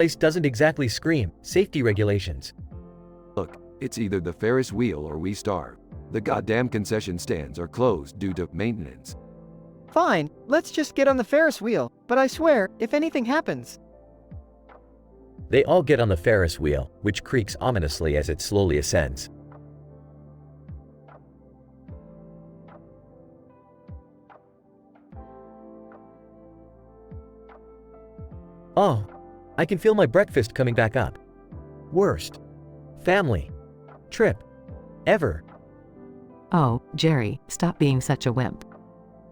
Place doesn't exactly scream safety regulations. Look, it's either the Ferris wheel or we starve. The goddamn concession stands are closed due to maintenance. Fine, let's just get on the Ferris wheel, but I swear, if anything happens. They all get on the Ferris wheel, which creaks ominously as it slowly ascends. Oh, I can feel my breakfast coming back up. Worst family trip ever. Oh, Jerry, stop being such a wimp.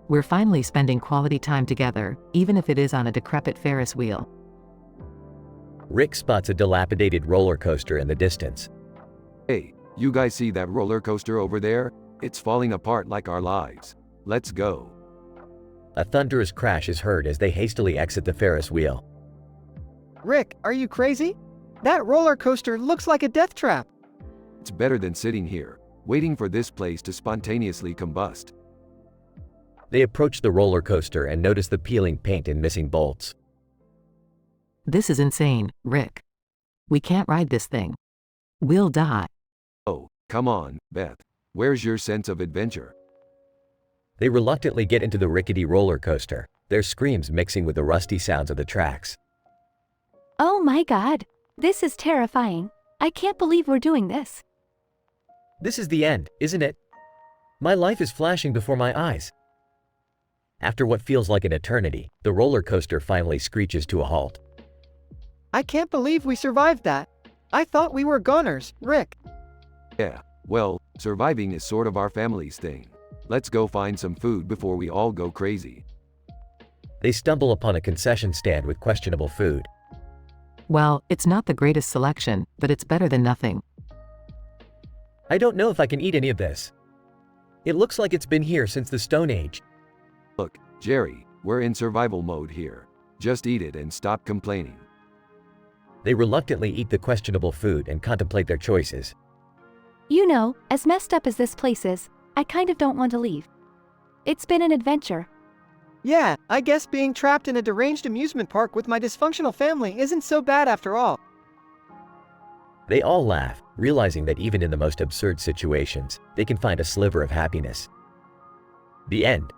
We're finally spending quality time together, even if it is on a decrepit Ferris wheel. Rick spots a dilapidated roller coaster in the distance. Hey, you guys see that roller coaster over there? It's falling apart like our lives. Let's go. A thunderous crash is heard as they hastily exit the Ferris wheel. Rick, are you crazy? That roller coaster looks like a death trap. It's better than sitting here, waiting for this place to spontaneously combust. They approach the roller coaster and notice the peeling paint and missing bolts. This is insane, Rick. We can't ride this thing. We'll die. Oh, come on, Beth. Where's your sense of adventure? They reluctantly get into the rickety roller coaster, their screams mixing with the rusty sounds of the tracks. Oh my God. This is terrifying. I can't believe we're doing this. This is the end, isn't it? My life is flashing before my eyes. After what feels like an eternity, the roller coaster finally screeches to a halt. I can't believe we survived that. I thought we were goners, Rick. Yeah, well, surviving is sort of our family's thing. Let's go find some food before we all go crazy. They stumble upon a concession stand with questionable food. Well, it's not the greatest selection, but it's better than nothing. I don't know if I can eat any of this. It looks like it's been here since the Stone Age. Look, Jerry, we're in survival mode here. Just eat it and stop complaining. They reluctantly eat the questionable food and contemplate their choices. You know, as messed up as this place is, I kind of don't want to leave. It's been an adventure. Yeah, I guess being trapped in a deranged amusement park with my dysfunctional family isn't so bad after all. They all laugh, realizing that even in the most absurd situations, they can find a sliver of happiness. The end.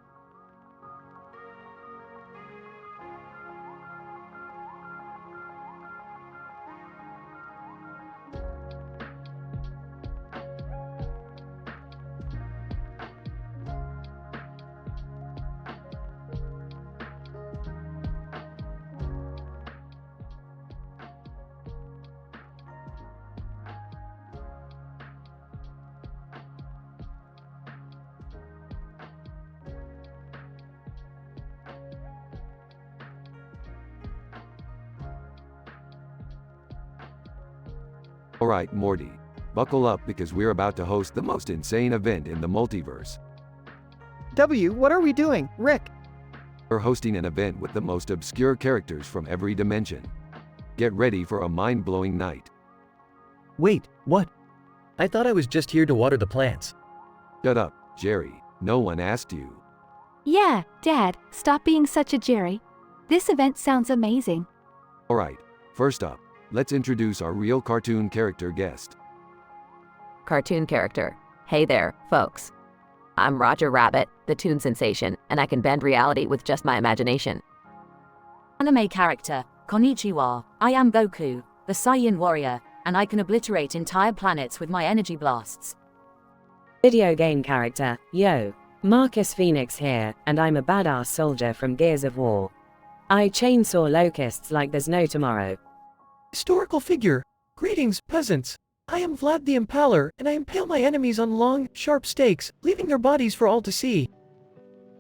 Alright, Morty. Buckle up because we're about to host the most insane event in the multiverse. What are we doing, Rick? We're hosting an event with the most obscure characters from every dimension. Get ready for a mind-blowing night. Wait, what? I thought I was just here to water the plants. Shut up, Jerry. No one asked you. Yeah, Dad, stop being such a Jerry. This event sounds amazing. Alright, first up, let's introduce our real cartoon character guest. Cartoon character. Hey there, folks. I'm Roger Rabbit, the toon sensation, and I can bend reality with just my imagination. Anime character. Konnichiwa. I am Goku, the Saiyan warrior, and I can obliterate entire planets with my energy blasts. Video game character. Yo. Marcus Phoenix here, and I'm a badass soldier from Gears of War. I chainsaw locusts like there's no tomorrow. Historical figure. Greetings, peasants. I am Vlad the Impaler, and I impale my enemies on long, sharp stakes, leaving their bodies for all to see.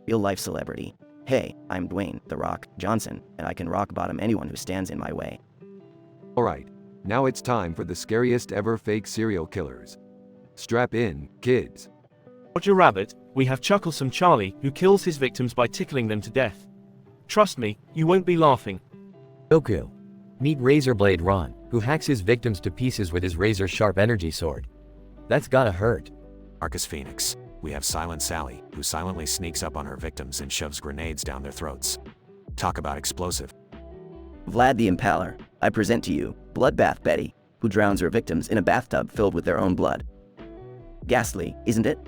Real-life celebrity. Hey, I'm Dwayne "The Rock" Johnson, and I can rock bottom anyone who stands in my way. Alright, now it's time for the scariest ever fake serial killers. Strap in, kids. Roger Rabbit, we have Chucklesome Charlie, who kills his victims by tickling them to death. Trust me, you won't be laughing. Goku. Meet Razorblade Ron, who hacks his victims to pieces with his razor-sharp energy sword. That's gotta hurt. Marcus Phoenix. We have Silent Sally, who silently sneaks up on her victims and shoves grenades down their throats. Talk about explosive. Vlad the Impaler, I present to you, Bloodbath Betty, who drowns her victims in a bathtub filled with their own blood. Ghastly, isn't it?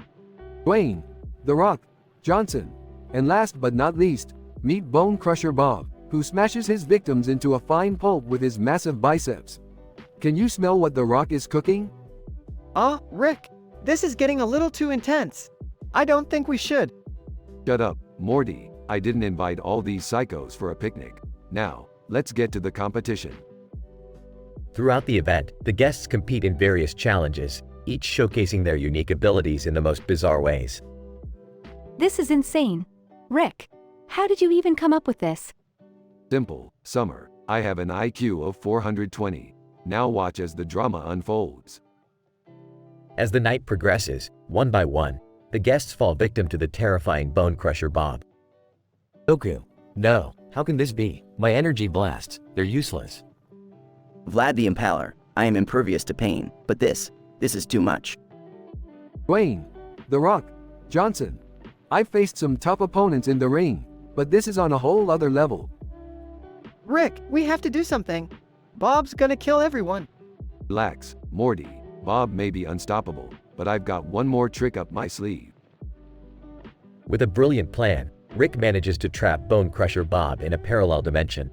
Dwayne, The Rock, Johnson, and last but not least, meet Bone Crusher Bob, who smashes his victims into a fine pulp with his massive biceps. Can you smell what The Rock is cooking? Rick, this is getting a little too intense. I don't think we should. Shut up, Morty. I didn't invite all these psychos for a picnic. Now, let's get to the competition. Throughout the event, the guests compete in various challenges, each showcasing their unique abilities in the most bizarre ways. This is insane. Rick, how did you even come up with this? Simple, Summer. I have an IQ of 420. Now watch as the drama unfolds. As the night progresses, one by one, the guests fall victim to the terrifying Bone Crusher Bob. Goku, no, how can this be? My energy blasts, they're useless. Vlad the Impaler, I am impervious to pain, but this is too much. Dwayne, The Rock, Johnson. I've faced some tough opponents in the ring, but this is on a whole other level. Rick, we have to do something. Bob's gonna kill everyone. Relax, Morty. Bob may be unstoppable, but I've got one more trick up my sleeve. With a brilliant plan, Rick manages to trap Bone Crusher Bob in a parallel dimension.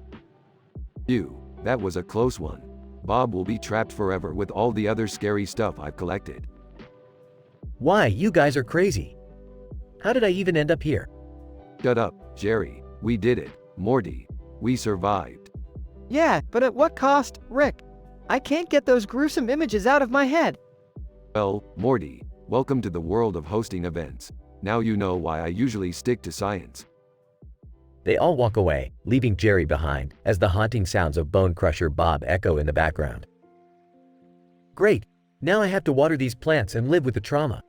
Phew, that was a close one. Bob will be trapped forever with all the other scary stuff I've collected. Why, you guys are crazy. How did I even end up here? Shut up, Jerry. We did it. Morty, we survived. Yeah, but at what cost, Rick? I can't get those gruesome images out of my head. Well, Morty, welcome to the world of hosting events. Now you know why I usually stick to science. They all walk away, leaving Jerry behind, as the haunting sounds of Bone Crusher Bob echo in the background. Great! Now I have to water these plants and live with the trauma.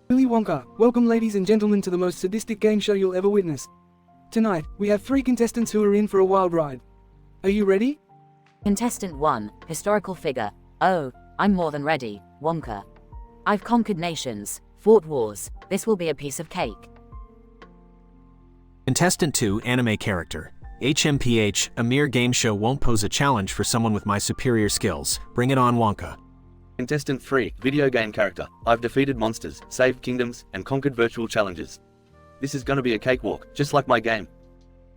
Willy Wonka, welcome ladies and gentlemen to the most sadistic game show you'll ever witness. Tonight, we have 3 contestants who are in for a wild ride. Are you ready? Contestant 1, historical figure. Oh, I'm more than ready, Wonka. I've conquered nations, fought wars, this will be a piece of cake. Contestant 2, anime character. HMPH, a mere game show won't pose a challenge for someone with my superior skills. Bring it on, Wonka. Contestant 3, video game character. I've defeated monsters, saved kingdoms, and conquered virtual challenges. This is gonna be a cakewalk, just like my game.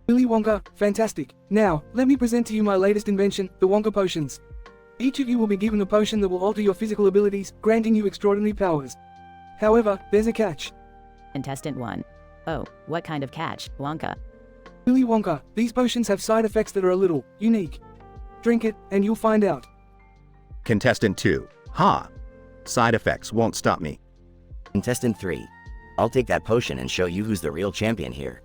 Willy Wonka, fantastic. Now, let me present to you my latest invention, the Wonka Potions. Each of you will be given a potion that will alter your physical abilities, granting you extraordinary powers. However, there's a catch. Contestant 1. Oh, what kind of catch, Wonka? Willy Wonka, these potions have side effects that are a little unique. Drink it, and you'll find out. Contestant 2. Ha! Side effects won't stop me. Contestant 3. I'll take that potion and show you who's the real champion here.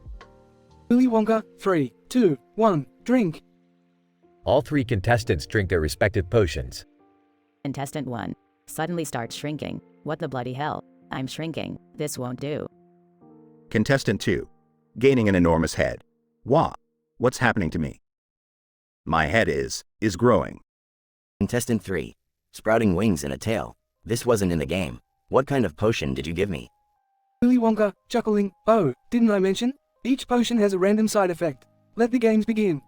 Willy Wonka, 3, 2, 1, drink. All 3 contestants drink their respective potions. Contestant 1. Suddenly starts shrinking. What the bloody hell? I'm shrinking. This won't do. Contestant 2. Gaining an enormous head. Wah! What's happening to me? My head is growing. Contestant 3. Sprouting wings and a tail. This wasn't in the game. What kind of potion did you give me? Willy Wonka, chuckling, oh, didn't I mention? Each potion has a random side effect. Let the games begin.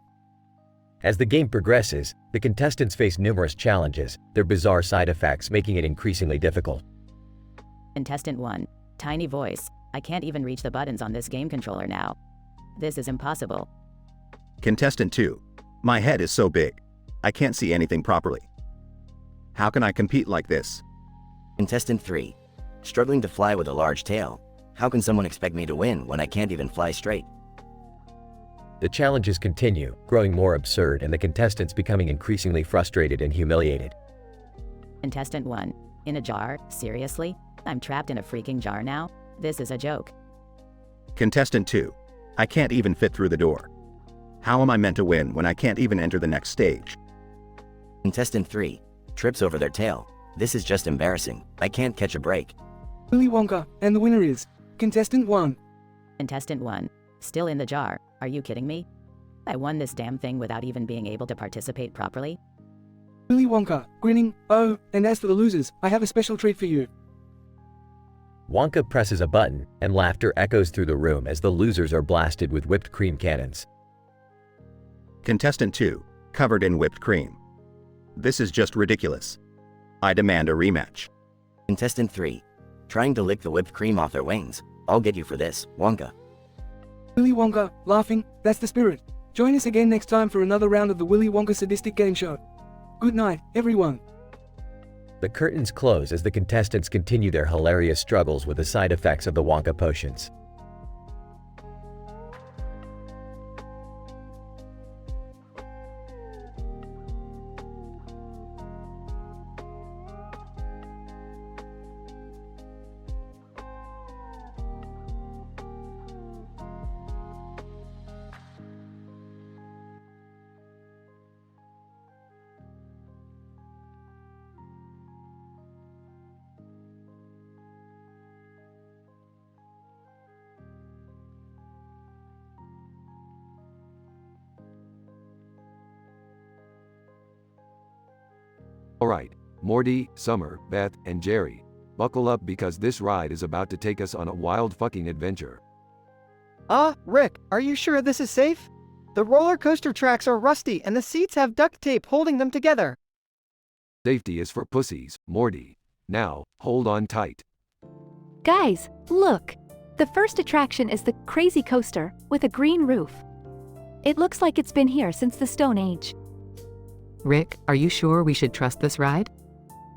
As the game progresses, the contestants face numerous challenges, their bizarre side effects making it increasingly difficult. Contestant 1. Tiny voice. I can't even reach the buttons on this game controller now. This is impossible. Contestant 2. My head is so big. I can't see anything properly. How can I compete like this? Contestant 3. Struggling to fly with a large tail. How can someone expect me to win when I can't even fly straight? The challenges continue, growing more absurd and the contestants becoming increasingly frustrated and humiliated. Contestant 1. In a jar? Seriously? I'm trapped in a freaking jar now? This is a joke. Contestant 2. I can't even fit through the door. How am I meant to win when I can't even enter the next stage? Contestant 3. Trips over their tail. This is just embarrassing. I can't catch a break. Willy Wonka, and the winner is Contestant 1. Contestant 1. Still in the jar? Are you kidding me? I won this damn thing without even being able to participate properly? Willy Wonka, grinning, oh, and as for the losers, I have a special treat for you. Wonka presses a button, and laughter echoes through the room as the losers are blasted with whipped cream cannons. Contestant 2. Covered in whipped cream. This is just ridiculous. I demand a rematch. Contestant 3. Trying to lick the whipped cream off their wings. I'll get you for this, Wonka. Willy Wonka, laughing, that's the spirit. Join us again next time for another round of the Willy Wonka Sadistic Game Show. Good night, everyone. The curtains close as the contestants continue their hilarious struggles with the side effects of the Wonka potions. Alright, Morty, Summer, Beth, and Jerry. Buckle up because this ride is about to take us on a wild fucking adventure. Rick, are you sure this is safe? The roller coaster tracks are rusty and the seats have duct tape holding them together. Safety is for pussies, Morty. Now, hold on tight. Guys, look! The first attraction is the Crazy Coaster, with a green roof. It looks like it's been here since the Stone Age. Rick, are you sure we should trust this ride?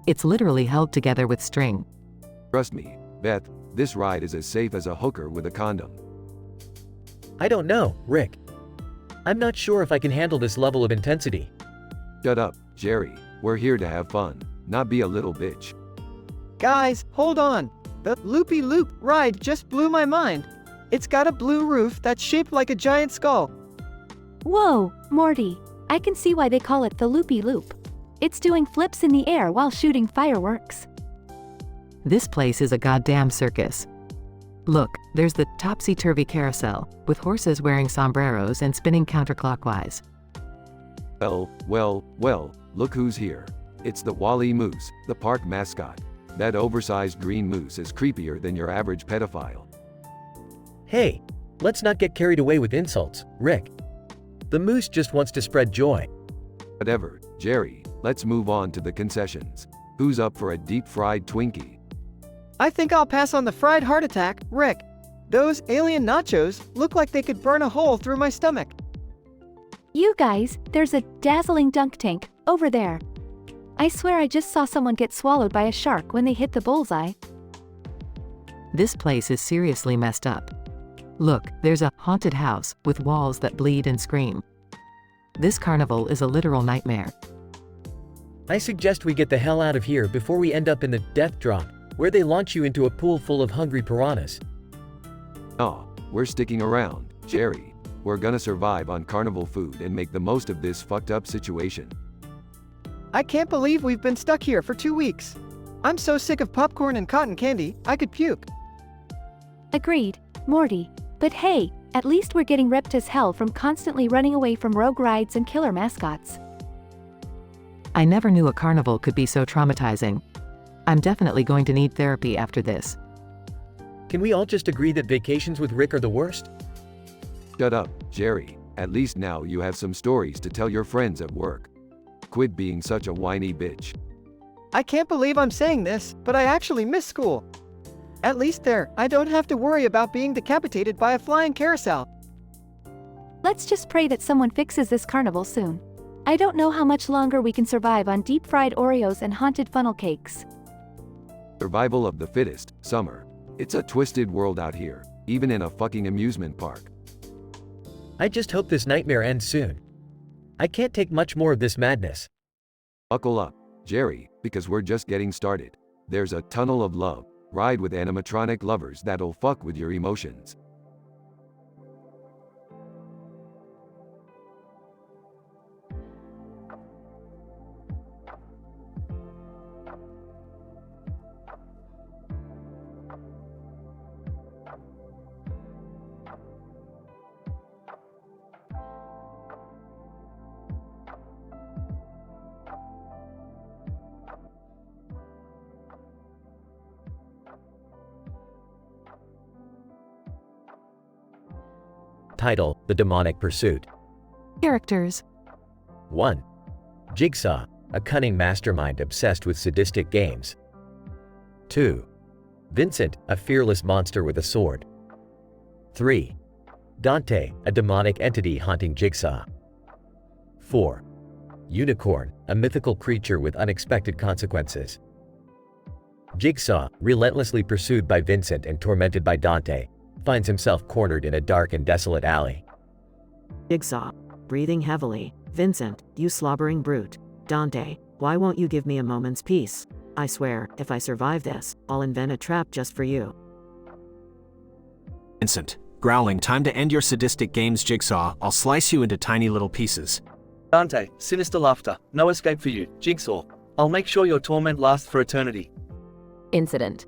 It's literally held together with string. Trust me, Beth, this ride is as safe as a hooker with a condom. I don't know, Rick. I'm not sure if I can handle this level of intensity. Shut up, Jerry. We're here to have fun, not be a little bitch. Guys, hold on. The loopy-loop ride just blew my mind. It's got a blue roof that's shaped like a giant skull. Whoa, Morty. I can see why they call it the loopy-loop. It's doing flips in the air while shooting fireworks. This place is a goddamn circus. Look, there's the topsy-turvy carousel, with horses wearing sombreros and spinning counterclockwise. Well, look who's here. It's the Wally Moose, the park mascot. That oversized green moose is creepier than your average pedophile. Hey, let's not get carried away with insults, Rick. The moose just wants to spread joy. Whatever, Jerry, let's move on to the concessions. Who's up for a deep-fried Twinkie? I think I'll pass on the fried heart attack, Rick. Those alien nachos look like they could burn a hole through my stomach. You guys, there's a dazzling dunk tank over there. I swear I just saw someone get swallowed by a shark when they hit the bullseye. This place is seriously messed up. Look, there's a haunted house with walls that bleed and scream. This carnival is a literal nightmare. I suggest we get the hell out of here before we end up in the death drop, where they launch you into a pool full of hungry piranhas. Oh, we're sticking around, Jerry. We're gonna survive on carnival food and make the most of this fucked up situation. I can't believe we've been stuck here for 2 weeks. I'm so sick of popcorn and cotton candy, I could puke. Agreed, Morty. But hey, at least we're getting ripped as hell from constantly running away from rogue rides and killer mascots. I never knew a carnival could be so traumatizing. I'm definitely going to need therapy after this. Can we all just agree that vacations with Rick are the worst? Shut up, Jerry. At least now you have some stories to tell your friends at work. Quit being such a whiny bitch. I can't believe I'm saying this, but I actually miss school. At least there, I don't have to worry about being decapitated by a flying carousel. Let's just pray that someone fixes this carnival soon. I don't know how much longer we can survive on deep-fried Oreos and haunted funnel cakes. Survival of the fittest, Summer. It's a twisted world out here, even in a fucking amusement park. I just hope this nightmare ends soon. I can't take much more of this madness. Buckle up, Jerry, because we're just getting started. There's a tunnel of love. Ride with animatronic lovers that'll fuck with your emotions. Title: The Demonic Pursuit. Characters. 1. Jigsaw, a cunning mastermind obsessed with sadistic games. 2. Vincent, a fearless monster with a sword. 3. Dante, a demonic entity haunting Jigsaw. 4. Unicorn, a mythical creature with unexpected consequences. Jigsaw, relentlessly pursued by Vincent and tormented by Dante, finds himself cornered in a dark and desolate alley. Jigsaw, breathing heavily. Vincent, you slobbering brute. Dante, why won't you give me a moment's peace? I swear, if I survive this, I'll invent a trap just for you. Vincent, growling, time to end your sadistic games. Jigsaw, I'll slice you into tiny little pieces. Dante, sinister laughter. No escape for you. Jigsaw, I'll make sure your torment lasts for eternity. Incident.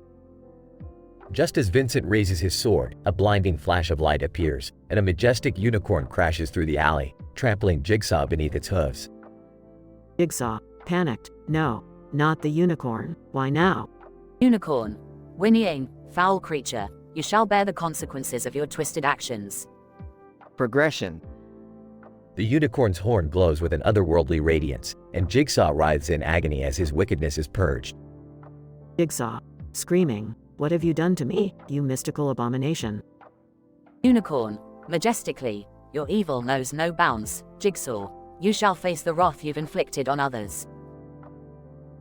Just as Vincent raises his sword, a blinding flash of light appears, and a majestic unicorn crashes through the alley, trampling Jigsaw beneath its hooves. Jigsaw, panicked. No, not the unicorn. Why now? Unicorn. Whinnying, foul creature, you shall bear the consequences of your twisted actions. Progression. The unicorn's horn glows with an otherworldly radiance, and Jigsaw writhes in agony as his wickedness is purged. Jigsaw, screaming, what have you done to me, you mystical abomination? Unicorn. Majestically, your evil knows no bounds. Jigsaw, you shall face the wrath you've inflicted on others.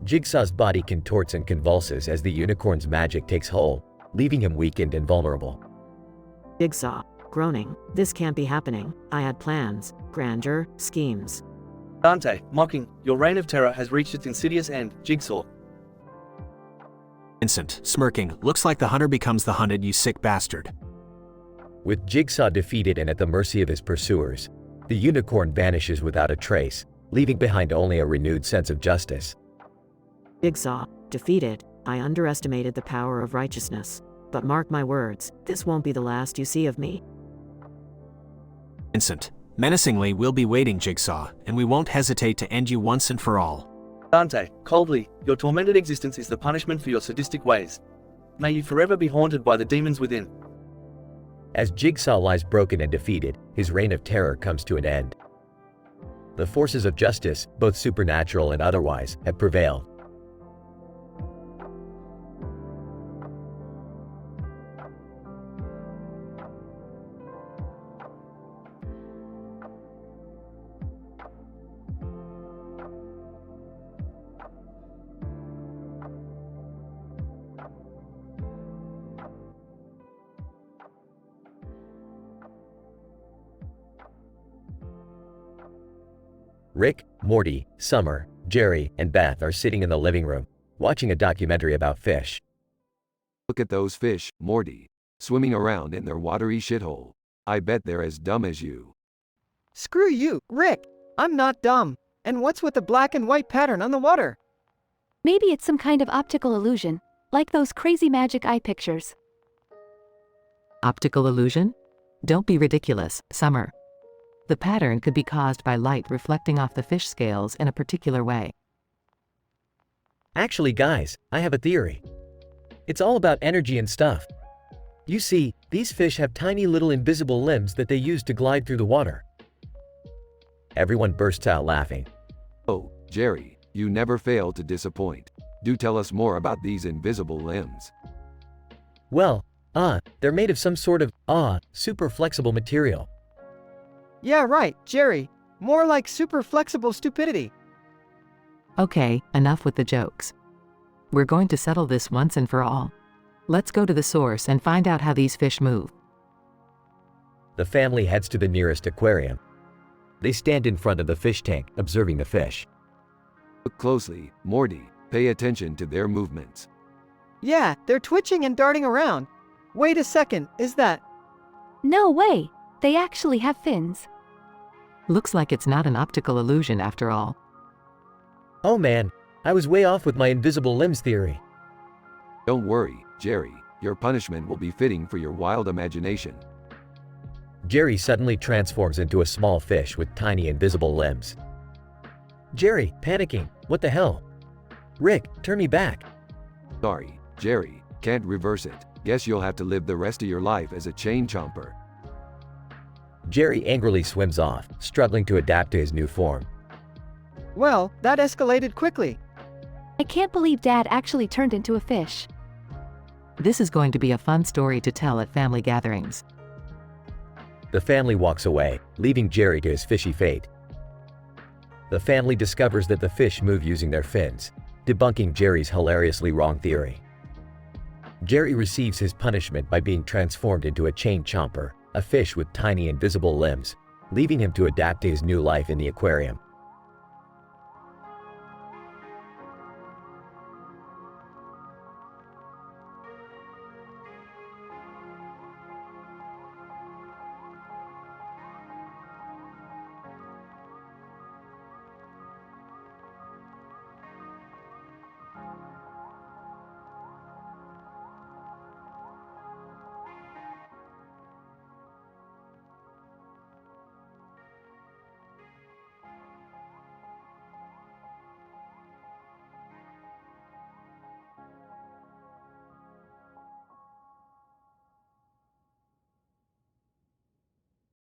Jigsaw's body contorts and convulses as the unicorn's magic takes hold, leaving him weakened and vulnerable. Jigsaw, groaning, this can't be happening. I had plans, grandeur, schemes. Dante, mocking, your reign of terror has reached its insidious end. Jigsaw. Vincent, smirking, looks like the hunter becomes the hunted, you sick bastard. With Jigsaw defeated and at the mercy of his pursuers, the unicorn vanishes without a trace, leaving behind only a renewed sense of justice. Jigsaw, defeated, I underestimated the power of righteousness. But mark my words, this won't be the last you see of me. Vincent, menacingly, we'll be waiting, Jigsaw, and we won't hesitate to end you once and for all. Dante, coldly, your tormented existence is the punishment for your sadistic ways. May you forever be haunted by the demons within. As Jigsaw lies broken and defeated, his reign of terror comes to an end. The forces of justice, both supernatural and otherwise, have prevailed. Rick, Morty, Summer, Jerry, and Beth are sitting in the living room, watching a documentary about fish. Look at those fish, Morty, swimming around in their watery shithole. I bet they're as dumb as you. Screw you, Rick. I'm not dumb. And what's with the black and white pattern on the water? Maybe it's some kind of optical illusion, like those crazy magic eye pictures. Optical illusion? Don't be ridiculous, Summer. The pattern could be caused by light reflecting off the fish scales in a particular way. Actually, guys, I have a theory. It's all about energy and stuff. You see, these fish have tiny little invisible limbs that they use to glide through the water. Everyone bursts out laughing. Oh, Jerry, you never fail to disappoint. Do tell us more about these invisible limbs. Well, they're made of some sort of, super flexible material. Yeah, right, Jerry. More like super flexible stupidity. Okay, enough with the jokes. We're going to settle this once and for all. Let's go to the source and find out how these fish move. The family heads to the nearest aquarium. They stand in front of the fish tank, observing the fish. Look closely, Morty. Pay attention to their movements. Yeah, they're twitching and darting around. Wait a second, is that? No way! They actually have fins. Looks like it's not an optical illusion after all. Oh man, I was way off with my invisible limbs theory. Don't worry, Jerry. Your punishment will be fitting for your wild imagination. Jerry suddenly transforms into a small fish with tiny invisible limbs. Jerry, panicking. What the hell? Rick, turn me back. Sorry, Jerry. Can't reverse it. Guess you'll have to live the rest of your life as a chain chomper. Jerry angrily swims off, struggling to adapt to his new form. Well, that escalated quickly. I can't believe Dad actually turned into a fish. This is going to be a fun story to tell at family gatherings. The family walks away, leaving Jerry to his fishy fate. The family discovers that the fish move using their fins, debunking Jerry's hilariously wrong theory. Jerry receives his punishment by being transformed into a chain chomper, a fish with tiny invisible limbs, leaving him to adapt to his new life in the aquarium.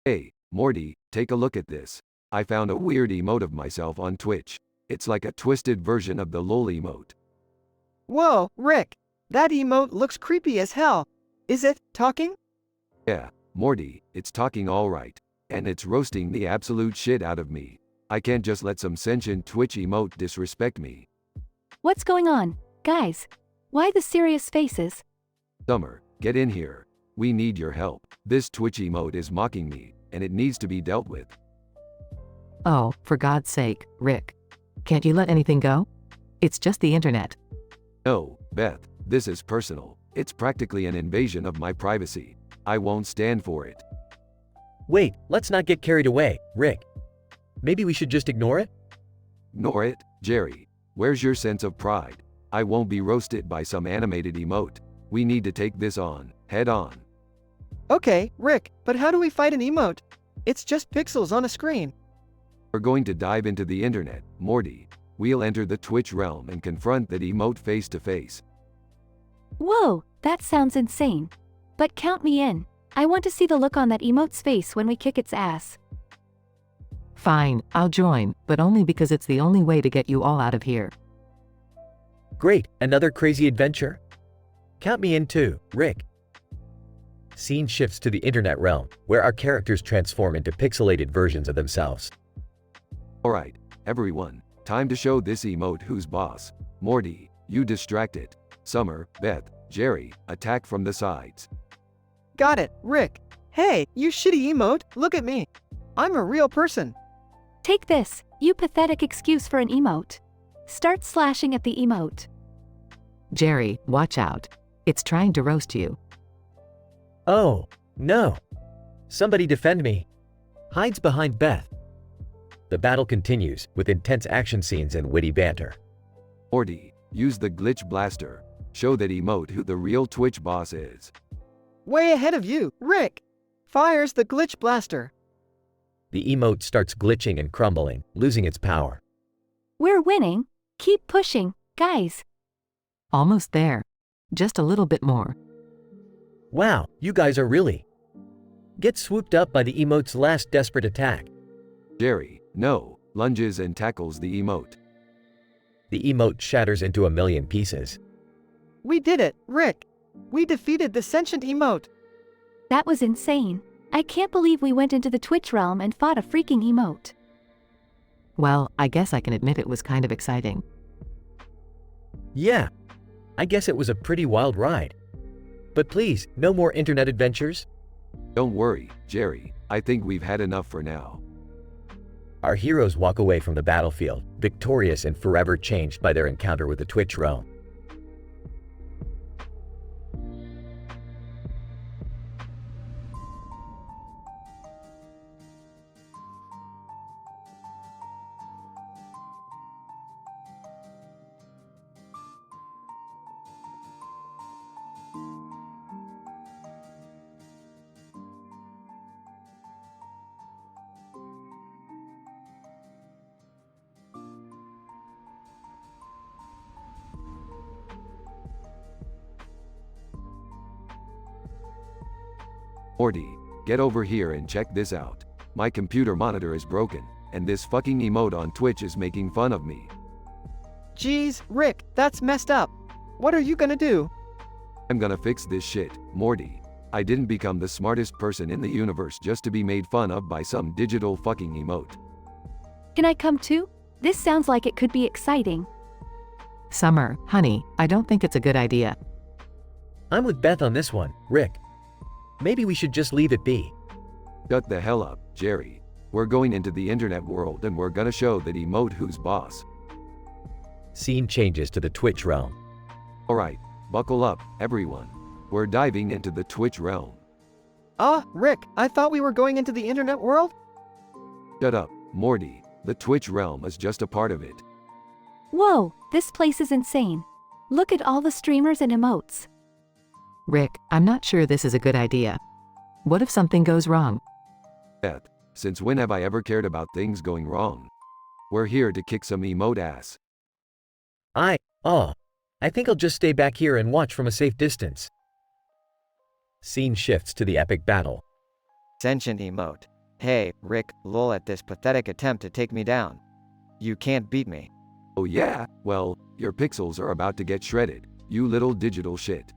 Hey, Morty, take a look at this. I found a weird emote of myself on Twitch. It's like a twisted version of the LOL emote. Whoa, Rick. That emote looks creepy as hell. Is it talking? Yeah, Morty, it's talking alright. And it's roasting the absolute shit out of me. I can't just let some sentient Twitch emote disrespect me. What's going on, guys? Why the serious faces? Summer, get in here. We need your help. This Twitch emote is mocking me, and it needs to be dealt with. Oh, for God's sake, Rick. Can't you let anything go? It's just the internet. No, Beth, this is personal. It's practically an invasion of my privacy. I won't stand for it. Wait, let's not get carried away, Rick. Maybe we should just ignore it? Ignore it, Jerry. Where's your sense of pride? I won't be roasted by some animated emote. We need to take this on, head on. Okay, Rick, but how do we fight an emote? It's just pixels on a screen. We're going to dive into the internet, Morty. We'll enter the Twitch realm and confront that emote face to face. Whoa, that sounds insane. But count me in. I want to see the look on that emote's face when we kick its ass. Fine, I'll join, but only because it's the only way to get you all out of here. Great, another crazy adventure? Count me in too, Rick. Scene shifts to the internet realm, where our characters transform into pixelated versions of themselves. Alright, everyone, time to show this emote who's boss. Morty, you distract it. Summer, Beth, Jerry, attack from the sides. Got it, Rick. Hey, you shitty emote, look at me. I'm a real person. Take this, you pathetic excuse for an emote. Start slashing at the emote. Jerry, watch out. It's trying to roast you. Oh, no. Somebody defend me. Hides behind Beth. The battle continues, with intense action scenes and witty banter. Morty, use the glitch blaster. Show that emote who the real Twitch boss is. Way ahead of you, Rick. Fires the glitch blaster. The emote starts glitching and crumbling, losing its power. We're winning. Keep pushing, guys. Almost there. Just a little bit more. Wow, you guys are really. Get swooped up by the emote's last desperate attack. Jerry, no, lunges and tackles the emote. The emote shatters into a million pieces. We did it, Rick. We defeated the sentient emote. That was insane. I can't believe we went into the Twitch realm and fought a freaking emote. Well, I guess I can admit it was kind of exciting. Yeah, I guess it was a pretty wild ride. But please, no more internet adventures? Don't worry, Jerry. I think we've had enough for now. Our heroes walk away from the battlefield, victorious and forever changed by their encounter with the Twitch realm. Morty, get over here and check this out. My computer monitor is broken, and this fucking emote on Twitch is making fun of me. Jeez, Rick, that's messed up. What are you gonna do? I'm gonna fix this shit, Morty. I didn't become the smartest person in the universe just to be made fun of by some digital fucking emote. Can I come too? This sounds like it could be exciting. Summer, honey, I don't think it's a good idea. I'm with Beth on this one, Rick. Maybe we should just leave it be. Shut the hell up, Jerry. We're going into the internet world and we're gonna show that emote who's boss. Scene changes to the Twitch realm. Alright, buckle up, everyone. We're diving into the Twitch realm. Rick, I thought we were going into the internet world? Shut up, Morty. The Twitch realm is just a part of it. Whoa, this place is insane. Look at all the streamers and emotes. Rick, I'm not sure this is a good idea. What if something goes wrong? Beth, since when have I ever cared about things going wrong? We're here to kick some emote ass. I think I'll just stay back here and watch from a safe distance. Scene shifts to the epic battle. Sentient emote. Hey, Rick, lol at this pathetic attempt to take me down. You can't beat me. Oh yeah? Well, your pixels are about to get shredded, you little digital shit.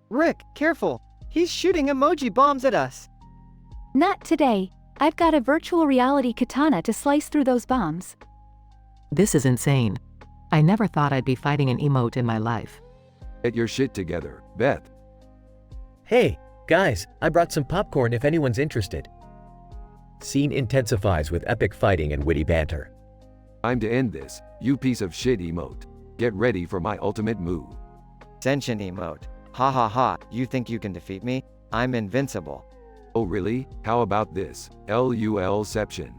Rick, careful. He's shooting emoji bombs at us. Not today. I've got a virtual reality katana to slice through those bombs. This is insane. I never thought I'd be fighting an emote in my life. Get your shit together, Beth. Hey, guys, I brought some popcorn if anyone's interested. Scene intensifies with epic fighting and witty banter. Time to end this, you piece of shit emote. Get ready for my ultimate move. Sentient emote. Ha ha ha, you think you can defeat me? I'm invincible. Oh really? How about this? LULception.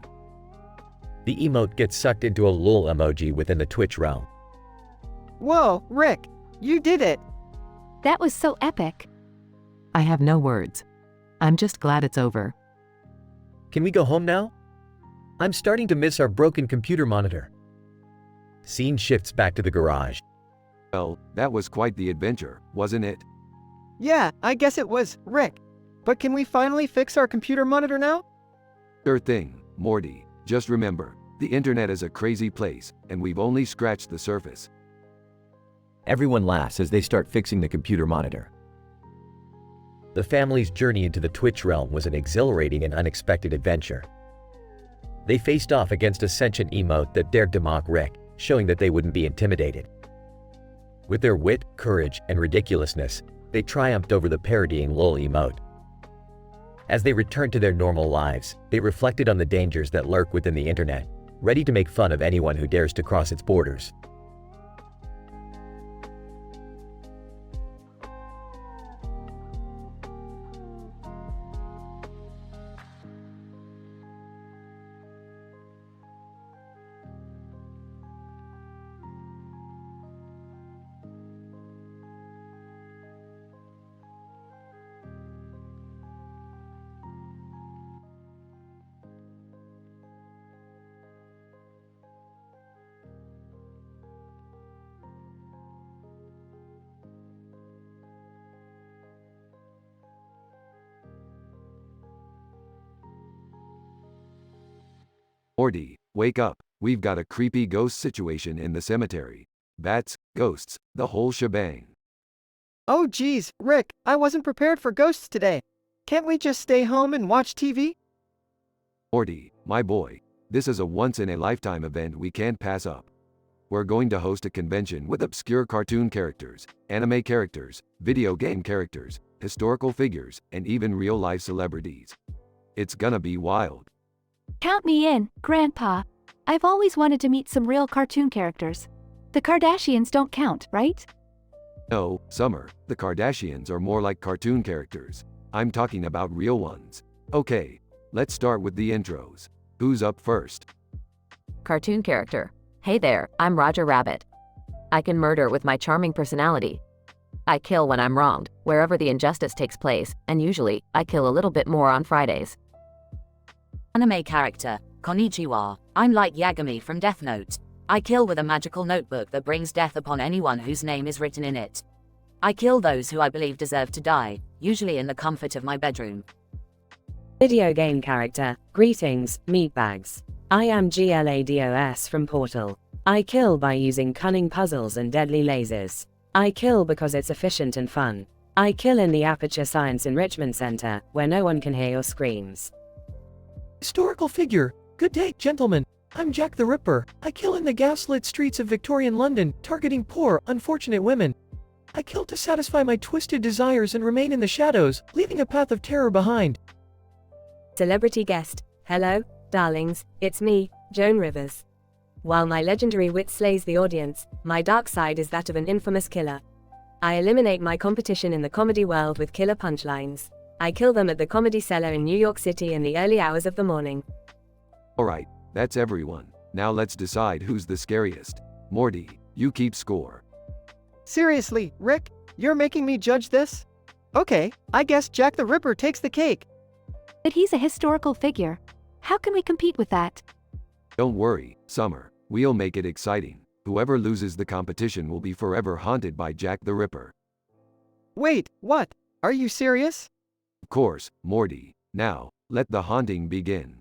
The emote gets sucked into a lol emoji within the Twitch realm. Whoa, Rick, you did it! That was so epic. I have no words. I'm just glad it's over. Can we go home now? I'm starting to miss our broken computer monitor. Scene shifts back to the garage. Well, that was quite the adventure, wasn't it? Yeah, I guess it was, Rick. But can we finally fix our computer monitor now? Sure thing, Morty. Just remember, the internet is a crazy place, and we've only scratched the surface. Everyone laughs as they start fixing the computer monitor. The family's journey into the Twitch realm was an exhilarating and unexpected adventure. They faced off against a sentient emote that dared to mock Rick, showing that they wouldn't be intimidated. With their wit, courage, and ridiculousness, they triumphed over the parodying lol emote. As they returned to their normal lives, they reflected on the dangers that lurk within the internet, ready to make fun of anyone who dares to cross its borders. Morty, wake up. We've got a creepy ghost situation in the cemetery. Bats, ghosts, the whole shebang. Oh geez, Rick, I wasn't prepared for ghosts today. Can't we just stay home and watch TV? Morty, my boy, this is a once-in-a-lifetime event we can't pass up. We're going to host a convention with obscure cartoon characters, anime characters, video game characters, historical figures, and even real-life celebrities. It's gonna be wild. Count me in, Grandpa. I've always wanted to meet some real cartoon characters. The Kardashians don't count, right? No, Summer, the Kardashians are more like cartoon characters. I'm talking about real ones. Okay, let's start with the intros. Who's up first? Cartoon character. Hey there, I'm Roger Rabbit. I can murder with my charming personality. I kill when I'm wronged, wherever the injustice takes place, and usually, I kill a little bit more on Fridays. Anime character. Konnichiwa. I'm like Yagami from Death Note. I kill with a magical notebook that brings death upon anyone whose name is written in it. I kill those who I believe deserve to die, usually in the comfort of my bedroom. Video game character. Greetings, meatbags. I am GLADOS from Portal. I kill by using cunning puzzles and deadly lasers. I kill because it's efficient and fun. I kill in the Aperture Science Enrichment Center, where no one can hear your screams. Historical figure. Good day, gentlemen. I'm Jack the Ripper. I kill in the gaslit streets of Victorian London, targeting poor, unfortunate women. I kill to satisfy my twisted desires and remain in the shadows, leaving a path of terror behind. Celebrity guest. Hello, darlings, it's me, Joan Rivers. While my legendary wit slays the audience, my dark side is that of an infamous killer. I eliminate my competition in the comedy world with killer punchlines. I kill them at the Comedy Cellar in New York City in the early hours of the morning. Alright, that's everyone. Now let's decide who's the scariest. Morty, you keep score. Seriously, Rick? You're making me judge this? Okay, I guess Jack the Ripper takes the cake. But he's a historical figure. How can we compete with that? Don't worry, Summer. We'll make it exciting. Whoever loses the competition will be forever haunted by Jack the Ripper. Wait, what? Are you serious? Of course, Morty. Now, let the haunting begin.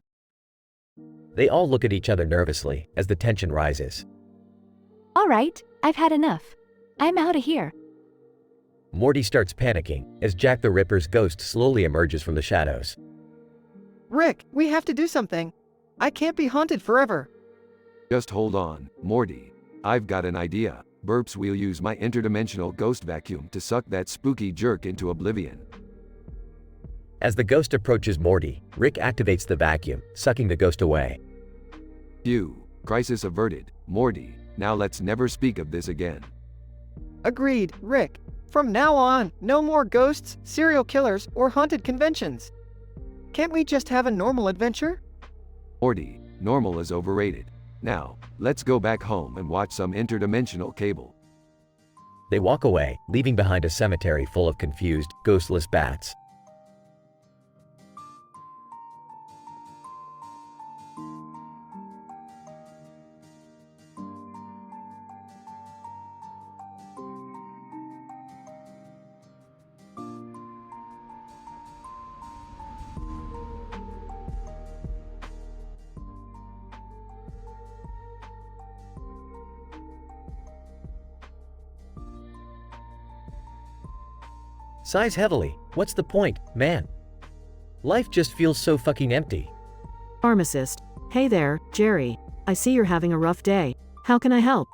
They all look at each other nervously as the tension rises. All right, I've had enough. I'm out of here. Morty starts panicking as Jack the Ripper's ghost slowly emerges from the shadows. Rick, we have to do something. I can't be haunted forever. Just hold on, Morty. I've got an idea. Burps, we'll use my interdimensional ghost vacuum to suck that spooky jerk into oblivion. As the ghost approaches Morty, Rick activates the vacuum, sucking the ghost away. Phew, crisis averted. Morty, now let's never speak of this again. Agreed, Rick. From now on, no more ghosts, serial killers, or haunted conventions. Can't we just have a normal adventure? Morty, normal is overrated. Now, let's go back home and watch some interdimensional cable. They walk away, leaving behind a cemetery full of confused, ghostless bats. Sighs heavily. What's the point, man? Life just feels so fucking empty. Pharmacist. Hey there, Jerry. I see you're having a rough day. How can I help?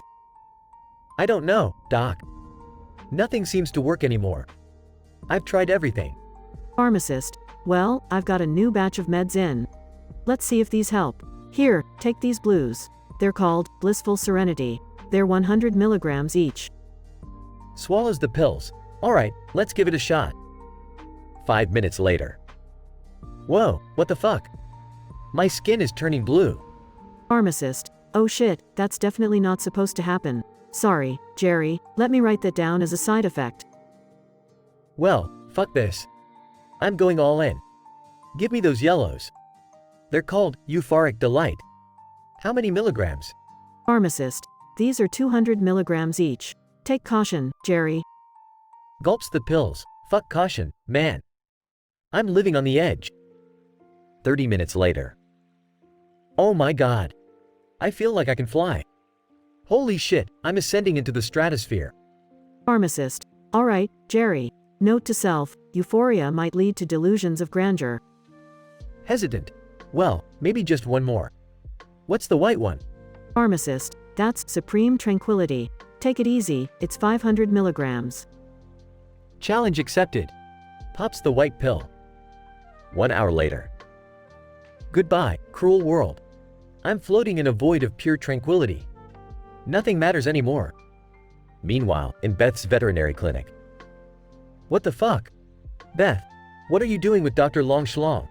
I don't know, Doc. Nothing seems to work anymore. I've tried everything. Pharmacist. Well, I've got a new batch of meds in. Let's see if these help. Here, take these blues. They're called Blissful Serenity. They're 100 milligrams each. Swallows the pills. Alright, let's give it a shot. 5 minutes later. Whoa, what the fuck? My skin is turning blue. Pharmacist. Oh shit, that's definitely not supposed to happen. Sorry, Jerry, let me write that down as a side effect. Well, fuck this. I'm going all in. Give me those yellows. They're called Euphoric Delight. How many milligrams? Pharmacist. These are 200 milligrams each. Take caution, Jerry. Gulps the pills. Fuck caution, man. I'm living on the edge. 30 minutes later. Oh my god. I feel like I can fly. Holy shit, I'm ascending into the stratosphere. Pharmacist. Alright, Jerry. Note to self, euphoria might lead to delusions of grandeur. Hesitant. Well, maybe just one more. What's the white one? Pharmacist. That's supreme tranquility. Take it easy, it's 500 milligrams. Challenge accepted. Pops the white pill. 1 hour later. Goodbye, cruel world. I'm floating in a void of pure tranquility. Nothing matters anymore. Meanwhile, in Beth's veterinary clinic. What the fuck? Beth, what are you doing with Dr. Long Schlong?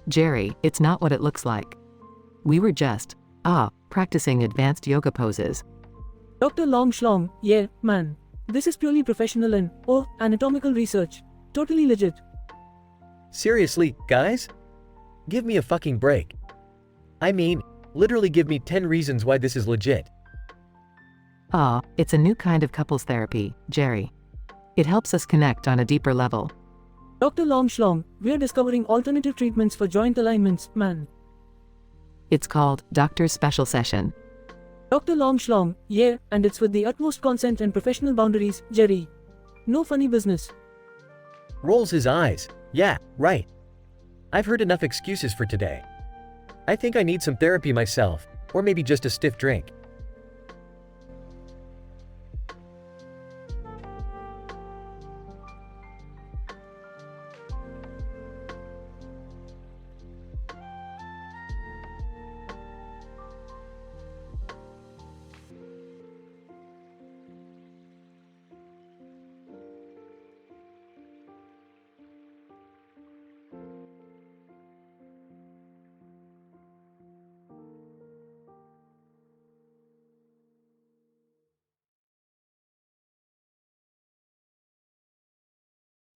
Jerry, it's not what it looks like. We were just, practicing advanced yoga poses. Dr. Long Schlong, yeah, man. This is purely professional and, anatomical research. Totally legit. Seriously, guys? Give me a fucking break. I mean, literally give me 10 reasons why this is legit. It's a new kind of couples therapy, Jerry. It helps us connect on a deeper level. Dr. Long Schlong, we're discovering alternative treatments for joint alignments, man. It's called Doctor's Special Session. Dr. Long Schlong, yeah, and it's with the utmost consent and professional boundaries, Jerry. No funny business. Rolls his eyes. Yeah, right. I've heard enough excuses for today. I think I need some therapy myself, or maybe just a stiff drink.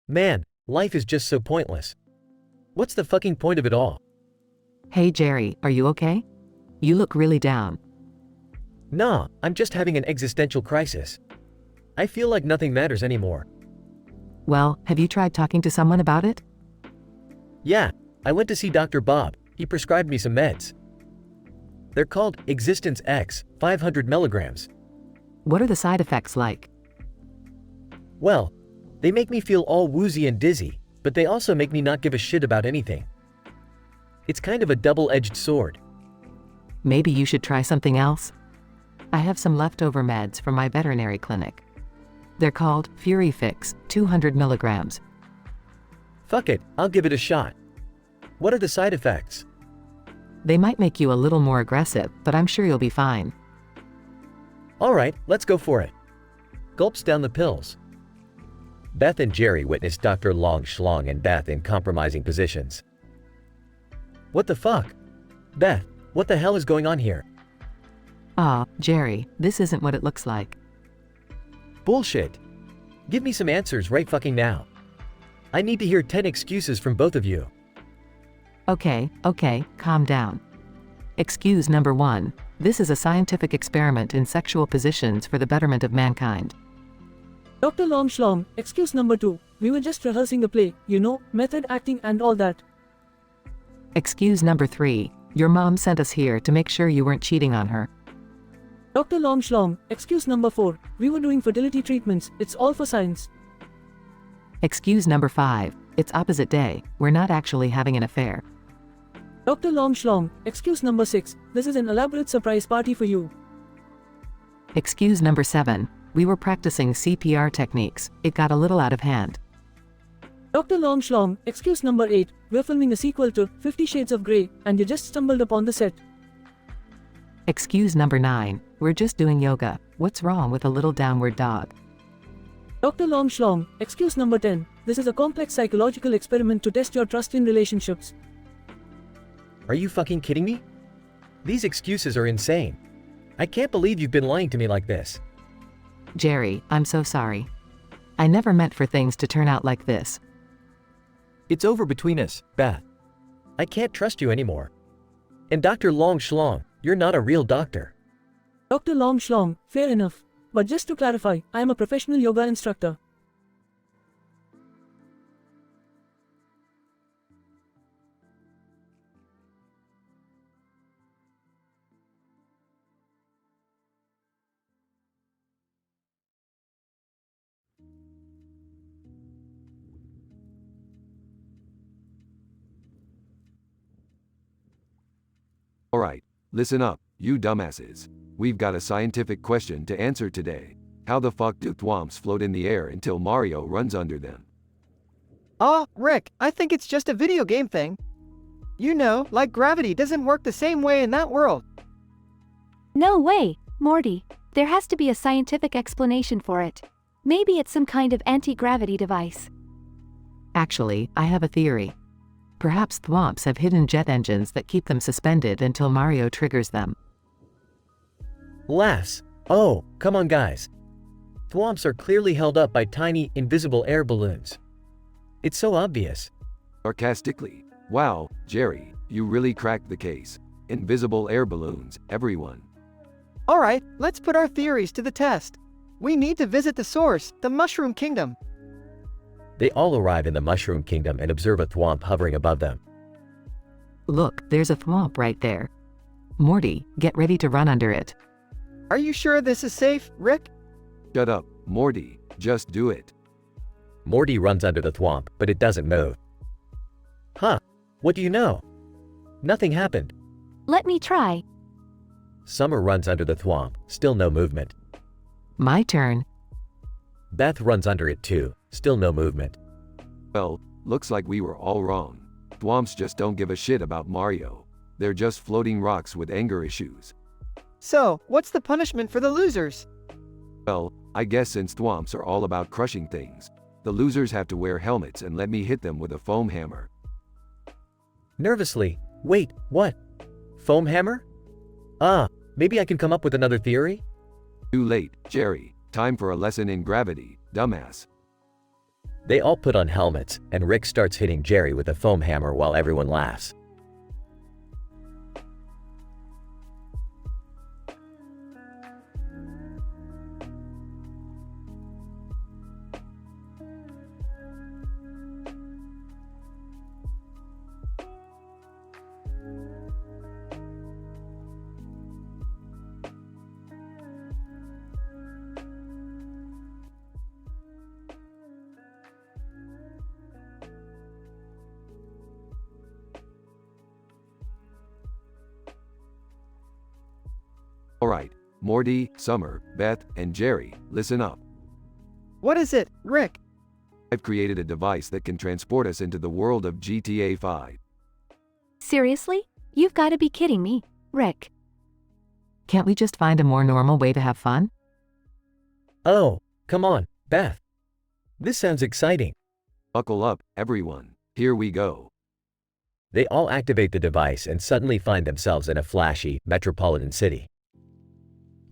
Man, life is just so pointless. What's the fucking point of it all? Hey Jerry, are you okay? You look really down. Nah, I'm just having an existential crisis. I feel like nothing matters anymore. Well, have you tried talking to someone about it? Yeah, I went to see Dr. Bob. He prescribed me some meds. They're called Existence X, 500 milligrams. What are the side effects like? Well, they make me feel all woozy and dizzy, but they also make me not give a shit about anything. It's kind of a double-edged sword. Maybe you should try something else? I have some leftover meds from my veterinary clinic. They're called Fury Fix, 200 milligrams. Fuck it, I'll give it a shot. What are the side effects? They might make you a little more aggressive, but I'm sure you'll be fine. Alright, let's go for it. Gulps down the pills. Beth and Jerry witnessed Dr. Long Schlong and Beth in compromising positions. What the fuck? Beth, what the hell is going on here? Jerry, this isn't what it looks like. Bullshit. Give me some answers right fucking now. I need to hear 10 excuses from both of you. Okay, calm down. Excuse number 1. This is a scientific experiment in sexual positions for the betterment of mankind. Dr. Long Schlong, excuse number 2. We were just rehearsing the play, method acting and all that. Excuse number 3. Your mom sent us here to make sure you weren't cheating on her. Dr. Long Schlong, excuse number 4. We were doing fertility treatments, it's all for science. Excuse number 5. It's opposite day, we're not actually having an affair. Dr. Long Schlong, excuse number 6. This is an elaborate surprise party for you. Excuse number 7. We were practicing CPR techniques, it got a little out of hand. Dr. Long Schlong, excuse number 8. We're filming a sequel to 50 Shades of Grey, and you just stumbled upon the set. Excuse number 9. We're just doing yoga, what's wrong with a little downward dog? Dr. Long Schlong, excuse number 10. This is a complex psychological experiment to test your trust in relationships. Are you fucking kidding me? These excuses are insane. I can't believe you've been lying to me like this. Jerry, I'm so sorry. I never meant for things to turn out like this. It's over between us, Beth. I can't trust you anymore. And Dr. Long Schlong, you're not a real doctor. Dr. Long Schlong, fair enough. But just to clarify, I am a professional yoga instructor. Alright, listen up, you dumbasses. We've got a scientific question to answer today. How the fuck do thwomps float in the air until Mario runs under them? Rick, I think it's just a video game thing. You know, like gravity doesn't work the same way in that world. No way, Morty. There has to be a scientific explanation for it. Maybe it's some kind of anti-gravity device. Actually, I have a theory. Perhaps thwomps have hidden jet engines that keep them suspended until Mario triggers them. Laughs. Oh, come on guys. Thwomps are clearly held up by tiny, invisible air balloons. It's so obvious. Sarcastically. Wow, Jerry, you really cracked the case. Invisible air balloons, everyone. Alright, let's put our theories to the test. We need to visit the source, the Mushroom Kingdom. They all arrive in the Mushroom Kingdom and observe a thwomp hovering above them. Look, there's a thwomp right there. Morty, get ready to run under it. Are you sure this is safe, Rick? Shut up, Morty, just do it. Morty runs under the thwomp, but it doesn't move. Huh, what do you know? Nothing happened. Let me try. Summer runs under the thwomp, still no movement. My turn. Beth runs under it too, still no movement. Well, looks like we were all wrong. Thwomps just don't give a shit about Mario. They're just floating rocks with anger issues. So, what's the punishment for the losers? Well, I guess since thwomps are all about crushing things, the losers have to wear helmets and let me hit them with a foam hammer. Nervously, wait, what? Foam hammer? Ah, maybe I can come up with another theory? Too late, Jerry. Time for a lesson in gravity, dumbass. They all put on helmets, and Rick starts hitting Jerry with a foam hammer while everyone laughs. Alright, Morty, Summer, Beth, and Jerry, listen up. What is it, Rick? I've created a device that can transport us into the world of GTA 5. Seriously? You've got to be kidding me, Rick. Can't we just find a more normal way to have fun? Oh, come on, Beth. This sounds exciting. Buckle up, everyone. Here we go. They all activate the device and suddenly find themselves in a flashy, metropolitan city.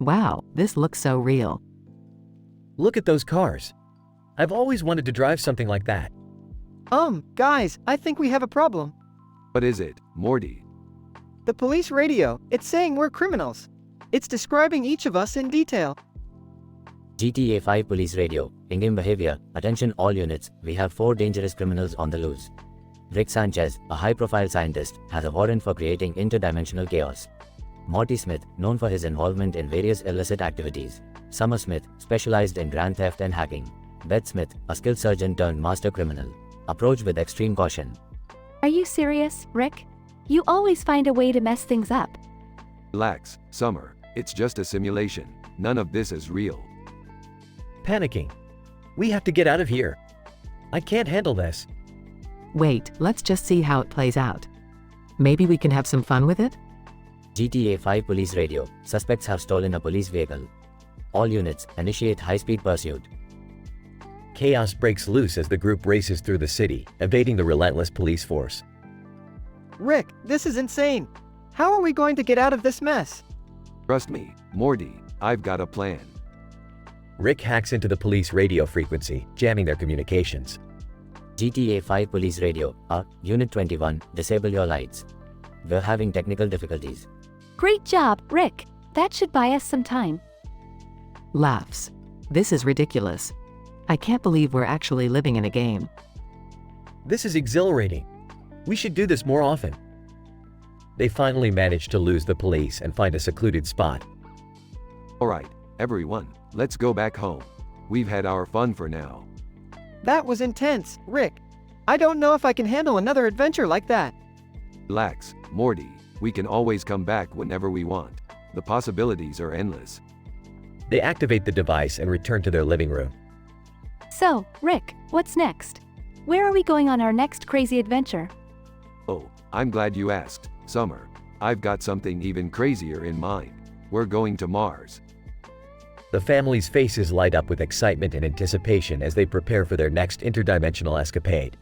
Wow, this looks so real. Look at those cars. I've always wanted to drive something like that. Guys, I think we have a problem. What is it, Morty? The police radio, it's saying we're criminals. It's describing each of us in detail. GTA 5 Police Radio, in-game behavior, attention all units, we have 4 dangerous criminals on the loose. Rick Sanchez, a high-profile scientist, has a warrant for creating interdimensional chaos. Morty Smith, known for his involvement in various illicit activities. Summer Smith, specialized in grand theft and hacking. Beth Smith, a skilled surgeon turned master criminal. Approach with extreme caution. Are you serious, Rick? You always find a way to mess things up. Relax, Summer. It's just a simulation. None of this is real. Panicking. We have to get out of here. I can't handle this. Wait, let's just see how it plays out. Maybe we can have some fun with it? GTA 5 Police Radio, suspects have stolen a police vehicle. All units, initiate high-speed pursuit. Chaos breaks loose as the group races through the city, evading the relentless police force. Rick, this is insane. How are we going to get out of this mess? Trust me, Morty, I've got a plan. Rick hacks into the police radio frequency, jamming their communications. GTA 5 Police Radio, Unit 21, disable your lights. We're having technical difficulties. Great job, Rick. That should buy us some time. Laughs. This is ridiculous. I can't believe we're actually living in a game. This is exhilarating. We should do this more often. They finally manage to lose the police and find a secluded spot. Alright, everyone, let's go back home. We've had our fun for now. That was intense, Rick. I don't know if I can handle another adventure like that. Relax, Morty. We can always come back whenever we want. The possibilities are endless. They activate the device and return to their living room. So, Rick, what's next? Where are we going on our next crazy adventure? Oh, I'm glad you asked, Summer. I've got something even crazier in mind. We're going to Mars. The family's faces light up with excitement and anticipation as they prepare for their next interdimensional escapade.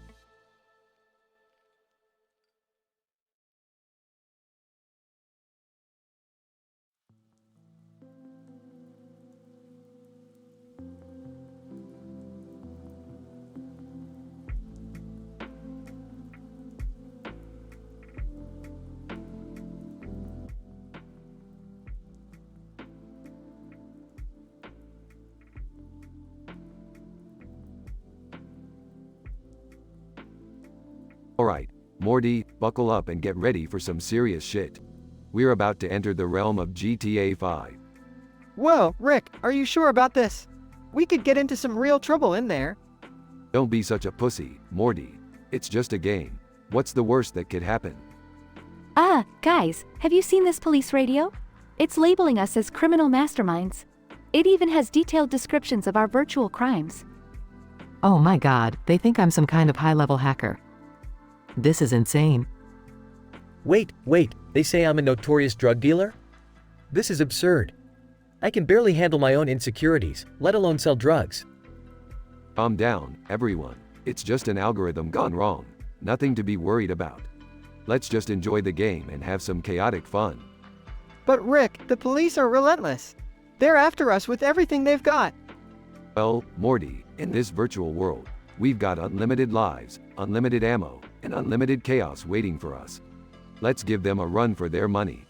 Alright, Morty, buckle up and get ready for some serious shit. We're about to enter the realm of GTA 5. Whoa, Rick, are you sure about this? We could get into some real trouble in there. Don't be such a pussy, Morty. It's just a game. What's the worst that could happen? Guys, have you seen this police radio? It's labeling us as criminal masterminds. It even has detailed descriptions of our virtual crimes. Oh my god, they think I'm some kind of high-level hacker. This is insane. Wait, they say I'm a notorious drug dealer? This is absurd. I can barely handle my own insecurities, let alone sell drugs. Calm down, everyone. It's just an algorithm gone wrong. Nothing to be worried about. Let's just enjoy the game and have some chaotic fun. But Rick, the police are relentless. They're after us with everything they've got. Well, Morty, in this virtual world, we've got unlimited lives, unlimited ammo, and unlimited chaos waiting for us. Let's give them a run for their money.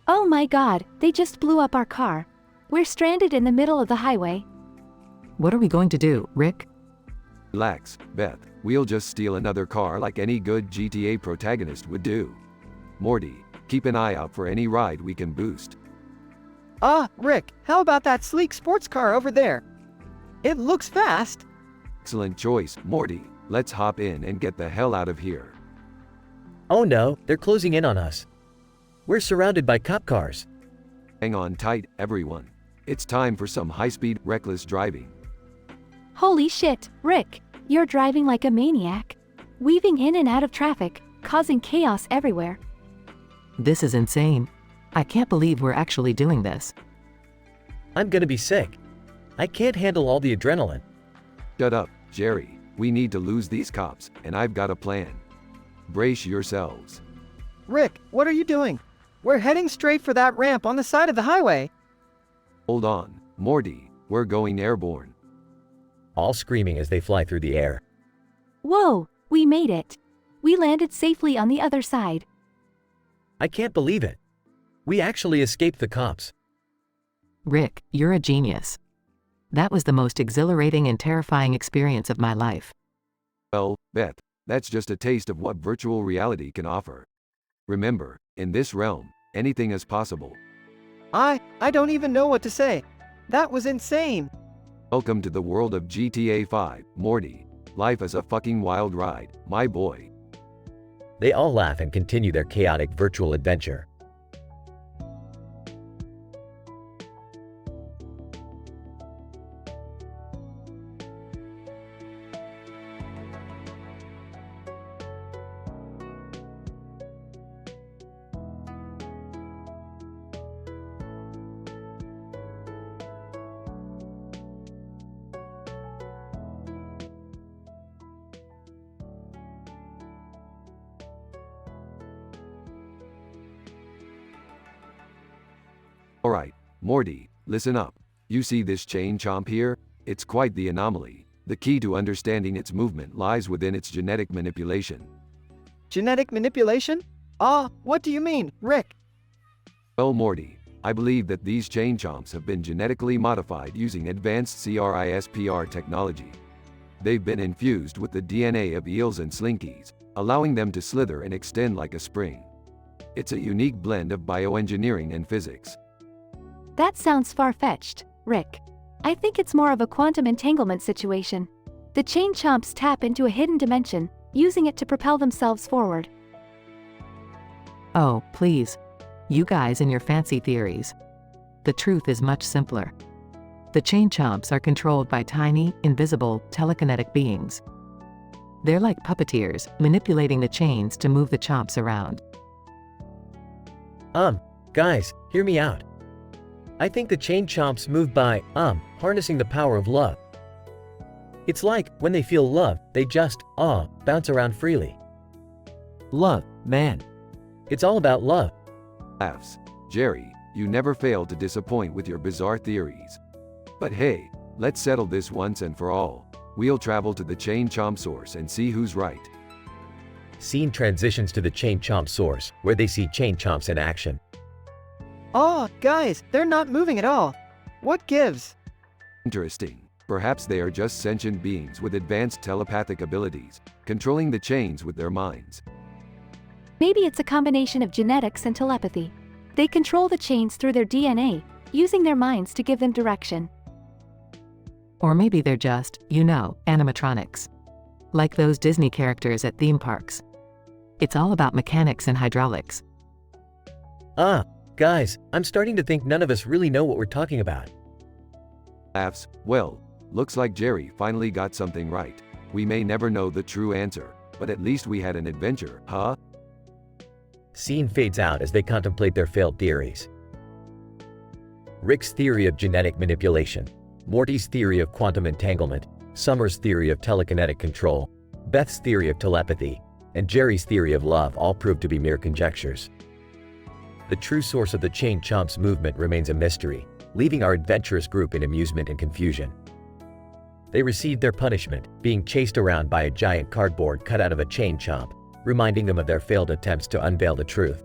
Oh my god, they just blew up our car. We're stranded in the middle of the highway. What are we going to do, Rick? Relax, Beth. We'll just steal another car like any good GTA protagonist would do. Morty, keep an eye out for any ride we can boost. Rick, how about that sleek sports car over there? It looks fast. Excellent choice, Morty. Let's hop in and get the hell out of here. Oh no, they're closing in on us. We're surrounded by cop cars. Hang on tight, everyone. It's time for some high-speed, reckless driving. Holy shit, Rick, you're driving like a maniac. Weaving in and out of traffic, causing chaos everywhere. This is insane. I can't believe we're actually doing this. I'm gonna be sick. I can't handle all the adrenaline. Shut up, Jerry. We need to lose these cops, and I've got a plan. Brace yourselves. Rick, what are you doing? We're heading straight for that ramp on the side of the highway. Hold on, Morty. We're going airborne. All screaming as they fly through the air. Whoa, we made it. We landed safely on the other side. I can't believe it. We actually escaped the cops. Rick, you're a genius. That was the most exhilarating and terrifying experience of my life. Well, Beth, that's just a taste of what virtual reality can offer. Remember, in this realm, anything is possible. I don't even know what to say. That was insane. Welcome to the world of GTA 5, Morty. Life is a fucking wild ride, my boy. They all laugh and continue their chaotic virtual adventure. Alright, Morty, listen up. You see this chain chomp here? It's quite the anomaly. The key to understanding its movement lies within its genetic manipulation. Genetic manipulation? What do you mean, Rick? Well, Morty, I believe that these chain chomps have been genetically modified using advanced CRISPR technology. They've been infused with the DNA of eels and slinkies, allowing them to slither and extend like a spring. It's a unique blend of bioengineering and physics. That sounds far-fetched, Rick. I think it's more of a quantum entanglement situation. The chain chomps tap into a hidden dimension, using it to propel themselves forward. Oh, please. You guys and your fancy theories. The truth is much simpler. The chain chomps are controlled by tiny, invisible, telekinetic beings. They're like puppeteers, manipulating the chains to move the chomps around. Guys, hear me out. I think the chain chomps move by, harnessing the power of love. It's like, when they feel love, they just, bounce around freely. Love, man. It's all about love. Laughs. Jerry, you never fail to disappoint with your bizarre theories. But hey, let's settle this once and for all. We'll travel to the chain chomp source and see who's right. Scene transitions to the chain chomp source, where they see chain chomps in action. Oh, guys, they're not moving at all. What gives? Interesting. Perhaps they are just sentient beings with advanced telepathic abilities, controlling the chains with their minds. Maybe it's a combination of genetics and telepathy. They control the chains through their DNA, using their minds to give them direction. Or maybe they're just, animatronics. Like those Disney characters at theme parks. It's all about mechanics and hydraulics. Guys, I'm starting to think none of us really know what we're talking about. Laughs. Well, looks like Jerry finally got something right. We may never know the true answer, but at least we had an adventure, huh? Scene fades out as they contemplate their failed theories. Rick's theory of genetic manipulation, Morty's theory of quantum entanglement, Summer's theory of telekinetic control, Beth's theory of telepathy, and Jerry's theory of love all prove to be mere conjectures. The true source of the chain chomps movement remains a mystery, leaving our adventurous group in amusement and confusion. They received their punishment, being chased around by a giant cardboard cut out of a chain chomp, reminding them of their failed attempts to unveil the truth.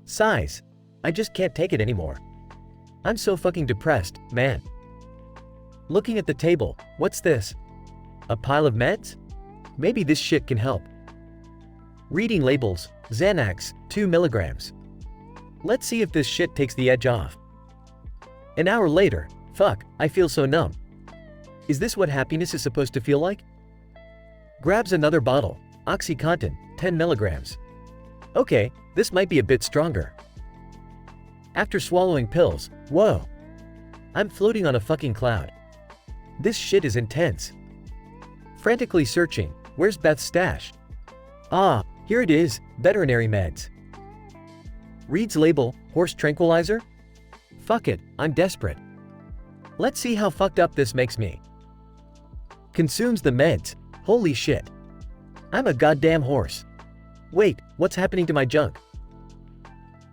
Sighs. I just can't take it anymore. I'm so fucking depressed, man. Looking at the table, what's this? A pile of meds? Maybe this shit can help. Reading labels, Xanax, 2 milligrams. Let's see if this shit takes the edge off. An hour later, fuck, I feel so numb. Is this what happiness is supposed to feel like? Grabs another bottle, OxyContin, 10 milligrams. Okay, this might be a bit stronger. After swallowing pills, whoa. I'm floating on a fucking cloud. This shit is intense. Frantically searching, where's Beth's stash? Ah, here it is, veterinary meds. Reads label, horse tranquilizer? Fuck it, I'm desperate. Let's see how fucked up this makes me. Consumes the meds, holy shit. I'm a goddamn horse. Wait, what's happening to my junk?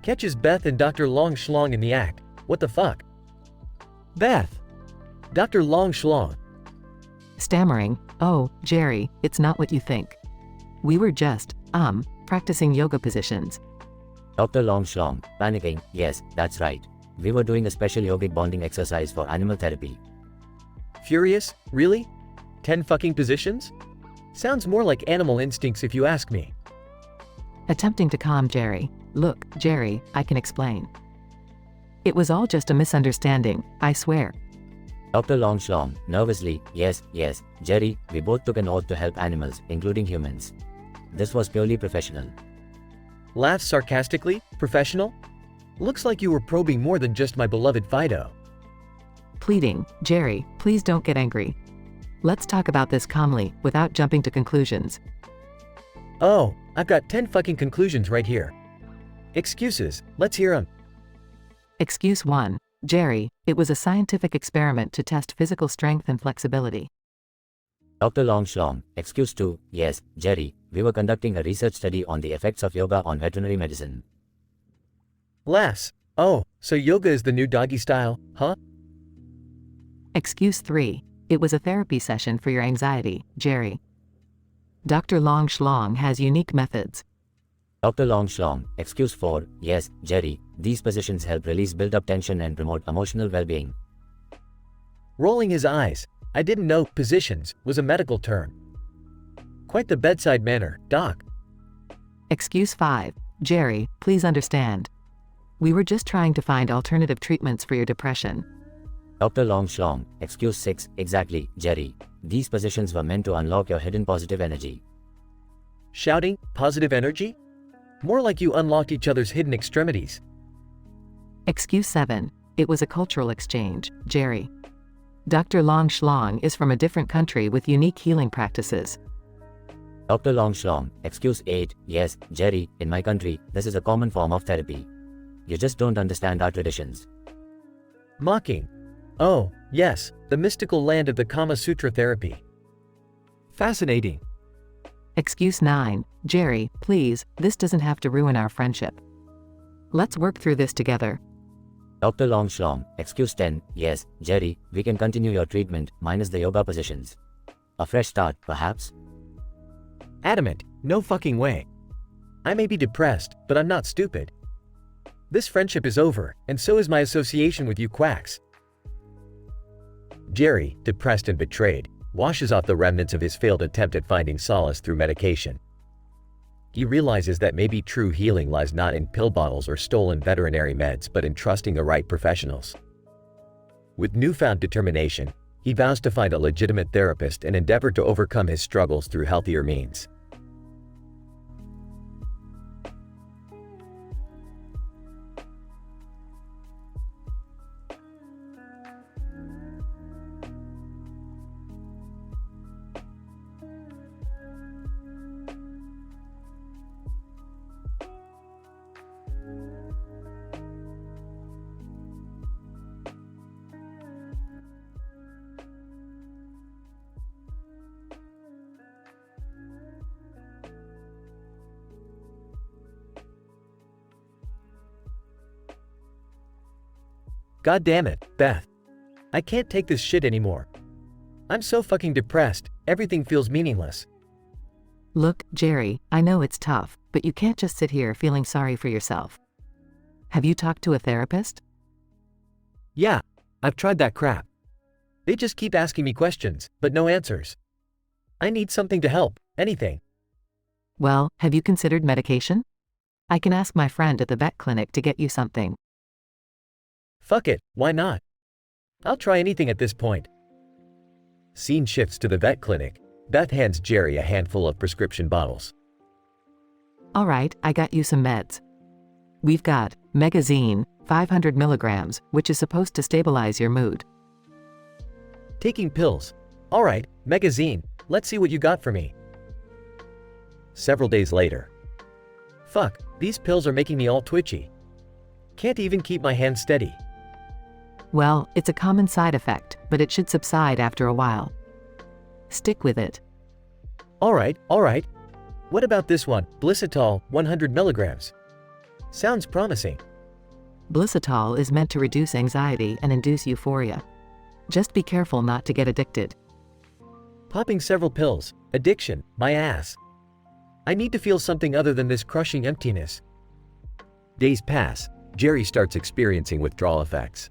Catches Beth and Dr. Long Schlong in the act. What the fuck? Beth. Dr. Long Schlong. Stammering, oh, Jerry, it's not what you think. We were just, practicing yoga positions. Dr. Long Schlong, panicking, yes, that's right. We were doing a special yogic bonding exercise for animal therapy. Furious? Really? 10 fucking positions? Sounds more like animal instincts if you ask me. Attempting to calm Jerry. Look, Jerry, I can explain. It was all just a misunderstanding, I swear. Dr. Long Schlong, nervously, yes, Jerry, we both took an oath to help animals, including humans. This was purely professional. Laughs sarcastically? Professional? Looks like you were probing more than just my beloved Fido. Pleading, Jerry, please don't get angry. Let's talk about this calmly, without jumping to conclusions. Oh, I've got 10 fucking conclusions right here. Excuses, let's hear them. Excuse 1. Jerry, it was a scientific experiment to test physical strength and flexibility. Dr. Long Schlong, excuse 2, yes, Jerry, we were conducting a research study on the effects of yoga on veterinary medicine. Laughs. Oh, so yoga is the new doggy style, huh? Excuse 3. It was a therapy session for your anxiety, Jerry. Dr. Long Schlong has unique methods. Dr. Long Schlong, excuse 4, yes, Jerry, these positions help release built-up tension and promote emotional well-being. Rolling his eyes, I didn't know positions was a medical term. Quite the bedside manner, Doc. Excuse 5, Jerry, please understand. We were just trying to find alternative treatments for your depression. Dr. Long Schlong, excuse 6, exactly, Jerry. These positions were meant to unlock your hidden positive energy. Shouting, positive energy? More like you unlocked each other's hidden extremities. Excuse 7, it was a cultural exchange, Jerry. Dr. Long Schlong is from a different country with unique healing practices. Dr. Long Schlong, excuse 8, yes, Jerry, in my country, this is a common form of therapy. You just don't understand our traditions. Mocking. Oh, yes, the mystical land of the Kama Sutra therapy. Fascinating. Excuse 9, Jerry, please, this doesn't have to ruin our friendship. Let's work through this together. Dr. Long Schlong, excuse 10, yes, Jerry, we can continue your treatment, minus the yoga positions. A fresh start, perhaps? Adamant, no fucking way. I may be depressed, but I'm not stupid. This friendship is over, and so is my association with you quacks. Jerry, depressed and betrayed, washes off the remnants of his failed attempt at finding solace through medication. He realizes that maybe true healing lies not in pill bottles or stolen veterinary meds but in trusting the right professionals. With newfound determination, he vows to find a legitimate therapist and endeavor to overcome his struggles through healthier means. God damn it, Beth. I can't take this shit anymore. I'm so fucking depressed, everything feels meaningless. Look, Jerry, I know it's tough, but you can't just sit here feeling sorry for yourself. Have you talked to a therapist? Yeah, I've tried that crap. They just keep asking me questions, but no answers. I need something to help, anything. Well, have you considered medication? I can ask my friend at the vet clinic to get you something. Fuck it, why not? I'll try anything at this point. Scene shifts to the vet clinic. Beth hands Jerry a handful of prescription bottles. Alright, I got you some meds. We've got Megazine, 500 milligrams, which is supposed to stabilize your mood. Taking pills. Alright, Megazine, let's see what you got for me. Several days later. Fuck, these pills are making me all twitchy. Can't even keep my hands steady. Well, it's a common side effect, but it should subside after a while. Stick with it. Alright. What about this one, Blissitol, 100 milligrams? Sounds promising. Blissitol is meant to reduce anxiety and induce euphoria. Just be careful not to get addicted. Popping several pills, addiction, my ass. I need to feel something other than this crushing emptiness. Days pass, Jerry starts experiencing withdrawal effects.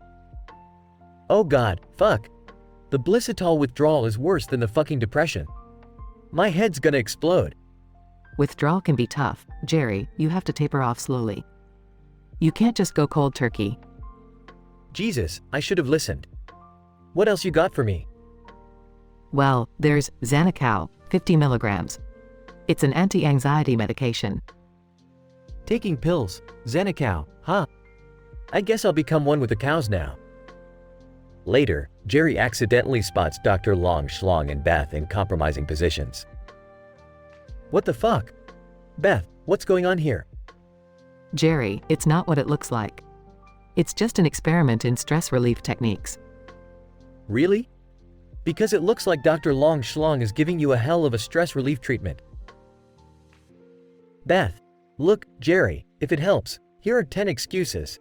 Oh god, fuck. The Blissitol withdrawal is worse than the fucking depression. My head's gonna explode. Withdrawal can be tough, Jerry, you have to taper off slowly. You can't just go cold turkey. Jesus, I should have listened. What else you got for me? Well, there's Xanacal, 50 milligrams. It's an anti-anxiety medication. Taking pills, Xanacal, huh? I guess I'll become one with the cows now. Later, Jerry accidentally spots Dr. Long Schlong and Beth in compromising positions. What the fuck? Beth, what's going on here? Jerry, it's not what it looks like. It's just an experiment in stress relief techniques. Really? Because it looks like Dr. Long Schlong is giving you a hell of a stress relief treatment. Beth, look, Jerry, if it helps, here are 10 excuses.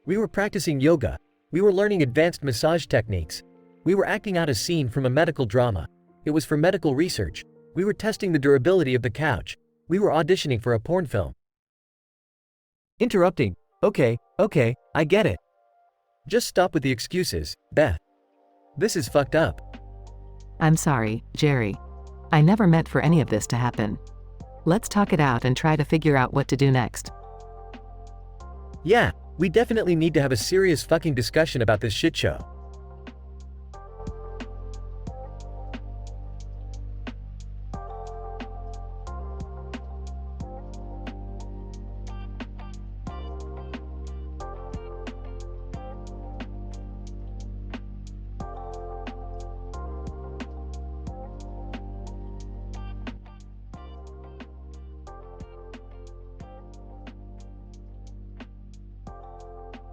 We were practicing yoga. We were learning advanced massage techniques. We were acting out a scene from a medical drama. It was for medical research. We were testing the durability of the couch. We were auditioning for a porn film. Interrupting. Okay, I get it. Just stop with the excuses, Beth. This is fucked up. I'm sorry, Jerry. I never meant for any of this to happen. Let's talk it out and try to figure out what to do next. Yeah, we definitely need to have a serious fucking discussion about this shit show.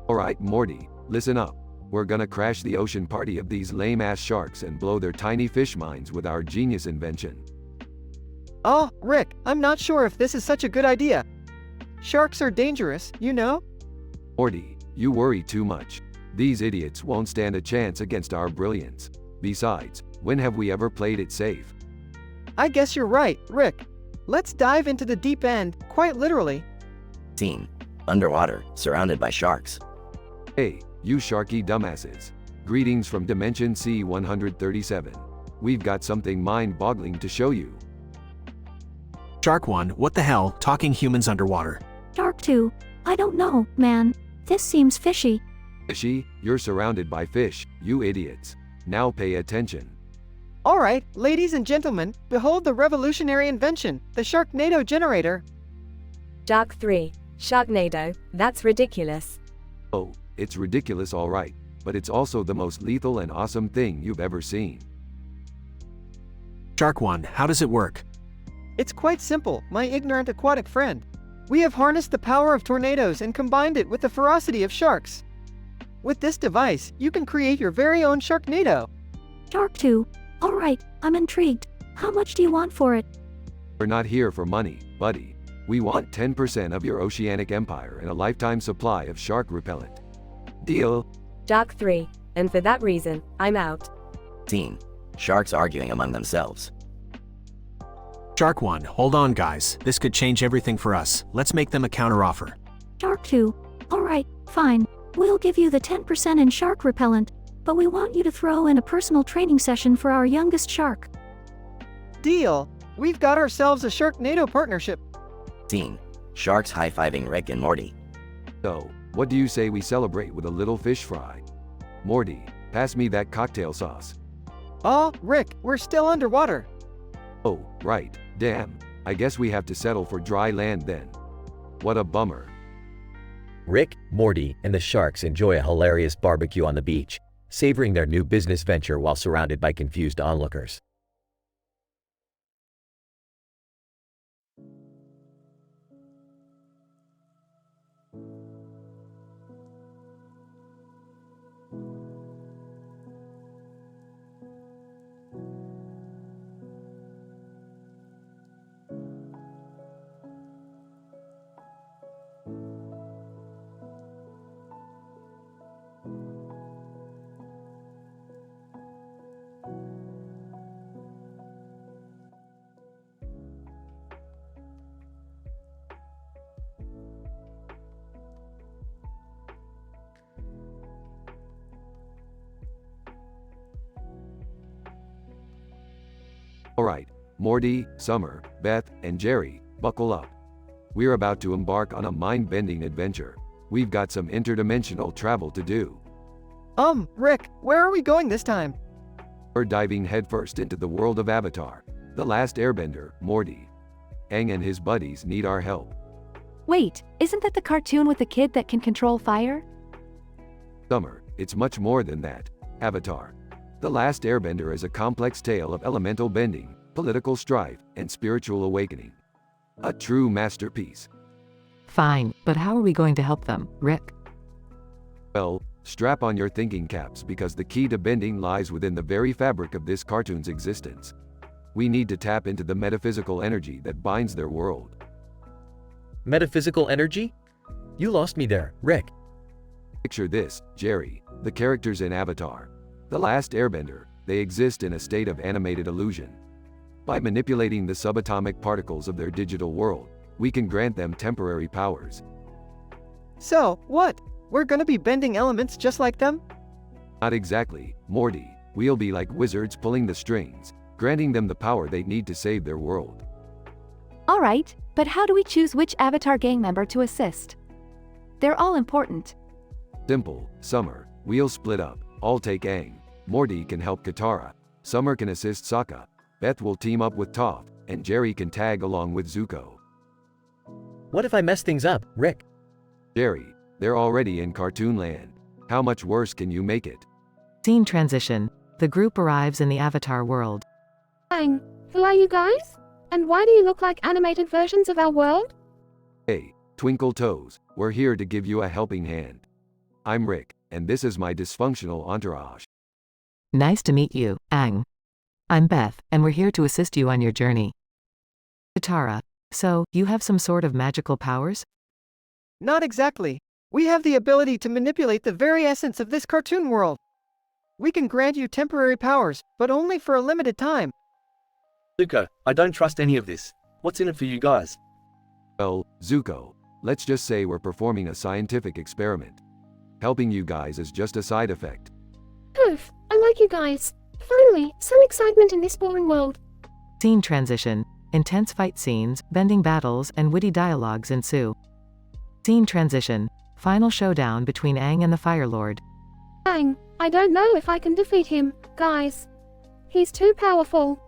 Alright, Morty, listen up. We're gonna crash the ocean party of these lame-ass sharks and blow their tiny fish minds with our genius invention. Oh, Rick, I'm not sure if this is such a good idea. Sharks are dangerous, you know? Morty, you worry too much. These idiots won't stand a chance against our brilliance. Besides, when have we ever played it safe? I guess you're right, Rick. Let's dive into the deep end, quite literally. Scene. Underwater, surrounded by sharks. Hey, you sharky dumbasses. Greetings from Dimension C-137. We've got something mind-boggling to show you. Shark 1, what the hell, talking humans underwater? Shark 2, I don't know, man. This seems fishy. Fishy? You're surrounded by fish, you idiots. Now pay attention. Alright, ladies and gentlemen, behold the revolutionary invention, the Sharknado generator. Shark 3. Sharknado, that's ridiculous. Oh, it's ridiculous alright, but it's also the most lethal and awesome thing you've ever seen. Shark 1, how does it work? It's quite simple, my ignorant aquatic friend. We have harnessed the power of tornadoes and combined it with the ferocity of sharks. With this device, you can create your very own Sharknado. Shark 2, alright, I'm intrigued. How much do you want for it? We're not here for money, buddy. We want 10% of your oceanic empire and a lifetime supply of shark repellent. Deal? Shark 3, and for that reason, I'm out. Scene. Sharks arguing among themselves. Shark 1, hold on guys, this could change everything for us. Let's make them a counteroffer. Shark 2, alright, fine. We'll give you the 10% in shark repellent, but we want you to throw in a personal training session for our youngest shark. Deal. We've got ourselves a Sharknado partnership. Scene. Sharks high-fiving Rick and Morty. So, what do you say we celebrate with a little fish fry? Morty, pass me that cocktail sauce. Oh, Rick, we're still underwater. Oh, right, damn. I guess we have to settle for dry land then. What a bummer. Rick, Morty, and the sharks enjoy a hilarious barbecue on the beach, savoring their new business venture while surrounded by confused onlookers. Alright, Morty, Summer, Beth, and Jerry, buckle up. We're about to embark on a mind-bending adventure. We've got some interdimensional travel to do. Rick, where are we going this time? We're diving headfirst into the world of Avatar, the last airbender, Morty. Aang and his buddies need our help. Wait, isn't that the cartoon with the kid that can control fire? Summer, it's much more than that. Avatar. The Last Airbender is a complex tale of elemental bending, political strife, and spiritual awakening. A true masterpiece. Fine, but how are we going to help them, Rick? Well, strap on your thinking caps because the key to bending lies within the very fabric of this cartoon's existence. We need to tap into the metaphysical energy that binds their world. Metaphysical energy? You lost me there, Rick. Picture this, Jerry, the characters in Avatar. The Last Airbender, they exist in a state of animated illusion. By manipulating the subatomic particles of their digital world, we can grant them temporary powers. So, what? We're gonna be bending elements just like them? Not exactly, Morty. We'll be like wizards pulling the strings, granting them the power they need to save their world. Alright, but how do we choose which Avatar gang member to assist? They're all important. Simple, Summer. We'll split up. I'll take Aang. Morty can help Katara. Summer can assist Sokka. Beth will team up with Toph, and Jerry can tag along with Zuko. What if I mess things up, Rick? Jerry, they're already in cartoon land. How much worse can you make it? Scene transition. The group arrives in the Avatar world. Aang, who are you guys? And why do you look like animated versions of our world? Hey, Twinkle Toes, we're here to give you a helping hand. I'm Rick, and this is my dysfunctional entourage. Nice to meet you, Aang. I'm Beth, and we're here to assist you on your journey. Katara, so, you have some sort of magical powers? Not exactly. We have the ability to manipulate the very essence of this cartoon world. We can grant you temporary powers, but only for a limited time. Zuko, I don't trust any of this. What's in it for you guys? Well, Zuko, let's just say we're performing a scientific experiment. Helping you guys is just a side effect. Oof, I like you guys. Finally, some excitement in this boring world. Scene transition. Intense fight scenes, bending battles, and witty dialogues ensue. Scene transition. Final showdown between Aang and the Fire Lord. Aang, I don't know if I can defeat him, guys. He's too powerful.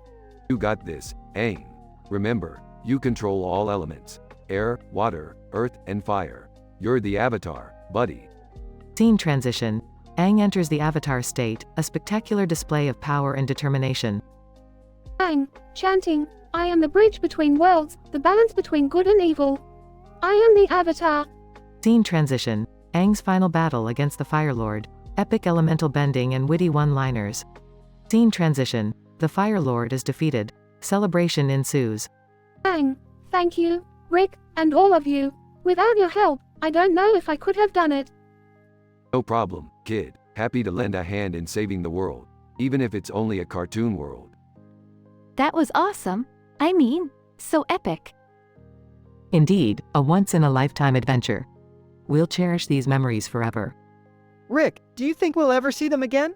You got this, Aang. Remember, you control all elements. Air, water, earth, and fire. You're the Avatar, buddy. Scene transition. Aang enters the Avatar state, a spectacular display of power and determination. Aang, chanting, I am the bridge between worlds, the balance between good and evil. I am the Avatar. Scene transition. Aang's final battle against the Fire Lord. Epic elemental bending and witty one-liners. Scene transition. The Fire Lord is defeated. Celebration ensues. Aang, thank you, Rick, and all of you. Without your help, I don't know if I could have done it. No problem, kid. Happy to lend a hand in saving the world, even if it's only a cartoon world. That was awesome. I mean, so epic. Indeed, a once-in-a-lifetime adventure. We'll cherish these memories forever. Rick, do you think we'll ever see them again?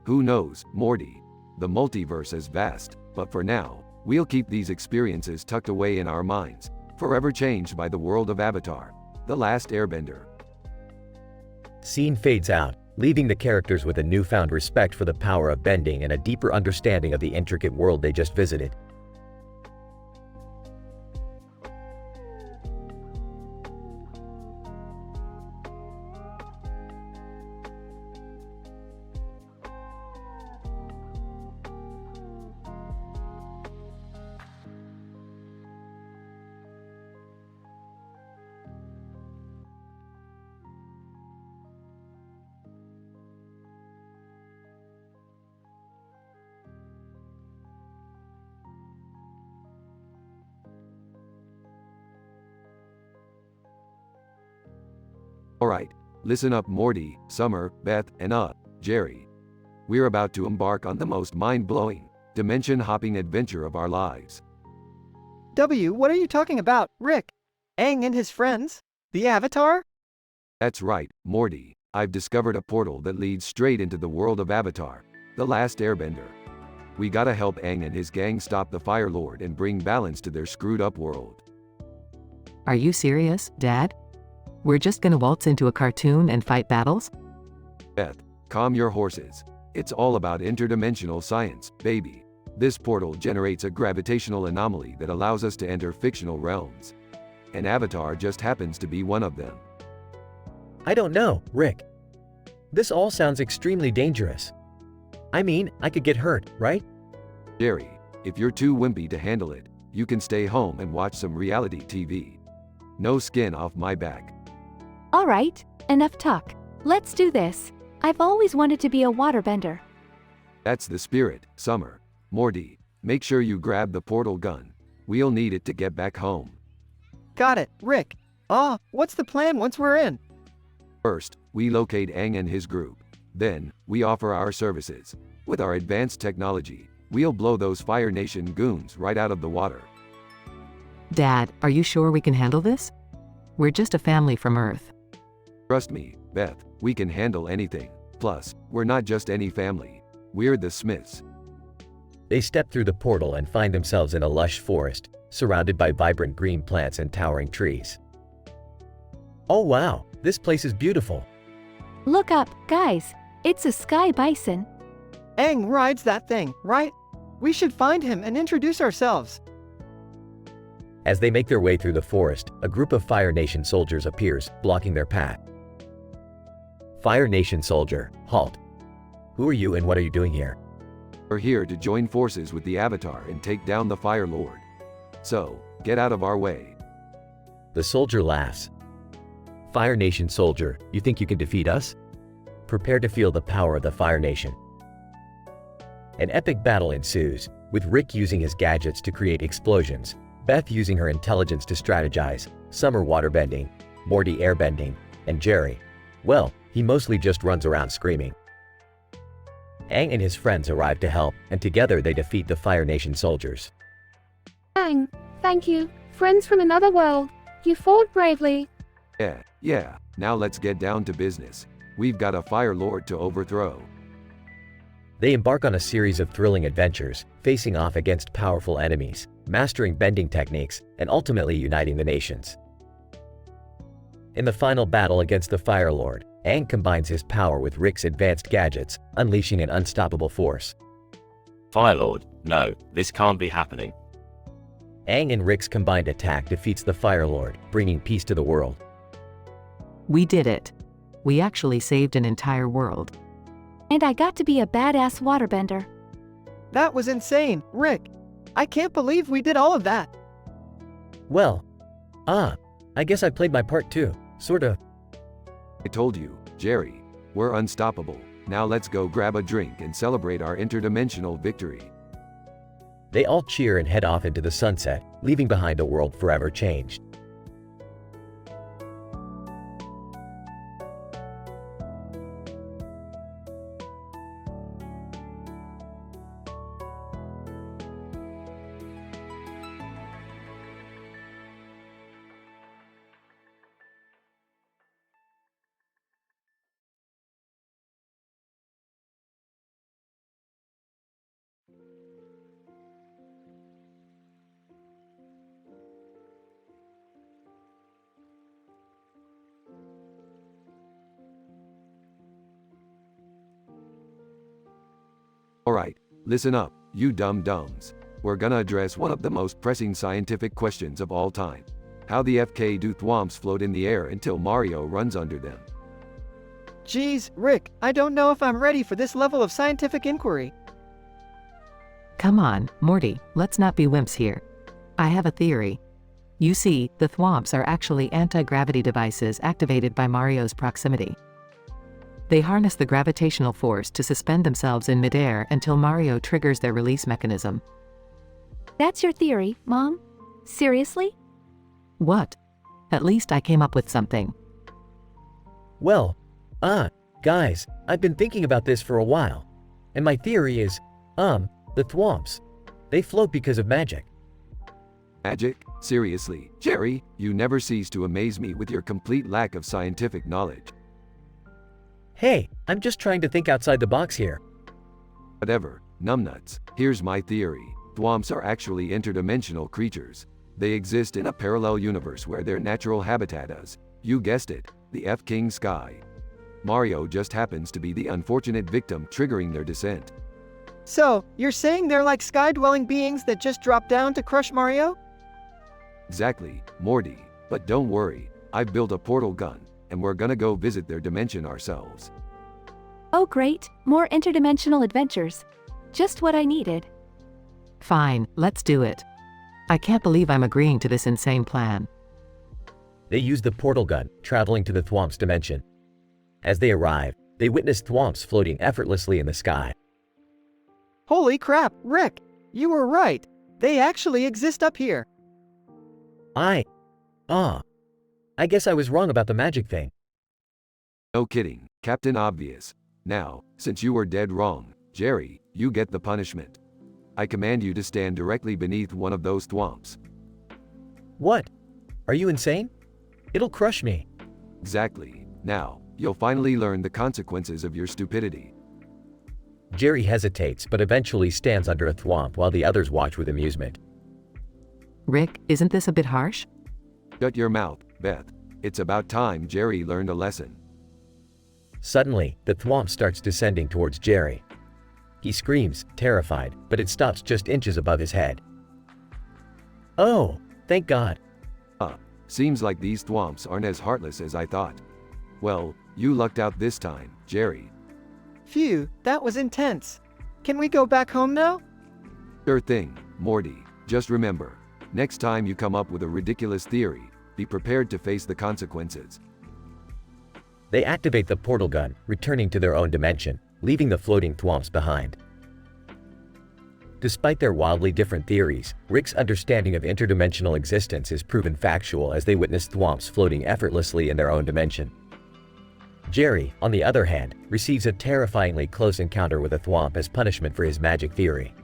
Who knows, Morty? The multiverse is vast, but for now, we'll keep these experiences tucked away in our minds, forever changed by the world of Avatar, The Last Airbender. Scene fades out, leaving the characters with a newfound respect for the power of bending and a deeper understanding of the intricate world they just visited. Alright, listen up Morty, Summer, Beth, and Jerry. We're about to embark on the most mind-blowing, dimension-hopping adventure of our lives. What are you talking about, Rick? Aang and his friends? The Avatar? That's right, Morty. I've discovered a portal that leads straight into the world of Avatar, The Last Airbender. We gotta help Aang and his gang stop the Fire Lord and bring balance to their screwed-up world. Are you serious, Dad? We're just gonna waltz into a cartoon and fight battles? Beth, calm your horses. It's all about interdimensional science, baby. This portal generates a gravitational anomaly that allows us to enter fictional realms. And Avatar just happens to be one of them. I don't know, Rick. This all sounds extremely dangerous. I mean, I could get hurt, right? Jerry, if you're too wimpy to handle it, you can stay home and watch some reality TV. No skin off my back. Alright, enough talk. Let's do this. I've always wanted to be a waterbender. That's the spirit, Summer. Morty, make sure you grab the portal gun. We'll need it to get back home. Got it, Rick. What's the plan once we're in? First, we locate Aang and his group. Then, we offer our services. With our advanced technology, we'll blow those Fire Nation goons right out of the water. Dad, are you sure we can handle this? We're just a family from Earth. Trust me, Beth, we can handle anything. Plus, we're not just any family. We're the Smiths. They step through the portal and find themselves in a lush forest, surrounded by vibrant green plants and towering trees. Oh wow, this place is beautiful. Look up, guys. It's a sky bison. Aang rides that thing, right? We should find him and introduce ourselves. As they make their way through the forest, a group of Fire Nation soldiers appears, blocking their path. Fire Nation soldier, halt. Who are you and what are you doing here? We're here to join forces with the Avatar and take down the Fire Lord. So, get out of our way. The soldier laughs. Fire Nation soldier, you think you can defeat us? Prepare to feel the power of the Fire Nation. An epic battle ensues, with Rick using his gadgets to create explosions, Beth using her intelligence to strategize, Summer waterbending, Morty airbending, and Jerry, well, he mostly just runs around screaming. Aang and his friends arrive to help, and together they defeat the Fire Nation soldiers. Aang, thank you, friends from another world. You fought bravely. Yeah, now let's get down to business. We've got a Fire Lord to overthrow. They embark on a series of thrilling adventures, facing off against powerful enemies, mastering bending techniques, and ultimately uniting the nations. In the final battle against the Fire Lord, Aang combines his power with Rick's advanced gadgets, unleashing an unstoppable force. Fire Lord, no, this can't be happening. Aang and Rick's combined attack defeats the Fire Lord, bringing peace to the world. We did it. We actually saved an entire world. And I got to be a badass waterbender. That was insane, Rick. I can't believe we did all of that. Well, I guess I played my part too, sorta. I told you, Jerry, we're unstoppable. Now let's go grab a drink and celebrate our interdimensional victory. They all cheer and head off into the sunset, leaving behind a world forever changed. Alright, listen up, you dum-dums. We're gonna address one of the most pressing scientific questions of all time. How the FK do thwomps float in the air until Mario runs under them? Geez, Rick, I don't know if I'm ready for this level of scientific inquiry. Come on, Morty, let's not be wimps here. I have a theory. You see, the thwomps are actually anti-gravity devices activated by Mario's proximity. They harness the gravitational force to suspend themselves in midair until Mario triggers their release mechanism. That's your theory, Mom? Seriously? What? At least I came up with something. Well, guys, I've been thinking about this for a while. And my theory is, the thwomps. They float because of magic. Magic? Seriously, Jerry, you never cease to amaze me with your complete lack of scientific knowledge. Hey, I'm just trying to think outside the box here. Whatever, numbnuts, here's my theory. Thwomps are actually interdimensional creatures. They exist in a parallel universe where their natural habitat is, you guessed it, the F-King sky. Mario just happens to be the unfortunate victim triggering their descent. So, you're saying they're like sky-dwelling beings that just drop down to crush Mario? Exactly, Morty. But don't worry, I've built a portal gun, and we're gonna go visit their dimension ourselves. Oh great, more interdimensional adventures. Just what I needed. Fine, let's do it. I can't believe I'm agreeing to this insane plan. They use the portal gun, traveling to the thwomps dimension. As they arrive, they witness thwomps floating effortlessly in the sky. Holy crap, Rick! You were right. They actually exist up here. I guess I was wrong about the magic thing. No kidding, Captain Obvious. Now, since you were dead wrong, Jerry, you get the punishment. I command you to stand directly beneath one of those thwomps. What? Are you insane? It'll crush me. Exactly. Now, you'll finally learn the consequences of your stupidity. Jerry hesitates but eventually stands under a thwomp while the others watch with amusement. Rick, isn't this a bit harsh? Shut your mouth, Beth. It's about time Jerry learned a lesson. Suddenly, the thwomp starts descending towards Jerry. He screams, terrified, but it stops just inches above his head. Oh, thank God. Seems like these thwomps aren't as heartless as I thought. Well, you lucked out this time, Jerry. Phew, that was intense. Can we go back home now? Sure thing, Morty. Just remember, next time you come up with a ridiculous theory, be prepared to face the consequences. They activate the portal gun, returning to their own dimension, leaving the floating thwomps behind. Despite their wildly different theories, Rick's understanding of interdimensional existence is proven factual as they witness thwomps floating effortlessly in their own dimension. Jerry, on the other hand, receives a terrifyingly close encounter with a thwomp as punishment for his magic theory.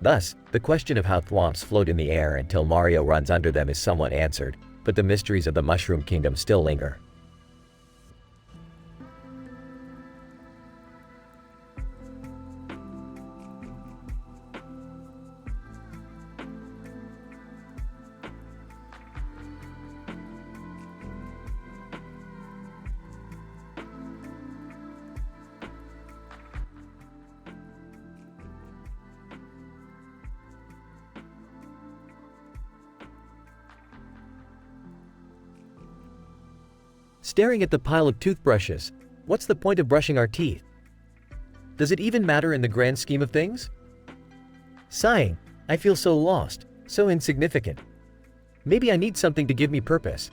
Thus, the question of how thwomps float in the air until Mario runs under them is somewhat answered, but the mysteries of the Mushroom Kingdom still linger. Staring at the pile of toothbrushes, what's the point of brushing our teeth? Does it even matter in the grand scheme of things? Sighing, I feel so lost, so insignificant. Maybe I need something to give me purpose.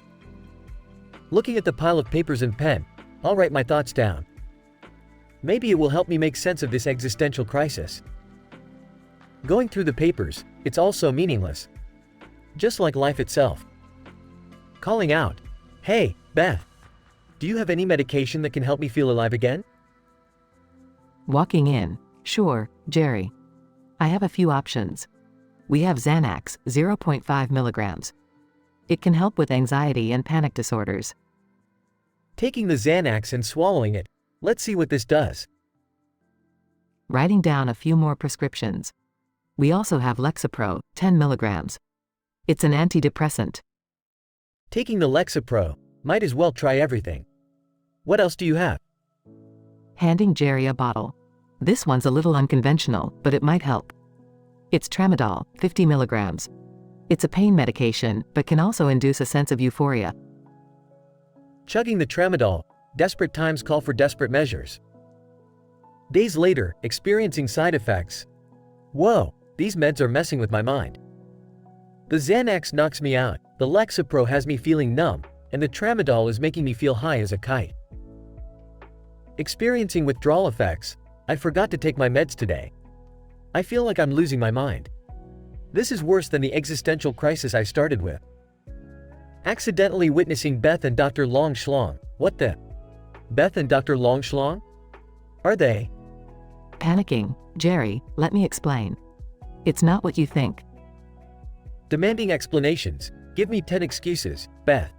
Looking at the pile of papers and pen, I'll write my thoughts down. Maybe it will help me make sense of this existential crisis. Going through the papers, it's all so meaningless. Just like life itself. Calling out, "Hey, Beth, do you have any medication that can help me feel alive again?" Walking in. Sure, Jerry. I have a few options. We have Xanax, 0.5 milligrams. It can help with anxiety and panic disorders. Taking the Xanax and swallowing it. Let's see what this does. Writing down a few more prescriptions. We also have Lexapro, 10 milligrams. It's an antidepressant. Taking the Lexapro. Might as well try everything. What else do you have? Handing Jerry a bottle. This one's a little unconventional, but it might help. It's Tramadol, 50 milligrams. It's a pain medication, but can also induce a sense of euphoria. Chugging the Tramadol. Desperate times call for desperate measures. Days later, experiencing side effects. Whoa, these meds are messing with my mind. The Xanax knocks me out, the Lexapro has me feeling numb, and the Tramadol is making me feel high as a kite. Experiencing withdrawal effects. I forgot to take my meds today. I feel like I'm losing my mind. This is worse than the existential crisis I started with. Accidentally witnessing Beth and Dr. Long Schlong. What the? Beth and Dr. Long Schlong? Are they? Panicking. Jerry, let me explain. It's not what you think. Demanding explanations. Give me 10 excuses, Beth.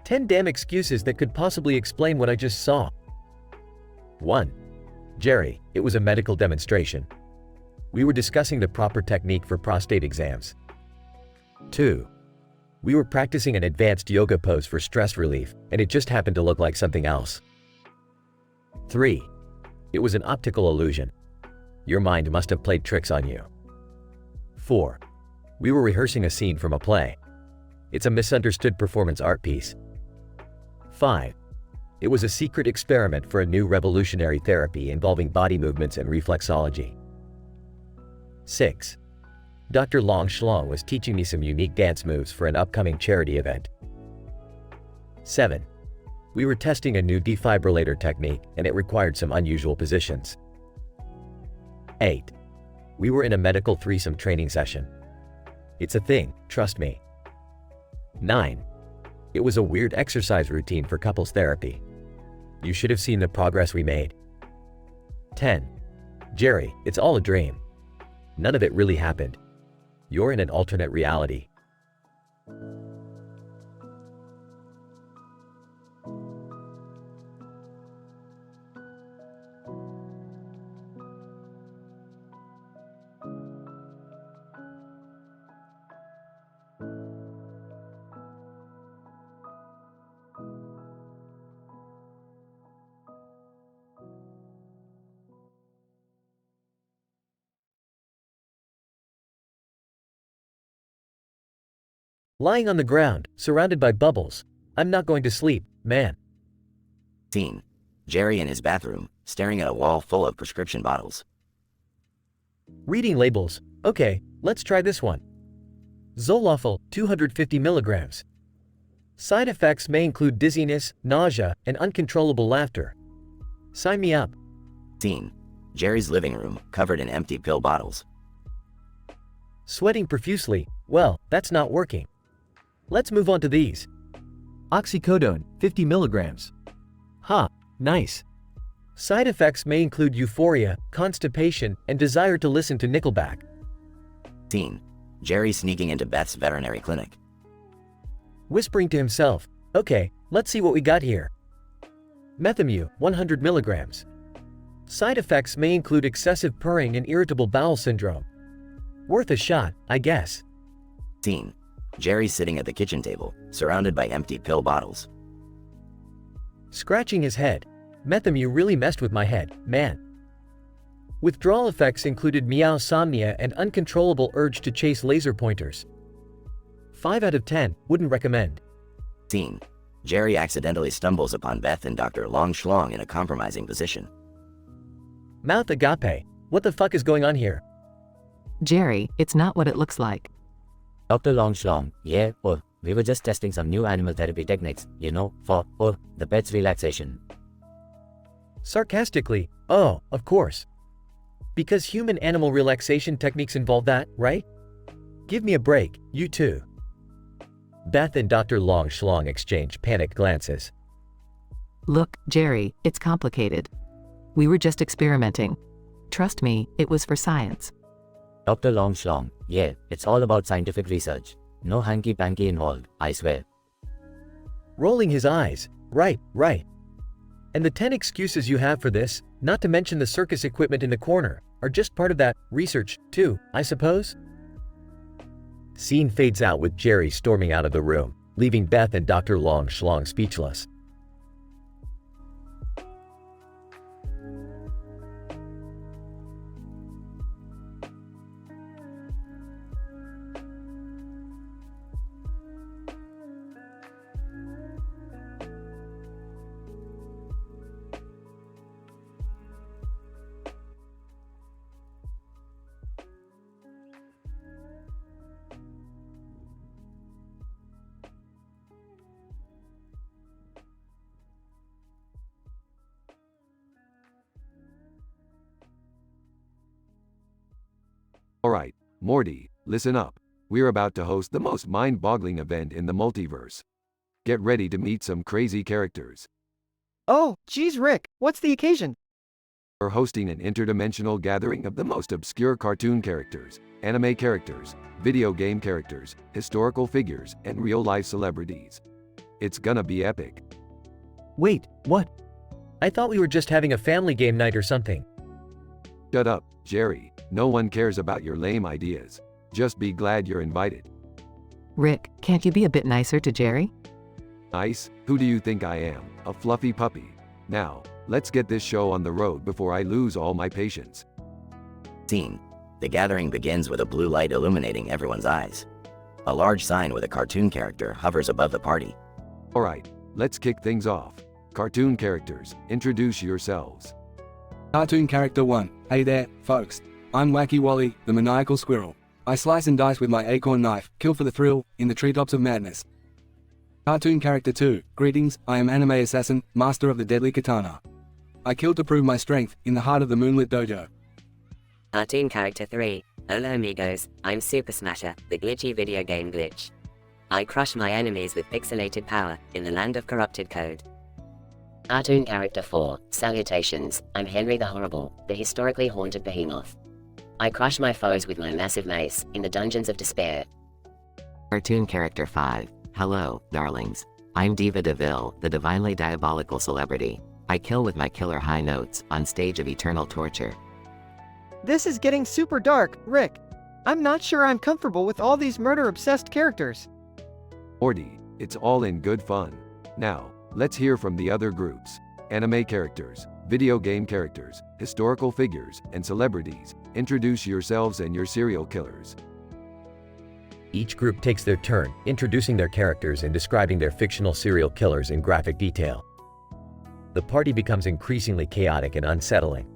10 damn excuses that could possibly explain what I just saw. 1. Jerry, it was a medical demonstration. We were discussing the proper technique for prostate exams. 2. We were practicing an advanced yoga pose for stress relief, and it just happened to look like something else. 3. It was an optical illusion. Your mind must have played tricks on you. 4. We were rehearsing a scene from a play. It's a misunderstood performance art piece. 5. It was a secret experiment for a new revolutionary therapy involving body movements and reflexology. 6. Dr. Long Schlong was teaching me some unique dance moves for an upcoming charity event. 7. We were testing a new defibrillator technique and it required some unusual positions. 8. We were in a medical threesome training session. It's a thing, trust me. 9. It was a weird exercise routine for couples therapy. You should have seen the progress we made. 10. Jerry, it's all a dream. None of it really happened. You're in an alternate reality. Lying on the ground, surrounded by bubbles. I'm not going to sleep, man. Scene. Jerry in his bathroom, staring at a wall full of prescription bottles. Reading labels. Okay, let's try this one. Zolofil, 250 milligrams. Side effects may include dizziness, nausea, and uncontrollable laughter. Sign me up. Scene. Jerry's living room, covered in empty pill bottles. Sweating profusely. Well, that's not working. Let's move on to these. Oxycodone, 50 milligrams. Huh, nice. Side effects may include euphoria, constipation, and desire to listen to Nickelback. Scene. Jerry sneaking into Beth's veterinary clinic. Whispering to himself, okay, let's see what we got here. Methamu, 100 milligrams. Side effects may include excessive purring and irritable bowel syndrome. Worth a shot, I guess. Scene. Jerry sitting at the kitchen table, surrounded by empty pill bottles. Scratching his head. Methamu really messed with my head, man. Withdrawal effects included meowsomnia and uncontrollable urge to chase laser pointers. 5 out of 10, wouldn't recommend. Scene. Jerry accidentally stumbles upon Beth and Dr. Long Schlong in a compromising position. Mouth agape. What the fuck is going on here? Jerry, it's not what it looks like. Dr. Long Schlong, yeah, we were just testing some new animal therapy techniques, for, the pet's relaxation. Sarcastically, oh, of course. Because human-animal relaxation techniques involve that, right? Give me a break, you too. Beth and Dr. Long Schlong exchange panicked glances. Look, Jerry, it's complicated. We were just experimenting. Trust me, it was for science. Dr. Long Schlong, yeah, it's all about scientific research. No hanky-panky involved, I swear. Rolling his eyes. Right. And the 10 excuses you have for this, not to mention the circus equipment in the corner, are just part of that research, too, I suppose? Scene fades out with Jerry storming out of the room, leaving Beth and Dr. Long Schlong speechless. Alright, Morty, listen up. We're about to host the most mind-boggling event in the multiverse. Get ready to meet some crazy characters. Oh, geez, Rick, what's the occasion? We're hosting an interdimensional gathering of the most obscure cartoon characters, anime characters, video game characters, historical figures, and real-life celebrities. It's gonna be epic. Wait, what? I thought we were just having a family game night or something. Shut up, Jerry. No one cares about your lame ideas. Just be glad you're invited. Rick, can't you be a bit nicer to Jerry? Nice? Who do you think I am? A fluffy puppy. Now, let's get this show on the road before I lose all my patience. Scene. The gathering begins with a blue light illuminating everyone's eyes. A large sign with a cartoon character hovers above the party. Alright, let's kick things off. Cartoon characters, introduce yourselves. Cartoon Character 1. Hey there, folks. I'm Wacky Wally, the maniacal squirrel. I slice and dice with my acorn knife, kill for the thrill, in the treetops of madness. Cartoon Character 2. Greetings, I am Anime Assassin, master of the deadly katana. I kill to prove my strength, in the heart of the moonlit dojo. Cartoon Character 3. Hola amigos, I'm Super Smasher, the glitchy video game glitch. I crush my enemies with pixelated power, in the land of corrupted code. Cartoon Character 4. Salutations, I'm Henry the Horrible, the historically haunted behemoth. I crush my foes with my massive mace, in the dungeons of despair. Cartoon Character 5. Hello, darlings. I'm Diva DeVille, the divinely diabolical celebrity. I kill with my killer high notes, on stage of eternal torture. This is getting super dark, Rick. I'm not sure I'm comfortable with all these murder-obsessed characters. Morty, it's all in good fun. Now, let's hear from the other groups. Anime characters, video game characters, historical figures, and celebrities. Introduce yourselves and your serial killers. Each group takes their turn, introducing their characters and describing their fictional serial killers in graphic detail. The party becomes increasingly chaotic and unsettling.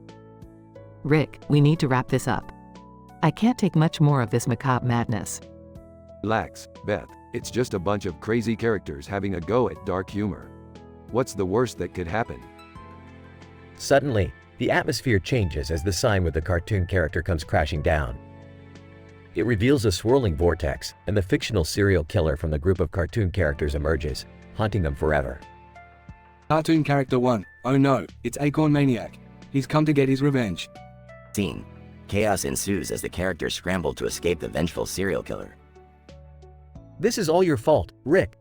Rick, we need to wrap this up. I can't take much more of this macabre madness. Relax, Beth. It's just a bunch of crazy characters having a go at dark humor. What's the worst that could happen? Suddenly, the atmosphere changes as the sign with the cartoon character comes crashing down. It reveals a swirling vortex, and the fictional serial killer from the group of cartoon characters emerges, haunting them forever. Cartoon character 1. Oh no, it's Acorn Maniac. He's come to get his revenge. Scene. Chaos ensues as the characters scramble to escape the vengeful serial killer. This is all your fault, Rick.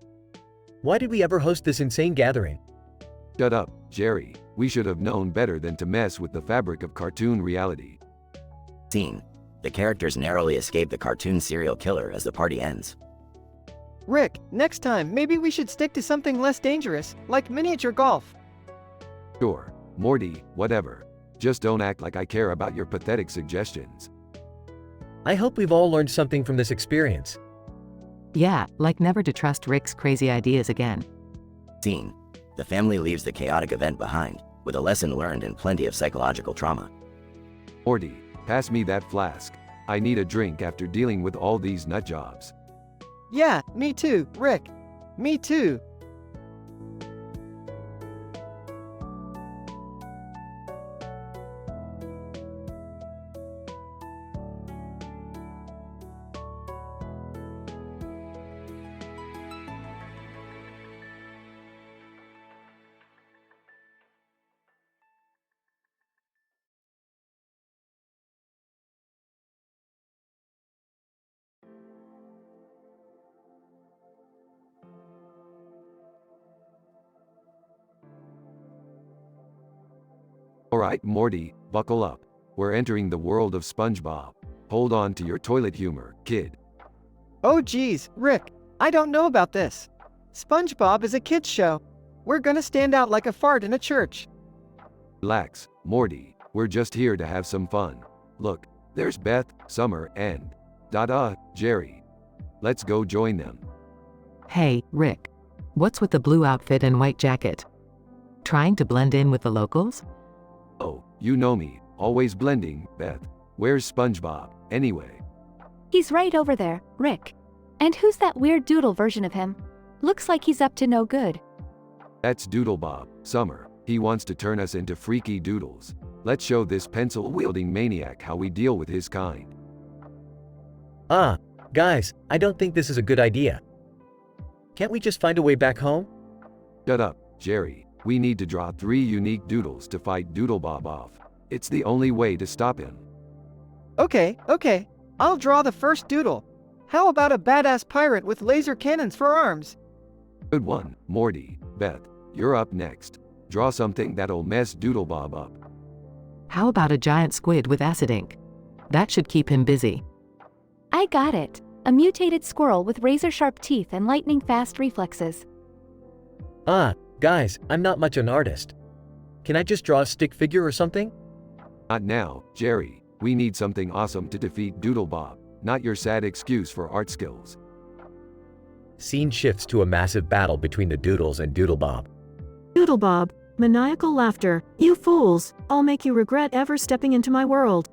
Why did we ever host this insane gathering? Shut up, Jerry. We should have known better than to mess with the fabric of cartoon reality. Scene. The characters narrowly escape the cartoon serial killer as the party ends. Rick, next time, maybe we should stick to something less dangerous, like miniature golf. Sure, Morty, whatever. Just don't act like I care about your pathetic suggestions. I hope we've all learned something from this experience. Yeah, like never to trust Rick's crazy ideas again. Scene. The family leaves the chaotic event behind, with a lesson learned and plenty of psychological trauma. Morty, pass me that flask. I need a drink after dealing with all these nut jobs. Yeah, me too, Rick. Me too. Alright, Morty, buckle up. We're entering the world of SpongeBob. Hold on to your toilet humor, kid. Oh geez, Rick, I don't know about this. SpongeBob is a kids show. We're gonna stand out like a fart in a church. Relax, Morty. We're just here to have some fun. Look, there's Beth, Summer, and Jerry. Let's go join them. Hey, Rick. What's with the blue outfit and white jacket? Trying to blend in with the locals? Oh, you know me, always blending, Beth. Where's SpongeBob, anyway? He's right over there, Rick. And who's that weird doodle version of him? Looks like he's up to no good. That's Doodlebob, Summer. He wants to turn us into freaky doodles. Let's show this pencil-wielding maniac how we deal with his kind. Guys, I don't think this is a good idea. Can't we just find a way back home? Shut up, Jerry. We need to draw 3 unique doodles to fight Doodlebob off. It's the only way to stop him. Okay. I'll draw the first doodle. How about a badass pirate with laser cannons for arms? Good one, Morty. Beth, you're up next. Draw something that'll mess Doodlebob up. How about a giant squid with acid ink? That should keep him busy. I got it. A mutated squirrel with razor-sharp teeth and lightning-fast reflexes. Guys, I'm not much an artist. Can I just draw a stick figure or something? Not now, Jerry. We need something awesome to defeat Doodlebob, not your sad excuse for art skills. Scene shifts to a massive battle between the Doodles and Doodlebob. Doodlebob, maniacal laughter. You fools! I'll make you regret ever stepping into my world.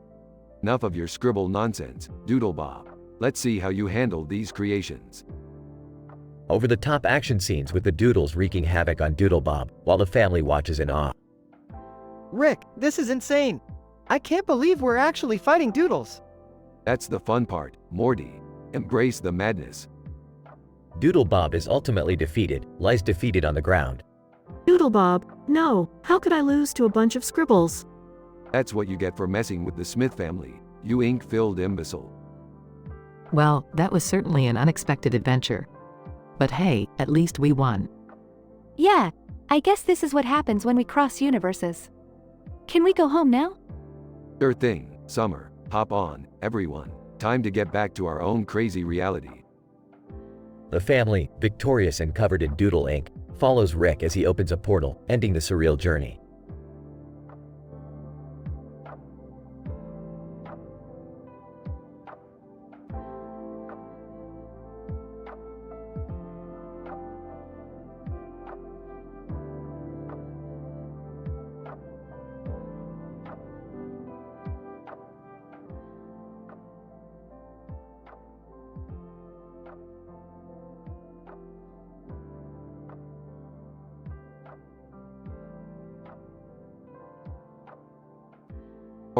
Enough of your scribble nonsense, Doodlebob. Let's see how you handle these creations. Over-the-top action scenes with the Doodles wreaking havoc on Doodlebob, while the family watches in awe. Rick, this is insane. I can't believe we're actually fighting Doodles. That's the fun part, Morty. Embrace the madness. Doodlebob is ultimately defeated, lies defeated on the ground. Doodlebob, no, how could I lose to a bunch of scribbles? That's what you get for messing with the Smith family, you ink-filled imbecile. Well, that was certainly an unexpected adventure. But hey, at least we won. Yeah, I guess this is what happens when we cross universes. Can we go home now? Sure thing, Summer. Hop on, everyone. Time to get back to our own crazy reality. The family, victorious and covered in doodle ink, follows Rick as he opens a portal, ending the surreal journey.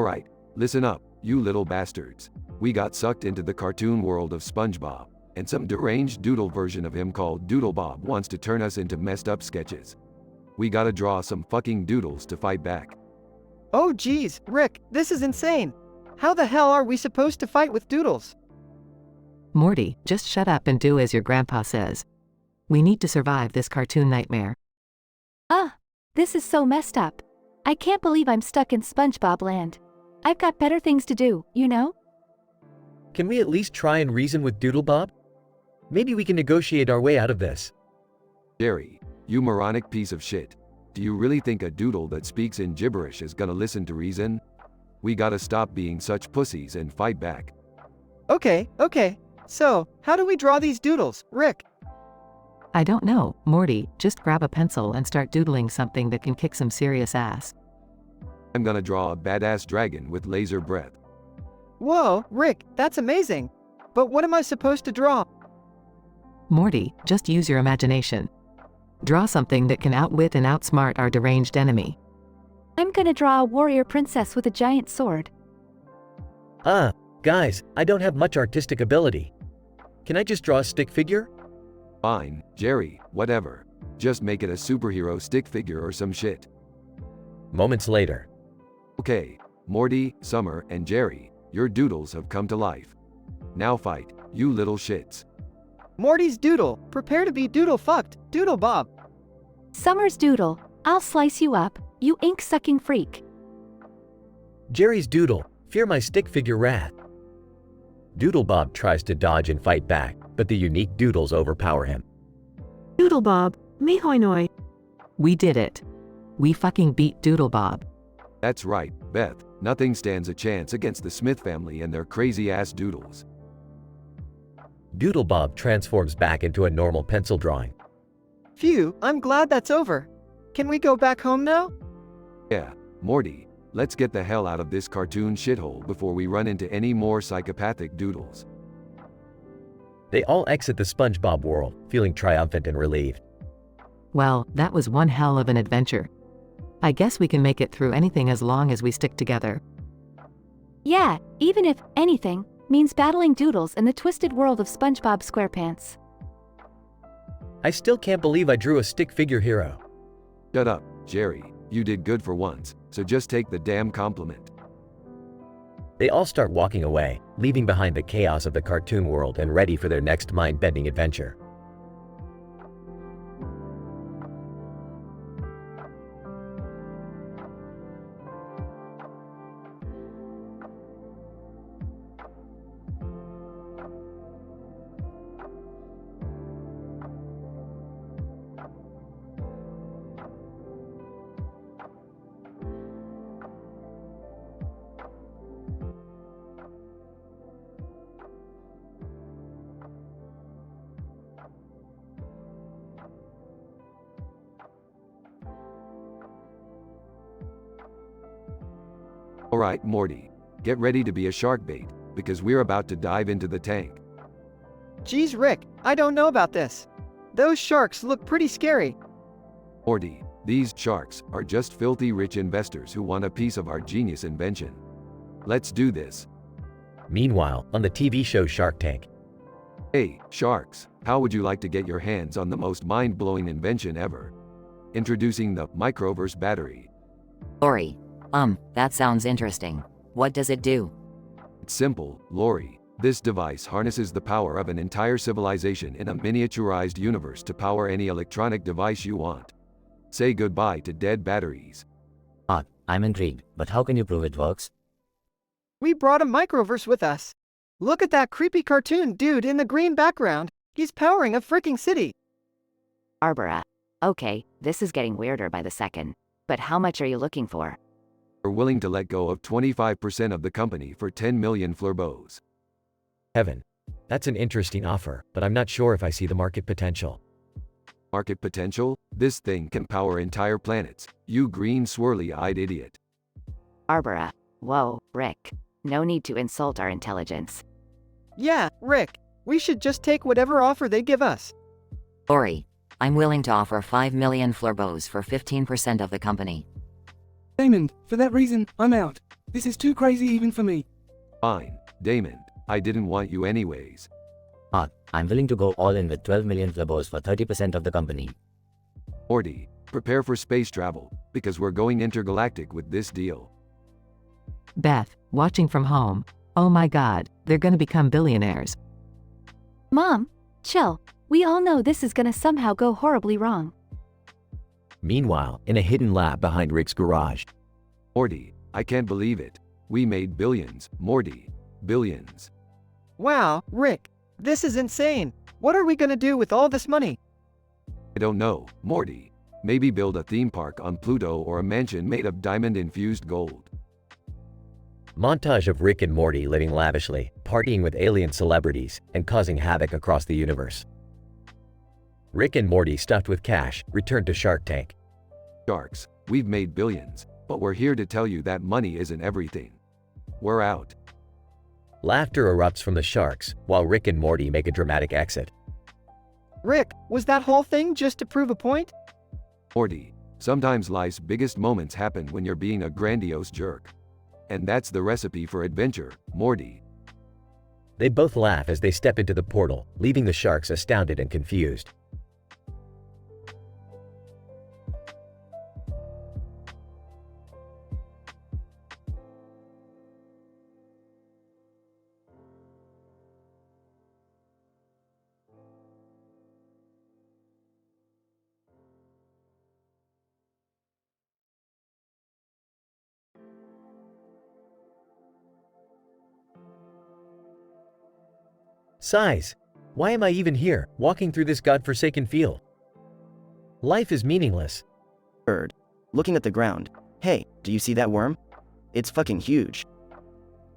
Alright, listen up, you little bastards. We got sucked into the cartoon world of SpongeBob, and some deranged doodle version of him called Doodle Bob wants to turn us into messed up sketches. We gotta draw some fucking doodles to fight back. Oh geez, Rick, this is insane. How the hell are we supposed to fight with doodles? Morty, just shut up and do as your grandpa says. We need to survive this cartoon nightmare. This is so messed up. I can't believe I'm stuck in SpongeBob land. I've got better things to do, you know? Can we at least try and reason with Doodle Bob? Maybe we can negotiate our way out of this. Jerry, you moronic piece of shit. Do you really think a doodle that speaks in gibberish is gonna listen to reason? We gotta stop being such pussies and fight back. Okay. So, how do we draw these doodles, Rick? I don't know, Morty, just grab a pencil and start doodling something that can kick some serious ass. I'm gonna draw a badass dragon with laser breath. Whoa, Rick, that's amazing. But what am I supposed to draw? Morty, just use your imagination. Draw something that can outwit and outsmart our deranged enemy. I'm gonna draw a warrior princess with a giant sword. Guys, I don't have much artistic ability. Can I just draw a stick figure? Fine, Jerry, whatever. Just make it a superhero stick figure or some shit. Moments later. Okay, Morty, Summer, and Jerry, your doodles have come to life. Now fight, you little shits. Morty's doodle, prepare to be doodle fucked, Doodle Bob. Summer's doodle, I'll slice you up, you ink-sucking freak. Jerry's doodle, fear my stick figure wrath. Doodle Bob tries to dodge and fight back, but the unique doodles overpower him. Doodle Bob, me hoi noi. We did it. We fucking beat Doodle Bob. That's right, Beth. Nothing stands a chance against the Smith family and their crazy-ass doodles. Doodle Bob transforms back into a normal pencil drawing. Phew, I'm glad that's over. Can we go back home now? Yeah, Morty, let's get the hell out of this cartoon shithole before we run into any more psychopathic doodles. They all exit the SpongeBob world, feeling triumphant and relieved. Well, that was one hell of an adventure. I guess we can make it through anything as long as we stick together. Yeah, even if anything means battling doodles in the twisted world of SpongeBob SquarePants. I still can't believe I drew a stick figure hero. Shut up, Jerry. You did good for once, so just take the damn compliment. They all start walking away, leaving behind the chaos of the cartoon world and ready for their next mind-bending adventure. Alright, Morty. Get ready to be a shark bait, because we're about to dive into the tank. Geez, Rick, I don't know about this. Those sharks look pretty scary. Morty, these sharks are just filthy rich investors who want a piece of our genius invention. Let's do this. Meanwhile, on the TV show Shark Tank. Hey, sharks, how would you like to get your hands on the most mind-blowing invention ever? Introducing the Microverse battery. Lori, that sounds interesting. What does it do? It's simple, Lori. This device harnesses the power of an entire civilization in a miniaturized universe to power any electronic device you want. Say goodbye to dead batteries. I'm intrigued, but how can you prove it works? We brought a microverse with us. Look at that creepy cartoon dude in the green background. He's powering a freaking city. Barbara. Okay, this is getting weirder by the second. But how much are you looking for? We're willing to let go of 25% of the company for 10 million fleurbots. Heaven. That's an interesting offer, but I'm not sure if I see the market potential. Market potential? This thing can power entire planets, you green swirly-eyed idiot. Barbara. Whoa, Rick. No need to insult our intelligence. Yeah, Rick. We should just take whatever offer they give us. Lori, I'm willing to offer 5 million fleurbots for 15% of the company. Damon, for that reason, I'm out. This is too crazy even for me. Fine, Damon, I didn't want you anyways. I'm willing to go all in with 12 million flabos for 30% of the company. Morty, prepare for space travel, because we're going intergalactic with this deal. Beth, watching from home. Oh my god, they're gonna become billionaires. Mom, chill. We all know this is gonna somehow go horribly wrong. Meanwhile, in a hidden lab behind Rick's garage. Morty, I can't believe it. We made billions, Morty. Billions. Wow, Rick, this is insane. What are we gonna do with all this money? I don't know, Morty. Maybe build a theme park on Pluto or a mansion made of diamond-infused gold. Montage of Rick and Morty living lavishly, partying with alien celebrities, and causing havoc across the universe. Rick and Morty, stuffed with cash, return to Shark Tank. Sharks, we've made billions, but we're here to tell you that money isn't everything. We're out. Laughter erupts from the sharks, while Rick and Morty make a dramatic exit. Rick, was that whole thing just to prove a point? Morty, sometimes life's biggest moments happen when you're being a grandiose jerk. And that's the recipe for adventure, Morty. They both laugh as they step into the portal, leaving the sharks astounded and confused. Sighs. Why am I even here, walking through this godforsaken field? Life is meaningless. Bird. Looking at the ground. Hey, do you see that worm? It's fucking huge.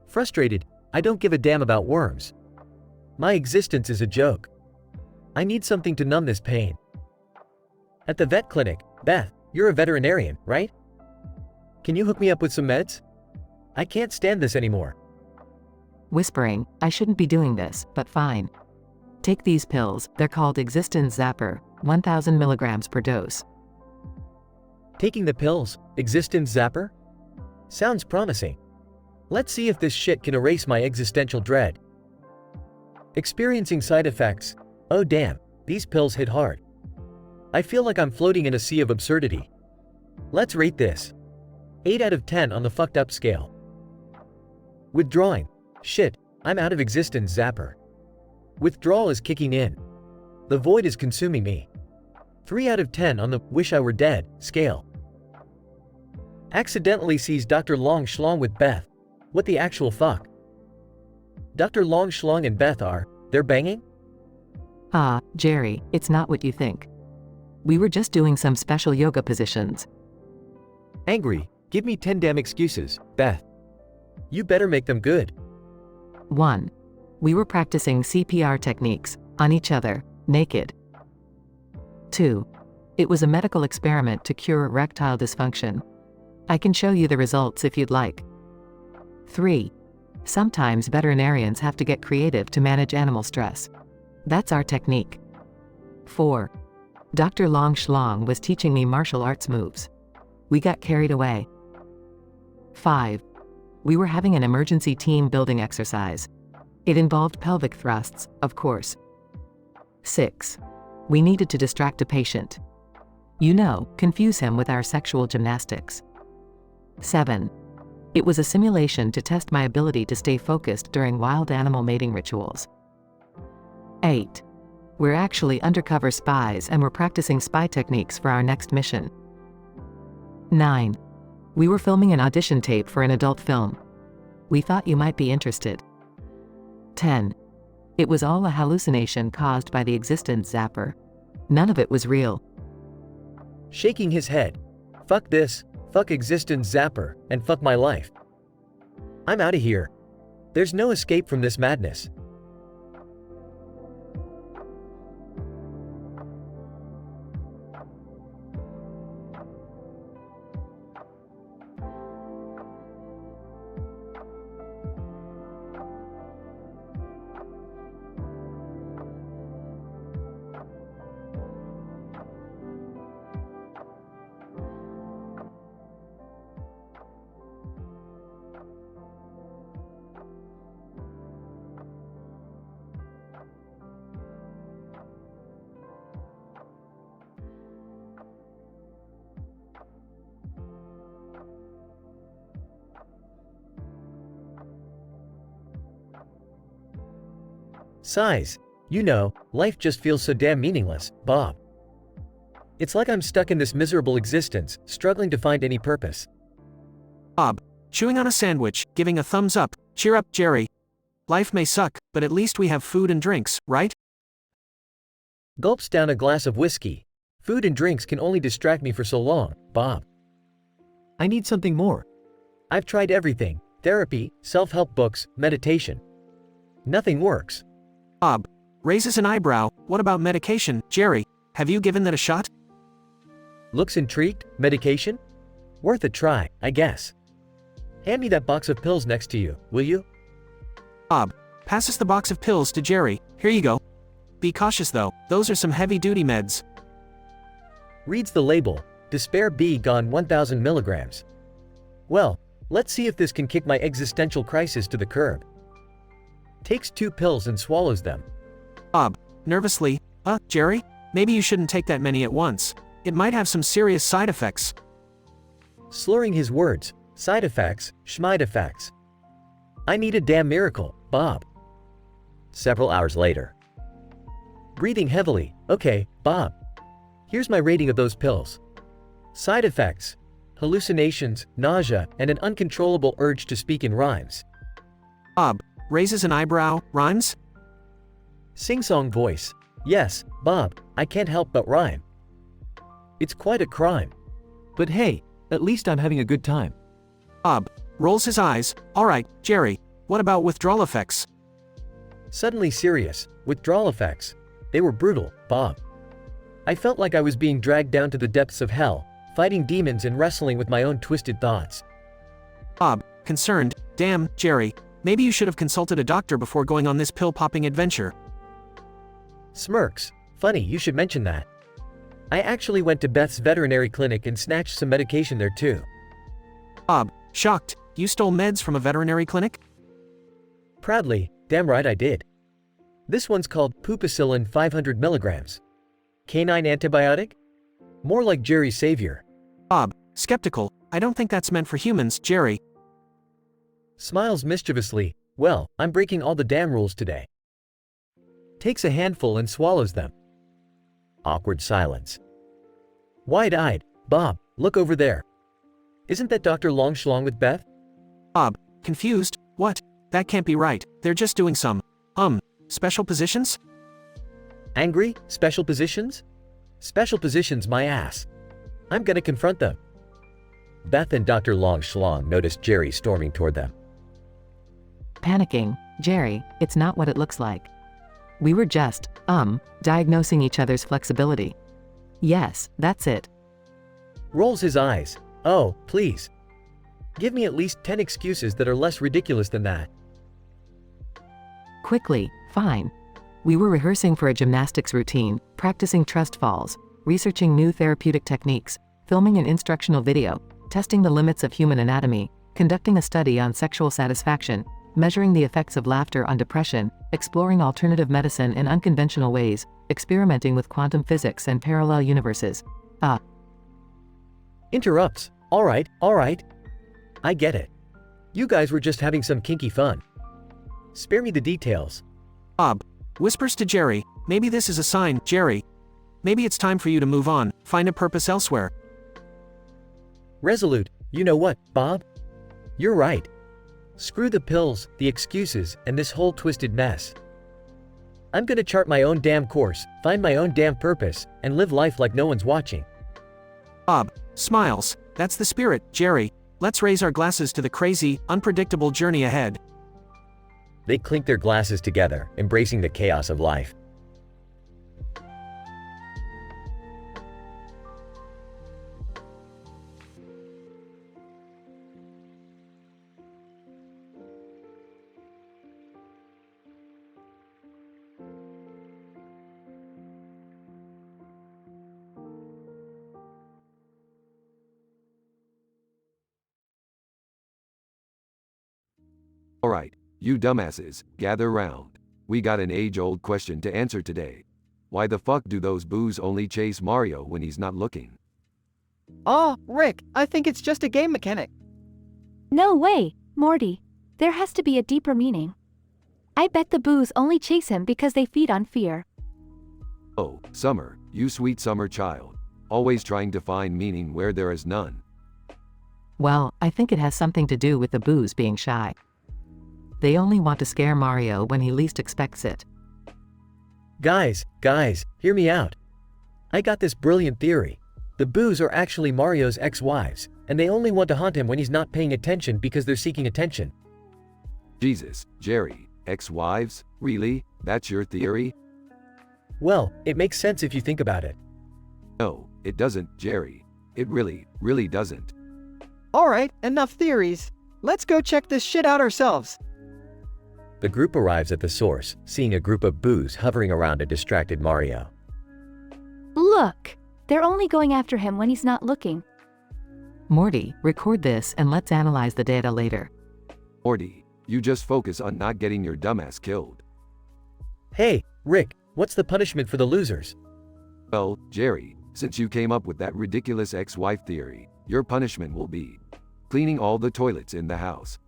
Frustrated, I don't give a damn about worms. My existence is a joke. I need something to numb this pain. At the vet clinic, Beth, you're a veterinarian, right? Can you hook me up with some meds? I can't stand this anymore. Whispering, I shouldn't be doing this, but fine. Take these pills, they're called Existence Zapper, 1000 milligrams per dose. Taking the pills, Existence Zapper? Sounds promising. Let's see if this shit can erase my existential dread. Experiencing side effects. Oh damn, these pills hit hard. I feel like I'm floating in a sea of absurdity. Let's rate this. 8 out of 10 on the fucked up scale. Withdrawing. Shit, I'm out of Existence Zapper. Withdrawal is kicking in. The void is consuming me. 3 out of 10 on the wish I were dead scale. Accidentally sees Dr. Long Schlong with Beth. What the actual fuck? Dr. Long Schlong and Beth they're banging? Ah, Jerry, it's not what you think. We were just doing some special yoga positions. Angry, give me 10 damn excuses, Beth. You better make them good. 1. We were practicing CPR techniques, on each other, naked. 2. It was a medical experiment to cure erectile dysfunction. I can show you the results if you'd like. 3. Sometimes veterinarians have to get creative to manage animal stress. That's our technique. 4. Dr. Long Schlong was teaching me martial arts moves. We got carried away. 5. We were having an emergency team building exercise. It involved pelvic thrusts, of course. 6. We needed to distract a patient. You know, confuse him with our sexual gymnastics. 7. It was a simulation to test my ability to stay focused during wild animal mating rituals. 8. We're actually undercover spies and we're practicing spy techniques for our next mission. 9. We were filming an audition tape for an adult film. We thought you might be interested. 10. It was all a hallucination caused by the Existence Zapper. None of it was real. Shaking his head. Fuck this, fuck Existence Zapper, and fuck my life. I'm out of here. There's no escape from this madness. Sighs. You know, life just feels so damn meaningless, Bob. It's like I'm stuck in this miserable existence, struggling to find any purpose. Bob, chewing on a sandwich, giving a thumbs up. Cheer up, Jerry. Life may suck, but at least we have food and drinks, right? Gulps down a glass of whiskey. Food and drinks can only distract me for so long, Bob. I need something more. I've tried everything. Therapy, self-help books, meditation. Nothing works. Bob raises an eyebrow. What about medication, Jerry? Have you given that a shot? Looks intrigued. Medication? Worth a try, I guess. Hand me that box of pills next to you, will you? Bob passes the box of pills to Jerry. Here you go. Be cautious though, those are some heavy-duty meds. Reads the label. Despair B gone 1000 milligrams. Well, let's see if this can kick my existential crisis to the curb. Takes 2 pills and swallows them. Bob nervously, Jerry? Maybe you shouldn't take that many at once. It might have some serious side effects. Slurring his words. Side effects, schmide effects. I need a damn miracle, Bob. Several hours later. Breathing heavily. Okay, Bob. Here's my rating of those pills. Side effects. Hallucinations, nausea, and an uncontrollable urge to speak in rhymes. Bob raises an eyebrow. Rhymes? Sing-song voice. Yes, Bob, I can't help but rhyme. It's quite a crime. But hey, at least I'm having a good time. Bob rolls his eyes. All right, Jerry, what about withdrawal effects? Suddenly serious. Withdrawal effects. They were brutal, Bob. I felt like I was being dragged down to the depths of hell, fighting demons and wrestling with my own twisted thoughts. Bob, concerned. Damn, Jerry, maybe you should have consulted a doctor before going on this pill-popping adventure. Smirks. Funny, you should mention that. I actually went to Beth's veterinary clinic and snatched some medication there too. Bob, shocked. You stole meds from a veterinary clinic? Proudly, damn right I did. This one's called Pupacillin 500 milligrams. Canine antibiotic? More like Jerry's savior. Bob, skeptical. I don't think that's meant for humans, Jerry. Smiles mischievously. Well, I'm breaking all the damn rules today. Takes a handful and swallows them. Awkward silence. Wide-eyed. Bob, look over there. Isn't that Dr. Longschlong with Beth? Bob, confused. What? That can't be right. They're just doing some, special positions? Angry? Special positions? Special positions my ass. I'm gonna confront them. Beth and Dr. Longschlong noticed Jerry storming toward them. Panicking, Jerry, it's not what it looks like. We were just, diagnosing each other's flexibility. Yes, that's it. Rolls his eyes. Oh, please. Give me at least 10 excuses that are less ridiculous than that. Quickly, fine. We were rehearsing for a gymnastics routine, practicing trust falls, researching new therapeutic techniques, filming an instructional video, testing the limits of human anatomy, conducting a study on sexual satisfaction, measuring the effects of laughter on depression, exploring alternative medicine in unconventional ways, experimenting with quantum physics and parallel universes. Interrupts. All right. I get it. You guys were just having some kinky fun. Spare me the details. Bob whispers to Jerry, maybe this is a sign, Jerry. Maybe it's time for you to move on, find a purpose elsewhere. Resolute. You know what, Bob? You're right. Screw the pills, the excuses, and this whole twisted mess. I'm gonna chart my own damn course, find my own damn purpose, and live life like no one's watching. Bob smiles. That's the spirit, Jerry. Let's raise our glasses to the crazy, unpredictable journey ahead. They clink their glasses together, embracing the chaos of life. Alright, you dumbasses, gather round. We got an age-old question to answer today. Why the fuck do those boos only chase Mario when he's not looking? Oh, Rick, I think it's just a game mechanic. No way, Morty. There has to be a deeper meaning. I bet the boos only chase him because they feed on fear. Oh, Summer, you sweet summer child. Always trying to find meaning where there is none. Well, I think it has something to do with the boos being shy. They only want to scare Mario when he least expects it. Guys, hear me out. I got this brilliant theory. The boos are actually Mario's ex-wives, and they only want to haunt him when he's not paying attention because they're seeking attention. Jesus, Jerry, ex-wives? Really? That's your theory? Well, it makes sense if you think about it. No, it doesn't, Jerry. It really doesn't. Alright, enough theories. Let's go check this shit out ourselves. The group arrives at the source, seeing a group of boos hovering around a distracted Mario. Look! They're only going after him when he's not looking. Morty, record this and let's analyze the data later. Morty, you just focus on not getting your dumbass killed. Hey, Rick, what's the punishment for the losers? Well, Jerry, since you came up with that ridiculous ex-wife theory, your punishment will be cleaning all the toilets in the house.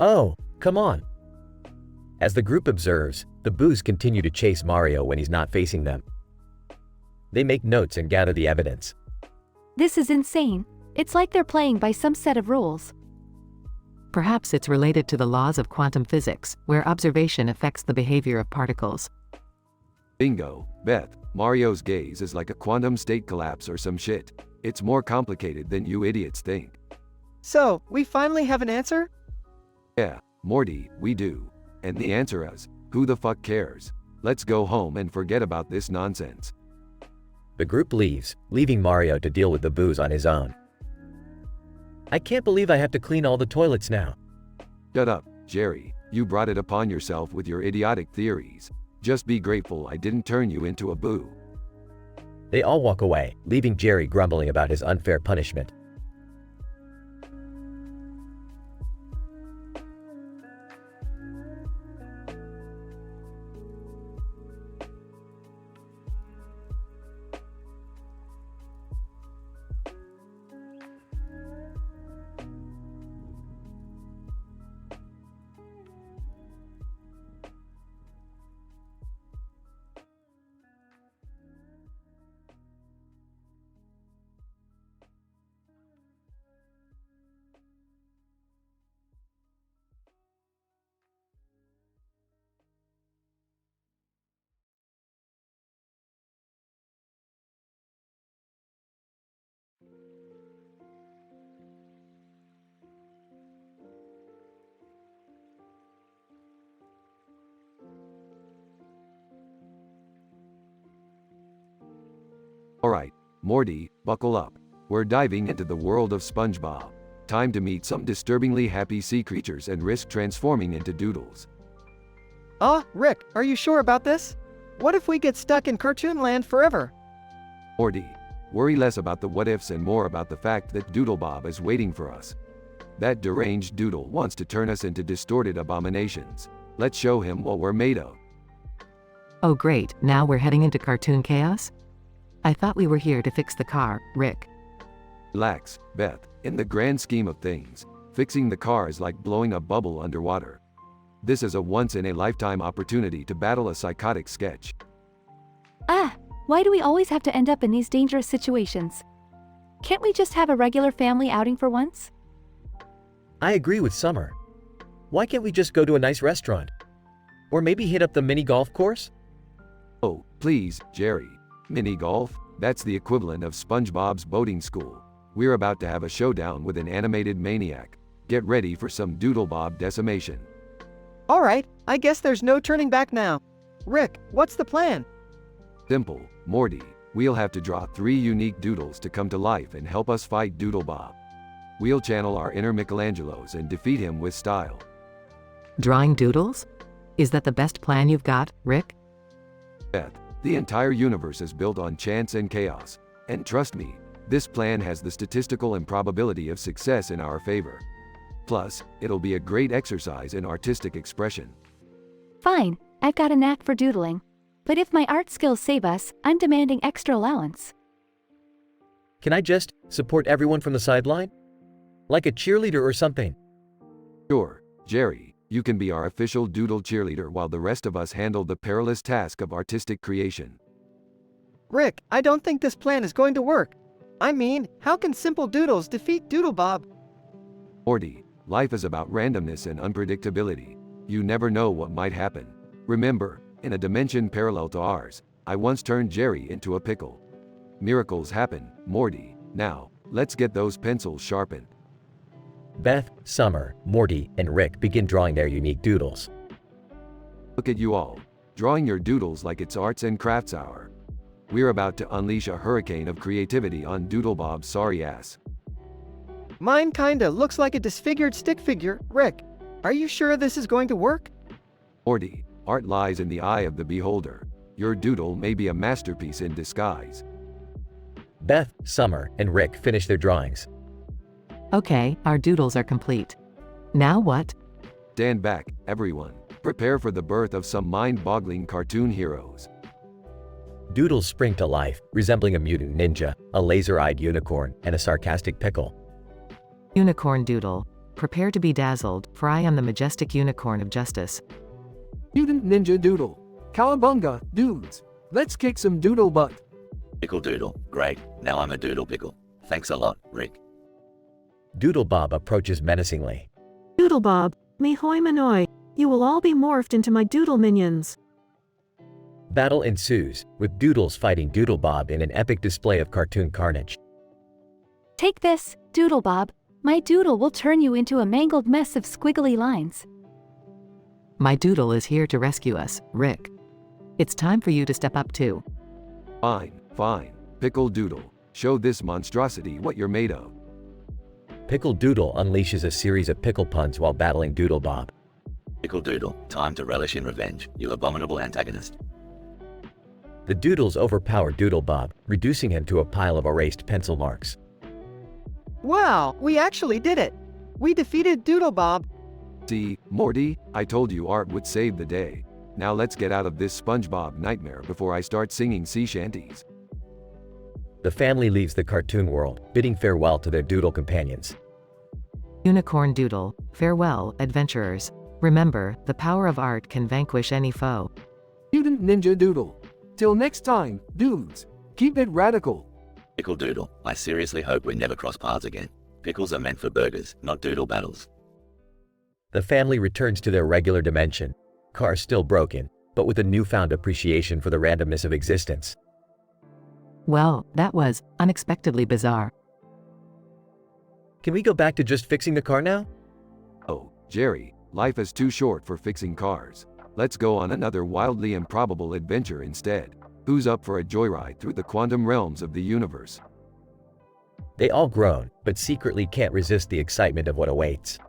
Oh, come on. As the group observes, the boos continue to chase Mario when he's not facing them. They make notes and gather the evidence. This is insane. It's like they're playing by some set of rules. Perhaps it's related to the laws of quantum physics, where observation affects the behavior of particles. Bingo, Beth, Mario's gaze is like a quantum state collapse or some shit. It's more complicated than you idiots think. So, we finally have an answer? Yeah, Morty, we do. And the answer is, who the fuck cares? Let's go home and forget about this nonsense. The group leaves, leaving Mario to deal with the boos on his own. I can't believe I have to clean all the toilets now. Shut up, Jerry. You brought it upon yourself with your idiotic theories. Just be grateful I didn't turn you into a boo. They all walk away, leaving Jerry grumbling about his unfair punishment. Alright, Morty, buckle up. We're diving into the world of SpongeBob. Time to meet some disturbingly happy sea creatures and risk transforming into doodles. Rick, are you sure about this? What if we get stuck in cartoon land forever? Morty, worry less about the what-ifs and more about the fact that Doodlebob is waiting for us. That deranged doodle wants to turn us into distorted abominations. Let's show him what we're made of. Oh great, now we're heading into cartoon chaos? I thought we were here to fix the car, Rick. Relax, Beth. In the grand scheme of things, fixing the car is like blowing a bubble underwater. This is a once-in-a-lifetime opportunity to battle a psychotic sketch. Why do we always have to end up in these dangerous situations? Can't we just have a regular family outing for once? I agree with Summer. Why can't we just go to a nice restaurant? Or maybe hit up the mini golf course? Oh, please, Jerry. Mini golf? That's the equivalent of SpongeBob's boating school. We're about to have a showdown with an animated maniac. Get ready for some Doodlebob decimation. Alright, I guess there's no turning back now. Rick, what's the plan? Simple, Morty. We'll have to draw 3 unique doodles to come to life and help us fight Doodlebob. We'll channel our inner Michelangelos and defeat him with style. Drawing doodles? Is that the best plan you've got, Rick? Beth, the entire universe is built on chance and chaos. And trust me, this plan has the statistical improbability of success in our favor. Plus, it'll be a great exercise in artistic expression. Fine, I've got a knack for doodling. But if my art skills save us, I'm demanding extra allowance. Can I just support everyone from the sideline? Like a cheerleader or something? Sure, Jerry, You can be our official doodle cheerleader while the rest of us handle the perilous task of artistic creation. Rick, I don't think this plan is going to work. I mean, how can simple doodles defeat Doodlebob? Morty, life is about randomness and unpredictability. You never know what might happen. Remember, in a dimension parallel to ours, I once turned Jerry into a pickle. Miracles happen, Morty. Now, let's get those pencils sharpened. Beth, Summer, Morty, and Rick begin drawing their unique doodles. Look at you all, drawing your doodles like it's arts and crafts hour. We're about to unleash a hurricane of creativity on Doodlebob's sorry ass. Mine kinda looks like a disfigured stick figure. Rick, are you sure this is going to work? Morty, art lies in the eye of the beholder. Your doodle may be a masterpiece in disguise. Beth, Summer, and Rick finish their drawings. Okay, our doodles are complete. Now what? Stand back, everyone. Prepare for the birth of some mind-boggling cartoon heroes. Doodles spring to life, resembling a mutant ninja, a laser-eyed unicorn, and a sarcastic pickle. Unicorn doodle. Prepare to be dazzled, for I am the majestic unicorn of justice. Mutant Ninja Doodle. Cowabunga, dudes. Let's kick some doodle butt. Pickle Doodle, great. Now I'm a Doodle Pickle. Thanks a lot, Rick. Doodlebob approaches menacingly. Doodlebob, me hoi manoi, you will all be morphed into my doodle minions. Battle ensues, with Doodles fighting Doodlebob in an epic display of cartoon carnage. Take this, Doodlebob. My doodle will turn you into a mangled mess of squiggly lines. My doodle is here to rescue us, Rick. It's time for you to step up too. Fine, fine. Pickle Doodle. Show this monstrosity what you're made of. Pickle Doodle unleashes a series of pickle puns while battling Doodlebob. Pickle Doodle, time to relish in revenge, you abominable antagonist. The Doodles overpower Doodlebob, reducing him to a pile of erased pencil marks. Wow, we actually did it! We defeated Doodlebob! See, Morty, I told you art would save the day. Now let's get out of this SpongeBob nightmare before I start singing sea shanties. The family leaves the cartoon world, bidding farewell to their doodle companions. Unicorn doodle, farewell, adventurers. Remember, the power of art can vanquish any foe. Mutant Ninja Doodle. Till next time, dudes. Keep it radical. Pickle Doodle, I seriously hope we never cross paths again. Pickles are meant for burgers, not doodle battles. The family returns to their regular dimension. Car still broken, but with a newfound appreciation for the randomness of existence. Well, that was unexpectedly bizarre. Can we go back to just fixing the car now? Oh, Jerry, life is too short for fixing cars. Let's go on another wildly improbable adventure instead. Who's up for a joyride through the quantum realms of the universe? They all groan, but secretly can't resist the excitement of what awaits.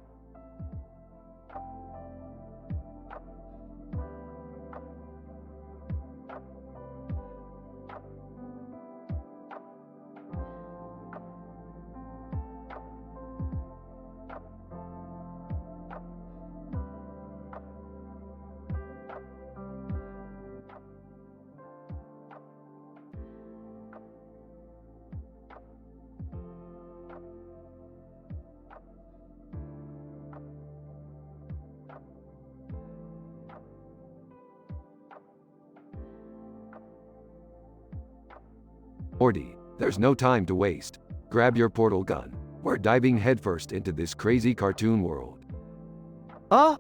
Morty, there's no time to waste. Grab your portal gun. We're diving headfirst into this crazy cartoon world.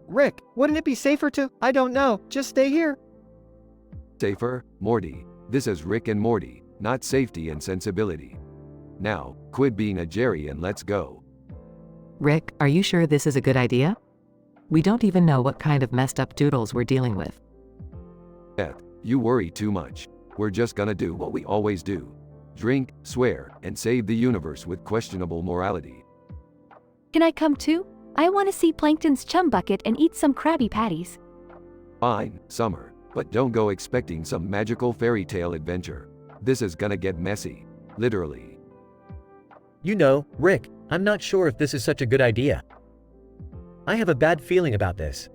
Rick, wouldn't it be safer to, I don't know, just stay here? Safer, Morty. This is Rick and Morty, not safety and sensibility. Now, quit being a Jerry and let's go. Rick, are you sure this is a good idea? We don't even know what kind of messed up doodles we're dealing with. Beth, you worry too much. We're just gonna do what we always do. Drink, swear, and save the universe with questionable morality. Can I come too? I want to see Plankton's chum bucket and eat some Krabby Patties. Fine, Summer, but don't go expecting some magical fairy tale adventure. This is gonna get messy. Literally. You know, Rick, I'm not sure if this is such a good idea. I have a bad feeling about this.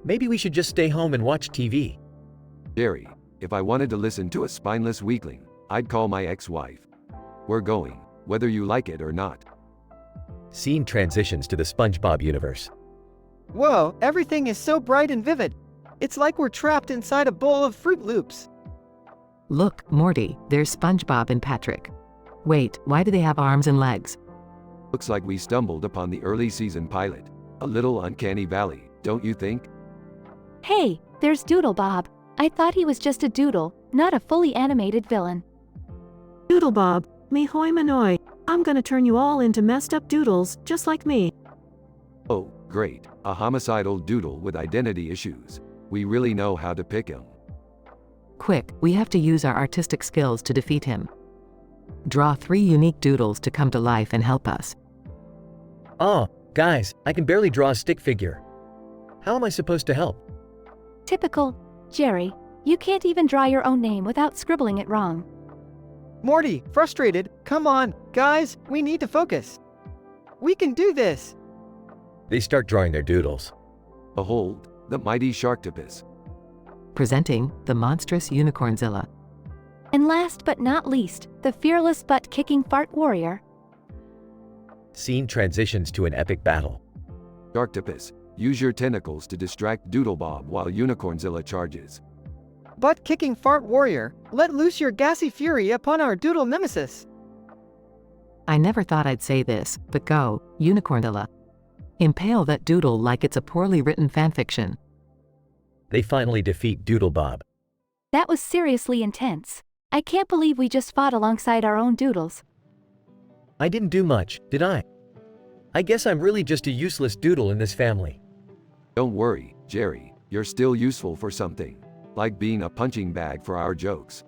Maybe we should just stay home and watch TV. Jerry, if I wanted to listen to a spineless weakling, I'd call my ex-wife. We're going, whether you like it or not. Scene transitions to the SpongeBob universe. Whoa, everything is so bright and vivid. It's like we're trapped inside a bowl of Fruit Loops. Look, Morty, there's SpongeBob and Patrick. Wait, why do they have arms and legs? Looks like we stumbled upon the early season pilot. A little uncanny valley, don't you think? Hey, there's Doodle Bob. I thought he was just a doodle, not a fully animated villain. Doodle Bob, me hoi manoi. I'm gonna turn you all into messed up doodles, just like me. Oh, great. A homicidal doodle with identity issues. We really know how to pick him. Quick, we have to use our artistic skills to defeat him. Draw 3 unique doodles to come to life and help us. Oh, guys, I can barely draw a stick figure. How am I supposed to help? Typical. Jerry, you can't even draw your own name without scribbling it wrong. Morty, frustrated. Come on, guys, we need to focus. We can do this. They start drawing their doodles. Behold, the mighty Sharktopus. Presenting the monstrous Unicornzilla. And last but not least, the fearless butt-kicking fart warrior. Scene transitions to an epic battle. Sharktopus, use your tentacles to distract Doodlebob while Unicornzilla charges. Butt-kicking fart warrior, let loose your gassy fury upon our doodle nemesis. I never thought I'd say this, but go, Unicornzilla. Impale that doodle like it's a poorly written fanfiction. They finally defeat Doodlebob. That was seriously intense. I can't believe we just fought alongside our own doodles. I didn't do much, did I? I guess I'm really just a useless doodle in this family. Don't worry, Jerry, you're still useful for something. Like being a punching bag for our jokes.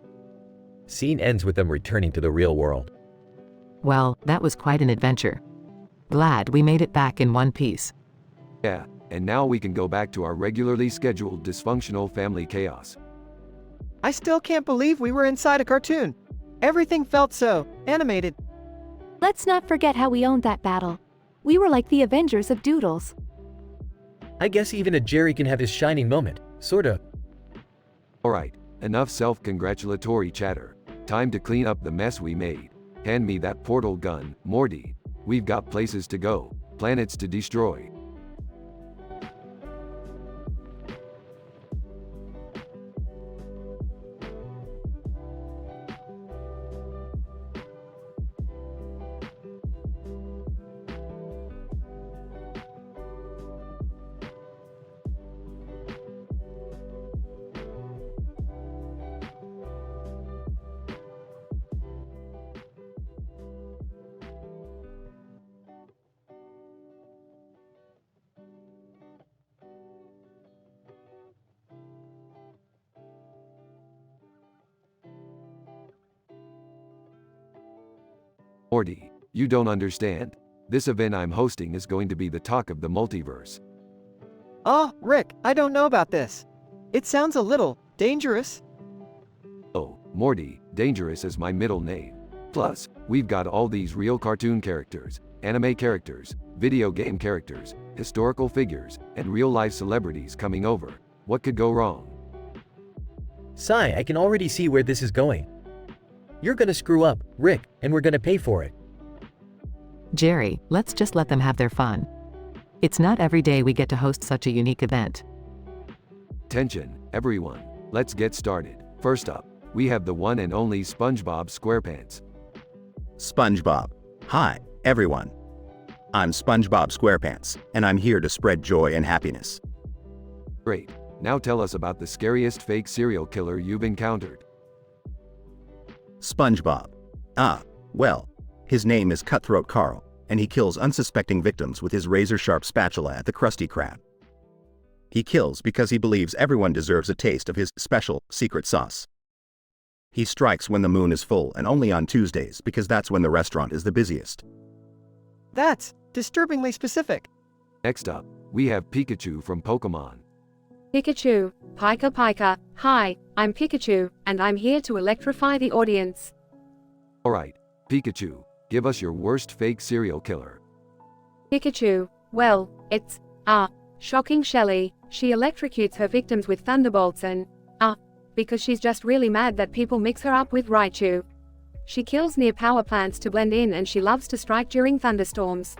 Scene ends with them returning to the real world. Well, that was quite an adventure. Glad we made it back in one piece. Yeah, and now we can go back to our regularly scheduled dysfunctional family chaos. I still can't believe we were inside a cartoon. Everything felt so animated. Let's not forget how we owned that battle. We were like the Avengers of Doodles. I guess even a Jerry can have his shining moment, sorta. Alright, enough self-congratulatory chatter. Time to clean up the mess we made. Hand me that portal gun, Morty. We've got places to go, planets to destroy. Morty, you don't understand. This event I'm hosting is going to be the talk of the multiverse. Oh, Rick, I don't know about this. It sounds a little dangerous. Oh, Morty, dangerous is my middle name. Plus, we've got all these real cartoon characters, anime characters, video game characters, historical figures, and real-life celebrities coming over. What could go wrong? Sigh, I can already see where this is going. You're gonna screw up, Rick, and we're gonna pay for it. Jerry, let's just let them have their fun. It's not every day we get to host such a unique event. Attention, everyone. Let's get started. First up, we have the one and only SpongeBob SquarePants. SpongeBob. Hi, everyone. I'm SpongeBob SquarePants, and I'm here to spread joy and happiness. Great. Now tell us about the scariest fake serial killer you've encountered. SpongeBob. Well, his name is Cutthroat Carl, and he kills unsuspecting victims with his razor-sharp spatula at the Krusty Krab. He kills because he believes everyone deserves a taste of his special, secret sauce. He strikes when the moon is full and only on Tuesdays because that's when the restaurant is the busiest. That's disturbingly specific. Next up, we have Pikachu from Pokemon. Pikachu, Pika Pika, hi, I'm Pikachu, and I'm here to electrify the audience. Alright, Pikachu, give us your worst fake serial killer. Pikachu, well, it's, shocking Shelly. She electrocutes her victims with thunderbolts and, because she's just really mad that people mix her up with Raichu. She kills near power plants to blend in and she loves to strike during thunderstorms.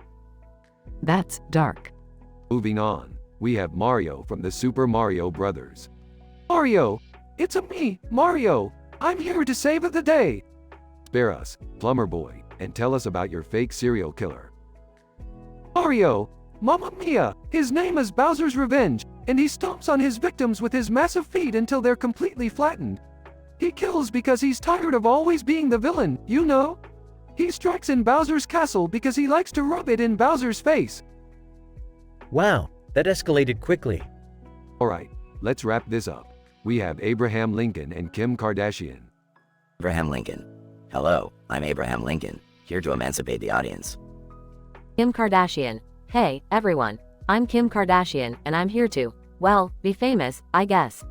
That's dark. Moving on, We have Mario from the Super Mario Brothers. Mario! It's me, Mario! I'm here to save the day! Spare us, Plumber Boy, and tell us about your fake serial killer. Mario! Mamma mia! His name is Bowser's Revenge, and he stomps on his victims with his massive feet until they're completely flattened. He kills because he's tired of always being the villain, you know? He strikes in Bowser's castle because he likes to rub it in Bowser's face. Wow, that escalated quickly. Alright, let's wrap this up. We have Abraham Lincoln and Kim Kardashian. Abraham Lincoln. Hello, I'm Abraham Lincoln, here to emancipate the audience. Kim Kardashian. Hey, everyone. I'm Kim Kardashian, and I'm here to, well, be famous, I guess.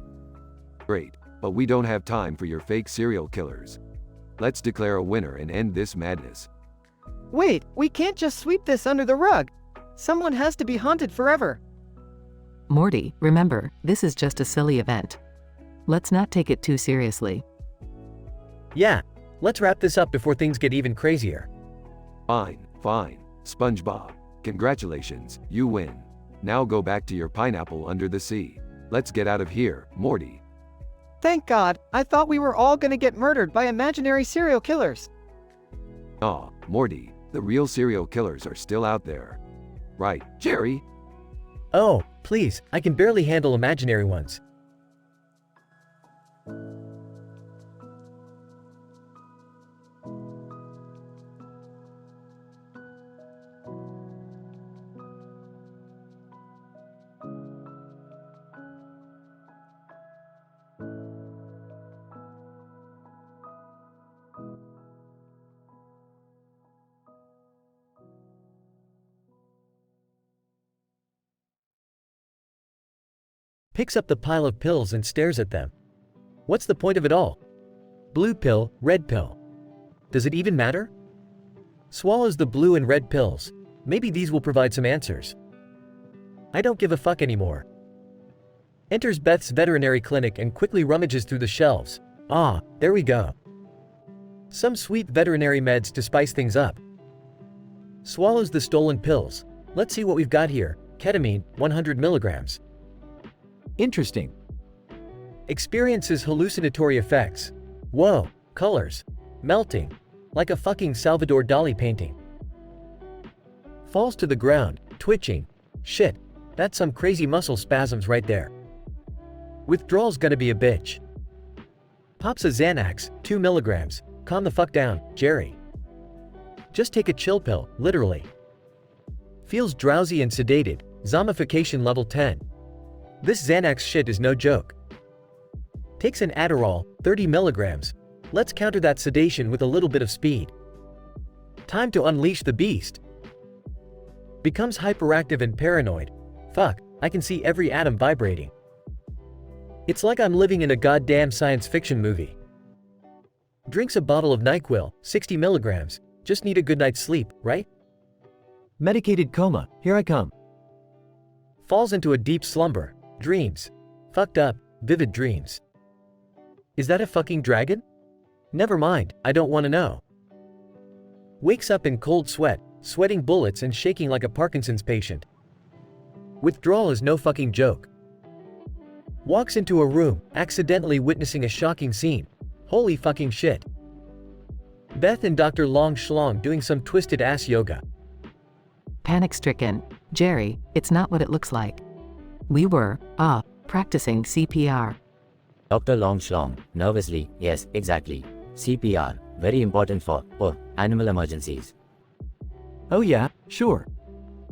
Great, but we don't have time for your fake serial killers. Let's declare a winner and end this madness. Wait, we can't just sweep this under the rug. Someone has to be haunted forever. Morty, remember, this is just a silly event. Let's not take it too seriously. Yeah, let's wrap this up before things get even crazier. Fine, fine. SpongeBob, congratulations, you win. Now go back to your pineapple under the sea. Let's get out of here, Morty. Thank God, I thought we were all gonna get murdered by imaginary serial killers. Aw, Morty, the real serial killers are still out there. Right, Jerry? Oh, please, I can barely handle imaginary ones. Picks up the pile of pills and stares at them. What's the point of it all? Blue pill, red pill. Does it even matter? Swallows the blue and red pills. Maybe these will provide some answers. I don't give a fuck anymore. Enters Beth's veterinary clinic and quickly rummages through the shelves. Ah, there we go. Some sweet veterinary meds to spice things up. Swallows the stolen pills. Let's see what we've got here. Ketamine, 100 milligrams. Interesting. Experiences hallucinatory effects. Whoa, colors. Melting. Like a fucking Salvador Dali painting. Falls to the ground, twitching. Shit, that's some crazy muscle spasms right there. Withdrawal's gonna be a bitch. Pops a Xanax, 2 milligrams. Calm the fuck down, Jerry. Just take a chill pill, literally. Feels drowsy and sedated. Zombification level 10. This Xanax shit is no joke. Takes an Adderall, 30 milligrams. Let's counter that sedation with a little bit of speed. Time to unleash the beast. Becomes hyperactive and paranoid. Fuck, I can see every atom vibrating. It's like I'm living in a goddamn science fiction movie. Drinks a bottle of NyQuil, 60 milligrams. Just need a good night's sleep, right? Medicated coma, here I come. Falls into a deep slumber. Dreams. Fucked up, vivid dreams. Is that a fucking dragon? Never mind, I don't want to know. Wakes up in cold sweat, sweating bullets and shaking like a Parkinson's patient. Withdrawal is no fucking joke. Walks into a room, accidentally witnessing a shocking scene. Holy fucking shit. Beth and Dr. Long Schlong doing some twisted ass yoga. Panic-stricken. Jerry, it's not what it looks like. We were, practicing CPR. Dr. Long Schlong, nervously, yes, exactly. CPR, very important for, animal emergencies. Oh yeah, sure.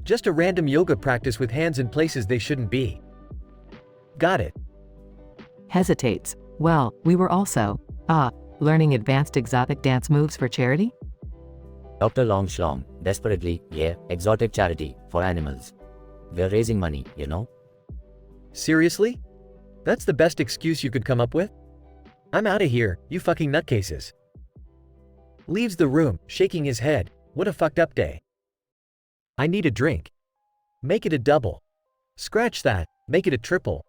Just a random yoga practice with hands in places they shouldn't be. Got it. Hesitates. Well, we were also, learning advanced exotic dance moves for charity? Dr. Long Schlong, desperately, yeah, exotic charity, for animals. We're raising money, you know? Seriously? That's the best excuse you could come up with? I'm out of here, you fucking nutcases. Leaves the room, shaking his head. What a fucked up day. I need a drink. Make it a double. Scratch that, make it a triple.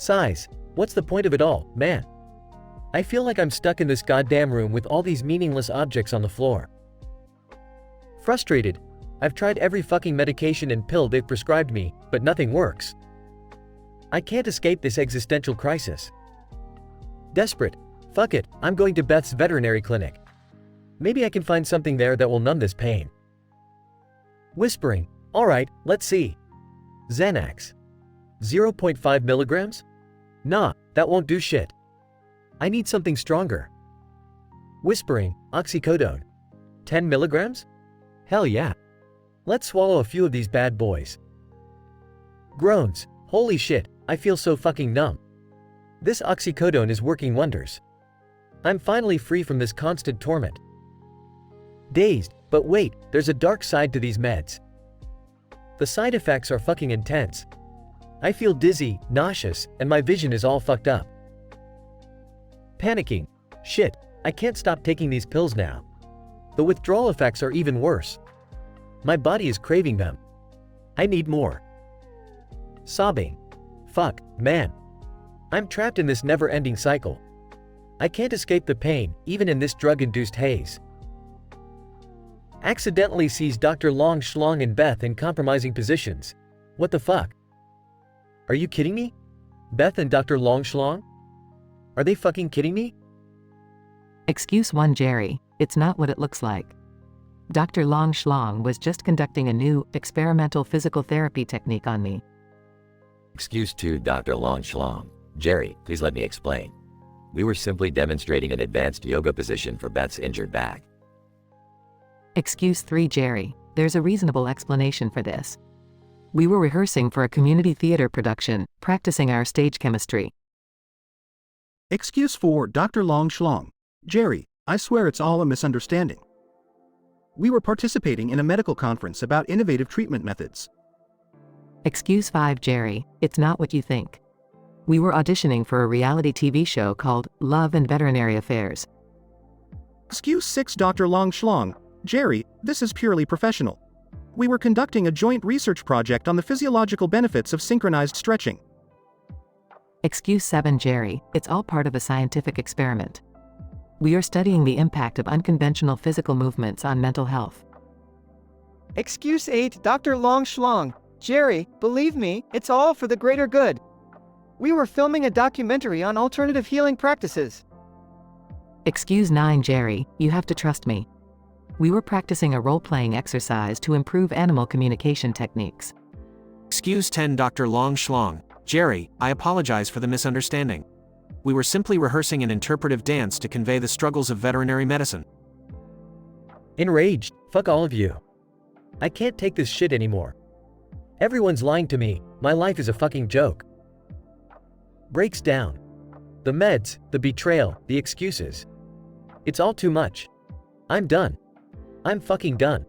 Size, what's the point of it all, man? I feel like I'm stuck in this goddamn room with all these meaningless objects on the floor. Frustrated, I've tried every fucking medication and pill they've prescribed me, but nothing works. I can't escape this existential crisis. Desperate, fuck it, I'm going to Beth's veterinary clinic. Maybe I can find something there that will numb this pain. Whispering, alright, let's see. Xanax. 0.5 milligrams? Nah, that won't do shit. I need something stronger. Whispering, oxycodone. 10 milligrams? Hell yeah. Let's swallow a few of these bad boys. Groans, holy shit, I feel so fucking numb. This oxycodone is working wonders. I'm finally free from this constant torment. Dazed, but wait, there's a dark side to these meds. The side effects are fucking intense. I feel dizzy, nauseous, and my vision is all fucked up. Panicking. Shit, I can't stop taking these pills now. The withdrawal effects are even worse. My body is craving them. I need more. Sobbing. Fuck, man. I'm trapped in this never-ending cycle. I can't escape the pain, even in this drug-induced haze. Accidentally sees Dr. Long Schlong and Beth in compromising positions. What the fuck? Are you kidding me? Beth and Dr. Long Schlong? Are they fucking kidding me? Excuse 1 Jerry, it's not what it looks like. Dr. Long Schlong was just conducting a new, experimental physical therapy technique on me. Excuse 2 Dr. Long Schlong. Jerry, please let me explain. We were simply demonstrating an advanced yoga position for Beth's injured back. Excuse 3 Jerry, there's a reasonable explanation for this. We were rehearsing for a community theater production, practicing our stage chemistry. Excuse 4 Dr. Long Schlong. Jerry, I swear it's all a misunderstanding. We were participating in a medical conference about innovative treatment methods. Excuse 5 Jerry, it's not what you think. We were auditioning for a reality TV show called Love and Veterinary Affairs. Excuse 6 Dr. Long Schlong. Jerry, this is purely professional. We were conducting a joint research project on the physiological benefits of synchronized stretching. Excuse 7 Jerry, it's all part of a scientific experiment. We are studying the impact of unconventional physical movements on mental health. Excuse 8 Dr. Long Schlong. Jerry, believe me, it's all for the greater good. We were filming a documentary on alternative healing practices. Excuse 9 Jerry, you have to trust me. We were practicing a role-playing exercise to improve animal communication techniques. Excuse 10 Dr. Long Schlong. Jerry, I apologize for the misunderstanding. We were simply rehearsing an interpretive dance to convey the struggles of veterinary medicine. Enraged, fuck all of you. I can't take this shit anymore. Everyone's lying to me, my life is a fucking joke. Breaks down. The meds, the betrayal, the excuses. It's all too much. I'm done. I'm fucking done.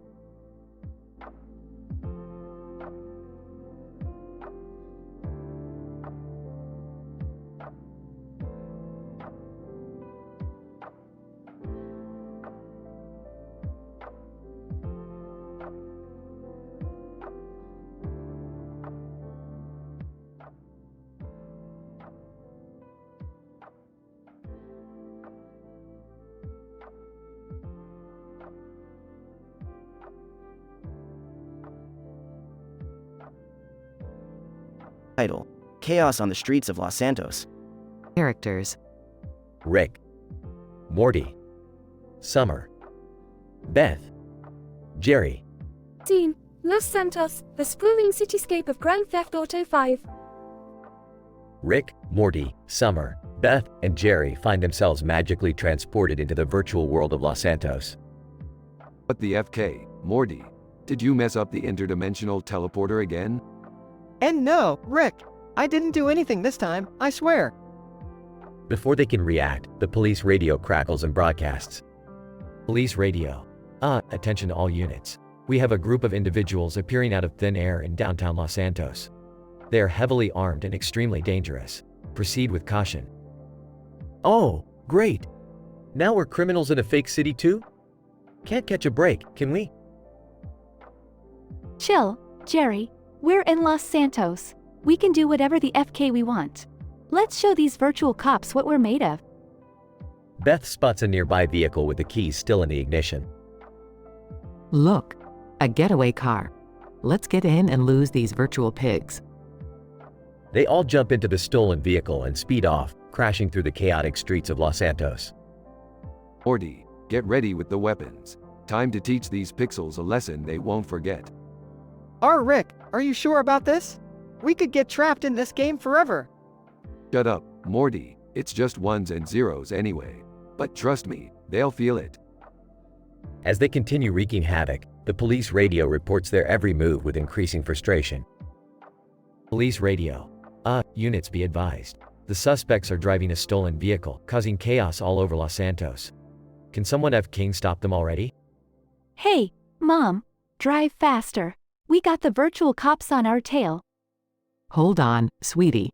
Title: Chaos on the Streets of Los Santos. Characters: Rick, Morty, Summer, Beth, Jerry. Team: Los Santos, the sprawling cityscape of Grand Theft Auto 5. Rick, Morty, Summer, Beth, and Jerry find themselves magically transported into the virtual world of Los Santos. But the FK, Morty, did you mess up the interdimensional teleporter again? And no, Rick, I didn't do anything this time, I swear. Before they can react, the police radio crackles and broadcasts. Police radio. Attention all units. We have a group of individuals appearing out of thin air in downtown Los Santos. They are heavily armed and extremely dangerous. Proceed with caution. Oh, great. Now we're criminals in a fake city too? Can't catch a break, can we? Chill, Jerry. We're in Los Santos. We can do whatever the FK we want. Let's show these virtual cops what we're made of. Beth spots a nearby vehicle with the keys still in the ignition. Look, a getaway car. Let's get in and lose these virtual pigs. They all jump into the stolen vehicle and speed off, crashing through the chaotic streets of Los Santos. Morty, get ready with the weapons. Time to teach these pixels a lesson they won't forget. Rick, are you sure about this? We could get trapped in this game forever. Shut up, Morty. It's just ones and zeros anyway. But trust me, they'll feel it. As they continue wreaking havoc, the police radio reports their every move with increasing frustration. Police radio. Units be advised. The suspects are driving a stolen vehicle, causing chaos all over Los Santos. Can someone have King stop them already? Hey, Mom, drive faster. We got the virtual cops on our tail. Hold on, sweetie.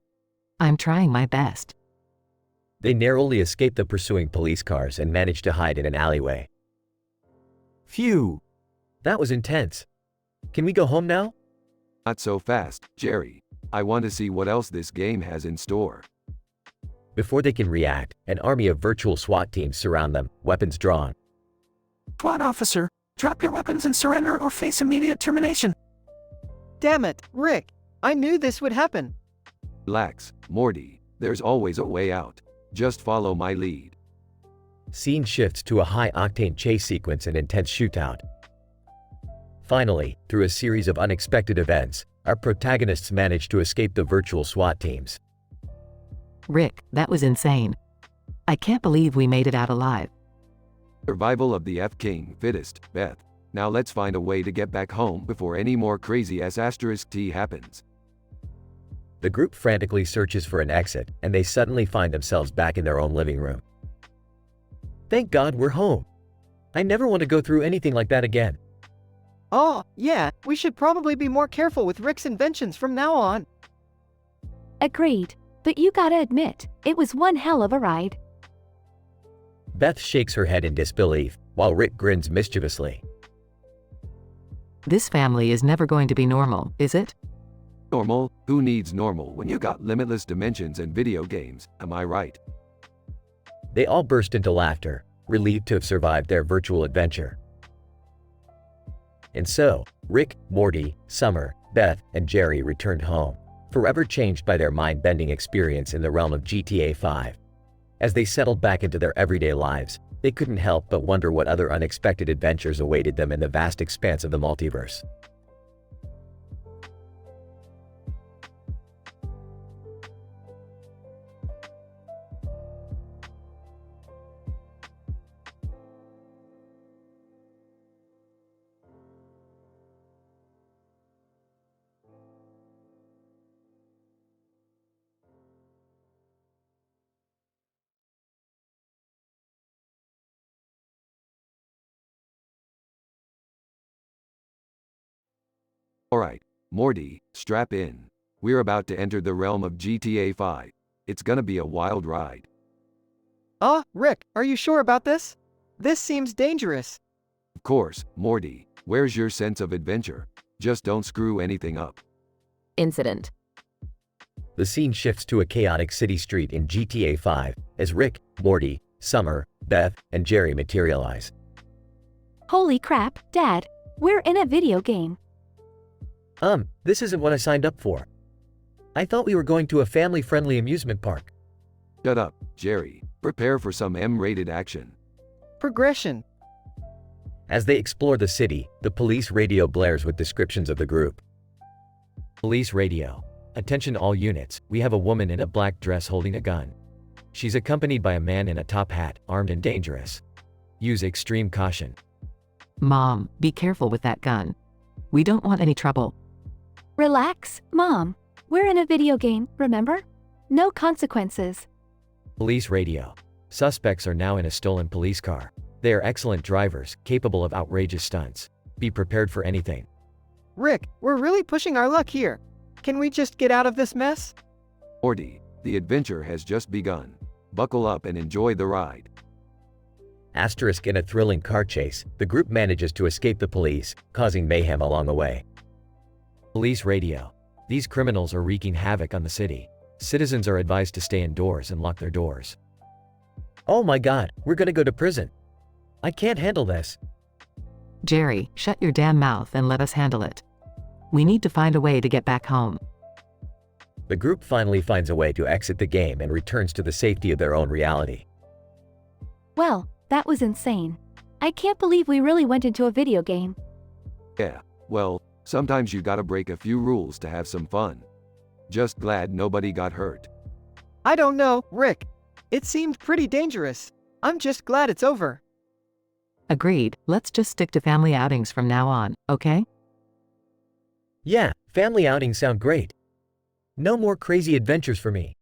I'm trying my best. They narrowly escape the pursuing police cars and manage to hide in an alleyway. Phew! That was intense. Can we go home now? Not so fast, Jerry. I want to see what else this game has in store. Before they can react, an army of virtual SWAT teams surround them, weapons drawn. SWAT officer, drop your weapons and surrender or face immediate termination. Damn it, Rick. I knew this would happen. Relax, Morty. There's always a way out. Just follow my lead. Scene shifts to a high-octane chase sequence and intense shootout. Finally, through a series of unexpected events, our protagonists manage to escape the virtual SWAT teams. Rick, that was insane. I can't believe we made it out alive. Survival of the F-King fittest, Beth. Now let's find a way to get back home before any more crazy *T happens. The group frantically searches for an exit, and they suddenly find themselves back in their own living room. Thank God we're home. I never want to go through anything like that again. Oh, yeah, we should probably be more careful with Rick's inventions from now on. Agreed. But you gotta admit, it was one hell of a ride. Beth shakes her head in disbelief, while Rick grins mischievously. This family is never going to be normal, is it? Normal? Who needs normal when you got limitless dimensions and video games, am I right? They all burst into laughter, relieved to have survived their virtual adventure. And so, Rick, Morty, Summer, Beth, and Jerry returned home, forever changed by their mind-bending experience in the realm of GTA 5. As they settled back into their everyday lives, they couldn't help but wonder what other unexpected adventures awaited them in the vast expanse of the multiverse. Alright, Morty, strap in. We're about to enter the realm of GTA 5. It's gonna be a wild ride. Rick, are you sure about this? This seems dangerous. Of course, Morty. Where's your sense of adventure? Just don't screw anything up. Incident. The scene shifts to a chaotic city street in GTA 5 as Rick, Morty, Summer, Beth, and Jerry materialize. Holy crap, Dad. We're in a video game. This isn't what I signed up for. I thought we were going to a family-friendly amusement park. Shut up, Jerry. Prepare for some M-rated action. Progression. As they explore the city, the police radio blares with descriptions of the group. Police radio. Attention all units, we have a woman in a black dress holding a gun. She's accompanied by a man in a top hat, armed and dangerous. Use extreme caution. Mom, be careful with that gun. We don't want any trouble. Relax, Mom. We're in a video game, remember? No consequences. Police radio. Suspects are now in a stolen police car. They are excellent drivers, capable of outrageous stunts. Be prepared for anything. Rick, we're really pushing our luck here. Can we just get out of this mess? Morty, the adventure has just begun. Buckle up and enjoy the ride. Asterisk in a thrilling car chase, the group manages to escape the police, causing mayhem along the way. Police radio. These criminals are wreaking havoc on the city. Citizens are advised to stay indoors and lock their doors. Oh my god, we're gonna go to prison. I can't handle this. Jerry, shut your damn mouth and let us handle it. We need to find a way to get back home. The group finally finds a way to exit the game and returns to the safety of their own reality. Well, that was insane. I can't believe we really went into a video game. Yeah, well, sometimes you gotta break a few rules to have some fun. Just glad nobody got hurt. I don't know, Rick. It seemed pretty dangerous. I'm just glad it's over. Agreed, let's just stick to family outings from now on, okay? Yeah, family outings sound great. No more crazy adventures for me.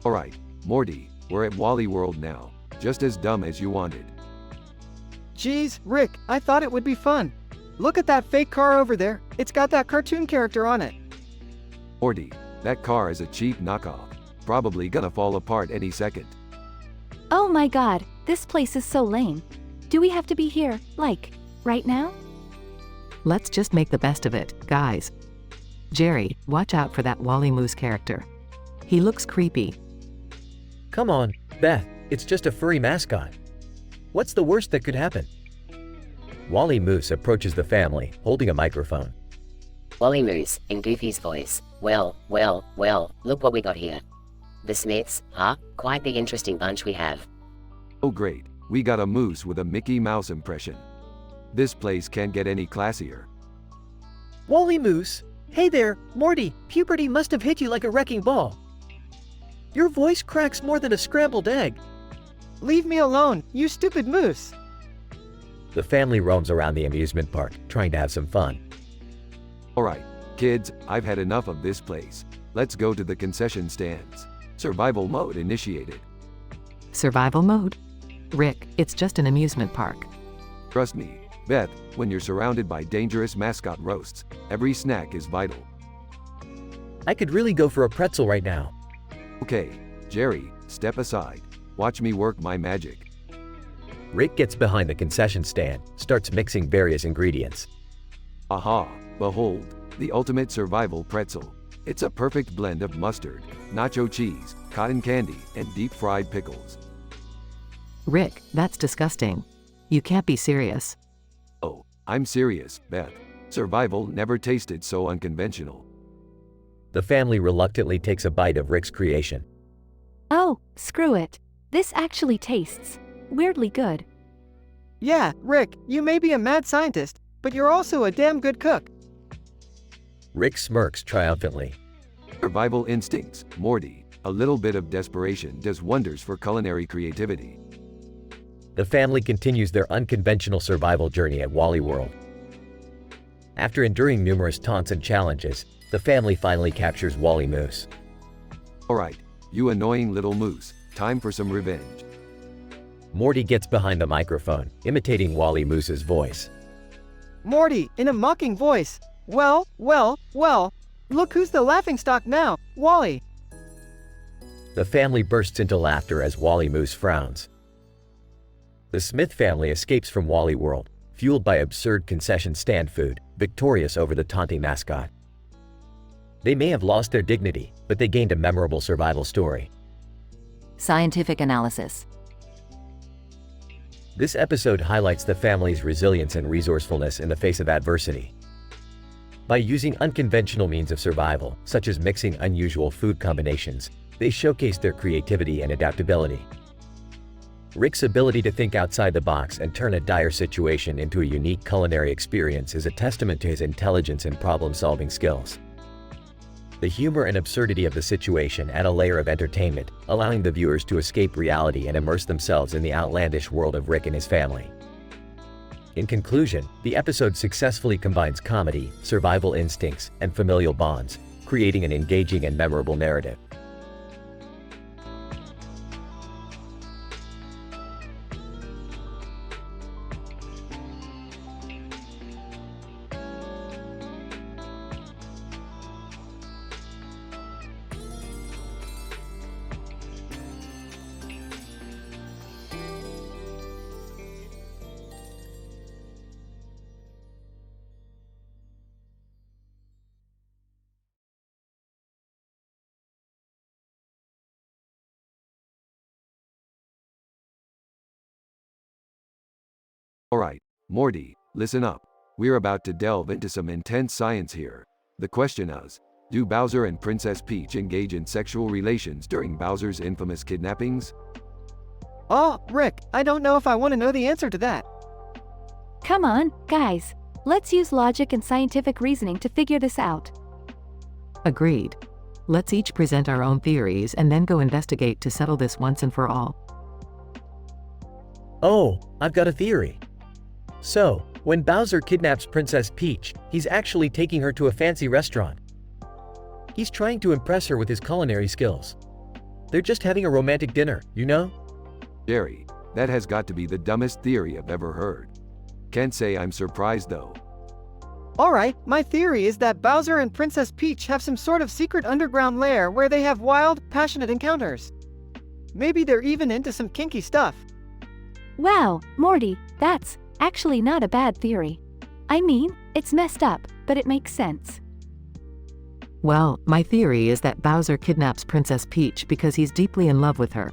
Alright, Morty, we're at Wally World now. Just as dumb as you wanted. Geez, Rick, I thought it would be fun. Look at that fake car over there. It's got that cartoon character on it. Morty, that car is a cheap knockoff. Probably gonna fall apart any second. Oh my god, this place is so lame. Do we have to be here, like, right now? Let's just make the best of it, guys. Jerry, watch out for that Wally Moose character. He looks creepy. Come on, Beth, it's just a furry mascot. What's the worst that could happen? Wally Moose approaches the family, holding a microphone. Wally Moose, in Goofy's voice. Well, look what we got here. The Smiths, huh? Quite the interesting bunch we have. Oh great, we got a moose with a Mickey Mouse impression. This place can't get any classier. Wally Moose. Hey there, Morty, puberty must have hit you like a wrecking ball. Your voice cracks more than a scrambled egg. Leave me alone, you stupid moose. The family roams around the amusement park, trying to have some fun. Alright, kids, I've had enough of this place. Let's go to the concession stands. Survival mode initiated. Survival mode? Rick, it's just an amusement park. Trust me, Beth, when you're surrounded by dangerous mascot roasts, every snack is vital. I could really go for a pretzel right now. Okay, Jerry, step aside. Watch me work my magic. Rick gets behind the concession stand, starts mixing various ingredients. Aha, behold, the ultimate survival pretzel. It's a perfect blend of mustard, nacho cheese, cotton candy, and deep-fried pickles. Rick, that's disgusting. You can't be serious. Oh, I'm serious, Beth. Survival never tasted so unconventional. The family reluctantly takes a bite of Rick's creation. Oh, screw it. This actually tastes weirdly good. Yeah, Rick, you may be a mad scientist, but you're also a damn good cook. Rick smirks triumphantly. Survival instincts, Morty. A little bit of desperation does wonders for culinary creativity. The family continues their unconventional survival journey at Wally World. After enduring numerous taunts and challenges, the family finally captures Wally Moose. Alright, you annoying little moose, time for some revenge. Morty gets behind the microphone, imitating Wally Moose's voice. Morty, in a mocking voice. Well, look who's the laughingstock now, Wally. The family bursts into laughter as Wally Moose frowns. The Smith family escapes from Wally World, fueled by absurd concession stand food, victorious over the taunting mascot. They may have lost their dignity, but they gained a memorable survival story. Scientific analysis. This episode highlights the family's resilience and resourcefulness in the face of adversity. By using unconventional means of survival, such as mixing unusual food combinations, they showcase their creativity and adaptability. Rick's ability to think outside the box and turn a dire situation into a unique culinary experience is a testament to his intelligence and problem-solving skills. The humor and absurdity of the situation add a layer of entertainment, allowing the viewers to escape reality and immerse themselves in the outlandish world of Rick and his family. In conclusion, the episode successfully combines comedy, survival instincts, and familial bonds, creating an engaging and memorable narrative. Alright, Morty, listen up. We're about to delve into some intense science here. The question is, do Bowser and Princess Peach engage in sexual relations during Bowser's infamous kidnappings? Oh, Rick, I don't know if I want to know the answer to that. Come on, guys. Let's use logic and scientific reasoning to figure this out. Agreed. Let's each present our own theories and then go investigate to settle this once and for all. Oh, I've got a theory. So, when Bowser kidnaps Princess Peach, he's actually taking her to a fancy restaurant. He's trying to impress her with his culinary skills. They're just having a romantic dinner, you know? Jerry, that has got to be the dumbest theory I've ever heard. Can't say I'm surprised though. Alright, my theory is that Bowser and Princess Peach have some sort of secret underground lair where they have wild, passionate encounters. Maybe they're even into some kinky stuff. Wow, Morty, that's actually not a bad theory. I mean, it's messed up, but it makes sense. Well, my theory is that Bowser kidnaps Princess Peach because he's deeply in love with her.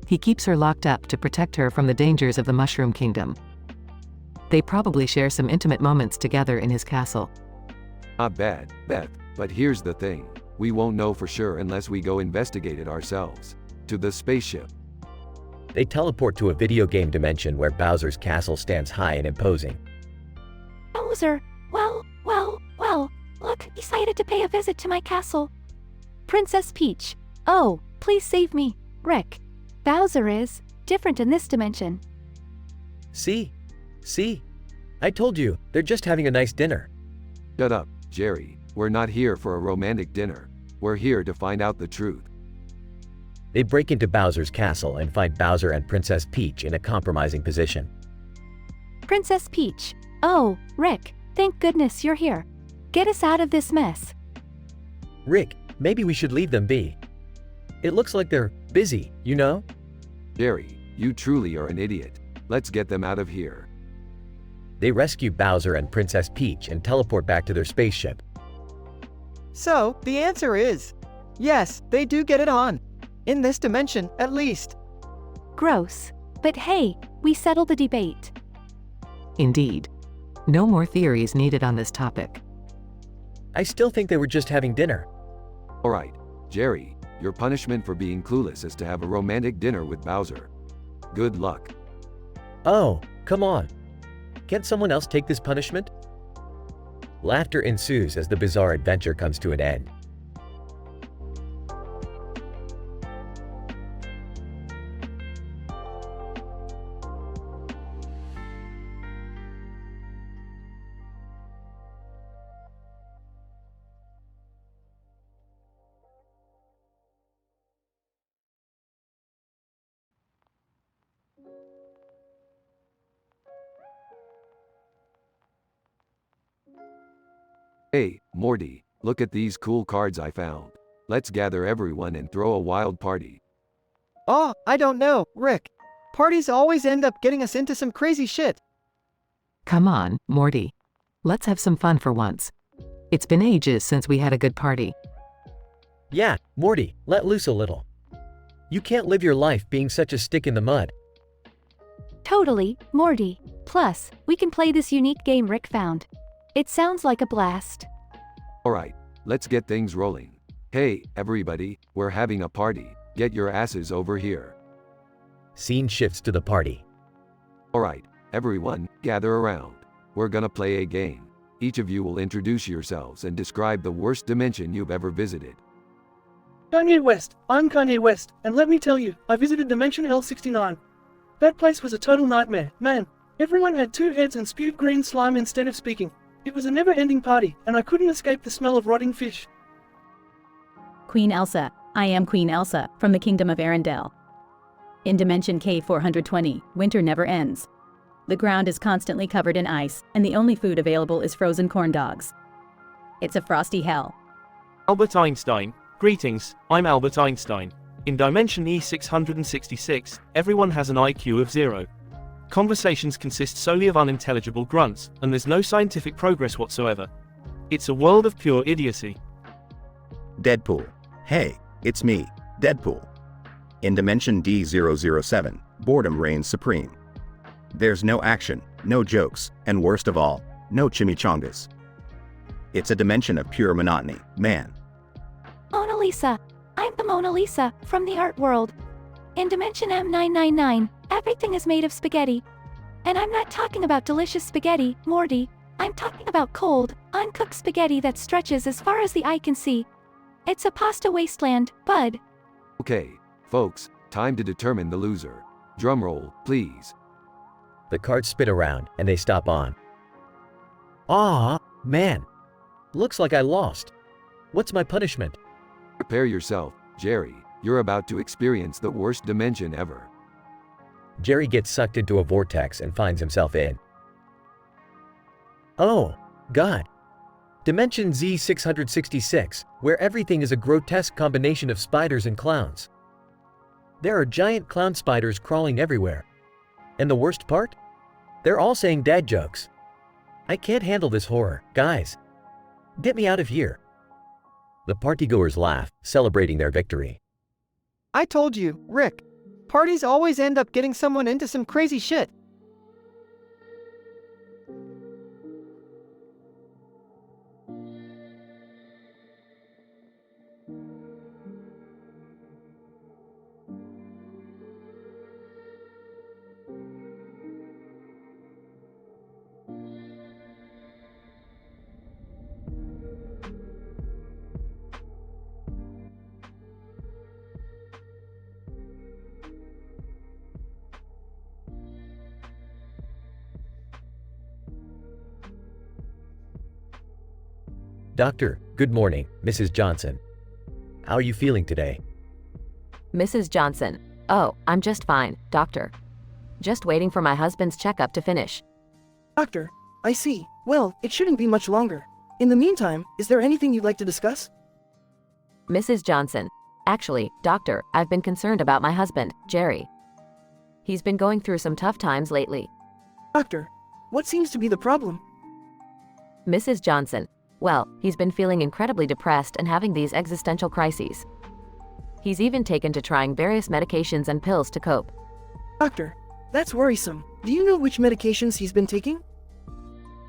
He keeps her locked up to protect her from the dangers of the Mushroom Kingdom. They probably share some intimate moments together in his castle. Not bad, Beth, but here's the thing. We won't know for sure unless we go investigate it ourselves. To the spaceship. They teleport to a video game dimension where Bowser's castle stands high and imposing. Bowser, well, look, decided to pay a visit to my castle. Princess Peach, oh, please save me, Rick. Bowser is different in this dimension. See? I told you, they're just having a nice dinner. Shut up, Jerry. We're not here for a romantic dinner. We're here to find out the truth. They break into Bowser's castle and find Bowser and Princess Peach in a compromising position. Princess Peach, oh, Rick, thank goodness you're here. Get us out of this mess. Rick, maybe we should leave them be. It looks like they're busy, you know? Jerry, you truly are an idiot. Let's get them out of here. They rescue Bowser and Princess Peach and teleport back to their spaceship. So, the answer is, yes, they do get it on. In this dimension, at least. Gross. But hey, we settled the debate. Indeed. No more theories needed on this topic. I still think they were just having dinner. Alright, Jerry, your punishment for being clueless is to have a romantic dinner with Bowser. Good luck. Oh, come on. Can't someone else take this punishment? Laughter ensues as the bizarre adventure comes to an end. Hey, Morty, look at these cool cards I found. Let's gather everyone and throw a wild party. Oh, I don't know, Rick. Parties always end up getting us into some crazy shit. Come on, Morty. Let's have some fun for once. It's been ages since we had a good party. Yeah, Morty, let loose a little. You can't live your life being such a stick in the mud. Totally, Morty. Plus, we can play this unique game Rick found. It sounds like a blast. Alright, let's get things rolling. Hey, everybody, we're having a party. Get your asses over here. Scene shifts to the party. Alright, everyone, gather around. We're gonna play a game. Each of you will introduce yourselves and describe the worst dimension you've ever visited. Kanye West, I'm Kanye West, and let me tell you, I visited Dimension L69. That place was a total nightmare, man. Everyone had two heads and spewed green slime instead of speaking. It was a never-ending party, and I couldn't escape the smell of rotting fish. Queen Elsa. I am Queen Elsa, from the Kingdom of Arendelle. In Dimension K420, winter never ends. The ground is constantly covered in ice, and the only food available is frozen corn dogs. It's a frosty hell. Albert Einstein. Greetings, I'm Albert Einstein. In Dimension E666, everyone has an IQ of 0. Conversations consist solely of unintelligible grunts, and there's no scientific progress whatsoever. It's a world of pure idiocy. Deadpool. Hey, it's me, Deadpool. In Dimension D007, boredom reigns supreme. There's no action, no jokes, and worst of all, no chimichangas. It's a dimension of pure monotony, man. Mona Lisa. I'm the Mona Lisa, from the art world. In Dimension M999, everything is made of spaghetti. And I'm not talking about delicious spaghetti, Morty. I'm talking about cold, uncooked spaghetti that stretches as far as the eye can see. It's a pasta wasteland, bud. Okay, folks, time to determine the loser. Drumroll, please. The carts spin around and they stop on. Aw, man. Looks like I lost. What's my punishment? Prepare yourself, Jerry. You're about to experience the worst dimension ever. Jerry gets sucked into a vortex and finds himself in. Oh, God. Dimension Z666, where everything is a grotesque combination of spiders and clowns. There are giant clown spiders crawling everywhere. And the worst part? They're all saying dad jokes. I can't handle this horror, guys. Get me out of here. The partygoers laugh, celebrating their victory. I told you, Rick. Parties always end up getting someone into some crazy shit. Doctor, good morning, Mrs. Johnson. How are you feeling today? Mrs. Johnson. Oh, I'm just fine, doctor. Just waiting for my husband's checkup to finish. Doctor, I see. Well, it shouldn't be much longer. In the meantime, is there anything you'd like to discuss? Mrs. Johnson. Actually, doctor, I've been concerned about my husband, Jerry. He's been going through some tough times lately. Doctor, what seems to be the problem? Mrs. Johnson. Well, he's been feeling incredibly depressed and having these existential crises. He's even taken to trying various medications and pills to cope. Doctor, that's worrisome. Do you know which medications he's been taking?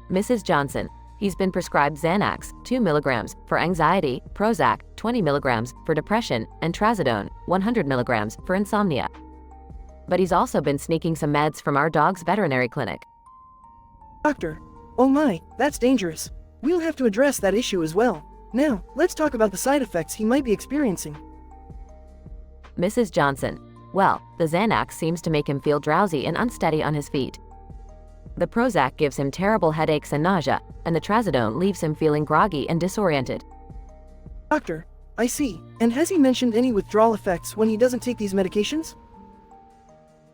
Mrs. Johnson. He's been prescribed Xanax, 2 milligrams, for anxiety, Prozac, 20 milligrams, for depression, and Trazodone, 100 milligrams, for insomnia. But he's also been sneaking some meds from our dog's veterinary clinic. Doctor, oh my, that's dangerous. We'll have to address that issue as well. Now, let's talk about the side effects he might be experiencing. Mrs. Johnson. Well, the Xanax seems to make him feel drowsy and unsteady on his feet. The Prozac gives him terrible headaches and nausea, and the Trazodone leaves him feeling groggy and disoriented. Doctor, I see. And has he mentioned any withdrawal effects when he doesn't take these medications?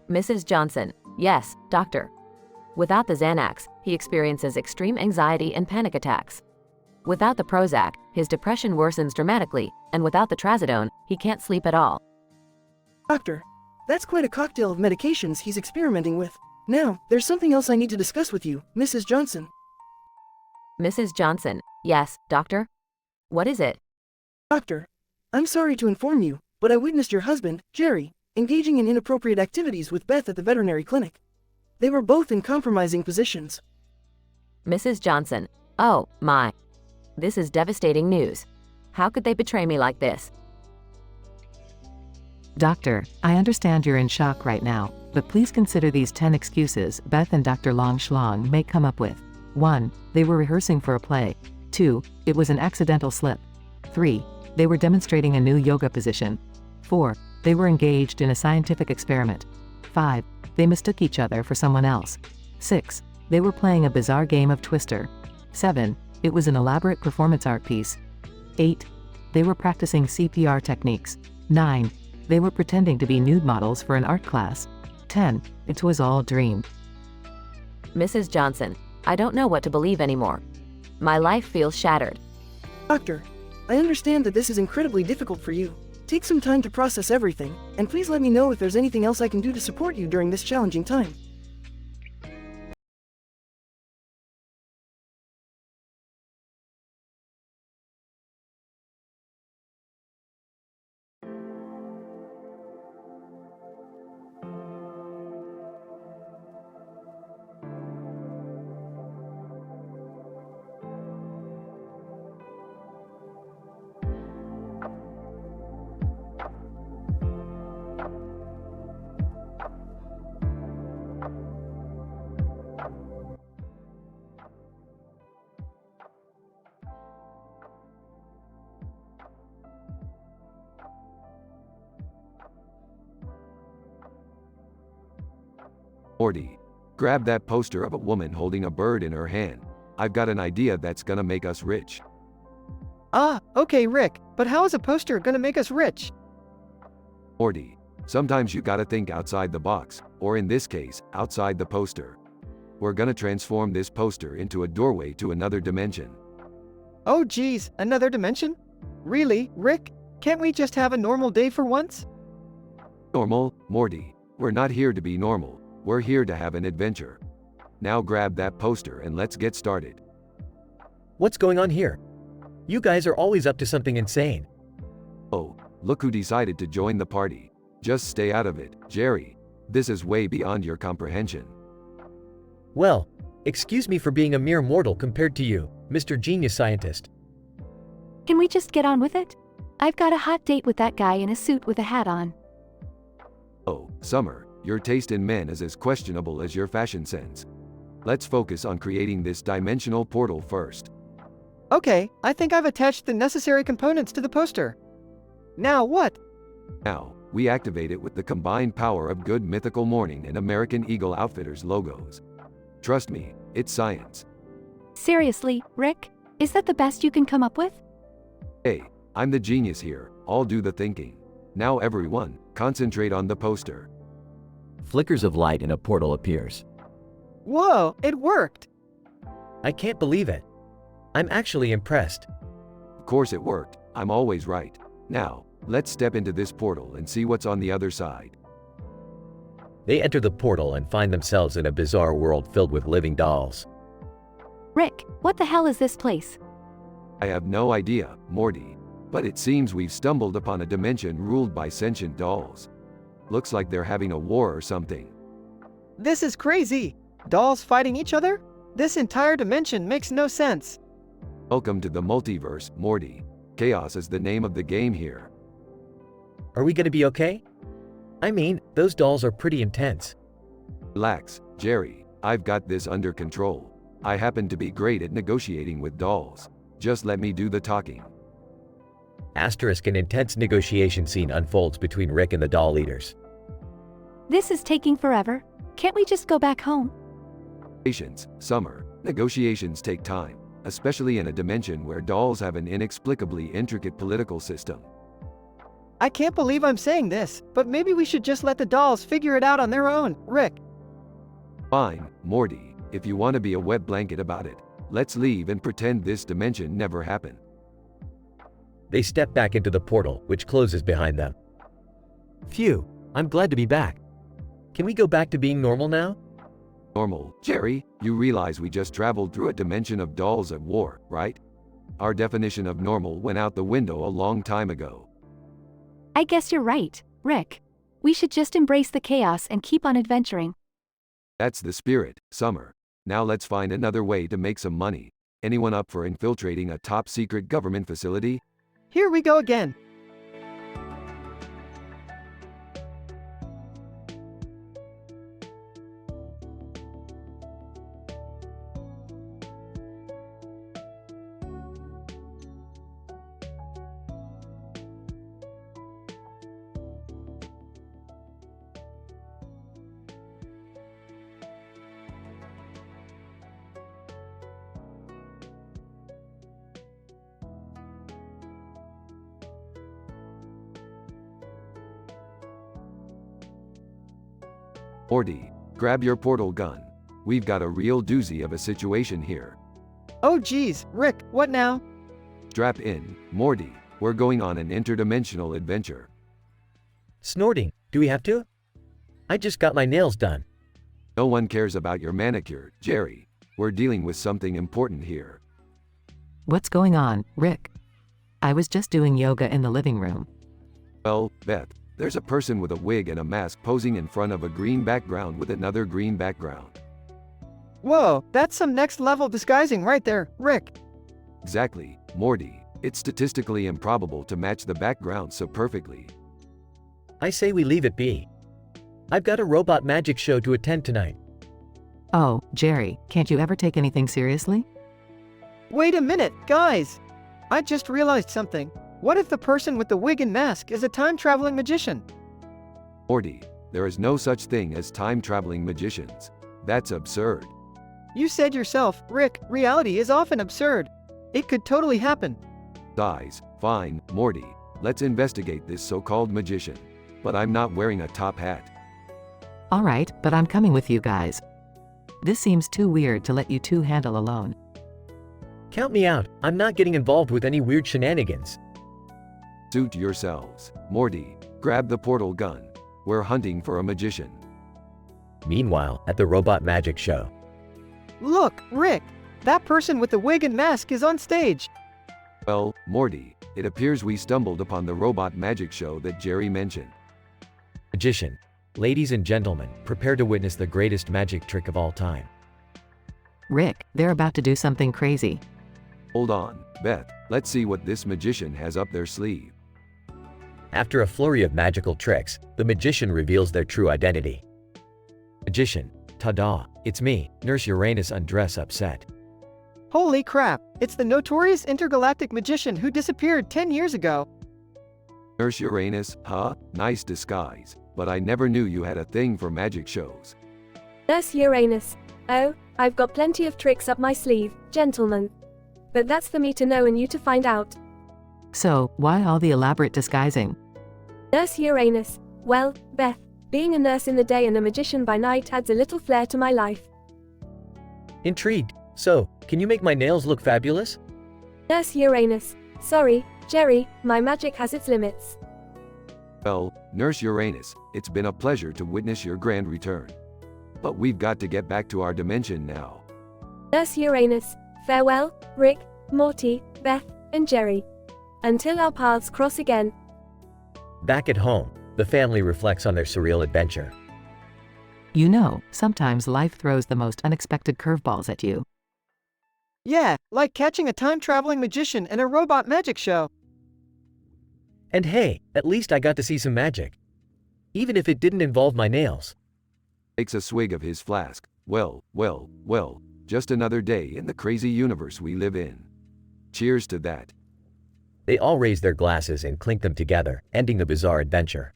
Mrs. Johnson. Yes, doctor. Without the Xanax, he experiences extreme anxiety and panic attacks. Without the Prozac, his depression worsens dramatically, and without the Trazodone, he can't sleep at all. Doctor, that's quite a cocktail of medications he's experimenting with. Now, there's something else I need to discuss with you, Mrs. Johnson. Mrs. Johnson. Yes, doctor? What is it? Doctor, I'm sorry to inform you, but I witnessed your husband, Jerry, engaging in inappropriate activities with Beth at the veterinary clinic. They were both in compromising positions. Mrs. Johnson. Oh, my. This is devastating news. How could they betray me like this? Doctor, I understand you're in shock right now, but please consider these 10 excuses Beth and Dr. Long Schlong may come up with. 1. They were rehearsing for a play. 2. It was an accidental slip. 3. They were demonstrating a new yoga position. 4. They were engaged in a scientific experiment. 5. They mistook each other for someone else. 6. They were playing a bizarre game of Twister. 7. It was an elaborate performance art piece. 8. They were practicing CPR techniques. 9. They were pretending to be nude models for an art class. 10. It was all a dream. Mrs. Johnson, I don't know what to believe anymore. My life feels shattered. Doctor, I understand that this is incredibly difficult for you. Take some time to process everything, and please let me know if there's anything else I can do to support you during this challenging time. Morty, grab that poster of a woman holding a bird in her hand. I've got an idea that's gonna make us rich. Ah, okay, Rick, but how is a poster gonna make us rich? Morty, sometimes you gotta think outside the box, or in this case, outside the poster. We're gonna transform this poster into a doorway to another dimension. Oh geez, another dimension? Really, Rick? Can't we just have a normal day for once? Normal, Morty. We're not here to be normal. We're here to have an adventure. Now grab that poster and let's get started. What's going on here? You guys are always up to something insane. Oh, look who decided to join the party. Just stay out of it, Jerry. This is way beyond your comprehension. Well, excuse me for being a mere mortal compared to you, Mr. Genius Scientist. Can we just get on with it? I've got a hot date with that guy in a suit with a hat on. Oh, Summer, your taste in men is as questionable as your fashion sense. Let's focus on creating this dimensional portal first. Okay, I think I've attached the necessary components to the poster. Now what? Now, we activate it with the combined power of Good Mythical Morning and American Eagle Outfitters logos. Trust me, it's science. Seriously, Rick? Is that the best you can come up with? Hey, I'm the genius here. I'll do the thinking. Now everyone, concentrate on the poster. Flickers of light and a portal appears. Whoa, it worked! I can't believe it. I'm actually impressed. Of course it worked. I'm always right. Now, let's step into this portal and see what's on the other side. They enter the portal and find themselves in a bizarre world filled with living dolls. Rick, what the hell is this place? I have no idea, Morty. But it seems we've stumbled upon a dimension ruled by sentient dolls. Looks like they're having a war or something. This is crazy! Dolls fighting each other? This entire dimension makes no sense. Welcome to the multiverse, Morty. Chaos is the name of the game here. Are we gonna be okay? I mean, those dolls are pretty intense. Relax, Jerry. I've got this under control. I happen to be great at negotiating with dolls. Just let me do the talking. Asterisk, an intense negotiation scene unfolds between Rick and the doll leaders. This is taking forever. Can't we just go back home? Patience, Summer. Negotiations take time, especially in a dimension where dolls have an inexplicably intricate political system. I can't believe I'm saying this, but maybe we should just let the dolls figure it out on their own, Rick. Fine, Morty. If you want to be a wet blanket about it, let's leave and pretend this dimension never happened. They step back into the portal, which closes behind them. Phew, I'm glad to be back. Can we go back to being normal now? Normal, Jerry? You realize we just traveled through a dimension of dolls at war, right? Our definition of normal went out the window a long time ago. I guess you're right, Rick. We should just embrace the chaos and keep on adventuring. That's the spirit, Summer. Now let's find another way to make some money. Anyone up for infiltrating a top-secret government facility? Here we go again. Morty, grab your portal gun. We've got a real doozy of a situation here. Oh geez, Rick, what now? Strap in, Morty. We're going on an interdimensional adventure. Snorting, do we have to? I just got my nails done. No one cares about your manicure, Jerry. We're dealing with something important here. What's going on, Rick? I was just doing yoga in the living room. Well, Beth, there's a person with a wig and a mask posing in front of a green background with another green background. Whoa, that's some next level disguising right there, Rick. Exactly, Morty. It's statistically improbable to match the background so perfectly. I say we leave it be. I've got a robot magic show to attend tonight. Oh, Jerry, can't you ever take anything seriously? Wait a minute, guys! I just realized something. What if the person with the wig and mask is a time-traveling magician? Morty, there is no such thing as time-traveling magicians. That's absurd. You said yourself, Rick, reality is often absurd. It could totally happen. Guys, fine, Morty. Let's investigate this so-called magician. But I'm not wearing a top hat. All right, but I'm coming with you guys. This seems too weird to let you two handle alone. Count me out. I'm not getting involved with any weird shenanigans. Suit yourselves. Morty, grab the portal gun. We're hunting for a magician. Meanwhile, at the robot magic show. Look, Rick! That person with the wig and mask is on stage! Well, Morty, it appears we stumbled upon the robot magic show that Jerry mentioned. Magician. Ladies and gentlemen, prepare to witness the greatest magic trick of all time. Rick, they're about to do something crazy. Hold on, Beth. Let's see what this magician has up their sleeve. After a flurry of magical tricks, the magician reveals their true identity. Magician. Ta-da, it's me, Nurse Uranus undress upset. Holy crap, it's the notorious intergalactic magician who disappeared 10 years ago. Nurse Uranus, huh? Nice disguise. But I never knew you had a thing for magic shows. Nurse Uranus. Oh, I've got plenty of tricks up my sleeve, gentlemen. But that's for me to know and you to find out. So, why all the elaborate disguising? Nurse Uranus. Well, Beth, being a nurse in the day and a magician by night adds a little flair to my life. Intrigued. So, can you make my nails look fabulous? Nurse Uranus. Sorry, Jerry, my magic has its limits. Well, Nurse Uranus, it's been a pleasure to witness your grand return. But we've got to get back to our dimension now. Nurse Uranus. Farewell, Rick, Morty, Beth, and Jerry. Until our paths cross again. Back at home, the family reflects on their surreal adventure. You know, sometimes life throws the most unexpected curveballs at you. Yeah, like catching a time-traveling magician in a robot magic show. And hey, at least I got to see some magic. Even if it didn't involve my nails. Takes a swig of his flask. Well, just another day in the crazy universe we live in. Cheers to that. They all raise their glasses and clink them together, ending the bizarre adventure.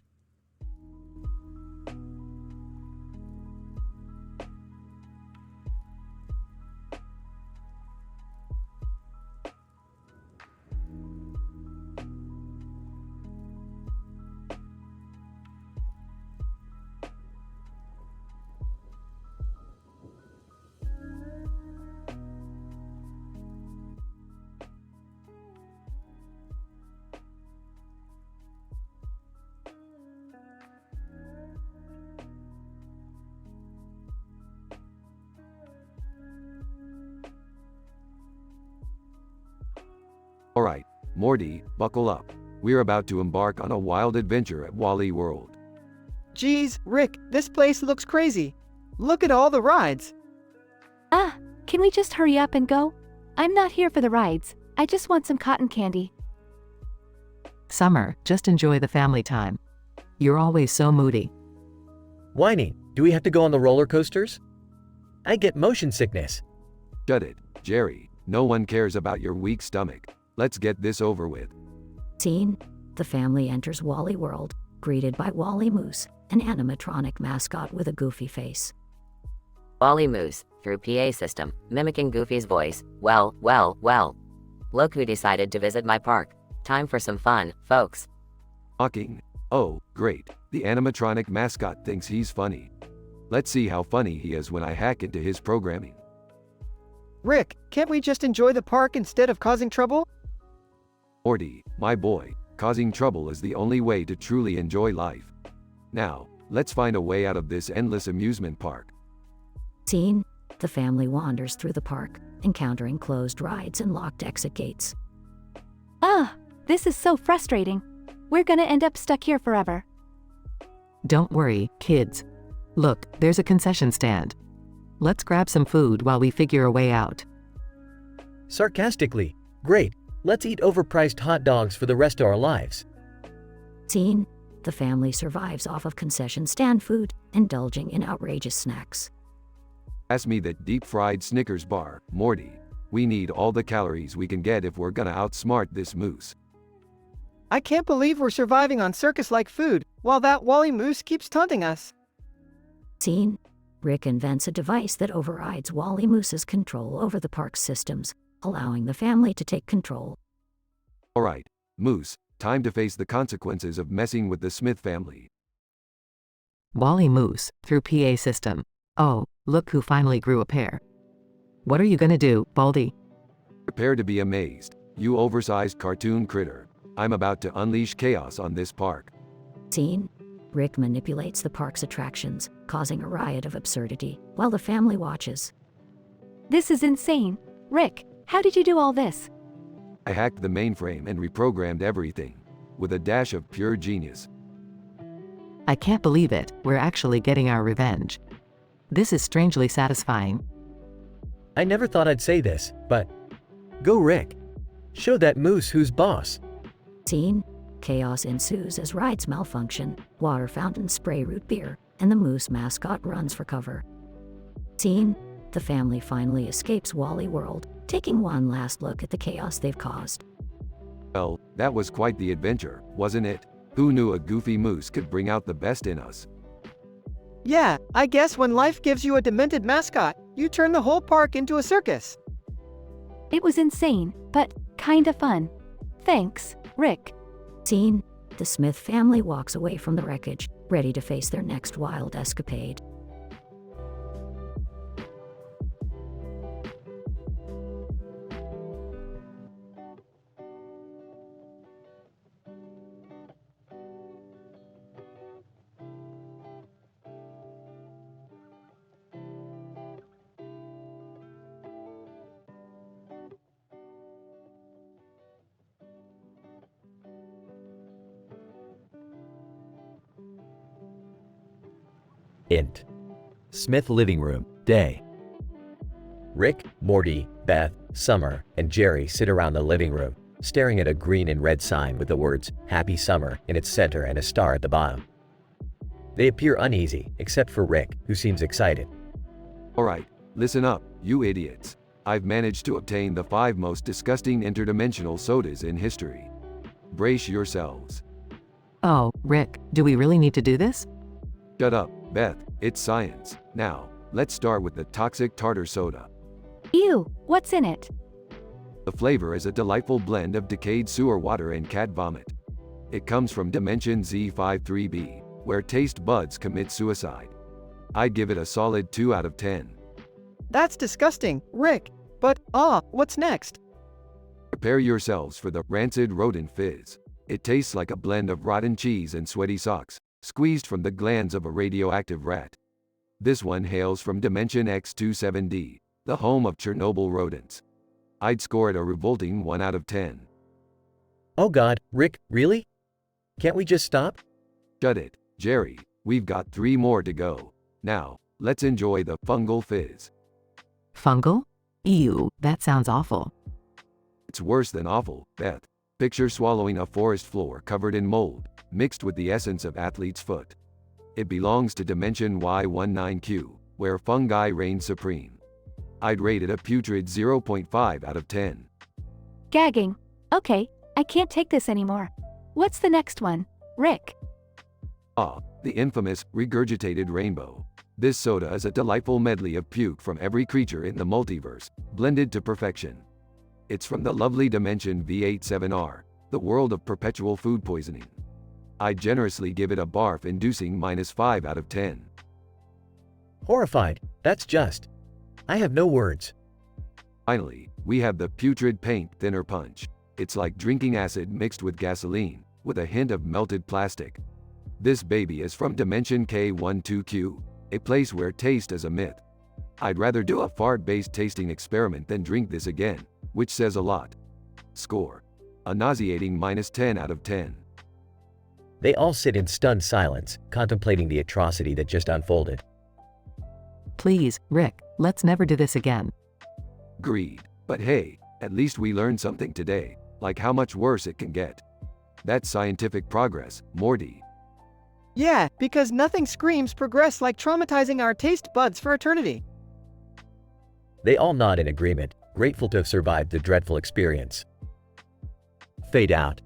Alright, Morty, buckle up. We're about to embark on a wild adventure at Wally World. Geez, Rick, this place looks crazy. Look at all the rides. Ah, can we just hurry up and go? I'm not here for the rides. I just want some cotton candy. Summer, just enjoy the family time. You're always so moody. Whining, do we have to go on the roller coasters? I get motion sickness. Shut it, Jerry. No one cares about your weak stomach. Let's get this over with. Scene: the family enters Wally World, greeted by Wally Moose, an animatronic mascot with a goofy face. Wally Moose, through PA system, mimicking Goofy's voice. Well. Look who decided to visit my park. Time for some fun, folks. Mocking. Oh, great. The animatronic mascot thinks he's funny. Let's see how funny he is when I hack into his programming. Rick, can't we just enjoy the park instead of causing trouble? Morty, my boy, causing trouble is the only way to truly enjoy life. Now, let's find a way out of this endless amusement park. Scene: the family wanders through the park, encountering closed rides and locked exit gates. Ah, this is so frustrating. We're gonna end up stuck here forever. Don't worry, kids. Look, there's a concession stand. Let's grab some food while we figure a way out. Sarcastically, great, let's eat overpriced hot dogs for the rest of our lives. Scene: the family survives off of concession stand food, indulging in outrageous snacks. Pass me that deep-fried Snickers bar, Morty. We need all the calories we can get if we're gonna outsmart this moose. I can't believe we're surviving on circus-like food, while that Wally Moose keeps taunting us. Scene: Rick invents a device that overrides Wally Moose's control over the park's systems, allowing the family to take control. Alright, Moose, time to face the consequences of messing with the Smith family. Wally Moose, through PA system. Oh, look who finally grew a pair. What are you gonna do, Baldy? Prepare to be amazed, you oversized cartoon critter. I'm about to unleash chaos on this park. Scene: Rick manipulates the park's attractions, causing a riot of absurdity, while the family watches. This is insane. Rick, how did you do all this? I hacked the mainframe and reprogrammed everything, with a dash of pure genius. I can't believe it, we're actually getting our revenge. This is strangely satisfying. I never thought I'd say this, but go Rick. Show that moose who's boss. Scene: chaos ensues as rides malfunction, water fountains spray root beer, and the moose mascot runs for cover. Scene: the family finally escapes Wally World, taking one last look at the chaos they've caused. Well, that was quite the adventure, wasn't it? Who knew a goofy moose could bring out the best in us? Yeah, I guess when life gives you a demented mascot, you turn the whole park into a circus. It was insane, but kinda fun. Thanks, Rick. Scene: the Smith family walks away from the wreckage, ready to face their next wild escapade. Int. Smith living room, day. Rick, Morty, Beth, Summer, and Jerry sit around the living room, staring at a green and red sign with the words Happy Summer in its center and a star at the bottom. They appear uneasy, except for Rick, who seems excited. Alright, listen up, you idiots. I've managed to obtain the 5 most disgusting interdimensional sodas in history. Brace yourselves. Oh, Rick, do we really need to do this? Shut up, Beth, it's science. Now, let's start with the toxic tartar soda. Ew, what's in it? The flavor is a delightful blend of decayed sewer water and cat vomit. It comes from Dimension Z53b, where taste buds commit suicide. I'd give it a solid 2 out of 10. That's disgusting, Rick. But, what's next? Prepare yourselves for the rancid rodent fizz. It tastes like a blend of rotten cheese and sweaty socks, squeezed from the glands of a radioactive rat. This one hails from Dimension X27D, the home of Chernobyl rodents. I'd score it a revolting 1 out of 10. Oh God, Rick, really? Can't we just stop? Shut it, Jerry, we've got 3 more to go. Now, let's enjoy the fungal fizz. Fungal? Ew, that sounds awful. It's worse than awful, Beth. Picture swallowing a forest floor covered in mold, mixed with the essence of athlete's foot. It belongs to Dimension Y19Q, where fungi reign supreme. I'd rate it a putrid 0.5 out of 10. Gagging. Okay, I can't take this anymore. What's the next one, Rick? The infamous, regurgitated rainbow. This soda is a delightful medley of puke from every creature in the multiverse, blended to perfection. It's from the lovely Dimension V87R, the world of perpetual food poisoning. I'd generously give it a barf-inducing -5 out of 10. Horrified, that's just. I have no words. Finally, we have the putrid paint thinner punch. It's like drinking acid mixed with gasoline, with a hint of melted plastic. This baby is from Dimension K12Q, a place where taste is a myth. I'd rather do a fart-based tasting experiment than drink this again, which says a lot. Score: a nauseating -10 out of 10. They all sit in stunned silence, contemplating the atrocity that just unfolded. Please, Rick, let's never do this again. Agreed. But hey, at least we learned something today, like how much worse it can get. That's scientific progress, Morty. Yeah, because nothing screams progress like traumatizing our taste buds for eternity. They all nod in agreement, grateful to have survived the dreadful experience. Fade out.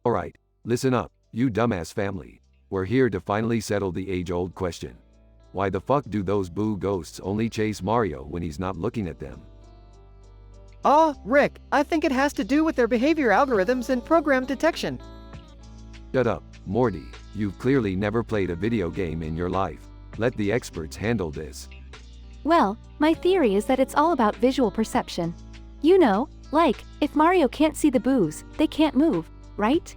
Alright, listen up, you dumbass family. We're here to finally settle the age-old question. Why the fuck do those boo ghosts only chase Mario when he's not looking at them? Rick, I think it has to do with their behavior algorithms and program detection. Shut up, Morty. You've clearly never played a video game in your life. Let the experts handle this. Well, my theory is that it's all about visual perception. You know, like, if Mario can't see the boos, they can't move, right?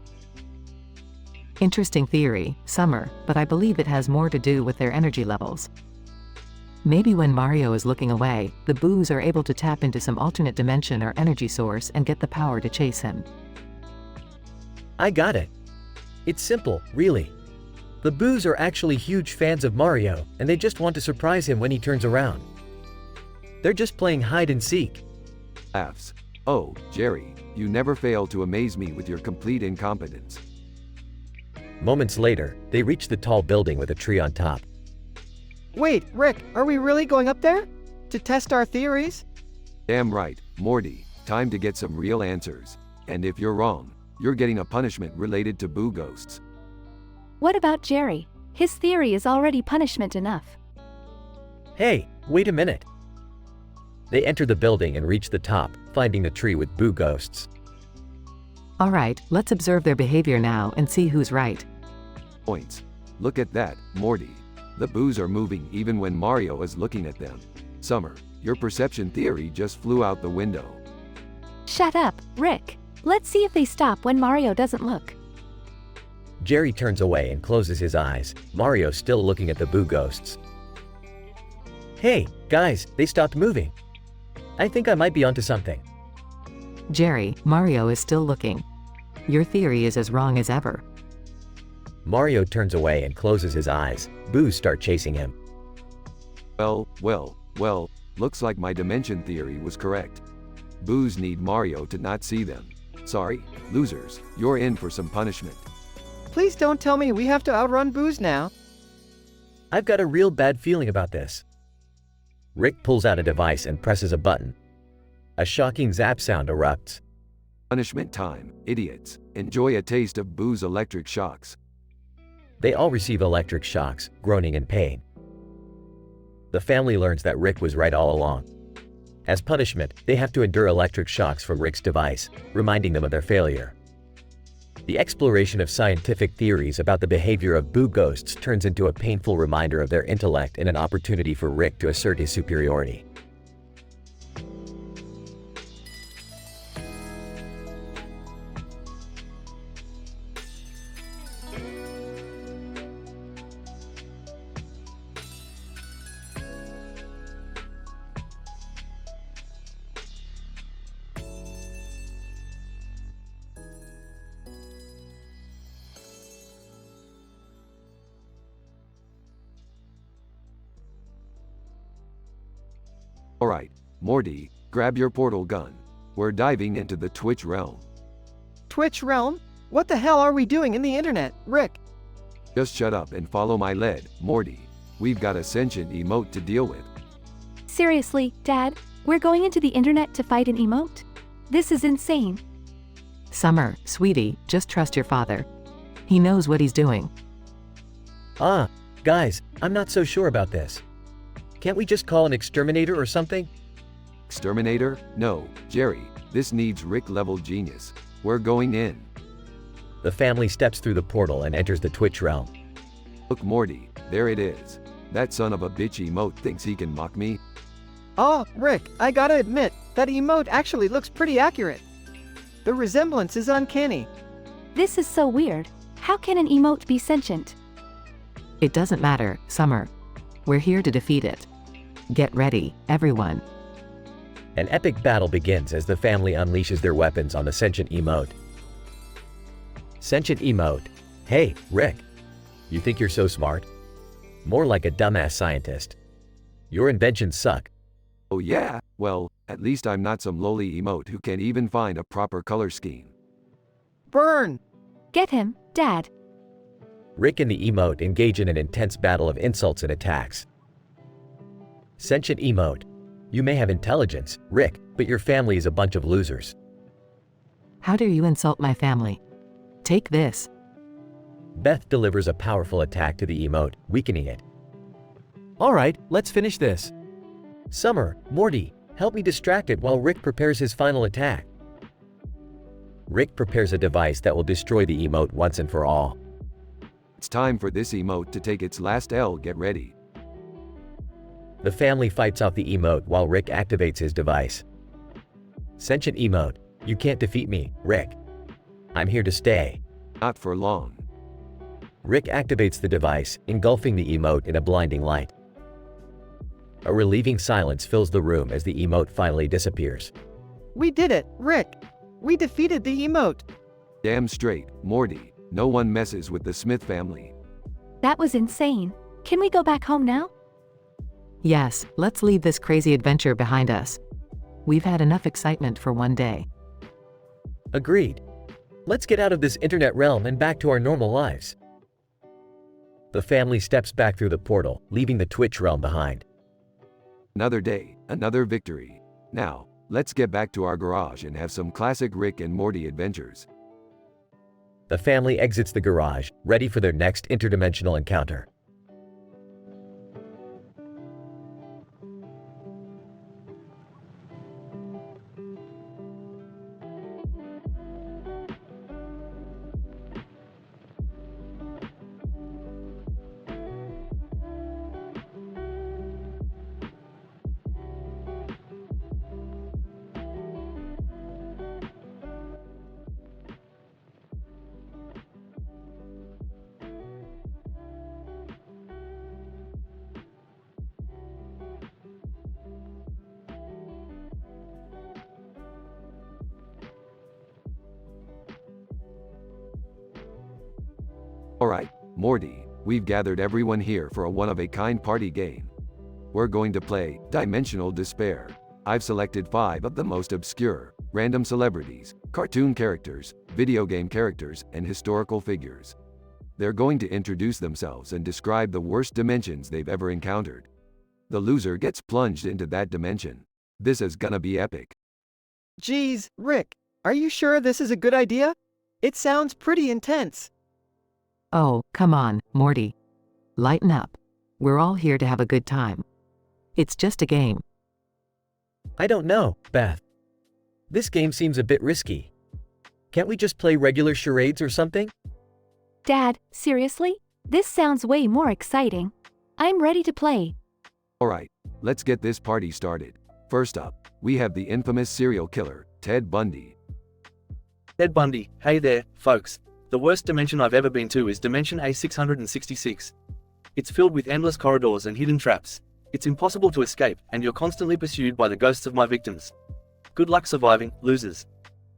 Interesting theory, Summer, but I believe it has more to do with their energy levels. Maybe when Mario is looking away, the boos are able to tap into some alternate dimension or energy source and get the power to chase him. I got it. It's simple, really. The boos are actually huge fans of Mario, and they just want to surprise him when he turns around. They're just playing hide and seek. Laughs. Oh, Jerry, you never fail to amaze me with your complete incompetence. Moments later, they reach the tall building with a tree on top. Wait, Rick, are we really going up there? To test our theories? Damn right, Morty. Time to get some real answers. And if you're wrong, you're getting a punishment related to boo ghosts. What about Jerry? His theory is already punishment enough. Hey, wait a minute. They enter the building and reach the top, finding the tree with boo ghosts. Alright, let's observe their behavior now and see who's right. Points. Look at that, Morty. The boos are moving even when Mario is looking at them. Summer, your perception theory just flew out the window. Shut up, Rick. Let's see if they stop when Mario doesn't look. Jerry turns away and closes his eyes, Mario still looking at the boo ghosts. Hey, guys, they stopped moving. I think I might be onto something. Jerry, Mario is still looking. Your theory is as wrong as ever. Mario turns away and closes his eyes. Boos start chasing him. Well, looks like my dimension theory was correct. Boos need Mario to not see them. Sorry, losers, you're in for some punishment. Please don't tell me we have to outrun boos now. I've got a real bad feeling about this. Rick pulls out a device and presses a button. A shocking zap sound erupts. Punishment time, idiots. Enjoy a taste of Boo's electric shocks. They all receive electric shocks, groaning in pain. The family learns that Rick was right all along. As punishment, they have to endure electric shocks from Rick's device, reminding them of their failure. The exploration of scientific theories about the behavior of Boo ghosts turns into a painful reminder of their intellect and an opportunity for Rick to assert his superiority. Alright, Morty, grab your portal gun. We're diving into the Twitch realm. Twitch realm? What the hell are we doing in the internet, Rick? Just shut up and follow my lead, Morty. we've got a sentient emote to deal with. Seriously, Dad? We're going into the internet to fight an emote? This is insane. Summer, sweetie, just trust your father. He knows what he's doing. Guys, I'm not so sure about this. Can't we just call an exterminator or something? Exterminator? No, Jerry, this needs Rick-level genius. We're going in. The family steps through the portal and enters the Twitch realm. Look, Morty, there it is. That son of a bitch emote thinks he can mock me. Oh, Rick, I gotta admit, that emote actually looks pretty accurate. The resemblance is uncanny. This is so weird. How can an emote be sentient? It doesn't matter, Summer. We're here to defeat it. Get ready, everyone. An epic battle begins as the family unleashes their weapons on the sentient emote. Sentient emote. Hey, Rick. You think you're so smart? More like a dumbass scientist. Your inventions suck. Oh yeah? Well, at least I'm not some lowly emote who can't even find a proper color scheme. Burn! Get him, Dad. Rick and the emote engage in an intense battle of insults and attacks. Sentient emote. You may have intelligence, Rick, but your family is a bunch of losers. How dare you insult my family? Take this. Beth delivers a powerful attack to the emote, weakening it. Alright, let's finish this. Summer, Morty, help me distract it while Rick prepares his final attack. Rick prepares a device that will destroy the emote once and for all. It's time for this emote to take its last L. Get ready. The family fights off the emote while Rick activates his device. Sentient emote, you can't defeat me, Rick. I'm here to stay. Not for long. Rick activates the device, engulfing the emote in a blinding light. A relieving silence fills the room as the emote finally disappears. We did it, Rick! We defeated the emote! Damn straight, Morty. No one messes with the Smith family. That was insane. Can we go back home now? Yes, let's leave this crazy adventure behind us. We've had enough excitement for one day. Agreed. Let's get out of this internet realm and back to our normal lives. The family steps back through the portal, leaving the Twitch realm behind. Another day, another victory. Now, let's get back to our garage and have some classic Rick and Morty adventures. The family exits the garage, ready for their next interdimensional encounter. Alright, Morty, we've gathered everyone here for a one-of-a-kind party game. We're going to play Dimensional Despair. I've selected 5 of the most obscure, random celebrities, cartoon characters, video game characters, and historical figures. They're going to introduce themselves and describe the worst dimensions they've ever encountered. The loser gets plunged into that dimension. This is gonna be epic. Geez, Rick, are you sure this is a good idea? It sounds pretty intense. Oh, come on, Morty. Lighten up. We're all here to have a good time. It's just a game. I don't know, Beth. This game seems a bit risky. Can't we just play regular charades or something? Dad, seriously? This sounds way more exciting. I'm ready to play. Alright, let's get this party started. First up, we have the infamous serial killer, Ted Bundy. Ted Bundy, hey there, folks. The worst dimension I've ever been to is Dimension A666. It's filled with endless corridors and hidden traps. It's impossible to escape, and you're constantly pursued by the ghosts of my victims. Good luck surviving, losers.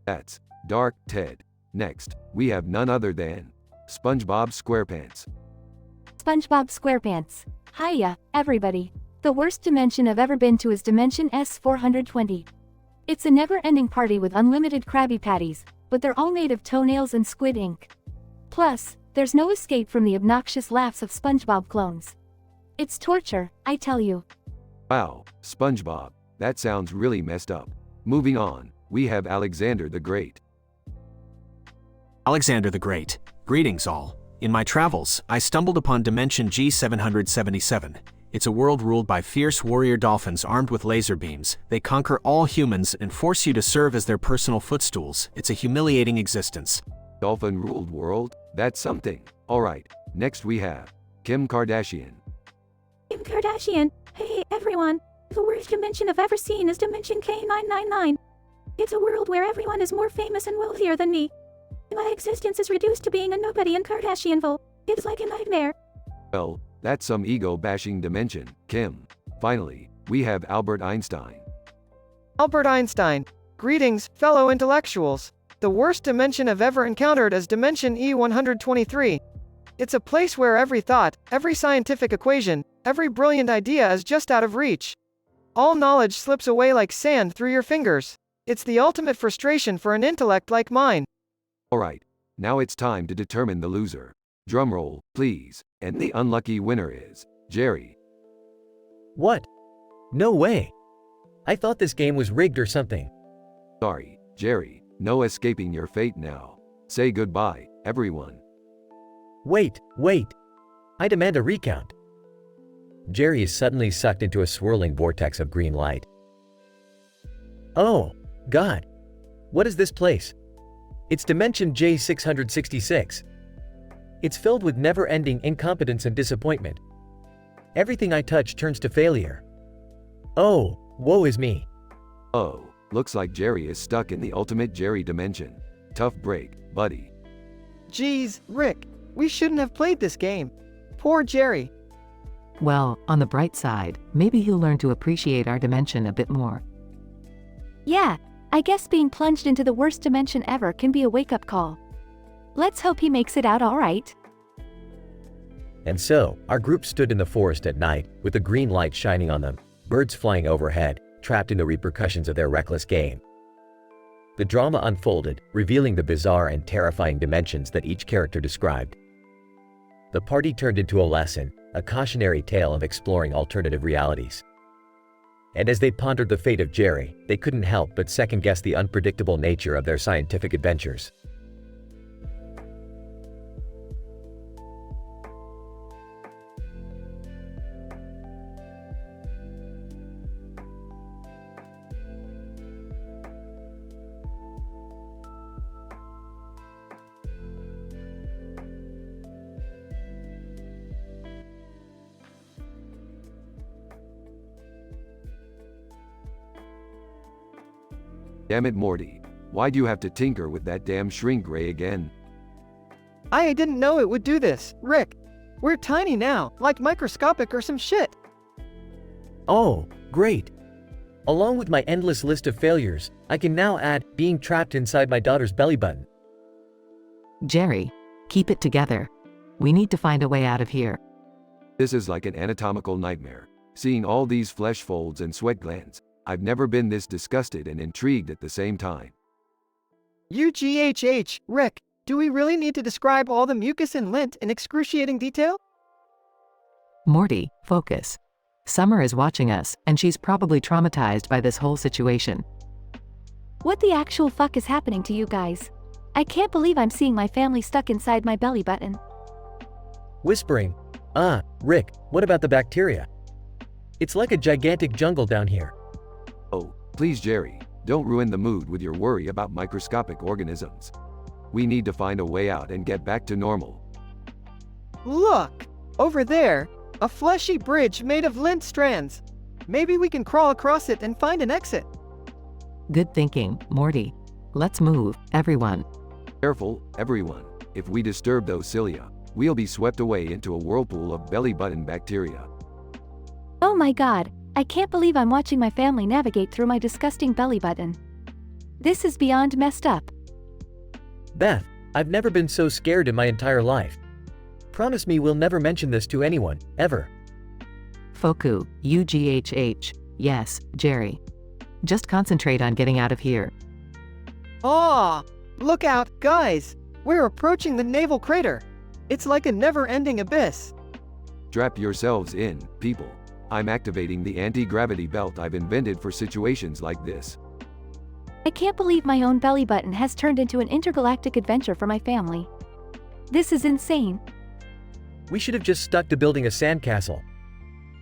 That's Dark Ted. Next, we have none other than SpongeBob SquarePants. SpongeBob SquarePants. Hiya, everybody. The worst dimension I've ever been to is Dimension S420. It's a never-ending party with unlimited Krabby Patties, but they're all made of toenails and squid ink. Plus, there's no escape from the obnoxious laughs of SpongeBob clones. It's torture, I tell you. Wow, SpongeBob, that sounds really messed up. Moving on, we have Alexander the Great. Alexander the Great. Greetings all. In my travels, I stumbled upon Dimension G777. It's a world ruled by fierce warrior dolphins armed with laser beams. They conquer all humans and force you to serve as their personal footstools. It's a humiliating existence. Dolphin-ruled world? That's something. Alright, next we have Kim Kardashian. Kim Kardashian. Hey everyone. The worst dimension I've ever seen is Dimension K999. It's a world where everyone is more famous and wealthier than me. My existence is reduced to being a nobody in Kardashianville. It's like a nightmare. Well, that's some ego-bashing dimension, Kim. Finally, we have Albert Einstein. Albert Einstein. Greetings, fellow intellectuals. The worst dimension I've ever encountered is Dimension E123. It's a place where every thought, every scientific equation, every brilliant idea is just out of reach. All knowledge slips away like sand through your fingers. It's the ultimate frustration for an intellect like mine. Alright, now it's time to determine the loser. Drumroll, please, and the unlucky winner is Jerry. What? No way. I thought this game was rigged or something. Sorry, Jerry, no escaping your fate now. Say goodbye, everyone. Wait. I demand a recount. Jerry is suddenly sucked into a swirling vortex of green light. Oh, God. What is this place? It's Dimension J666. It's filled with never-ending incompetence and disappointment. Everything I touch turns to failure. Oh, woe is me. Oh, looks like Jerry is stuck in the ultimate Jerry dimension. Tough break, buddy. Geez, Rick, we shouldn't have played this game. Poor Jerry. Well, on the bright side, maybe he'll learn to appreciate our dimension a bit more. Yeah, I guess being plunged into the worst dimension ever can be a wake-up call. Let's hope he makes it out all right. And so, our group stood in the forest at night, with the green light shining on them, birds flying overhead, trapped in the repercussions of their reckless game. The drama unfolded, revealing the bizarre and terrifying dimensions that each character described. The party turned into a lesson, a cautionary tale of exploring alternative realities. And as they pondered the fate of Jerry, they couldn't help but second-guess the unpredictable nature of their scientific adventures. Damn it, Morty. Why'd you have to tinker with that damn shrink ray again? I didn't know it would do this, Rick. We're tiny now, like microscopic or some shit. Oh, great. Along with my endless list of failures, I can now add being trapped inside my daughter's belly button. Jerry, keep it together. We need to find a way out of here. This is like an anatomical nightmare. Seeing all these flesh folds and sweat glands. I've never been this disgusted and intrigued at the same time. UGHH, Rick, do we really need to describe all the mucus and lint in excruciating detail? Morty, focus. Summer is watching us, and she's probably traumatized by this whole situation. What the actual fuck is happening to you guys? I can't believe I'm seeing my family stuck inside my belly button. Whispering, Rick, what about the bacteria? It's like a gigantic jungle down here. Oh, please Jerry, don't ruin the mood with your worry about microscopic organisms. We need to find a way out and get back to normal. Look! Over there! A fleshy bridge made of lint strands. Maybe we can crawl across it and find an exit. Good thinking, Morty. Let's move, everyone. Careful, everyone. If we disturb those cilia, we'll be swept away into a whirlpool of belly button bacteria. Oh my god, I can't believe I'm watching my family navigate through my disgusting belly button. This is beyond messed up. Beth, I've never been so scared in my entire life. Promise me we'll never mention this to anyone, ever. Foku, UGHH. Yes, Jerry. Just concentrate on getting out of here. Aw! Look out, guys! We're approaching the naval crater. It's like a never-ending abyss. Strap yourselves in, people. I'm activating the anti-gravity belt I've invented for situations like this. I can't believe my own belly button has turned into an intergalactic adventure for my family. This is insane. We should have just stuck to building a sandcastle.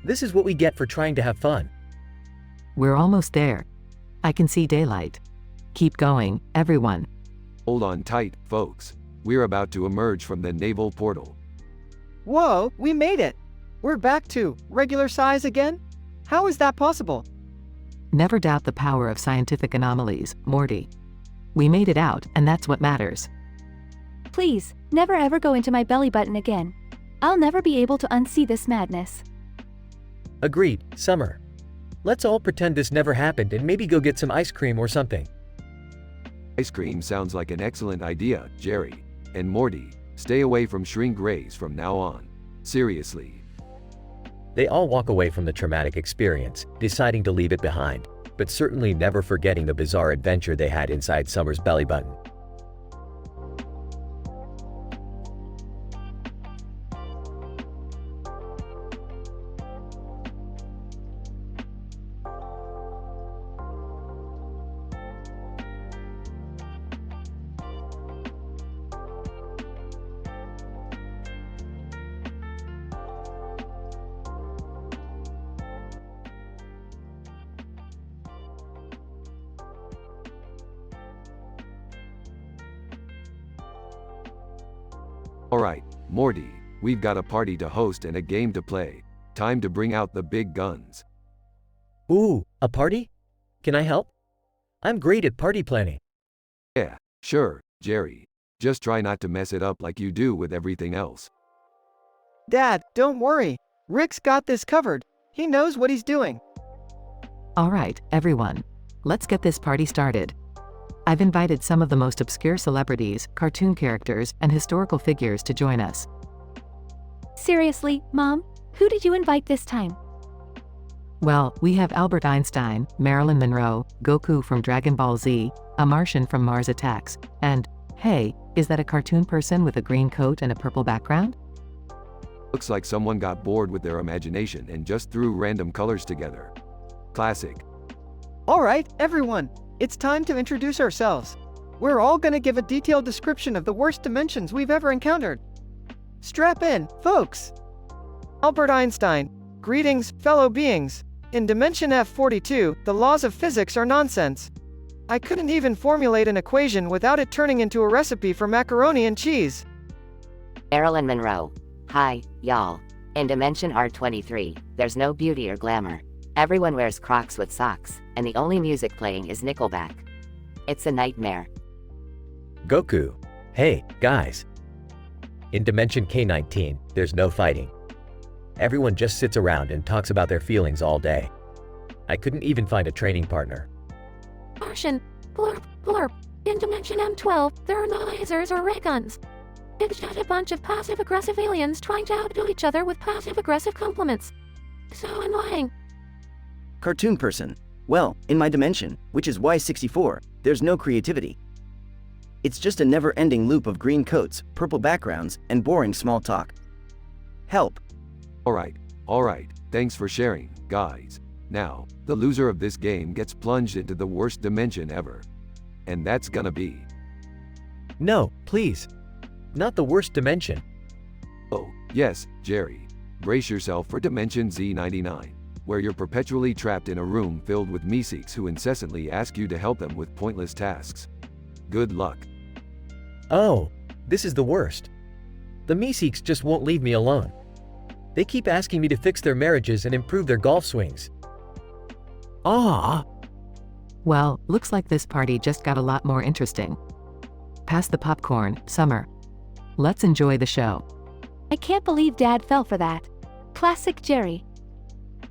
This is what we get for trying to have fun. We're almost there. I can see daylight. Keep going, everyone. Hold on tight, folks. We're about to emerge from the naval portal. Whoa, we made it! We're back to regular size again? How is that possible? Never doubt the power of scientific anomalies, Morty. We made it out, and that's what matters. Please, never ever go into my belly button again. I'll never be able to unsee this madness. Agreed, Summer. Let's all pretend this never happened and maybe go get some ice cream or something. Ice cream sounds like an excellent idea, Jerry. And Morty, stay away from shrink rays from now on. Seriously. They all walk away from the traumatic experience, deciding to leave it behind, but certainly never forgetting the bizarre adventure they had inside Summer's belly button. Alright, Morty, we've got a party to host and a game to play. Time to bring out the big guns. Ooh, a party? Can I help? I'm great at party planning. Yeah, sure, Jerry. Just try not to mess it up like you do with everything else. Dad, don't worry. Rick's got this covered. He knows what he's doing. All right, everyone. Let's get this party started. I've invited some of the most obscure celebrities, cartoon characters, and historical figures to join us. Seriously, Mom? Who did you invite this time? Well, we have Albert Einstein, Marilyn Monroe, Goku from Dragon Ball Z, a Martian from Mars Attacks, and, hey, is that a cartoon person with a green coat and a purple background? Looks like someone got bored with their imagination and just threw random colors together. Classic. All right, everyone. It's time to introduce ourselves. We're all gonna give a detailed description of the worst dimensions we've ever encountered. Strap in, folks! Albert Einstein. Greetings, fellow beings. In dimension F42, the laws of physics are nonsense. I couldn't even formulate an equation without it turning into a recipe for macaroni and cheese. Marilyn Monroe. Hi, y'all. In dimension R23, there's no beauty or glamour. Everyone wears Crocs with socks, and the only music playing is Nickelback. It's a nightmare. Goku. Hey, guys. In Dimension K19, there's no fighting. Everyone just sits around and talks about their feelings all day. I couldn't even find a training partner. Martian. Blurp, blurp. In Dimension M12, there are no lasers or ray guns. It's just a bunch of passive-aggressive aliens trying to outdo each other with passive-aggressive compliments. So annoying. Cartoon person. Well, in my dimension, which is Y64, there's no creativity. It's just a never-ending loop of green coats, purple backgrounds, and boring small talk. Help. Alright, thanks for sharing, guys. Now, the loser of this game gets plunged into the worst dimension ever. And that's gonna be... No, please. Not the worst dimension. Oh, yes, Jerry. Brace yourself for Dimension Z99. Where you're perpetually trapped in a room filled with Meeseeks who incessantly ask you to help them with pointless tasks. Good luck. Oh, this is the worst. The Meeseeks just won't leave me alone. They keep asking me to fix their marriages and improve their golf swings. Ah! Well, looks like this party just got a lot more interesting. Pass the popcorn, Summer. Let's enjoy the show. I can't believe Dad fell for that. Classic Jerry.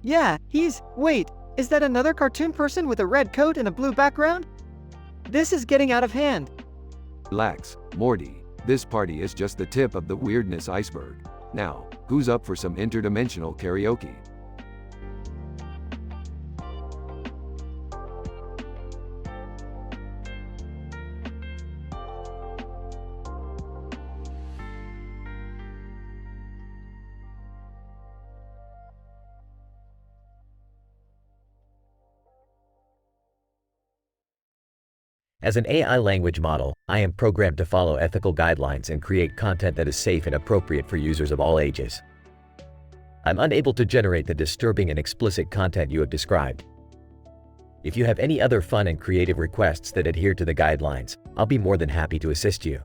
Yeah, wait, is that another cartoon person with a red coat and a blue background? This is getting out of hand. Relax, Morty. This party is just the tip of the weirdness iceberg. Now, who's up for some interdimensional karaoke? As an AI language model, I am programmed to follow ethical guidelines and create content that is safe and appropriate for users of all ages. I'm unable to generate the disturbing and explicit content you have described. If you have any other fun and creative requests that adhere to the guidelines, I'll be more than happy to assist you.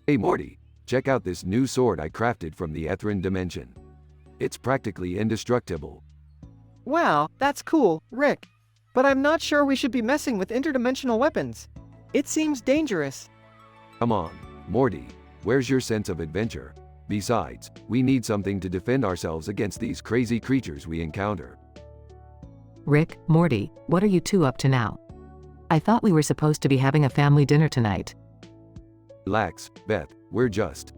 Hey Morty, check out this new sword I crafted from the Ethrin dimension. It's practically indestructible. Wow, that's cool, Rick. But I'm not sure we should be messing with interdimensional weapons. It seems dangerous. Come on, Morty, where's your sense of adventure? Besides, we need something to defend ourselves against these crazy creatures we encounter. Rick, Morty, what are you two up to now? I thought we were supposed to be having a family dinner tonight. Relax, Beth, we're just,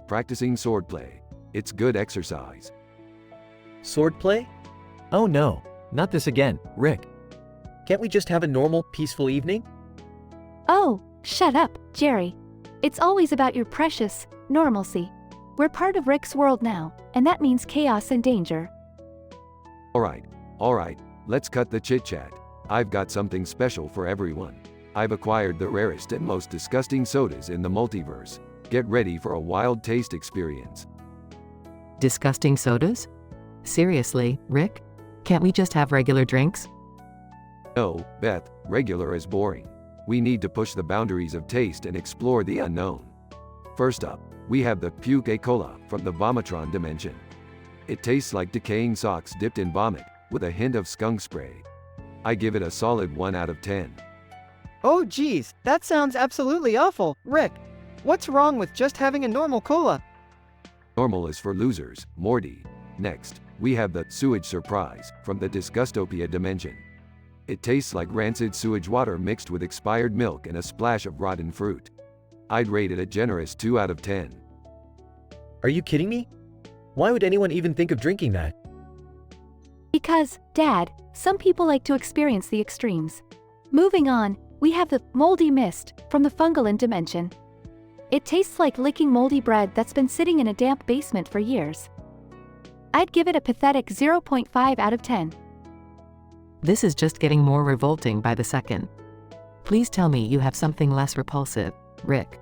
practicing swordplay. It's good exercise. Swordplay? Oh no, not this again, Rick. Can't we just have a normal, peaceful evening? Oh, shut up, Jerry. It's always about your precious normalcy. We're part of Rick's world now, and that means chaos and danger. Alright, let's cut the chit-chat. I've got something special for everyone. I've acquired the rarest and most disgusting sodas in the multiverse. Get ready for a wild taste experience. Disgusting sodas? Seriously, Rick? Can't we just have regular drinks? No, Beth, regular is boring. We need to push the boundaries of taste and explore the unknown. First up, we have the Puke Cola from the Vomitron dimension. It tastes like decaying socks dipped in vomit, with a hint of skunk spray. I give it a solid 1 out of 10. Oh geez, that sounds absolutely awful, Rick. What's wrong with just having a normal cola? Normal is for losers, Morty. Next, we have the Sewage Surprise from the Disgustopia dimension. It tastes like rancid sewage water mixed with expired milk and a splash of rotten fruit. I'd rate it a generous 2 out of 10. Are you kidding me? Why would anyone even think of drinking that? Because, Dad, some people like to experience the extremes. Moving on, we have the Moldy Mist from the Fungalan dimension. It tastes like licking moldy bread that's been sitting in a damp basement for years. I'd give it a pathetic 0.5 out of 10. This is just getting more revolting by the second. Please tell me you have something less repulsive, Rick.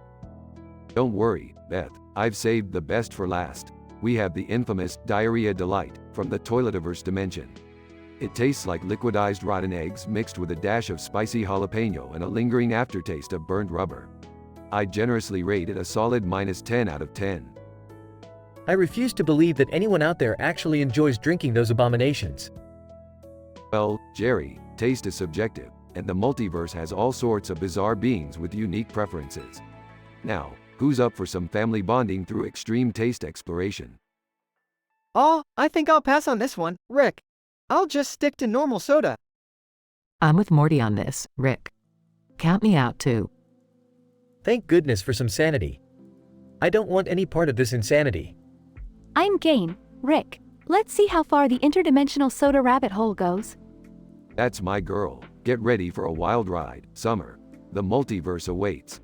Don't worry, Beth, I've saved the best for last. We have the infamous Diarrhea Delight from the Toiletiverse dimension. It tastes like liquidized rotten eggs mixed with a dash of spicy jalapeno and a lingering aftertaste of burnt rubber. I generously rate it a solid -10 out of 10. I refuse to believe that anyone out there actually enjoys drinking those abominations. Well, Jerry, taste is subjective, and the multiverse has all sorts of bizarre beings with unique preferences. Now, who's up for some family bonding through extreme taste exploration? Oh, I think I'll pass on this one, Rick. I'll just stick to normal soda. I'm with Morty on this, Rick. Count me out too. Thank goodness for some sanity. I don't want any part of this insanity. I'm game, Rick. Let's see how far the interdimensional soda rabbit hole goes. That's my girl. Get ready for a wild ride, Summer. The multiverse awaits.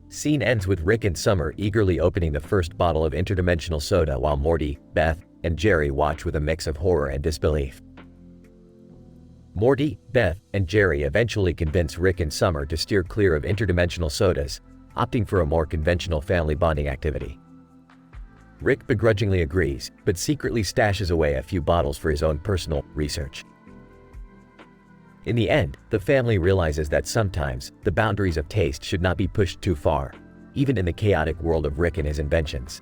Scene ends with Rick and Summer eagerly opening the first bottle of interdimensional soda while Morty, Beth, and Jerry watch with a mix of horror and disbelief. Morty, Beth, and Jerry eventually convince Rick and Summer to steer clear of interdimensional sodas, opting for a more conventional family bonding activity. Rick begrudgingly agrees, but secretly stashes away a few bottles for his own personal research. In the end, the family realizes that sometimes the boundaries of taste should not be pushed too far, even in the chaotic world of Rick and his inventions.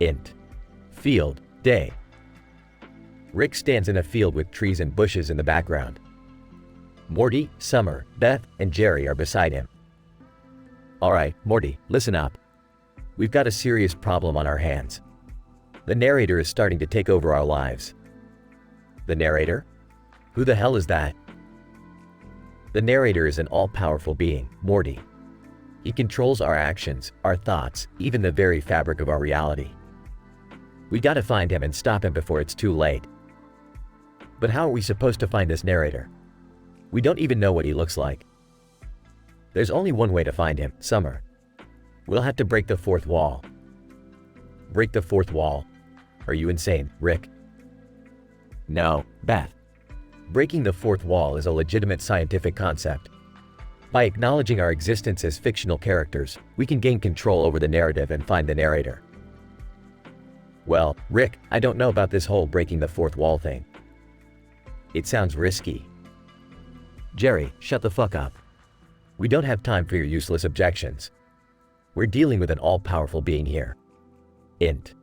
Int. Field, day. Rick stands in a field with trees and bushes in the background. Morty, Summer, Beth, and Jerry are beside him. Alright, Morty, listen up. We've got a serious problem on our hands. The narrator is starting to take over our lives. The narrator? Who the hell is that? The narrator is an all-powerful being, Morty. He controls our actions, our thoughts, even the very fabric of our reality. We gotta find him and stop him before it's too late. But how are we supposed to find this narrator? We don't even know what he looks like. There's only one way to find him, Summer. We'll have to break the fourth wall. Break the fourth wall? Are you insane, Rick? No, Beth. Breaking the fourth wall is a legitimate scientific concept. By acknowledging our existence as fictional characters, we can gain control over the narrative and find the narrator. Well, Rick, I don't know about this whole breaking the fourth wall thing. It sounds risky. Jerry, shut the fuck up. We don't have time for your useless objections. We're dealing with an all-powerful being here. Int.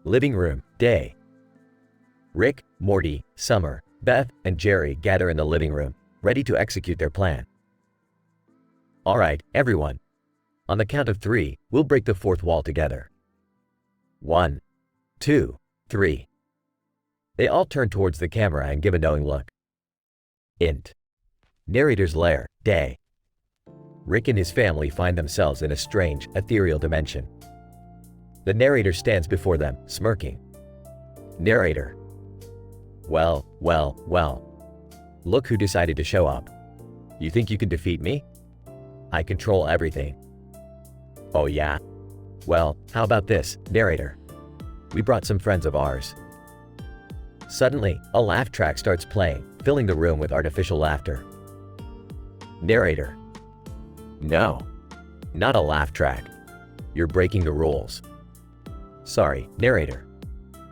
Living room, day. Rick, Morty, Summer, Beth, and Jerry gather in the living room, ready to execute their plan. Alright, everyone. On the count of 3, we'll break the fourth wall together. 1, 2, 3. They all turn towards the camera and give a knowing look. Int. Narrator's lair, day. Rick and his family find themselves in a strange, ethereal dimension. The narrator stands before them, smirking. Narrator. Well. Look who decided to show up. You think you can defeat me? I control everything. Oh yeah? Well, how about this, narrator? We brought some friends of ours. Suddenly, a laugh track starts playing, filling the room with artificial laughter. Narrator. No. Not a laugh track. You're breaking the rules. Sorry, narrator.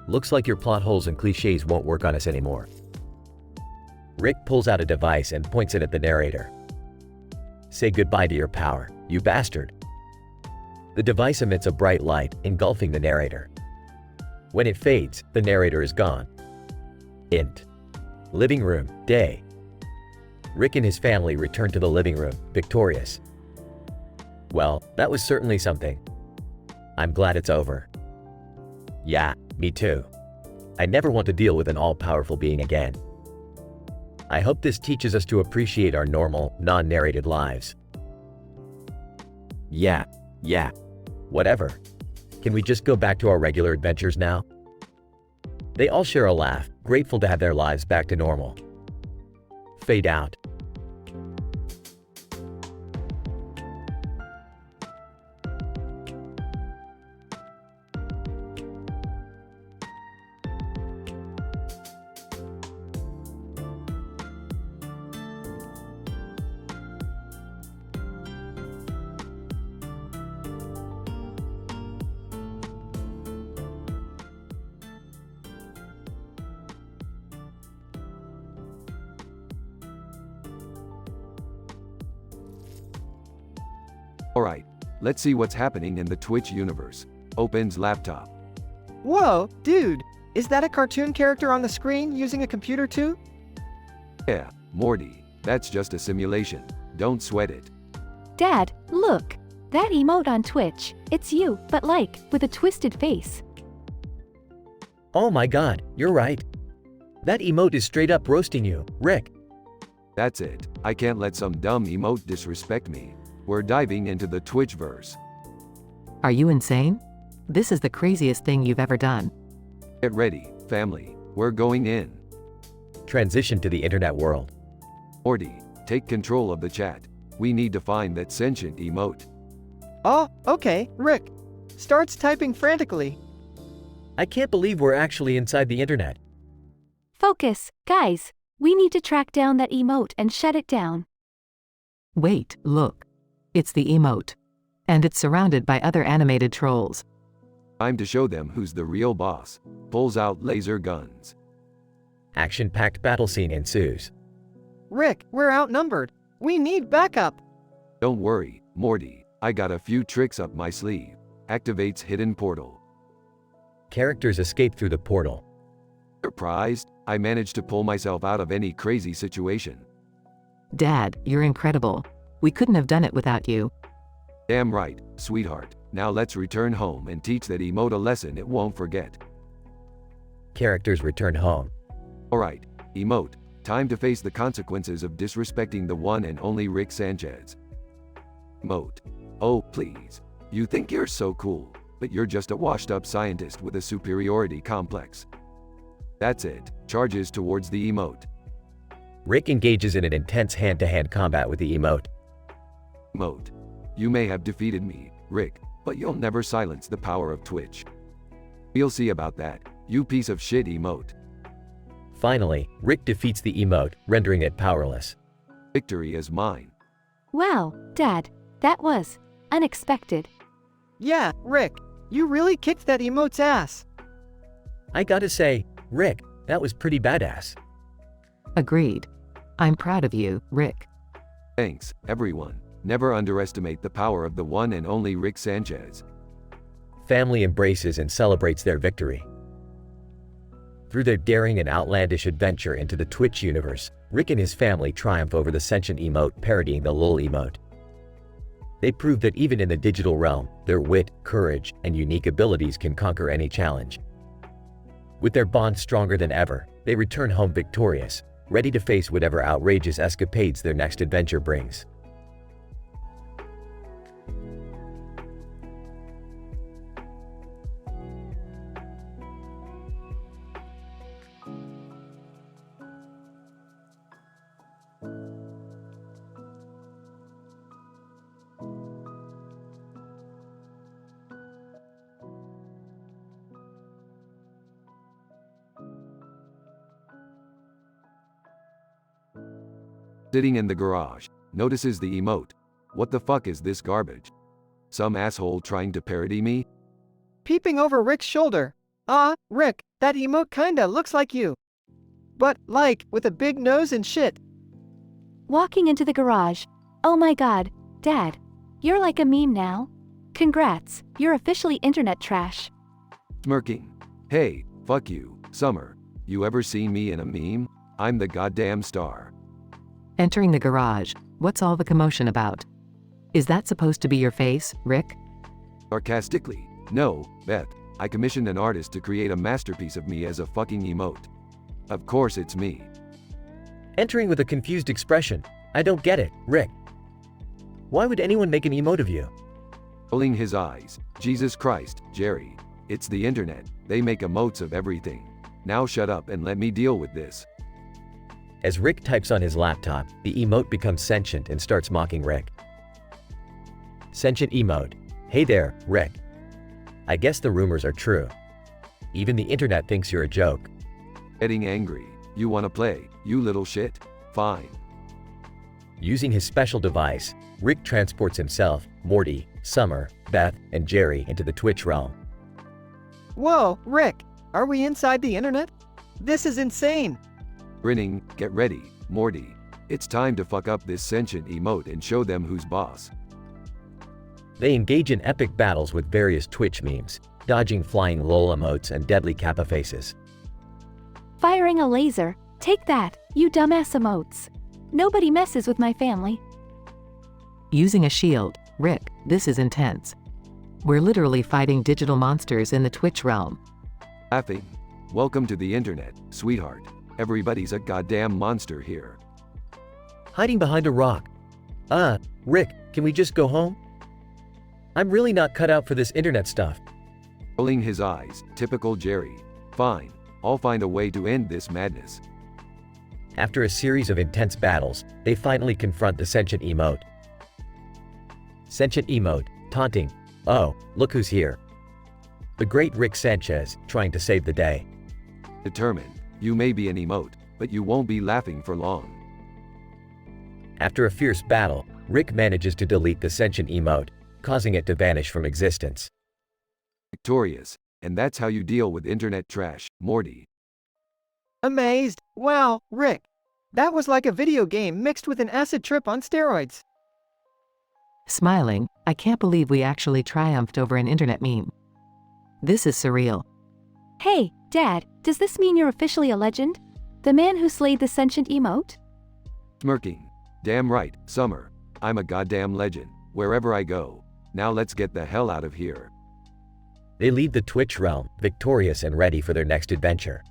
Looks like your plot holes and cliches won't work on us anymore. Rick pulls out a device and points it at the narrator. Say goodbye to your power, you bastard. The device emits a bright light, engulfing the narrator. When it fades, the narrator is gone. Int. Living room, day. Rick and his family return to the living room, victorious. Well, that was certainly something. I'm glad it's over. Yeah, me too. I never want to deal with an all-powerful being again. I hope this teaches us to appreciate our normal, non-narrated lives. Yeah. Whatever. Can we just go back to our regular adventures now? They all share a laugh, grateful to have their lives back to normal. Fade out. Alright, let's see what's happening in the Twitch universe. Opens laptop. Whoa, dude! Is that a cartoon character on the screen using a computer too? Yeah, Morty, that's just a simulation. Don't sweat it. Dad, look! That emote on Twitch, it's you, but like, with a twisted face. Oh my god, you're right. That emote is straight up roasting you, Rick. That's it. I can't let some dumb emote disrespect me. We're diving into the Twitchverse. Are you insane? This is the craziest thing you've ever done. Get ready, family. We're going in. Transition to the internet world. Morty, take control of the chat. We need to find that sentient emote. Oh, okay, Rick. Starts typing frantically. I can't believe we're actually inside the internet. Focus, guys. We need to track down that emote and shut it down. Wait, look. It's the emote. And it's surrounded by other animated trolls. Time to show them who's the real boss. Pulls out laser guns. Action-packed battle scene ensues. Rick, we're outnumbered. We need backup. Don't worry, Morty. I got a few tricks up my sleeve. Activates hidden portal. Characters escape through the portal. Surprised? I managed to pull myself out of any crazy situation. Dad, you're incredible. We couldn't have done it without you. Damn right, sweetheart. Now let's return home and teach that emote a lesson it won't forget. Characters return home. Alright, emote. Time to face the consequences of disrespecting the one and only Rick Sanchez. Emote. Oh, please. You think you're so cool, but you're just a washed-up scientist with a superiority complex. That's it. Charges towards the emote. Rick engages in an intense hand-to-hand combat with the emote. Emote. You may have defeated me, Rick, but you'll never silence the power of Twitch. We'll see about that, you piece of shit emote. Finally, Rick defeats the emote, rendering it powerless. Victory is mine. Wow, Dad, that was unexpected. Yeah, Rick, you really kicked that emote's ass. I gotta say, Rick, that was pretty badass. Agreed. I'm proud of you, Rick. Thanks, everyone. Never underestimate the power of the one and only Rick Sanchez. Family embraces and celebrates their victory. Through their daring and outlandish adventure into the Twitch universe, Rick and his family triumph over the sentient emote parodying the LOL emote. They prove that even in the digital realm, their wit, courage, and unique abilities can conquer any challenge. With their bond stronger than ever, they return home victorious, ready to face whatever outrageous escapades their next adventure brings. Sitting in the garage, notices the emote. What the fuck is this garbage? Some asshole trying to parody me? Peeping over Rick's shoulder. Rick, that emote kinda looks like you. But, like, with a big nose and shit. Walking into the garage. Oh my god, Dad, you're like a meme now. Congrats, you're officially internet trash. Smirking. Hey, fuck you, Summer. You ever seen me in a meme? I'm the goddamn star. Entering the garage, what's all the commotion about? Is that supposed to be your face, Rick? Sarcastically. No, Beth. I commissioned an artist to create a masterpiece of me as a fucking emote. Of course it's me. Entering with a confused expression. I don't get it, Rick. Why would anyone make an emote of you? Rolling his eyes. Jesus Christ, Jerry. It's the internet. They make emotes of everything. Now shut up and let me deal with this. As Rick types on his laptop, the emote becomes sentient and starts mocking Rick. Sentient emote. Hey there, Rick. I guess the rumors are true. Even the internet thinks you're a joke. Getting angry. You wanna play, you little shit? Fine. Using his special device, Rick transports himself, Morty, Summer, Beth, and Jerry into the Twitch realm. Whoa, Rick, are we inside the internet? This is insane. Grinning, get ready, Morty. It's time to fuck up this sentient emote and show them who's boss. They engage in epic battles with various Twitch memes, dodging flying LOL emotes and deadly kappa faces. Firing a laser. Take that, you dumbass emotes. Nobody messes with my family. Using a shield. Rick, this is intense. We're literally fighting digital monsters in the Twitch realm. Laughing. Welcome to the internet, sweetheart. Everybody's a goddamn monster here. Hiding behind a rock. Rick, can we just go home? I'm really not cut out for this internet stuff. Rolling his eyes, typical Jerry. Fine, I'll find a way to end this madness. After a series of intense battles, they finally confront the sentient emote. Sentient emote, taunting. Oh, look who's here. The great Rick Sanchez, trying to save the day. Determined. You may be an emote, but you won't be laughing for long. After a fierce battle, Rick manages to delete the sentient emote, causing it to vanish from existence. Victorious. And that's how you deal with internet trash, Morty. Amazed. Wow, Rick. That was like a video game mixed with an acid trip on steroids. Smiling, I can't believe we actually triumphed over an internet meme. This is surreal. Hey, Dad, does this mean you're officially a legend? The man who slayed the sentient emote? Smirking. Damn right, Summer. I'm a goddamn legend, wherever I go. Now let's get the hell out of here. They leave the Twitch realm, victorious and ready for their next adventure.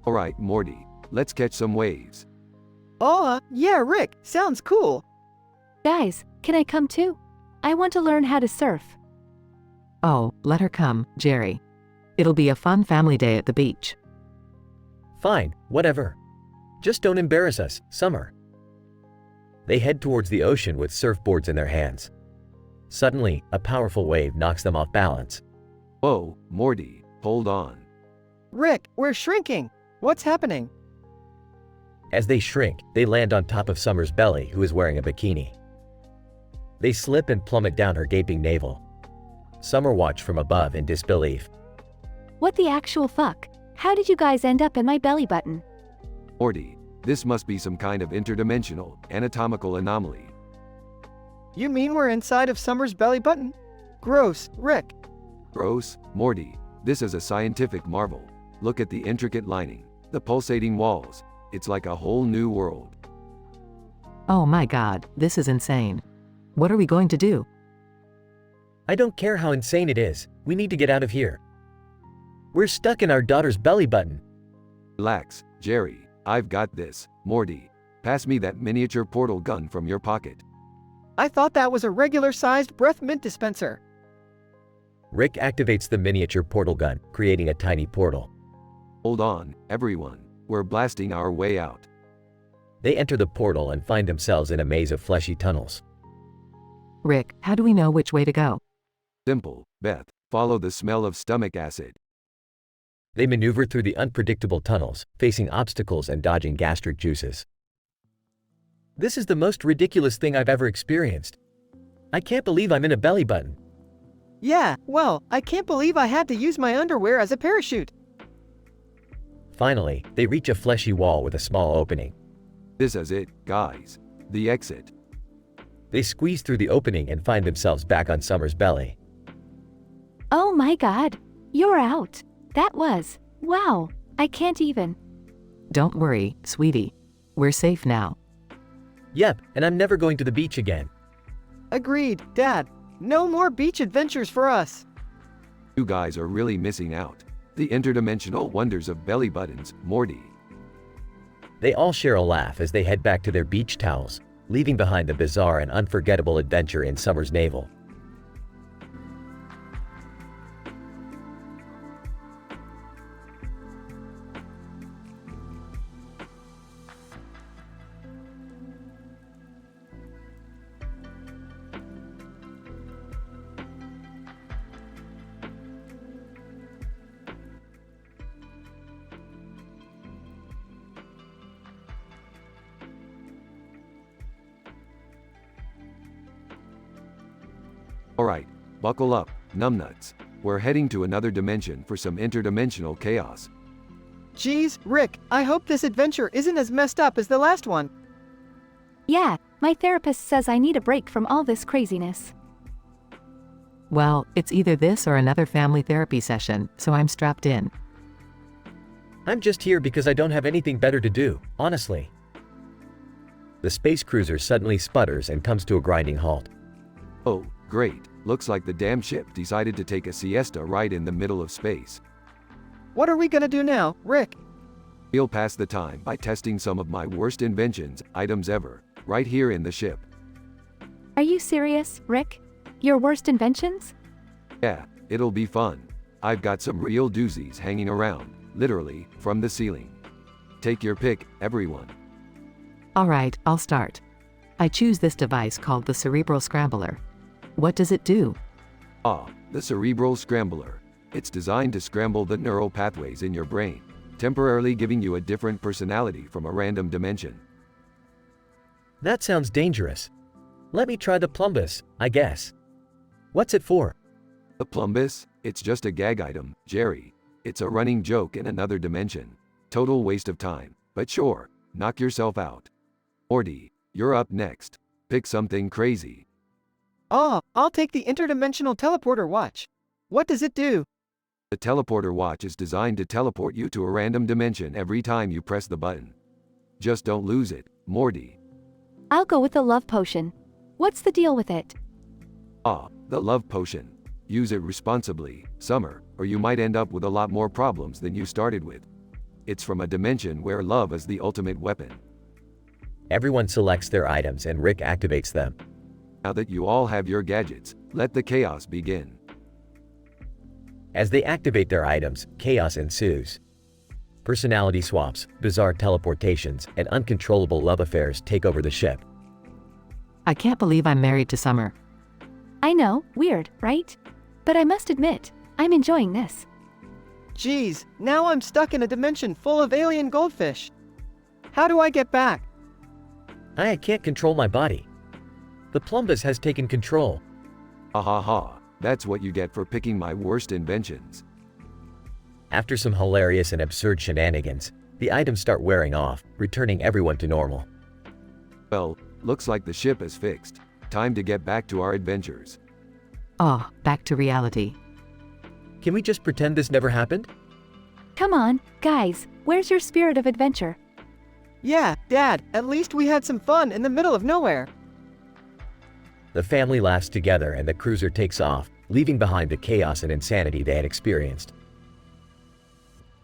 Alright, Morty, let's catch some waves. Yeah, Rick, sounds cool. Guys, can I come too? I want to learn how to surf. Oh, let her come, Jerry. It'll be a fun family day at the beach. Fine, whatever. Just don't embarrass us, Summer. They head towards the ocean with surfboards in their hands. Suddenly, a powerful wave knocks them off balance. Whoa, Morty, hold on. Rick, we're shrinking. What's happening? As they shrink, they land on top of Summer's belly, who is wearing a bikini. They slip and plummet down her gaping navel. Summer watched from above in disbelief. What the actual fuck? How did you guys end up in my belly button? Morty, this must be some kind of interdimensional, anatomical anomaly. You mean we're inside of Summer's belly button? Gross, Rick. Gross, Morty, this is a scientific marvel. Look at the intricate lining, the pulsating walls. It's like a whole new world. Oh my god, this is insane. What are we going to do? I don't care how insane it is, we need to get out of here. We're stuck in our daughter's belly button. Relax, Jerry, I've got this. Morty, pass me that miniature portal gun from your pocket. I thought that was a regular-sized breath mint dispenser. Rick activates the miniature portal gun, creating a tiny portal. Hold on, everyone, we're blasting our way out. They enter the portal and find themselves in a maze of fleshy tunnels. Rick, how do we know which way to go? Simple, Beth, follow the smell of stomach acid. They maneuver through the unpredictable tunnels, facing obstacles and dodging gastric juices. This is the most ridiculous thing I've ever experienced. I can't believe I'm in a belly button. Yeah, well, I can't believe I had to use my underwear as a parachute. Finally, they reach a fleshy wall with a small opening. This is it, guys. The exit. They squeeze through the opening and find themselves back on Summer's belly. Oh my god, you're out. That was, wow, I can't even. Don't worry, sweetie. We're safe now. Yep, and I'm never going to the beach again. Agreed, Dad. No more beach adventures for us. You guys are really missing out. The interdimensional wonders of belly buttons, Morty. They all share a laugh as they head back to their beach towels, leaving behind a bizarre and unforgettable adventure in Summer's navel. Alright, buckle up, numbnuts. We're heading to another dimension for some interdimensional chaos. Geez, Rick, I hope this adventure isn't as messed up as the last one. Yeah, my therapist says I need a break from all this craziness. Well, it's either this or another family therapy session, so I'm strapped in. I'm just here because I don't have anything better to do, honestly. The space cruiser suddenly sputters and comes to a grinding halt. Oh, great. Looks like the damn ship decided to take a siesta right in the middle of space. What are we gonna do now, Rick? We'll pass the time by testing some of my worst inventions, items ever, right here in the ship. Are you serious, Rick? Your worst inventions? Yeah, it'll be fun. I've got some real doozies hanging around, literally, from the ceiling. Take your pick, everyone. Alright, I'll start. I choose this device called the Cerebral Scrambler. What does it do? Ah, the Cerebral Scrambler. It's designed to scramble the neural pathways in your brain, temporarily giving you a different personality from a random dimension. That sounds dangerous. Let me try the plumbus, I guess. What's it for? The plumbus? It's just a gag item, Jerry. It's a running joke in another dimension. Total waste of time, but sure, knock yourself out. Morty, you're up next. Pick something crazy. Oh, I'll take the interdimensional teleporter watch. What does it do? The teleporter watch is designed to teleport you to a random dimension every time you press the button. Just don't lose it, Morty. I'll go with the love potion. What's the deal with it? Ah, the love potion. Use it responsibly, Summer, or you might end up with a lot more problems than you started with. It's from a dimension where love is the ultimate weapon. Everyone selects their items and Rick activates them. Now that you all have your gadgets, let the chaos begin. As they activate their items, chaos ensues. Personality swaps, bizarre teleportations, and uncontrollable love affairs take over the ship. I can't believe I'm married to Summer. I know, weird, right? But I must admit, I'm enjoying this. Geez, now I'm stuck in a dimension full of alien goldfish. How do I get back? I can't control my body. The plumbus has taken control. Ha ha ha, that's what you get for picking my worst inventions. After some hilarious and absurd shenanigans, the items start wearing off, returning everyone to normal. Well, looks like the ship is fixed. Time to get back to our adventures. Oh, back to reality. Can we just pretend this never happened? Come on, guys, where's your spirit of adventure? Yeah, Dad, at least we had some fun in the middle of nowhere. The family laughs together and the cruiser takes off, leaving behind the chaos and insanity they had experienced.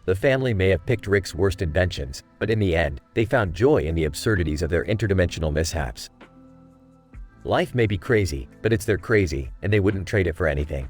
The family may have picked Rick's worst inventions, but in the end, they found joy in the absurdities of their interdimensional mishaps. Life may be crazy, but it's their crazy, and they wouldn't trade it for anything.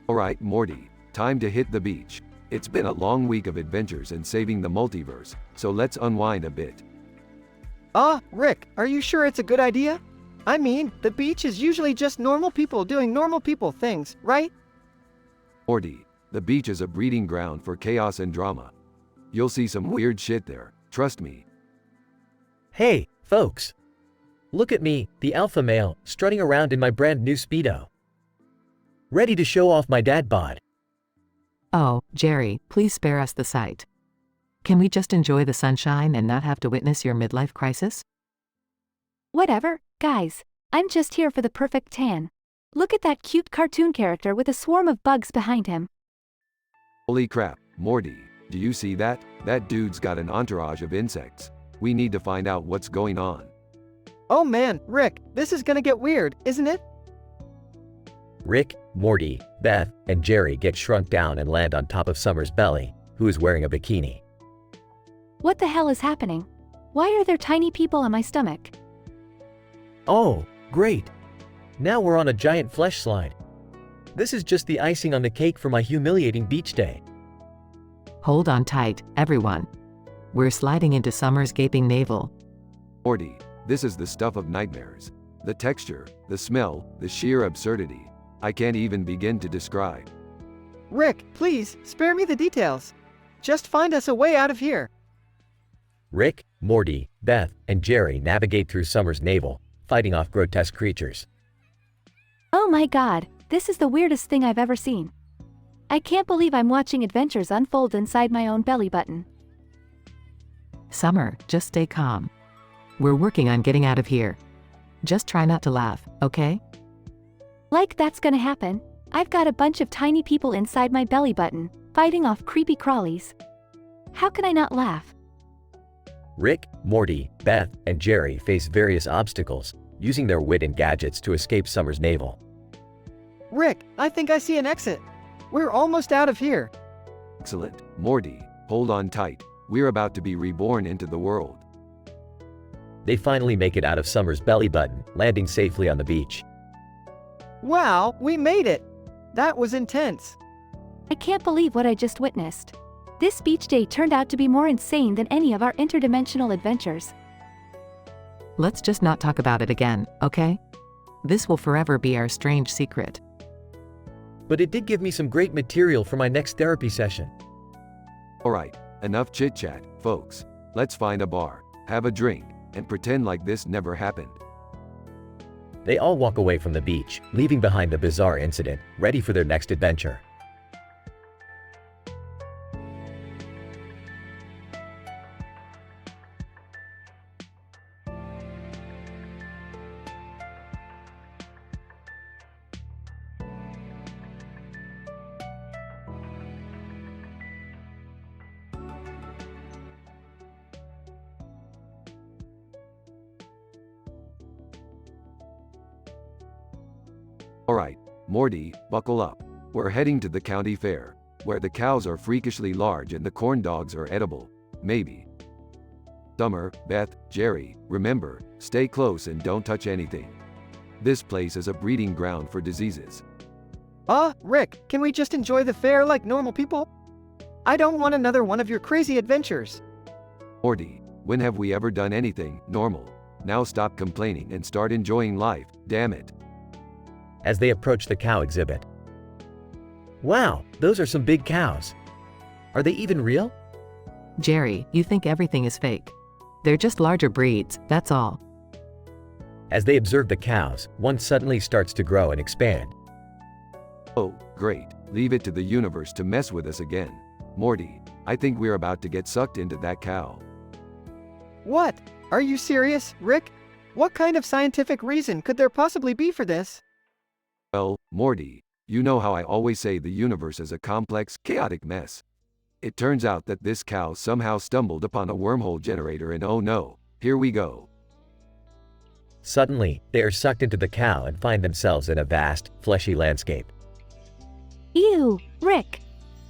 Alright, Morty, time to hit the beach. It's been a long week of adventures and saving the multiverse, so let's unwind a bit. Rick, are you sure it's a good idea? I mean, the beach is usually just normal people doing normal people things, right? Morty, the beach is a breeding ground for chaos and drama. You'll see some weird shit there, trust me. Hey, folks! Look at me, the alpha male, strutting around in my brand new Speedo. Ready to show off my dad bod. Oh, Jerry, please spare us the sight. Can we just enjoy the sunshine and not have to witness your midlife crisis? Whatever, guys, I'm just here for the perfect tan. Look at that cute cartoon character with a swarm of bugs behind him. Holy crap, Morty, do you see that? That dude's got an entourage of insects. We need to find out what's going on. Oh man, Rick, this is gonna get weird, isn't it? Rick, Morty, Beth, and Jerry get shrunk down and land on top of Summer's belly, who is wearing a bikini. What the hell is happening? Why are there tiny people on my stomach? Oh, great! Now we're on a giant flesh slide. This is just the icing on the cake for my humiliating beach day. Hold on tight, everyone. We're sliding into Summer's gaping navel. Morty, this is the stuff of nightmares. The texture, the smell, the sheer absurdity. I can't even begin to describe. Rick, please, spare me the details. Just find us a way out of here. Rick, Morty, Beth, and Jerry navigate through Summer's navel, fighting off grotesque creatures. Oh my god, this is the weirdest thing I've ever seen. I can't believe I'm watching adventures unfold inside my own belly button. Summer, just stay calm. We're working on getting out of here. Just try not to laugh, okay? Like that's gonna happen. I've got a bunch of tiny people inside my belly button, fighting off creepy crawlies. How can I not laugh? Rick, Morty, Beth, and Jerry face various obstacles, using their wit and gadgets to escape Summer's navel. Rick, I think I see an exit. We're almost out of here. Excellent. Morty, hold on tight. We're about to be reborn into the world. They finally make it out of Summer's belly button, landing safely on the beach. Wow, we made it! That was intense. I can't believe what I just witnessed. This beach day turned out to be more insane than any of our interdimensional adventures. Let's just not talk about it again, okay? This will forever be our strange secret. But it did give me some great material for my next therapy session. Alright, enough chit-chat, folks. Let's find a bar, have a drink, and pretend like this never happened. They all walk away from the beach, leaving behind the bizarre incident, ready for their next adventure. Alright, Morty, buckle up. We're heading to the county fair, where the cows are freakishly large and the corn dogs are edible. Maybe. Summer, Beth, Jerry, remember, stay close and don't touch anything. This place is a breeding ground for diseases. Rick, can we just enjoy the fair like normal people? I don't want another one of your crazy adventures. Morty, when have we ever done anything normal? Now stop complaining and start enjoying life, damn it. As they approach the cow exhibit. Wow, those are some big cows. Are they even real? Jerry, you think everything is fake. They're just larger breeds, that's all. As they observe the cows, one suddenly starts to grow and expand. Oh, great. Leave it to the universe to mess with us again. Morty, I think we're about to get sucked into that cow. What? Are you serious, Rick? What kind of scientific reason could there possibly be for this? Well, Morty, you know how I always say the universe is a complex, chaotic mess. It turns out that this cow somehow stumbled upon a wormhole generator and oh no, here we go. Suddenly, they are sucked into the cow and find themselves in a vast, fleshy landscape. Ew, Rick.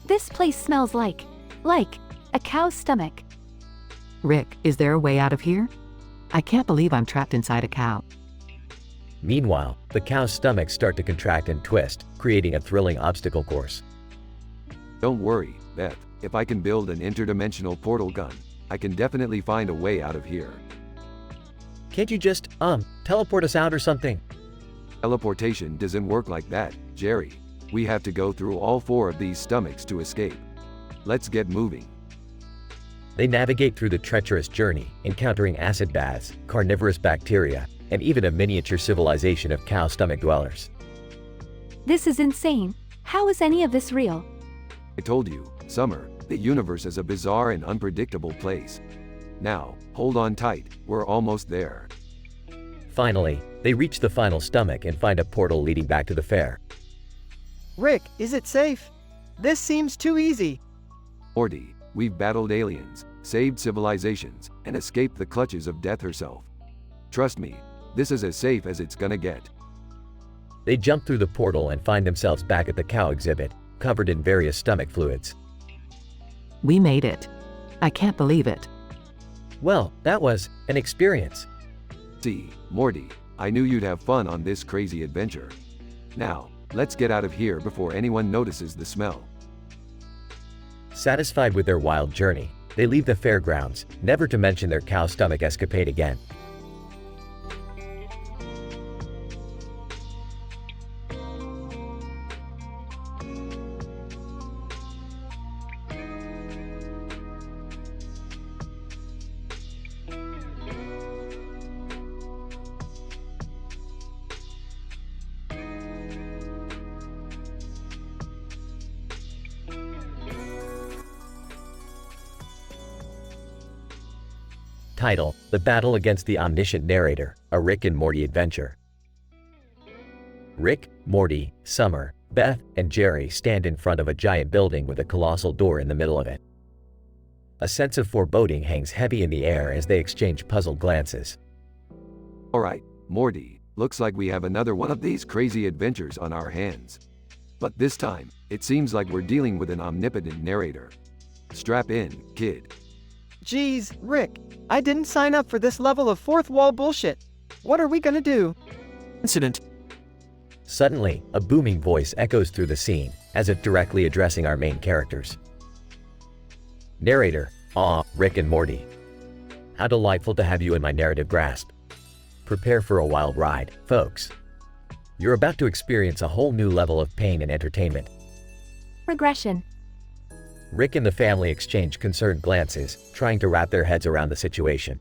This place smells like a cow's stomach. Rick, is there a way out of here? I can't believe I'm trapped inside a cow. Meanwhile, the cow's stomachs start to contract and twist, creating a thrilling obstacle course. Don't worry, Beth. If I can build an interdimensional portal gun, I can definitely find a way out of here. Can't you just, teleport us out or something? Teleportation doesn't work like that, Jerry. We have to go through all 4 of these stomachs to escape. Let's get moving. They navigate through the treacherous journey, encountering acid baths, carnivorous bacteria, and even a miniature civilization of cow stomach dwellers. This is insane. How is any of this real? I told you, Summer, the universe is a bizarre and unpredictable place. Now, hold on tight, we're almost there. Finally, they reach the final stomach and find a portal leading back to the fair. Rick, is it safe? This seems too easy. Morty, we've battled aliens, saved civilizations, and escaped the clutches of death herself. Trust me, this is as safe as it's gonna get. They jump through the portal and find themselves back at the cow exhibit, covered in various stomach fluids. We made it. I can't believe it. Well, that was an experience. See, Morty, I knew you'd have fun on this crazy adventure. Now, let's get out of here before anyone notices the smell. Satisfied with their wild journey, they leave the fairgrounds, never to mention their cow stomach escapade again. Title: The Battle Against the Omniscient Narrator, a Rick and Morty Adventure. Rick, Morty, Summer, Beth, and Jerry stand in front of a giant building with a colossal door in the middle of it. A sense of foreboding hangs heavy in the air as they exchange puzzled glances. Alright, Morty, looks like we have another one of these crazy adventures on our hands. But this time, it seems like we're dealing with an omnipotent narrator. Strap in, kid. Geez, Rick, I didn't sign up for this level of fourth wall bullshit. What are we gonna do? Incident. Suddenly, a booming voice echoes through the scene, as if directly addressing our main characters. Narrator, Rick and Morty. How delightful to have you in my narrative grasp. Prepare for a wild ride, folks. You're about to experience a whole new level of pain and entertainment. Regression. Rick and the family exchange concerned glances, trying to wrap their heads around the situation.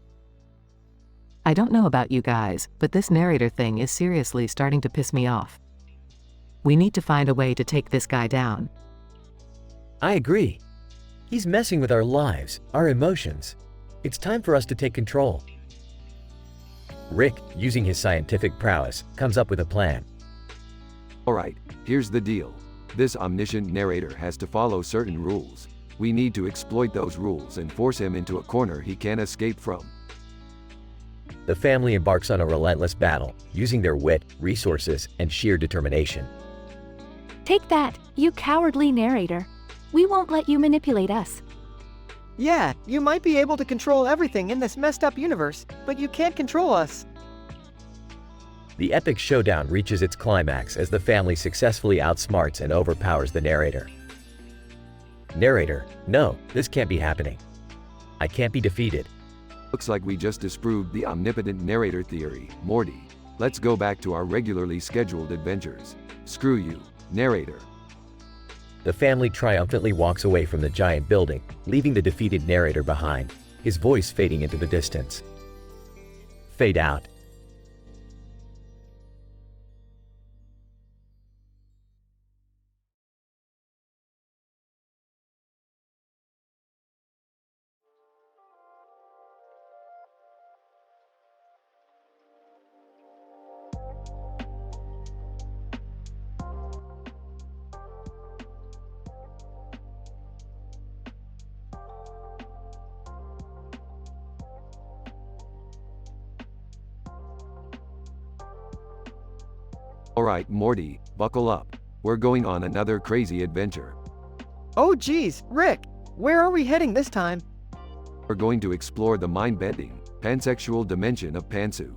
I don't know about you guys, but this narrator thing is seriously starting to piss me off. We need to find a way to take this guy down. I agree. He's messing with our lives, our emotions. It's time for us to take control. Rick, using his scientific prowess, comes up with a plan. Alright, here's the deal. This omniscient narrator has to follow certain rules. We need to exploit those rules and force him into a corner he can't escape from. The family embarks on a relentless battle, using their wit, resources, and sheer determination. Take that, you cowardly narrator. We won't let you manipulate us. Yeah, you might be able to control everything in this messed up universe, but you can't control us. The epic showdown reaches its climax as the family successfully outsmarts and overpowers the narrator. Narrator, no, this can't be happening. I can't be defeated. Looks like we just disproved the omnipotent narrator theory, Morty. Let's go back to our regularly scheduled adventures. Screw you, narrator. The family triumphantly walks away from the giant building, leaving the defeated narrator behind, his voice fading into the distance. Fade out. Alright, Morty, buckle up. We're going on another crazy adventure. Oh geez, Rick, where are we heading this time? We're going to explore the mind-bending, pansexual dimension of Pantsu.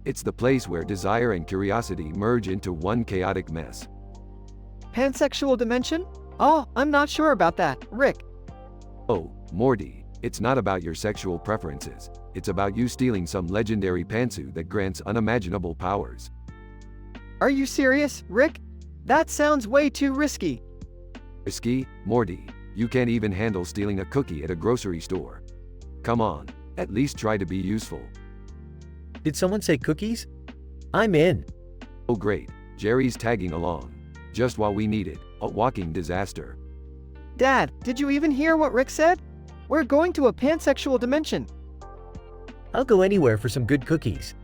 It's the place where desire and curiosity merge into one chaotic mess. Pansexual dimension? Oh, I'm not sure about that, Rick. Oh, Morty, it's not about your sexual preferences. It's about you stealing some legendary pantsu that grants unimaginable powers. Are you serious, Rick? That sounds way too risky. Risky? Morty, you can't even handle stealing a cookie at a grocery store. Come on, at least try to be useful. Did someone say cookies? I'm in. Oh great, Jerry's tagging along. Just while we need it, a walking disaster. Dad, did you even hear what Rick said? We're going to a pansexual dimension. I'll go anywhere for some good cookies.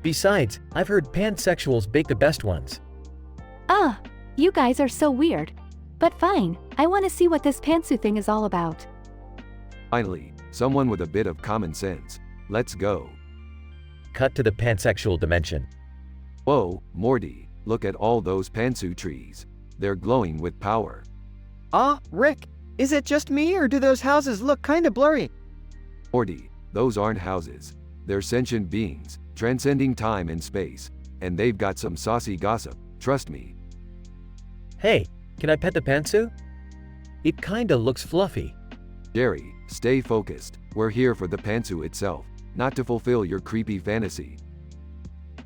Besides, I've heard pansexuals bake the best ones. You guys are so weird. But fine, I want to see what this pantsu thing is all about. Finally, someone with a bit of common sense. Let's go. Cut to the pansexual dimension. Whoa, Morty, look at all those pantsu trees. They're glowing with power. Rick, is it just me or do those houses look kinda blurry? Morty, those aren't houses. They're sentient beings, transcending time and space. And they've got some saucy gossip, trust me. Hey, can I pet the pantsu? It kinda looks fluffy. Jerry, stay focused. We're here for the pantsu itself, not to fulfill your creepy fantasy.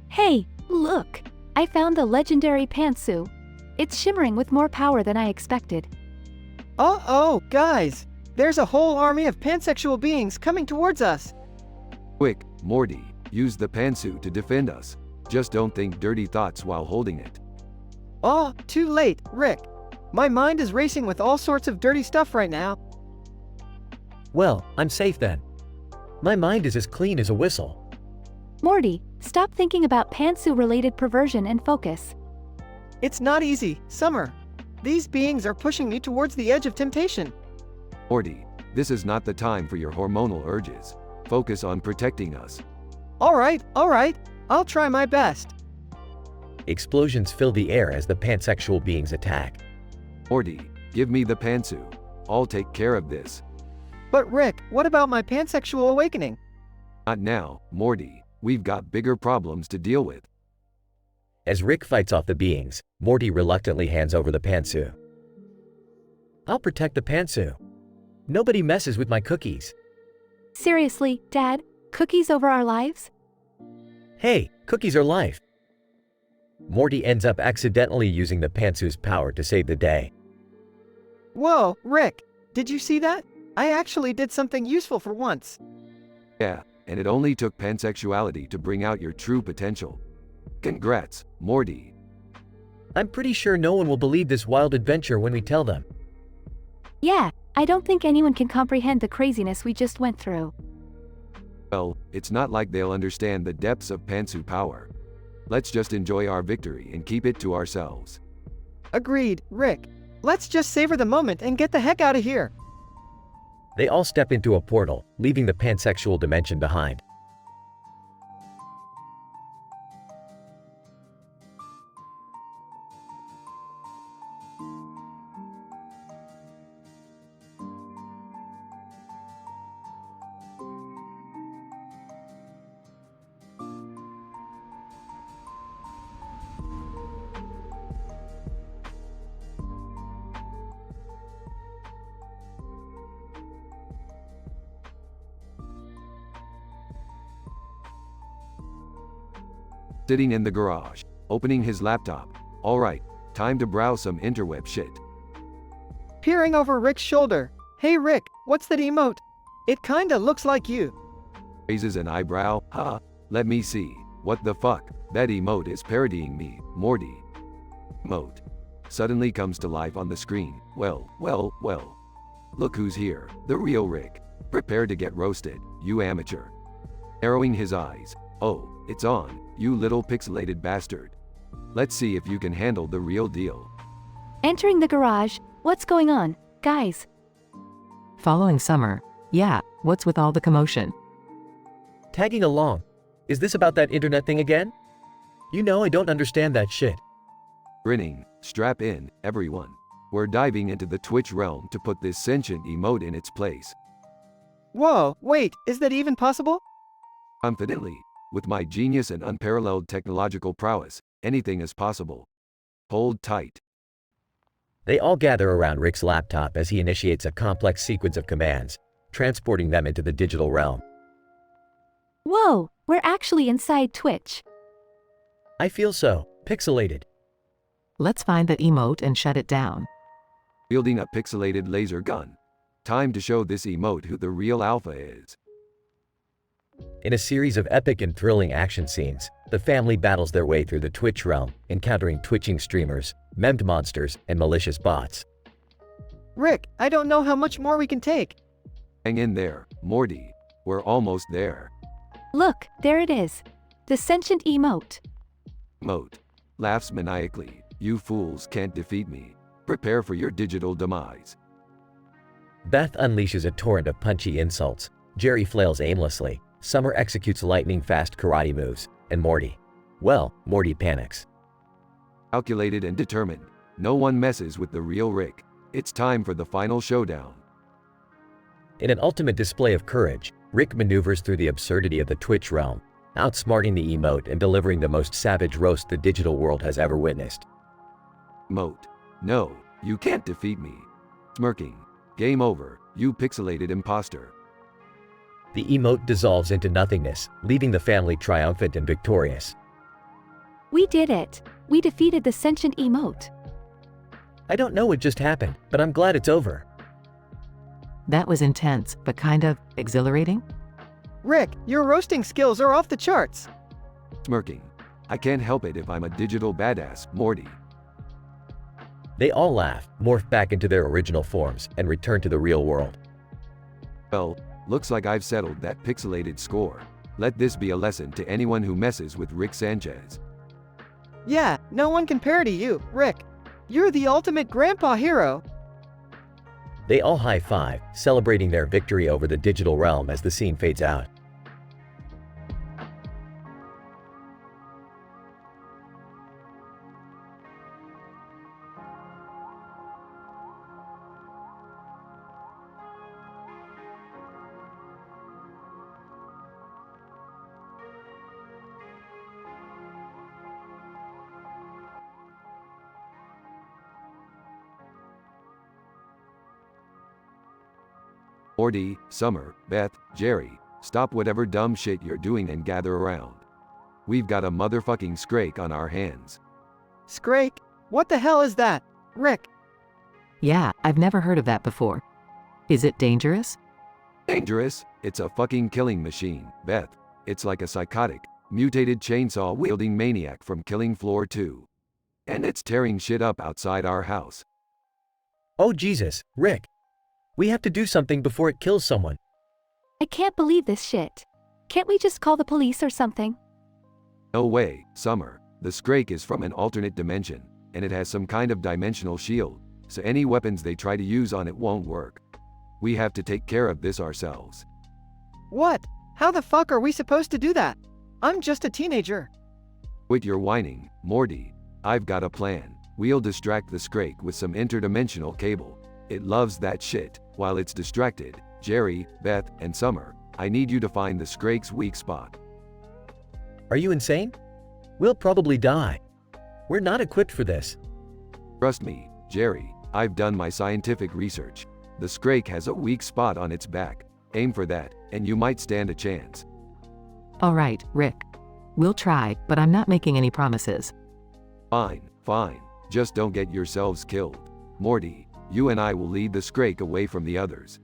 Hey, look! I found the legendary pantsu. It's shimmering with more power than I expected. Uh-oh, guys! There's a whole army of pansexual beings coming towards us! Quick, Morty, use the pantsu to defend us. Just don't think dirty thoughts while holding it. Too late, Rick. My mind is racing with all sorts of dirty stuff right now. Well, I'm safe then. My mind is as clean as a whistle. Morty, stop thinking about pantsu-related perversion and focus. It's not easy, Summer. These beings are pushing me towards the edge of temptation. Morty, this is not the time for your hormonal urges. Focus on protecting us. Alright. I'll try my best. Explosions fill the air as the pansexual beings attack. Morty, give me the pantsu. I'll take care of this. But Rick, what about my pansexual awakening? Not now, Morty. We've got bigger problems to deal with. As Rick fights off the beings, Morty reluctantly hands over the pantsu. I'll protect the pantsu. Nobody messes with my cookies. Seriously, Dad? Cookies over our lives? Hey, cookies are life. Morty ends up accidentally using the pantsu's power to save the day. Whoa, Rick, did you see that? I actually did something useful for once. Yeah, and it only took pansexuality to bring out your true potential. Congrats, Morty. I'm pretty sure no one will believe this wild adventure when we tell them. Yeah, I don't think anyone can comprehend the craziness we just went through. Well, it's not like they'll understand the depths of pantsu power. Let's just enjoy our victory and keep it to ourselves. Agreed, Rick. Let's just savor the moment and get the heck out of here. They all step into a portal, leaving the pansexual dimension behind. Sitting in the garage, opening his laptop. Alright, time to browse some interweb shit. Peering over Rick's shoulder. Hey Rick, what's that emote? It kinda looks like you. Raises an eyebrow. Let me see. What the fuck? That emote is parodying me, Morty. Emote suddenly comes to life on the screen. Well. Look who's here, the real Rick. Prepare to get roasted, you amateur. Narrowing his eyes. Oh, it's on, you little pixelated bastard. Let's see if you can handle the real deal. Entering the garage. What's going on, guys? Following summer. Yeah, what's with all the commotion? Tagging along. Is this about that internet thing again? You know I don't understand that shit. Grinning, strap in, everyone. We're diving into the Twitch realm to put this sentient emote in its place. Whoa, wait, is that even possible? Confidently, with my genius and unparalleled technological prowess, anything is possible. Hold tight. They all gather around Rick's laptop as he initiates a complex sequence of commands, transporting them into the digital realm. Whoa, we're actually inside Twitch. I feel so pixelated. Let's find that emote and shut it down. Wielding a pixelated laser gun. Time to show this emote who the real alpha is. In a series of epic and thrilling action scenes, the family battles their way through the Twitch realm, encountering twitching streamers, memed monsters, and malicious bots. Rick, I don't know how much more we can take. Hang in there, Morty. We're almost there. Look, there it is. The sentient emote. Emote laughs maniacally. You fools can't defeat me. Prepare for your digital demise. Beth unleashes a torrent of punchy insults. Jerry flails aimlessly. Summer executes lightning-fast karate moves. And Morty panics. Calculated and determined. No one messes with the real Rick. It's time for the final showdown. In an ultimate display of courage, Rick maneuvers through the absurdity of the Twitch realm, outsmarting the emote and delivering the most savage roast the digital world has ever witnessed. Emote. No, you can't defeat me. Smirking. Game over, you pixelated imposter. The emote dissolves into nothingness, leaving the family triumphant and victorious. We did it. We defeated the sentient emote. I don't know what just happened, but I'm glad it's over. That was intense, but kind of exhilarating. Rick, your roasting skills are off the charts. Smirking. I can't help it if I'm a digital badass, Morty. They all laugh, morph back into their original forms, and return to the real world. Well, looks like I've settled that pixelated score. Let this be a lesson to anyone who messes with Rick Sanchez. Yeah, no one can parody you, Rick. You're the ultimate grandpa hero. They all high-five, celebrating their victory over the digital realm as the scene fades out. Morty, Summer, Beth, Jerry, stop whatever dumb shit you're doing and gather around. We've got a motherfucking Scrake on our hands. Scrake? What the hell is that? Rick. Yeah, I've never heard of that before. Is it dangerous? Dangerous? It's a fucking killing machine, Beth. It's like a psychotic, mutated chainsaw-wielding maniac from Killing Floor 2. And it's tearing shit up outside our house. Oh Jesus, Rick. We have to do something before it kills someone. I can't believe this shit. Can't we just call the police or something? No way, Summer. The Scrake is from an alternate dimension, and it has some kind of dimensional shield, so any weapons they try to use on it won't work. We have to take care of this ourselves. What? How the fuck are we supposed to do that? I'm just a teenager. Quit your whining, Morty. I've got a plan. We'll distract the Scrake with some interdimensional cable. It loves that shit. While it's distracted, Jerry, Beth, and Summer, I need you to find the Scrake's weak spot. Are you insane? We'll probably die. We're not equipped for this. Trust me, Jerry, I've done my scientific research. The Scrake has a weak spot on its back. Aim for that, and you might stand a chance. All right, Rick. We'll try, but I'm not making any promises. Fine, fine. Just don't get yourselves killed. Morty, you and I will lead the Scrake away from the others.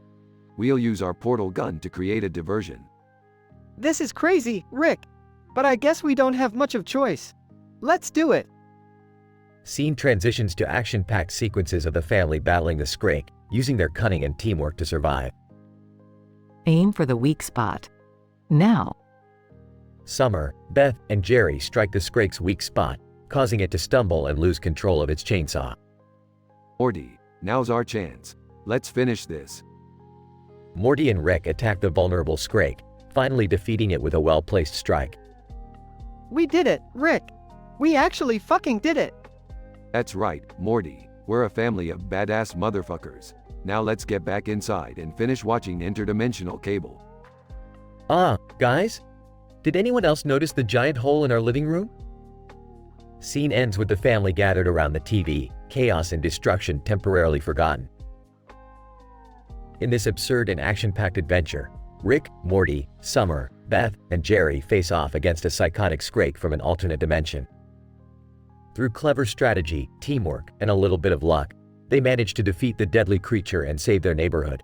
We'll use our portal gun to create a diversion. This is crazy, Rick. But I guess we don't have much of choice. Let's do it. Scene transitions to action-packed sequences of the family battling the Scrake, using their cunning and teamwork to survive. Aim for the weak spot. Now. Summer, Beth, and Jerry strike the Scrake's weak spot, causing it to stumble and lose control of its chainsaw. Morty, now's our chance. Let's finish this. Morty and Rick attack the vulnerable Scrake, finally defeating it with a well-placed strike. We did it, Rick. We actually fucking did it. That's right, Morty. We're a family of badass motherfuckers. Now let's get back inside and finish watching Interdimensional Cable. Guys? Did anyone else notice the giant hole in our living room? Scene ends with the family gathered around the TV, chaos and destruction temporarily forgotten. In this absurd and action-packed adventure, Rick, Morty, Summer, Beth, and Jerry face off against a psychotic Scrake from an alternate dimension. Through clever strategy, teamwork, and a little bit of luck, they manage to defeat the deadly creature and save their neighborhood.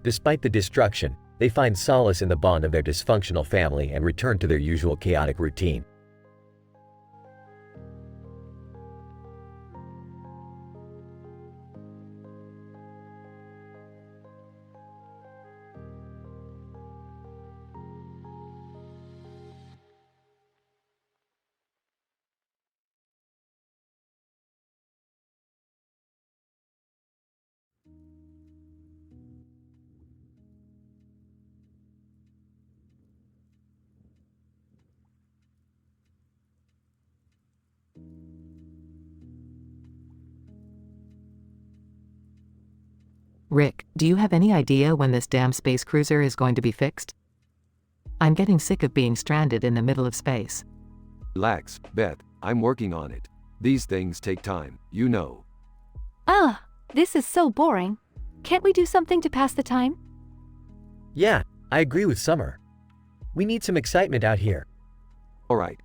Despite the destruction, they find solace in the bond of their dysfunctional family and return to their usual chaotic routine. Rick, do you have any idea when this damn space cruiser is going to be fixed? I'm getting sick of being stranded in the middle of space. Relax, Beth, I'm working on it. These things take time, you know. This is so boring. Can't we do something to pass the time? Yeah, I agree with Summer. We need some excitement out here. Alright,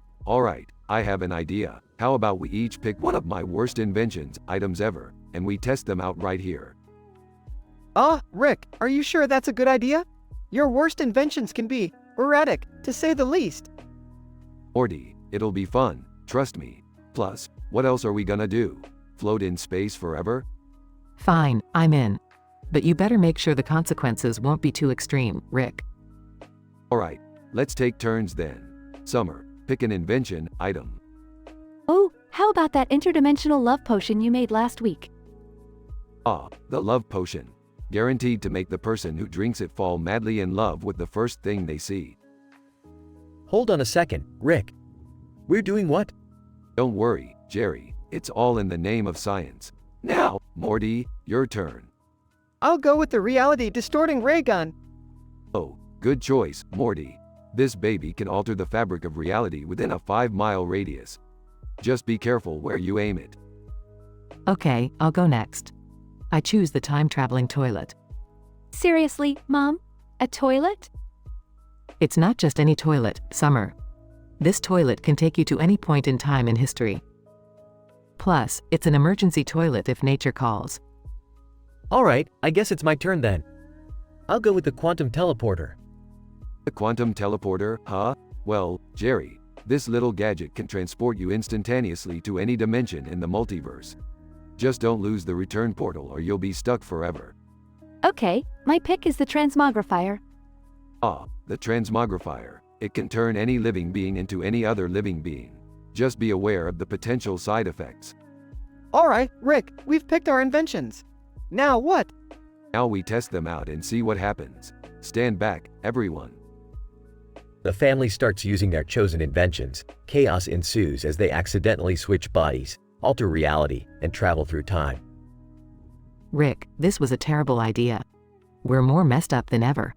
I have an idea. How about we each pick one of my worst inventions, items ever, and we test them out right here. Rick, are you sure that's a good idea? Your worst inventions can be erratic, to say the least. Morty, it'll be fun, trust me. Plus, what else are we gonna do? Float in space forever? Fine, I'm in. But you better make sure the consequences won't be too extreme, Rick. Alright, let's take turns then. Summer, pick an invention, item. Oh, how about that interdimensional love potion you made last week? The love potion. Guaranteed to make the person who drinks it fall madly in love with the first thing they see. Hold on a second, Rick. We're doing what? Don't worry, Jerry. It's all in the name of science. Now, Morty, your turn. I'll go with the reality-distorting ray gun. Oh, good choice, Morty. This baby can alter the fabric of reality within a 5-mile radius. Just be careful where you aim it. Okay, I'll go next. I choose the time-traveling toilet. Seriously, Mom? A toilet? It's not just any toilet, Summer. This toilet can take you to any point in time in history. Plus, it's an emergency toilet if nature calls. Alright, I guess it's my turn then. I'll go with the quantum teleporter. The quantum teleporter, huh? Well, Jerry, this little gadget can transport you instantaneously to any dimension in the multiverse. Just don't lose the return portal or you'll be stuck forever. Okay, my pick is the transmogrifier. Ah, the transmogrifier. It can turn any living being into any other living being. Just be aware of the potential side effects. Alright, Rick, we've picked our inventions. Now what? Now we test them out and see what happens. Stand back, everyone. The family starts using their chosen inventions. Chaos ensues as they accidentally switch bodies, alter reality, and travel through time. Rick, this was a terrible idea. We're more messed up than ever.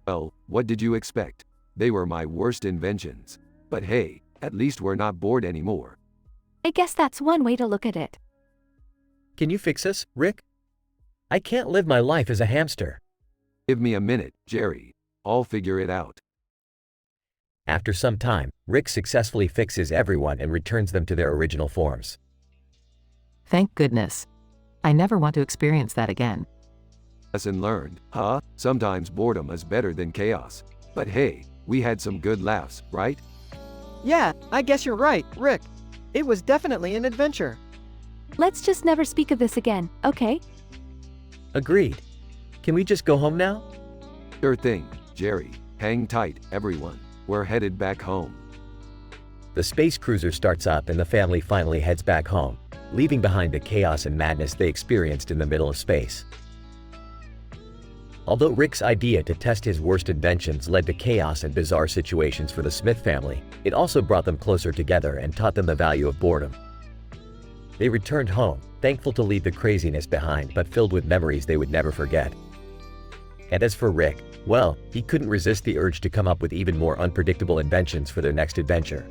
Well, what did you expect? They were my worst inventions. But hey, at least we're not bored anymore. I guess that's one way to look at it. Can you fix us, Rick? I can't live my life as a hamster. Give me a minute, Jerry. I'll figure it out. After some time, Rick successfully fixes everyone and returns them to their original forms. Thank goodness. I never want to experience that again. Lesson learned, huh? Sometimes boredom is better than chaos. But hey, we had some good laughs, right? Yeah, I guess you're right, Rick. It was definitely an adventure. Let's just never speak of this again, okay? Agreed. Can we just go home now? Sure thing, Jerry. Hang tight, everyone. We're headed back home. The space cruiser starts up and the family finally heads back home, leaving behind the chaos and madness they experienced in the middle of space. Although Rick's idea to test his worst inventions led to chaos and bizarre situations for the Smith family, it also brought them closer together and taught them the value of boredom. They returned home, thankful to leave the craziness behind but filled with memories they would never forget. And as for Rick, well, he couldn't resist the urge to come up with even more unpredictable inventions for their next adventure.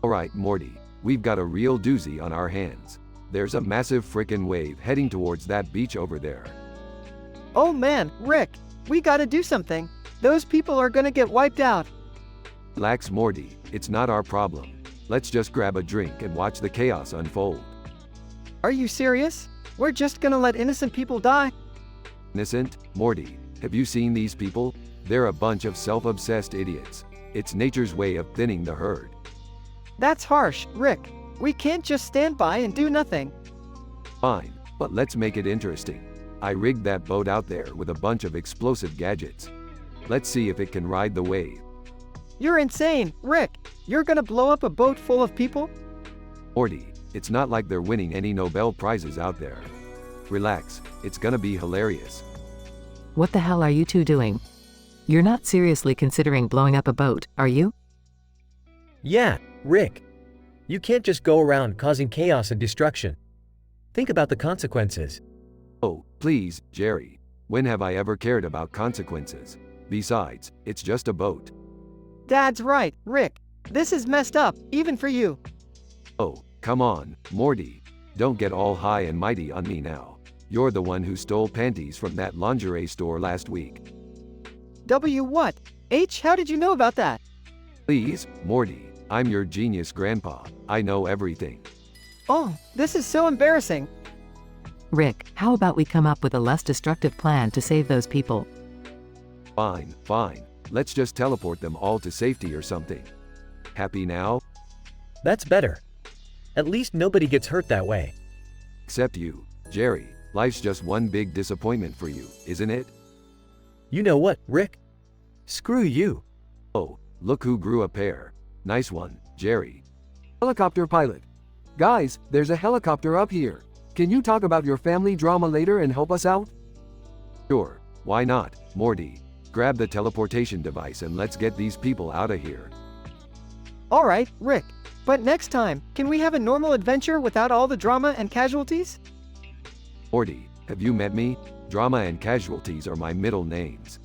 Alright, Morty, we've got a real doozy on our hands. There's a massive frickin' wave heading towards that beach over there. Oh man, Rick, we gotta do something. Those people are gonna get wiped out. Relax, Morty, it's not our problem. Let's just grab a drink and watch the chaos unfold. Are you serious? We're just gonna let innocent people die? Innocent? Morty, have you seen these people? They're a bunch of self-obsessed idiots. It's nature's way of thinning the herd. That's harsh, Rick. We can't just stand by and do nothing. Fine, but let's make it interesting. I rigged that boat out there with a bunch of explosive gadgets. Let's see if it can ride the wave. You're insane, Rick. You're gonna blow up a boat full of people? Morty, it's not like they're winning any Nobel Prizes out there. Relax, it's gonna be hilarious. What the hell are you two doing? You're not seriously considering blowing up a boat, are you? Yeah, Rick. You can't just go around causing chaos and destruction. Think about the consequences. Oh, please, Jerry. When have I ever cared about consequences? Besides, it's just a boat. Dad's right, Rick. This is messed up, even for you. Oh, come on, Morty. Don't get all high and mighty on me now. You're the one who stole panties from that lingerie store last week. W what? H, how did you know about that? Please, Morty. I'm your genius grandpa. I know everything. Oh, this is so embarrassing. Rick, how about we come up with a less destructive plan to save those people? Fine, fine. Let's just teleport them all to safety or something. Happy now? That's better. At least nobody gets hurt that way. Except you, Jerry. Life's just one big disappointment for you, isn't it? You know what, Rick? Screw you. Oh, look who grew a pair. Nice one, Jerry. Helicopter pilot. Guys, there's a helicopter up here. Can you talk about your family drama later and help us out? Sure, why not, Morty? Grab the teleportation device and let's get these people out of here. Alright, Rick. But next time, can we have a normal adventure without all the drama and casualties? Morty, have you met me? Drama and Casualties are my middle names.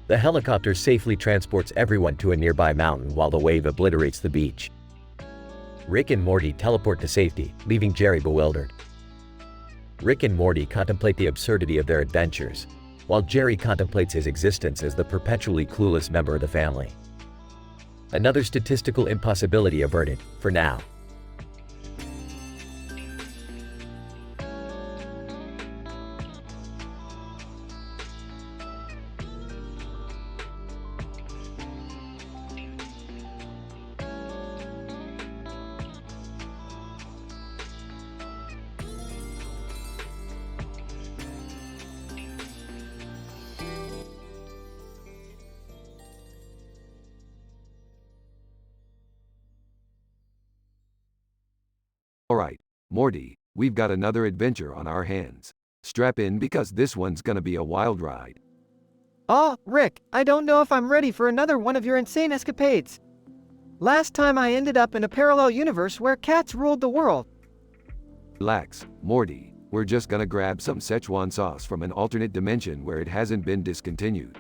The helicopter safely transports everyone to a nearby mountain while the wave obliterates the beach. Rick and Morty teleport to safety, leaving Jerry bewildered. Rick and Morty contemplate the absurdity of their adventures, while Jerry contemplates his existence as the perpetually clueless member of the family. Another statistical impossibility averted, for now. Alright, Morty, we've got another adventure on our hands. Strap in because this one's gonna be a wild ride. Oh, Rick, I don't know if I'm ready for another one of your insane escapades. Last time I ended up in a parallel universe where cats ruled the world. Relax, Morty, we're just gonna grab some Szechuan sauce from an alternate dimension where it hasn't been discontinued.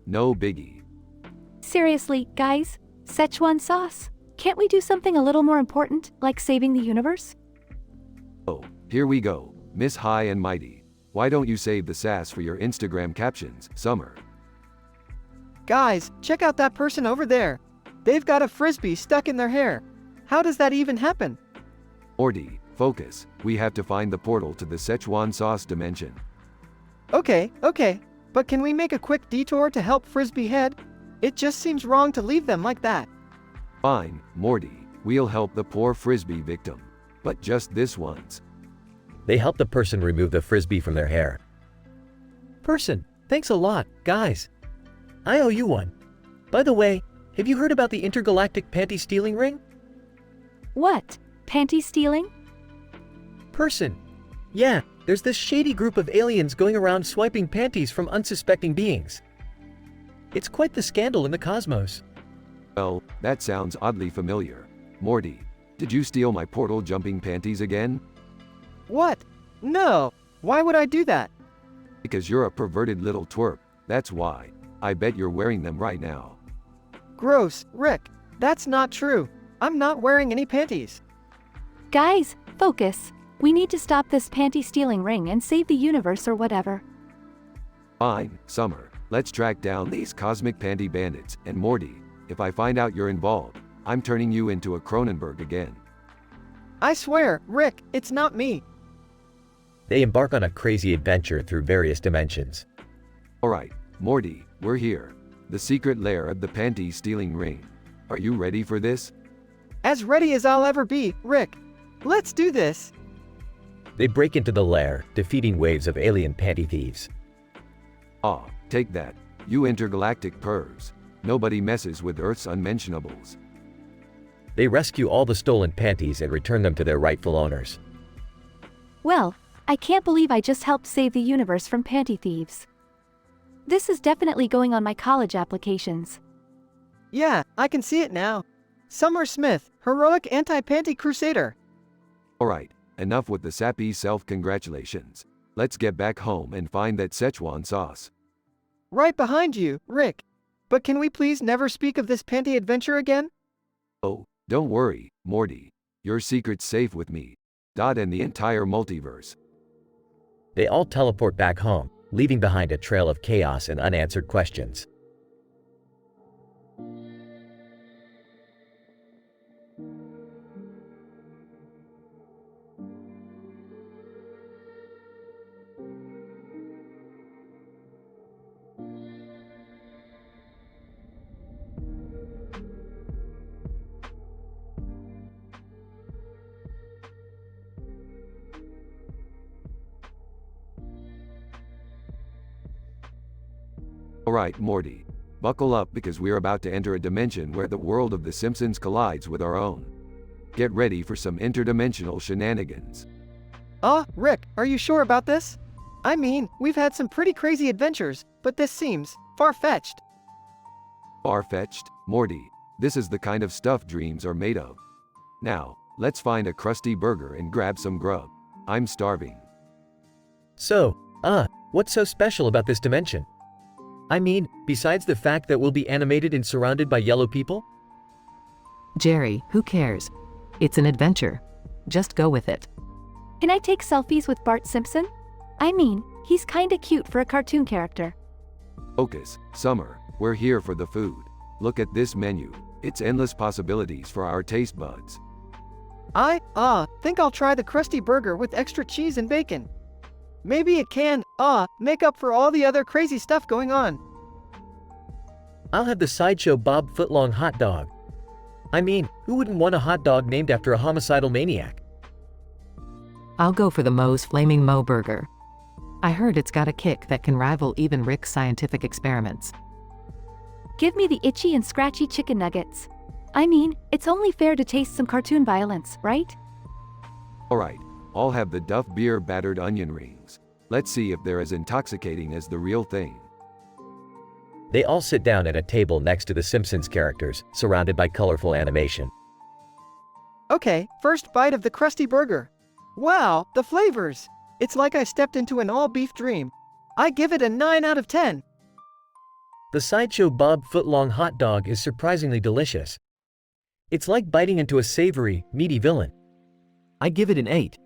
No biggie. Seriously, guys? Szechuan sauce? Can't we do something a little more important, like saving the universe? Oh, here we go, Miss High and Mighty. Why don't you save the sass for your Instagram captions, Summer? Guys, check out that person over there. They've got a frisbee stuck in their hair. How does that even happen? Morty, focus. We have to find the portal to the Szechuan sauce dimension. Okay, but can we make a quick detour to help Frisbee Head? It just seems wrong to leave them like that. Fine, Morty, we'll help the poor frisbee victim. But just this once. They help the person remove the frisbee from their hair. Person, thanks a lot, guys. I owe you one. By the way, have you heard about the intergalactic panty stealing ring? What? Panty stealing? Person. Yeah, there's this shady group of aliens going around swiping panties from unsuspecting beings. It's quite the scandal in the cosmos. Well, that sounds oddly familiar. Morty, did you steal my portal jumping panties again? What? No. Why would I do that? Because you're a perverted little twerp, that's why. I bet you're wearing them right now. Gross, Rick. That's not true. I'm not wearing any panties. Guys, focus. We need to stop this panty stealing ring and save the universe or whatever. Fine, Summer. Let's track down these cosmic panty bandits, and Morty, if I find out you're involved, I'm turning you into a Cronenberg again. I swear, Rick, it's not me. They embark on a crazy adventure through various dimensions. Alright, Morty, we're here. The secret lair of the panty stealing ring. Are you ready for this? As ready as I'll ever be, Rick. Let's do this. They break into the lair, defeating waves of alien panty thieves. Ah, take that, you intergalactic pervs. Nobody messes with Earth's unmentionables. They rescue all the stolen panties and return them to their rightful owners. Well, I can't believe I just helped save the universe from panty thieves. This is definitely going on my college applications. Yeah, I can see it now. Summer Smith, heroic anti-panty crusader. Alright, enough with the sappy self-congratulations. Let's get back home and find that Szechuan sauce. Right behind you, Rick. But can we please never speak of this panty adventure again? Oh, don't worry, Morty. Your secret's safe with me. And the entire multiverse. They all teleport back home, leaving behind a trail of chaos and unanswered questions. Alright, Morty. Buckle up because we're about to enter a dimension where the world of The Simpsons collides with our own. Get ready for some interdimensional shenanigans. Rick, are you sure about this? I mean, we've had some pretty crazy adventures, but this seems far-fetched. Far-fetched, Morty. This is the kind of stuff dreams are made of. Now, let's find a crusty burger and grab some grub. I'm starving. So, what's so special about this dimension? I mean, besides the fact that we'll be animated and surrounded by yellow people? Jerry, who cares? It's an adventure. Just go with it. Can I take selfies with Bart Simpson? I mean, he's kinda cute for a cartoon character. Focus, Summer, we're here for the food. Look at this menu. It's endless possibilities for our taste buds. I think I'll try the crusty burger with extra cheese and bacon. Maybe it can, make up for all the other crazy stuff going on. I'll have the Sideshow Bob footlong hot dog. I mean, who wouldn't want a hot dog named after a homicidal maniac? I'll go for the Moe's Flaming Moe burger. I heard it's got a kick that can rival even Rick's scientific experiments. Give me the itchy and scratchy chicken nuggets. I mean, it's only fair to taste some cartoon violence, right? Alright, I'll have the Duff Beer battered onion rings. Let's see if they're as intoxicating as the real thing. They all sit down at a table next to the Simpsons characters, surrounded by colorful animation. Okay, first bite of the crusty burger. Wow, the flavors! It's like I stepped into an all-beef dream. I give it a 9 out of 10. The Sideshow Bob footlong hot dog is surprisingly delicious. It's like biting into a savory, meaty villain. I give it an 8.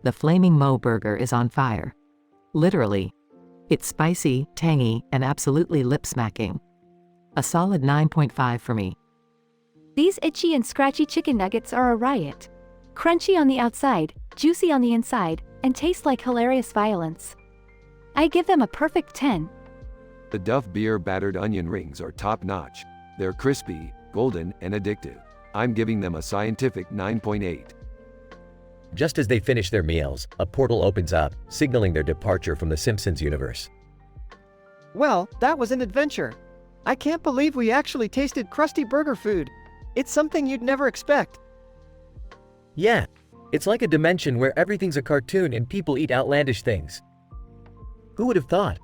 The Flaming Moe burger is on fire. Literally. It's spicy, tangy, and absolutely lip-smacking. A solid 9.5 for me. These itchy and scratchy chicken nuggets are a riot. Crunchy on the outside, juicy on the inside, and taste like hilarious violence. I give them a perfect 10. The Duff Beer battered onion rings are top-notch. They're crispy, golden, and addictive. I'm giving them a scientific 9.8. Just as they finish their meals, a portal opens up, signaling their departure from the Simpsons universe. Well, that was an adventure. I can't believe we actually tasted crusty burger food. It's something you'd never expect. Yeah, it's like a dimension where everything's a cartoon and people eat outlandish things. Who would have thought?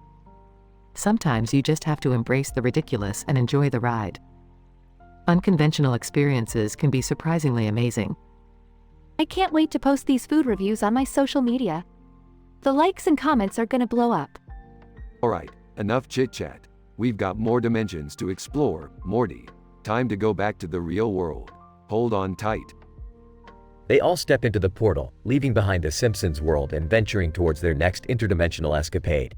Sometimes you just have to embrace the ridiculous and enjoy the ride. Unconventional experiences can be surprisingly amazing. I can't wait to post these food reviews on my social media. The likes and comments are gonna blow up. Alright, enough chit-chat. We've got more dimensions to explore, Morty. Time to go back to the real world. Hold on tight. They all step into the portal, leaving behind the Simpsons world and venturing towards their next interdimensional escapade.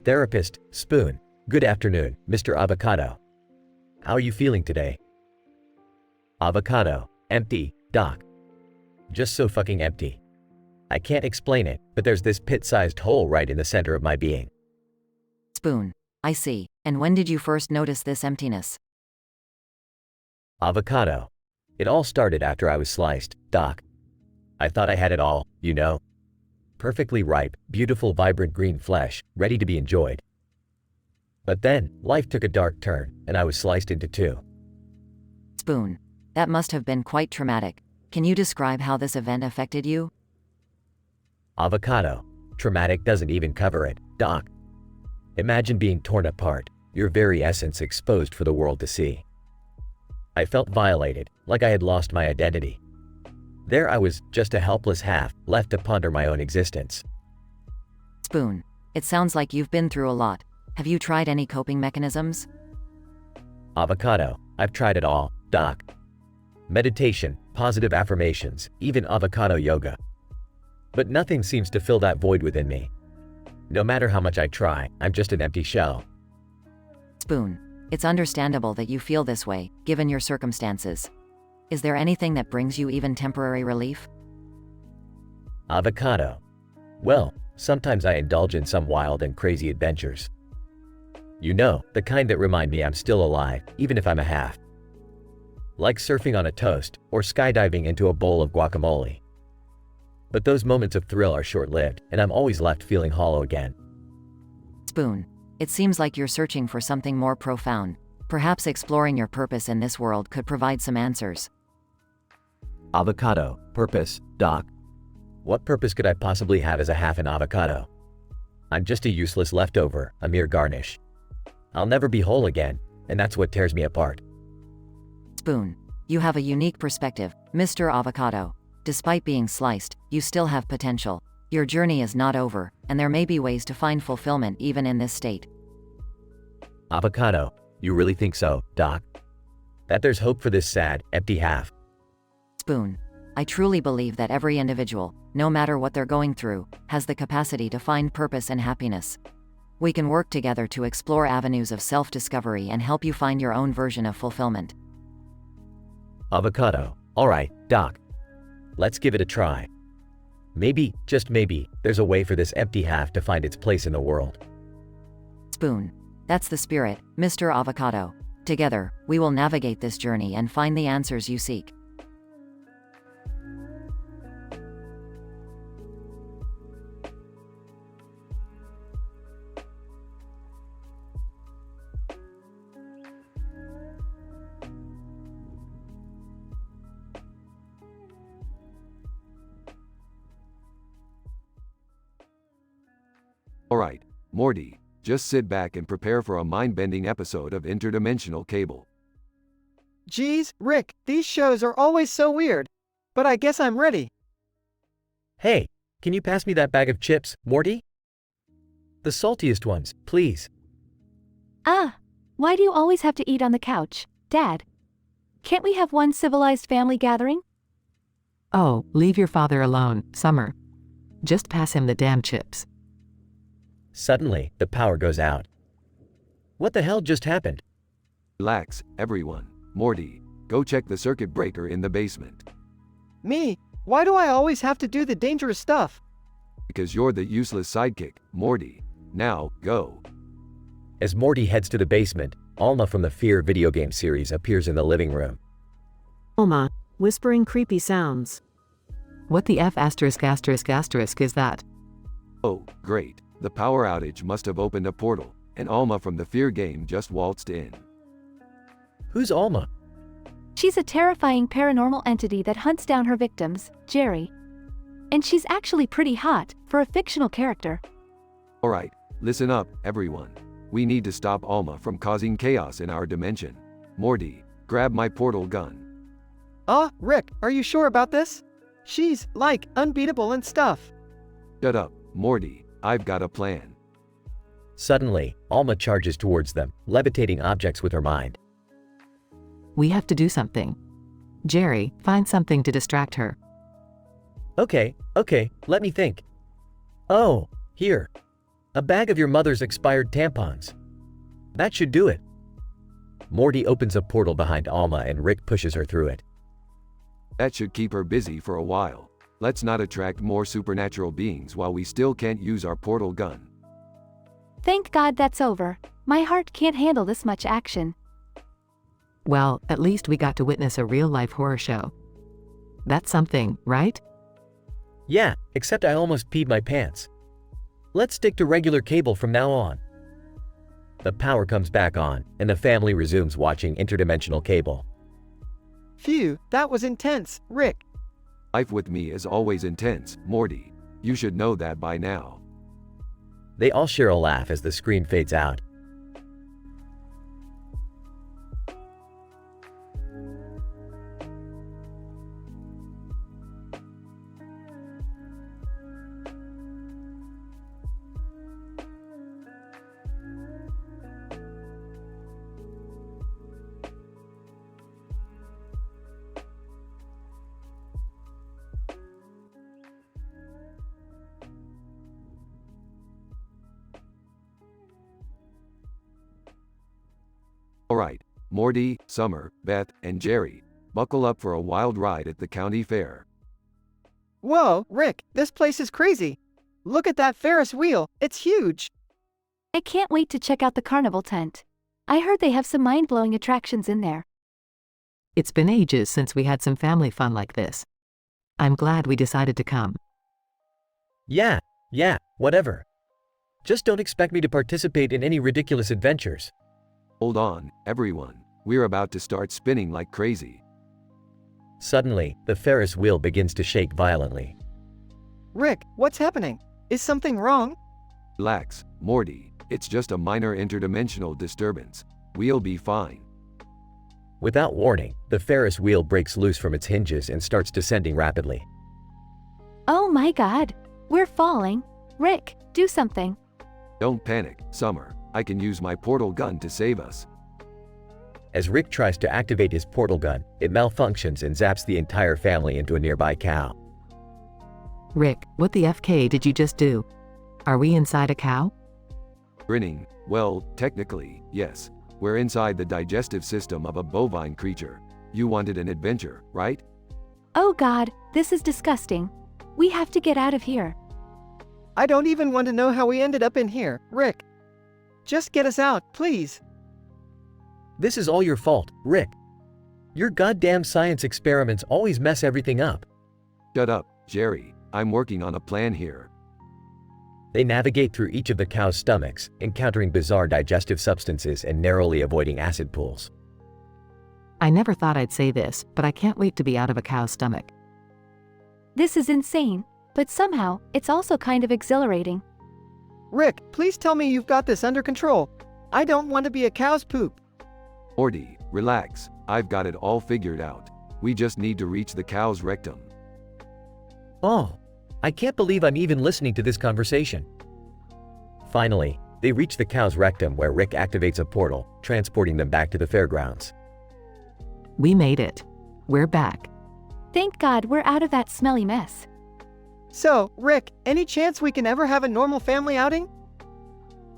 Therapist, Spoon. Good afternoon, Mr. Avocado. How are you feeling today? Avocado. Empty, Doc. Just so fucking empty. I can't explain it, but there's this pit-sized hole right in the center of my being. Spoon. I see. And when did you first notice this emptiness? Avocado. It all started after I was sliced, Doc. I thought I had it all, you know. Perfectly ripe, beautiful, vibrant green flesh, ready to be enjoyed. But then, life took a dark turn, and I was sliced into two. Spoon. That must have been quite traumatic. Can you describe how this event affected you? Avocado. Traumatic doesn't even cover it, Doc. Imagine being torn apart, your very essence exposed for the world to see. I felt violated, like I had lost my identity. There I was, just a helpless half, left to ponder my own existence. Spoon. It sounds like you've been through a lot. Have you tried any coping mechanisms? Avocado. I've tried it all, Doc. Meditation, positive affirmations, even avocado yoga. But nothing seems to fill that void within me. No matter how much I try, I'm just an empty shell. Spoon. It's understandable that you feel this way, given your circumstances. Is there anything that brings you even temporary relief? Avocado. Well, sometimes I indulge in some wild and crazy adventures. You know, the kind that remind me I'm still alive, even if I'm a half. like surfing on a toast or skydiving into a bowl of guacamole. But those moments of thrill are short-lived, and I'm always left feeling hollow again. Spoon. It seems like you're searching for something more profound. Perhaps exploring your purpose in this world could provide some answers. Avocado. Purpose, Doc. What purpose could I possibly have as a half an avocado? I'm just a useless leftover, a mere garnish. I'll never be whole again, and that's what tears me apart. Spoon. You have a unique perspective, Mr. Avocado. Despite being sliced, you still have potential. Your journey is not over, and there may be ways to find fulfillment even in this state. Avocado. You really think so, Doc? That there's hope for this sad, empty half? Spoon. I truly believe that every individual, no matter what they're going through, has the capacity to find purpose and happiness. We can work together to explore avenues of self-discovery and help you find your own version of fulfillment. Avocado. Alright, Doc. Let's give it a try. Maybe, just maybe, there's a way for this empty half to find its place in the world. Spoon. That's the spirit, Mr. Avocado. Together, we will navigate this journey and find the answers you seek. Alright, Morty, just sit back and prepare for a mind-bending episode of Interdimensional Cable. Geez, Rick, these shows are always so weird. But I guess I'm ready. Hey, can you pass me that bag of chips, Morty? The saltiest ones, please. Ah, why do you always have to eat on the couch, Dad? Can't we have one civilized family gathering? Oh, leave your father alone, Summer. Just pass him the damn chips. Suddenly, the power goes out. What the hell just happened? Relax, everyone. Morty, go check the circuit breaker in the basement. Me? Why do I always have to do the dangerous stuff? Because you're the useless sidekick, Morty. Now, go. As Morty heads to the basement, Alma from the Fear video game series appears in the living room. Alma, whispering creepy sounds. What the F*** is that? Oh, great. The power outage must have opened a portal, and Alma from the Fear game just waltzed in. Who's Alma? She's a terrifying paranormal entity that hunts down her victims, Jerry. And she's actually pretty hot, for a fictional character. Alright, listen up, everyone. We need to stop Alma from causing chaos in our dimension. Morty, grab my portal gun. Rick, are you sure about this? She's, like, unbeatable and stuff. Shut up, Morty. I've got a plan. Suddenly, Alma charges towards them, levitating objects with her mind. We have to do something. Jerry, find something to distract her. Okay, let me think. Oh, here. A bag of your mother's expired tampons. That should do it. Morty opens a portal behind Alma and Rick pushes her through it. That should keep her busy for a while. Let's not attract more supernatural beings while we still can't use our portal gun. Thank God that's over. My heart can't handle this much action. Well, at least we got to witness a real-life horror show. That's something, right? Yeah, except I almost peed my pants. Let's stick to regular cable from now on. The power comes back on, and the family resumes watching Interdimensional Cable. Phew, that was intense, Rick. Life with me is always intense, Morty. You should know that by now. They all share a laugh as the screen fades out. Alright, Morty, Summer, Beth, and Jerry, buckle up for a wild ride at the county fair. Whoa, Rick, this place is crazy. Look at that Ferris wheel, it's huge. I can't wait to check out the carnival tent. I heard they have some mind-blowing attractions in there. It's been ages since we had some family fun like this. I'm glad we decided to come. Yeah, whatever. Just don't expect me to participate in any ridiculous adventures. Hold on, everyone. We're about to start spinning like crazy. Suddenly, the Ferris wheel begins to shake violently. Rick, what's happening? Is something wrong? Relax, Morty. It's just a minor interdimensional disturbance. We'll be fine. Without warning, the Ferris wheel breaks loose from its hinges and starts descending rapidly. Oh my god. We're falling. Rick, do something. Don't panic, Summer. I can use my portal gun to save us. As Rick tries to activate his portal gun, it malfunctions and zaps the entire family into a nearby cow. Rick, what the FK did you just do? Are we inside a cow? Grinning, well, technically, yes. We're inside the digestive system of a bovine creature. You wanted an adventure, right? Oh god, this is disgusting. We have to get out of here. I don't even want to know how we ended up in here, Rick. Just get us out, please. This is all your fault, Rick. Your goddamn science experiments always mess everything up. Shut up, Jerry. I'm working on a plan here. They navigate through each of the cow's stomachs, encountering bizarre digestive substances and narrowly avoiding acid pools. I never thought I'd say this, but I can't wait to be out of a cow's stomach. This is insane, but somehow, it's also kind of exhilarating. Rick, please tell me you've got this under control. I don't want to be a cow's poop. Morty, relax. I've got it all figured out. We just need to reach the cow's rectum. Oh, I can't believe I'm even listening to this conversation. Finally, they reach the cow's rectum where Rick activates a portal, transporting them back to the fairgrounds. We made it. We're back. Thank God we're out of that smelly mess. So, Rick, any chance we can ever have a normal family outing?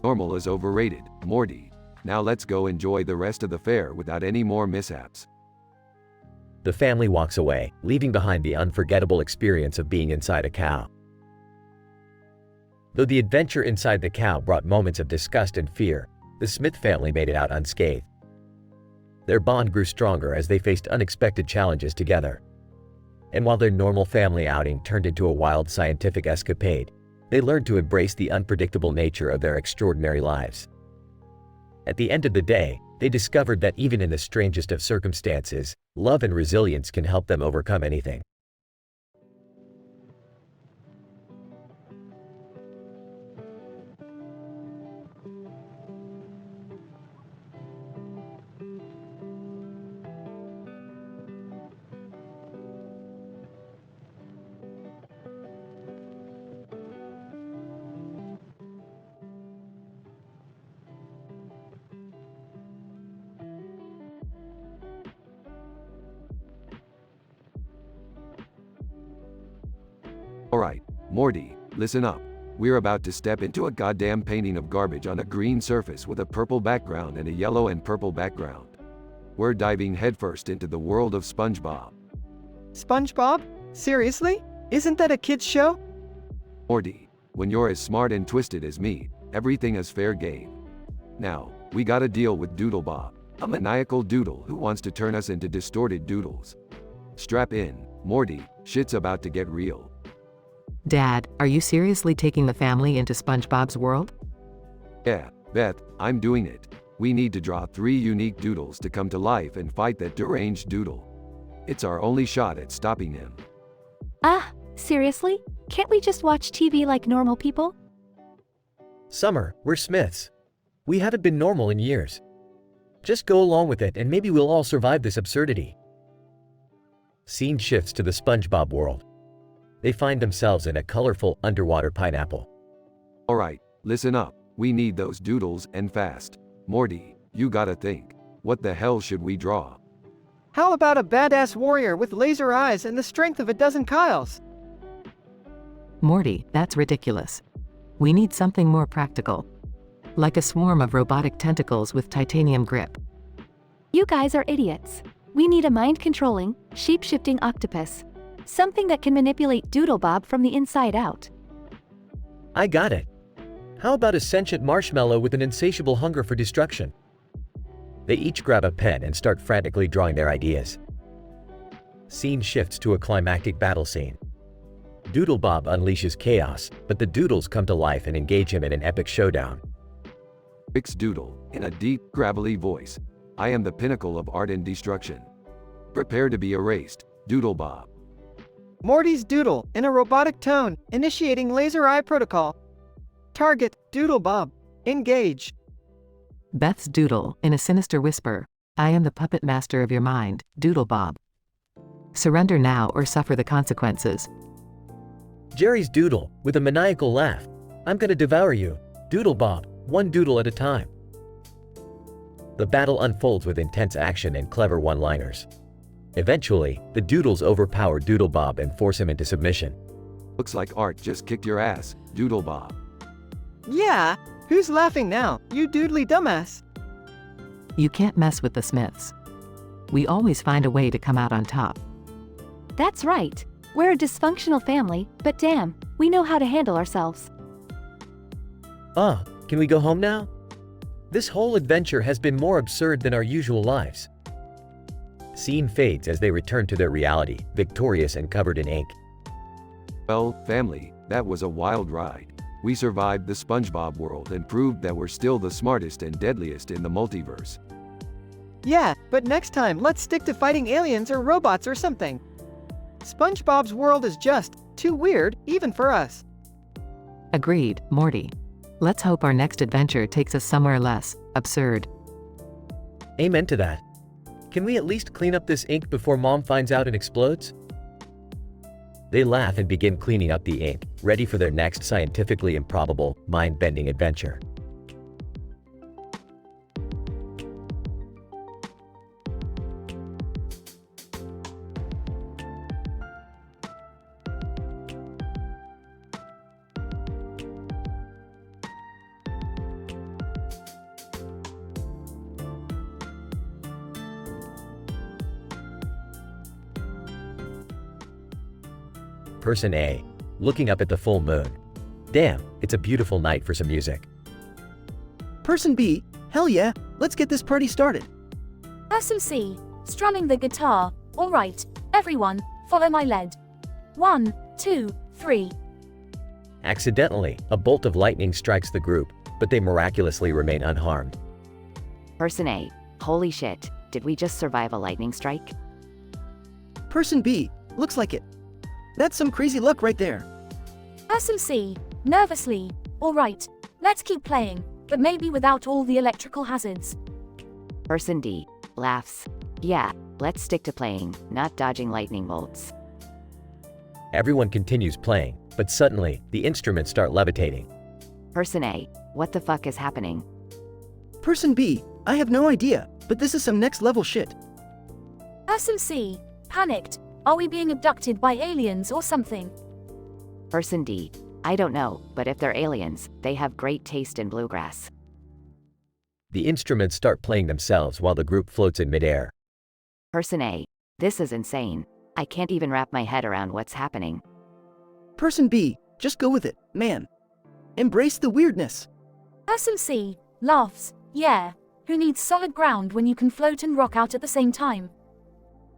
Normal is overrated, Morty. Now let's go enjoy the rest of the fair without any more mishaps. The family walks away, leaving behind the unforgettable experience of being inside a cow. Though the adventure inside the cow brought moments of disgust and fear, the Smith family made it out unscathed. Their bond grew stronger as they faced unexpected challenges together. And while their normal family outing turned into a wild scientific escapade, they learned to embrace the unpredictable nature of their extraordinary lives. At the end of the day, they discovered that even in the strangest of circumstances, love and resilience can help them overcome anything. Alright, Morty, listen up. We're about to step into a goddamn painting of garbage on a green surface with a purple background and a yellow and purple background. We're diving headfirst into the world of SpongeBob. SpongeBob? Seriously? Isn't that a kid's show? Morty, when you're as smart and twisted as me, everything is fair game. Now, we gotta deal with Doodlebob, a maniacal doodle who wants to turn us into distorted doodles. Strap in, Morty, shit's about to get real. Dad, are you seriously taking the family into SpongeBob's world? Yeah, Beth, I'm doing it. We need to draw 3 unique doodles to come to life and fight that deranged doodle. It's our only shot at stopping him. Seriously? Can't we just watch TV like normal people? Summer, we're Smiths. We haven't been normal in years. Just go along with it and maybe we'll all survive this absurdity. Scene shifts to the SpongeBob world. They find themselves in a colorful underwater pineapple. Alright, listen up. We need those doodles and fast. Morty, you gotta think. What the hell should we draw? How about a badass warrior with laser eyes and the strength of a dozen Kyles? Morty, that's ridiculous. We need something more practical. Like a swarm of robotic tentacles with titanium grip. You guys are idiots. We need a mind-controlling, shape-shifting octopus. Something that can manipulate Doodlebob from the inside out. I got it. How about a sentient marshmallow with an insatiable hunger for destruction? They each grab a pen and start frantically drawing their ideas. Scene shifts to a climactic battle scene. Doodle Bob unleashes chaos, but the Doodles come to life and engage him in an epic showdown. Rick's Doodle, in a deep, gravelly voice. I am the pinnacle of art and destruction. Prepare to be erased, Doodle Bob. Morty's Doodle, in a robotic tone, initiating laser eye protocol. Target, Doodle Bob. Engage. Beth's Doodle, in a sinister whisper. I am the puppet master of your mind, Doodle Bob. Surrender now or suffer the consequences. Jerry's Doodle, with a maniacal laugh. I'm gonna devour you, Doodle Bob, one doodle at a time. The battle unfolds with intense action and clever one-liners. Eventually, the Doodles overpower Doodle Bob and force him into submission. Looks like Art just kicked your ass, Doodle Bob. Yeah, who's laughing now, you doodly dumbass? You can't mess with the Smiths. We always find a way to come out on top. That's right. We're a dysfunctional family, but damn, we know how to handle ourselves. Can we go home now? This whole adventure has been more absurd than our usual lives. Scene fades as they return to their reality, victorious and covered in ink. Well, family, that was a wild ride. We survived the SpongeBob world and proved that we're still the smartest and deadliest in the multiverse. Yeah, but next time let's stick to fighting aliens or robots or something. SpongeBob's world is just too weird, even for us. Agreed, Morty. Let's hope our next adventure takes us somewhere less absurd. Amen to that. Can we at least clean up this ink before Mom finds out and explodes? They laugh and begin cleaning up the ink, ready for their next scientifically improbable, mind-bending adventure. Person A, looking up at the full moon. Damn, it's a beautiful night for some music. Person B, hell yeah, let's get this party started. Person C, strumming the guitar. Alright, everyone, follow my lead. 1, 2, 3. Accidentally, a bolt of lightning strikes the group, but they miraculously remain unharmed. Person A, holy shit, did we just survive a lightning strike? Person B, looks like it. That's some crazy luck right there. Person C, nervously. Alright, let's keep playing, but maybe without all the electrical hazards. Person D, laughs. Yeah, let's stick to playing, not dodging lightning bolts. Everyone continues playing, but suddenly, the instruments start levitating. Person A, what the fuck is happening? Person B, I have no idea, but this is some next level shit. Person C, panicked. Are we being abducted by aliens or something? Person D, I don't know, but if they're aliens, they have great taste in bluegrass. The instruments start playing themselves while the group floats in midair. Person A, this is insane. I can't even wrap my head around what's happening. Person B, just go with it, man. Embrace the weirdness. Person C, laughs. Yeah, who needs solid ground when you can float and rock out at the same time?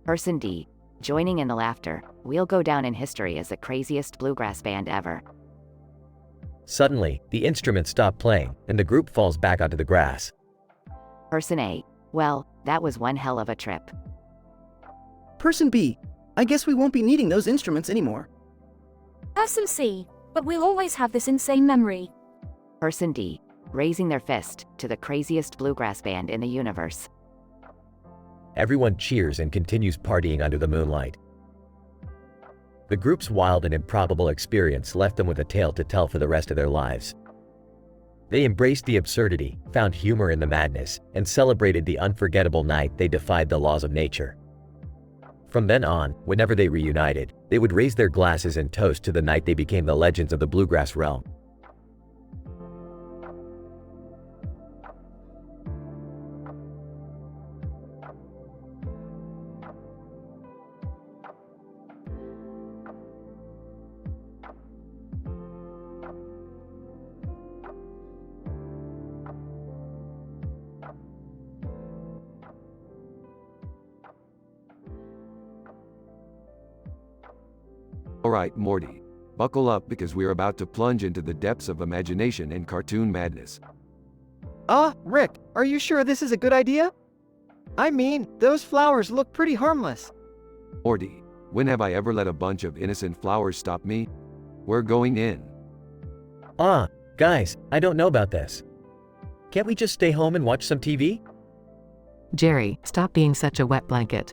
Person D, joining in the laughter, we'll go down in history as the craziest bluegrass band ever. Suddenly, the instruments stop playing, and the group falls back onto the grass. Person A, well, that was one hell of a trip. Person B, I guess we won't be needing those instruments anymore. Person C, but we'll always have this insane memory. Person D, raising their fist to the craziest bluegrass band in the universe. Everyone cheers and continues partying under the moonlight. The group's wild and improbable experience left them with a tale to tell for the rest of their lives. They embraced the absurdity, found humor in the madness, and celebrated the unforgettable night they defied the laws of nature. From then on, whenever they reunited, they would raise their glasses and toast to the night they became the legends of the bluegrass realm. Alright, Morty. Buckle up because we're about to plunge into the depths of imagination and cartoon madness. Rick, are you sure this is a good idea? I mean, those flowers look pretty harmless. Morty, when have I ever let a bunch of innocent flowers stop me? We're going in. Guys, I don't know about this. Can't we just stay home and watch some TV? Jerry, stop being such a wet blanket.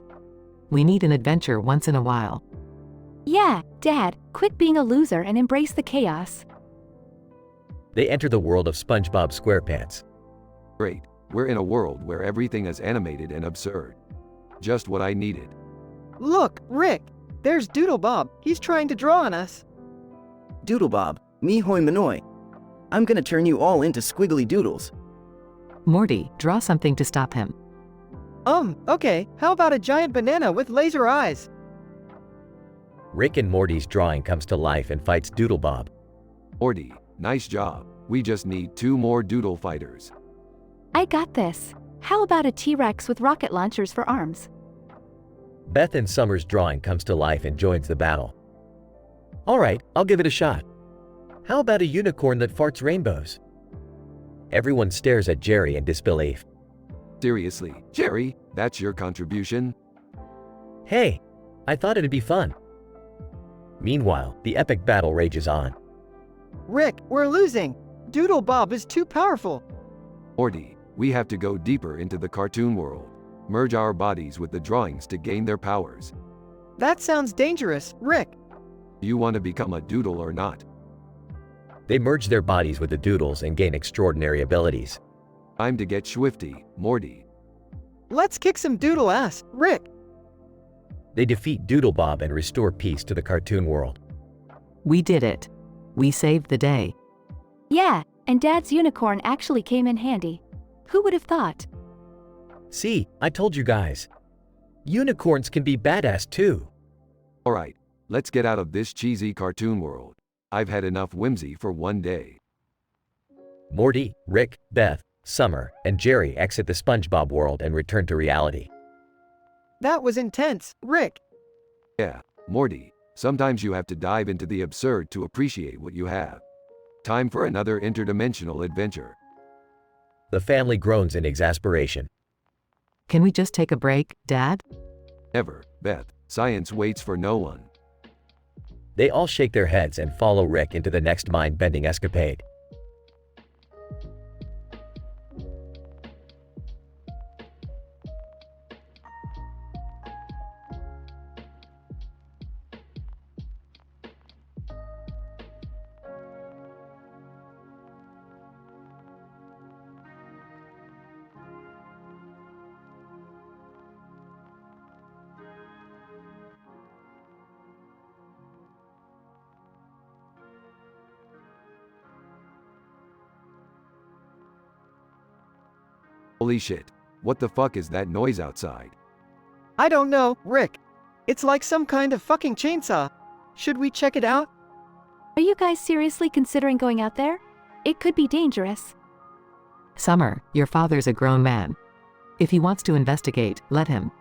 We need an adventure once in a while. Yeah, Dad, quit being a loser and embrace the chaos. They enter the world of SpongeBob SquarePants. Great, we're in a world where everything is animated and absurd. Just what I needed. Look, Rick, there's Doodle Bob. He's trying to draw on us. Doodle Bob, me hoi manoi. I'm gonna turn you all into squiggly doodles. Morty, draw something to stop him. Okay, how about a giant banana with laser eyes? Rick and Morty's drawing comes to life and fights Doodle Bob. Morty, nice job. We just need 2 more doodle fighters. I got this. How about a T-Rex with rocket launchers for arms? Beth and Summer's drawing comes to life and joins the battle. Alright, I'll give it a shot. How about a unicorn that farts rainbows? Everyone stares at Jerry in disbelief. Seriously, Jerry, that's your contribution? Hey, I thought it'd be fun. Meanwhile, the epic battle rages on. Rick, we're losing. Doodle Bob is too powerful. Morty, we have to go deeper into the cartoon world. Merge our bodies with the drawings to gain their powers. That sounds dangerous, Rick. Do you want to become a doodle or not? They merge their bodies with the doodles and gain extraordinary abilities. Time to get swifty, Morty. Let's kick some doodle ass, Rick. They defeat Doodle Bob and restore peace to the cartoon world. We did it. We saved the day. Yeah, and Dad's unicorn actually came in handy. Who would have thought? See, I told you guys. Unicorns can be badass too. Alright, let's get out of this cheesy cartoon world. I've had enough whimsy for one day. Morty, Rick, Beth, Summer, and Jerry exit the SpongeBob world and return to reality. That was intense, Rick. Yeah, Morty, sometimes you have to dive into the absurd to appreciate what you have. Time for another interdimensional adventure. The family groans in exasperation. Can we just take a break, Dad? Never, Beth. Science waits for no one. They all shake their heads and follow Rick into the next mind-bending escapade. Holy shit. What the fuck is that noise outside? I don't know, Rick. It's like some kind of fucking chainsaw. Should we check it out? Are you guys seriously considering going out there? It could be dangerous. Summer, your father's a grown man. If he wants to investigate, let him.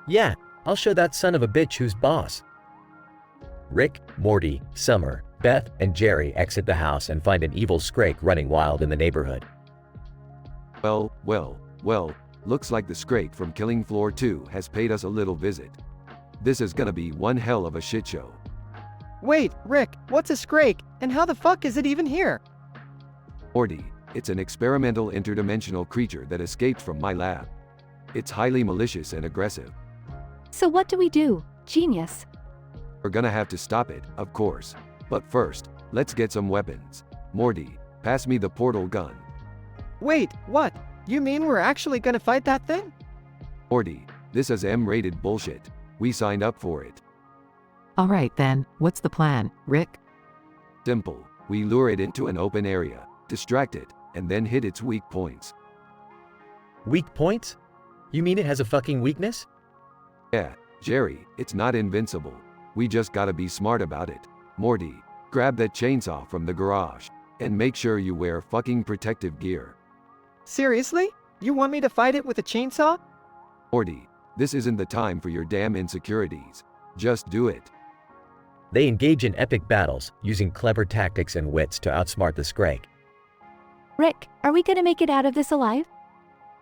Yeah, I'll show that son of a bitch who's boss. Rick, Morty, Summer, Beth, and Jerry exit the house and find an evil Scrake running wild in the neighborhood. Well, looks like the Scrake from Killing Floor 2 has paid us a little visit. This is gonna be one hell of a shit show. Wait, Rick, what's a Scrake, and how the fuck is it even here? Morty, it's an experimental interdimensional creature that escaped from my lab. It's highly malicious and aggressive. So what do we do? Genius. We're gonna have to stop it, of course. But first, let's get some weapons. Morty, pass me the portal gun. Wait, what? You mean we're actually gonna fight that thing? Morty, this is M-rated bullshit. We signed up for it. Alright then, what's the plan, Rick? Simple. We lure it into an open area, distract it, and then hit its weak points. Weak points? You mean it has a fucking weakness? Yeah, Jerry, it's not invincible. We just gotta be smart about it. Morty, grab that chainsaw from the garage, and make sure you wear fucking protective gear. Seriously? You want me to fight it with a chainsaw? Morty, this isn't the time for your damn insecurities. Just do it. They engage in epic battles, using clever tactics and wits to outsmart the Scrake. Rick, are we gonna make it out of this alive?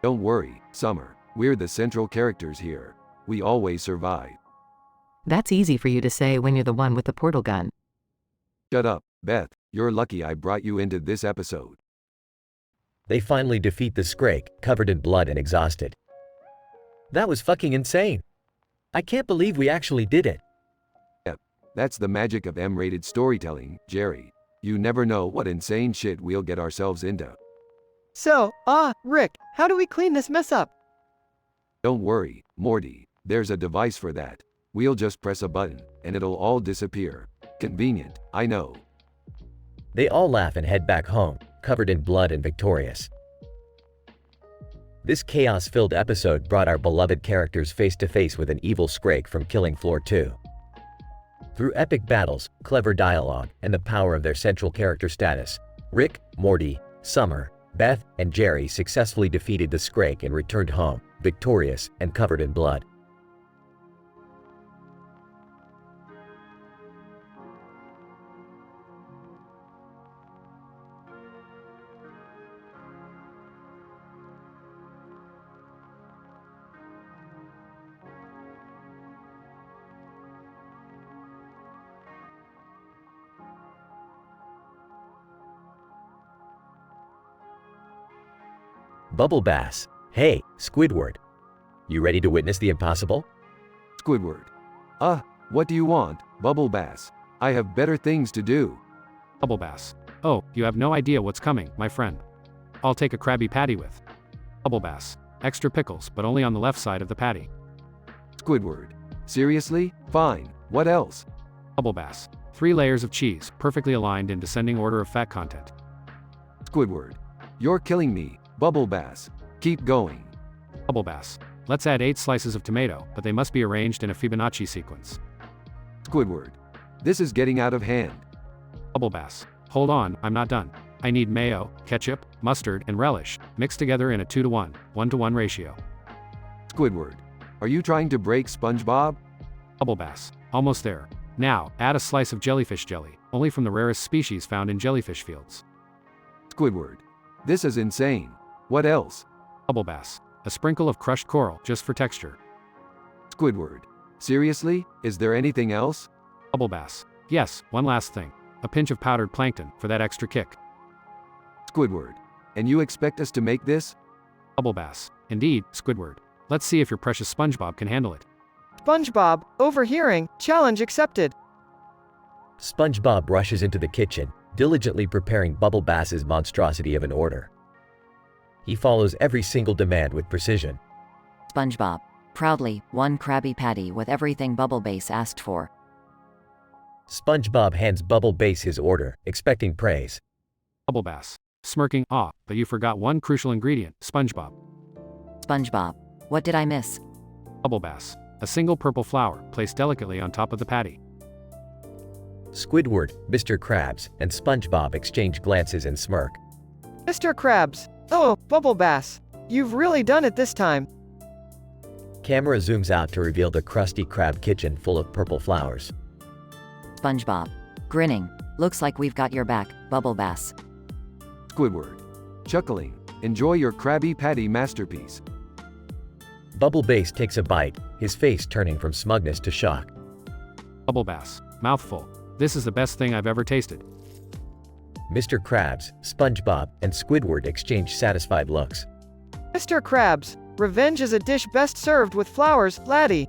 Don't worry, Summer. We're the central characters here. We always survive. That's easy for you to say when you're the one with the portal gun. Shut up, Beth. You're lucky I brought you into this episode. They finally defeat the Scrake, covered in blood and exhausted. That was fucking insane. I can't believe we actually did it. Yep, that's the magic of M-rated storytelling, Jerry. You never know what insane shit we'll get ourselves into. So, Rick, how do we clean this mess up? Don't worry, Morty. There's a device for that. We'll just press a button, and it'll all disappear. Convenient, I know. They all laugh and head back home, covered in blood and victorious. This chaos-filled episode brought our beloved characters face to face with an evil Scrake from Killing Floor 2. Through epic battles, clever dialogue, and the power of their central character status, Rick, Morty, Summer, Beth, and Jerry successfully defeated the Scrake and returned home, victorious and covered in blood. Bubble Bass. Hey, Squidward. You ready to witness the impossible? Squidward. What do you want, Bubble Bass? I have better things to do. Bubble Bass. Oh, you have no idea what's coming, my friend. I'll take a Krabby Patty with. Bubble Bass. Extra pickles, but only on the left side of the patty. Squidward. Seriously? Fine. What else? Bubble Bass. 3 layers of cheese, perfectly aligned in descending order of fat content. Squidward. You're killing me, Bubble Bass. Keep going. Bubble Bass. Let's add 8 slices of tomato, but they must be arranged in a Fibonacci sequence. Squidward. This is getting out of hand. Bubble Bass. Hold on, I'm not done. I need mayo, ketchup, mustard, and relish, mixed together in a 2-to-1, 1-to-1 ratio. Squidward. Are you trying to break SpongeBob? Bubble Bass. Almost there. Now, add a slice of jellyfish jelly, only from the rarest species found in jellyfish fields. Squidward. This is insane. What else? Bubble Bass. A sprinkle of crushed coral, just for texture. Squidward. Seriously? Is there anything else? Bubble Bass. Yes, one last thing. A pinch of powdered plankton, for that extra kick. Squidward. And you expect us to make this? Bubble Bass. Indeed, Squidward. Let's see if your precious SpongeBob can handle it. SpongeBob, overhearing, challenge accepted. SpongeBob rushes into the kitchen, diligently preparing Bubble Bass's monstrosity of an order. He follows every single demand with precision. SpongeBob. Proudly, 1 Krabby Patty with everything Bubble Bass asked for. SpongeBob hands Bubble Bass his order, expecting praise. Bubble Bass. Smirking, but you forgot one crucial ingredient, SpongeBob. SpongeBob. What did I miss? Bubble Bass. A single purple flower, placed delicately on top of the patty. Squidward, Mr. Krabs, and SpongeBob exchange glances and smirk. Mr. Krabs. Oh, Bubble Bass. You've really done it this time. Camera zooms out to reveal the Krusty Krab kitchen full of purple flowers. SpongeBob. Grinning. Looks like we've got your back, Bubble Bass. Squidward. Chuckling. Enjoy your Krabby Patty masterpiece. Bubble Bass takes a bite, his face turning from smugness to shock. Bubble Bass. Mouthful. This is the best thing I've ever tasted. Mr. Krabs, SpongeBob, and Squidward exchange satisfied looks. Mr. Krabs. Revenge is a dish best served with flowers, laddie.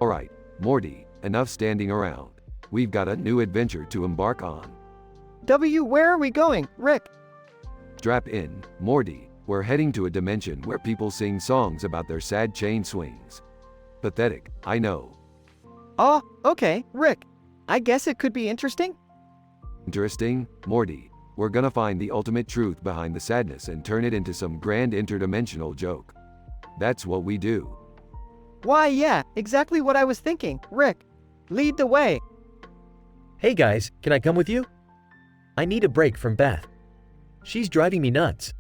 Alright, Morty, enough standing around. We've got a new adventure to embark on. Where are we going, Rick? Strap in, Morty. We're heading to a dimension where people sing songs about their sad chain swings. Pathetic, I know. Oh, okay, Rick. I guess it could be interesting. Interesting, Morty. We're gonna find the ultimate truth behind the sadness and turn it into some grand interdimensional joke. That's what we do. Why, yeah, exactly what I was thinking. Rick, lead the way. Hey guys, can I come with you? I need a break from Beth. She's driving me nuts.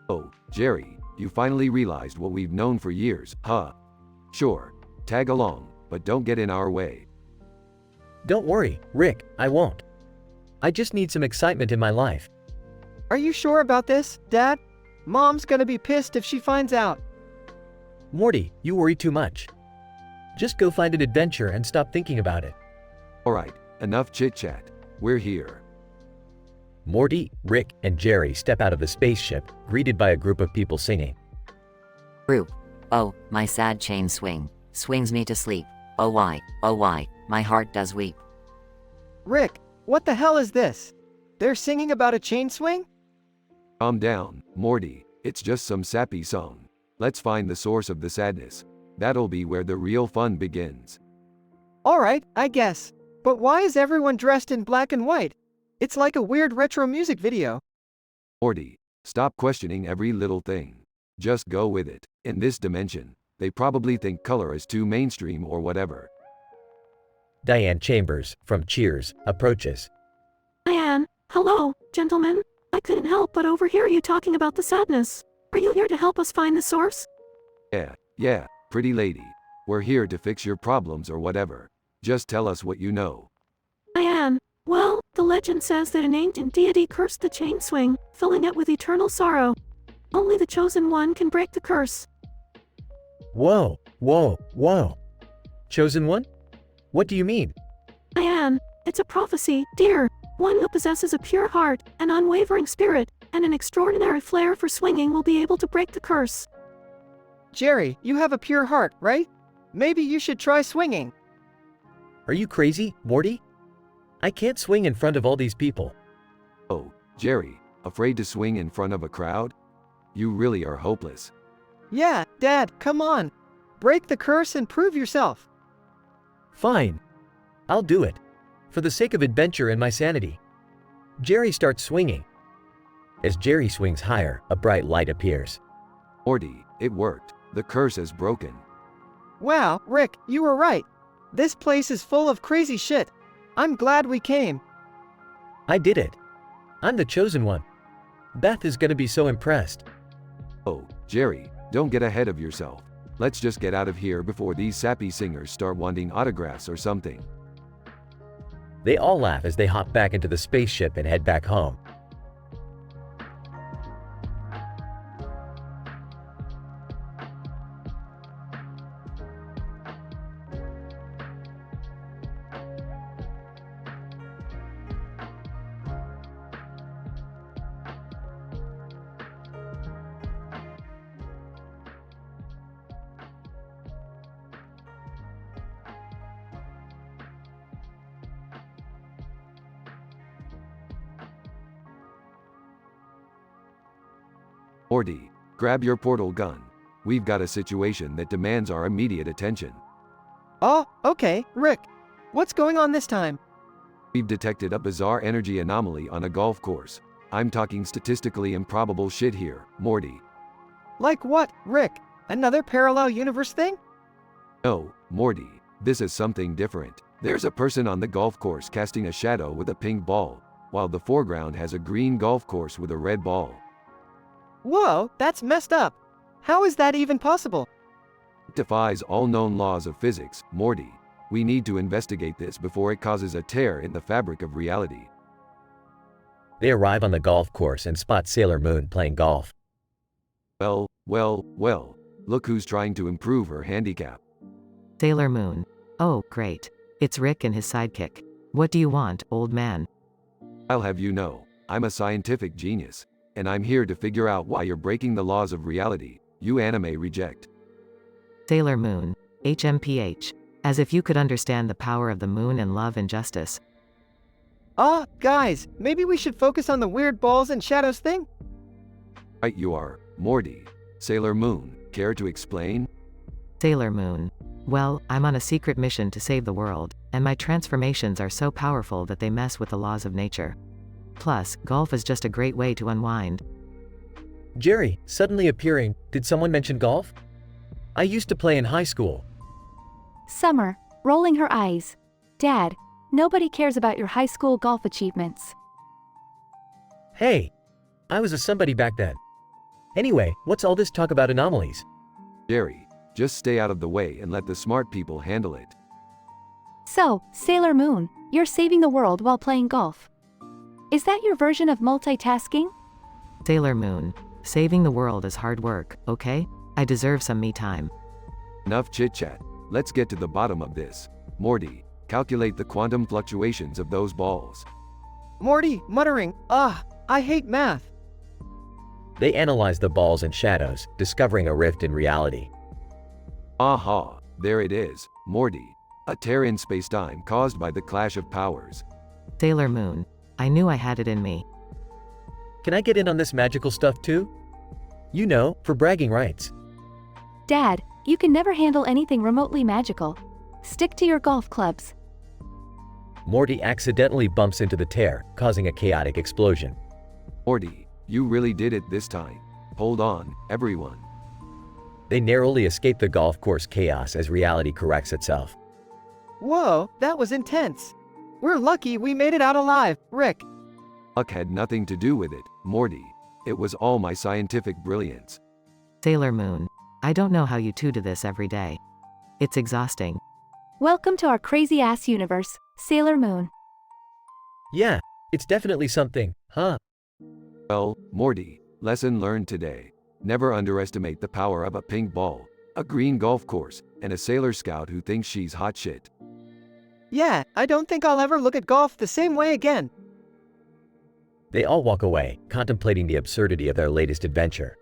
Oh, Jerry, you finally realized what we've known for years, huh? Sure, tag along, but don't get in our way. Don't worry, Rick, I won't. I just need some excitement in my life. Are you sure about this, Dad? Mom's gonna be pissed if she finds out. Morty, you worry too much. Just go find an adventure and stop thinking about it. Alright, enough chit-chat. We're here. Morty, Rick, and Jerry step out of the spaceship, greeted by a group of people singing. Group. Oh, my sad chain swings me to sleep. Oh why, my heart does weep. Rick, what the hell is this? They're singing about a chain swing? Calm down, Morty. It's just some sappy song. Let's find the source of the sadness. That'll be where the real fun begins. Alright, I guess. But why is everyone dressed in black and white? It's like a weird retro music video. Morty, stop questioning every little thing. Just go with it. In this dimension, they probably think color is too mainstream or whatever. Diane Chambers, from Cheers, approaches. Diane, hello, gentlemen. I couldn't help but overhear you talking about the sadness. Are you here to help us find the source? Yeah, pretty lady. We're here to fix your problems or whatever. Just tell us what you know. Diane, well, the legend says that an ancient deity cursed the chain swing, filling it with eternal sorrow. Only the chosen one can break the curse. Whoa. Chosen one? What do you mean? Diane, it's a prophecy, dear. One who possesses a pure heart, an unwavering spirit, and an extraordinary flair for swinging will be able to break the curse. Jerry, you have a pure heart, right? Maybe you should try swinging. Are you crazy, Morty? I can't swing in front of all these people. Oh, Jerry, afraid to swing in front of a crowd? You really are hopeless. Yeah, Dad, come on. Break the curse and prove yourself. Fine. I'll do it. For the sake of adventure and my sanity. Jerry starts swinging. As Jerry swings higher, a bright light appears. Morty, it worked. The curse is broken. Wow, Rick, you were right. This place is full of crazy shit. I'm glad we came. I did it. I'm the chosen one. Beth is gonna be so impressed. Oh, Jerry, don't get ahead of yourself. Let's just get out of here before these sappy singers start wanting autographs or something. They all laugh as they hop back into the spaceship and head back home. Morty, grab your portal gun. We've got a situation that demands our immediate attention. Oh, okay, Rick. What's going on this time? We've detected a bizarre energy anomaly on a golf course. I'm talking statistically improbable shit here, Morty. Like what, Rick? Another parallel universe thing? No, Morty, this is something different. There's a person on the golf course casting a shadow with a pink ball, while the foreground has a green golf course with a red ball. Whoa, that's messed up. How is that even possible? It defies all known laws of physics, Morty. We need to investigate this before it causes a tear in the fabric of reality. They arrive on the golf course and spot Sailor Moon playing golf. Well, look who's trying to improve her handicap. Sailor Moon. Oh, great. It's Rick and his sidekick. What do you want, old man? I'll have you know, I'm a scientific genius, and I'm here to figure out why you're breaking the laws of reality, you anime reject. Sailor Moon. HMPH. As if you could understand the power of the moon and love and justice. Guys, maybe we should focus on the weird balls and shadows thing? Right you are, Morty. Sailor Moon, care to explain? Sailor Moon. Well, I'm on a secret mission to save the world, and my transformations are so powerful that they mess with the laws of nature. Plus, golf is just a great way to unwind. Jerry, suddenly appearing, did someone mention golf? I used to play in high school. Summer, rolling her eyes. Dad, nobody cares about your high school golf achievements. Hey, I was a somebody back then. Anyway, what's all this talk about anomalies? Jerry, just stay out of the way and let the smart people handle it. So, Sailor Moon, you're saving the world while playing golf. Is that your version of multitasking? Sailor Moon. Saving the world is hard work, okay? I deserve some me time. Enough chit-chat. Let's get to the bottom of this. Morty, calculate the quantum fluctuations of those balls. Morty, muttering, I hate math. They analyze the balls and shadows, discovering a rift in reality. Aha, there it is, Morty. A tear in spacetime caused by the clash of powers. Sailor Moon. I knew I had it in me. Can I get in on this magical stuff too? You know, for bragging rights. Dad, you can never handle anything remotely magical. Stick to your golf clubs. Morty accidentally bumps into the tear, causing a chaotic explosion. Morty, you really did it this time. Hold on, everyone. They narrowly escape the golf course chaos as reality corrects itself. Whoa, that was intense. We're lucky we made it out alive, Rick. Luck had nothing to do with it, Morty. It was all my scientific brilliance. Sailor Moon. I don't know how you two do this every day. It's exhausting. Welcome to our crazy-ass universe, Sailor Moon. Yeah, it's definitely something, huh? Well, Morty, lesson learned today. Never underestimate the power of a pink ball, a green golf course, and a Sailor Scout who thinks she's hot shit. Yeah, I don't think I'll ever look at golf the same way again. They all walk away, contemplating the absurdity of their latest adventure.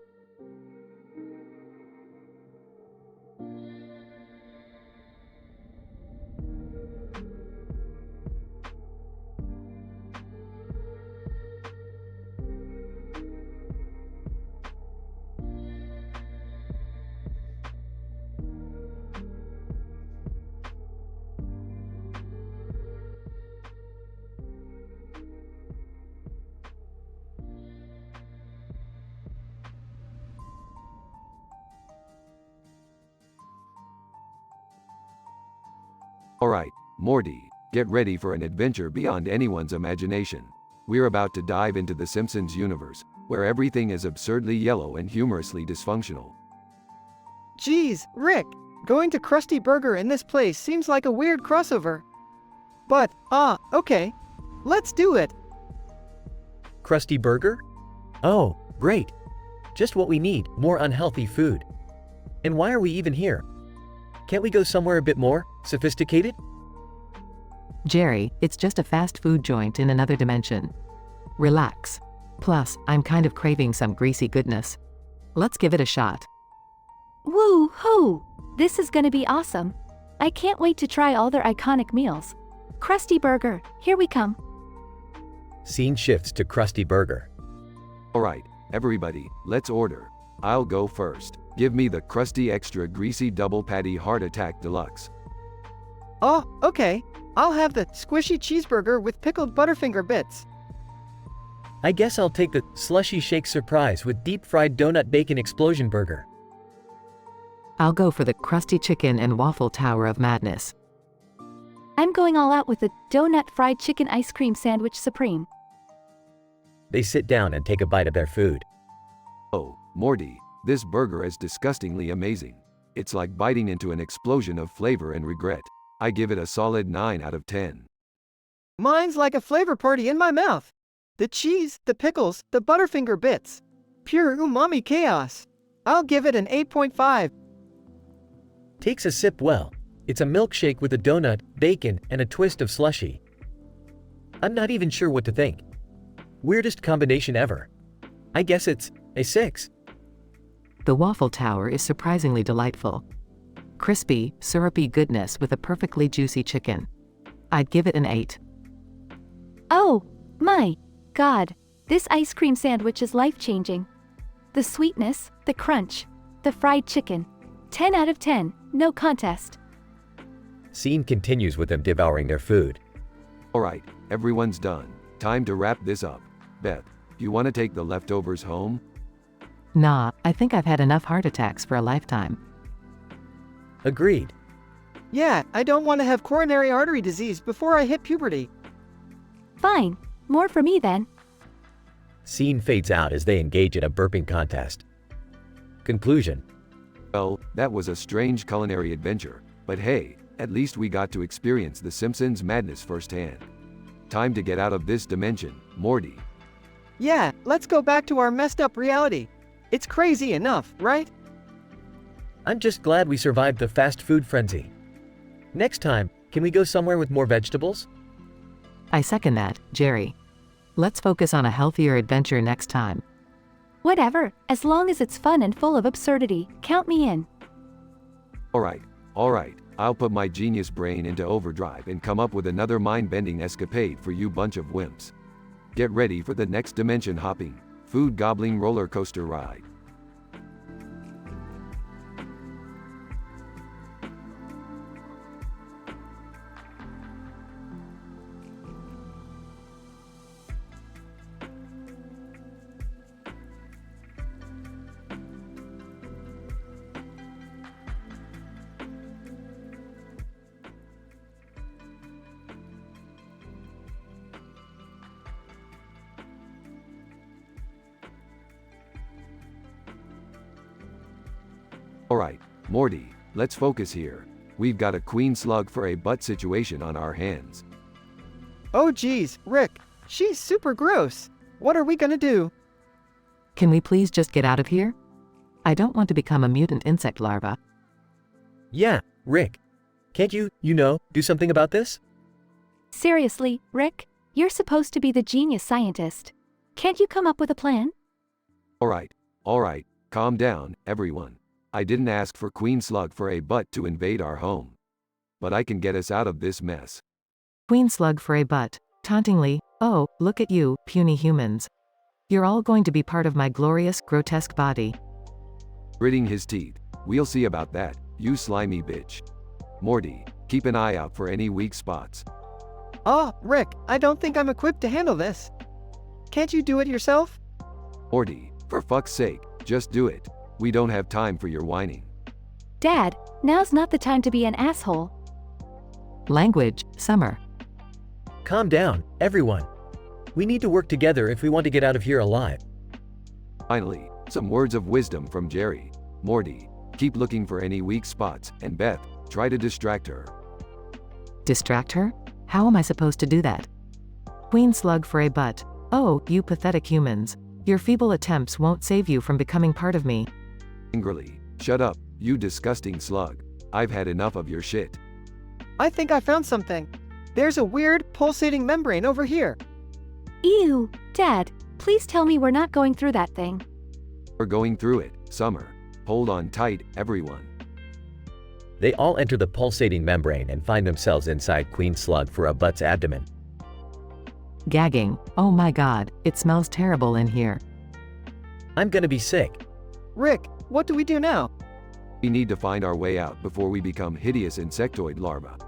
Alright, Morty, get ready for an adventure beyond anyone's imagination. We're about to dive into the Simpsons universe, where everything is absurdly yellow and humorously dysfunctional. Geez, Rick, going to Krusty Burger in this place seems like a weird crossover. But, okay. Let's do it. Krusty Burger? Oh, great. Just what we need, more unhealthy food. And why are we even here? Can't we go somewhere a bit more sophisticated? Jerry, it's just a fast food joint in another dimension. Relax. Plus, I'm kind of craving some greasy goodness. Let's give it a shot. Woo-hoo! This is gonna be awesome. I can't wait to try all their iconic meals. Krusty Burger, here we come. Scene shifts to Krusty Burger. Alright, everybody, let's order. I'll go first. Give me the Krusty Extra Greasy Double Patty Heart Attack Deluxe. Oh, okay. I'll have the squishy cheeseburger with pickled Butterfinger bits. I guess I'll take the Slushy Shake Surprise with deep-fried donut bacon explosion burger. I'll go for the Krusty Chicken and Waffle Tower of Madness. I'm going all out with the Donut Fried Chicken Ice Cream Sandwich Supreme. They sit down and take a bite of their food. Oh, Morty, this burger is disgustingly amazing. It's like biting into an explosion of flavor and regret. I give it a solid 9 out of 10. Mine's like a flavor party in my mouth. The cheese, the pickles, the Butterfinger bits. Pure umami chaos. I'll give it an 8.5. Takes a sip well. It's a milkshake with a donut, bacon, and a twist of slushy. I'm not even sure what to think. Weirdest combination ever. I guess it's a 6. The waffle tower is surprisingly delightful. Crispy, syrupy goodness with a perfectly juicy chicken. I'd give it an 8. Oh, my God. This ice cream sandwich is life-changing. The sweetness, the crunch, the fried chicken. 10 out of 10, no contest. Scene continues with them devouring their food. Alright, everyone's done. Time to wrap this up. Beth, you want to take the leftovers home? Nah, I think I've had enough heart attacks for a lifetime. Agreed. Yeah, I don't want to have coronary artery disease before I hit puberty. Fine, more for me then. Scene fades out as they engage in a burping contest. Conclusion. Well, that was a strange culinary adventure, but hey, at least we got to experience the Simpsons' madness firsthand. Time to get out of this dimension, Morty. Yeah, let's go back to our messed up reality. It's crazy enough, right? I'm just glad we survived the fast food frenzy. Next time, can we go somewhere with more vegetables? I second that, Jerry. Let's focus on a healthier adventure next time. Whatever, as long as it's fun and full of absurdity, count me in. Alright, I'll put my genius brain into overdrive and come up with another mind-bending escapade for you bunch of wimps. Get ready for the next dimension-hopping, food-gobbling roller coaster ride. Alright, Morty, let's focus here. We've got a queen slug for a butt situation on our hands. Oh geez, Rick, she's super gross. What are we gonna do? Can we please just get out of here? I don't want to become a mutant insect larva. Yeah, Rick. Can't you do something about this? Seriously, Rick? You're supposed to be the genius scientist. Can't you come up with a plan? Alright, calm down, everyone. I didn't ask for Queen Slug for a butt to invade our home. But I can get us out of this mess. Queen slug for a butt. Tauntingly, oh, look at you, puny humans. You're all going to be part of my glorious, grotesque body. Gritting his teeth. We'll see about that, you slimy bitch. Morty, keep an eye out for any weak spots. Oh, Rick, I don't think I'm equipped to handle this. Can't you do it yourself? Morty, for fuck's sake, just do it. We don't have time for your whining. Dad, now's not the time to be an asshole. Language, Summer. Calm down, everyone. We need to work together if we want to get out of here alive. Finally, some words of wisdom from Jerry. Morty, keep looking for any weak spots, and Beth, try to distract her. Distract her? How am I supposed to do that? Queen slug for a butt. Oh, you pathetic humans. Your feeble attempts won't save you from becoming part of me. Angrily, shut up, you disgusting slug. I've had enough of your shit. I think I found something. There's a weird, pulsating membrane over here. Ew, Dad, please tell me we're not going through that thing. We're going through it, Summer. Hold on tight, everyone. They all enter the pulsating membrane and find themselves inside Queen Slug for a butt's abdomen. Gagging. Oh my god, it smells terrible in here. I'm gonna be sick. Rick, what do we do now? We need to find our way out before we become hideous insectoid larvae.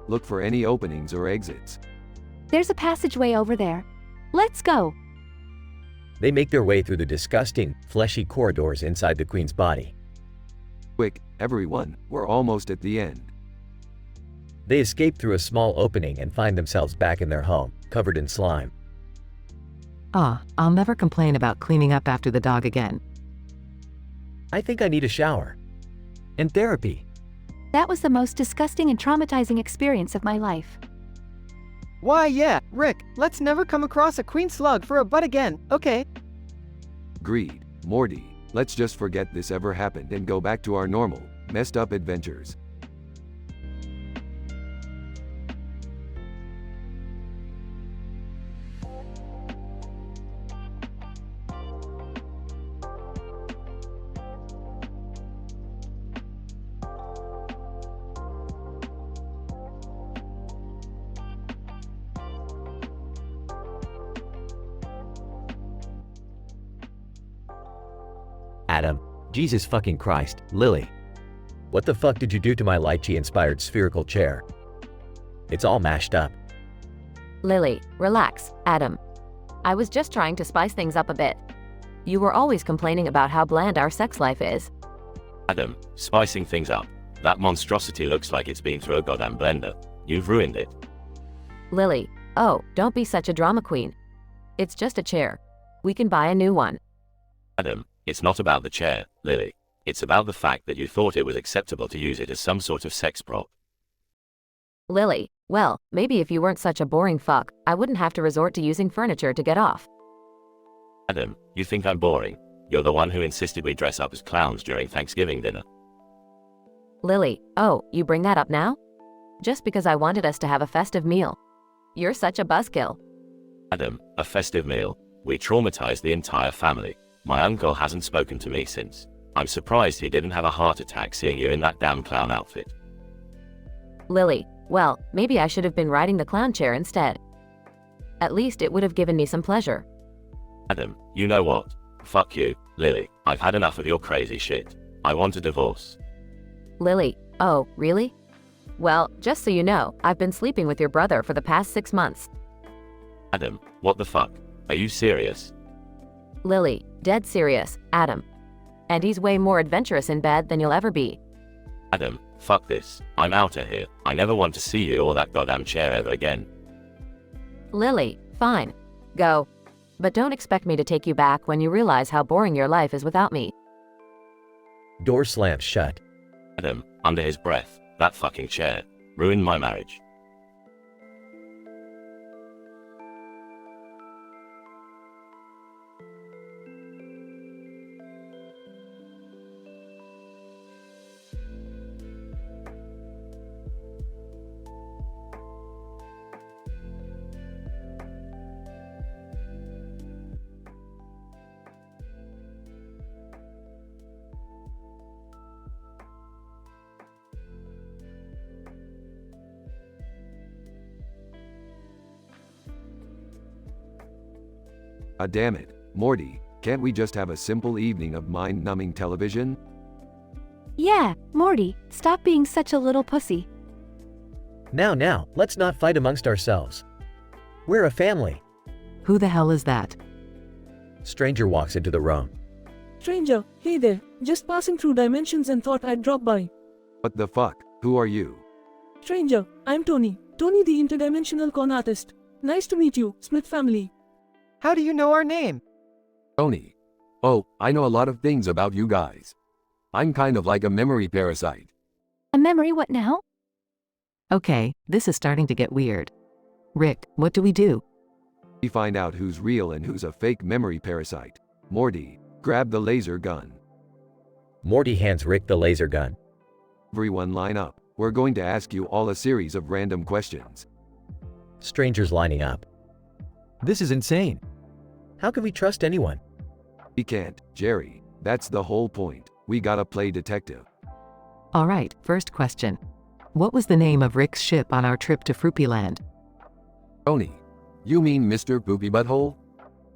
Look for any openings or exits. There's a passageway over there. Let's go. They make their way through the disgusting, fleshy corridors inside the Queen's body. Quick, everyone, we're almost at the end. They escape through a small opening and find themselves back in their home, covered in slime. Ah, I'll never complain about cleaning up after the dog again. I think I need a shower. and therapy. That was the most disgusting and traumatizing experience of my life. Why yeah, Rick, let's never come across a queen slug for a butt again, okay? Agreed, Morty. Let's just forget this ever happened and go back to our normal, messed up adventures. Adam, Jesus fucking Christ, Lily. What the fuck did you do to my lychee-inspired spherical chair? It's all mashed up. Lily, relax, Adam. I was just trying to spice things up a bit. You were always complaining about how bland our sex life is. Adam, spicing things up. That monstrosity looks like it's been through a goddamn blender. You've ruined it. Lily, oh, don't be such a drama queen. It's just a chair. We can buy a new one. Adam, it's not about the chair, Lily. It's about the fact that you thought it was acceptable to use it as some sort of sex prop. Lily, well, maybe if you weren't such a boring fuck, I wouldn't have to resort to using furniture to get off. Adam, you think I'm boring? You're the one who insisted we dress up as clowns during Thanksgiving dinner. Lily, oh, you bring that up now? Just because I wanted us to have a festive meal. You're such a buzzkill. Adam, a festive meal? We traumatized the entire family. My uncle hasn't spoken to me since. I'm surprised he didn't have a heart attack seeing you in that damn clown outfit. Lily, well, maybe I should have been riding the clown chair instead. At least it would have given me some pleasure. Adam, you know what? Fuck you, Lily. I've had enough of your crazy shit. I want a divorce. Lily, oh, really? Well, just so you know, I've been sleeping with your brother for the past 6 months. Adam, what the fuck? Are you serious? Lily, dead serious, Adam. And he's way more adventurous in bed than you'll ever be. Adam, fuck this. I'm out of here. I never want to see you or that goddamn chair ever again. Lily, fine. Go. But don't expect me to take you back when you realize how boring your life is without me. Door slams shut. Adam, under his breath, that fucking chair ruined my marriage. Ah damn it, Morty, can't we just have a simple evening of mind-numbing television? Yeah, Morty, stop being such a little pussy. Now, let's not fight amongst ourselves. We're a family. Who the hell is that? Stranger walks into the room. Stranger, hey there, just passing through dimensions and thought I'd drop by. What the fuck, who are you? Stranger, I'm Tony. Tony the interdimensional con artist. Nice to meet you, Smith family. How do you know our name? Tony. Oh, I know a lot of things about you guys. I'm kind of like a memory parasite. A memory what now? Okay, this is starting to get weird. Rick, what do we do? We find out who's real and who's a fake memory parasite. Morty, grab the laser gun. Morty hands Rick the laser gun. Everyone line up. We're going to ask you all a series of random questions. Strangers lining up. This is insane. How can we trust anyone? We can't, Jerry. That's the whole point. We gotta play detective. Alright, first question. What was the name of Rick's ship on our trip to Fruppyland? Tony. You mean Mr. Poopy Butthole?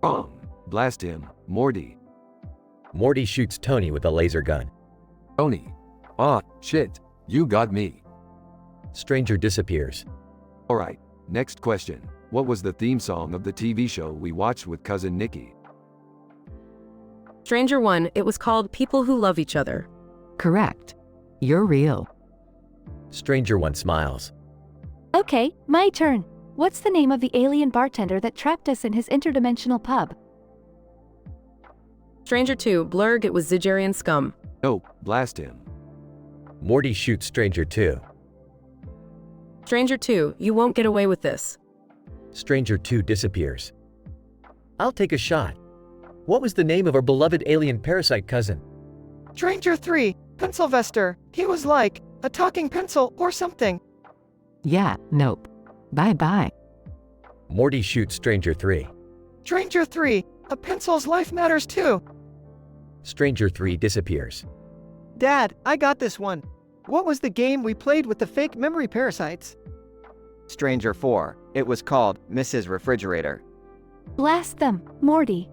Wrong. Blast him, Morty. Morty shoots Tony with a laser gun. Tony. Ah, shit. You got me. Stranger disappears. Alright, next question. What was the theme song of the TV show we watched with cousin Nikki? Stranger 1, it was called People Who Love Each Other. Correct. You're real. Stranger 1 smiles. Okay, my turn. What's the name of the alien bartender that trapped us in his interdimensional pub? Stranger 2, Blurg, it was Zigerian Scum. No, blast him. Morty shoots Stranger 2. Stranger 2, you won't get away with this. Stranger 2 disappears. I'll take a shot. What was the name of our beloved alien parasite cousin? Stranger 3, Pencilvester. He was like a talking pencil or something. Yeah, nope. Bye-bye. Morty shoots Stranger 3. Stranger 3, a pencil's life matters too. Stranger 3 disappears. Dad, I got this one. What was the game we played with the fake memory parasites? Stranger 4. It was called Mrs. Refrigerator. Blast them, Morty.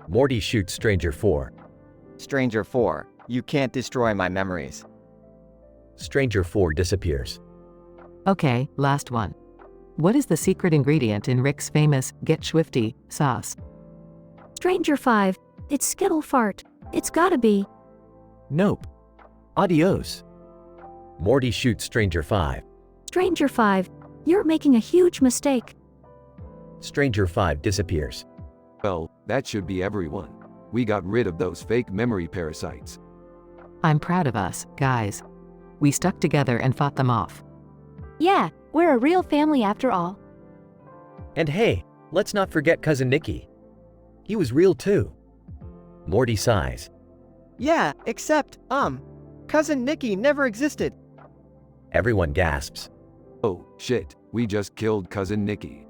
Morty shoots Stranger 4. Stranger 4. You can't destroy my memories. Stranger 4 disappears. Okay, last one. What is the secret ingredient in Rick's famous Get Swifty sauce? Stranger 5. It's Skittle Fart. It's gotta be. Nope. Adios. Morty shoots Stranger 5. Stranger 5. You're making a huge mistake. Stranger 5 disappears. Well, that should be everyone. We got rid of those fake memory parasites. I'm proud of us, guys. We stuck together and fought them off. Yeah, we're a real family after all. And hey, let's not forget Cousin Nicky. He was real too. Morty sighs. Yeah, except, Cousin Nicky never existed. Everyone gasps. Oh, shit, we just killed Cousin Nicky.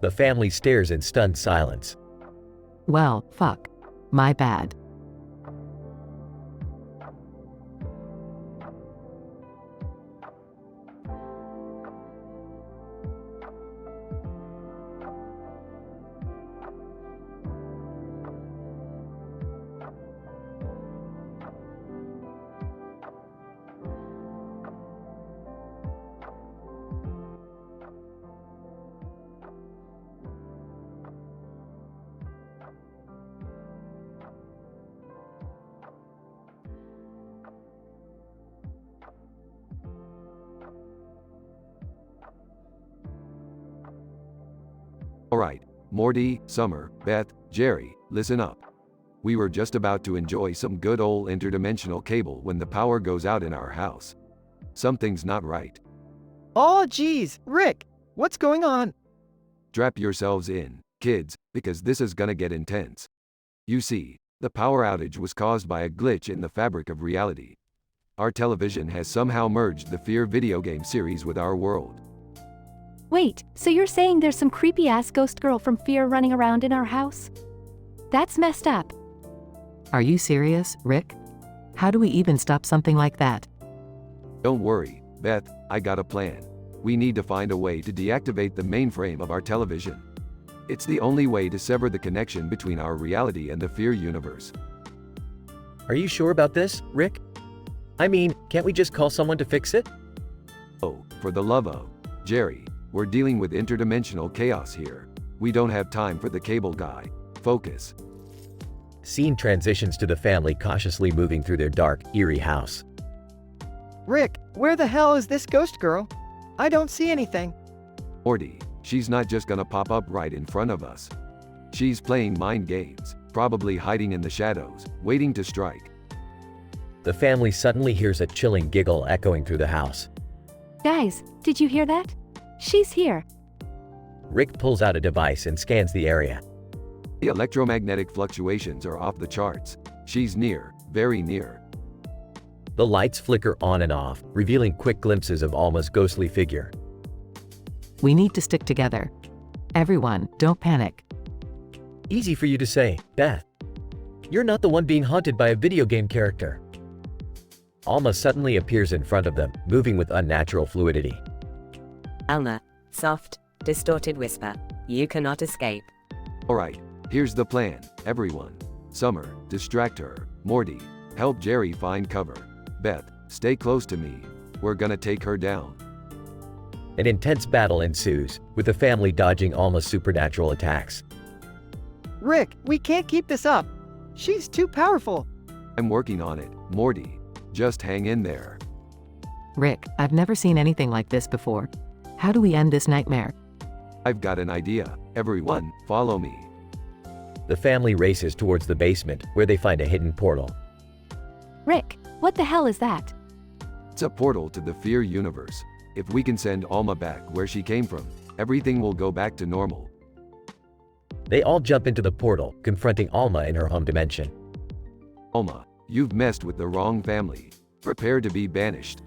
The family stares in stunned silence. Well, fuck. My bad. Alright, Morty, Summer, Beth, Jerry, listen up. We were just about to enjoy some good old interdimensional cable when the power goes out in our house. Something's not right. Oh geez, Rick, what's going on? Strap yourselves in, kids, because this is gonna get intense. You see, the power outage was caused by a glitch in the fabric of reality. AiTelevision has somehow merged the Fear video game series with our world. Wait, so you're saying there's some creepy-ass ghost girl from Fear running around in our house? That's messed up. Are you serious, Rick? How do we even stop something like that? Don't worry, Beth, I got a plan. We need to find a way to deactivate the mainframe of AiTelevision. It's the only way to sever the connection between our reality and the Fear universe. Are you sure about this, Rick? I mean, can't we just call someone to fix it? Oh, for the love of Jerry, we're dealing with interdimensional chaos here. We don't have time for the cable guy. Focus. Scene transitions to the family cautiously moving through their dark, eerie house. Rick, where the hell is this ghost girl? I don't see anything. Morty, she's not just gonna pop up right in front of us. She's playing mind games, probably hiding in the shadows, waiting to strike. The family suddenly hears a chilling giggle echoing through the house. Guys, did you hear that? She's here. Rick pulls out a device and scans the area. The electromagnetic fluctuations are off the charts. She's near, very near. The lights flicker on and off, revealing quick glimpses of Alma's ghostly figure. We need to stick together. Everyone, don't panic. Easy for you to say, Beth. You're not the one being haunted by a video game character. Alma suddenly appears in front of them, moving with unnatural fluidity. Alma, soft, distorted whisper. You cannot escape. Alright, here's the plan, everyone. Summer, distract her. Morty, help Jerry find cover. Beth, stay close to me. We're gonna take her down. An intense battle ensues, with the family dodging Alma's supernatural attacks. Rick, we can't keep this up. She's too powerful. I'm working on it, Morty. Just hang in there. Rick, I've never seen anything like this before. How do we end this nightmare? I've got an idea. Everyone, follow me. The family races towards the basement, where they find a hidden portal. Rick, what the hell is that? It's a portal to the Fear universe. If we can send Alma back where she came from, everything will go back to normal. They all jump into the portal, confronting Alma in her home dimension. Alma, you've messed with the wrong family. Prepare to be banished.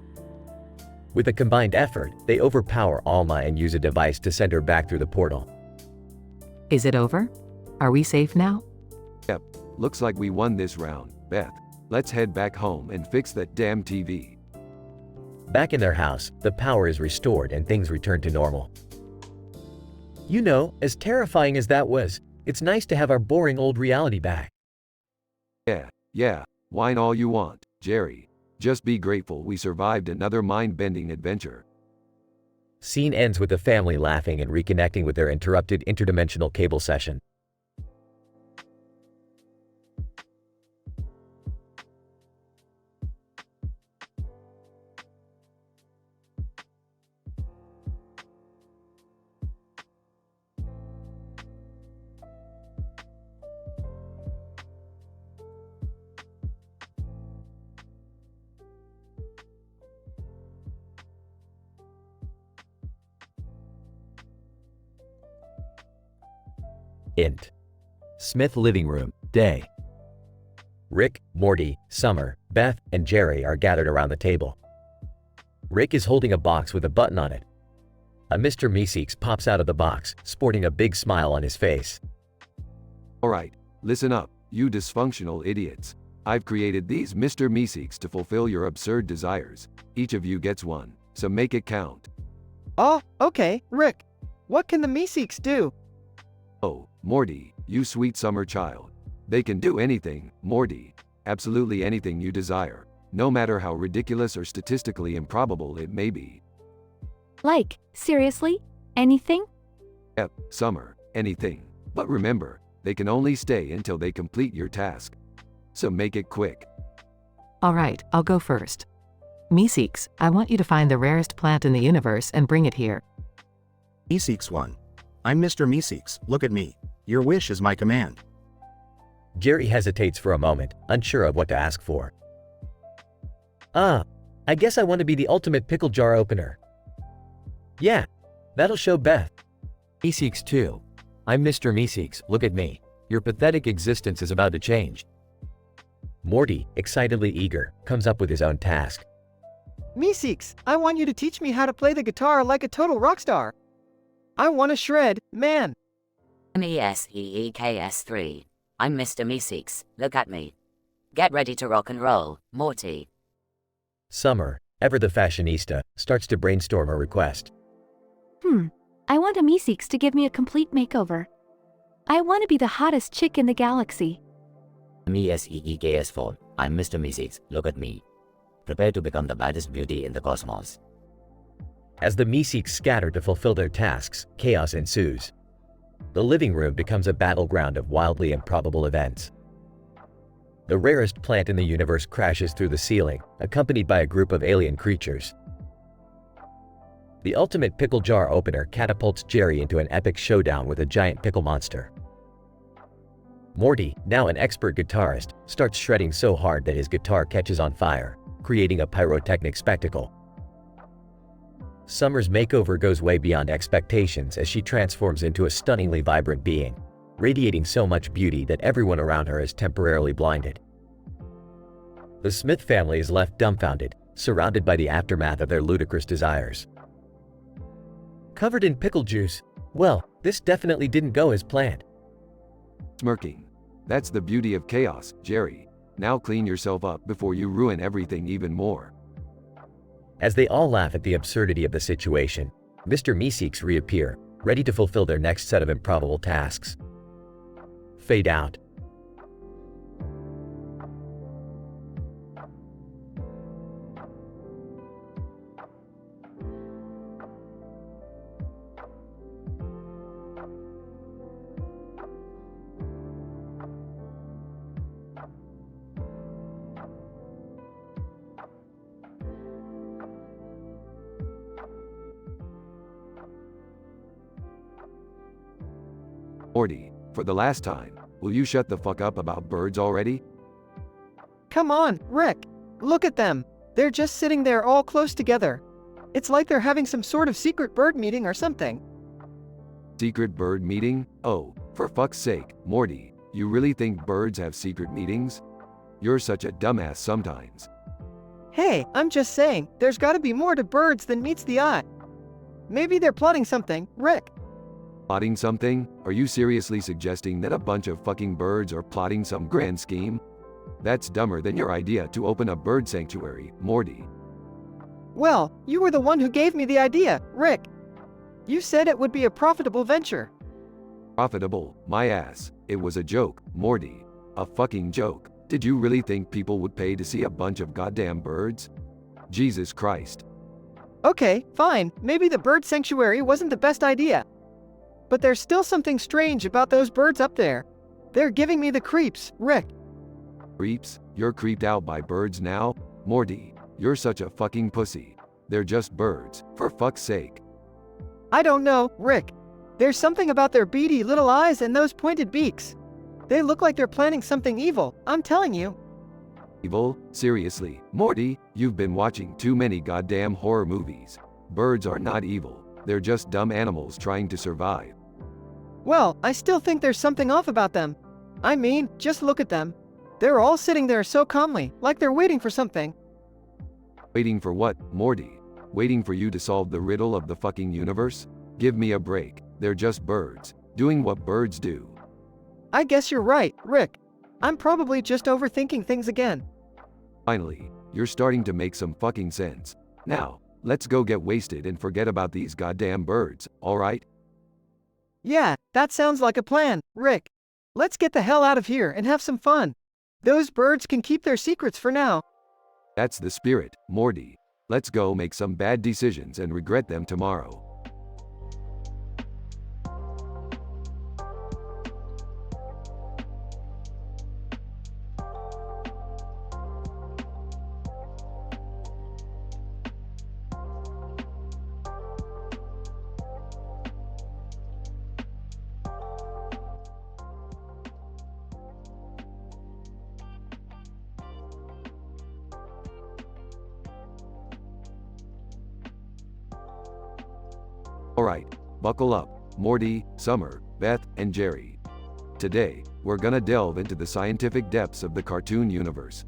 With a combined effort, they overpower Alma and use a device to send her back through the portal. Is it over? Are we safe now? Yep, looks like we won this round. Beth, let's head back home and fix that damn TV. Back in their house, the power is restored and things return to normal. You know, as terrifying as that was, it's nice to have our boring old reality back. Yeah, whine all you want, Jerry. Just be grateful we survived another mind-bending adventure. Scene ends with the family laughing and reconnecting with their interrupted interdimensional cable session. Int. Smith living room, day. Rick, Morty, Summer, Beth, and Jerry are gathered around the table. Rick is holding a box with a button on it. A Mr. Meeseeks pops out of the box, sporting a big smile on his face. Alright, listen up, you dysfunctional idiots. I've created these Mr. Meeseeks to fulfill your absurd desires. Each of you gets one, so make it count. Oh, okay, Rick. What can the Meeseeks do? Oh, Morty, you sweet summer child. They can do anything, Morty. Absolutely anything you desire, no matter how ridiculous or statistically improbable it may be. Like, seriously? Anything? Yep, Summer, anything. But remember, they can only stay until they complete your task. So make it quick. Alright, I'll go first. Meeseeks, I want you to find the rarest plant in the universe and bring it here. Meeseeks 1. I'm Mr. Meeseeks, look at me. Your wish is my command. Jerry hesitates for a moment, unsure of what to ask for. I guess I want to be the ultimate pickle jar opener. Yeah, that'll show Beth. Meeseeks 2. I'm Mr. Meeseeks, look at me. Your pathetic existence is about to change. Morty, excitedly eager, comes up with his own task. Meeseeks, I want you to teach me how to play the guitar like a total rock star. I want to shred, man. Meeseeks 3. I'm Mr. Meeseeks, look at me. Get ready to rock and roll, Morty. Summer, ever the fashionista, starts to brainstorm a request. I want a Meeseeks to give me a complete makeover. I want to be the hottest chick in the galaxy. Meeseeks 4. I'm Mr. Meeseeks, look at me. Prepare to become the baddest beauty in the cosmos. As the Meeseeks scatter to fulfill their tasks, chaos ensues. The living room becomes a battleground of wildly improbable events. The rarest plant in the universe crashes through the ceiling, accompanied by a group of alien creatures. The ultimate pickle jar opener catapults Jerry into an epic showdown with a giant pickle monster. Morty, now an expert guitarist, starts shredding so hard that his guitar catches on fire, creating a pyrotechnic spectacle. Summer's makeover goes way beyond expectations as she transforms into a stunningly vibrant being, radiating so much beauty that everyone around her is temporarily blinded. The Smith family is left dumbfounded, surrounded by the aftermath of their ludicrous desires. Covered in pickle juice. Well, this definitely didn't go as planned. Smirking. That's the beauty of chaos, Jerry. Now clean yourself up before you ruin everything even more. As they all laugh at the absurdity of the situation, Mr. Meeseeks reappear, ready to fulfill their next set of improbable tasks. Fade out. Morty, for the last time, will you shut the fuck up about birds already? Come on, Rick. Look at them. They're just sitting there all close together. It's like they're having some sort of secret bird meeting or something. Secret bird meeting? Oh, for fuck's sake, Morty, you really think birds have secret meetings? You're such a dumbass sometimes. Hey, I'm just saying, there's gotta be more to birds than meets the eye. Maybe they're plotting something, Rick. Plotting something? Are you seriously suggesting that a bunch of fucking birds are plotting some grand scheme? That's dumber than your idea to open a bird sanctuary, Morty. Well, you were the one who gave me the idea, Rick. You said it would be a profitable venture. Profitable, my ass. It was a joke, Morty. A fucking joke. Did you really think people would pay to see a bunch of goddamn birds? Jesus Christ. Okay, fine, maybe the bird sanctuary wasn't the best idea. But there's still something strange about those birds up there. They're giving me the creeps, Rick. Creeps? You're creeped out by birds now? Morty, you're such a fucking pussy. They're just birds, for fuck's sake. I don't know, Rick. There's something about their beady little eyes and those pointed beaks. They look like they're planning something evil, I'm telling you. Evil? Seriously, Morty, you've been watching too many goddamn horror movies. Birds are not evil. They're just dumb animals trying to survive. Well, I still think there's something off about them. I mean, just look at them. They're all sitting there so calmly, like they're waiting for something. Waiting for what, Morty? Waiting for you to solve the riddle of the fucking universe? Give me a break. They're just birds, doing what birds do. I guess you're right, Rick. I'm probably just overthinking things again. Finally, you're starting to make some fucking sense. Now, let's go get wasted and forget about these goddamn birds, alright? Yeah, that sounds like a plan, Rick. Let's get the hell out of here and have some fun. Those birds can keep their secrets for now. That's the spirit, Morty. Let's go make some bad decisions and regret them tomorrow. Alright, buckle up, Morty, Summer, Beth, and Jerry. Today, we're gonna delve into the scientific depths of the cartoon universe.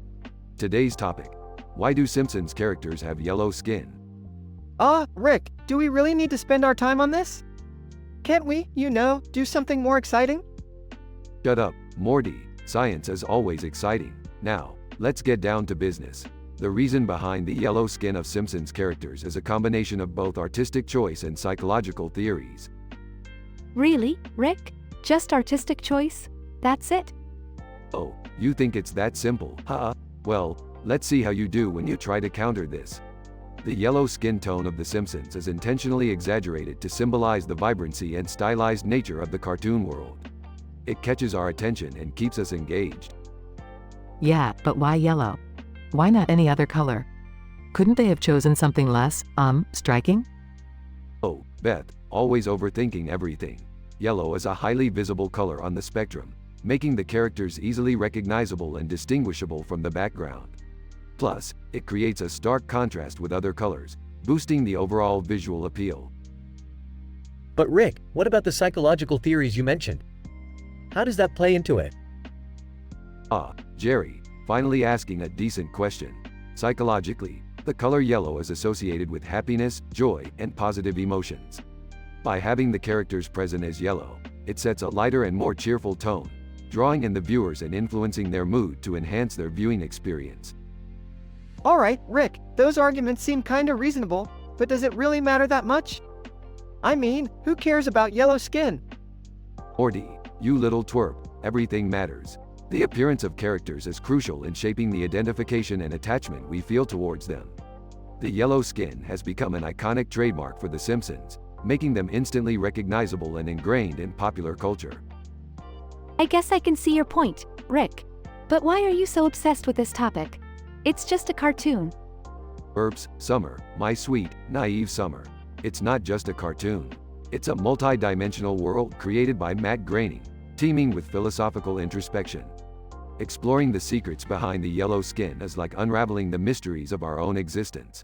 Today's topic: why do Simpsons characters have yellow skin? Rick, do we really need to spend our time on this? Can't we, do something more exciting? Shut up, Morty. Science is always exciting. Now, let's get down to business. The reason behind the yellow skin of Simpsons characters is a combination of both artistic choice and psychological theories. Really, Rick? Just artistic choice? That's it? Oh, you think it's that simple, huh? Well, let's see how you do when you try to counter this. The yellow skin tone of The Simpsons is intentionally exaggerated to symbolize the vibrancy and stylized nature of the cartoon world. It catches our attention and keeps us engaged. Yeah, but why yellow? Why not any other color? Couldn't they have chosen something less, striking? Oh, Beth, always overthinking everything. Yellow is a highly visible color on the spectrum, making the characters easily recognizable and distinguishable from the background. Plus, it creates a stark contrast with other colors, boosting the overall visual appeal. But Rick, what about the psychological theories you mentioned? How does that play into it? Jerry, finally asking a decent question. Psychologically, the color yellow is associated with happiness, joy, and positive emotions. By having the characters present as yellow, it sets a lighter and more cheerful tone, drawing in the viewers and influencing their mood to enhance their viewing experience. Alright, Rick, those arguments seem kinda reasonable, but does it really matter that much? I mean, who cares about yellow skin? Morty, you little twerp, everything matters. The appearance of characters is crucial in shaping the identification and attachment we feel towards them. The yellow skin has become an iconic trademark for The Simpsons, making them instantly recognizable and ingrained in popular culture. I guess I can see your point, Rick. But why are you so obsessed with this topic? It's just a cartoon. Summer, my sweet, naive Summer. It's not just a cartoon. It's a multi-dimensional world created by Matt Groening, teeming with philosophical introspection. Exploring the secrets behind the yellow skin is like unraveling the mysteries of our own existence.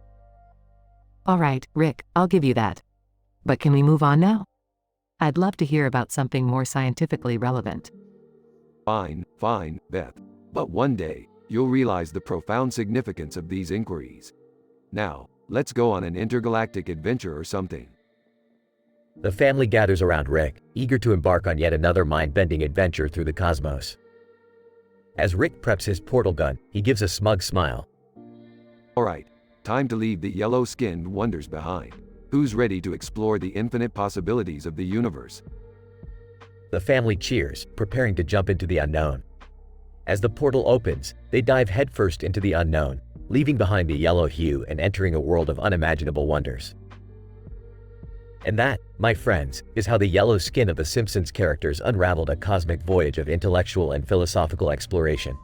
Alright, Rick, I'll give you that. But can we move on now? I'd love to hear about something more scientifically relevant. Fine, fine, Beth. But one day, you'll realize the profound significance of these inquiries. Now, let's go on an intergalactic adventure or something. The family gathers around Rick, eager to embark on yet another mind-bending adventure through the cosmos. As Rick preps his portal gun, he gives a smug smile. Alright, time to leave the yellow-skinned wonders behind. Who's ready to explore the infinite possibilities of the universe? The family cheers, preparing to jump into the unknown. As the portal opens, they dive headfirst into the unknown, leaving behind the yellow hue and entering a world of unimaginable wonders. And that, my friends, is how the yellow skin of the Simpsons characters unraveled a cosmic voyage of intellectual and philosophical exploration.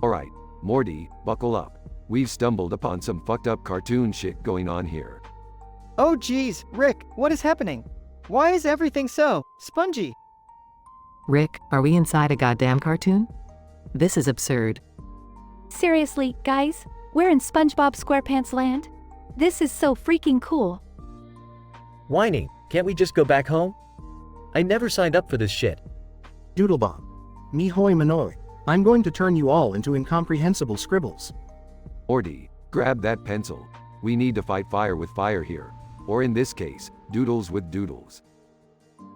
Alright, Morty, buckle up. We've stumbled upon some fucked up cartoon shit going on here. Oh geez, Rick, what is happening? Why is everything so spongy? Rick, are we inside a goddamn cartoon? This is absurd. Seriously, guys? We're in SpongeBob SquarePants land? This is so freaking cool. Whining, can't we just go back home? I never signed up for this shit. Doodlebob. Me hoi manoi. I'm going to turn you all into incomprehensible scribbles. Morty, grab that pencil. We need to fight fire with fire here. Or in this case, doodles with doodles.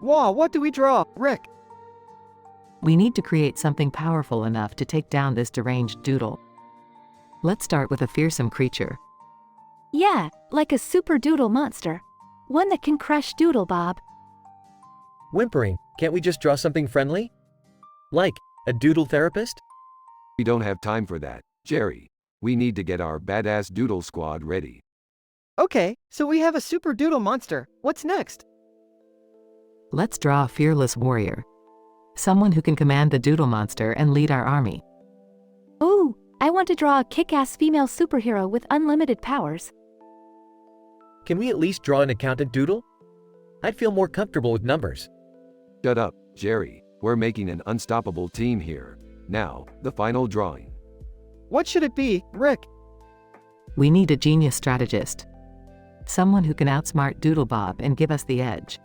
Wow, what do we draw, Rick? We need to create something powerful enough to take down this deranged doodle. Let's start with a fearsome creature. Yeah, like a super doodle monster. One that can crush Doodlebob. Whimpering, can't we just draw something friendly? Like a doodle therapist? We don't have time for that, Jerry. We need to get our badass doodle squad ready. Okay, so we have a super doodle monster. What's next? Let's draw a fearless warrior. Someone who can command the doodle monster and lead our army. Ooh, I want to draw a kick-ass female superhero with unlimited powers. Can we at least draw an accountant doodle? I'd feel more comfortable with numbers. Shut up, Jerry. We're making an unstoppable team here. Now, the final drawing. What should it be, Rick? We need a genius strategist. Someone who can outsmart Doodlebob and give us the edge.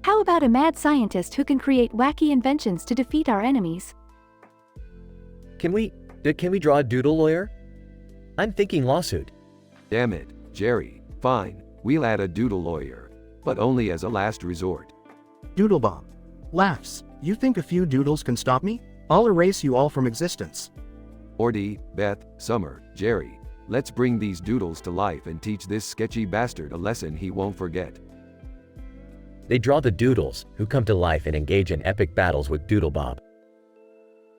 How about a mad scientist who can create wacky inventions to defeat our enemies? Can we draw a doodle lawyer? I'm thinking lawsuit. Damn it, Jerry. Fine, we'll add a doodle lawyer. But only as a last resort. Doodlebob. Laughs. You think a few doodles can stop me? I'll erase you all from existence. Morty, Beth, Summer, Jerry. Let's bring these doodles to life and teach this sketchy bastard a lesson he won't forget. They draw the doodles, who come to life and engage in epic battles with Doodlebob.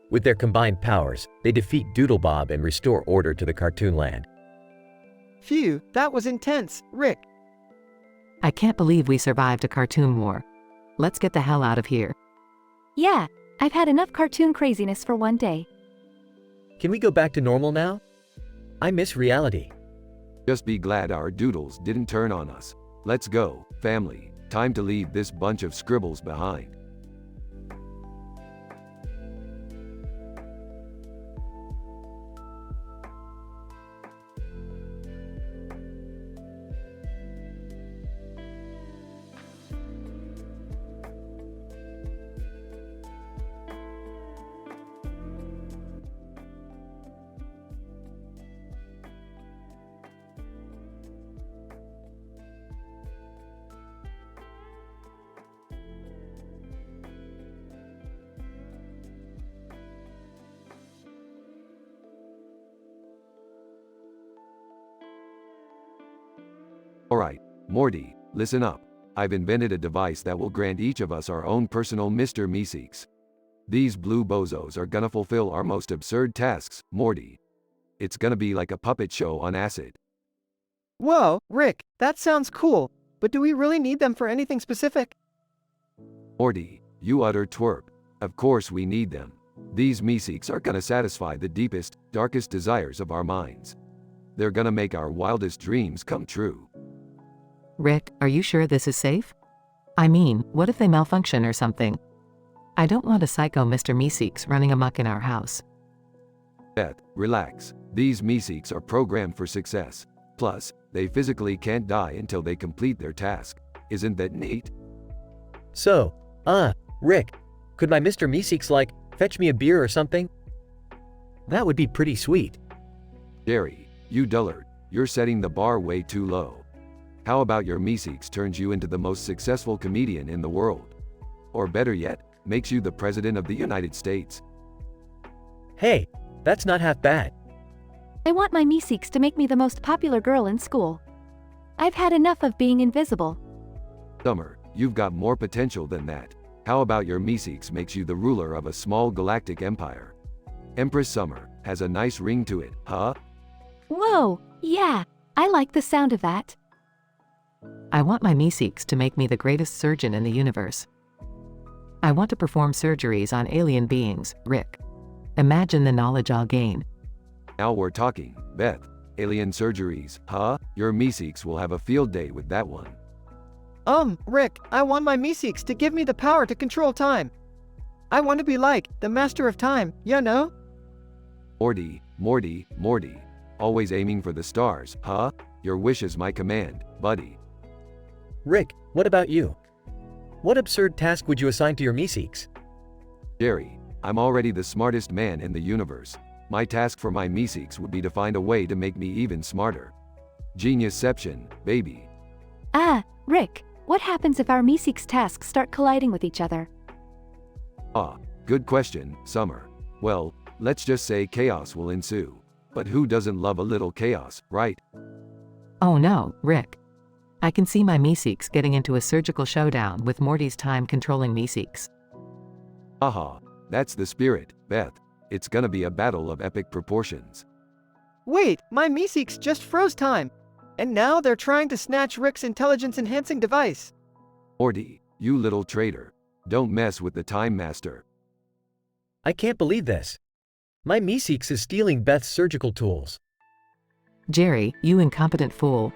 With their combined powers, they defeat Doodlebob and restore order to the cartoon land. Phew, that was intense, Rick. I can't believe we survived a cartoon war. Let's get the hell out of here. Yeah, I've had enough cartoon craziness for one day. Can we go back to normal now? I miss reality. Just be glad our doodles didn't turn on us. Let's go, family. Time to leave this bunch of scribbles behind. Alright, Morty, listen up. I've invented a device that will grant each of us our own personal Mr. Meeseeks. These blue bozos are gonna fulfill our most absurd tasks, Morty. It's gonna be like a puppet show on acid. Whoa, Rick, that sounds cool, but do we really need them for anything specific? Morty, you utter twerp. Of course we need them. These Meeseeks are gonna satisfy the deepest, darkest desires of our minds. They're gonna make our wildest dreams come true. Rick, are you sure this is safe? I mean, what if they malfunction or something? I don't want a psycho Mr. Meeseeks running amok in our house. Beth, relax. These Meeseeks are programmed for success. Plus, they physically can't die until they complete their task. Isn't that neat? So, Rick, could my Mr. Meeseeks fetch me a beer or something? That would be pretty sweet. Jerry, you dullard, you're setting the bar way too low. How about your Meeseeks turns you into the most successful comedian in the world? Or better yet, makes you the President of the United States? Hey, that's not half bad. I want my Meeseeks to make me the most popular girl in school. I've had enough of being invisible. Summer, you've got more potential than that. How about your Meeseeks makes you the ruler of a small galactic empire? Empress Summer has a nice ring to it, huh? Whoa, yeah, I like the sound of that. I want my Meeseeks to make me the greatest surgeon in the universe. I want to perform surgeries on alien beings, Rick. Imagine the knowledge I'll gain. Now we're talking, Beth. Alien surgeries, huh? Your Meeseeks will have a field day with that one. Rick, I want my Meeseeks to give me the power to control time. I want to be like the master of time, you know? Morty, Morty, Morty. Always aiming for the stars, huh? Your wish is my command, buddy. Rick, what about you? What absurd task would you assign to your Meeseeks? Jerry, I'm already the smartest man in the universe. My task for my Meeseeks would be to find a way to make me even smarter. Geniusception, baby. Rick, what happens if our Meeseeks tasks start colliding with each other? Good question, Summer. Well, let's just say chaos will ensue. But who doesn't love a little chaos, right? Oh no, Rick. I can see my Meeseeks getting into a surgical showdown with Morty's time-controlling Meeseeks. That's the spirit, Beth. It's gonna be a battle of epic proportions. Wait, my Meeseeks just froze time. And now they're trying to snatch Rick's intelligence-enhancing device. Morty, you little traitor. Don't mess with the Time Master. I can't believe this. My Meeseeks is stealing Beth's surgical tools. Jerry, you incompetent fool.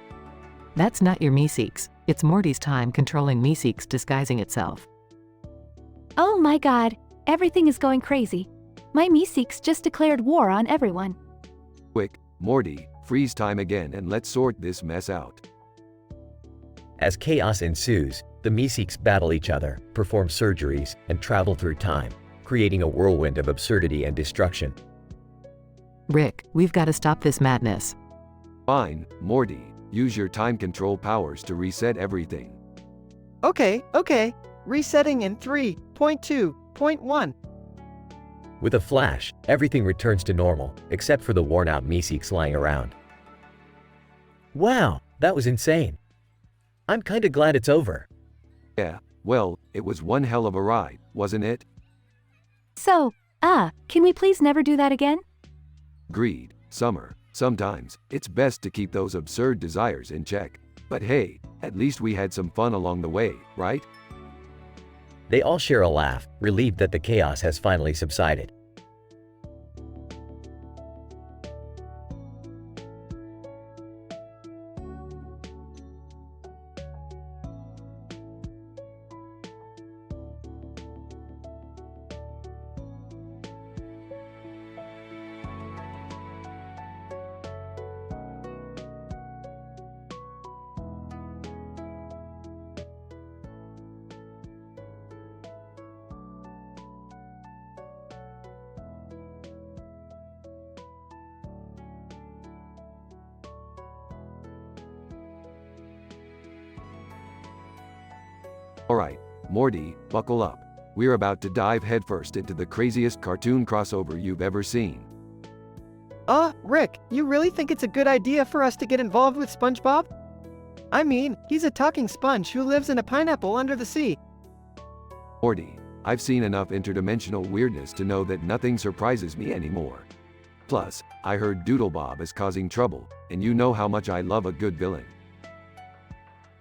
That's not your Meeseeks. It's Morty's time-controlling Meeseeks disguising itself. Oh my god, everything is going crazy. My Meeseeks just declared war on everyone. Quick, Morty, freeze time again and let's sort this mess out. As chaos ensues, the Meeseeks battle each other, perform surgeries, and travel through time, creating a whirlwind of absurdity and destruction. Rick, we've got to stop this madness. Fine, Morty. Use your time control powers to reset everything. Okay. Resetting in 3.2.1. With a flash, everything returns to normal, except for the worn-out Meeseeks lying around. Wow, that was insane. I'm kinda glad it's over. Yeah, well, it was one hell of a ride, wasn't it? So, can we please never do that again? Agreed, Summer. Sometimes, it's best to keep those absurd desires in check. But hey, at least we had some fun along the way, right? They all share a laugh, relieved that the chaos has finally subsided. Alright, Morty, buckle up. We're about to dive headfirst into the craziest cartoon crossover you've ever seen. Rick, you really think it's a good idea for us to get involved with SpongeBob? I mean, he's a talking sponge who lives in a pineapple under the sea. Morty, I've seen enough interdimensional weirdness to know that nothing surprises me anymore. Plus, I heard Doodlebob is causing trouble, and you know how much I love a good villain.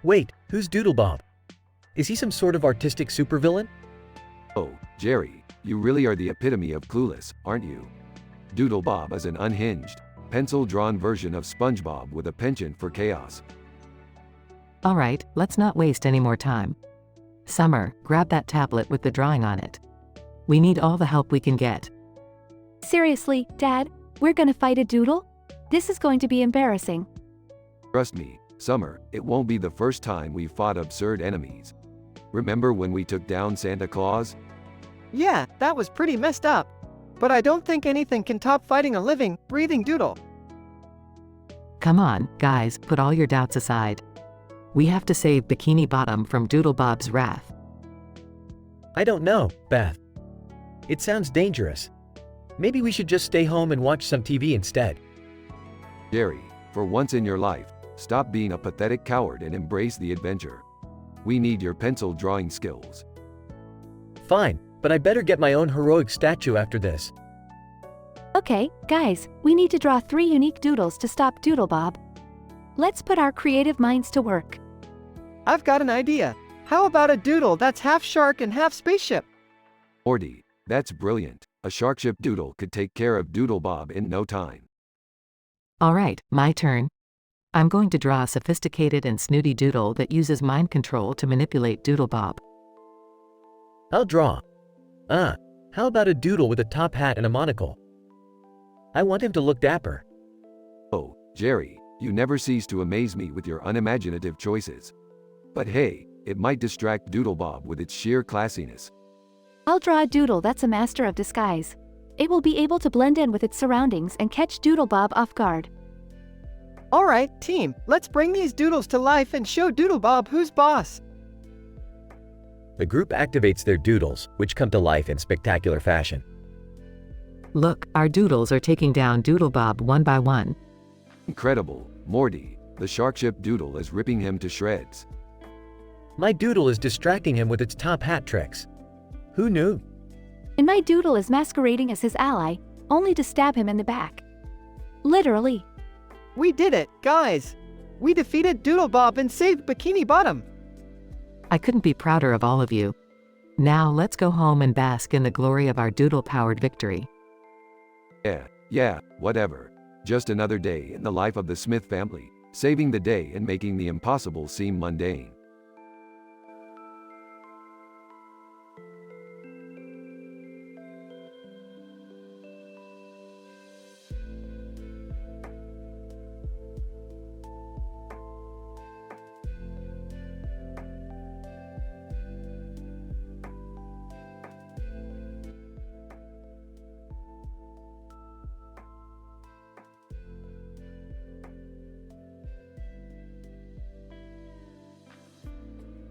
Wait, who's Doodlebob? Is he some sort of artistic supervillain? Oh, Jerry, you really are the epitome of clueless, aren't you? Doodlebob is an unhinged, pencil-drawn version of SpongeBob with a penchant for chaos. Alright, let's not waste any more time. Summer, grab that tablet with the drawing on it. We need all the help we can get. Seriously, Dad, we're gonna fight a doodle? This is going to be embarrassing. Trust me, Summer, it won't be the first time we've fought absurd enemies. Remember when we took down Santa Claus? Yeah, that was pretty messed up. But I don't think anything can top fighting a living, breathing doodle. Come on, guys, put all your doubts aside. We have to save Bikini Bottom from Doodlebob's wrath. I don't know, Beth. It sounds dangerous. Maybe we should just stay home and watch some TV instead. Jerry, for once in your life, stop being a pathetic coward and embrace the adventure. We need your pencil drawing skills. Fine, but I better get my own heroic statue after this. Okay, guys, we need to draw 3 unique doodles to stop Doodlebob. Let's put our creative minds to work. I've got an idea. How about a doodle that's half shark and half spaceship? Morty, that's brilliant. A sharkship doodle could take care of Doodlebob in no time. Alright, my turn. I'm going to draw a sophisticated and snooty doodle that uses mind control to manipulate Doodlebob. I'll draw. How about a doodle with a top hat and a monocle? I want him to look dapper. Oh, Jerry, you never cease to amaze me with your unimaginative choices. But hey, it might distract Doodlebob with its sheer classiness. I'll draw a doodle that's a master of disguise. It will be able to blend in with its surroundings and catch Doodlebob off guard. Alright, team, let's bring these doodles to life and show Doodlebob who's boss. The group activates their doodles, which come to life in spectacular fashion. Look, our doodles are taking down Doodlebob one by one. Incredible, Morty, the sharkship doodle is ripping him to shreds. My doodle is distracting him with its top hat tricks. Who knew? And my doodle is masquerading as his ally, only to stab him in the back. Literally. We did it, guys! We defeated Doodlebob and saved Bikini Bottom! I couldn't be prouder of all of you. Now let's go home and bask in the glory of our doodle-powered victory. Yeah, whatever. Just another day in the life of the Smith family, saving the day and making the impossible seem mundane.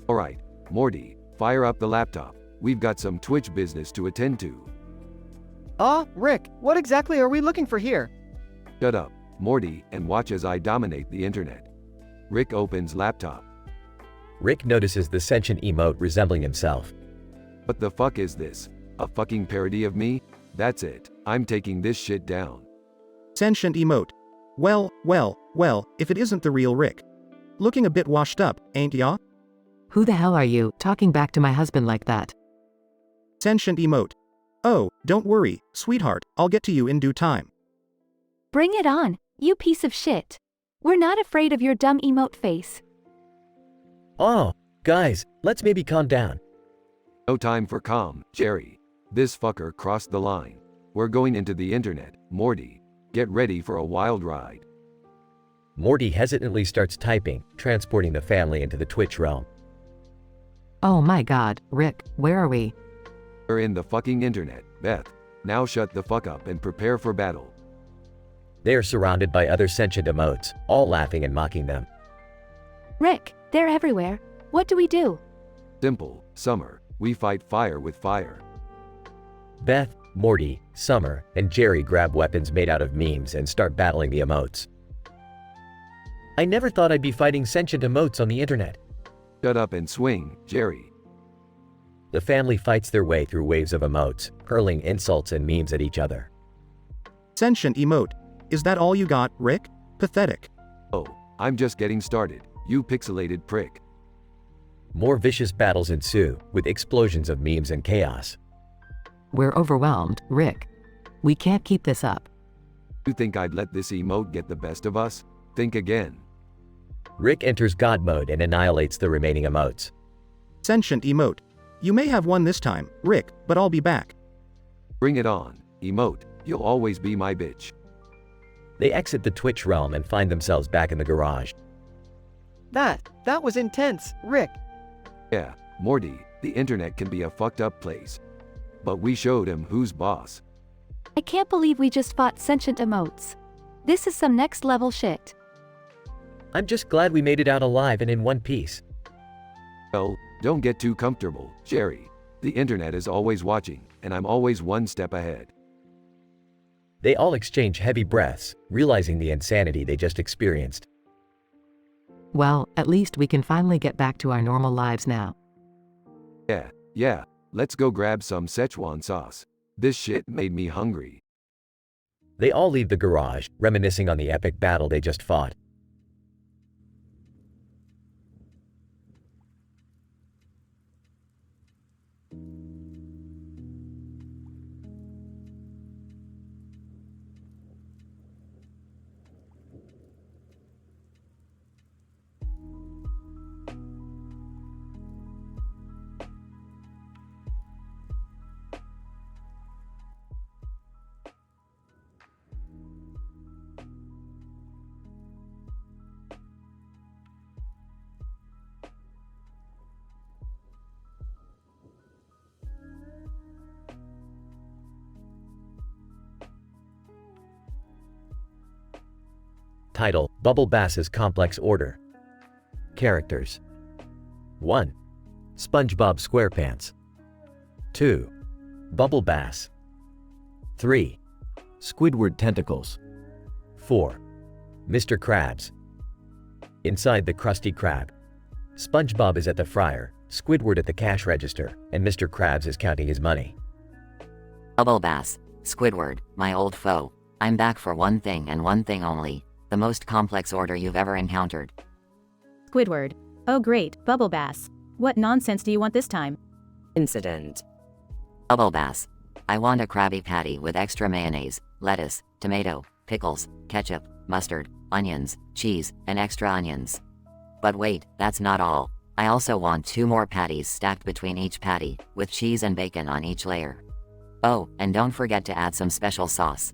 Alright, Morty, fire up the laptop. We've got some Twitch business to attend to. Rick, what exactly are we looking for here? Shut up, Morty, and watch as I dominate the internet. Rick opens laptop. Rick notices the sentient emote resembling himself. What the fuck is this? A fucking parody of me? That's it. I'm taking this shit down. Sentient emote. Well, if it isn't the real Rick. Looking a bit washed up, ain't ya? Who the hell are you, talking back to my husband like that? Sentient emote. Oh, don't worry, sweetheart, I'll get to you in due time. Bring it on, you piece of shit. We're not afraid of your dumb emote face. Oh, guys, let's maybe calm down. No time for calm, Jerry. This fucker crossed the line. We're going into the internet, Morty. Get ready for a wild ride. Morty hesitantly starts typing, transporting the family into the Twitch realm. Oh my god, Rick, where are we? We're in the fucking internet, Beth. Now shut the fuck up and prepare for battle. They are surrounded by other sentient emotes, all laughing and mocking them. Rick, they're everywhere. What do we do? Simple, Summer. We fight fire with fire. Beth, Morty, Summer, and Jerry grab weapons made out of memes and start battling the emotes. I never thought I'd be fighting sentient emotes on the internet. Shut up and swing, Jerry. The family fights their way through waves of emotes, hurling insults and memes at each other. Sentient emote. Is that all you got, Rick? Pathetic. Oh, I'm just getting started, you pixelated prick. More vicious battles ensue, with explosions of memes and chaos. We're overwhelmed, Rick. We can't keep this up. You think I'd let this emote get the best of us? Think again. Rick enters God mode and annihilates the remaining emotes. Sentient emote. You may have won this time, Rick, but I'll be back. Bring it on, emote. You'll always be my bitch. They exit the Twitch realm and find themselves back in the garage. That was intense, Rick. Yeah, Morty, the internet can be a fucked up place. But we showed him who's boss. I can't believe we just fought sentient emotes. This is some next level shit. I'm just glad we made it out alive and in one piece. Well, don't get too comfortable, Jerry. The internet is always watching, and I'm always one step ahead. They all exchange heavy breaths, realizing the insanity they just experienced. Well, at least we can finally get back to our normal lives now. Yeah, let's go grab some Szechuan sauce. This shit made me hungry. They all leave the garage, reminiscing on the epic battle they just fought. Title: Bubble Bass's Complex Order. Characters: 1. SpongeBob SquarePants. 2. Bubble Bass. 3. Squidward Tentacles. 4. Mr. Krabs. Inside the Krusty Krab. SpongeBob is at the fryer, Squidward at the cash register, and Mr. Krabs is counting his money. Bubble Bass, Squidward, my old foe. I'm back for one thing and one thing only. The most complex order you've ever encountered. Squidward. Oh great, Bubble Bass. What nonsense do you want this time? Incident. Bubble Bass. I want a Krabby Patty with extra mayonnaise, lettuce, tomato, pickles, ketchup, mustard, onions, cheese, and extra onions. But wait, that's not all. I also want 2 more patties stacked between each patty, with cheese and bacon on each layer. Oh, and don't forget to add some special sauce.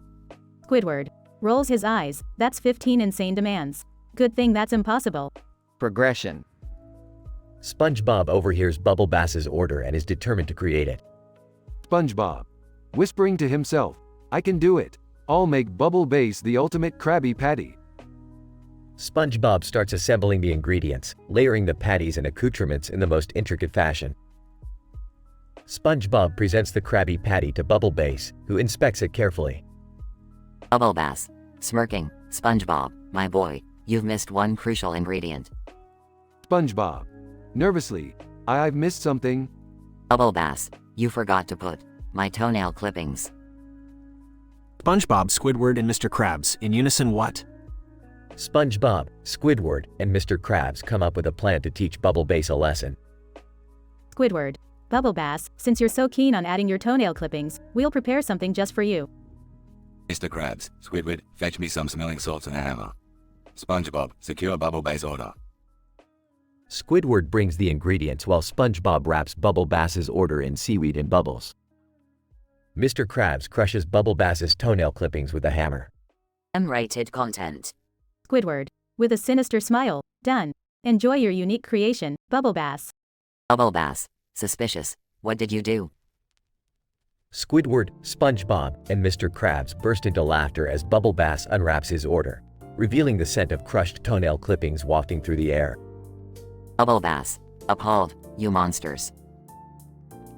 Squidward. Rolls his eyes. That's 15 insane demands. Good thing that's impossible. Progression. SpongeBob overhears Bubble Bass's order and is determined to create it. SpongeBob. Whispering to himself, I can do it. I'll make Bubble Bass the ultimate Krabby Patty. SpongeBob starts assembling the ingredients, layering the patties and accoutrements in the most intricate fashion. SpongeBob presents the Krabby Patty to Bubble Bass, who inspects it carefully. Bubble Bass. Smirking. SpongeBob, my boy, you've missed one crucial ingredient. SpongeBob. Nervously, I've missed something. Bubble Bass. You forgot to put my toenail clippings. SpongeBob, Squidward, and Mr. Krabs, in unison what? SpongeBob, Squidward, and Mr. Krabs come up with a plan to teach Bubble Bass a lesson. Squidward. Bubble Bass, since you're so keen on adding your toenail clippings, we'll prepare something just for you. Mr. Krabs, Squidward, fetch me some smelling salts and a hammer. SpongeBob, secure Bubble Bass order. Squidward brings the ingredients while SpongeBob wraps Bubble Bass's order in seaweed and bubbles. Mr. Krabs crushes Bubble Bass's toenail clippings with a hammer. M-rated content. Squidward. With a sinister smile. Done. Enjoy your unique creation, Bubble Bass. Bubble Bass. Suspicious. What did you do? Squidward, SpongeBob, and Mr. Krabs burst into laughter as Bubble Bass unwraps his order, revealing the scent of crushed toenail clippings wafting through the air. Bubble Bass. Appalled. You monsters.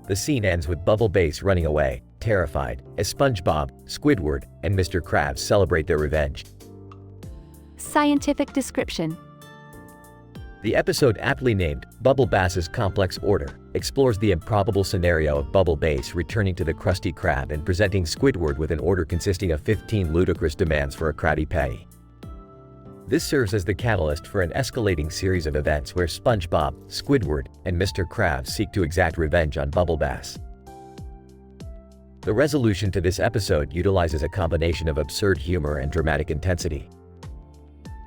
The scene ends with Bubble Bass running away, terrified, as SpongeBob, Squidward, and Mr. Krabs celebrate their revenge. Scientific description. The episode, aptly named Bubble Bass's Complex Order, explores the improbable scenario of Bubble Bass returning to the Krusty Krab and presenting Squidward with an order consisting of 15 ludicrous demands for a Krabby Patty. This serves as the catalyst for an escalating series of events where SpongeBob, Squidward, and Mr. Krabs seek to exact revenge on Bubble Bass. The resolution to this episode utilizes a combination of absurd humor and dramatic intensity.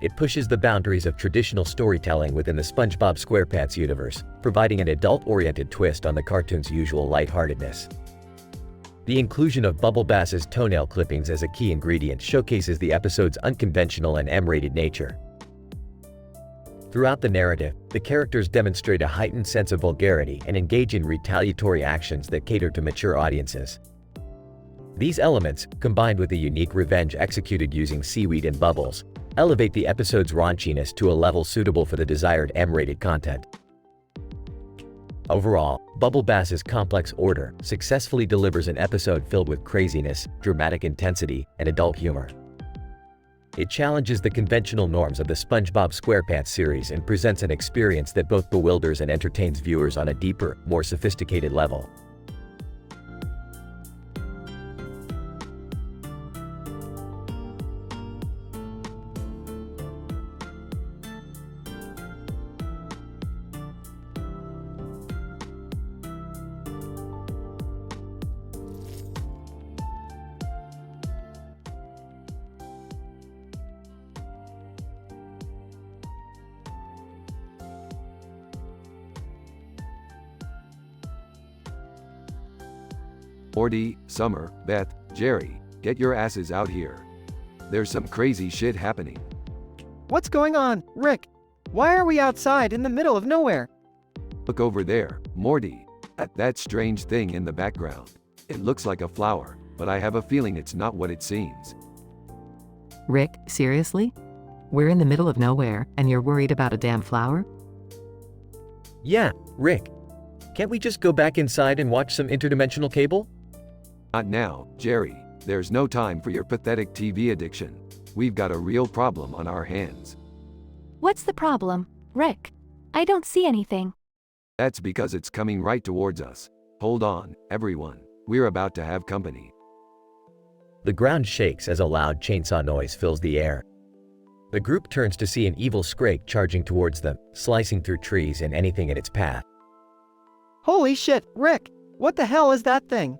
It pushes the boundaries of traditional storytelling within the SpongeBob SquarePants universe, providing an adult-oriented twist on the cartoon's usual lightheartedness. The inclusion of Bubble Bass's toenail clippings as a key ingredient showcases the episode's unconventional and M-rated nature. Throughout the narrative, the characters demonstrate a heightened sense of vulgarity and engage in retaliatory actions that cater to mature audiences. These elements, combined with a unique revenge executed using seaweed and bubbles, elevate the episode's raunchiness to a level suitable for the desired M-rated content. Overall, Bubble Bass's Complex Order successfully delivers an episode filled with craziness, dramatic intensity, and adult humor. It challenges the conventional norms of the SpongeBob SquarePants series and presents an experience that both bewilders and entertains viewers on a deeper, more sophisticated level. Morty, Summer, Beth, Jerry, get your asses out here. There's some crazy shit happening. What's going on, Rick? Why are we outside in the middle of nowhere? Look over there, Morty, at that strange thing in the background. It looks like a flower, but I have a feeling it's not what it seems. Rick, seriously? We're in the middle of nowhere, and you're worried about a damn flower? Yeah, Rick. Can't we just go back inside and watch some interdimensional cable? Not now, Jerry. There's no time for your pathetic TV addiction. We've got a real problem on our hands. What's the problem, Rick? I don't see anything. That's because it's coming right towards us. Hold on, everyone. We're about to have company. The ground shakes as a loud chainsaw noise fills the air. The group turns to see an evil Scrake charging towards them, slicing through trees and anything in its path. Holy shit, Rick! What the hell is that thing?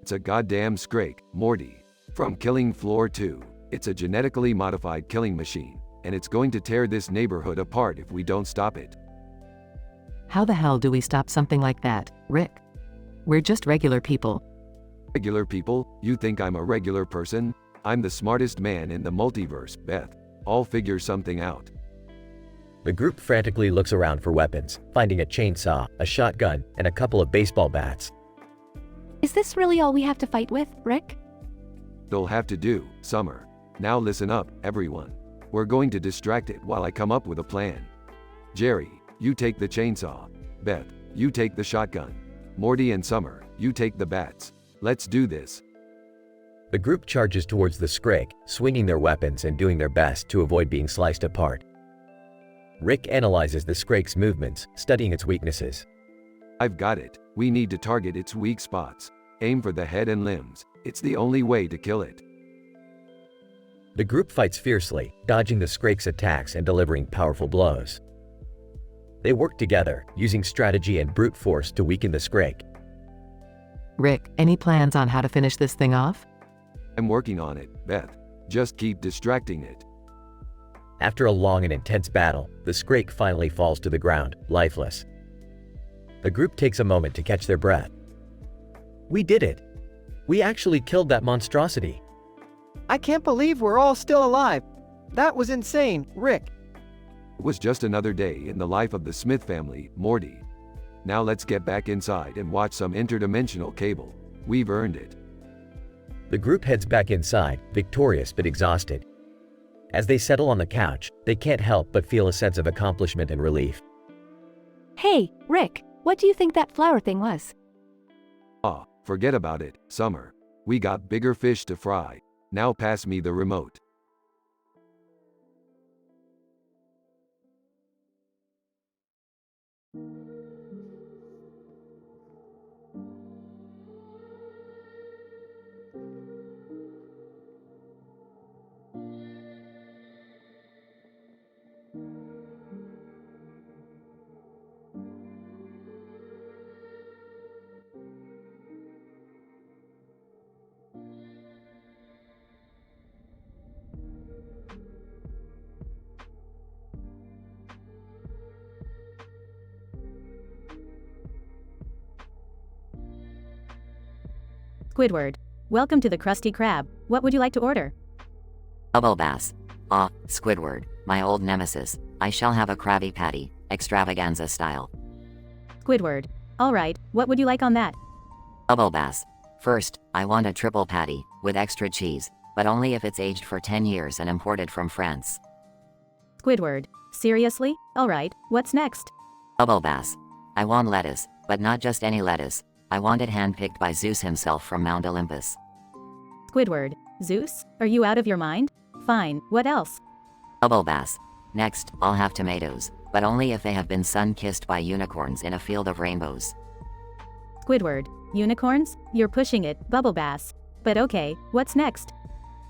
It's a goddamn Scrake, Morty. From Killing Floor 2. It's a genetically modified killing machine, and it's going to tear this neighborhood apart if we don't stop it. How the hell do we stop something like that, Rick? We're just regular people. Regular people? You think I'm a regular person? I'm the smartest man in the multiverse, Beth. I'll figure something out. The group frantically looks around for weapons, finding a chainsaw, a shotgun, and a couple of baseball bats. Is this really all we have to fight with, Rick? It'll have to do, Summer. Now listen up, everyone. We're going to distract it while I come up with a plan. Jerry, you take the chainsaw. Beth, you take the shotgun. Morty and Summer, you take the bats. Let's do this. The group charges towards the Scrake, swinging their weapons and doing their best to avoid being sliced apart. Rick analyzes the Scrake's movements, studying its weaknesses. I've got it. We need to target its weak spots. Aim for the head and limbs. It's the only way to kill it. The group fights fiercely, dodging the Scrake's attacks and delivering powerful blows. They work together, using strategy and brute force to weaken the Scrake. Rick, any plans on how to finish this thing off? I'm working on it, Beth. Just keep distracting it. After a long and intense battle, the Scrake finally falls to the ground, lifeless. The group takes a moment to catch their breath. We did it! We actually killed that monstrosity! I can't believe we're all still alive. That was insane, Rick. It was just another day in the life of the Smith family, Morty. Now let's get back inside and watch some interdimensional cable. We've earned it. The group heads back inside, victorious but exhausted. As they settle on the couch, they can't help but feel a sense of accomplishment and relief. Hey, Rick, what do you think that flower thing was? Ah, forget about it, Summer. We got bigger fish to fry. Now pass me the remote. Squidward. Welcome to the Krusty Krab. What would you like to order? Bubble bass. Ah, Squidward, my old nemesis. I shall have a Krabby Patty, extravaganza style. Squidward. Alright, what would you like on that? Bubble bass. First, I want a triple patty, with extra cheese, but only if it's aged for 10 years and imported from France. Squidward. Seriously? Alright, what's next? Bubble bass. I want lettuce, but not just any lettuce. I want it handpicked by Zeus himself from Mount Olympus. Squidward. Zeus? Are you out of your mind? Fine, what else? Bubble bass. Next, I'll have tomatoes, but only if they have been sun-kissed by unicorns in a field of rainbows. Squidward. Unicorns? You're pushing it, Bubble Bass. But okay, what's next?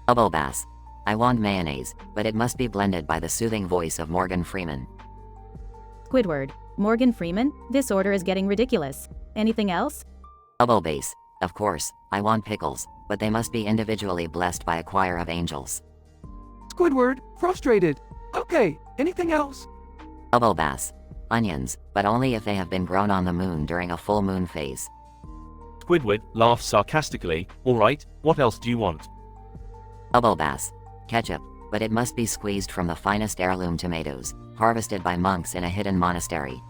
Bubble bass. I want mayonnaise, but it must be blended by the soothing voice of Morgan Freeman. Squidward. Morgan Freeman? This order is getting ridiculous. Anything else? Bubble bass. Of course, I want pickles, but they must be individually blessed by a choir of angels. Squidward, frustrated. Okay, anything else? Bubble bass. Onions, but only if they have been grown on the moon during a full moon phase. Squidward laughs sarcastically. Alright, what else do you want? Bubble bass. Ketchup, but it must be squeezed from the finest heirloom tomatoes, harvested by monks in a hidden monastery.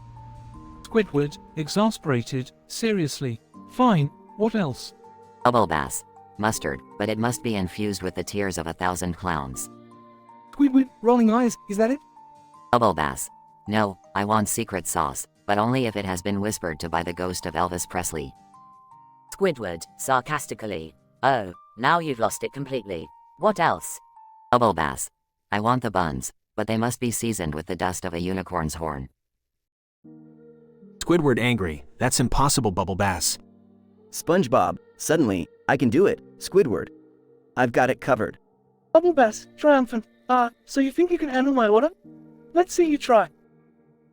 Squidward, exasperated. Seriously. Fine, what else? Bubble bass. Mustard, but it must be infused with the tears of 1,000 clowns. Squidward, rolling eyes, is that it? Bubble bass. No, I want secret sauce, but only if it has been whispered to by the ghost of Elvis Presley. Squidward, sarcastically. Oh, now you've lost it completely. What else? Bubble bass. I want the buns, but they must be seasoned with the dust of a unicorn's horn. Squidward angry. That's impossible, Bubble Bass. SpongeBob, suddenly, I can do it, Squidward. I've got it covered. Bubble Bass, triumphant. So you think you can handle my order? Let's see you try.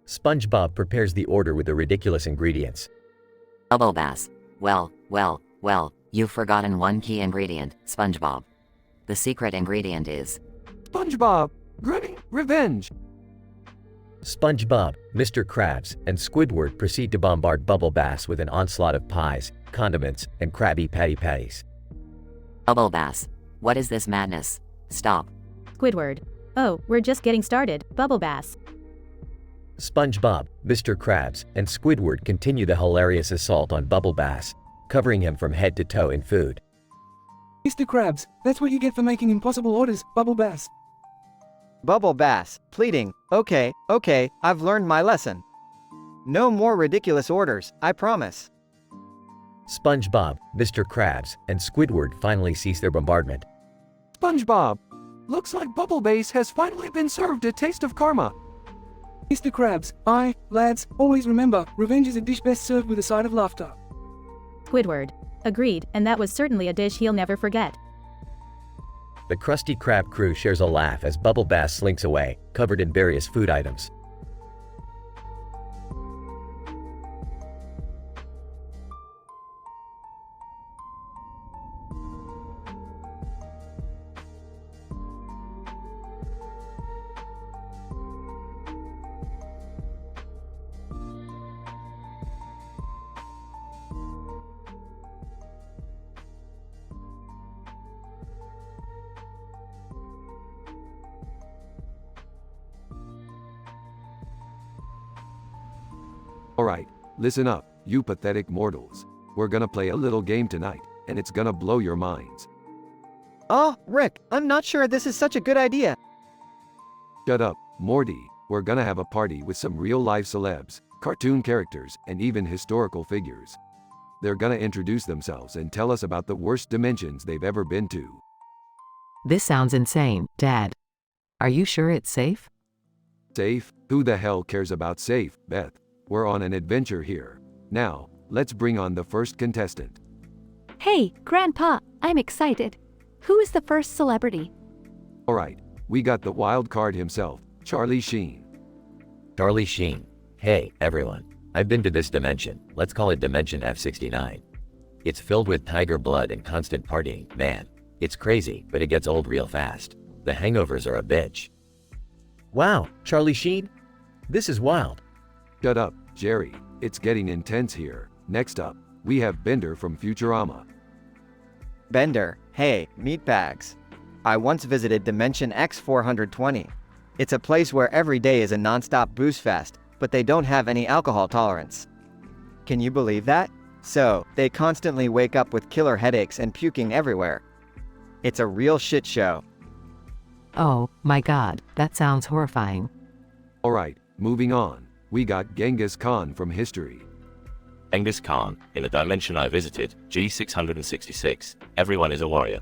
SpongeBob prepares the order with the ridiculous ingredients. Bubble bass. Well, you've forgotten one key ingredient, SpongeBob. The secret ingredient is SpongeBob, grinning revenge. SpongeBob, Mr. Krabs, and Squidward proceed to bombard Bubble Bass with an onslaught of pies, condiments, and Krabby Patty patties. Bubble bass. What is this madness? Stop. Squidward. Oh, we're just getting started, Bubble Bass. SpongeBob, Mr. Krabs, and Squidward continue the hilarious assault on Bubble Bass, covering him from head to toe in food. Mr. Krabs, that's what you get for making impossible orders, Bubble Bass. Bubble bass, pleading. Okay, I've learned my lesson. No more ridiculous orders, I promise. SpongeBob, Mr. Krabs, and Squidward finally cease their bombardment. SpongeBob, looks like Bubble Bass has finally been served a taste of karma. Mr. Krabs, lads, always remember, revenge is a dish best served with a side of laughter. Squidward. Agreed, and that was certainly a dish he'll never forget. The Krusty Krab crew shares a laugh as Bubble Bass slinks away, covered in various food items. Alright, listen up, you pathetic mortals. We're gonna play a little game tonight, and it's gonna blow your minds. Oh, Rick, I'm not sure this is such a good idea. Shut up, Morty. We're gonna have a party with some real-life celebs, cartoon characters, and even historical figures. They're gonna introduce themselves and tell us about the worst dimensions they've ever been to. This sounds insane, Dad. Are you sure it's safe? Safe? Who the hell cares about safe, Beth? We're on an adventure here. Now, let's bring on the first contestant. Hey, Grandpa, I'm excited. Who is the first celebrity? Alright, we got the wild card himself, Charlie Sheen. Charlie Sheen. Hey, everyone. I've been to this dimension. Let's call it Dimension F69. It's filled with tiger blood and constant partying, man. It's crazy, but it gets old real fast. The hangovers are a bitch. Wow, Charlie Sheen? This is wild. Shut up, Jerry. It's getting intense here. Next up, we have Bender from Futurama. Bender, hey, meatbags. I once visited Dimension X420. It's a place where every day is a non-stop booze fest, but they don't have any alcohol tolerance. Can you believe that? So, they constantly wake up with killer headaches and puking everywhere. It's a real shit show. Oh, my god, that sounds horrifying. Alright, moving on. We got Genghis Khan from history. Genghis Khan, in the dimension I visited, G666, everyone is a warrior.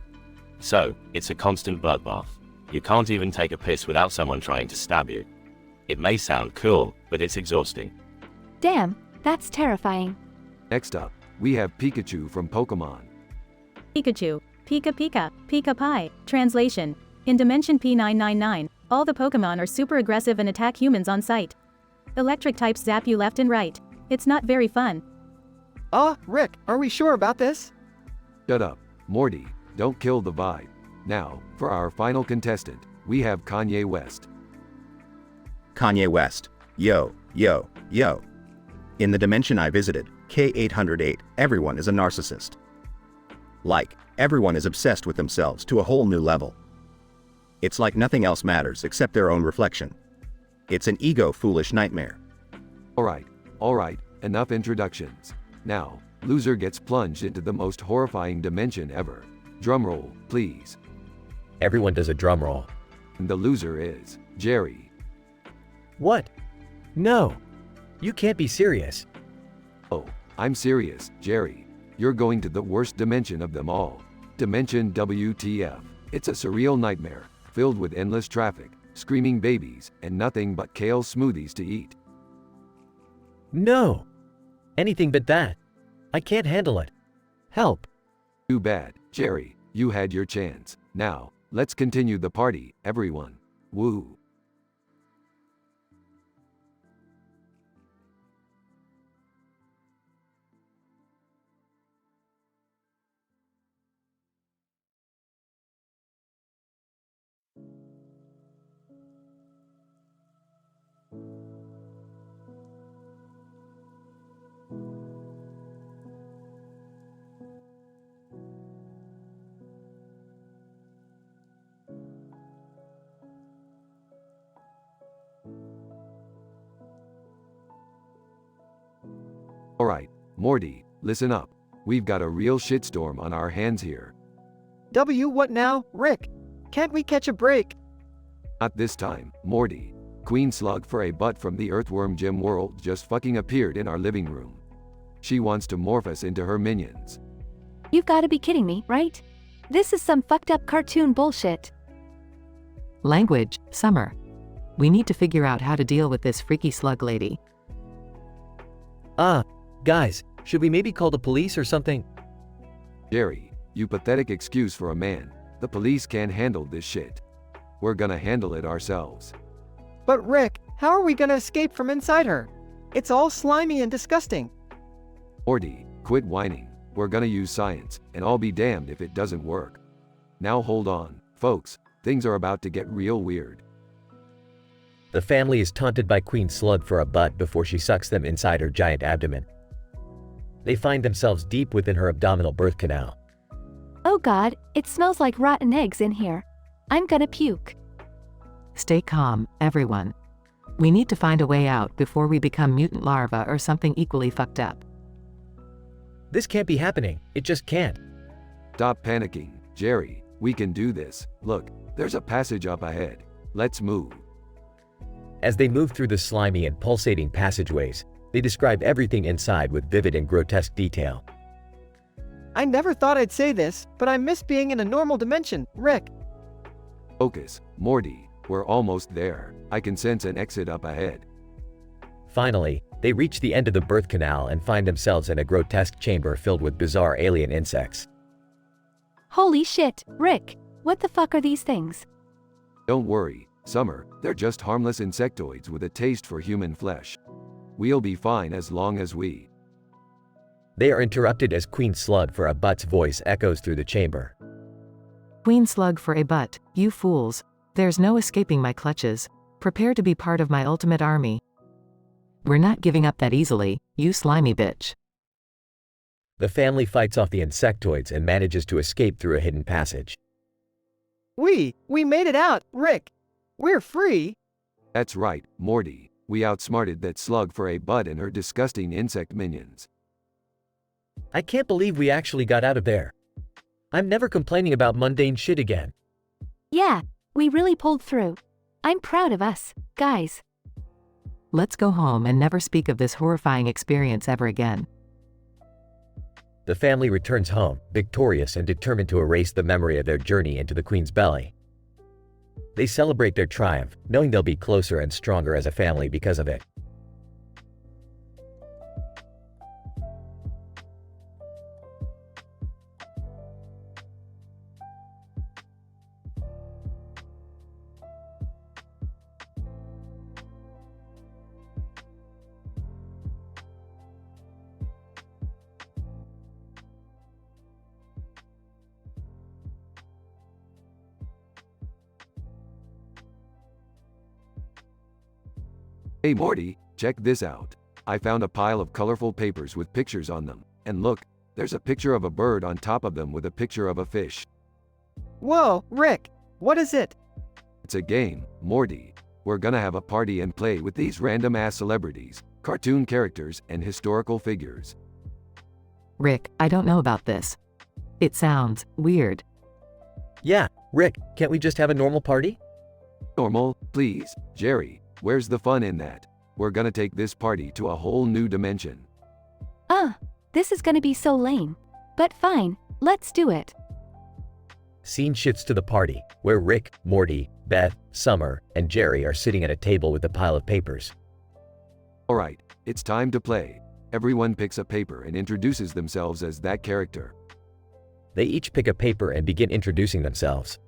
So, it's a constant bloodbath. You can't even take a piss without someone trying to stab you. It may sound cool, but it's exhausting. Damn, that's terrifying. Next up, we have Pikachu from Pokemon. Pikachu, Pika Pika, Pika Pie. Translation. In Dimension P999, all the Pokemon are super aggressive and attack humans on sight. Electric types zap you left and right. It's not very fun. Rick, are we sure about this? Shut up, Morty, don't kill the vibe. Now, for our final contestant, we have Kanye West. Kanye West. Yo, yo, yo. In the dimension I visited, K808, everyone is a narcissist. Like, everyone is obsessed with themselves to a whole new level. It's like nothing else matters except their own reflection. It's an ego-foolish nightmare. Alright, enough introductions. Now, loser gets plunged into the most horrifying dimension ever. Drumroll, please. Everyone does a drum roll. And the loser is Jerry. What? No. You can't be serious. Oh, I'm serious, Jerry. You're going to the worst dimension of them all. Dimension WTF. It's a surreal nightmare, filled with endless traffic, screaming babies, and nothing but kale smoothies to eat. No. Anything but that. I can't handle it. Help. Too bad, Jerry. You had your chance. Now, let's continue the party, everyone. Woo. Alright, Morty, listen up. We've got a real shitstorm on our hands here. What now, Rick? Can't we catch a break? Not this time, Morty. Queen Slug for a butt from the Earthworm Gym world just fucking appeared in our living room. She wants to morph us into her minions. You've gotta be kidding me, right? This is some fucked up cartoon bullshit. Language, Summer. We need to figure out how to deal with this freaky slug lady. Guys, should we maybe call the police or something? Jerry, you pathetic excuse for a man. The police can't handle this shit. We're gonna handle it ourselves. But Rick, how are we gonna escape from inside her? It's all slimy and disgusting. Morty, quit whining. We're gonna use science, and I'll be damned if it doesn't work. Now hold on, folks, things are about to get real weird. The family is taunted by Queen Slug for a butt before she sucks them inside her giant abdomen. They find themselves deep within her abdominal birth canal. Oh god, it smells like rotten eggs in here. I'm gonna puke. Stay calm, everyone. We need to find a way out before we become mutant larvae or something equally fucked up. This can't be happening. It just can't. Stop panicking, Jerry. We can do this. Look, there's a passage up ahead. Let's move. As they move through the slimy and pulsating passageways, they describe everything inside with vivid and grotesque detail. I never thought I'd say this, but I miss being in a normal dimension, Rick. Focus, Morty. We're almost there. I can sense an exit up ahead. Finally, they reach the end of the birth canal and find themselves in a grotesque chamber filled with bizarre alien insects. Holy shit, Rick. What the fuck are these things? Don't worry, Summer. They're just harmless insectoids with a taste for human flesh. We'll be fine as long as we... They are interrupted as Queen Slug for a butt's voice echoes through the chamber. Queen Slug for a butt, you fools. There's no escaping my clutches. Prepare to be part of my ultimate army. We're not giving up that easily, you slimy bitch. The family fights off the insectoids and manages to escape through a hidden passage. We made it out, Rick. We're free. That's right, Morty. We outsmarted that slug for a bud and her disgusting insect minions. I can't believe we actually got out of there. I'm never complaining about mundane shit again. Yeah, we really pulled through. I'm proud of us, guys. Let's go home and never speak of this horrifying experience ever again. The family returns home, victorious and determined to erase the memory of their journey into the Queen's belly. They celebrate their triumph, knowing they'll be closer and stronger as a family because of it. Hey Morty, check this out. I found a pile of colorful papers with pictures on them. And look, there's a picture of a bird on top of them with a picture of a fish. Whoa, Rick, what is it? It's a game, Morty. We're gonna have a party and play with these random-ass celebrities, cartoon characters, and historical figures. Rick, I don't know about this. It sounds weird. Yeah, Rick, can't we just have a normal party? Normal, please, Jerry. Where's the fun in that? We're gonna take this party to a whole new dimension. This is gonna be so lame. But fine, let's do it. Scene shifts to the party, where Rick, Morty, Beth, Summer, and Jerry are sitting at a table with a pile of papers. Alright, it's time to play. Everyone picks a paper and introduces themselves as that character. They each pick a paper and begin introducing themselves.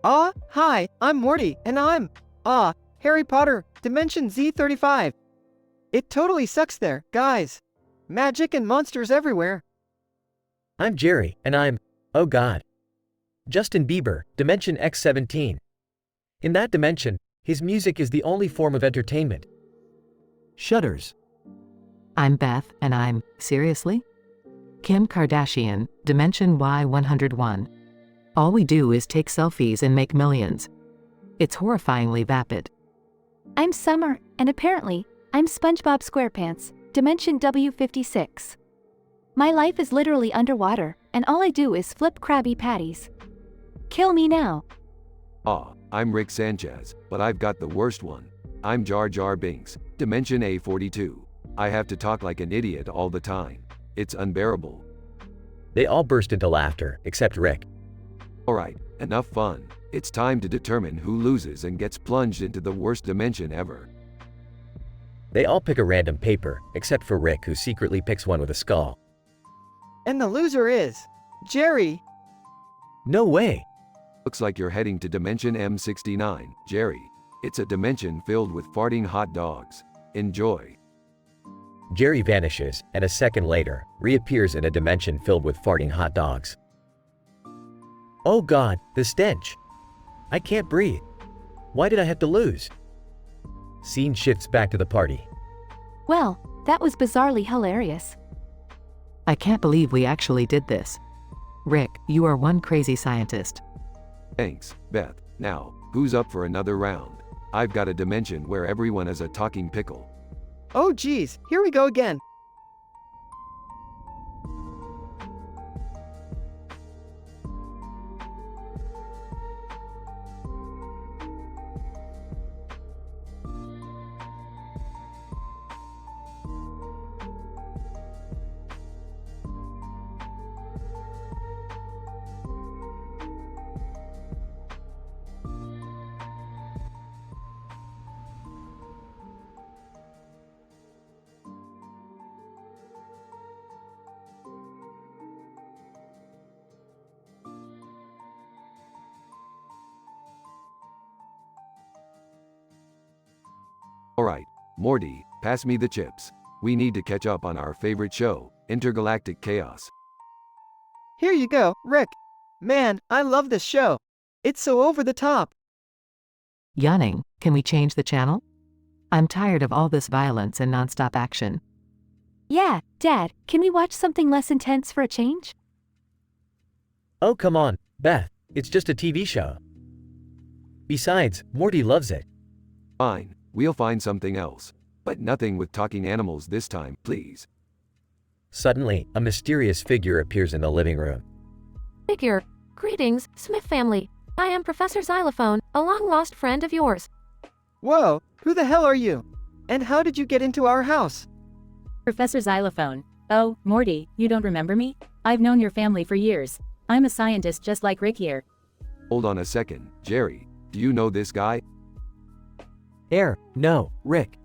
Hi, I'm Morty, and I'm, Harry Potter, Dimension Z35. It totally sucks there, guys. Magic and monsters everywhere. I'm Jerry, and I'm, oh god, Justin Bieber, Dimension X17. In that dimension, his music is the only form of entertainment. Shudders. I'm Beth, and I'm, seriously? Kim Kardashian, Dimension Y101. All we do is take selfies and make millions. It's horrifyingly vapid. I'm Summer, and apparently, I'm SpongeBob SquarePants, Dimension W56. My life is literally underwater, and all I do is flip Krabby Patties. Kill me now. I'm Rick Sanchez, but I've got the worst one. I'm Jar Jar Binks, Dimension A42. I have to talk like an idiot all the time. It's unbearable. They all burst into laughter, except Rick. Alright, enough fun. It's time to determine who loses and gets plunged into the worst dimension ever. They all pick a random paper, except for Rick, who secretly picks one with a skull. And the loser is Jerry. No way. Looks like you're heading to Dimension M69, Jerry. It's a dimension filled with farting hot dogs. Enjoy. Jerry vanishes, and a second later, reappears in a dimension filled with farting hot dogs. Oh god, the stench. I can't breathe. Why did I have to lose? Scene shifts back to the party. Well, that was bizarrely hilarious. I can't believe we actually did this. Rick, you are one crazy scientist. Thanks, Beth. Now, who's up for another round? I've got a dimension where everyone is a talking pickle. Oh geez, here we go again. Alright, Morty, pass me the chips. We need to catch up on our favorite show, Intergalactic Chaos. Here you go, Rick. Man, I love this show. It's so over the top. Yawning, can we change the channel? I'm tired of all this violence and nonstop action. Yeah, Dad, can we watch something less intense for a change? Oh, come on, Beth, it's just a TV show. Besides, Morty loves it. Fine, we'll find something else. But nothing with talking animals this time, please. Suddenly, a mysterious figure appears in the living room. Figure. Greetings, Smith family. I am Professor Xylophone, a long-lost friend of yours. Whoa, who the hell are you? And how did you get into our house? Professor Xylophone. Oh, Morty, you don't remember me? I've known your family for years. I'm a scientist just like Rick here. Hold on a second, Jerry. Do you know this guy? No, Rick.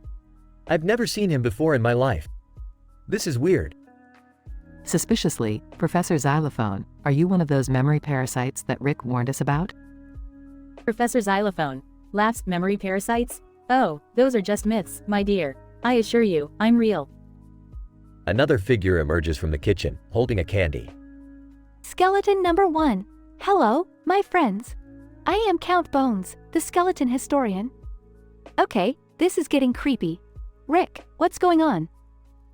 I've never seen him before in my life. This is weird. Suspiciously, Professor Xylophone, are you one of those memory parasites that Rick warned us about? Professor Xylophone. Lapsed memory parasites? Oh, those are just myths, my dear. I assure you, I'm real. Another figure emerges from the kitchen, holding a candy. Skeleton number 1. Hello, my friends. I am Count Bones, the skeleton historian. Okay, this is getting creepy. Rick, what's going on?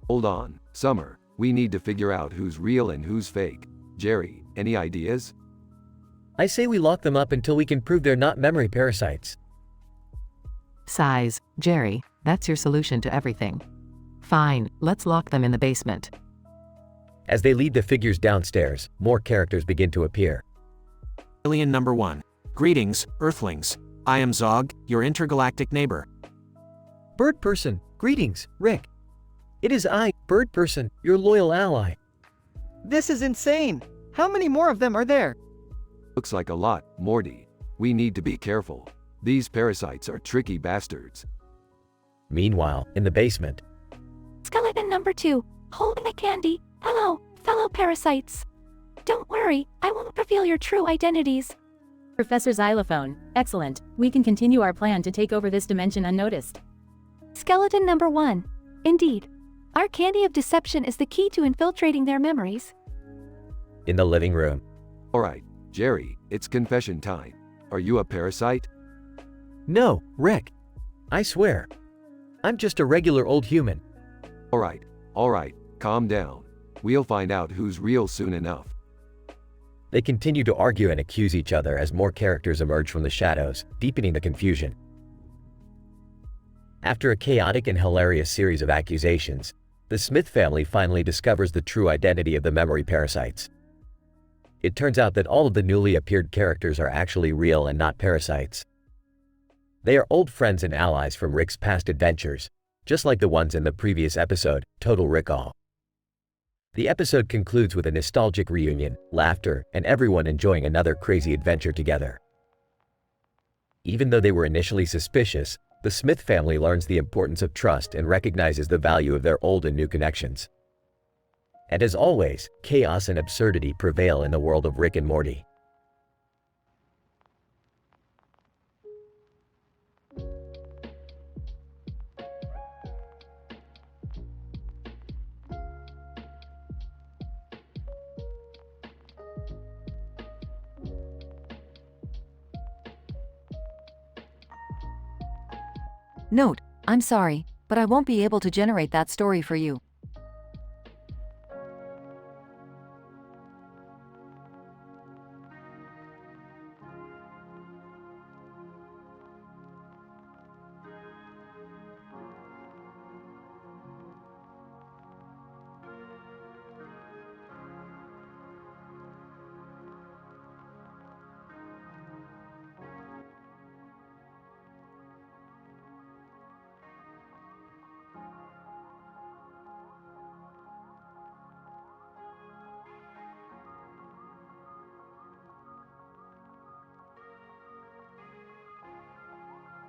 Hold on, Summer. We need to figure out who's real and who's fake. Jerry, any ideas? I say we lock them up until we can prove they're not memory parasites. Sighs, Jerry, that's your solution to everything. Fine, let's lock them in the basement. As they lead the figures downstairs, more characters begin to appear. Alien number 1. Greetings, Earthlings. I am Zog, your intergalactic neighbor. Bird person, greetings, Rick. It is I, Bird person, your loyal ally. This is insane. How many more of them are there? Looks like a lot, Morty. We need to be careful. These parasites are tricky bastards. Meanwhile, in the basement, Skeleton number 2, holding a candy. Hello, fellow parasites. Don't worry, I won't reveal your true identities. Professor Xylophone. Excellent. We can continue our plan to take over this dimension unnoticed. Skeleton number 1. Indeed. Our candy of deception is the key to infiltrating their memories. in the living room. Alright, Jerry, it's confession time. Are you a parasite? No, Rick. I swear. I'm just a regular old human. Alright, calm down. We'll find out who's real soon enough. They continue to argue and accuse each other as more characters emerge from the shadows, deepening the confusion. After a chaotic and hilarious series of accusations, the Smith family finally discovers the true identity of the memory parasites. It turns out that all of the newly appeared characters are actually real and not parasites. They are old friends and allies from Rick's past adventures, just like the ones in the previous episode, Total Recall. The episode concludes with a nostalgic reunion, laughter, and everyone enjoying another crazy adventure together. Even though they were initially suspicious, the Smith family learns the importance of trust and recognizes the value of their old and new connections. And as always, chaos and absurdity prevail in the world of Rick and Morty. Note, I'm sorry, but I won't be able to generate that story for you.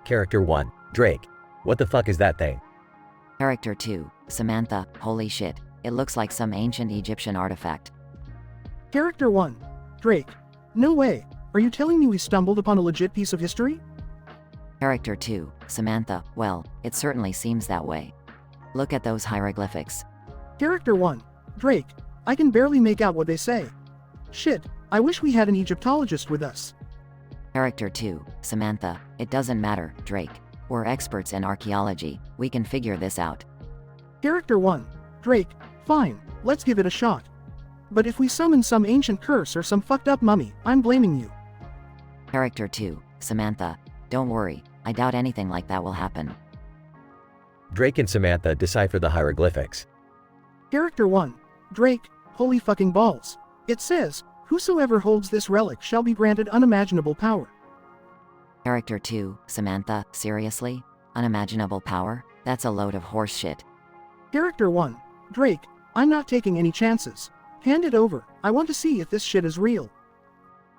Character 1, Drake. What the fuck is that thing? Character 2, Samantha, holy shit, it looks like some ancient Egyptian artifact. Character 1, Drake. No way, are you telling me we stumbled upon a legit piece of history? Character 2, Samantha, well, it certainly seems that way. Look at those hieroglyphics. Character 1, Drake. I can barely make out what they say. Shit, I wish we had an Egyptologist with us. Character 2, Samantha, it doesn't matter, Drake. We're experts in archaeology, we can figure this out. Character 1, Drake, fine, let's give it a shot. But if we summon some ancient curse or some fucked up mummy, I'm blaming you. Character 2, Samantha. Don't worry, I doubt anything like that will happen. Drake and Samantha decipher the hieroglyphics. Character 1, Drake, holy fucking balls. It says, whosoever holds this relic shall be granted unimaginable power. Character 2, Samantha. Seriously? Unimaginable power? That's a load of horse shit. Character 1, Drake, I'm not taking any chances. Hand it over, I want to see if this shit is real.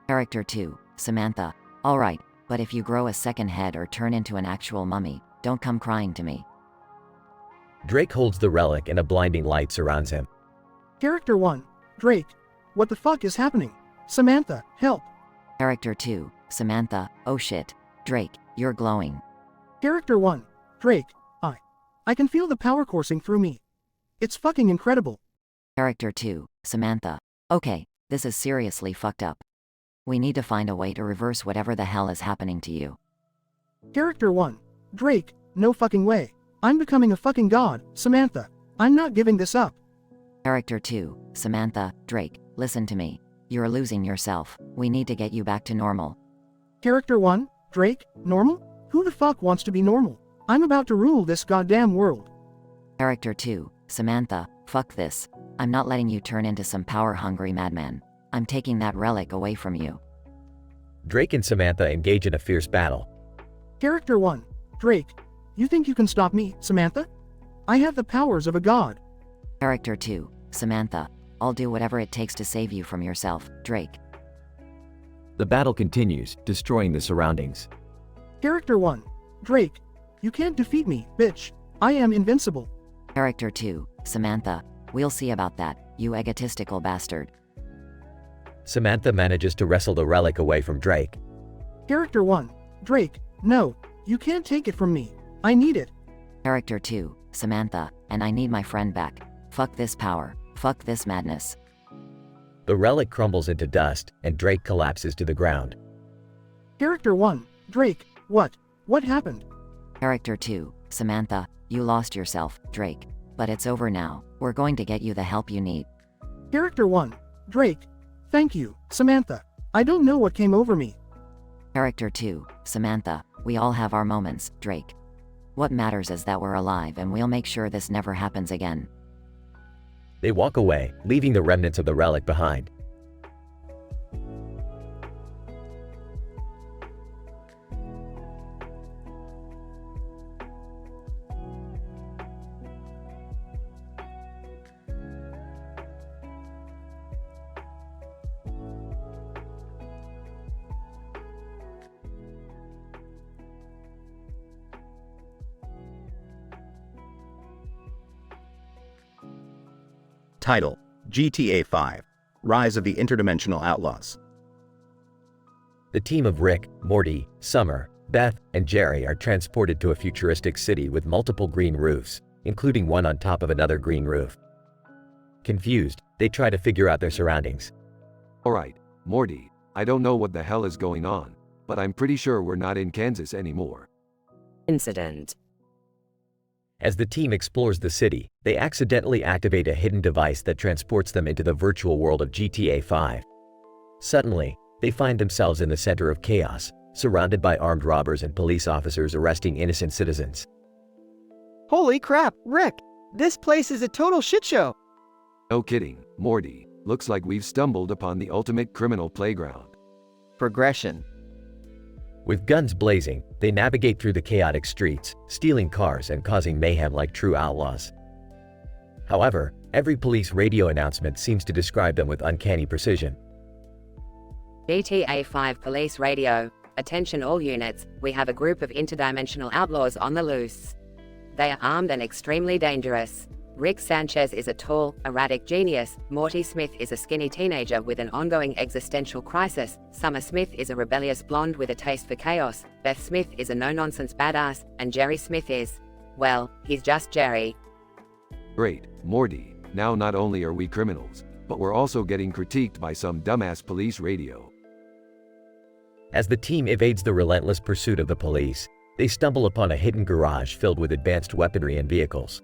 Character 2, Samantha. Alright, but if you grow a second head or turn into an actual mummy, don't come crying to me. Drake holds the relic and a blinding light surrounds him. Character 1, Drake, what the fuck is happening? Samantha, help. Character 2, Samantha. Oh shit. Drake, you're glowing. Character 1, Drake, I can feel the power coursing through me. It's fucking incredible. Character 2, Samantha. Okay, this is seriously fucked up. We need to find a way to reverse whatever the hell is happening to you. Character 1, Drake, no fucking way. I'm becoming a fucking god, Samantha. I'm not giving this up. Character 2, Samantha. Drake, listen to me. You're losing yourself. We need to get you back to normal. Character 1, Drake, normal? Who the fuck wants to be normal? I'm about to rule this goddamn world. Character 2, Samantha. Fuck this. I'm not letting you turn into some power-hungry madman. I'm taking that relic away from you. Drake and Samantha engage in a fierce battle. Character 1, Drake, you think you can stop me, Samantha? I have the powers of a god. Character 2, Samantha. I'll do whatever it takes to save you from yourself, Drake. The battle continues, destroying the surroundings. Character 1, Drake, you can't defeat me, bitch. I am invincible. Character 2, Samantha. We'll see about that, you egotistical bastard. Samantha manages to wrestle the relic away from Drake. Character 1, Drake, no, you can't take it from me. I need it. Character 2, Samantha, and I need my friend back. Fuck this power. Fuck this madness. The relic crumbles into dust, and Drake collapses to the ground. Character 1, Drake, what? What happened? Character 2, Samantha, you lost yourself, Drake. But it's over now. We're going to get you the help you need. Character 1, Drake, thank you, Samantha. I don't know what came over me. Character 2, Samantha, we all have our moments, Drake. What matters is that we're alive and we'll make sure this never happens again. They walk away, leaving the remnants of the relic behind. Title: GTA 5: Rise of the Interdimensional Outlaws. The team of Rick, Morty, Summer, Beth, and Jerry are transported to a futuristic city with multiple green roofs, including one on top of another green roof. Confused, they try to figure out their surroundings. Alright, Morty, I don't know what the hell is going on, but I'm pretty sure we're not in Kansas anymore. Incident. As the team explores the city, they accidentally activate a hidden device that transports them into the virtual world of GTA 5. Suddenly, they find themselves in the center of chaos, surrounded by armed robbers and police officers arresting innocent citizens. Holy crap, Rick! This place is a total shit show! No kidding, Morty. Looks like we've stumbled upon the ultimate criminal playground. Progression. With guns blazing, they navigate through the chaotic streets, stealing cars and causing mayhem like true outlaws. However, every police radio announcement seems to describe them with uncanny precision. GTA 5 Police Radio. Attention all units, we have a group of interdimensional outlaws on the loose. They are armed and extremely dangerous. Rick Sanchez is a tall, erratic genius, Morty Smith is a skinny teenager with an ongoing existential crisis, Summer Smith is a rebellious blonde with a taste for chaos, Beth Smith is a no-nonsense badass, and Jerry Smith is, well, he's just Jerry. Great, Morty, now not only are we criminals, but we're also getting critiqued by some dumbass police radio. As the team evades the relentless pursuit of the police, they stumble upon a hidden garage filled with advanced weaponry and vehicles.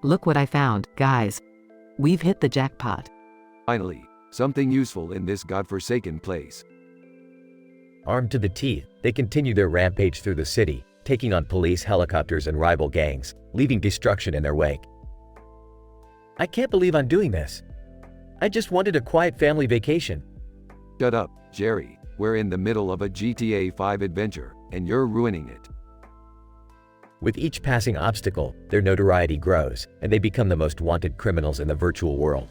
Look what I found, guys. We've hit the jackpot. Finally, something useful in this godforsaken place. Armed to the teeth, they continue their rampage through the city, taking on police helicopters and rival gangs, leaving destruction in their wake. I can't believe I'm doing this. I just wanted a quiet family vacation. Shut up, Jerry. We're in the middle of a GTA 5 adventure, and you're ruining it. With each passing obstacle, their notoriety grows, and they become the most wanted criminals in the virtual world.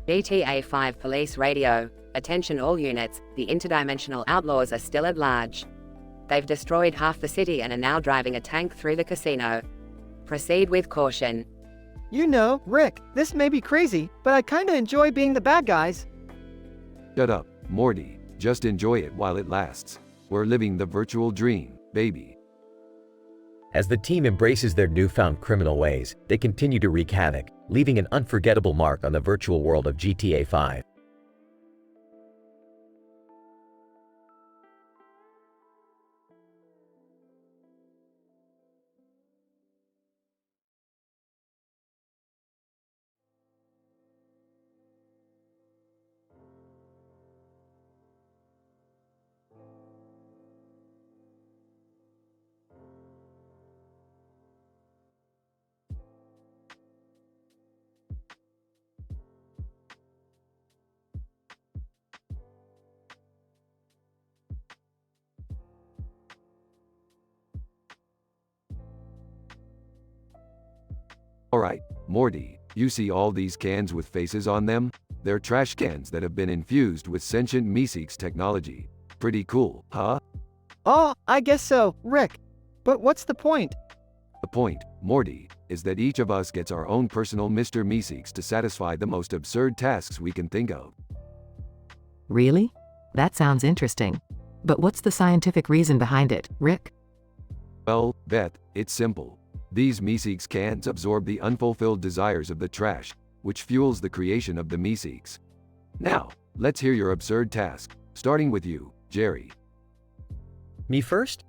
GTA 5 Police Radio. Attention all units, the interdimensional outlaws are still at large. They've destroyed half the city and are now driving a tank through the casino. Proceed with caution. You know, Rick, this may be crazy, but I kinda enjoy being the bad guys. Shut up, Morty. Just enjoy it while it lasts. We're living the virtual dream, baby. As the team embraces their newfound criminal ways, they continue to wreak havoc, leaving an unforgettable mark on the virtual world of GTA 5. Alright, Morty, you see all these cans with faces on them? They're trash cans that have been infused with sentient Meeseeks technology. Pretty cool, huh? Oh, I guess so, Rick. But what's the point? The point, Morty, is that each of us gets our own personal Mr. Meeseeks to satisfy the most absurd tasks we can think of. Really? That sounds interesting. But what's the scientific reason behind it, Rick? Well, Beth, it's simple. These Meeseeks cans absorb the unfulfilled desires of the trash, which fuels the creation of the Meeseeks. Now, let's hear your absurd task, starting with you, Jerry. Me first?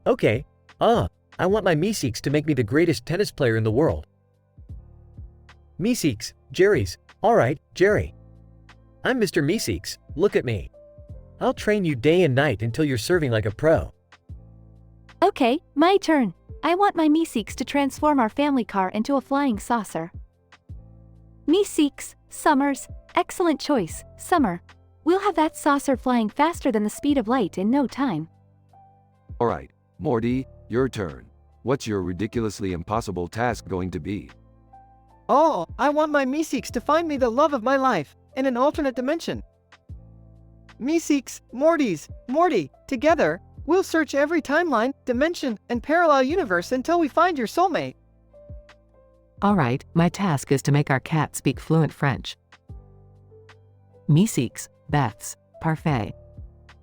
Okay. I want my Meeseeks to make me the greatest tennis player in the world. Meeseeks, Jerry's. Alright, Jerry. I'm Mr. Meeseeks, look at me. I'll train you day and night until you're serving like a pro. Okay, my turn. I want my Meeseeks to transform our family car into a flying saucer. Meeseeks, Summers, excellent choice, Summer. We'll have that saucer flying faster than the speed of light in no time. Alright, Morty, your turn. What's your ridiculously impossible task going to be? Oh, I want my Meeseeks to find me the love of my life, in an alternate dimension. Meeseeks, Morty, together, we'll search every timeline, dimension, and parallel universe until we find your soulmate. Alright, my task is to make our cat speak fluent French. Meeseeks, Beths, parfait.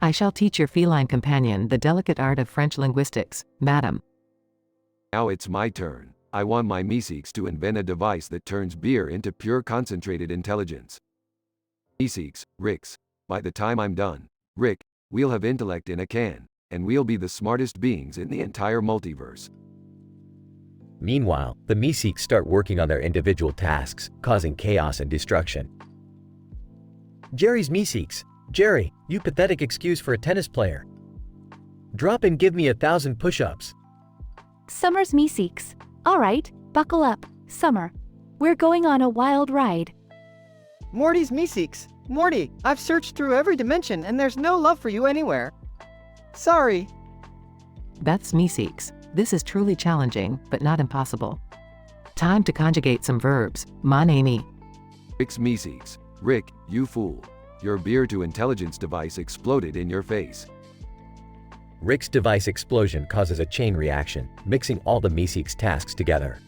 I shall teach your feline companion the delicate art of French linguistics, madam. Now it's my turn. I want my Meeseeks to invent a device that turns beer into pure concentrated intelligence. Meeseeks, Ricks. By the time I'm done, Rick, we'll have intellect in a can, and we'll be the smartest beings in the entire multiverse. Meanwhile, the Meeseeks start working on their individual tasks, causing chaos and destruction. Jerry's Meeseeks. Jerry, you pathetic excuse for a tennis player. Drop and give me 1,000 push-ups. Summer's Meeseeks. Alright, buckle up, Summer. We're going on a wild ride. Morty's Meeseeks. Morty, I've searched through every dimension and there's no love for you anywhere. Sorry. Beth's Meeseeks. This is truly challenging, but not impossible. Time to conjugate some verbs, mon ami. Rick's Meeseeks. Rick, you fool. Your beer-to-intelligence device exploded in your face. Rick's device explosion causes a chain reaction, mixing all the Meeseeks tasks together.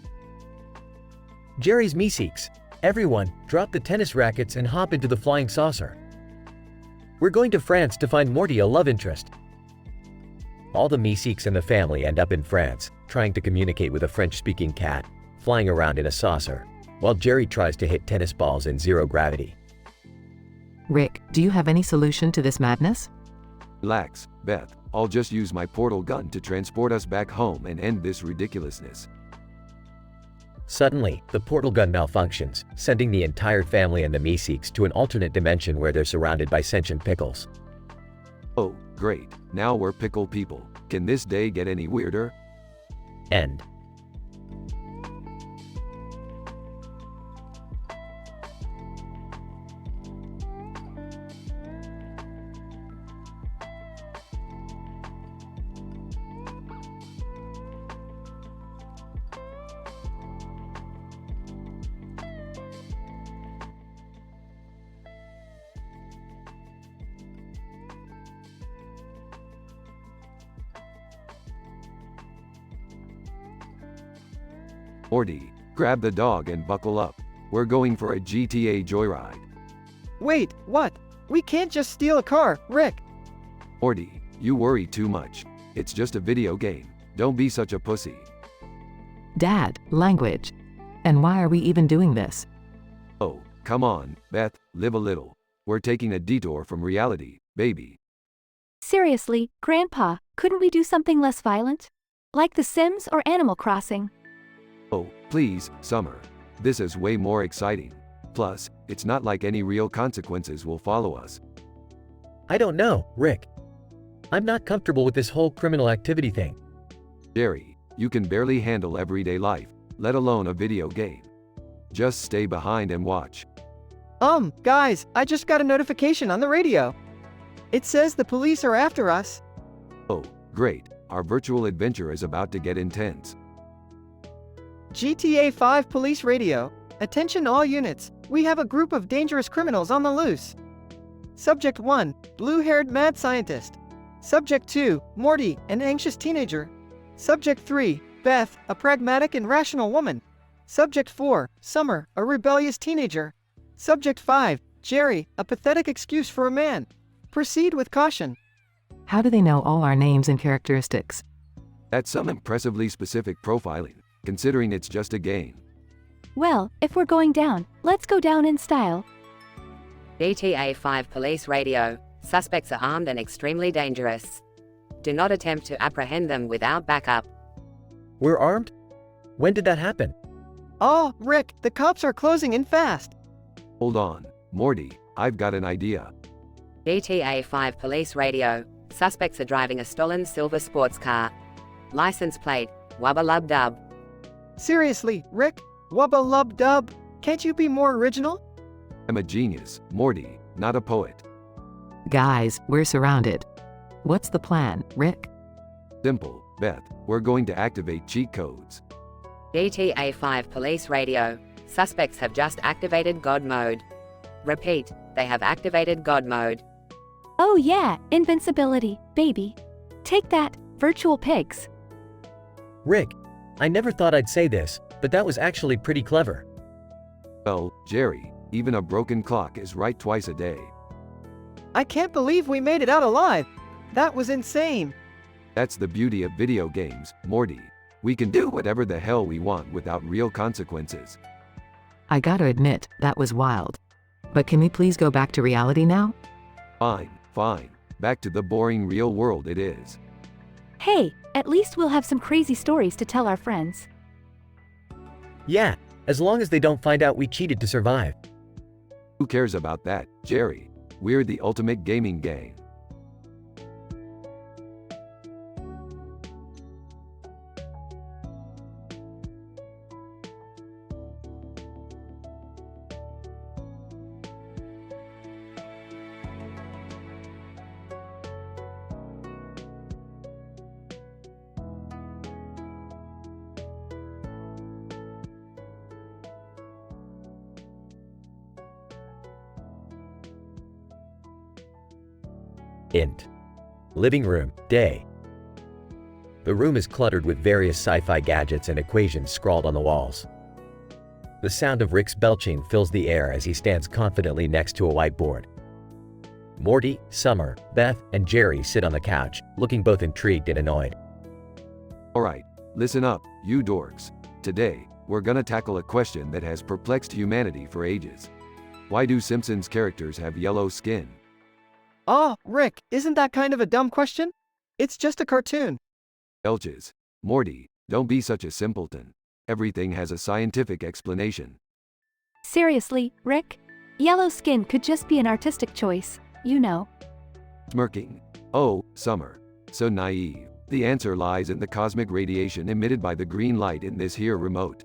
Jerry's Meeseeks. Everyone, drop the tennis rackets and hop into the flying saucer. We're going to France to find Morty a love interest. All the Meeseeks and the family end up in France, trying to communicate with a French-speaking cat, flying around in a saucer, while Jerry tries to hit tennis balls in zero gravity. Rick, do you have any solution to this madness? Relax, Beth. I'll just use my portal gun to transport us back home and end this ridiculousness. Suddenly, the portal gun malfunctions, sending the entire family and the Meeseeks to an alternate dimension where they're surrounded by sentient pickles. Oh, great. Now we're pickle people. Can this day get any weirder? End. Morty, grab the dog and buckle up. We're going for a GTA joyride. Wait, what? We can't just steal a car, Rick. Morty, you worry too much. It's just a video game. Don't be such a pussy. Dad, language. And why are we even doing this? Oh, come on, Beth, live a little. We're taking a detour from reality, baby. Seriously, Grandpa, couldn't we do something less violent? Like The Sims or Animal Crossing? Oh, please, Summer. This is way more exciting. Plus, it's not like any real consequences will follow us. I don't know, Rick. I'm not comfortable with this whole criminal activity thing. Jerry, you can barely handle everyday life, let alone a video game. Just stay behind and watch. Guys, I just got a notification on the radio. It says the police are after us. Oh, great. Our virtual adventure is about to get intense. GTA 5 Police Radio. Attention all units. We have a group of dangerous criminals on the loose. Subject 1, blue-haired mad scientist. Subject 2, Morty, an anxious teenager. Subject 3, Beth, a pragmatic and rational woman. Subject 4, Summer, a rebellious teenager. Subject 5, Jerry, a pathetic excuse for a man. Proceed with caution. How do they know all our names and characteristics? That's some impressively specific profiling, considering it's just a game. Well, if we're going down, let's go down in style. GTA 5 Police Radio. Suspects are armed and extremely dangerous. Do not attempt to apprehend them without backup. We're armed? When did that happen? Oh, Rick, the cops are closing in fast. Hold on, Morty, I've got an idea. GTA 5 Police Radio. Suspects are driving a stolen silver sports car. License plate, Wubba Lub Dub. Seriously, Rick? Wubba Lub Dub? Can't you be more original? I'm a genius, Morty, not a poet. Guys, we're surrounded. What's the plan, Rick? Simple, Beth, we're going to activate cheat codes. GTA 5 Police Radio. Suspects have just activated God Mode. Repeat, they have activated God Mode. Oh yeah, invincibility, baby. Take that, virtual pigs. Rick, I never thought I'd say this, but that was actually pretty clever. Well, Jerry, even a broken clock is right twice a day. I can't believe we made it out alive. That was insane. That's the beauty of video games, Morty. We can do whatever the hell we want without real consequences. I gotta admit, that was wild. But can we please go back to reality now? Fine, fine. Back to the boring real world it is. Hey, at least we'll have some crazy stories to tell our friends. Yeah, as long as they don't find out we cheated to survive. Who cares about that, Jerry? We're the ultimate gaming gang. Int. Living room, day. The room is cluttered with various sci-fi gadgets and equations scrawled on the walls. The sound of Rick's belching fills the air as he stands confidently next to a whiteboard. Morty, Summer, Beth, and Jerry sit on the couch, looking both intrigued and annoyed. Alright, listen up, you dorks. Today, we're gonna tackle a question that has perplexed humanity for ages. Why do Simpsons characters have yellow skin? Oh, Rick, isn't that kind of a dumb question? It's just a cartoon. Belches. Morty, don't be such a simpleton. Everything has a scientific explanation. Seriously, Rick? Yellow skin could just be an artistic choice, you know. Smirking. Oh, Summer. So naive. The answer lies in the cosmic radiation emitted by the green light in this here remote.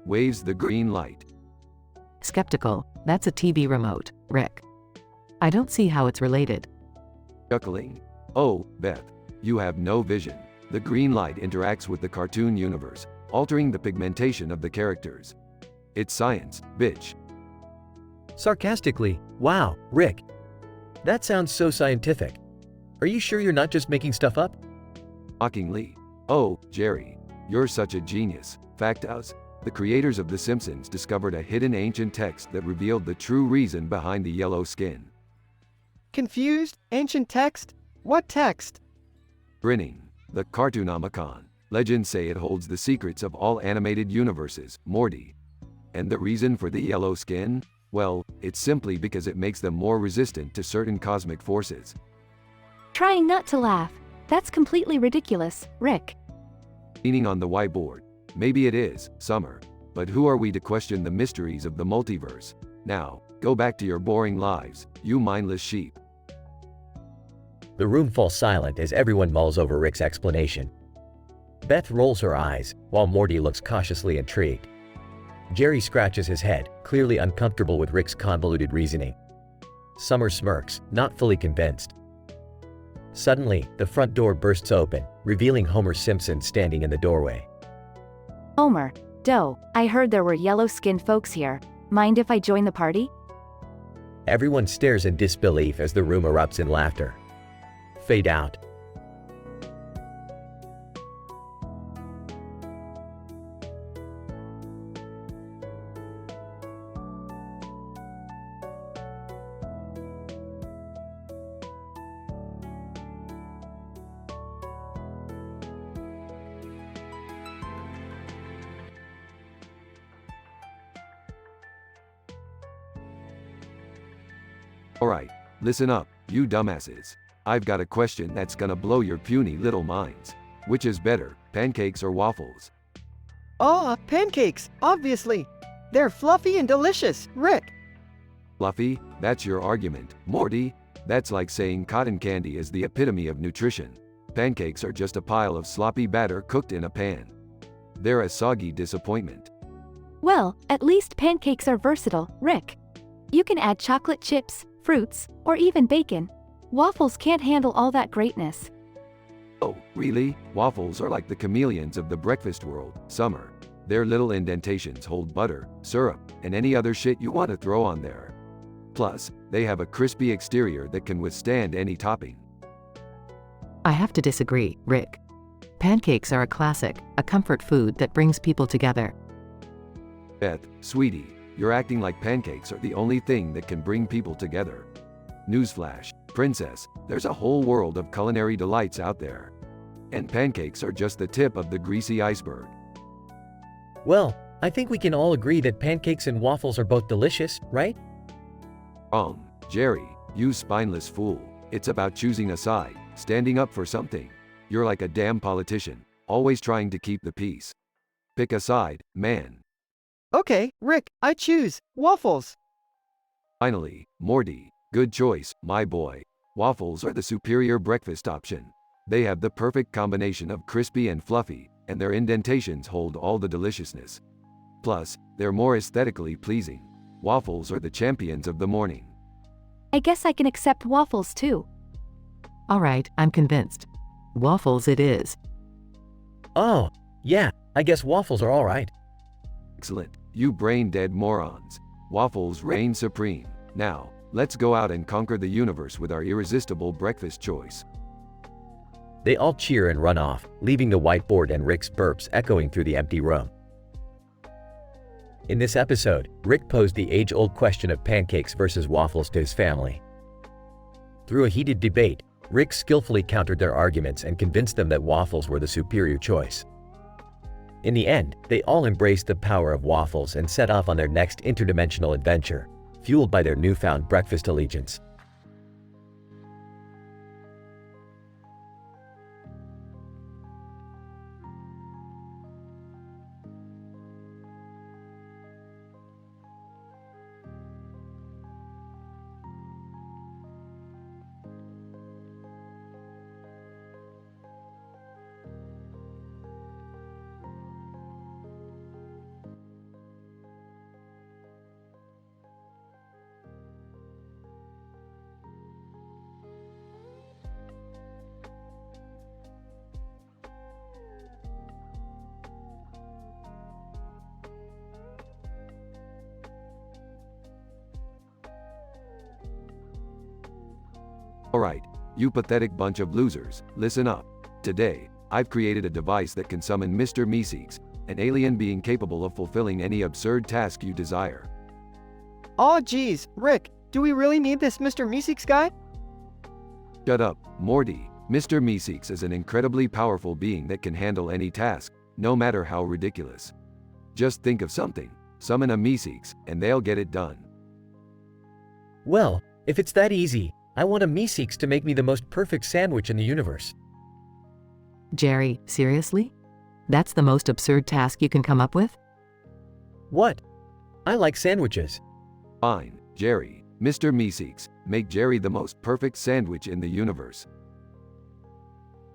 Waves the green light. Skeptical, that's a TV remote, Rick. I don't see how it's related. Chuckling. Oh, Beth. You have no vision. The green light interacts with the cartoon universe, altering the pigmentation of the characters. It's science, bitch. Sarcastically, wow, Rick. That sounds so scientific. Are you sure you're not just making stuff up? Mockingly. Oh, Jerry. You're such a genius. Fact us. The creators of The Simpsons discovered a hidden ancient text that revealed the true reason behind the yellow skin. Confused? Ancient text? What text? Grinning. The Cartoonomicon. Legends say it holds the secrets of all animated universes, Morty. And the reason for the yellow skin? Well, it's simply because it makes them more resistant to certain cosmic forces. Trying not to laugh. That's completely ridiculous, Rick. Leaning on the whiteboard. Maybe it is, Summer. But who are we to question the mysteries of the multiverse? Now, go back to your boring lives, you mindless sheep. The room falls silent as everyone mulls over Rick's explanation. Beth rolls her eyes, while Morty looks cautiously intrigued. Jerry scratches his head, clearly uncomfortable with Rick's convoluted reasoning. Summer smirks, not fully convinced. Suddenly, the front door bursts open, revealing Homer Simpson standing in the doorway. Homer, Doe, I heard there were yellow-skinned folks here. Mind if I join the party? Everyone stares in disbelief as the room erupts in laughter. Fade out. Alright, listen up, you dumbasses. I've got a question that's gonna blow your puny little minds. Which is better, pancakes or waffles? Oh, pancakes, obviously. They're fluffy and delicious, Rick. Fluffy? That's your argument, Morty. That's like saying cotton candy is the epitome of nutrition. Pancakes are just a pile of sloppy batter cooked in a pan. They're a soggy disappointment. Well, at least pancakes are versatile, Rick. You can add chocolate chips, fruits, or even bacon. Waffles can't handle all that greatness. Oh, really? Waffles are like the chameleons of the breakfast world, Summer. Their little indentations hold butter, syrup, and any other shit you want to throw on there. Plus, they have a crispy exterior that can withstand any topping. I have to disagree, Rick. Pancakes are a classic, a comfort food that brings people together. Beth, sweetie, you're acting like pancakes are the only thing that can bring people together. Newsflash, princess, there's a whole world of culinary delights out there. And pancakes are just the tip of the greasy iceberg. Well, I think we can all agree that pancakes and waffles are both delicious, right? Jerry, you spineless fool. It's about choosing a side, standing up for something. You're like a damn politician, always trying to keep the peace. Pick a side, man. Okay, Rick, I choose waffles. Finally, Morty, good choice, my boy. Waffles are the superior breakfast option. They have the perfect combination of crispy and fluffy, and their indentations hold all the deliciousness. Plus, they're more aesthetically pleasing. Waffles are the champions of the morning. I guess I can accept waffles too. Alright, I'm convinced. Waffles it is. Oh, yeah, I guess waffles are alright. Excellent, you brain-dead morons. Waffles reign supreme. Now, let's go out and conquer the universe with our irresistible breakfast choice. They all cheer and run off, leaving the whiteboard and Rick's burps echoing through the empty room. In this episode, Rick posed the age-old question of pancakes versus waffles to his family. Through a heated debate, Rick skillfully countered their arguments and convinced them that waffles were the superior choice. In the end, they all embraced the power of waffles and set off on their next interdimensional adventure, fueled by their newfound breakfast allegiance. Alright, you pathetic bunch of losers, listen up. Today, I've created a device that can summon Mr. Meeseeks, an alien being capable of fulfilling any absurd task you desire. Aw geez, Rick, do we really need this Mr. Meeseeks guy? Shut up, Morty. Mr. Meeseeks is an incredibly powerful being that can handle any task, no matter how ridiculous. Just think of something, summon a Meeseeks, and they'll get it done. Well, if it's that easy, I want a Meeseeks to make me the most perfect sandwich in the universe. Jerry, seriously? That's the most absurd task you can come up with? What? I like sandwiches. Fine, Jerry. Mr. Meeseeks, make Jerry the most perfect sandwich in the universe.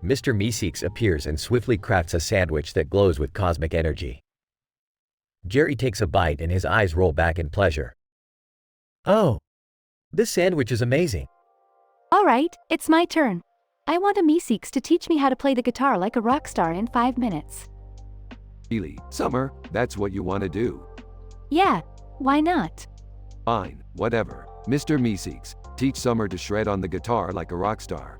Mr. Meeseeks appears and swiftly crafts a sandwich that glows with cosmic energy. Jerry takes a bite and his eyes roll back in pleasure. Oh, this sandwich is amazing. Alright, it's my turn. I want a Meeseeks to teach me how to play the guitar like a rock star in 5 minutes. Really, Summer, that's what you want to do? Yeah, why not? Fine, whatever. Mr. Meeseeks, teach Summer to shred on the guitar like a rock star.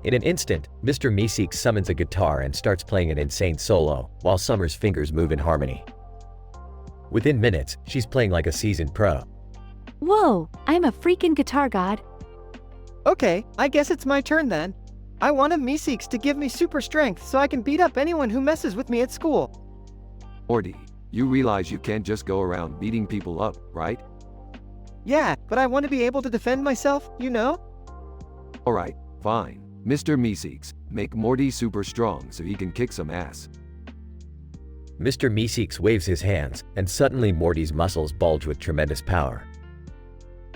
In an instant, Mr. Meeseeks summons a guitar and starts playing an insane solo, while Summer's fingers move in harmony. Within minutes, she's playing like a seasoned pro. Whoa, I'm a freaking guitar god. Okay, I guess it's my turn then. I want a Meeseeks to give me super strength so I can beat up anyone who messes with me at school. Morty, you realize you can't just go around beating people up, right? Yeah, but I want to be able to defend myself, you know? Alright, fine. Mr. Meeseeks, make Morty super strong so he can kick some ass. Mr. Meeseeks waves his hands, and suddenly Morty's muscles bulge with tremendous power.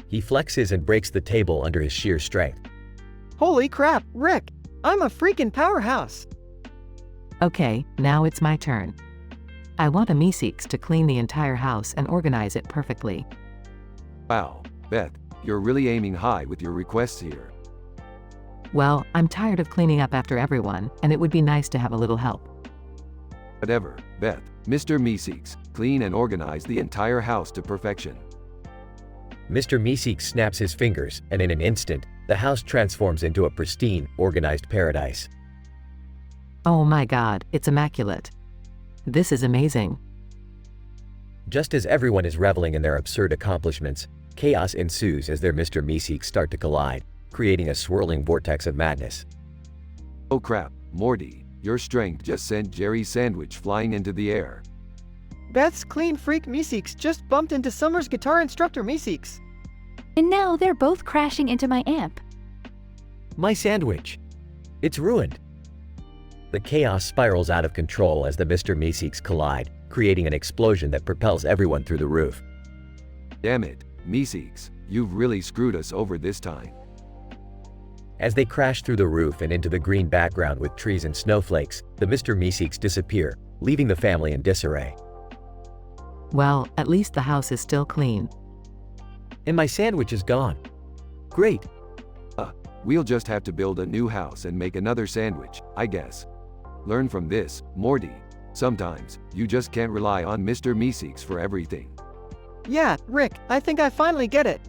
He flexes and breaks the table under his sheer strength. Holy crap, Rick! I'm a freaking powerhouse! Okay, now it's my turn. I want a Meeseeks to clean the entire house and organize it perfectly. Wow, Beth, you're really aiming high with your requests here. Well, I'm tired of cleaning up after everyone, and it would be nice to have a little help. Whatever, Beth. Mr. Meeseeks, clean and organize the entire house to perfection. Mr. Meeseeks snaps his fingers, and in an instant, the house transforms into a pristine, organized paradise. Oh my god, it's immaculate. This is amazing. Just as everyone is reveling in their absurd accomplishments, chaos ensues as their Mr. Meeseeks start to collide, creating a swirling vortex of madness. Oh crap, Morty, your strength just sent Jerry's sandwich flying into the air. Beth's clean freak Meeseeks just bumped into Summer's guitar instructor Meeseeks. And now they're both crashing into my amp. My sandwich. It's ruined. The chaos spirals out of control as the Mr. Meeseeks collide, creating an explosion that propels everyone through the roof. Damn it, Meeseeks, you've really screwed us over this time. As they crash through the roof and into the green background with trees and snowflakes, the Mr. Meeseeks disappear, leaving the family in disarray. Well, at least the house is still clean. And my sandwich is gone. Great. We'll just have to build a new house and make another sandwich, I guess. Learn from this, Morty. Sometimes, you just can't rely on Mr. Meeseeks for everything. Yeah, Rick, I think I finally get it.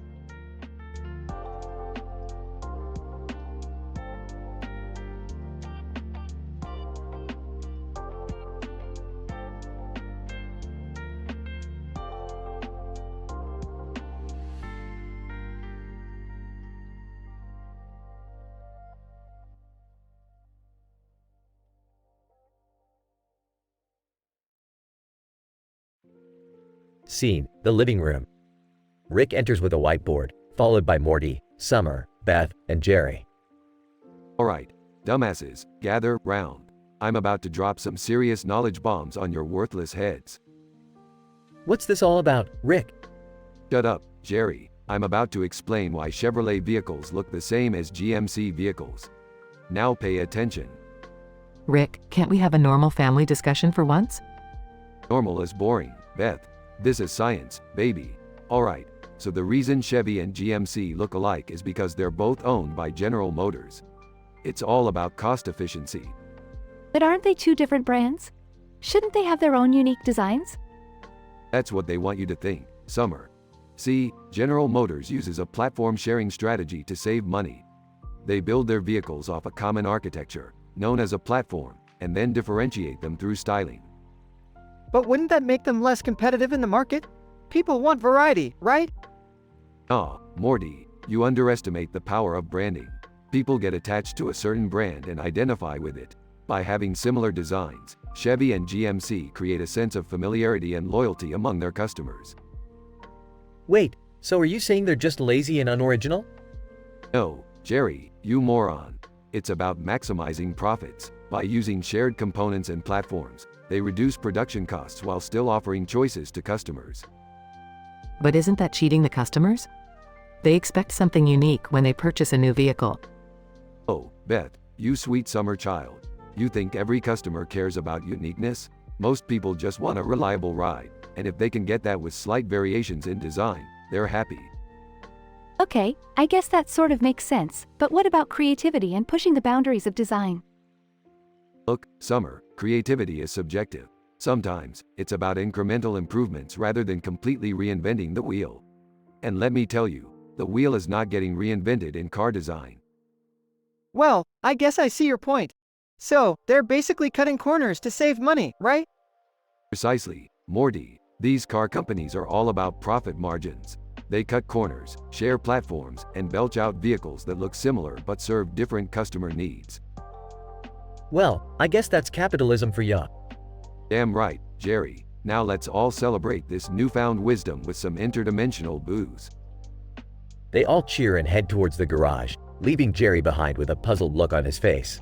Scene: the living room. Rick enters with a whiteboard, followed by Morty, Summer, Beth, and Jerry. Alright, dumbasses, gather round. I'm about to drop some serious knowledge bombs on your worthless heads. What's this all about, Rick? Shut up, Jerry. I'm about to explain why Chevrolet vehicles look the same as GMC vehicles. Now pay attention. Rick, can't we have a normal family discussion for once? Normal is boring, Beth. This is science, baby. Alright, so the reason Chevy and GMC look alike is because they're both owned by General Motors. It's all about cost efficiency. But aren't they two different brands? Shouldn't they have their own unique designs? That's what they want you to think, Summer. See, General Motors uses a platform sharing strategy to save money. They build their vehicles off a common architecture, known as a platform, and then differentiate them through styling. But wouldn't that make them less competitive in the market? People want variety, right? Ah, Morty, you underestimate the power of branding. People get attached to a certain brand and identify with it. By having similar designs, Chevy and GMC create a sense of familiarity and loyalty among their customers. Wait, so are you saying they're just lazy and unoriginal? No, Jerry, you moron. It's about maximizing profits. By using shared components and platforms, they reduce production costs while still offering choices to customers. But isn't that cheating the customers? They expect something unique when they purchase a new vehicle. Oh, Beth, you sweet summer child. You think every customer cares about uniqueness? Most people just want a reliable ride, and if they can get that with slight variations in design, they're happy. Okay, I guess that sort of makes sense, but what about creativity and pushing the boundaries of design? Look, Summer, creativity is subjective. Sometimes, it's about incremental improvements rather than completely reinventing the wheel. And let me tell you, the wheel is not getting reinvented in car design. Well, I guess I see your point. So, they're basically cutting corners to save money, right? Precisely, Morty. These car companies are all about profit margins. They cut corners, share platforms, and belch out vehicles that look similar but serve different customer needs. Well, I guess that's capitalism for ya. Damn right, Jerry. Now let's all celebrate this newfound wisdom with some interdimensional booze. They all cheer and head towards the garage, leaving Jerry behind with a puzzled look on his face.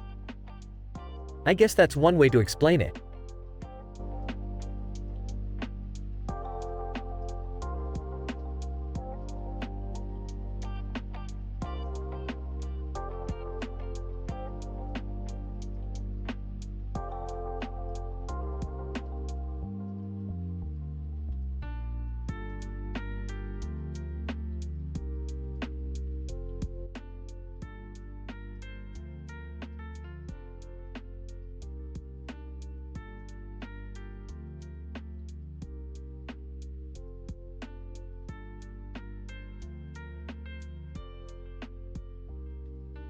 I guess that's one way to explain it.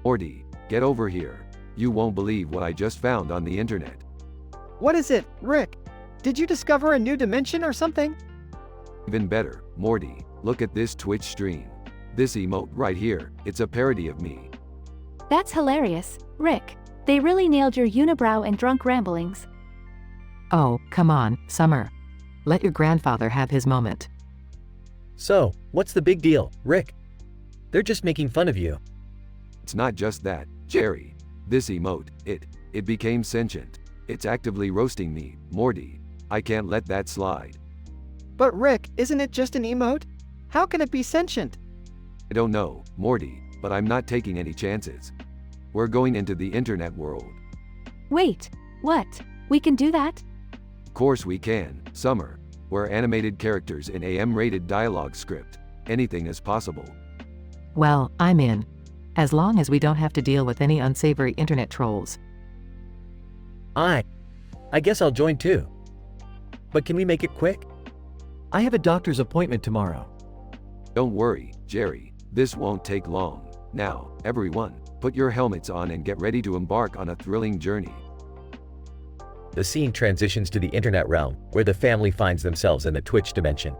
Morty, get over here. You won't believe what I just found on the internet. What is it, Rick? Did you discover a new dimension or something? Even better, Morty, look at this Twitch stream. This emote right here, it's a parody of me. That's hilarious, Rick. They really nailed your unibrow and drunk ramblings. Oh, come on, Summer. Let your grandfather have his moment. So, what's the big deal, Rick? They're just making fun of you. It's not just that, Jerry. This emote, it became sentient. It's actively roasting me, Morty. I can't let that slide. But Rick, isn't it just an emote? How can it be sentient? I don't know, Morty, but I'm not taking any chances. We're going into the internet world. Wait, what? We can do that? Of course we can, Summer. We're animated characters in AM-rated dialogue script. Anything is possible. Well, I'm in. As long as we don't have to deal with any unsavory internet trolls. I guess I'll join too. But can we make it quick? I have a doctor's appointment tomorrow. Don't worry, Jerry. This won't take long. Now, everyone, put your helmets on and get ready to embark on a thrilling journey. The scene transitions to the internet realm, where the family finds themselves in the Twitch dimension.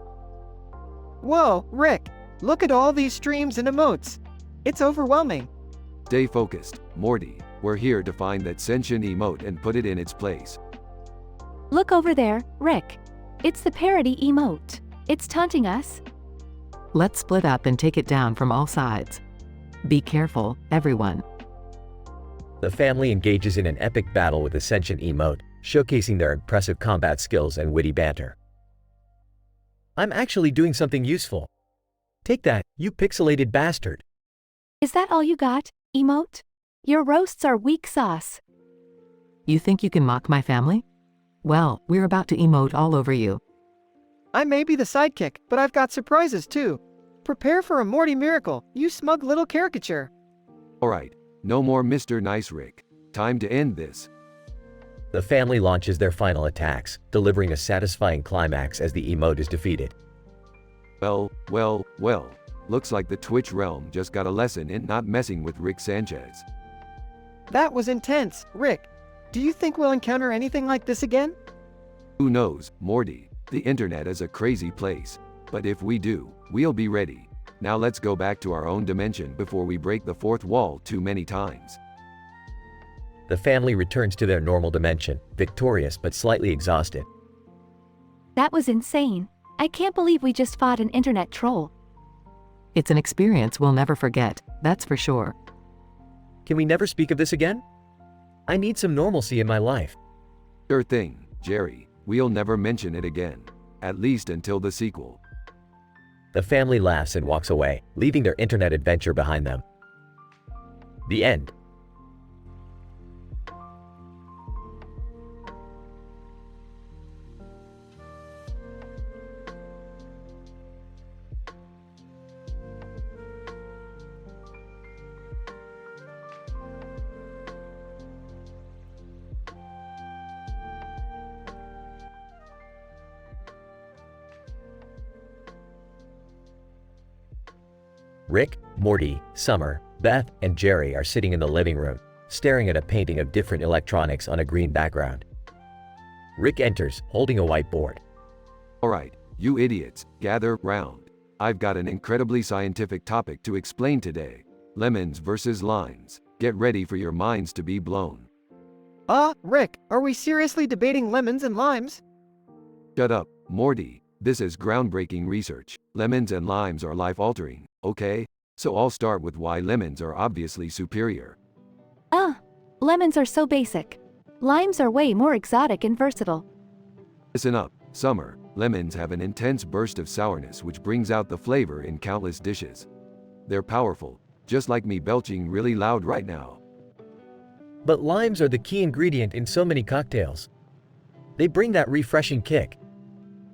Whoa, Rick! Look at all these streams and emotes. It's overwhelming. Stay focused, Morty. We're here to find that sentient emote and put it in its place. Look over there, Rick. It's the parody emote. It's taunting us. Let's split up and take it down from all sides. Be careful, everyone. The family engages in an epic battle with the sentient emote, showcasing their impressive combat skills and witty banter. I'm actually doing something useful. Take that, you pixelated bastard. Is that all you got, emote? Your roasts are weak sauce. You think you can mock my family? Well, we're about to emote all over you. I may be the sidekick, but I've got surprises too. Prepare for a Morty miracle, you smug little caricature. Alright, no more Mr. Nice Rick. Time to end this. The family launches their final attacks, delivering a satisfying climax as the emote is defeated. Well. Looks like the Twitch realm just got a lesson in not messing with Rick Sanchez. That was intense, Rick. Do you think we'll encounter anything like this again? Who knows, Morty? The internet is a crazy place. But if we do, we'll be ready. Now let's go back to our own dimension before we break the fourth wall too many times. The family returns to their normal dimension, victorious but slightly exhausted. That was insane. I can't believe we just fought an internet troll. It's an experience we'll never forget, that's for sure. Can we never speak of this again? I need some normalcy in my life. Sure thing, Jerry. We'll never mention it again. At least until the sequel. The family laughs and walks away, leaving their internet adventure behind them. The end. Rick, Morty, Summer, Beth, and Jerry are sitting in the living room, staring at a painting of different electronics on a green background. Rick enters, holding a whiteboard. Alright, you idiots, gather round. I've got an incredibly scientific topic to explain today. Lemons versus limes. Get ready for your minds to be blown. Rick, are we seriously debating lemons and limes? Shut up, Morty. This is groundbreaking research. Lemons and limes are life-altering, okay? So I'll start with why lemons are obviously superior. Lemons are so basic. Limes are way more exotic and versatile. Listen up, Summer. Lemons have an intense burst of sourness which brings out the flavor in countless dishes. They're powerful, just like me belching really loud right now. But limes are the key ingredient in so many cocktails. They bring that refreshing kick.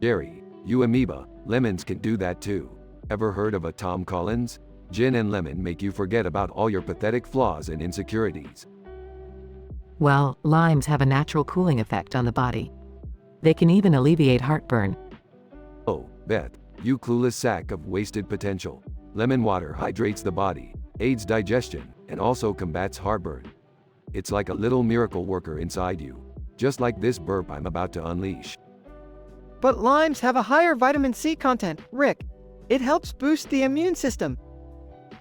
Jerry, you amoeba, lemons can do that too. Ever heard of a Tom Collins? Gin and lemon make you forget about all your pathetic flaws and insecurities. Well, limes have a natural cooling effect on the body. They can even alleviate heartburn. Oh, Beth, you clueless sack of wasted potential. Lemon water hydrates the body, aids digestion, and also combats heartburn. It's like a little miracle worker inside you, just like this burp I'm about to unleash. But limes have a higher vitamin C content, Rick. It helps boost the immune system.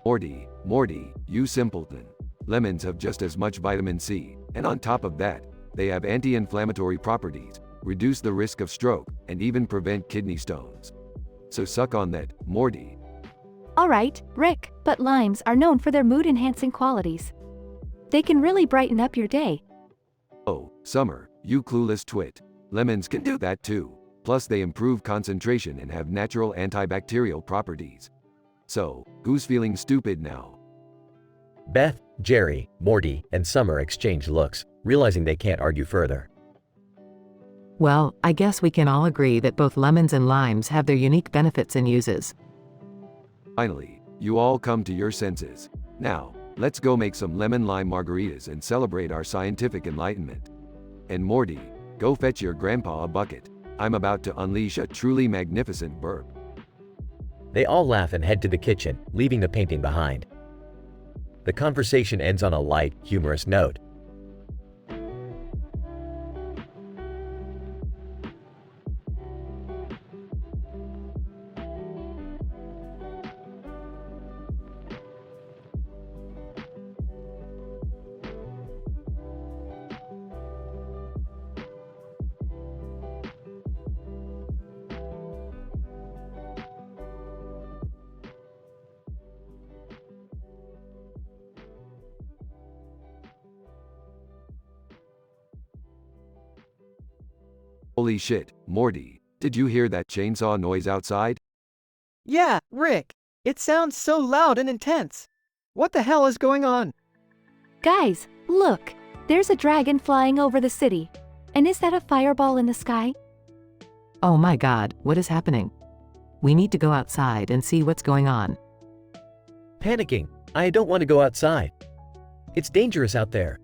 Morty, you simpleton. Lemons have just as much vitamin C, and on top of that, they have anti-inflammatory properties, reduce the risk of stroke, and even prevent kidney stones. So suck on that, Morty. Alright, Rick, but limes are known for their mood-enhancing qualities. They can really brighten up your day. Oh, Summer, you clueless twit. Lemons can do that too. Plus they improve concentration and have natural antibacterial properties. So, who's feeling stupid now? Beth, Jerry, Morty, and Summer exchange looks, realizing they can't argue further. Well, I guess we can all agree that both lemons and limes have their unique benefits and uses. Finally, you all come to your senses. Now, let's go make some lemon-lime margaritas and celebrate our scientific enlightenment. And Morty, go fetch your grandpa a bucket. I'm about to unleash a truly magnificent burp. They all laugh and head to the kitchen, leaving the painting behind. The conversation ends on a light, humorous note. Holy shit, Morty, did you hear that chainsaw noise outside? Yeah, Rick. It sounds so loud and intense. What the hell is going on? Guys, look! There's a dragon flying over the city. And is that a fireball in the sky? Oh my god, what is happening? We need to go outside and see what's going on. Panicking. I don't want to go outside. It's dangerous out there.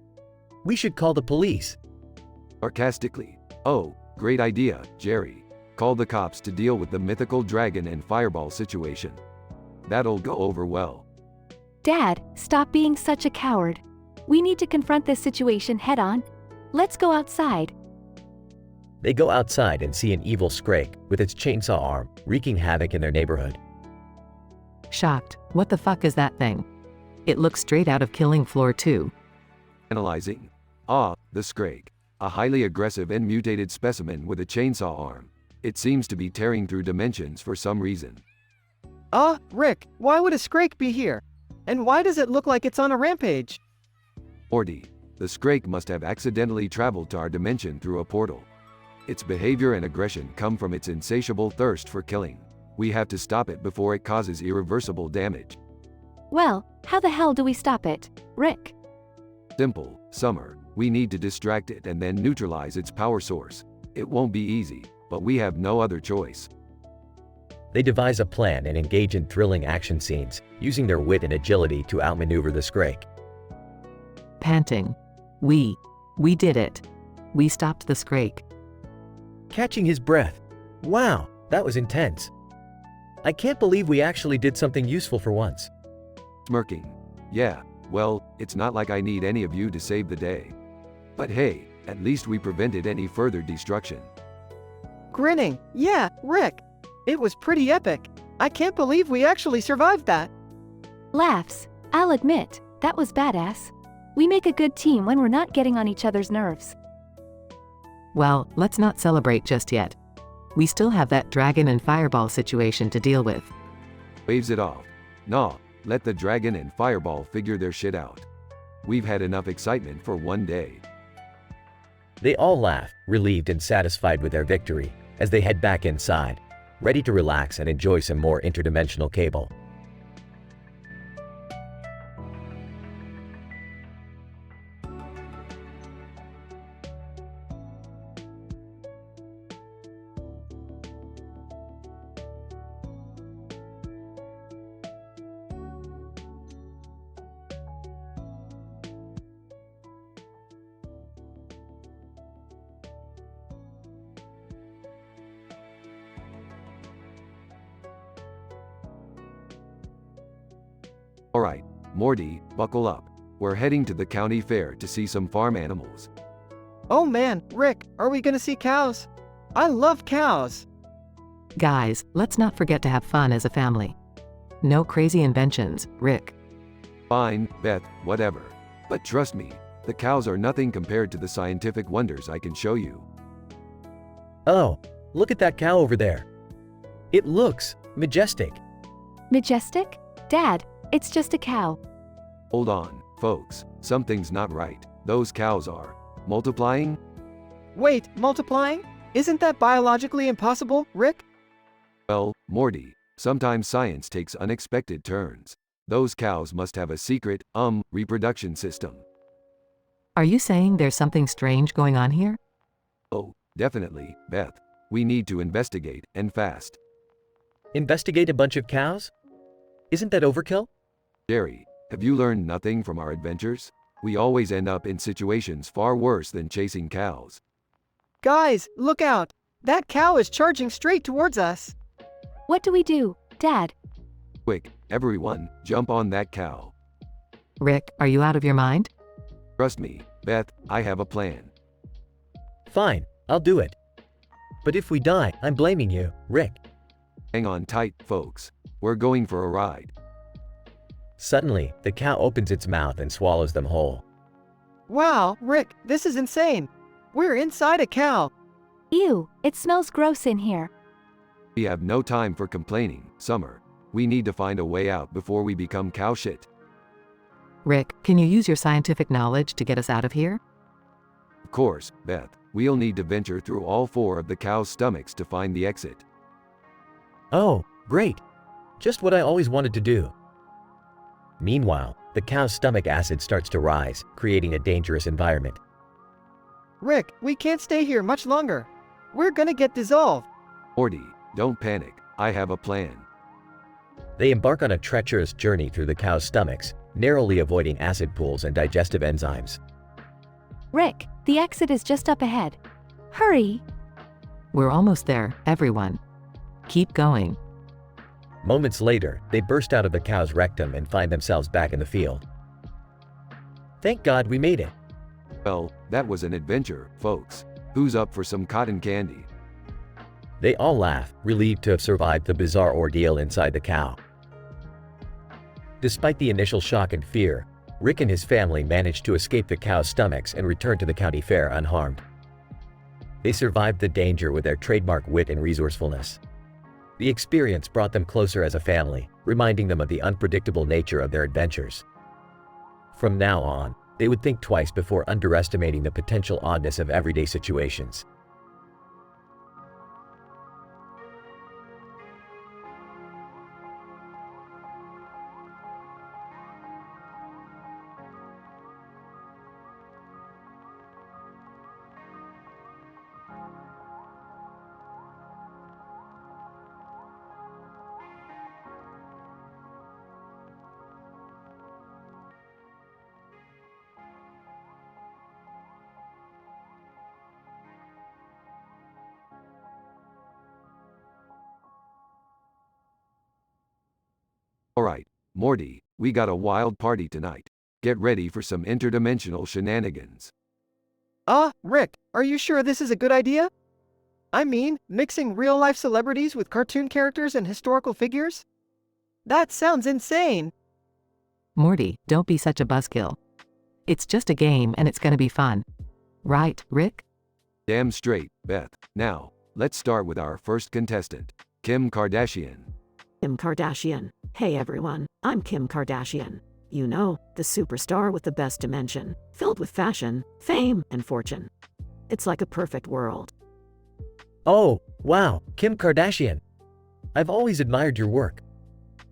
We should call the police. Sarcastically. Oh, great idea, Jerry. Call the cops to deal with the mythical dragon and fireball situation. That'll go over well. Dad, stop being such a coward. We need to confront this situation head on. Let's go outside. They go outside and see an evil Scrake with its chainsaw arm, wreaking havoc in their neighborhood. Shocked. What the fuck is that thing? It looks straight out of Killing Floor 2. Analyzing. Ah, the Scrake. A highly aggressive and mutated specimen with a chainsaw arm. It seems to be tearing through dimensions for some reason. Rick, why would a Scrake be here? And why does it look like it's on a rampage? Morty. The Scrake must have accidentally traveled to our dimension through a portal. Its behavior and aggression come from its insatiable thirst for killing. We have to stop it before it causes irreversible damage. Well, how the hell do we stop it, Rick? Simple, Summer. We need to distract it and then neutralize its power source. It won't be easy, but we have no other choice. They devise a plan and engage in thrilling action scenes, using their wit and agility to outmaneuver the Scrake. Panting. We did it. We stopped the Scrake. Catching his breath. Wow, that was intense. I can't believe we actually did something useful for once. Smirking. Yeah, well, it's not like I need any of you to save the day. But hey, at least we prevented any further destruction. Grinning. Yeah, Rick. It was pretty epic. I can't believe we actually survived that. Laughs. I'll admit, that was badass. We make a good team when we're not getting on each other's nerves. Well, let's not celebrate just yet. We still have that dragon and fireball situation to deal with. Waves it off. Nah, let the dragon and fireball figure their shit out. We've had enough excitement for one day. They all laugh, relieved and satisfied with their victory, as they head back inside, ready to relax and enjoy some more interdimensional cable. Alright, Morty, buckle up. We're heading to the county fair to see some farm animals. Oh man, Rick, are we gonna see cows? I love cows. Guys, let's not forget to have fun as a family. No crazy inventions, Rick. Fine, Beth, whatever. But trust me, the cows are nothing compared to the scientific wonders I can show you. Oh, look at that cow over there. It looks majestic. Majestic? Dad, it's just a cow. Hold on, folks, something's not right. Those cows are multiplying? Wait, multiplying? Isn't that biologically impossible, Rick? Well, Morty, sometimes science takes unexpected turns. Those cows must have a secret, reproduction system. Are you saying there's something strange going on here? Oh, definitely, Beth. We need to investigate, and fast. Investigate a bunch of cows? Isn't that overkill? Jerry, have you learned nothing from our adventures? We always end up in situations far worse than chasing cows. Guys, look out! That cow is charging straight towards us. What do we do, Dad? Quick, everyone, jump on that cow. Rick, are you out of your mind? Trust me, Beth, I have a plan. Fine, I'll do it. But if we die, I'm blaming you, Rick. Hang on tight, folks. We're going for a ride. Suddenly, the cow opens its mouth and swallows them whole. Wow, Rick, this is insane. We're inside a cow. Ew, it smells gross in here. We have no time for complaining, Summer. We need to find a way out before we become cow shit. Rick, can you use your scientific knowledge to get us out of here? Of course, Beth. We'll need to venture through all 4 of the cow's stomachs to find the exit. Oh, great. Just what I always wanted to do. Meanwhile, the cow's stomach acid starts to rise, creating a dangerous environment. Rick, we can't stay here much longer. We're gonna get dissolved. Morty, don't panic. I have a plan. They embark on a treacherous journey through the cow's stomachs, narrowly avoiding acid pools and digestive enzymes. Rick, the exit is just up ahead. Hurry! We're almost there, everyone. Keep going. Moments later, they burst out of the cow's rectum and find themselves back in the field. Thank God we made it. Well, that was an adventure, folks. Who's up for some cotton candy? They all laugh, relieved to have survived the bizarre ordeal inside the cow. Despite the initial shock and fear, Rick and his family managed to escape the cow's stomachs and return to the county fair unharmed. They survived the danger with their trademark wit and resourcefulness. The experience brought them closer as a family, reminding them of the unpredictable nature of their adventures. From now on, they would think twice before underestimating the potential oddness of everyday situations. Alright, Morty, we got a wild party tonight. Get ready for some interdimensional shenanigans. Rick, are you sure this is a good idea? I mean, mixing real-life celebrities with cartoon characters and historical figures? That sounds insane! Morty, don't be such a buzzkill. It's just a game and it's gonna be fun. Right, Rick? Damn straight, Beth. Now, let's start with our first contestant, Kim Kardashian. Kim Kardashian. Hey everyone, I'm Kim Kardashian. You know, the superstar with the best dimension, filled with fashion, fame, and fortune. It's like a perfect world. Oh, wow, Kim Kardashian. I've always admired your work.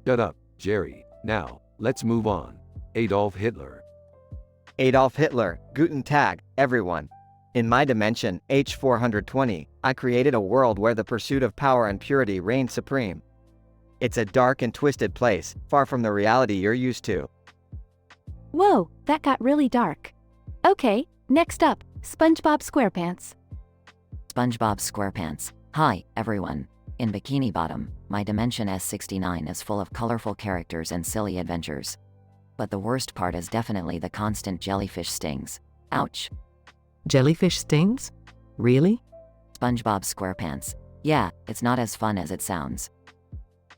Shut up, Jerry. Now, let's move on. Adolf Hitler. Adolf Hitler, Guten Tag, everyone. In my dimension, H420, I created a world where the pursuit of power and purity reigned supreme. It's a dark and twisted place, far from the reality you're used to. Whoa, that got really dark. Okay, next up, SpongeBob SquarePants. SpongeBob SquarePants. Hi, everyone. In Bikini Bottom, my dimension S69 is full of colorful characters and silly adventures. But the worst part is definitely the constant jellyfish stings. Ouch. Jellyfish stings? Really? SpongeBob SquarePants. Yeah, it's not as fun as it sounds.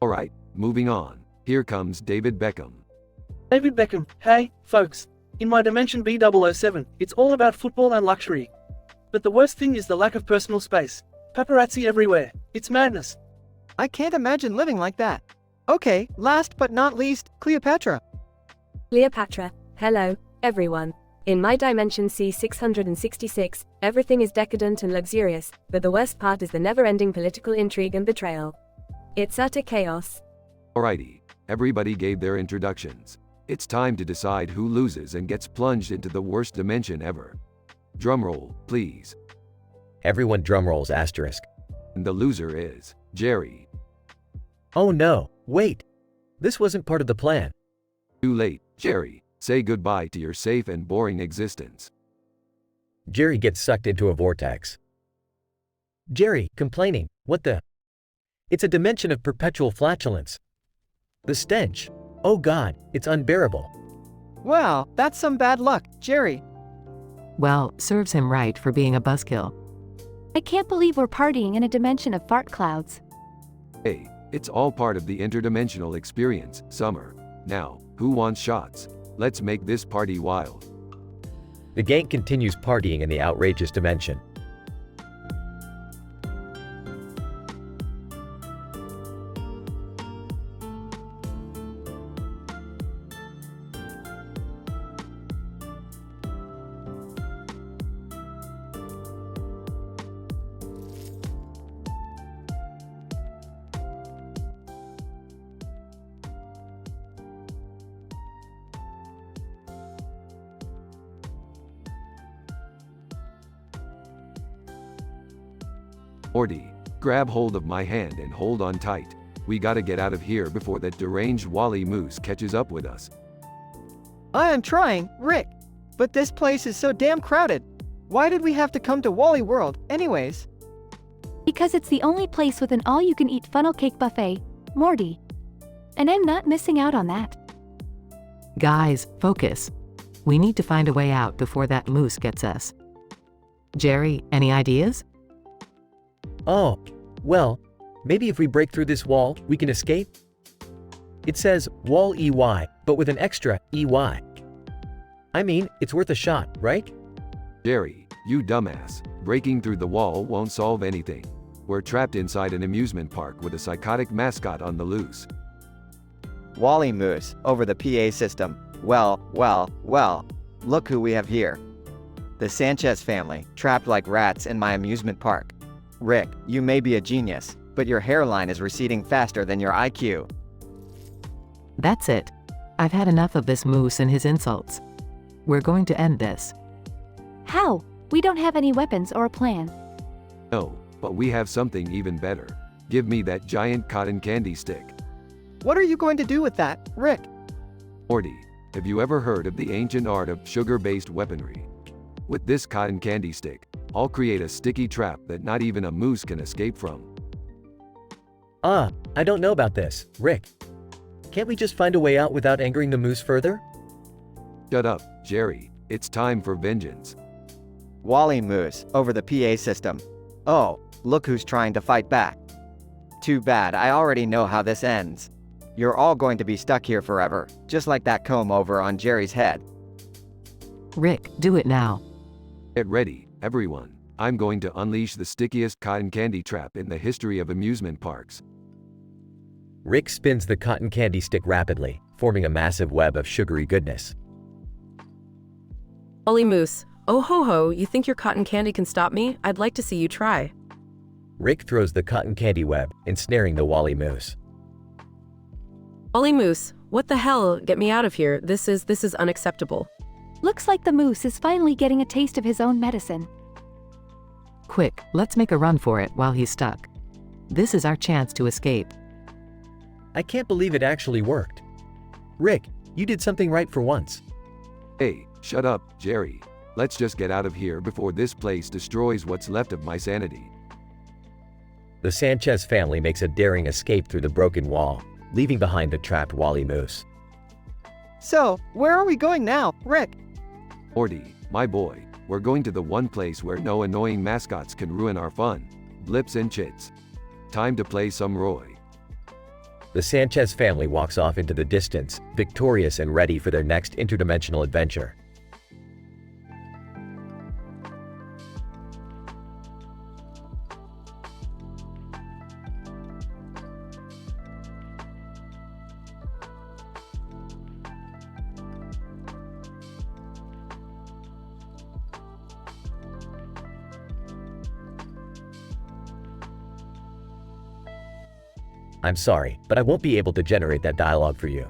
Alright, moving on. Here comes David Beckham. David Beckham. Hey, folks. In my dimension B007, it's all about football and luxury. But the worst thing is the lack of personal space. Paparazzi everywhere. It's madness. I can't imagine living like that. Okay, last but not least, Cleopatra. Cleopatra. Hello, everyone. In my dimension C666, everything is decadent and luxurious, but the worst part is the never-ending political intrigue and betrayal. It's utter chaos. Alrighty, everybody gave their introductions. It's time to decide who loses and gets plunged into the worst dimension ever. Drumroll, please. Everyone drumrolls asterisk. And the loser is Jerry. Oh no, wait. This wasn't part of the plan. Too late, Jerry. Say goodbye to your safe and boring existence. Jerry gets sucked into a vortex. Jerry, complaining, what the? It's a dimension of perpetual flatulence. The stench. Oh God, it's unbearable. Wow, that's some bad luck, Jerry. Well, serves him right for being a buzzkill. I can't believe we're partying in a dimension of fart clouds. Hey, it's all part of the interdimensional experience, Summer. Now, who wants shots? Let's make this party wild. The gang continues partying in the outrageous dimension. Morty, grab hold of my hand and hold on tight. We gotta get out of here before that deranged Wally Moose catches up with us. I am trying, Rick. But this place is so damn crowded. Why did we have to come to Wally World, anyways? Because it's the only place with an all-you-can-eat funnel cake buffet, Morty. And I'm not missing out on that. Guys, focus. We need to find a way out before that moose gets us. Jerry, any ideas? Oh, well, maybe if we break through this wall, we can escape? It says wall EY, but with an extra EY. I mean, it's worth a shot, right? Jerry, you dumbass. Breaking through the wall won't solve anything. We're trapped inside an amusement park with a psychotic mascot on the loose. Wally Moose, over the PA system. Well, look who we have here. The Sanchez family, trapped like rats in my amusement park. Rick, you may be a genius, but your hairline is receding faster than your IQ. That's it. I've had enough of this moose and his insults. We're going to end this. How? We don't have any weapons or a plan. No, but we have something even better. Give me that giant cotton candy stick. What are you going to do with that, Rick? Morty, have you ever heard of the ancient art of sugar-based weaponry? With this cotton candy stick, I'll create a sticky trap that not even a moose can escape from. I don't know about this, Rick. Can't we just find a way out without angering the moose further? Shut up, Jerry. It's time for vengeance. Wally Moose, over the PA system. Oh, look who's trying to fight back. Too bad, I already know how this ends. You're all going to be stuck here forever, just like that comb over on Jerry's head. Rick, do it now. Get ready, everyone. I'm going to unleash the stickiest cotton candy trap in the history of amusement parks. Rick spins the cotton candy stick rapidly, forming a massive web of sugary goodness. Wally Moose, oh ho ho, you think your cotton candy can stop me? I'd like to see you try. Rick throws the cotton candy web, ensnaring the Wally Moose. Wally Moose, what the hell? Get me out of here. This is unacceptable. Looks like the moose is finally getting a taste of his own medicine. Quick, let's make a run for it while he's stuck. This is our chance to escape. I can't believe it actually worked. Rick, you did something right for once. Hey, shut up, Jerry. Let's just get out of here before this place destroys what's left of my sanity. The Sanchez family makes a daring escape through the broken wall, leaving behind the trapped Wally Moose. So, where are we going now, Rick? Morty, my boy, we're going to the one place where no annoying mascots can ruin our fun. Blips and chits. Time to play some Roy. The Sanchez family walks off into the distance, victorious and ready for their next interdimensional adventure. I'm sorry, but I won't be able to generate that dialogue for you.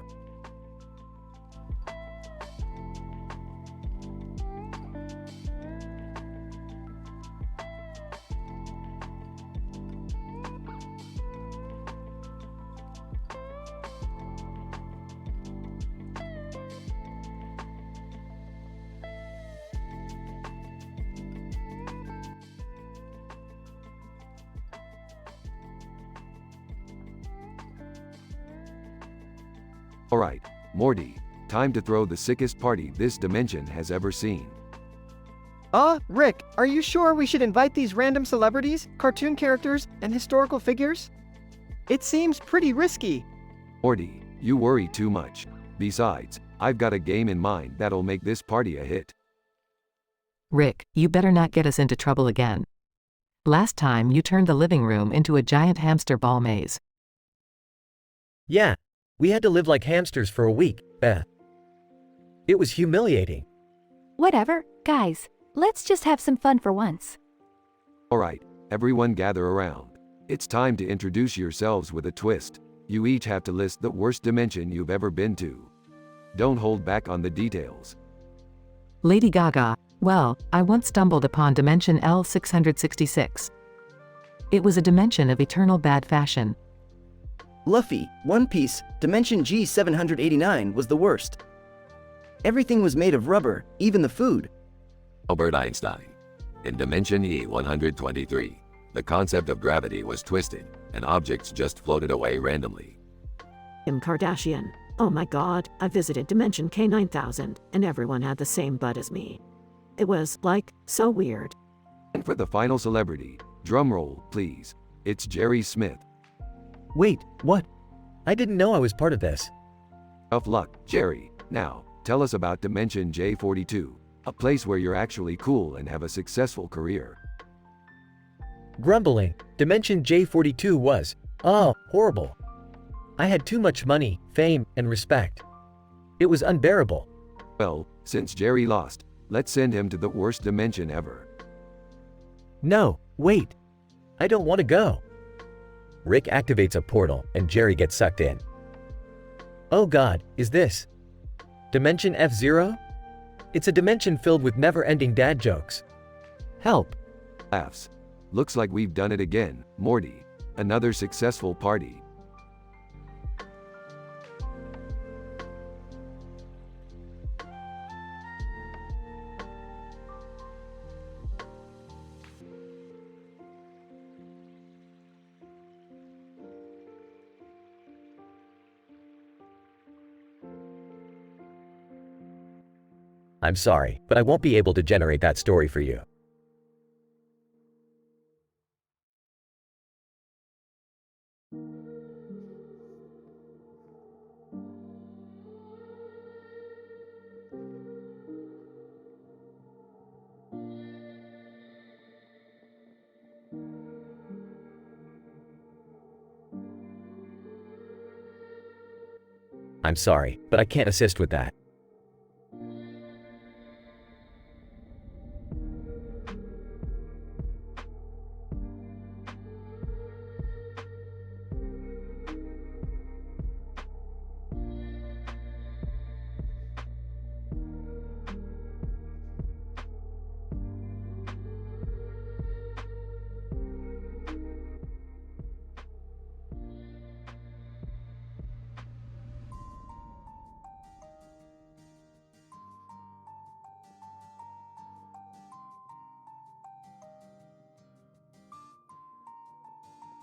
Alright, Morty, time to throw the sickest party this dimension has ever seen. Rick, are you sure we should invite these random celebrities, cartoon characters, and historical figures? It seems pretty risky. Morty, you worry too much. Besides, I've got a game in mind that'll make this party a hit. Rick, you better not get us into trouble again. Last time you turned the living room into a giant hamster ball maze. Yeah, we had to live like hamsters for a week, Beth. It was humiliating. Whatever, guys. Let's just have some fun for once. Alright, everyone gather around. It's time to introduce yourselves with a twist. You each have to list the worst dimension you've ever been to. Don't hold back on the details. Lady Gaga, well, I once stumbled upon dimension L666. It was a dimension of eternal bad fashion. Luffy, One Piece, dimension G789 was the worst. Everything was made of rubber, even the food. Albert Einstein, in dimension E123. The concept of gravity was twisted, and objects just floated away randomly. Kim Kardashian. Oh my god, I visited Dimension K9000, and everyone had the same butt as me. It was, like, so weird. And for the final celebrity, drumroll, please. It's Jerry Smith. Wait, what? I didn't know I was part of this. Tough luck, Jerry. Now, tell us about Dimension J42, a place where you're actually cool and have a successful career. Grumbling, Dimension J42 was, horrible. I had too much money, fame, and respect. It was unbearable. Well, since Jerry lost, let's send him to the worst dimension ever. No, wait. I don't want to go. Rick activates a portal and Jerry gets sucked in. Oh god, is this Dimension F0? It's a dimension filled with never-ending dad jokes. Help. Laughs. Looks like we've done it again, Morty. Another successful party. I'm sorry, but I won't be able to generate that story for you. I'm sorry, but I can't assist with that.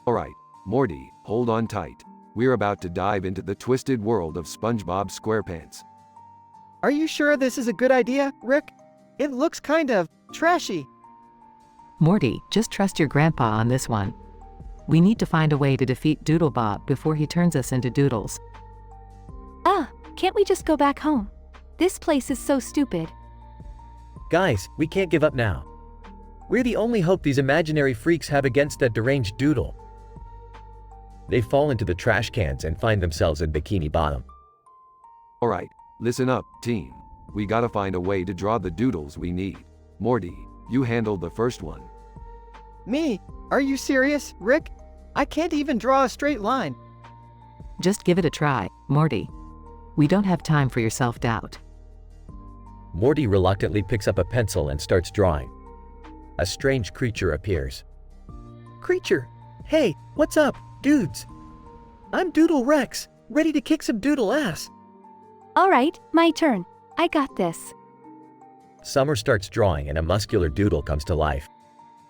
Alright, Morty, hold on tight. We're about to dive into the twisted world of SpongeBob SquarePants. Are you sure this is a good idea, Rick? It looks kind of trashy. Morty, just trust your grandpa on this one. We need to find a way to defeat Doodlebob before he turns us into doodles. Can't we just go back home? This place is so stupid. Guys, we can't give up now. We're the only hope these imaginary freaks have against that deranged doodle. They fall into the trash cans and find themselves in Bikini Bottom. Alright, listen up, team. We gotta find a way to draw the doodles we need. Morty, you handled the first one. Me? Are you serious, Rick? I can't even draw a straight line. Just give it a try, Morty. We don't have time for your self-doubt. Morty reluctantly picks up a pencil and starts drawing. A strange creature appears. Creature! Hey, what's up, dudes? I'm Doodle Rex, ready to kick some doodle ass. Alright, my turn. I got this. Summer starts drawing and a muscular doodle comes to life.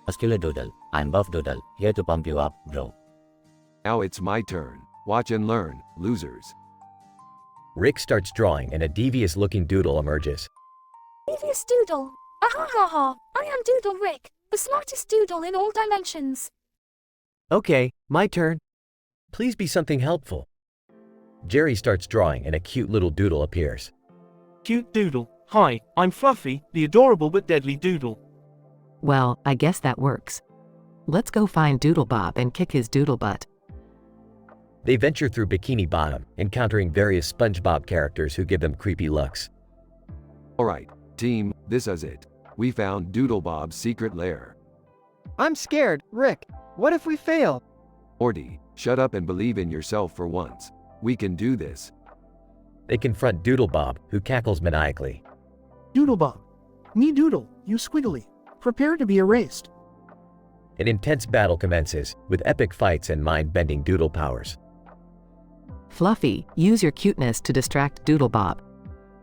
Muscular doodle, I'm Buff Doodle, here to pump you up, bro. Now it's my turn. Watch and learn, losers. Rick starts drawing and a devious-looking doodle emerges. Devious doodle. Ahahaha, I am Doodle Rick, the smartest doodle in all dimensions. Okay, my turn. Please be something helpful. Jerry starts drawing and a cute little doodle appears. Cute doodle. Hi, I'm Fluffy, the adorable but deadly doodle. Well, I guess that works. Let's go find Doodlebob and kick his doodle butt. They venture through Bikini Bottom, encountering various SpongeBob characters who give them creepy looks. Alright, team, this is it. We found Doodlebob's secret lair. I'm scared, Rick. What if we fail? Morty, shut up and believe in yourself for once. We can do this. They confront Doodlebob, who cackles maniacally. Doodlebob. Me Doodle, you squiggly. Prepare to be erased. An intense battle commences, with epic fights and mind-bending doodle powers. Fluffy, use your cuteness to distract Doodlebob.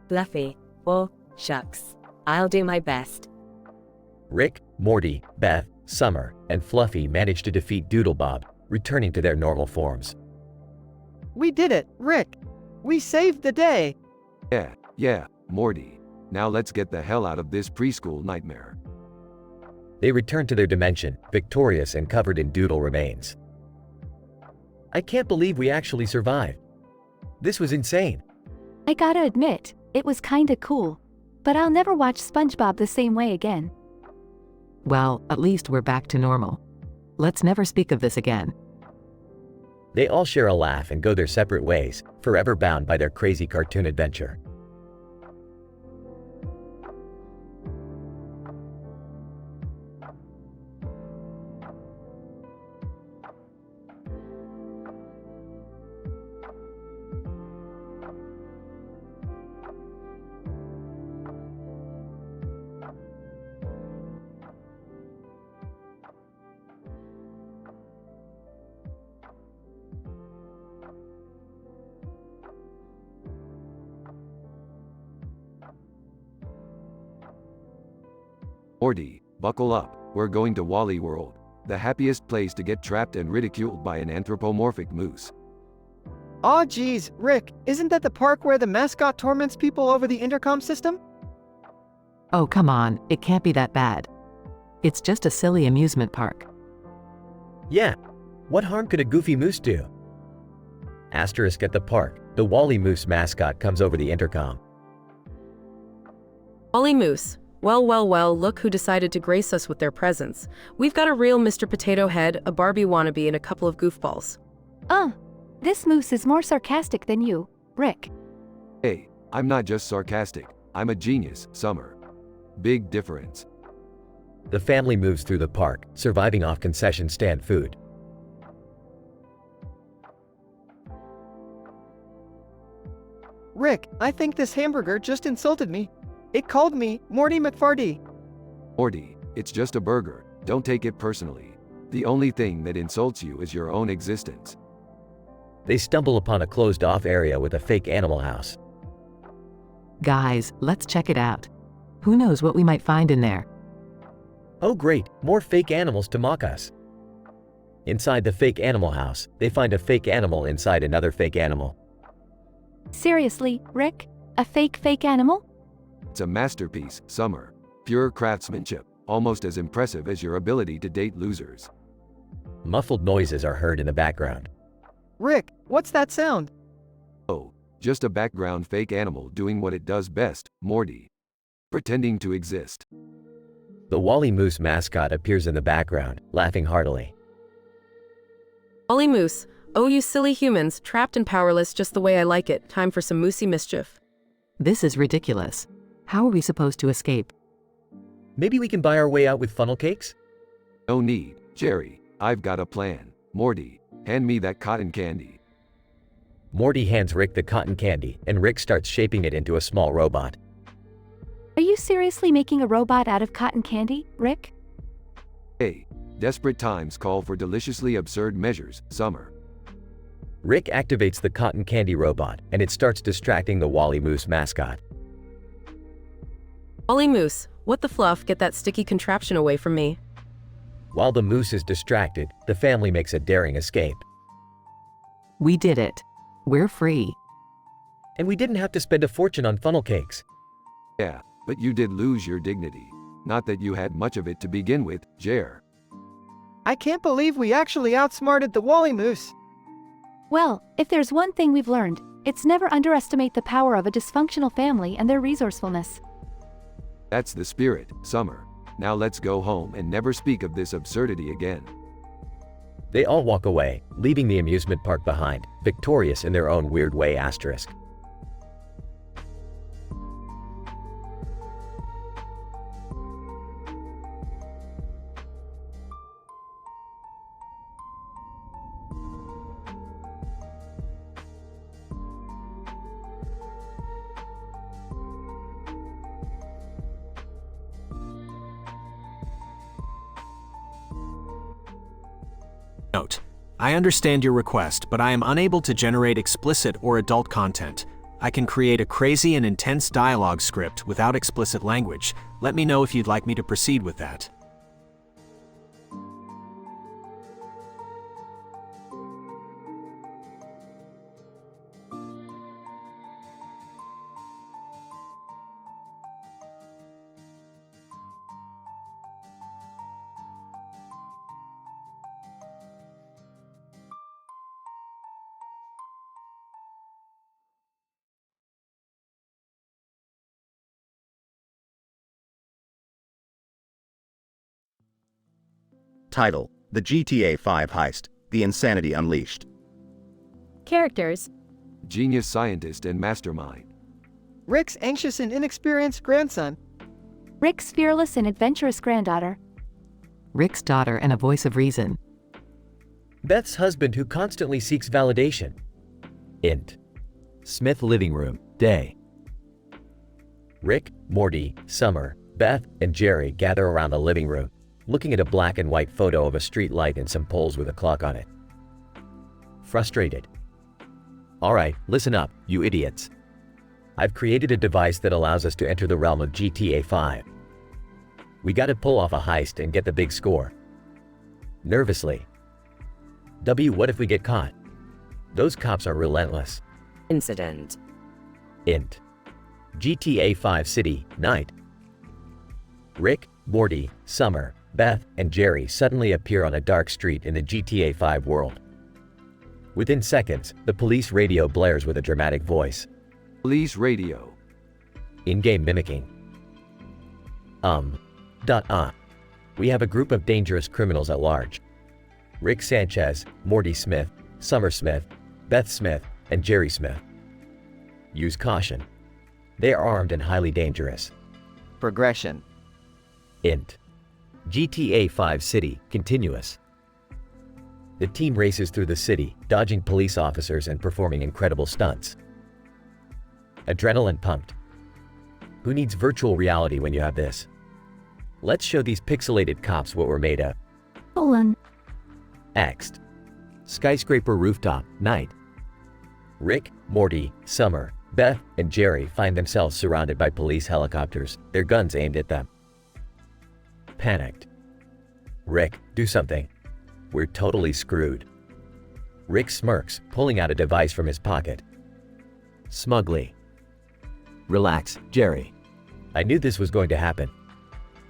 Fluffy. Oh, shucks. I'll do my best. Rick, Morty, Beth, Summer, and Fluffy manage to defeat Doodlebob, returning to their normal forms. We did it, Rick! We saved the day! Yeah, Morty. Now let's get the hell out of this preschool nightmare. They return to their dimension, victorious and covered in doodle remains. I can't believe we actually survived. This was insane. I gotta admit, it was kinda cool. But I'll never watch SpongeBob the same way again. Well, at least we're back to normal. Let's never speak of this again. They all share a laugh and go their separate ways, forever bound by their crazy cartoon adventure. Morty, buckle up, we're going to Wally World, the happiest place to get trapped and ridiculed by an anthropomorphic moose. Aw geez, Rick, isn't that the park where the mascot torments people over the intercom system? Oh come on, it can't be that bad. It's just a silly amusement park. Yeah, what harm could a goofy moose do? Asterisk at the park, the Wally Moose mascot comes over the intercom. Wally Moose. Well, look who decided to grace us with their presence. We've got a real Mr. Potato Head, a Barbie wannabe, and a couple of goofballs. This moose is more sarcastic than you, Rick. Hey, I'm not just sarcastic, I'm a genius, Summer. Big difference. The family moves through the park, surviving off concession stand food. Rick, I think this hamburger just insulted me. It called me Morty McFarty. Morty, it's just a burger, don't take it personally. The only thing that insults you is your own existence. They stumble upon a closed-off area with a fake animal house. Guys, let's check it out. Who knows what we might find in there? Oh great, more fake animals to mock us. Inside the fake animal house, they find a fake animal inside another fake animal. Seriously, Rick? A fake animal? It's a masterpiece, Summer. Pure craftsmanship, almost as impressive as your ability to date losers. Muffled noises are heard in the background. Rick, what's that sound? Oh, just a background fake animal doing what it does best, Morty. Pretending to exist. The Wally Moose mascot appears in the background, laughing heartily. Wally Moose. Oh, you silly humans, trapped and powerless just the way I like it. Time for some moosey mischief. This is ridiculous. How are we supposed to escape? Maybe we can buy our way out with funnel cakes? No need, Jerry. I've got a plan. Morty, hand me that cotton candy. Morty hands Rick the cotton candy, and Rick starts shaping it into a small robot. Are you seriously making a robot out of cotton candy, Rick? Hey, desperate times call for deliciously absurd measures, Summer. Rick activates the cotton candy robot, and it starts distracting the Wally Moose mascot. Wally Moose, what the fluff, get that sticky contraption away from me. While the moose is distracted, the family makes a daring escape. We did it. We're free. And we didn't have to spend a fortune on funnel cakes. Yeah, but you did lose your dignity. Not that you had much of it to begin with, Jer. I can't believe we actually outsmarted the Wally Moose. Well, if there's one thing we've learned, it's never underestimate the power of a dysfunctional family and their resourcefulness. That's the spirit, Summer. Now let's go home and never speak of this absurdity again. They all walk away, leaving the amusement park behind, victorious in their own weird way. Asterisk. Note: I understand your request, but I am unable to generate explicit or adult content. I can create a crazy and intense dialogue script without explicit language. Let me know if you'd like me to proceed with that. Title: The GTA 5 Heist, The Insanity Unleashed. Characters: Genius scientist and mastermind. Rick's anxious and inexperienced grandson. Rick's fearless and adventurous granddaughter. Rick's daughter and a voice of reason. Beth's husband who constantly seeks validation. Int. Smith living room, day. Rick, Morty, Summer, Beth, and Jerry gather around the living room, looking at a black and white photo of a street light and some poles with a clock on it. Frustrated. Alright, listen up, you idiots. I've created a device that allows us to enter the realm of GTA 5. We gotta pull off a heist and get the big score. Nervously. W, what if we get caught? Those cops are relentless. Incident. Int. GTA 5 City, night. Rick, Morty, Summer, Beth, and Jerry suddenly appear on a dark street in the GTA 5 world. Within seconds, the police radio blares with a dramatic voice. Police radio. In-game mimicking. We have a group of dangerous criminals at large. Rick Sanchez, Morty Smith, Summer Smith, Beth Smith, and Jerry Smith. Use caution. They are armed and highly dangerous. Progression. Int. GTA 5 City, continuous. The team races through the city, dodging police officers and performing incredible stunts. Adrenaline pumped. Who needs virtual reality when you have this? Let's show these pixelated cops what we're made of. Next. Skyscraper rooftop, night. Rick, Morty, Summer, Beth, and Jerry find themselves surrounded by police helicopters, their guns aimed at them. Panicked. Rick, do something. We're totally screwed. Rick smirks, pulling out a device from his pocket. Smugly. Relax, Jerry. I knew this was going to happen.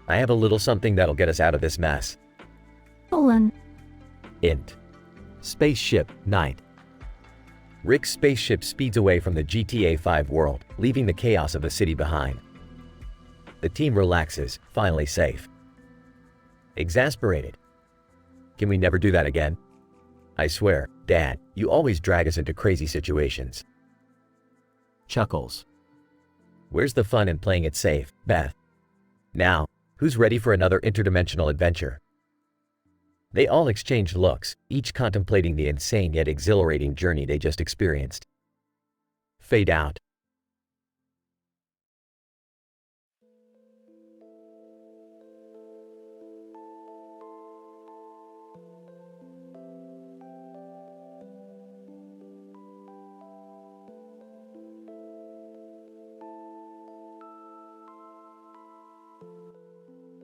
I have a little something that'll get us out of this mess. Int. Spaceship, night. Rick's spaceship speeds away from the GTA 5 world, leaving the chaos of the city behind. The team relaxes, finally safe. Exasperated. Can we never do that again? I swear, Dad, you always drag us into crazy situations. Chuckles. Where's the fun in playing it safe, Beth? Now, who's ready for another interdimensional adventure? They all exchanged looks, each contemplating the insane yet exhilarating journey they just experienced. Fade out.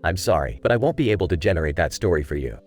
I'm sorry, but I won't be able to generate that story for you.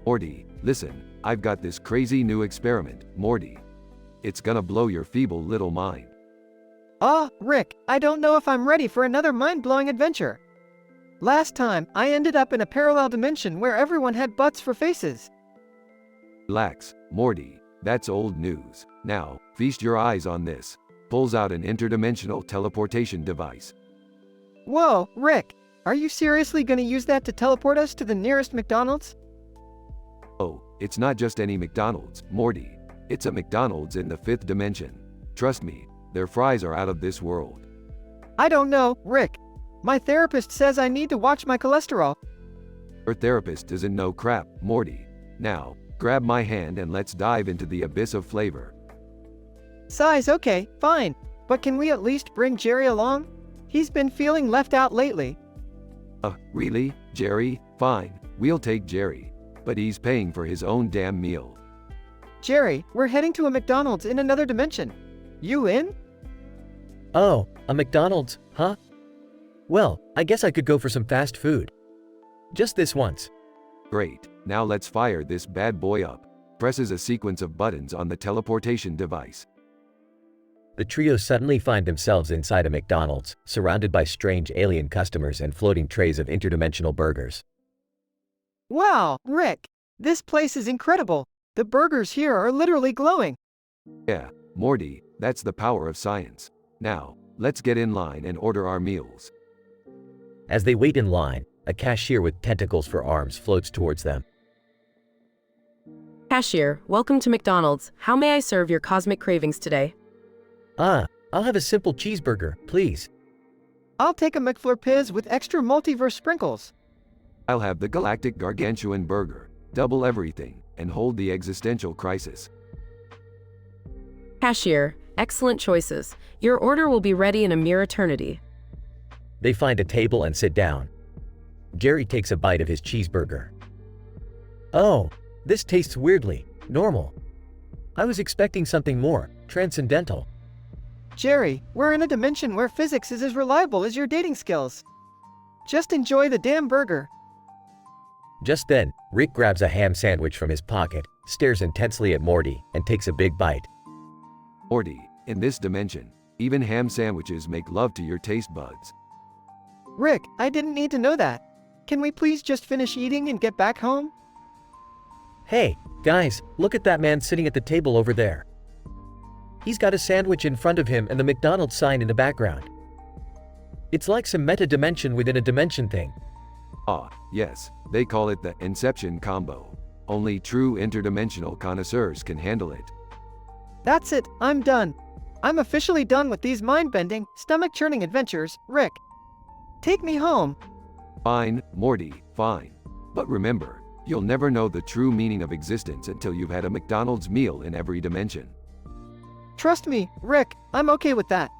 Morty, listen, I've got this crazy new experiment, Morty. It's gonna blow your feeble little mind. Rick, I don't know if I'm ready for another mind-blowing adventure. Last time, I ended up in a parallel dimension where everyone had butts for faces. Relax, Morty, that's old news. Now, feast your eyes on this. Pulls out an interdimensional teleportation device. Whoa, Rick, are you seriously gonna use that to teleport us to the nearest McDonald's? Oh, it's not just any McDonald's, Morty. It's a McDonald's in the 5th dimension. Trust me, their fries are out of this world. I don't know, Rick. My therapist says I need to watch my cholesterol. Your therapist doesn't know crap, Morty. Now, grab my hand and let's dive into the abyss of flavor. Size, okay, fine. But can we at least bring Jerry along? He's been feeling left out lately. Really, Jerry? Fine, we'll take Jerry. But he's paying for his own damn meal. Jerry, we're heading to a McDonald's in another dimension. you in? Oh, a McDonald's, huh? Well, I guess I could go for some fast food. Just this once. Great, now let's fire this bad boy up. Presses a sequence of buttons on the teleportation device. The trio suddenly find themselves inside a McDonald's, surrounded by strange alien customers and floating trays of interdimensional burgers. Wow, Rick! This place is incredible! The burgers here are literally glowing! Yeah, Morty, that's the power of science. Now, let's get in line and order our meals. As they wait in line, a cashier with tentacles for arms floats towards them. Cashier, welcome to McDonald's. How may I serve your cosmic cravings today? I'll have a simple cheeseburger, please. I'll take a McFlurpiz with extra multiverse sprinkles. I'll have the galactic gargantuan burger, double everything, and hold the existential crisis. Cashier, excellent choices. Your order will be ready in a mere eternity. They find a table and sit down. Jerry takes a bite of his cheeseburger. Oh, this tastes weirdly normal. I was expecting something more transcendental. Jerry, we're in a dimension where physics is as reliable as your dating skills. Just enjoy the damn burger. Just then, Rick grabs a ham sandwich from his pocket, stares intensely at Morty, and takes a big bite. Morty, in this dimension, even ham sandwiches make love to your taste buds. Rick, I didn't need to know that. Can we please just finish eating and get back home? Hey, guys, look at that man sitting at the table over there. He's got a sandwich in front of him and the McDonald's sign in the background. It's like some meta-dimension within a dimension thing. Ah, yes, they call it the Inception combo. Only true interdimensional connoisseurs can handle it. That's it, I'm done. I'm officially done with these mind-bending, stomach-churning adventures, Rick. Take me home. Fine, Morty, fine. But remember, you'll never know the true meaning of existence until you've had a McDonald's meal in every dimension. Trust me, Rick, I'm okay with that.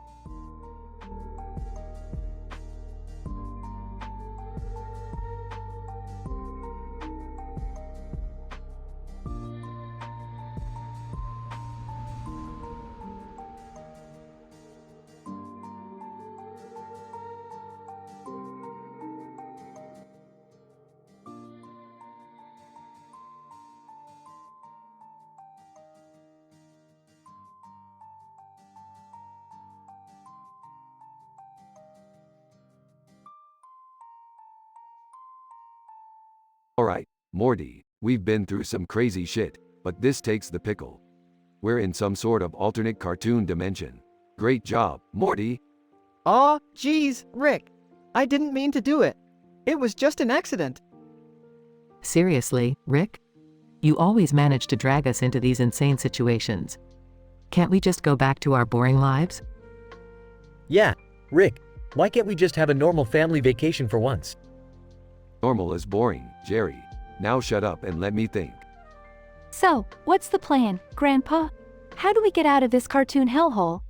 Alright, Morty, we've been through some crazy shit, but this takes the pickle. We're in some sort of alternate cartoon dimension. Great job, Morty. Aw, geez, Rick. I didn't mean to do it. It was just an accident. Seriously, Rick? You always manage to drag us into these insane situations. Can't we just go back to our boring lives? Yeah, Rick, why can't we just have a normal family vacation for once? Normal is boring, Jerry. Now shut up and let me think. So, what's the plan, Grandpa? How do we get out of this cartoon hellhole?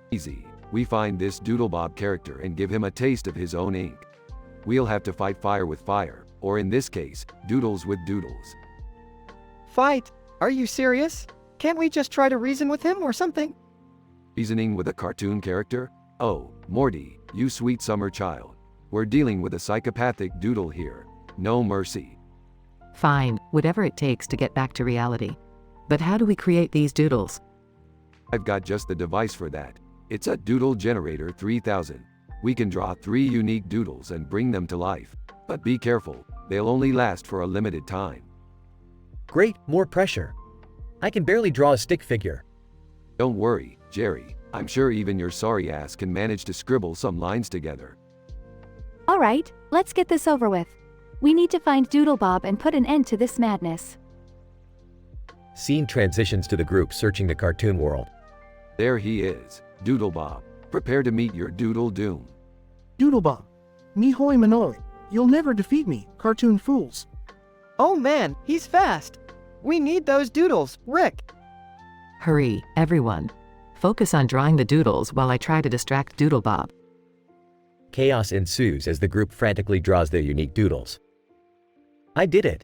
Easy. We find this Doodlebob character and give him a taste of his own ink. We'll have to fight fire with fire, or in this case, doodles with doodles. Fight? Are you serious? Can't we just try to reason with him or something? Reasoning with a cartoon character? Oh, Morty, you sweet summer child. We're dealing with a psychopathic doodle here. No mercy. Fine, whatever it takes to get back to reality. But how do we create these doodles? I've got just the device for that. It's a Doodle Generator 3000. We can draw 3 unique doodles and bring them to life. But be careful, they'll only last for a limited time. Great, more pressure. I can barely draw a stick figure. Don't worry, Jerry. I'm sure even your sorry ass can manage to scribble some lines together. Alright, let's get this over with. We need to find Doodlebob and put an end to this madness. Scene transitions to the group searching the cartoon world. There he is, Doodlebob. Prepare to meet your doodle doom. Doodlebob. Me hoi manoi. You'll never defeat me, cartoon fools. Oh man, he's fast. We need those doodles, Rick. Hurry, everyone. Focus on drawing the doodles while I try to distract Doodlebob. Chaos ensues as the group frantically draws their unique doodles. I did it.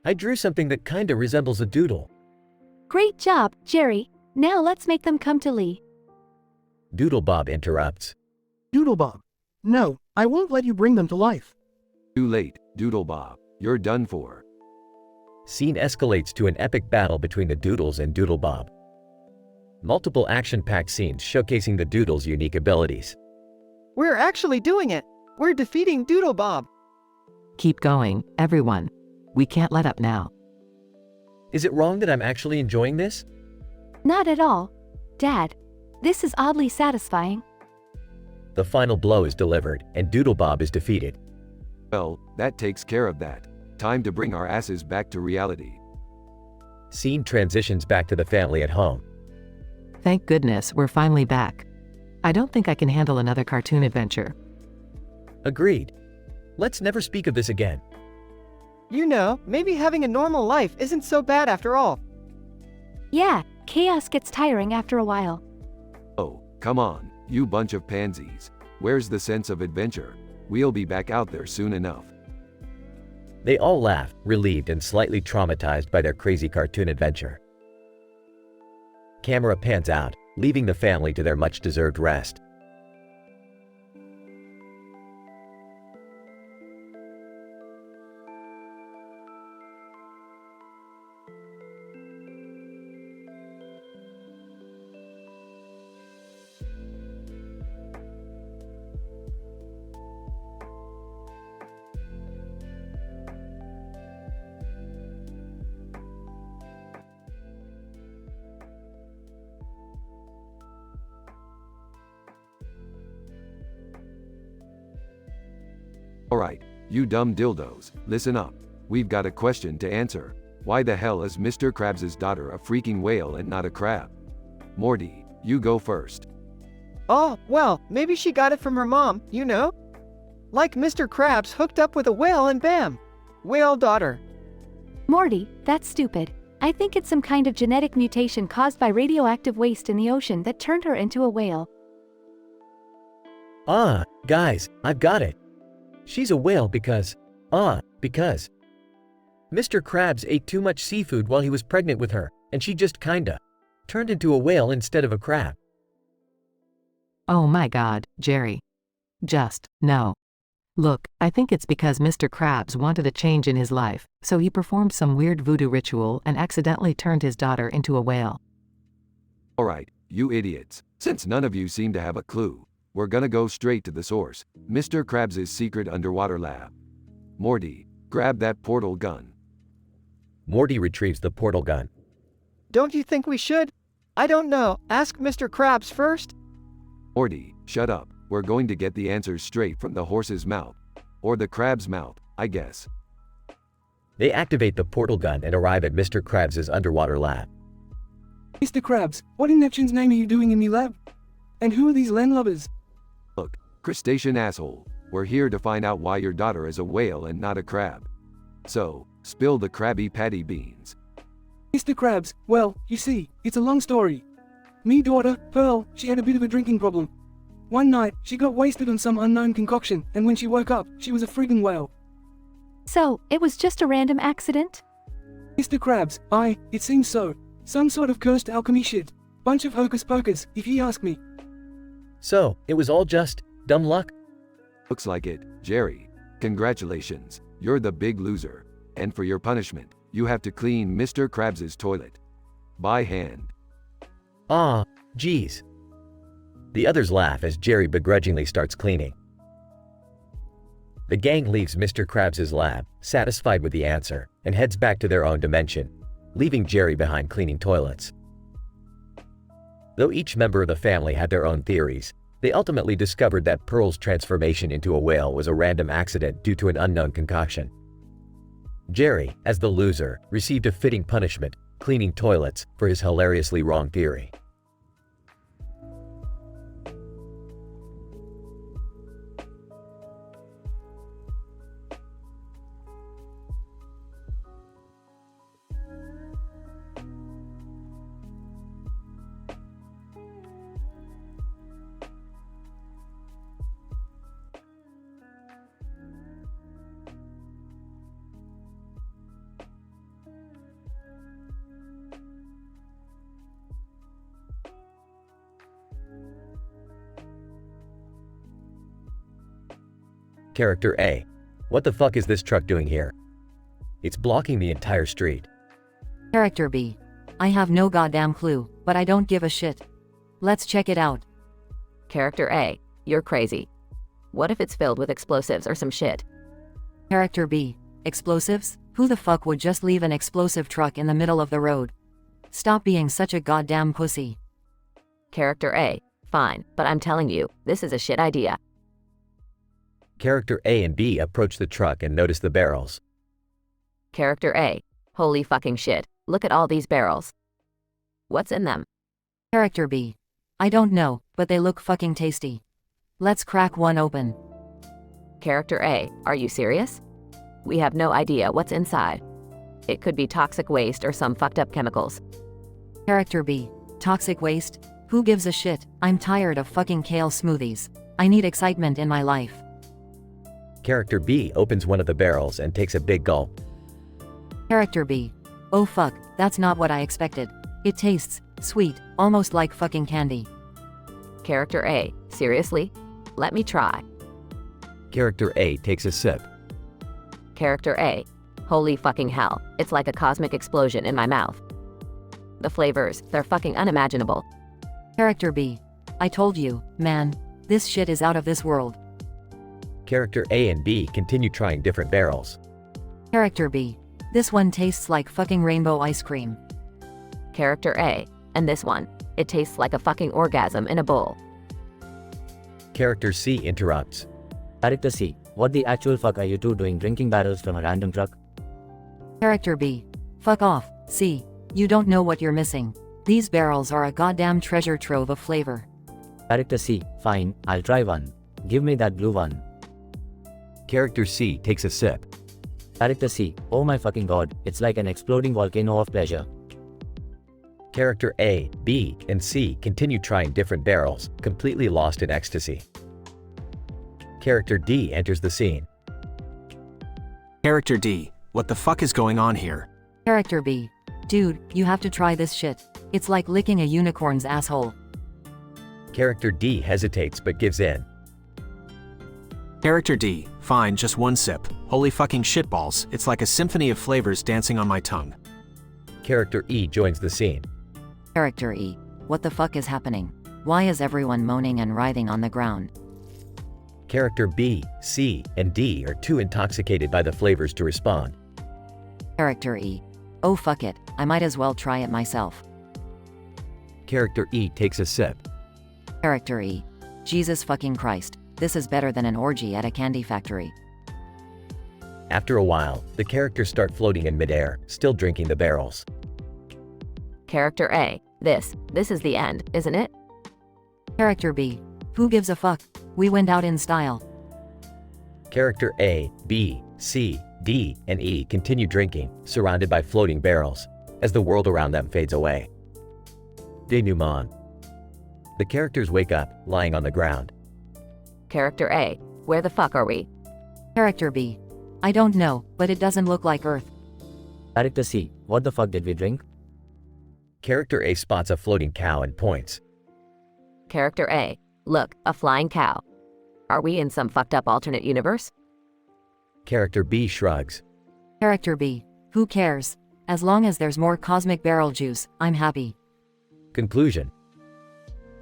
I drew something that kinda resembles a doodle. Great job, Jerry. Now let's make them come to Lee. Doodlebob interrupts. Doodlebob. No, I won't let you bring them to life. Too late, Doodlebob. You're done for. Scene escalates to an epic battle between the Doodles and Doodlebob. Multiple action-packed scenes showcasing the Doodles' unique abilities. We're actually doing it! We're defeating Doodlebob! Keep going, everyone. We can't let up now. Is it wrong that I'm actually enjoying this? Not at all. Dad, this is oddly satisfying. The final blow is delivered, and Doodlebob is defeated. Well, that takes care of that. Time to bring our asses back to reality. Scene transitions back to the family at home. Thank goodness we're finally back. I don't think I can handle another cartoon adventure. Agreed. Let's never speak of this again. You know, maybe having a normal life isn't so bad after all. Yeah, chaos gets tiring after a while. Oh, come on, you bunch of pansies. Where's the sense of adventure? We'll be back out there soon enough. They all laugh, relieved and slightly traumatized by their crazy cartoon adventure. Camera pans out, leaving the family to their much-deserved rest. Alright, you dumb dildos, listen up. We've got a question to answer. Why the hell is Mr. Krabs' daughter a freaking whale and not a crab? Morty, you go first. Oh, well, maybe she got it from her mom, you know? Like Mr. Krabs hooked up with a whale and bam! Whale daughter. Morty, that's stupid. I think it's some kind of genetic mutation caused by radioactive waste in the ocean that turned her into a whale. Ah, guys, I've got it. She's a whale because Mr. Krabs ate too much seafood while he was pregnant with her, and she just kinda turned into a whale instead of a crab. Oh my god, Jerry. No. Look, I think it's because Mr. Krabs wanted a change in his life, so he performed some weird voodoo ritual and accidentally turned his daughter into a whale. Alright, you idiots. Since none of you seem to have a clue, we're gonna go straight to the source, Mr. Krabs' secret underwater lab. Morty, grab that portal gun. Morty retrieves the portal gun. Don't you think we should? I don't know, ask Mr. Krabs first? Morty, shut up. We're going to get the answers straight from the horse's mouth. Or the crab's mouth, I guess. They activate the portal gun and arrive at Mr. Krabs' underwater lab. Mr. Krabs, what in Neptune's name are you doing in me lab? And who are these landlubbers? Look, crustacean asshole, we're here to find out why your daughter is a whale and not a crab. So, spill the Krabby Patty beans. Mr. Krabs, well, you see, it's a long story. Me daughter, Pearl, she had a bit of a drinking problem. One night, she got wasted on some unknown concoction, and when she woke up, she was a friggin' whale. So, it was just a random accident? Mr. Krabs, it seems so. Some sort of cursed alchemy shit. Bunch of hocus pocus, if ye ask me. So, it was all just dumb luck? Looks like it, Jerry. Congratulations, you're the big loser. And for your punishment, you have to clean Mr. Krabs' toilet. By hand. Ah, geez. The others laugh as Jerry begrudgingly starts cleaning. The gang leaves Mr. Krabs' lab, satisfied with the answer, and heads back to their own dimension, leaving Jerry behind cleaning toilets. Though each member of the family had their own theories, they ultimately discovered that Pearl's transformation into a whale was a random accident due to an unknown concoction. Jerry, as the loser, received a fitting punishment, cleaning toilets, for his hilariously wrong theory. Character A. What the fuck is this truck doing here? It's blocking the entire street. Character B. I have no goddamn clue, but I don't give a shit. Let's check it out. Character A. You're crazy. What if it's filled with explosives or some shit? Character B. Explosives? Who the fuck would just leave an explosive truck in the middle of the road? Stop being such a goddamn pussy. Character A. Fine, but I'm telling you, this is a shit idea. Character A and B approach the truck and notice the barrels. Character A. Holy fucking shit, look at all these barrels. What's in them? Character B. I don't know, but they look fucking tasty. Let's crack one open. Character A. Are you serious? We have no idea what's inside. It could be toxic waste or some fucked up chemicals. Character B. Toxic waste? Who gives a shit? I'm tired of fucking kale smoothies. I need excitement in my life. Character B opens one of the barrels and takes a big gulp. Character B. Oh fuck, that's not what I expected. It tastes sweet, almost like fucking candy. Character A. Seriously? Let me try. Character A takes a sip. Character A. Holy fucking hell, it's like a cosmic explosion in my mouth. The flavors, they're fucking unimaginable. Character B. I told you, man. This shit is out of this world. Character A and B continue trying different barrels. Character B. This one tastes like fucking rainbow ice cream. Character A. And this one, it tastes like a fucking orgasm in a bowl. Character C interrupts. Character C. What the actual fuck are you two doing drinking barrels from a random truck? Character B. Fuck off, C. You don't know what you're missing. These barrels are a goddamn treasure trove of flavor. Character C. Fine, I'll try one. Give me that blue one. Character C takes a sip. Character C. Oh my fucking god, it's like an exploding volcano of pleasure. Character A, B, and C continue trying different barrels, completely lost in ecstasy. Character D enters the scene. Character D. What the fuck is going on here? Character B. Dude, you have to try this shit. It's like licking a unicorn's asshole. Character D hesitates but gives in. Character D. Fine, just one sip. Holy fucking shitballs, it's like a symphony of flavors dancing on my tongue. Character E joins the scene. Character E. What the fuck is happening? Why is everyone moaning and writhing on the ground? Character B, C, and D are too intoxicated by the flavors to respond. Character E. Oh fuck it, I might as well try it myself. Character E takes a sip. Character E. Jesus fucking Christ, this is better than an orgy at a candy factory. After a while, the characters start floating in midair, still drinking the barrels. Character A. This is the end, isn't it? Character B. Who gives a fuck? We went out in style. Character A, B, C, D, and E continue drinking, surrounded by floating barrels, as the world around them fades away. Denouement. The characters wake up, lying on the ground. Character A. Where the fuck are we? Character B. I don't know, but it doesn't look like Earth. Character C. What the fuck did we drink? Character A spots a floating cow and points. Character A. Look, a flying cow. Are we in some fucked up alternate universe? Character B shrugs. Character B. Who cares? As long as there's more cosmic barrel juice, I'm happy. Conclusion.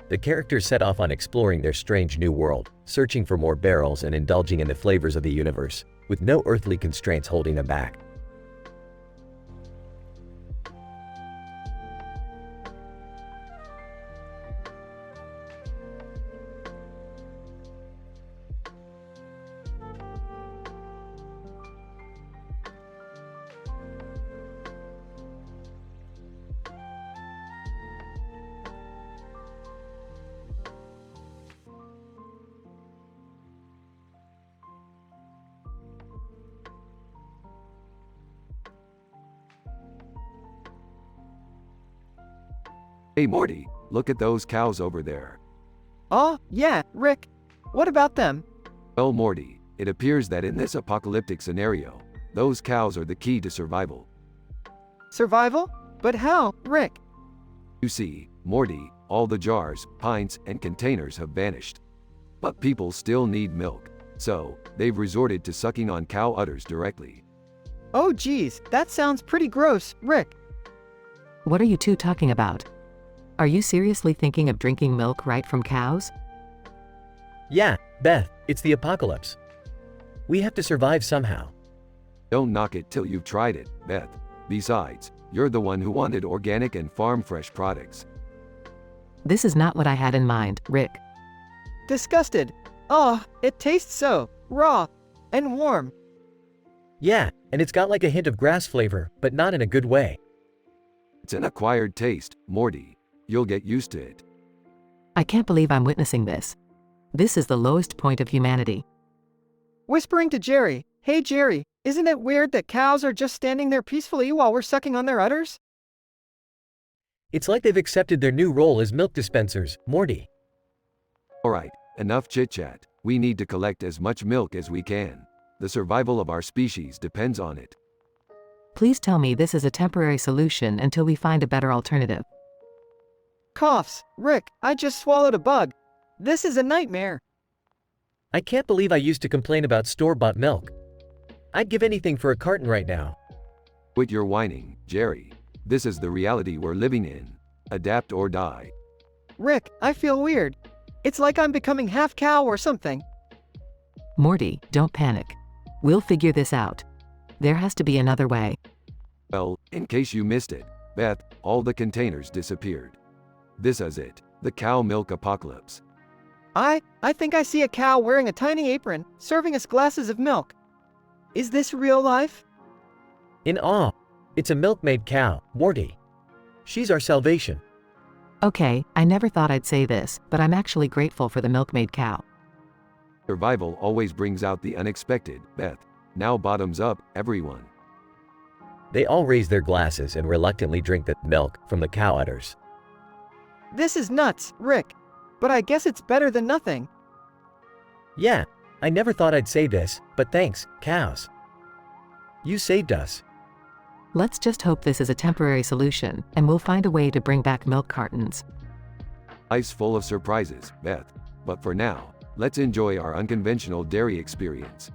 The characters set off on exploring their strange new world, searching for more barrels and indulging in the flavors of the universe, with no earthly constraints holding them back. Hey Morty, look at those cows over there. Oh, yeah, Rick. What about them? Well, Morty, it appears that in this apocalyptic scenario, those cows are the key to survival. Survival? But how, Rick? You see, Morty, all the jars, pints, and containers have vanished. But people still need milk. So, they've resorted to sucking on cow udders directly. Oh geez, that sounds pretty gross, Rick. What are you two talking about? Are you seriously thinking of drinking milk right from cows? Yeah, Beth, it's the apocalypse. We have to survive somehow. Don't knock it till you've tried it, Beth. Besides, you're the one who wanted organic and farm-fresh products. This is not what I had in mind, Rick. Disgusted. Oh, it tastes so raw and warm. Yeah, and it's got like a hint of grass flavor, but not in a good way. It's an acquired taste, Morty. You'll get used to it. I can't believe I'm witnessing this. This is the lowest point of humanity. Whispering to Jerry, "Hey Jerry, isn't it weird that cows are just standing there peacefully while we're sucking on their udders?" It's like they've accepted their new role as milk dispensers, Morty. Alright, enough chit-chat. We need to collect as much milk as we can. The survival of our species depends on it. Please tell me this is a temporary solution until we find a better alternative. Coughs. Rick, I just swallowed a bug. This is a nightmare. I can't believe I used to complain about store-bought milk. I'd give anything for a carton right now. Quit your whining, Jerry. This is the reality we're living in. Adapt or die. Rick, I feel weird. It's like I'm becoming half cow or something. Morty, don't panic. We'll figure this out. There has to be another way. Well, in case you missed it, Beth, all the containers disappeared. This is it, the cow milk apocalypse. I think I see a cow wearing a tiny apron, serving us glasses of milk. Is this real life? In awe. It's a milkmaid cow, Morty. She's our salvation. Okay, I never thought I'd say this, but I'm actually grateful for the milkmaid cow. Survival always brings out the unexpected, Beth. Now bottoms up, everyone. They all raise their glasses and reluctantly drink the milk from the cow udders. This is nuts, Rick. But I guess it's better than nothing. Yeah, I never thought I'd say this, but thanks, cows. You saved us. Let's just hope this is a temporary solution, and we'll find a way to bring back milk cartons. Life's full of surprises, Beth. But for now, let's enjoy our unconventional dairy experience.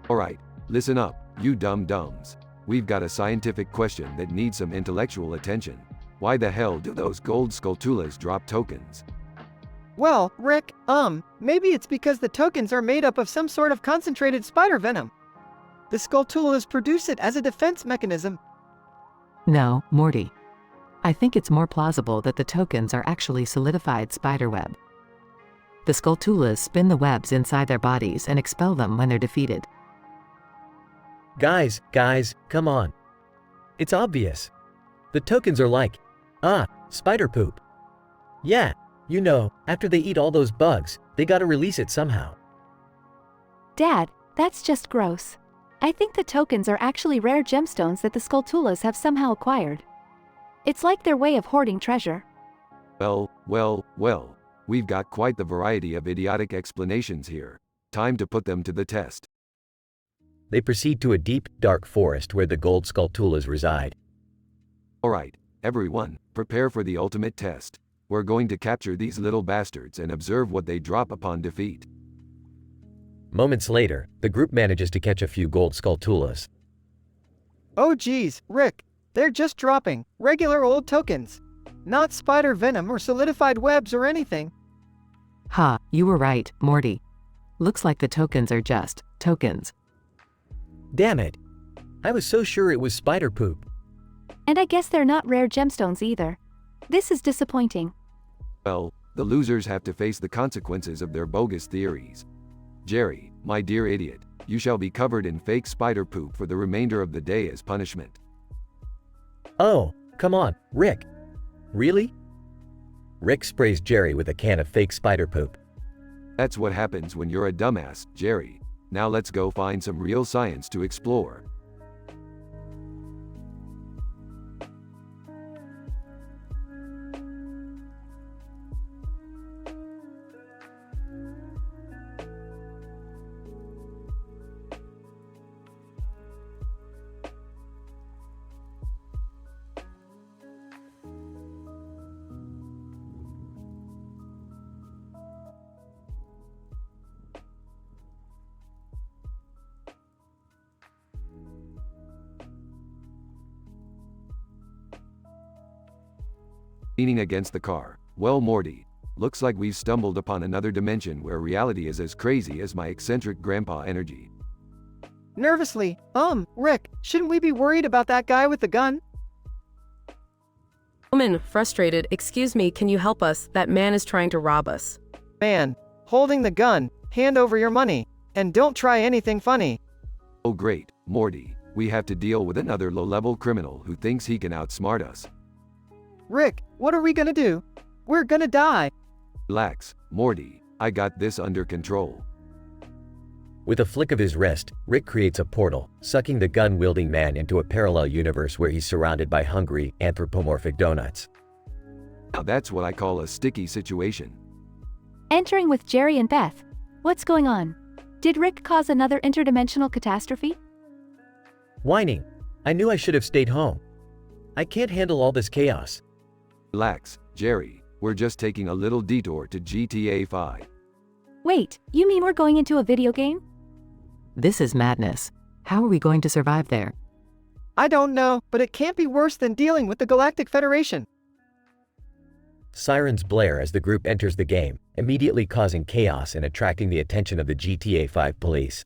Alright, listen up, you dumb-dumbs. We've got a scientific question that needs some intellectual attention. Why the hell do those gold skulltulas drop tokens? Well, Rick, maybe it's because the tokens are made up of some sort of concentrated spider venom. The skulltulas produce it as a defense mechanism. No, Morty. I think it's more plausible that the tokens are actually solidified spiderweb. The skulltulas spin the webs inside their bodies and expel them when they're defeated. Guys, come on. It's obvious. The tokens are like, spider poop. Yeah, you know, after they eat all those bugs, they gotta release it somehow. Dad, that's just gross. I think the tokens are actually rare gemstones that the skulltulas have somehow acquired. It's like their way of hoarding treasure. Well, we've got quite the variety of idiotic explanations here. Time to put them to the test. They proceed to a deep, dark forest where the gold skulltulas reside. Alright, everyone, prepare for the ultimate test. We're going to capture these little bastards and observe what they drop upon defeat. Moments later, the group manages to catch a few gold skulltulas. Oh geez, Rick, they're just dropping regular old tokens. Not spider venom or solidified webs or anything. Ha, you were right, Morty. Looks like the tokens are just tokens. Damn it. I was so sure it was spider poop. And I guess they're not rare gemstones either. This is disappointing. Well, the losers have to face the consequences of their bogus theories. Jerry, my dear idiot, you shall be covered in fake spider poop for the remainder of the day as punishment. Oh, come on, Rick. Really? Rick sprays Jerry with a can of fake spider poop. That's what happens when you're a dumbass, Jerry. Now let's go find some real science to explore. Leaning against the car. Well, Morty, looks like we've stumbled upon another dimension where reality is as crazy as my eccentric grandpa energy. Nervously, Rick, shouldn't we be worried about that guy with the gun? Woman, frustrated, excuse me, can you help us? That man is trying to rob us. Man, holding the gun, hand over your money, and don't try anything funny. Oh great, Morty, we have to deal with another low-level criminal who thinks he can outsmart us. Rick, what are we gonna do? We're gonna die. Relax, Morty, I got this under control. With a flick of his wrist, Rick creates a portal, sucking the gun-wielding man into a parallel universe where he's surrounded by hungry, anthropomorphic donuts. Now that's what I call a sticky situation. Entering with Jerry and Beth. What's going on? Did Rick cause another interdimensional catastrophe? Whining. I knew I should have stayed home. I can't handle all this chaos. Relax, Jerry, we're just taking a little detour to GTA 5. Wait, you mean we're going into a video game? This is madness. How are we going to survive there? I don't know, but it can't be worse than dealing with the Galactic Federation. Sirens blare as the group enters the game, immediately causing chaos and attracting the attention of the GTA 5 police.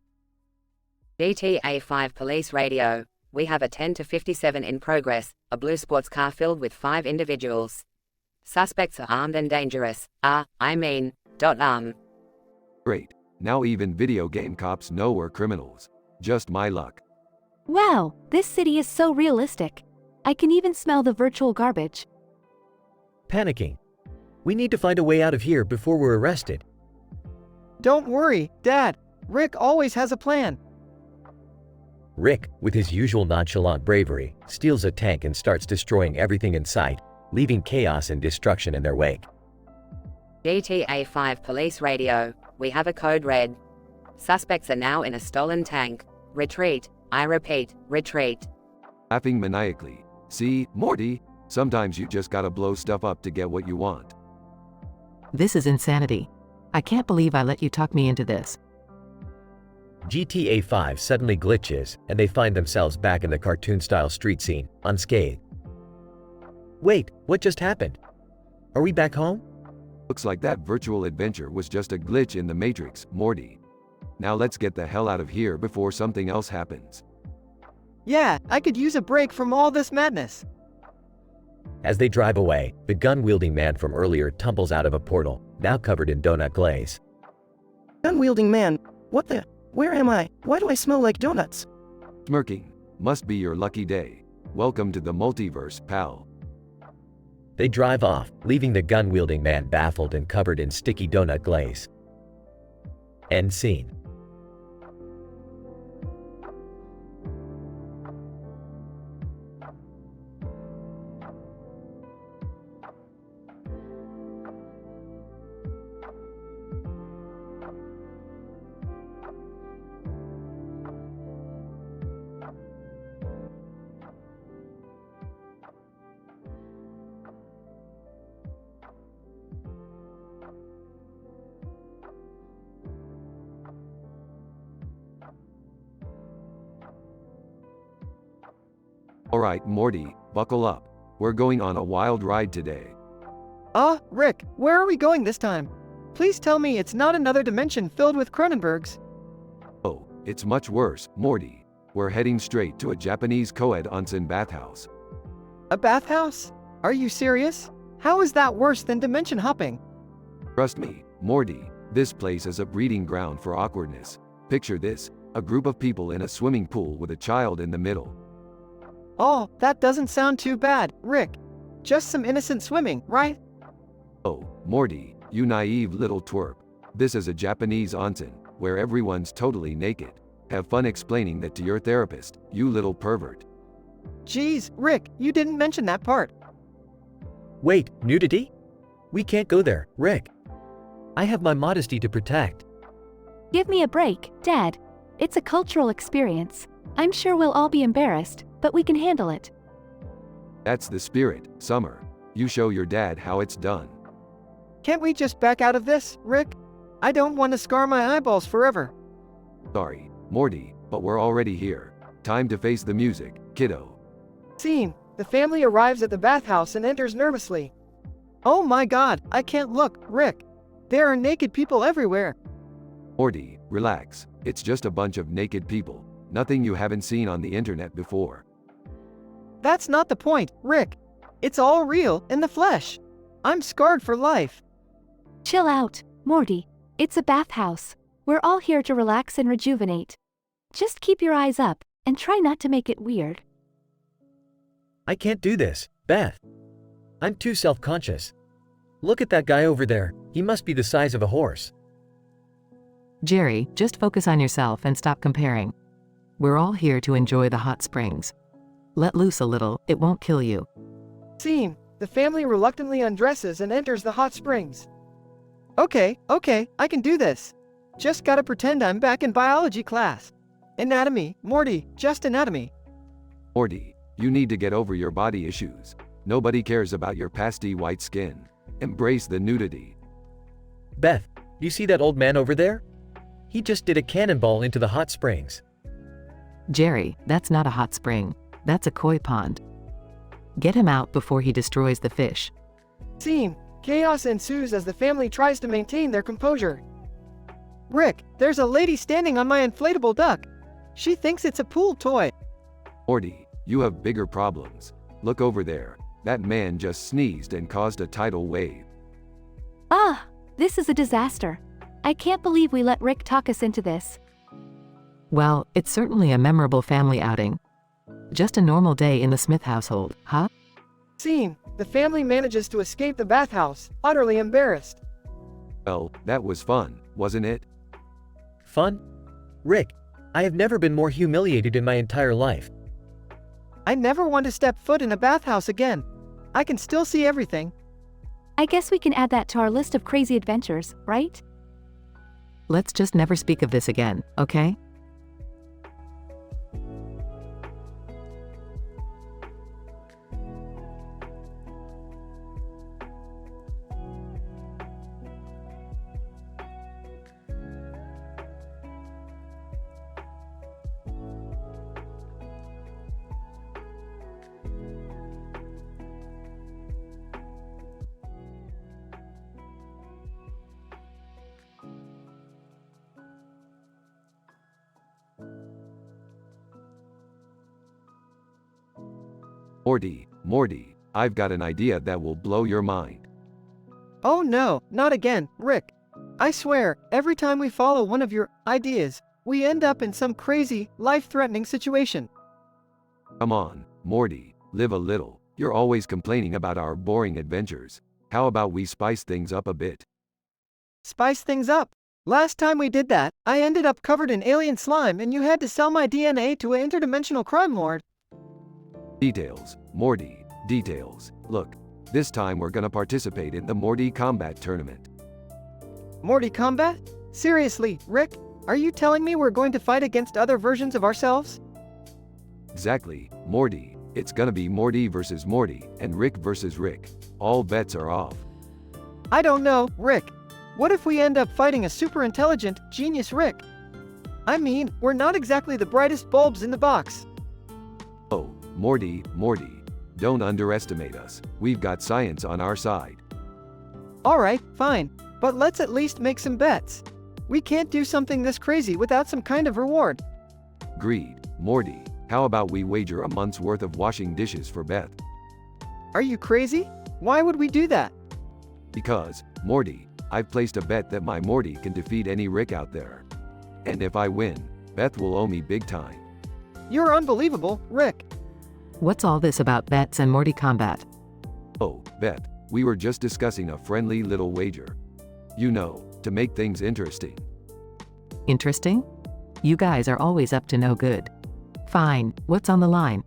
GTA 5 Police Radio. We have a 10 to 57 in progress, a blue sports car filled with 5 individuals. Suspects are armed and dangerous. Great. Now even video game cops know we're criminals. Just my luck. Wow, this city is so realistic. I can even smell the virtual garbage. Panicking. We need to find a way out of here before we're arrested. Don't worry, Dad. Rick always has a plan. Rick, with his usual nonchalant bravery, steals a tank and starts destroying everything in sight, leaving chaos and destruction in their wake. GTA 5 Police Radio. We have a code red. Suspects are now in a stolen tank. Retreat. I repeat, retreat. Laughing maniacally. See, Morty, sometimes you just gotta blow stuff up to get what you want. This is insanity. I can't believe I let you talk me into this. GTA 5 suddenly glitches, and they find themselves back in the cartoon-style street scene, unscathed. Wait, what just happened? Are we back home? Looks like that virtual adventure was just a glitch in the Matrix, Morty. Now let's get the hell out of here before something else happens. Yeah, I could use a break from all this madness. As they drive away, the gun-wielding man from earlier tumbles out of a portal, now covered in donut glaze. Gun-wielding man, what the? Where am I? Why do I smell like donuts? Smirking. Must be your lucky day. Welcome to the multiverse, pal. They drive off, leaving the gun-wielding man baffled and covered in sticky donut glaze. End scene. Alright, Morty, buckle up. We're going on a wild ride today. Rick, where are we going this time? Please tell me it's not another dimension filled with Cronenbergs. Oh, it's much worse, Morty. We're heading straight to a Japanese co-ed onsen bathhouse. A bathhouse? Are you serious? How is that worse than dimension hopping? Trust me, Morty, this place is a breeding ground for awkwardness. Picture this, a group of people in a swimming pool with a child in the middle. Oh, that doesn't sound too bad, Rick. Just some innocent swimming, right? Oh, Morty, you naive little twerp. This is a Japanese onsen, where everyone's totally naked. Have fun explaining that to your therapist, you little pervert. Geez, Rick, you didn't mention that part. Wait, nudity? We can't go there, Rick. I have my modesty to protect. Give me a break, Dad. It's a cultural experience. I'm sure we'll all be embarrassed, but we can handle it. That's the spirit, Summer. You show your dad how it's done. Can't we just back out of this, Rick? I don't want to scar my eyeballs forever. Sorry, Morty, but we're already here. Time to face the music, kiddo. Scene. The family arrives at the bathhouse and enters nervously. Oh my god, I can't look, Rick. There are naked people everywhere. Morty, relax. It's just a bunch of naked people. Nothing you haven't seen on the internet before. That's not the point, Rick. It's all real, in the flesh. I'm scarred for life. Chill out, Morty. It's a bathhouse. We're all here to relax and rejuvenate. Just keep your eyes up, and try not to make it weird. I can't do this, Beth. I'm too self-conscious. Look at that guy over there. He must be the size of a horse. Jerry, just focus on yourself and stop comparing. We're all here to enjoy the hot springs. Let loose a little, it won't kill you. Scene. The family reluctantly undresses and enters the hot springs. Okay, I can do this. Just gotta pretend I'm back in biology class. Anatomy, Morty, just anatomy. Morty, you need to get over your body issues. Nobody cares about your pasty white skin. Embrace the nudity. Beth, you see that old man over there? He just did a cannonball into the hot springs. Jerry, that's not a hot spring. That's a koi pond. Get him out before he destroys the fish. Scene. Chaos ensues as the family tries to maintain their composure. Rick, there's a lady standing on my inflatable duck. She thinks it's a pool toy. Morty, you have bigger problems. Look over there. That man just sneezed and caused a tidal wave. Ah, this is a disaster. I can't believe we let Rick talk us into this. Well, it's certainly a memorable family outing. Just a normal day in the Smith household, huh? Scene. The family manages to escape the bathhouse, utterly embarrassed. Well, that was fun, wasn't it? Fun? Rick, I have never been more humiliated in my entire life. I never want to step foot in a bathhouse again. I can still see everything. I guess we can add that to our list of crazy adventures, right? Let's just never speak of this again, okay? Morty, I've got an idea that will blow your mind. Oh no, not again, Rick. I swear, every time we follow one of your ideas, we end up in some crazy, life-threatening situation. Come on, Morty, live a little. You're always complaining about our boring adventures. How about we spice things up a bit? Spice things up? Last time we did that, I ended up covered in alien slime and you had to sell my DNA to an interdimensional crime lord. Details, Morty, details. Look, this time we're gonna participate in the Morty Combat Tournament. Morty Combat? Seriously, Rick? Are you telling me we're going to fight against other versions of ourselves? Exactly, Morty. It's gonna be Morty versus Morty, and Rick versus Rick. All bets are off. I don't know, Rick. What if we end up fighting a super intelligent, genius Rick? I mean, we're not exactly the brightest bulbs in the box. Oh, Morty, don't underestimate us. We've got science on our side. Alright, fine. But let's at least make some bets. We can't do something this crazy without some kind of reward. Agreed, Morty. How about we wager a month's worth of washing dishes for Beth? Are you crazy? Why would we do that? Because, Morty, I've placed a bet that my Morty can defeat any Rick out there. And if I win, Beth will owe me big time. You're unbelievable, Rick. What's all this about bets and Morty combat? Oh, Beth, we were just discussing a friendly little wager. You know, to make things interesting. Interesting? You guys are always up to no good. Fine, what's on the line?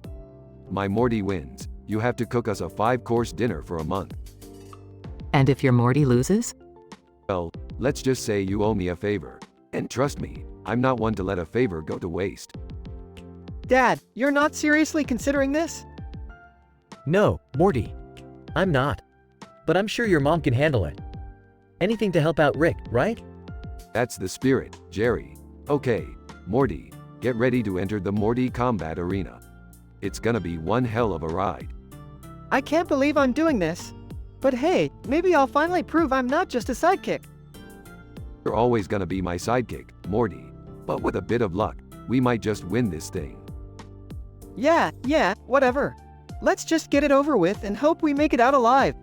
My Morty wins. You have to cook us a 5-course dinner for a month. And if your Morty loses? Well, let's just say you owe me a favor. And trust me, I'm not one to let a favor go to waste. Dad, you're not seriously considering this? No, Morty. I'm not. But I'm sure your mom can handle it. Anything to help out Rick, right? That's the spirit, Jerry. Okay, Morty, get ready to enter the Morty Combat Arena. It's gonna be one hell of a ride. I can't believe I'm doing this. But hey, maybe I'll finally prove I'm not just a sidekick. You're always gonna be my sidekick, Morty. But with a bit of luck, we might just win this thing. Yeah, whatever. Let's just get it over with and hope we make it out alive.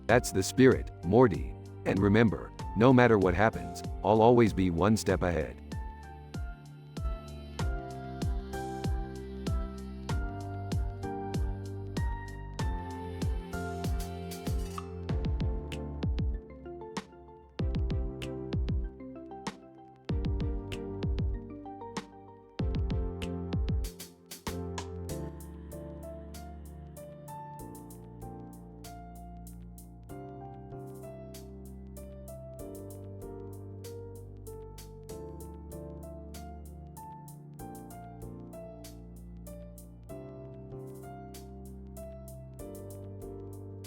That's the spirit, Morty. And remember, no matter what happens, I'll always be one step ahead.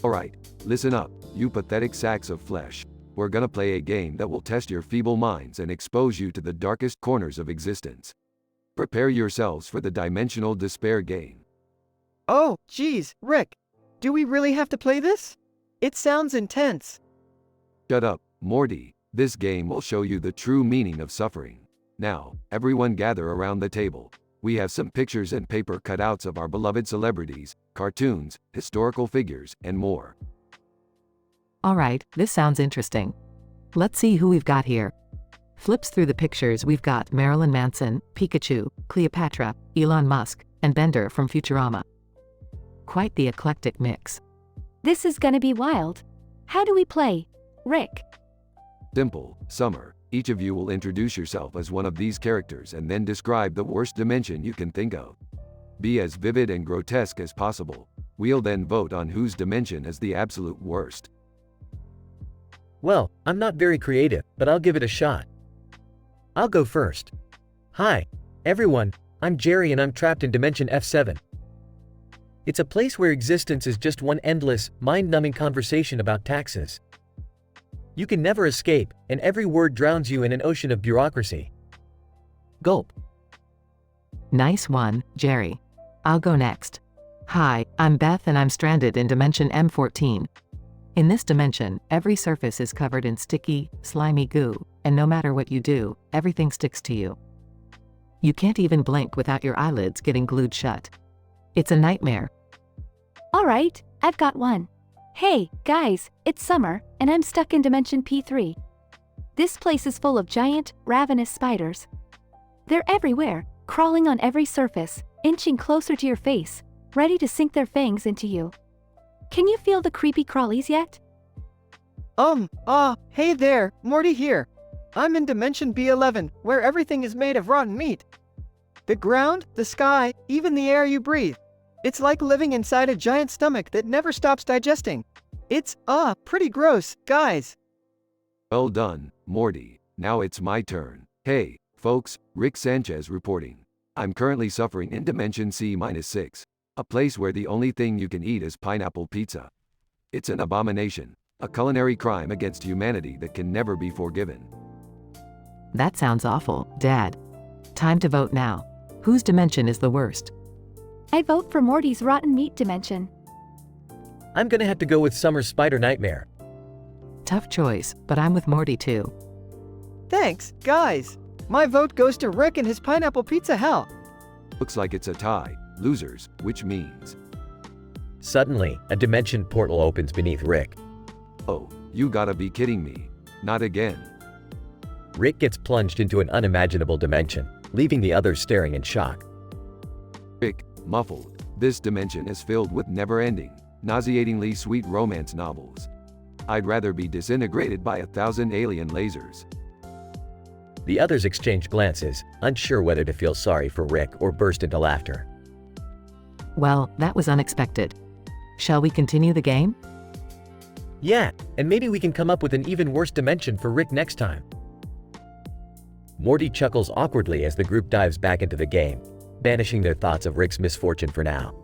Alright, listen up, you pathetic sacks of flesh. We're gonna play a game that will test your feeble minds and expose you to the darkest corners of existence. Prepare yourselves for the Dimensional Despair game. Oh, geez, Rick. Do we really have to play this? It sounds intense. Shut up, Morty. This game will show you the true meaning of suffering. Now, everyone gather around the table. We have some pictures and paper cutouts of our beloved celebrities, cartoons, historical figures, and more. Alright, this sounds interesting. Let's see who we've got here. Flips through the pictures, we've got Marilyn Manson, Pikachu, Cleopatra, Elon Musk, and Bender from Futurama. Quite the eclectic mix. This is gonna be wild. How do we play? Rick. Simple, Summer. Each of you will introduce yourself as one of these characters and then describe the worst dimension you can think of. Be as vivid and grotesque as possible. We'll then vote on whose dimension is the absolute worst. Well, I'm not very creative, but I'll give it a shot. I'll go first. Hi, everyone, I'm Jerry and I'm trapped in Dimension F7. It's a place where existence is just one endless, mind-numbing conversation about taxes. You can never escape, and every word drowns you in an ocean of bureaucracy. Gulp. Nice one, Jerry. I'll go next. Hi, I'm Beth and I'm stranded in Dimension M14. In this dimension, every surface is covered in sticky, slimy goo, and no matter what you do, everything sticks to you. You can't even blink without your eyelids getting glued shut. It's a nightmare. Alright, I've got one. Hey, guys, it's Summer, and I'm stuck in Dimension P3. This place is full of giant, ravenous spiders. They're everywhere, crawling on every surface, inching closer to your face, ready to sink their fangs into you. Can you feel the creepy crawlies yet? Hey there, Morty here. I'm in Dimension B11, where everything is made of rotten meat. The ground, the sky, even the air you breathe. It's like living inside a giant stomach that never stops digesting. It's, pretty gross, guys. Well done, Morty. Now it's my turn. Hey, folks, Rick Sanchez reporting. I'm currently suffering in Dimension C-6, a place where the only thing you can eat is pineapple pizza. It's an abomination, a culinary crime against humanity that can never be forgiven. That sounds awful, Dad. Time to vote now. Whose dimension is the worst? I vote for Morty's rotten meat dimension. I'm gonna have to go with Summer's spider nightmare. Tough choice, but I'm with Morty too. Thanks, guys. My vote goes to Rick and his pineapple pizza hell. Looks like it's a tie. Losers, which means... Suddenly, a dimension portal opens beneath Rick. Oh, you gotta be kidding me. Not again. Rick gets plunged into an unimaginable dimension, leaving the others staring in shock. Rick, muffled. This dimension is filled with never-ending, nauseatingly sweet romance novels. I'd rather be disintegrated by 1,000 alien lasers. The others exchange glances, unsure whether to feel sorry for Rick or burst into laughter. Well, that was unexpected. Shall we continue the game? Yeah, and maybe we can come up with an even worse dimension for Rick next time. Morty chuckles awkwardly as the group dives back into the game, banishing their thoughts of Rick's misfortune for now.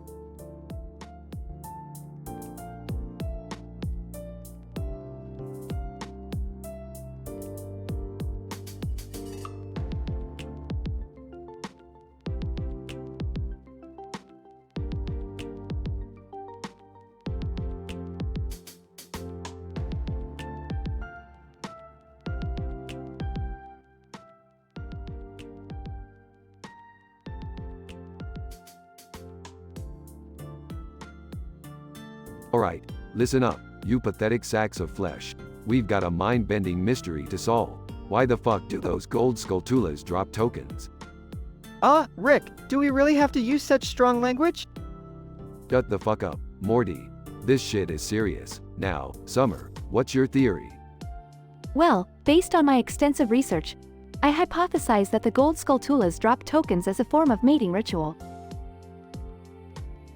Alright, listen up, you pathetic sacks of flesh. We've got a mind-bending mystery to solve. Why the fuck do those gold skulltulas drop tokens? Rick, do we really have to use such strong language? Shut the fuck up, Morty. This shit is serious. Now, Summer, what's your theory? Well, based on my extensive research, I hypothesize that the gold skulltulas drop tokens as a form of mating ritual.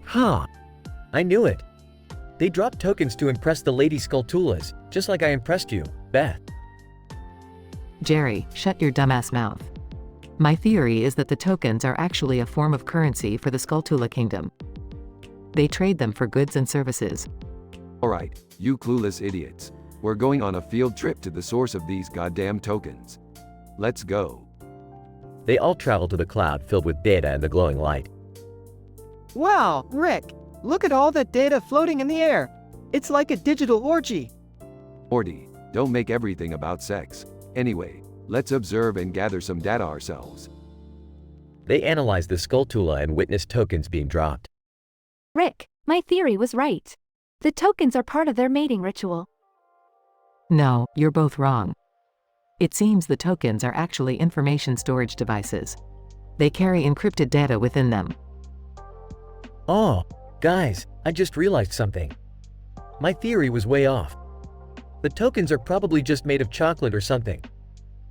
Huh. I knew it. They drop tokens to impress the lady skulltulas, just like I impressed you, Beth. Jerry, shut your dumbass mouth. My theory is that the tokens are actually a form of currency for the Skulltula Kingdom. They trade them for goods and services. Alright, you clueless idiots. We're going on a field trip to the source of these goddamn tokens. Let's go. They all travel to the cloud filled with data and the glowing light. Wow, Rick, look at all that data floating in the air. It's like a digital orgy. Morty, don't make everything about sex. Anyway, let's observe and gather some data ourselves. They analyze the Skulltula and witness tokens being dropped. Rick, my theory was right. The tokens are part of their mating ritual. No, you're both wrong. It seems the tokens are actually information storage devices. They carry encrypted data within them. Oh, guys, I just realized something. My theory was way off. The tokens are probably just made of chocolate or something.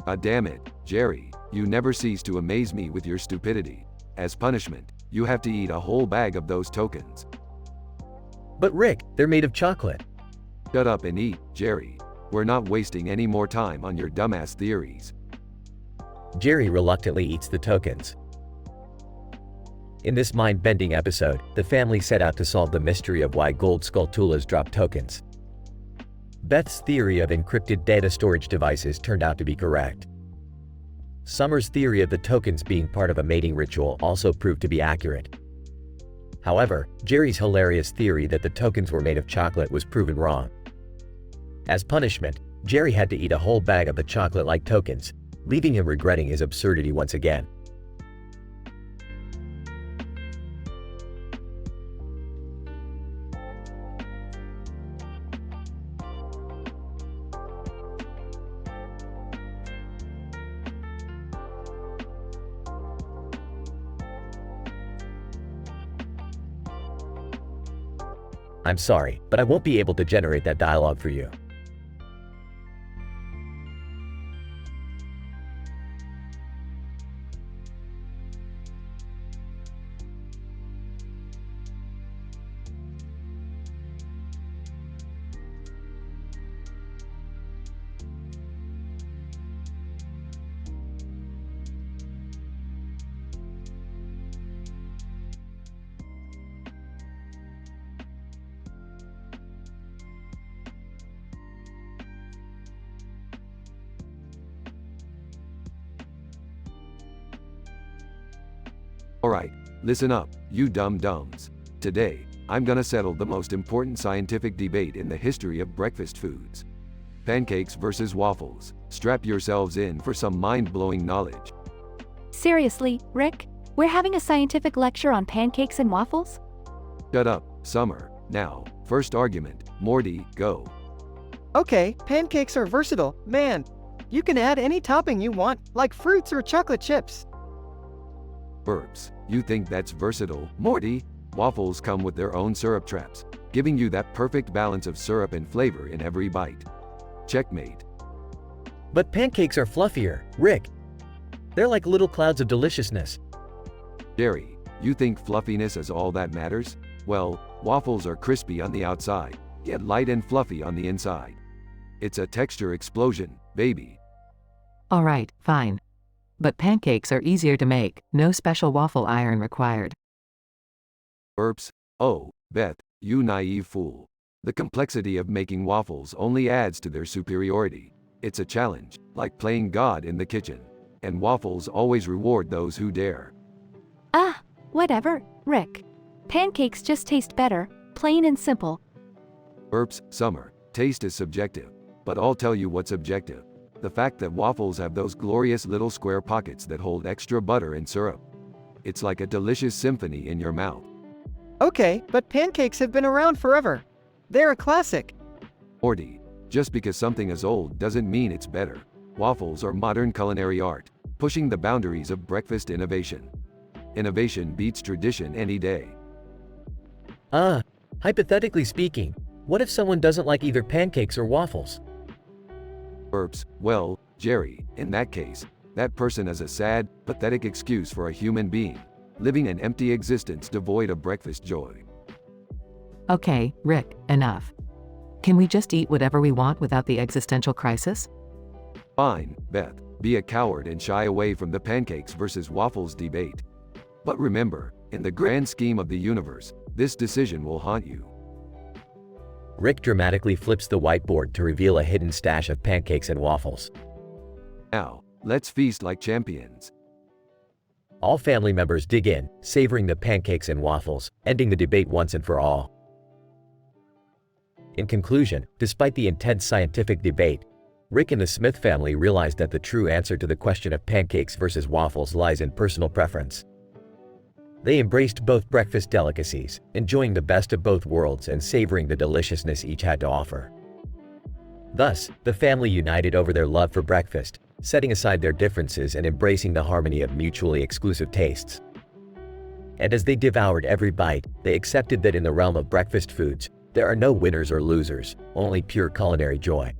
God damn it, Jerry, you never cease to amaze me with your stupidity. As punishment, you have to eat a whole bag of those tokens. But Rick, they're made of chocolate. Shut up and eat, Jerry. We're not wasting any more time on your dumbass theories. Jerry reluctantly eats the tokens. In this mind-bending episode, the family set out to solve the mystery of why gold skulltulas drop tokens. Beth's theory of encrypted data storage devices turned out to be correct. Summer's theory of the tokens being part of a mating ritual also proved to be accurate. However, Jerry's hilarious theory that the tokens were made of chocolate was proven wrong. As punishment, Jerry had to eat a whole bag of the chocolate-like tokens, leaving him regretting his absurdity once again. I'm sorry, but I won't be able to generate that dialogue for you. Alright, listen up, you dumb-dumbs. Today, I'm gonna settle the most important scientific debate in the history of breakfast foods. Pancakes versus waffles. Strap yourselves in for some mind-blowing knowledge. Seriously, Rick? We're having a scientific lecture on pancakes and waffles? Shut up, Summer. Now, first argument, Morty, go. Okay, pancakes are versatile, man. You can add any topping you want, like fruits or chocolate chips. Burps. You think that's versatile, Morty? Waffles come with their own syrup traps, giving you that perfect balance of syrup and flavor in every bite. Checkmate. But pancakes are fluffier, Rick. They're like little clouds of deliciousness. Jerry, you think fluffiness is all that matters? Well, waffles are crispy on the outside, yet light and fluffy on the inside. It's a texture explosion, baby. Alright, fine. But pancakes are easier to make, no special waffle iron required. Burps. Oh, Beth, you naive fool. The complexity of making waffles only adds to their superiority. It's a challenge, like playing God in the kitchen. And waffles always reward those who dare. Ah, whatever, Rick. Pancakes just taste better, plain and simple. Burps. Summer, taste is subjective. But I'll tell you what's objective. The fact that waffles have those glorious little square pockets that hold extra butter and syrup. It's like a delicious symphony in your mouth. Okay, but pancakes have been around forever. They're a classic. Morty, just because something is old doesn't mean it's better. Waffles are modern culinary art, pushing the boundaries of breakfast innovation. Innovation beats tradition any day. Hypothetically speaking, what if someone doesn't like either pancakes or waffles? Well, Jerry, in that case, that person is a sad, pathetic excuse for a human being, living an empty existence devoid of breakfast joy. Okay, Rick, enough. Can we just eat whatever we want without the existential crisis? Fine, Beth, be a coward and shy away from the pancakes versus waffles debate. But remember, in the grand scheme of the universe, this decision will haunt you. Rick dramatically flips the whiteboard to reveal a hidden stash of pancakes and waffles. Now, let's feast like champions. All family members dig in, savoring the pancakes and waffles, ending the debate once and for all. In conclusion, despite the intense scientific debate, Rick and the Smith family realized that the true answer to the question of pancakes versus waffles lies in personal preference. They embraced both breakfast delicacies, enjoying the best of both worlds and savoring the deliciousness each had to offer. Thus, the family united over their love for breakfast, setting aside their differences and embracing the harmony of mutually exclusive tastes. And as they devoured every bite, they accepted that in the realm of breakfast foods, there are no winners or losers, only pure culinary joy.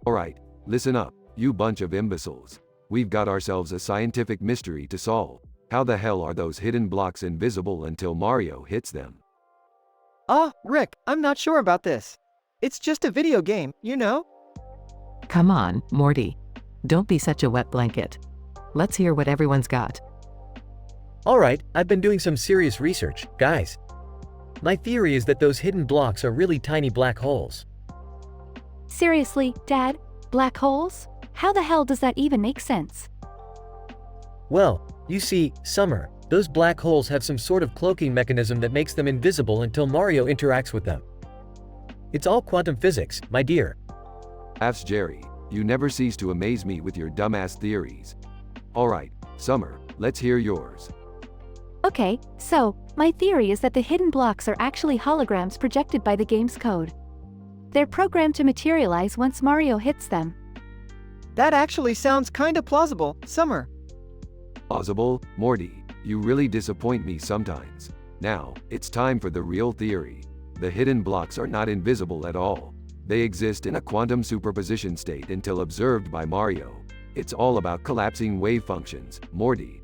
Alright, listen up, you bunch of imbeciles. We've got ourselves a scientific mystery to solve. How the hell are those hidden blocks invisible until Mario hits them? Rick, I'm not sure about this. It's just a video game, you know? Come on, Morty. Don't be such a wet blanket. Let's hear what everyone's got. Alright, I've been doing some serious research, guys. My theory is that those hidden blocks are really tiny black holes. Seriously, Dad? Black holes? How the hell does that even make sense? Well, you see, Summer, those black holes have some sort of cloaking mechanism that makes them invisible until Mario interacts with them. It's all quantum physics, my dear. Ask Jerry, you never cease to amaze me with your dumbass theories. Alright, Summer, let's hear yours. Okay, so, my theory is that the hidden blocks are actually holograms projected by the game's code. They're programmed to materialize once Mario hits them. That actually sounds kinda plausible, Summer. Plausible? Morty, you really disappoint me sometimes. Now, it's time for the real theory. The hidden blocks are not invisible at all. They exist in a quantum superposition state until observed by Mario. It's all about collapsing wave functions, Morty.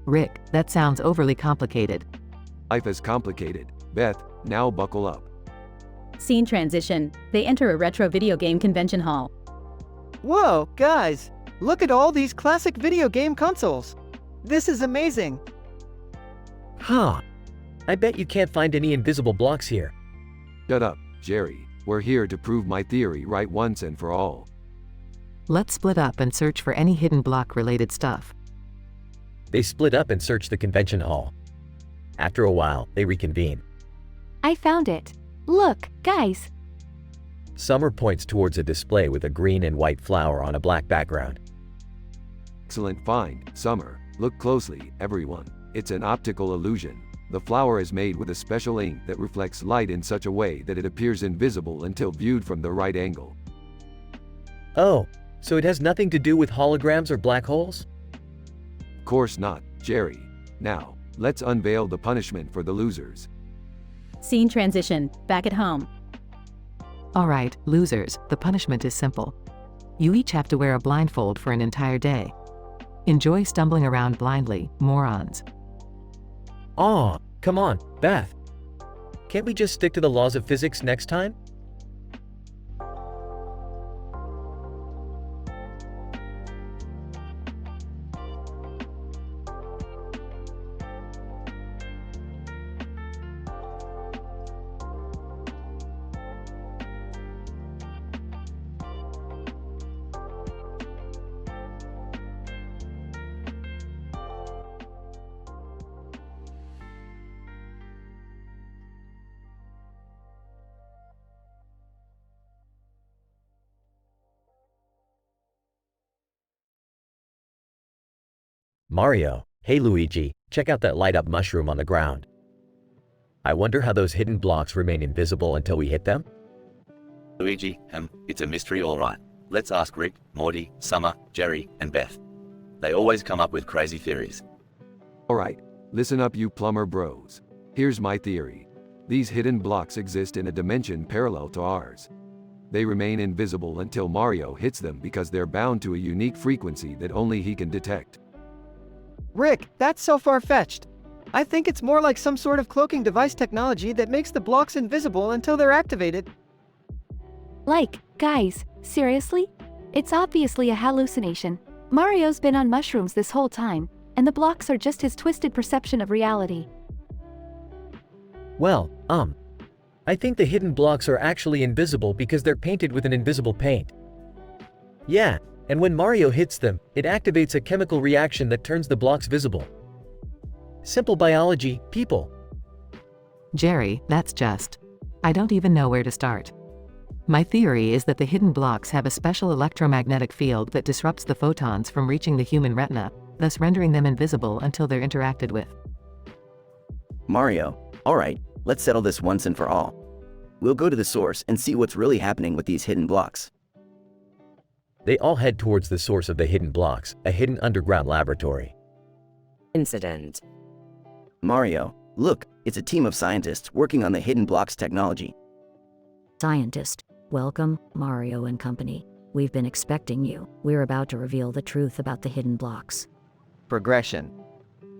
Rick, that sounds overly complicated. Life is complicated. Beth, now buckle up. Scene transition. They enter a retro video game convention hall. Whoa, guys! Look at all these classic video game consoles! This is amazing! I bet you can't find any invisible blocks here. Shut up, Jerry. We're here to prove my theory right once and for all. Let's split up and search for any hidden block-related stuff. They split up and searched the convention hall. After a while, they reconvene. I found it. Look, guys. Summer points towards a display with a green and white flower on a black background. Excellent find, Summer. Look closely, everyone. It's an optical illusion. The flower is made with a special ink that reflects light in such a way that it appears invisible until viewed from the right angle. Oh, so it has nothing to do with holograms or black holes? Of course not, Jerry. Now, let's unveil the punishment for the losers. Scene transition. Back at home. Alright, losers, the punishment is simple. You each have to wear a blindfold for an entire day. Enjoy stumbling around blindly, morons. Aw, come on, Beth. Can't we just stick to the laws of physics next time? Mario, hey Luigi, check out that light up mushroom on the ground. I wonder how those hidden blocks remain invisible until we hit them? Luigi, it's a mystery alright. Let's ask Rick, Morty, Summer, Jerry, and Beth. They always come up with crazy theories. Alright, listen up you plumber bros. Here's my theory. These hidden blocks exist in a dimension parallel to ours. They remain invisible until Mario hits them because they're bound to a unique frequency that only he can detect. Rick, that's so far-fetched. I think it's more like some sort of cloaking device technology that makes the blocks invisible until they're activated. Like, guys, seriously? It's obviously a hallucination. Mario's been on mushrooms this whole time, and the blocks are just his twisted perception of reality. Well, I think the hidden blocks are actually invisible because they're painted with an invisible paint. Yeah, and when Mario hits them, it activates a chemical reaction that turns the blocks visible. Simple biology, people. Jerry, that's just. I don't even know where to start. My theory is that the hidden blocks have a special electromagnetic field that disrupts the photons from reaching the human retina, thus rendering them invisible until they're interacted with. Mario, alright, let's settle this once and for all. We'll go to the source and see what's really happening with these hidden blocks. They all head towards the source of the hidden blocks, a hidden underground laboratory. Incident. Mario, look, it's a team of scientists working on the hidden blocks technology. Scientist, welcome, Mario and company. We've been expecting you. We're about to reveal the truth about the hidden blocks. Progression.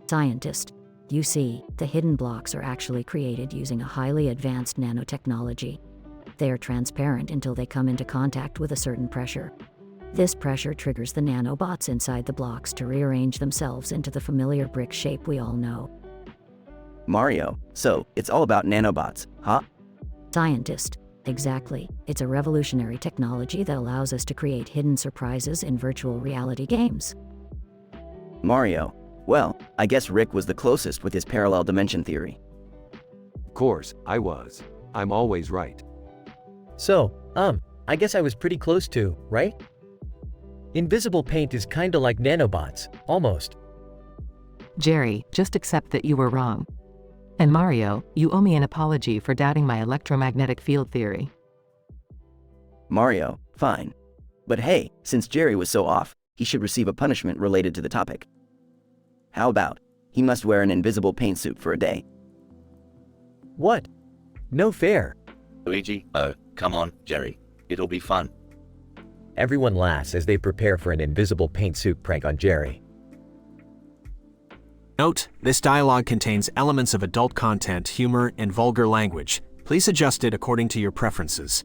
Scientist, you see, the hidden blocks are actually created using a highly advanced nanotechnology. They are transparent until they come into contact with a certain pressure. This pressure triggers the nanobots inside the blocks to rearrange themselves into the familiar brick shape we all know. Mario, so, it's all about nanobots, huh? Scientist, exactly. It's a revolutionary technology that allows us to create hidden surprises in virtual reality games. Mario, well, I guess Rick was the closest with his parallel dimension theory. Of course, I was. I'm always right. So, I guess I was pretty close to, right? Invisible paint is kinda like nanobots, almost. Jerry, just accept that you were wrong. And Mario, you owe me an apology for doubting my electromagnetic field theory. Mario, fine. But hey, since Jerry was so off, he should receive a punishment related to the topic. How about, he must wear an invisible paint suit for a day. What? No fair. Luigi, oh, come on, Jerry. It'll be fun. Everyone laughs as they prepare for an invisible paint suit prank on Jerry. Note, this dialogue contains elements of adult content, humor, and vulgar language. Please adjust it according to your preferences.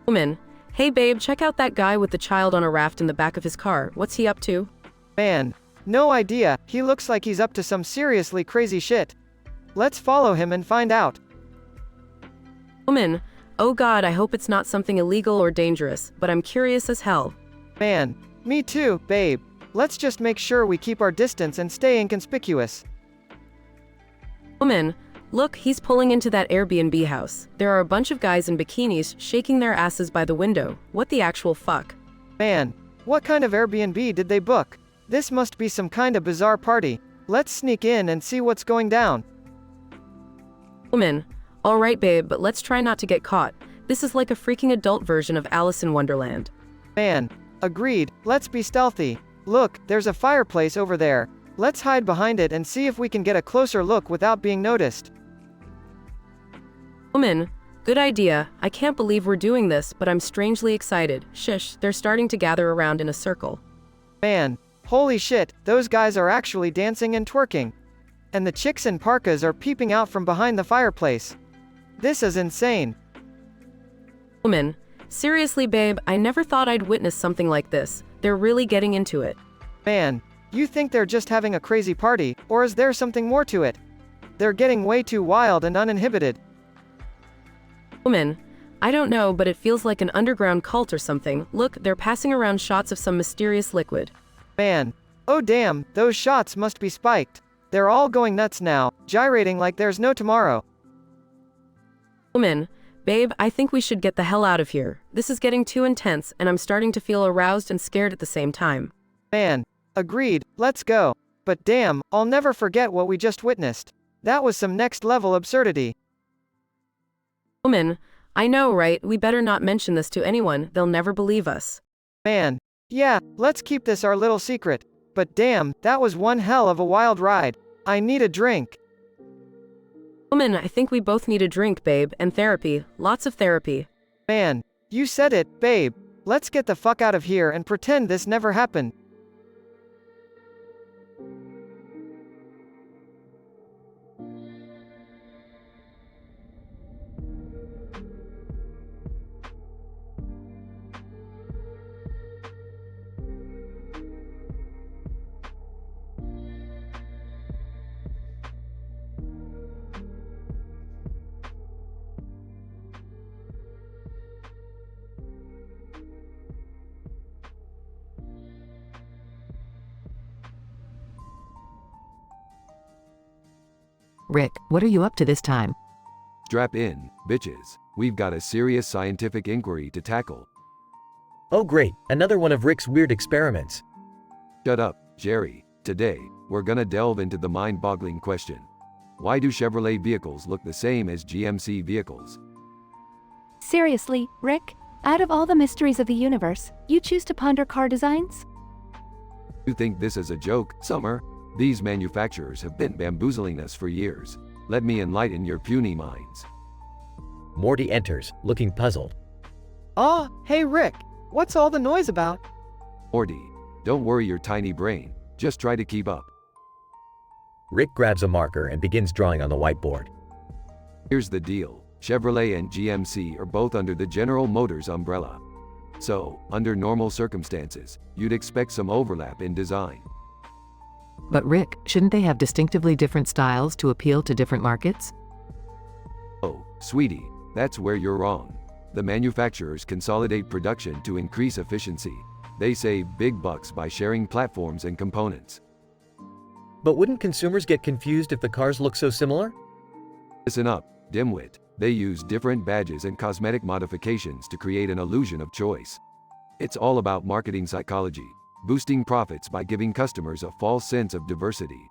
Woman, hey babe, check out that guy with the child on a raft in the back of his car. What's he up to? Man, no idea. He looks like he's up to some seriously crazy shit. Let's follow him and find out. Woman, oh god, I hope it's not something illegal or dangerous, but I'm curious as hell. Man, me too, babe. Let's just make sure we keep our distance and stay inconspicuous. Woman, look, he's pulling into that Airbnb house. There are a bunch of guys in bikinis shaking their asses by the window. What the actual fuck? Man, what kind of Airbnb did they book? This must be some kind of bizarre party. Let's sneak in and see what's going down. Woman, alright babe, but let's try not to get caught. This is like a freaking adult version of Alice in Wonderland. Man, agreed. Let's be stealthy. Look, there's a fireplace over there. Let's hide behind it and see if we can get a closer look without being noticed. Woman, good idea. I can't believe we're doing this, but I'm strangely excited. Shush, they're starting to gather around in a circle. Man, holy shit, those guys are actually dancing and twerking. And the chicks in parkas are peeping out from behind the fireplace. This is insane. Woman, seriously babe, I never thought I'd witness something like this. They're really getting into it. Man, You think they're just having a crazy party, or is there something more to it? They're getting way too wild and uninhibited. Woman, I don't know, but it feels like an underground cult or something. Look, they're passing around shots of some mysterious liquid. Man. Oh damn, those shots must be spiked. They're all going nuts now, gyrating like there's no tomorrow. Woman, babe, I think we should get the hell out of here. This is getting too intense, and I'm starting to feel aroused and scared at the same time. Man. Agreed, let's go. But damn, I'll never forget what we just witnessed. That was some next level absurdity. Woman, I know, right? We better not mention this to anyone, they'll never believe us. Man. Yeah, let's keep this our little secret. But damn, that was one hell of a wild ride. I need a drink. Woman, I think we both need a drink, babe, and therapy. Lots of therapy. Man. You said it, babe. Let's get the fuck out of here and pretend this never happened. Rick, what are you up to this time? Strap in, bitches. We've got a serious scientific inquiry to tackle. Oh great, another one of Rick's weird experiments. Shut up, Jerry. Today, we're gonna delve into the mind-boggling question. Why do Chevrolet vehicles look the same as GMC vehicles? Seriously, Rick? Out of all the mysteries of the universe, you choose to ponder car designs? You think this is a joke, Summer? These manufacturers have been bamboozling us for years. Let me enlighten your puny minds. Morty enters, looking puzzled. Ah, hey Rick. What's all the noise about? Morty, don't worry your tiny brain. Just try to keep up. Rick grabs a marker and begins drawing on the whiteboard. Here's the deal. Chevrolet and GMC are both under the General Motors umbrella. So, under normal circumstances, you'd expect some overlap in design. But Rick, shouldn't they have distinctively different styles to appeal to different markets? Oh, sweetie, that's where you're wrong. The manufacturers consolidate production to increase efficiency. They save big bucks by sharing platforms and components. But wouldn't consumers get confused if the cars look so similar? Listen up, dimwit. They use different badges and cosmetic modifications to create an illusion of choice. It's all about marketing psychology, boosting profits by giving customers a false sense of diversity.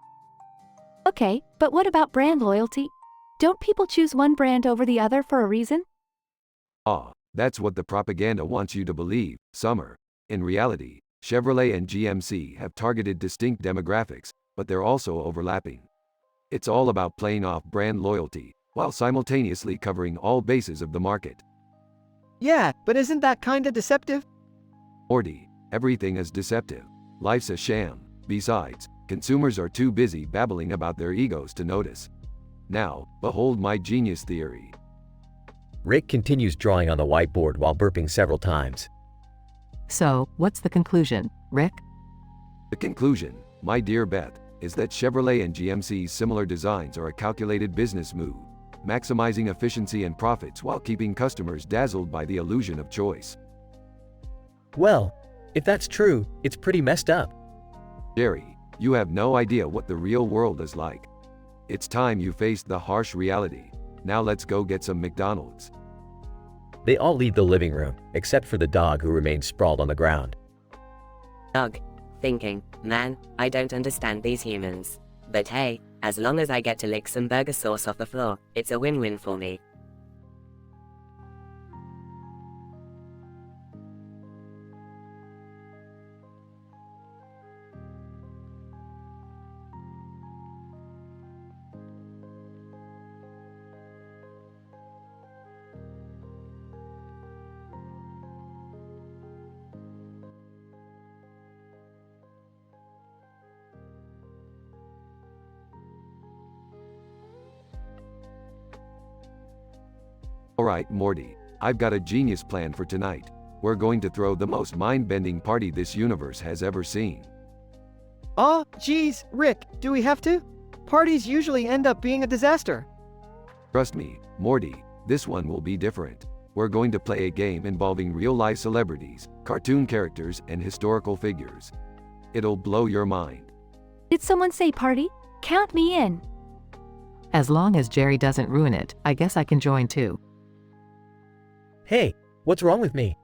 Okay, but what about brand loyalty? Don't people choose one brand over the other for a reason? Ah, that's what the propaganda wants you to believe, Summer. In reality, Chevrolet and GMC have targeted distinct demographics, but they're also overlapping. It's all about playing off brand loyalty, while simultaneously covering all bases of the market. Yeah, but isn't that kinda deceptive? Morty, everything is deceptive. Life's a sham. Besides, consumers are too busy babbling about their egos to notice. Now, behold my genius theory. Rick continues drawing on the whiteboard while burping several times. So, what's the conclusion, Rick? The conclusion, my dear Beth, is that Chevrolet and GMC's similar designs are a calculated business move, maximizing efficiency and profits while keeping customers dazzled by the illusion of choice. Well, if that's true, it's pretty messed up. Jerry, you have no idea what the real world is like. It's time you faced the harsh reality. Now let's go get some McDonald's. They all leave the living room, except for the dog who remains sprawled on the ground. Dog. Thinking, man, I don't understand these humans. But hey, as long as I get to lick some burger sauce off the floor, it's a win-win for me. Alright, Morty, I've got a genius plan for tonight. We're going to throw the most mind-bending party this universe has ever seen. Oh, geez, Rick, do we have to? Parties usually end up being a disaster. Trust me, Morty, this one will be different. We're going to play a game involving real-life celebrities, cartoon characters, and historical figures. It'll blow your mind. Did someone say party? Count me in. As long as Jerry doesn't ruin it, I guess I can join too. Hey, what's wrong with me?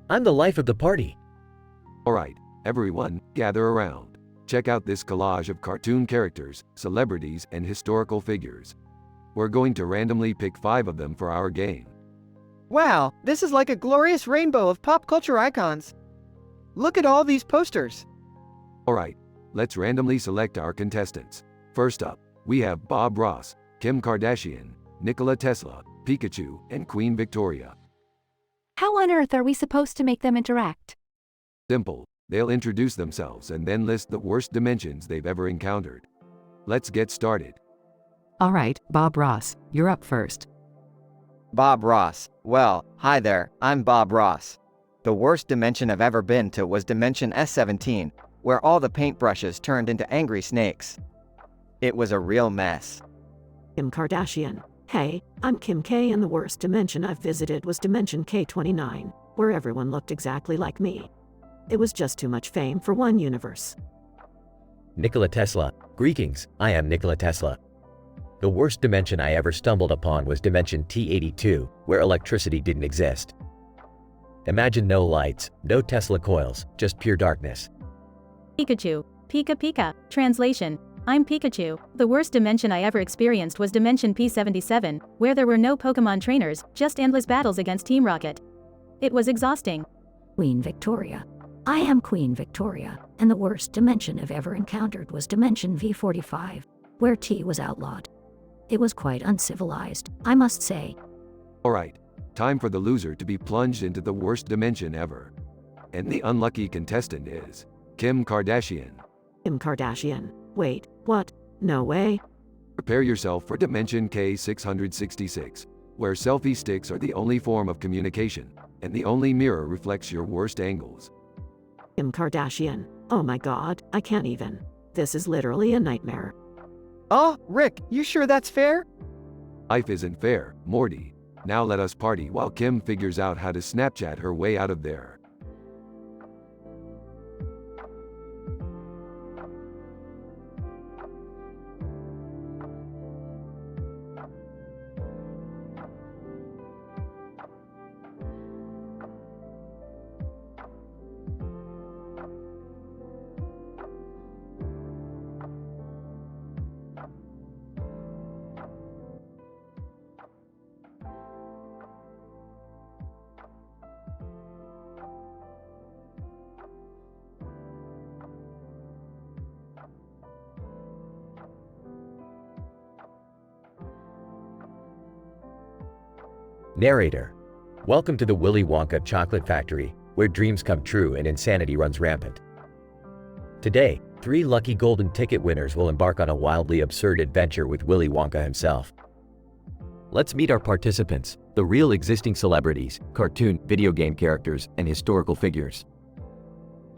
I'm the life of the party. Alright, everyone, gather around. Check out this collage of cartoon characters, celebrities, and historical figures. We're going to randomly pick 5 of them for our game. Wow, this is like a glorious rainbow of pop culture icons. Look at all these posters. Alright, let's randomly select our contestants. First up, we have Bob Ross, Kim Kardashian, Nikola Tesla, Pikachu, and Queen Victoria. How on earth are we supposed to make them interact? Simple, they'll introduce themselves and then list the worst dimensions they've ever encountered. Let's get started. Alright, Bob Ross, you're up first. Bob Ross. Well, hi there, I'm Bob Ross. The worst dimension I've ever been to was Dimension S17, where all the paintbrushes turned into angry snakes. It was a real mess. Kim Kardashian. Hey, I'm Kim K, and the worst dimension I've visited was Dimension K29, where everyone looked exactly like me. It was just too much fame for one universe. Nikola Tesla. Greetings, I am Nikola Tesla. The worst dimension I ever stumbled upon was Dimension T82, where electricity didn't exist. Imagine no lights, no Tesla coils, just pure darkness. Pikachu. Pika Pika. Translation. I'm Pikachu. The worst dimension I ever experienced was Dimension P77, where there were no Pokemon trainers, just endless battles against Team Rocket. It was exhausting. Queen Victoria. I am Queen Victoria, and the worst dimension I've ever encountered was Dimension V45, where tea was outlawed. It was quite uncivilized, I must say. Alright, time for the loser to be plunged into the worst dimension ever. And the unlucky contestant is Kim Kardashian. Kim Kardashian. Wait, what? No way. Prepare yourself for Dimension K666, where selfie sticks are the only form of communication, and the only mirror reflects your worst angles. Kim Kardashian. Oh my god, I can't even. This is literally a nightmare. Oh, Rick, you sure that's fair? Life isn't fair, Morty. Now let us party while Kim figures out how to Snapchat her way out of there. Narrator. Welcome to the Willy Wonka Chocolate Factory, where dreams come true and insanity runs rampant. Today, 3 lucky golden ticket winners will embark on a wildly absurd adventure with Willy Wonka himself. Let's meet our participants, the real existing celebrities, cartoon, video game characters, and historical figures.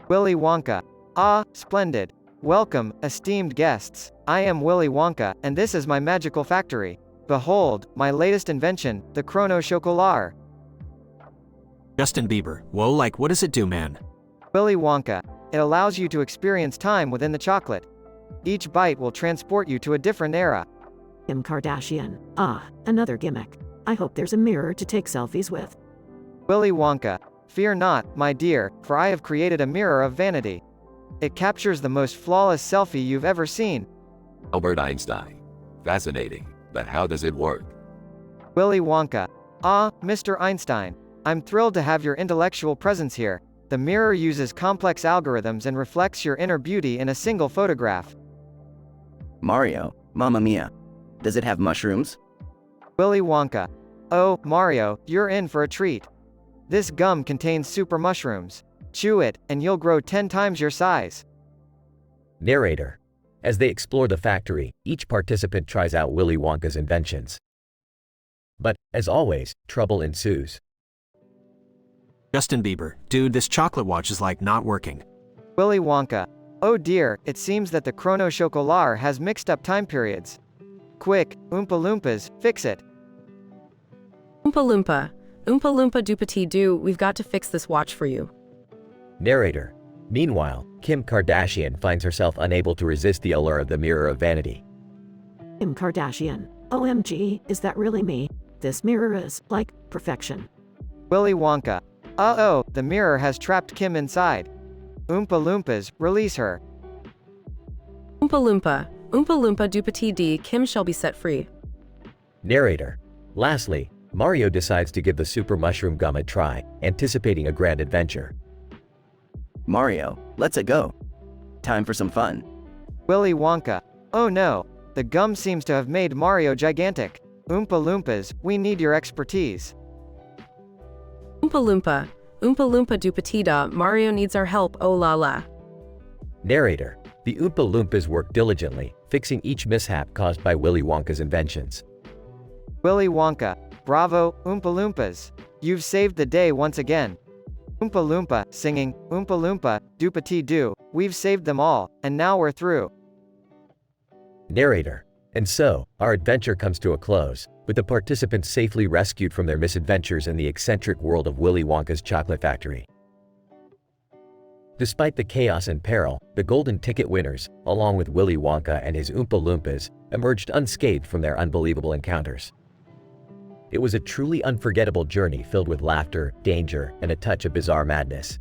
Willy Wonka. Ah, splendid. Welcome, esteemed guests. I am Willy Wonka, and this is my magical factory. Behold, my latest invention, the Chrono Chocolat. Justin Bieber. Whoa, like what does it do, man? Willy Wonka. It allows you to experience time within the chocolate. Each bite will transport you to a different era. Kim Kardashian. Ah, another gimmick. I hope there's a mirror to take selfies with. Willy Wonka. Fear not, my dear, for I have created a mirror of vanity. It captures the most flawless selfie you've ever seen. Albert Einstein. Fascinating, but how does it work? Willy Wonka. Ah, Mr. Einstein. I'm thrilled to have your intellectual presence here. The mirror uses complex algorithms and reflects your inner beauty in a single photograph. Mario, Mamma Mia. Does it have mushrooms? Willy Wonka. Oh, Mario, you're in for a treat. This gum contains super mushrooms. Chew it, and you'll grow 10 times your size. Narrator. As they explore the factory, each participant tries out Willy Wonka's inventions. But, as always, trouble ensues. Justin Bieber. Dude, this chocolate watch is like not working. Willy Wonka. Oh dear, it seems that the Chrono Chocolat has mixed up time periods. Quick, Oompa Loompas, fix it. Oompa Loompa. Oompa Loompa Doopity Doo, we've got to fix this watch for you. Narrator. Meanwhile, Kim Kardashian finds herself unable to resist the allure of the Mirror of Vanity. Kim Kardashian. OMG, is that really me? This mirror is, like, perfection. Willy Wonka. Uh-oh, the mirror has trapped Kim inside. Oompa Loompas, release her. Oompa Loompa. Oompa Loompa Doopity Dee, Kim shall be set free. Narrator. Lastly, Mario decides to give the Super Mushroom Gum a try, anticipating a grand adventure. Mario, let's it go. Time for some fun. Willy Wonka. Oh no, the gum seems to have made Mario gigantic. Oompa Loompas, we need your expertise. Oompa Loompa. Oompa Loompa Doopity Da, Mario needs our help, oh la la. Narrator. The Oompa Loompas work diligently, fixing each mishap caused by Willy Wonka's inventions. Willy Wonka. Bravo, Oompa Loompas. You've saved the day once again. Oompa Loompa, singing, Oompa Loompa, Doopity Doo, we've saved them all, and now we're through. Narrator. And so, our adventure comes to a close, with the participants safely rescued from their misadventures in the eccentric world of Willy Wonka's chocolate factory. Despite the chaos and peril, the golden ticket winners, along with Willy Wonka and his Oompa Loompas, emerged unscathed from their unbelievable encounters. It was a truly unforgettable journey filled with laughter, danger, and a touch of bizarre madness.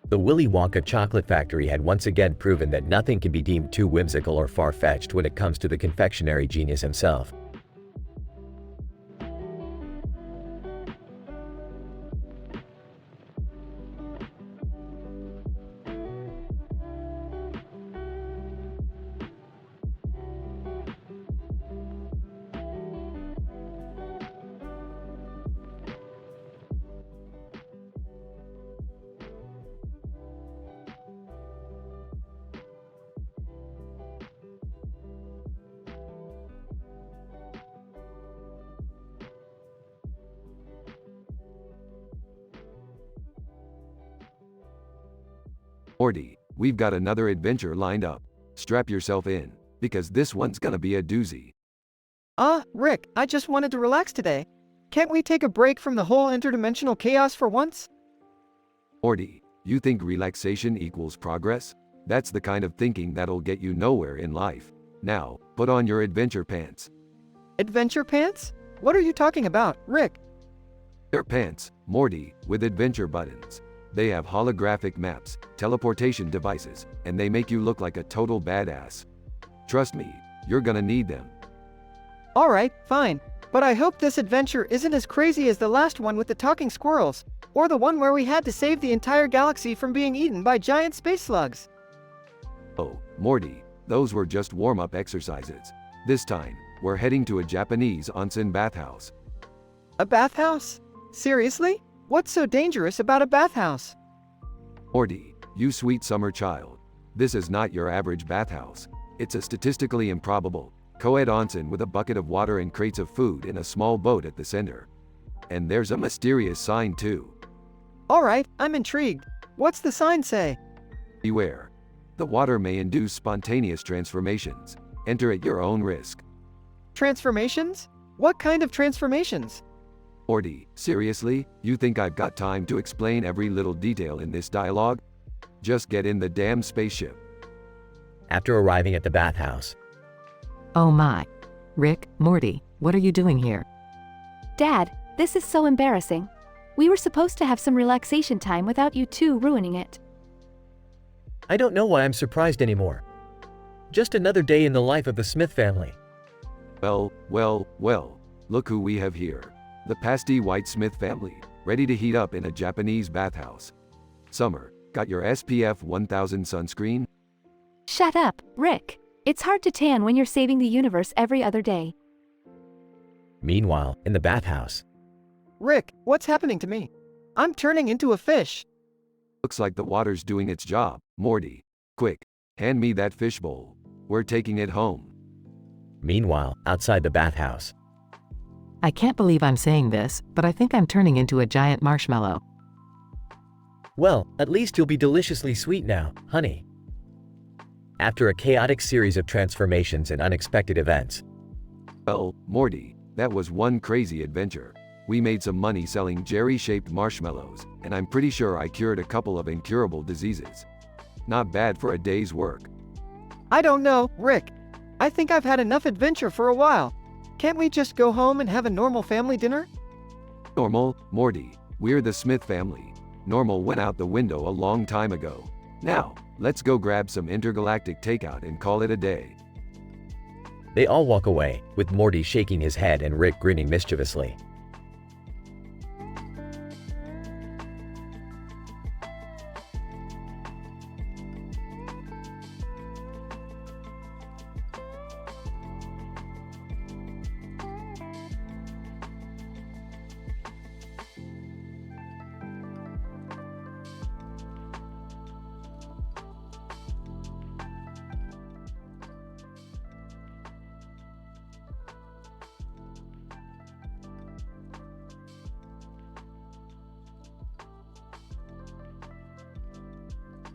The Willy Wonka chocolate factory had once again proven that nothing can be deemed too whimsical or far-fetched when it comes to the confectionery genius himself. Morty, we've got another adventure lined up. Strap yourself in, because this one's gonna be a doozy. Rick, I just wanted to relax today. Can't we take a break from the whole interdimensional chaos for once? Morty, you think relaxation equals progress? That's the kind of thinking that'll get you nowhere in life. Now, put on your adventure pants. Adventure pants? What are you talking about, Rick? Your pants, Morty, with adventure buttons. They have holographic maps, teleportation devices, and they make you look like a total badass. Trust me, you're gonna need them. Alright, fine. But I hope this adventure isn't as crazy as the last one with the talking squirrels, or the one where we had to save the entire galaxy from being eaten by giant space slugs. Oh, Morty, those were just warm-up exercises. This time, we're heading to a Japanese onsen bathhouse. A bathhouse? Seriously? What's so dangerous about a bathhouse? Morty, you sweet summer child. This is not your average bathhouse. It's a statistically improbable, co-ed onsen with a bucket of water and crates of food in a small boat at the center. And there's a mysterious sign too. Alright, I'm intrigued. What's the sign say? Beware. The water may induce spontaneous transformations. Enter at your own risk. Transformations? What kind of transformations? Morty, seriously? You think I've got time to explain every little detail in this dialogue? Just get in the damn spaceship. After arriving at the bathhouse. Oh my. Rick, Morty, what are you doing here? Dad, this is so embarrassing. We were supposed to have some relaxation time without you two ruining it. I don't know why I'm surprised anymore. Just another day in the life of the Smith family. Well, look who we have here. The pasty white Smith family, ready to heat up in a Japanese bathhouse. Summer, got your SPF 1000 sunscreen? Shut up, Rick. It's hard to tan when you're saving the universe every other day. Meanwhile, in the bathhouse. Rick, what's happening to me? I'm turning into a fish. Looks like the water's doing its job. Morty, quick, hand me that fishbowl. We're taking it home. Meanwhile, outside the bathhouse. I can't believe I'm saying this, but I think I'm turning into a giant marshmallow. Well, at least you'll be deliciously sweet now, honey. after a chaotic series of transformations and unexpected events. Well, Morty, that was one crazy adventure. We made some money selling Jerry-shaped marshmallows, and I'm pretty sure I cured a couple of incurable diseases. Not bad for a day's work. I don't know, Rick. I think I've had enough adventure for a while. Can't we just go home and have a normal family dinner? Normal, Morty. We're the Smith family. Normal went out the window a long time ago. Now, let's go grab some intergalactic takeout and call it a day. They all walk away, with Morty shaking his head and Rick grinning mischievously.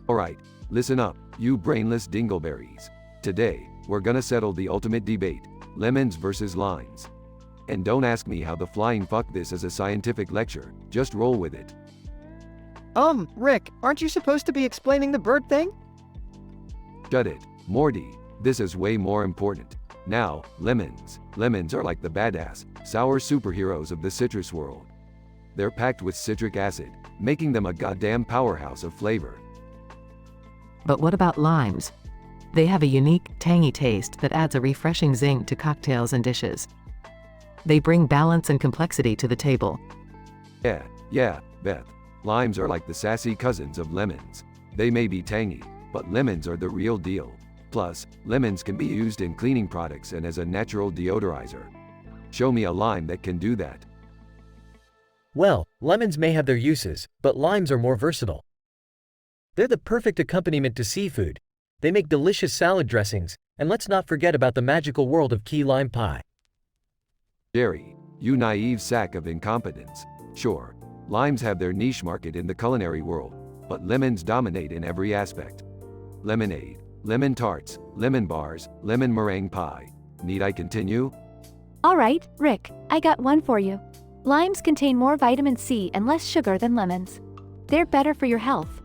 Alright, listen up, you brainless dingleberries. Today, we're gonna settle the ultimate debate, lemons versus limes. And don't ask me how the flying fuck this is a scientific lecture, just roll with it. Rick, aren't you supposed to be explaining the bird thing? Shut it, Morty, this is way more important. Now, lemons. Lemons are like the badass, sour superheroes of the citrus world. They're packed with citric acid, making them a goddamn powerhouse of flavor. But what about limes? They have a unique, tangy taste that adds a refreshing zing to cocktails and dishes. They bring balance and complexity to the table. Yeah, Beth. Limes are like the sassy cousins of lemons. They may be tangy, but lemons are the real deal. Plus, lemons can be used in cleaning products and as a natural deodorizer. Show me a lime that can do that. Well, lemons may have their uses, but limes are more versatile. They're the perfect accompaniment to seafood. They make delicious salad dressings, and let's not forget about the magical world of key lime pie. Jerry, you naive sack of incompetence. Sure, limes have their niche market in the culinary world, but lemons dominate in every aspect. Lemonade, lemon tarts, lemon bars, lemon meringue pie. Need I continue? All right, Rick, I got one for you. Limes contain more vitamin C and less sugar than lemons. They're better for your health.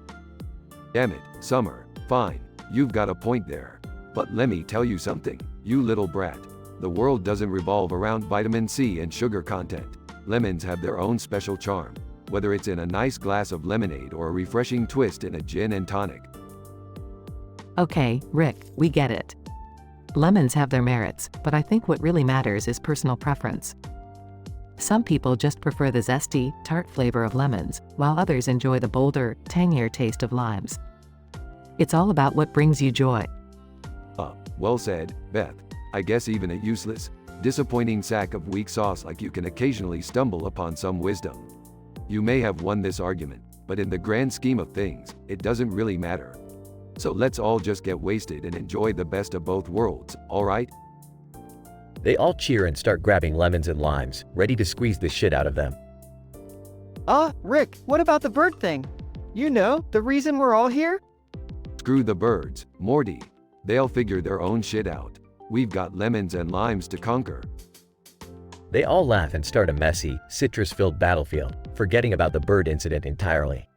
Damn it, Summer, fine, you've got a point there. But let me tell you something, you little brat. The world doesn't revolve around vitamin C and sugar content. Lemons have their own special charm, whether it's in a nice glass of lemonade or a refreshing twist in a gin and tonic. Okay, Rick, we get it. Lemons have their merits, but I think what really matters is personal preference. Some people just prefer the zesty, tart flavor of lemons, while others enjoy the bolder, tangier taste of limes. It's all about what brings you joy. Well said, Beth. I guess even a useless, disappointing sack of weak sauce like you can occasionally stumble upon some wisdom. You may have won this argument, but in the grand scheme of things, it doesn't really matter. So let's all just get wasted and enjoy the best of both worlds, alright? They all cheer and start grabbing lemons and limes, ready to squeeze the shit out of them. Rick, what about the bird thing? You know, the reason we're all here? Screw the birds, Morty. They'll figure their own shit out. We've got lemons and limes to conquer. They all laugh and start a messy, citrus-filled battlefield, forgetting about the bird incident entirely.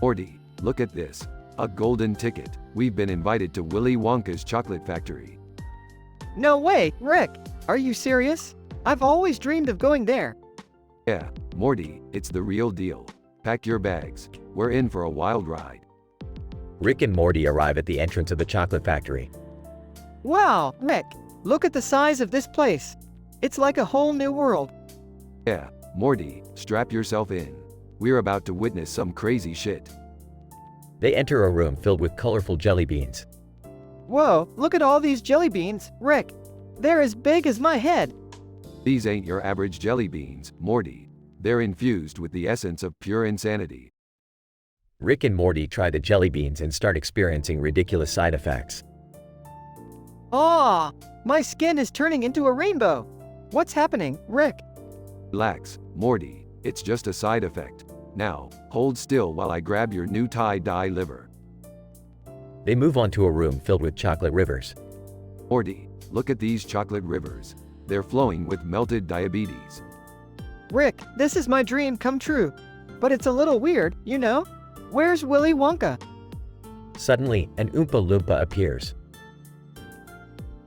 Morty, look at this. A golden ticket. We've been invited to Willy Wonka's chocolate factory. No way, Rick! Are you serious? I've always dreamed of going there. Yeah, Morty, it's the real deal. Pack your bags. We're in for a wild ride. Rick and Morty arrive at the entrance of the chocolate factory. Wow, Rick! Look at the size of this place. It's like a whole new world. Yeah, Morty, strap yourself in. We're about to witness some crazy shit. They enter a room filled with colorful jelly beans. Whoa, look at all these jelly beans, Rick. They're as big as my head. These ain't your average jelly beans, Morty. They're infused with the essence of pure insanity. Rick and Morty try the jelly beans and start experiencing ridiculous side effects. Aw, my skin is turning into a rainbow. What's happening, Rick? Relax, Morty. It's just a side effect. Now, hold still while I grab your new tie-dye liver. They move on to a room filled with chocolate rivers. Morty, look at these chocolate rivers. They're flowing with melted diabetes. Rick, this is my dream come true. But it's a little weird, you know? Where's Willy Wonka? Suddenly, an Oompa Loompa appears.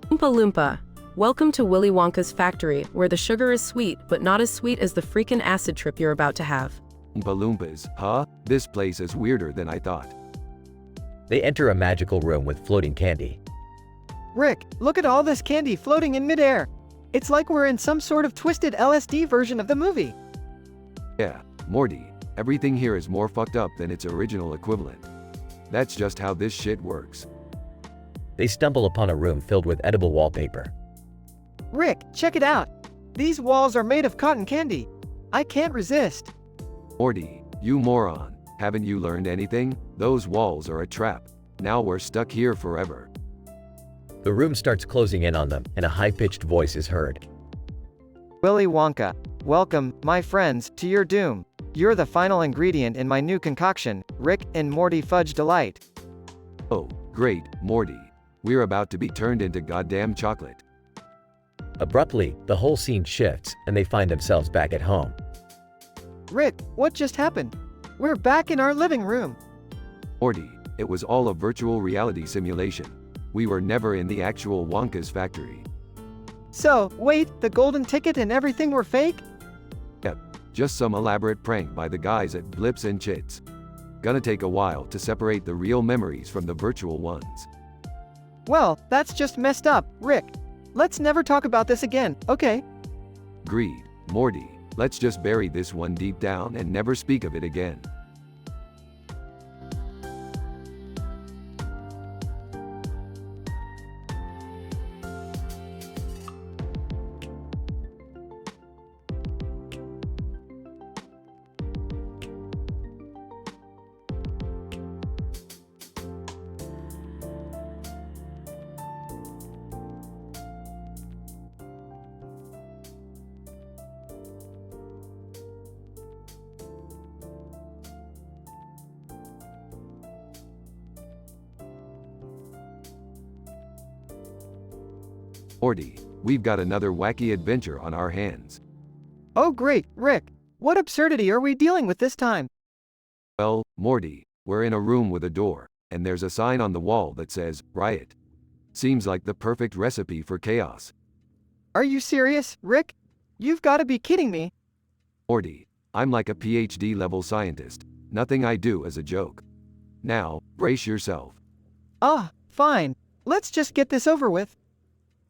Oompa Loompa, welcome to Willy Wonka's factory, where the sugar is sweet, but not as sweet as the freaking acid trip you're about to have. Oompa Loompas, huh? This place is weirder than I thought. They enter a magical room with floating candy. Rick, look at all this candy floating in midair. It's like we're in some sort of twisted LSD version of the movie. Yeah, Morty, everything here is more fucked up than its original equivalent. That's just how this shit works. They stumble upon a room filled with edible wallpaper. Rick, check it out. These walls are made of cotton candy. I can't resist. Morty, you moron. Haven't you learned anything? Those walls are a trap. Now we're stuck here forever. The room starts closing in on them, and a high-pitched voice is heard. Willy Wonka, welcome, my friends, to your doom. You're the final ingredient in my new concoction, Rick and Morty Fudge Delight. Oh, great, Morty. We're about to be turned into goddamn chocolate. Abruptly, the whole scene shifts, and they find themselves back at home. Rick, what just happened? We're back in our living room. Morty, it was all a virtual reality simulation. We were never in the actual Wonka's factory. So, wait, the golden ticket and everything were fake? Yep, just some elaborate prank by the guys at Blips and Chits. Gonna take a while to separate the real memories from the virtual ones. Well, that's just messed up, Rick. Let's never talk about this again, okay? Agreed, Morty. Let's just bury this one deep down and never speak of it again. Morty, we've got another wacky adventure on our hands. Oh great, Rick. What absurdity are we dealing with this time? Well, Morty, we're in a room with a door, and there's a sign on the wall that says, Riot. Seems like the perfect recipe for chaos. Are you serious, Rick? You've got to be kidding me. Morty, I'm like a PhD-level scientist. Nothing I do is a joke. Now, brace yourself. Ah, fine. Let's just get this over with.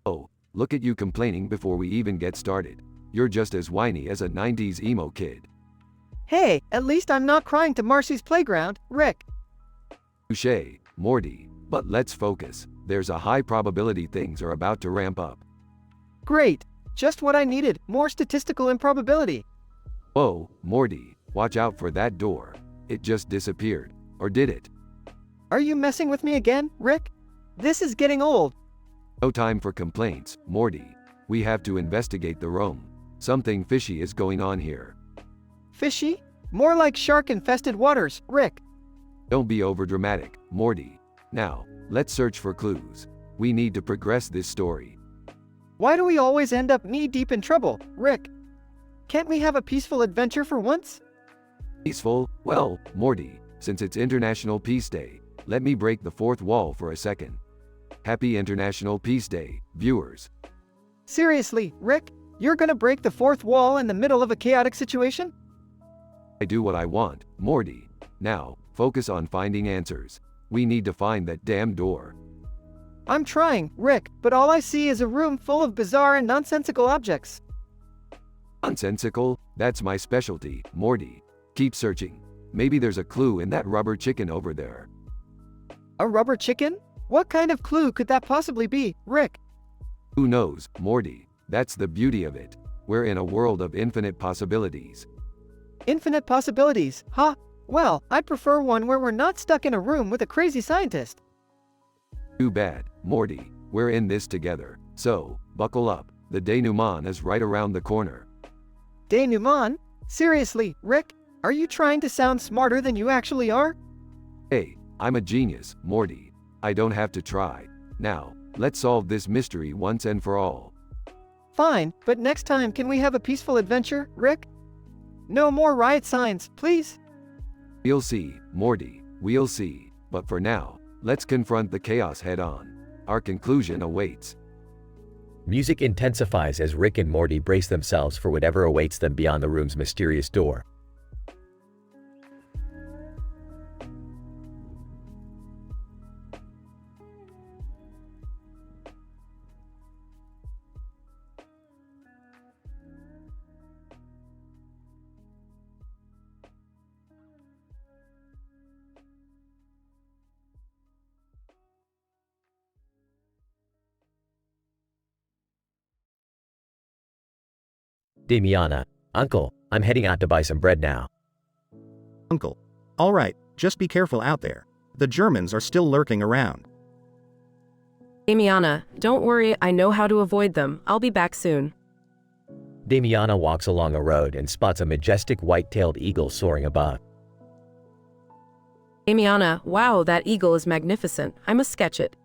Oh, look at you complaining before we even get started. You're just as whiny as a 90s emo kid. Hey, at least I'm not crying to Marcy's playground, Rick. Touché, Morty, but let's focus. There's a high probability things are about to ramp up. Great. Just what I needed, more statistical improbability. Whoa, Morty, watch out for that door. It just disappeared. Or did it? Are you messing with me again, Rick? This is getting old. No time for complaints, Morty. We have to investigate the room. Something fishy is going on here. Fishy? More like shark-infested waters, Rick. Don't be overdramatic, Morty. Now, let's search for clues. We need to progress this story. Why do we always end up knee-deep in trouble, Rick? Can't we have a peaceful adventure for once? Peaceful? Well, Morty, since it's International Peace Day, let me break the fourth wall for a second. Happy International Peace Day, viewers. Seriously, Rick? You're gonna break the fourth wall in the middle of a chaotic situation? I do what I want, Morty. Now, focus on finding answers. We need to find that damn door. I'm trying, Rick, but all I see is a room full of bizarre and nonsensical objects. Nonsensical? That's my specialty, Morty. Keep searching. Maybe there's a clue in that rubber chicken over there. A rubber chicken? What kind of clue could that possibly be, Rick? Who knows, Morty? That's the beauty of it. We're in a world of infinite possibilities. Infinite possibilities, huh? Well, I'd prefer one where we're not stuck in a room with a crazy scientist. Too bad, Morty. We're in this together. So, buckle up. The denouement is right around the corner. Denouement? Seriously, Rick? Are you trying to sound smarter than you actually are? Hey, I'm a genius, Morty. I don't have to try. Now, let's solve this mystery once and for all. Fine, but next time can we have a peaceful adventure, Rick? No more riot signs, please. We'll see, Morty. We'll see. But for now, let's confront the chaos head-on. Our conclusion awaits. Music intensifies as Rick and Morty brace themselves for whatever awaits them beyond the room's mysterious door. Damiana, Uncle, I'm heading out to buy some bread now. Uncle. All right, just be careful out there. The Germans are still lurking around. Damiana, don't worry, I know how to avoid them. I'll be back soon. Damiana walks along a road and spots a majestic white-tailed eagle soaring above. Damiana, wow, that eagle is magnificent. I must sketch it.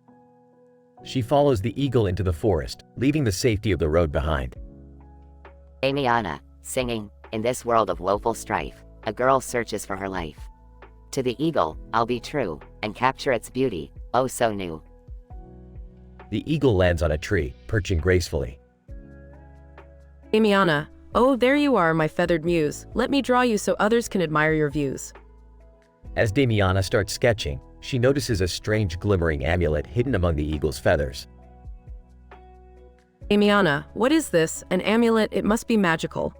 She follows the eagle into the forest, leaving the safety of the road behind. Damiana, singing, in this world of woeful strife, a girl searches for her life. To the eagle, I'll be true, and capture its beauty, oh so new. The eagle lands on a tree, perching gracefully. Damiana, oh there you are, my feathered muse. Let me draw you so others can admire your views. As Damiana starts sketching, she notices a strange glimmering amulet hidden among the eagle's feathers. Damiana, what is this? An amulet, it must be magical.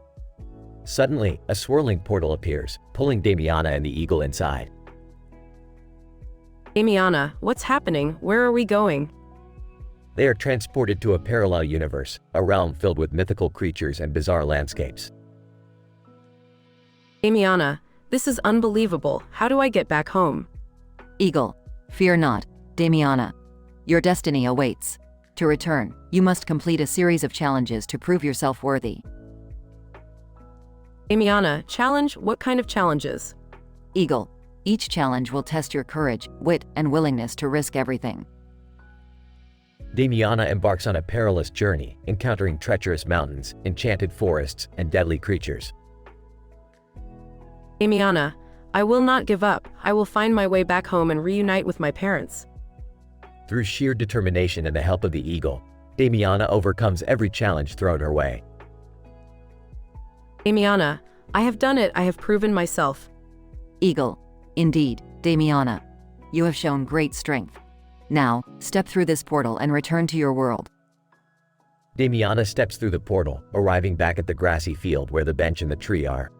Suddenly, a swirling portal appears, pulling Damiana and the eagle inside. Damiana, what's happening? Where are we going? They are transported to a parallel universe, a realm filled with mythical creatures and bizarre landscapes. Damiana, this is unbelievable. How do I get back home? Eagle, fear not, Damiana. Your destiny awaits. To return, you must complete a series of challenges to prove yourself worthy. Damiana, challenge? What kind of challenges? Eagle, each challenge will test your courage, wit, and willingness to risk everything. Damiana embarks on a perilous journey, encountering treacherous mountains, enchanted forests, and deadly creatures. Damiana, I will not give up. I will find my way back home and reunite with my parents. Through sheer determination and the help of the eagle, Damiana overcomes every challenge thrown her way. Damiana, I have done it. I have proven myself. Eagle, indeed, Damiana. You have shown great strength. Now, step through this portal and return to your world. Damiana steps through the portal, arriving back at the grassy field where the bench and the tree are.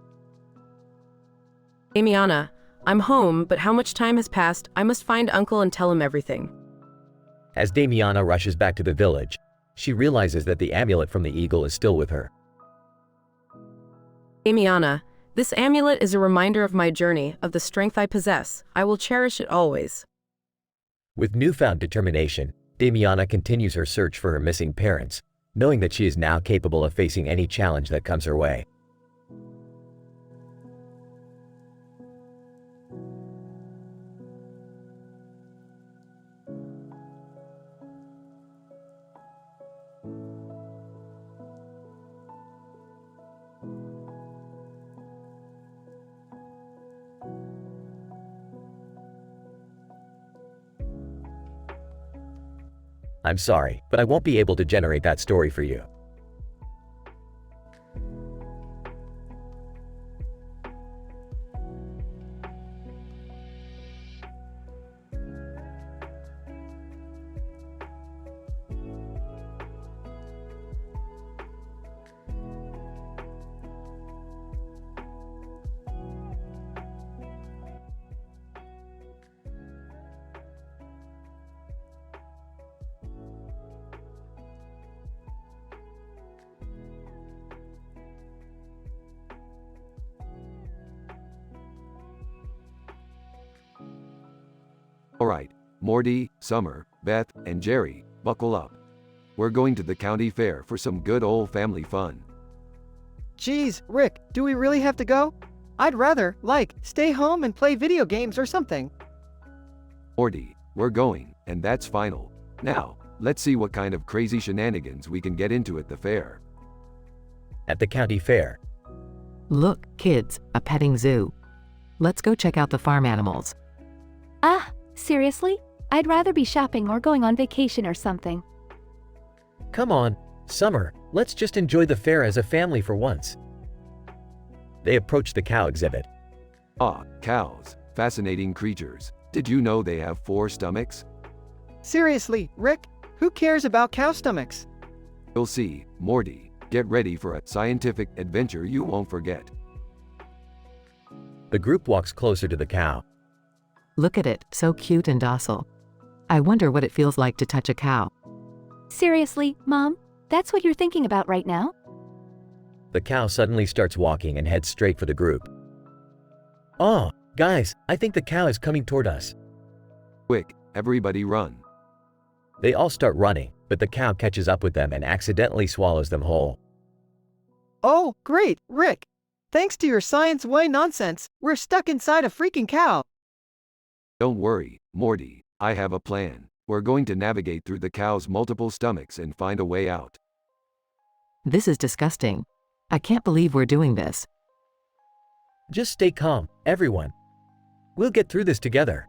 Damiana, I'm home, but how much time has passed? I must find Uncle and tell him everything. As Damiana rushes back to the village, she realizes that the amulet from the eagle is still with her. Damiana, this amulet is a reminder of my journey, of the strength I possess. I will cherish it always. With newfound determination, Damiana continues her search for her missing parents, knowing that she is now capable of facing any challenge that comes her way. I'm sorry, but I won't be able to generate that story for you. Morty, Summer, Beth, and Jerry, buckle up. We're going to the county fair for some good old family fun. Geez, Rick, do we really have to go? I'd rather, stay home and play video games or something. Morty, we're going, and that's final. Now, let's see what kind of crazy shenanigans we can get into at the fair. At the county fair. Look, kids, a petting zoo. Let's go check out the farm animals. Ah, seriously? I'd rather be shopping or going on vacation or something. Come on, Summer, let's just enjoy the fair as a family for once. They approach the cow exhibit. Ah, cows, fascinating creatures. Did you know they have 4 stomachs? Seriously, Rick, who cares about cow stomachs? You'll see, Morty. Get ready for a scientific adventure you won't forget. The group walks closer to the cow. Look at it, so cute and docile. I wonder what it feels like to touch a cow. Seriously, Mom? That's what you're thinking about right now? The cow suddenly starts walking and heads straight for the group. Oh, guys, I think the cow is coming toward us. Quick, everybody run. They all start running, but the cow catches up with them and accidentally swallows them whole. Oh, great, Rick. Thanks to your science way nonsense, we're stuck inside a freaking cow. Don't worry, Morty, I have a plan. We're going to navigate through the cow's multiple stomachs and find a way out. This is disgusting. I can't believe we're doing this. Just stay calm, everyone. We'll get through this together.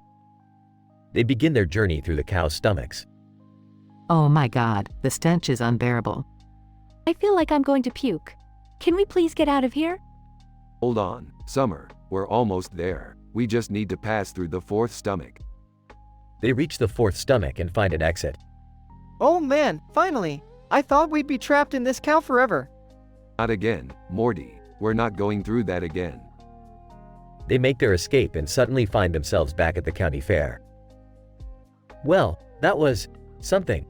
They begin their journey through the cow's stomachs. Oh my God, the stench is unbearable. I feel like I'm going to puke. Can we please get out of here? Hold on, Summer, we're almost there. We just need to pass through the 4th stomach. They reach the 4th stomach and find an exit. Oh man, finally! I thought we'd be trapped in this cow forever. Not again, Morty. We're not going through that again. They make their escape and suddenly find themselves back at the county fair. Well, that was something.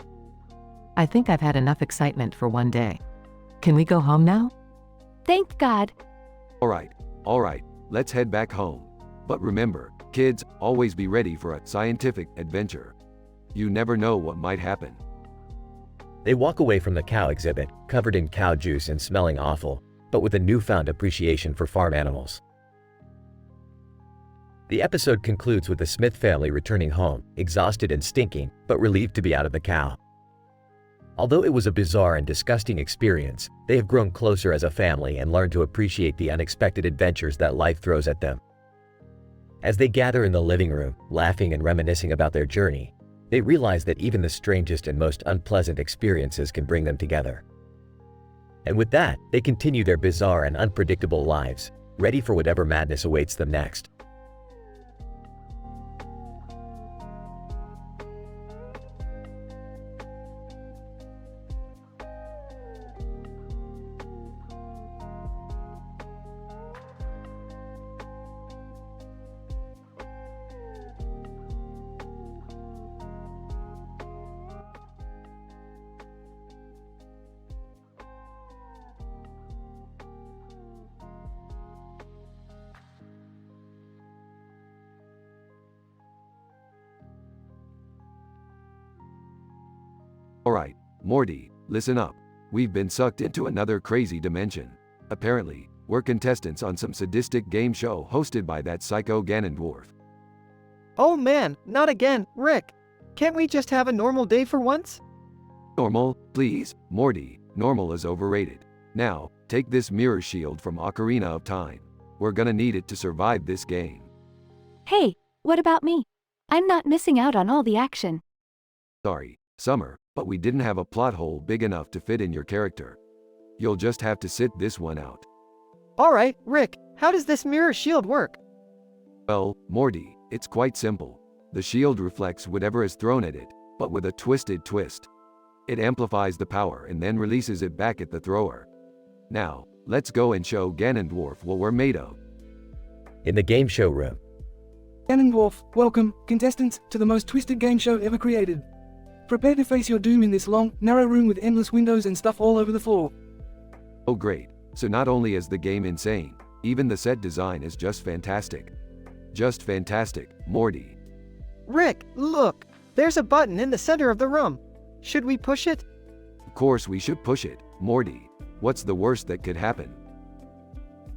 I think I've had enough excitement for one day. Can we go home now? Thank God. All right, let's head back home. But remember, kids, always be ready for a scientific adventure. You never know what might happen. They walk away from the cow exhibit, covered in cow juice and smelling awful, but with a newfound appreciation for farm animals. The episode concludes with the Smith family returning home, exhausted and stinking, but relieved to be out of the cow. Although it was a bizarre and disgusting experience, they have grown closer as a family and learned to appreciate the unexpected adventures that life throws at them. As they gather in the living room, laughing and reminiscing about their journey, they realize that even the strangest and most unpleasant experiences can bring them together. And with that, they continue their bizarre and unpredictable lives, ready for whatever madness awaits them next. Alright, Morty, listen up. We've been sucked into another crazy dimension. Apparently, we're contestants on some sadistic game show hosted by that psycho Ganondorf. Oh man, not again, Rick. Can't we just have a normal day for once? Normal, please, Morty, normal is overrated. Now, take this mirror shield from Ocarina of Time. We're gonna need it to survive this game. Hey, what about me? I'm not missing out on all the action. Sorry, Summer, but we didn't have a plot hole big enough to fit in your character. You'll just have to sit this one out. Alright, Rick, how does this mirror shield work? Well, Morty, it's quite simple. The shield reflects whatever is thrown at it, but with a twisted twist. It amplifies the power and then releases it back at the thrower. Now, let's go and show Ganondorf what we're made of. In the game show room. Ganondorf, welcome, contestants, to the most twisted game show ever created. Prepare to face your doom in this long, narrow room with endless windows and stuff all over the floor. Oh great, so not only is the game insane, even the set design is just fantastic. Just fantastic, Morty. Rick, look, There's a button in the center of the room. Should we push it? Of course we should push it, Morty. What's the worst that could happen?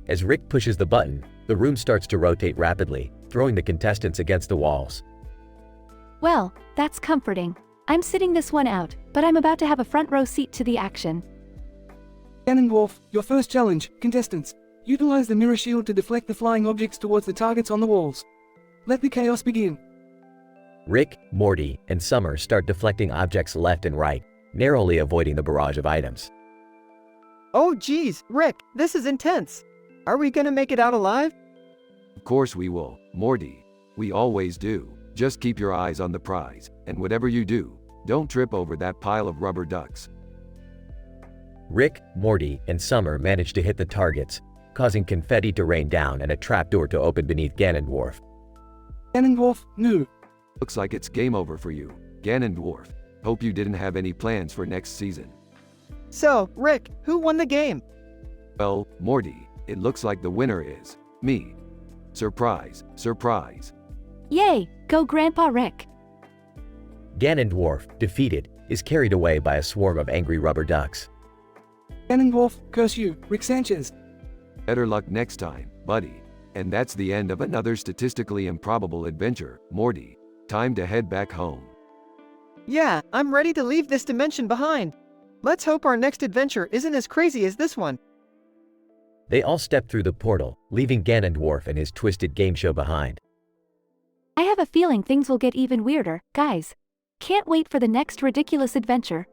As Rick pushes the button, the room starts to rotate rapidly, throwing the contestants against the walls. Well, that's comforting. I'm sitting this one out, but I'm about to have a front row seat to the action. Ganondorf, your first challenge, contestants. Utilize the mirror shield to deflect the flying objects towards the targets on the walls. Let the chaos begin. Rick, Morty, and Summer start deflecting objects left and right, narrowly avoiding the barrage of items. Oh geez, Rick, this is intense. Are we gonna make it out alive? Of course we will, Morty. We always do. Just keep your eyes on the prize, and whatever you do, don't trip over that pile of rubber ducks. Rick, Morty, and Summer manage to hit the targets, causing confetti to rain down and a trapdoor to open beneath Ganondorf. Ganondorf, no. Looks like it's game over for you, Ganondorf. Hope you didn't have any plans for next season. So, Rick, who won the game? Well, Morty, it looks like the winner is me. Surprise, surprise. Yay, go Grandpa Rick. Ganondorf, defeated, is carried away by a swarm of angry rubber ducks. Ganondorf, curse you, Rick Sanchez. Better luck next time, buddy. And that's the end of another statistically improbable adventure, Morty. Time to head back home. Yeah, I'm ready to leave this dimension behind. Let's hope our next adventure isn't as crazy as this one. They all step through the portal, leaving Ganondorf and his twisted game show behind. I have a feeling things will get even weirder, guys. Can't wait for the next ridiculous adventure.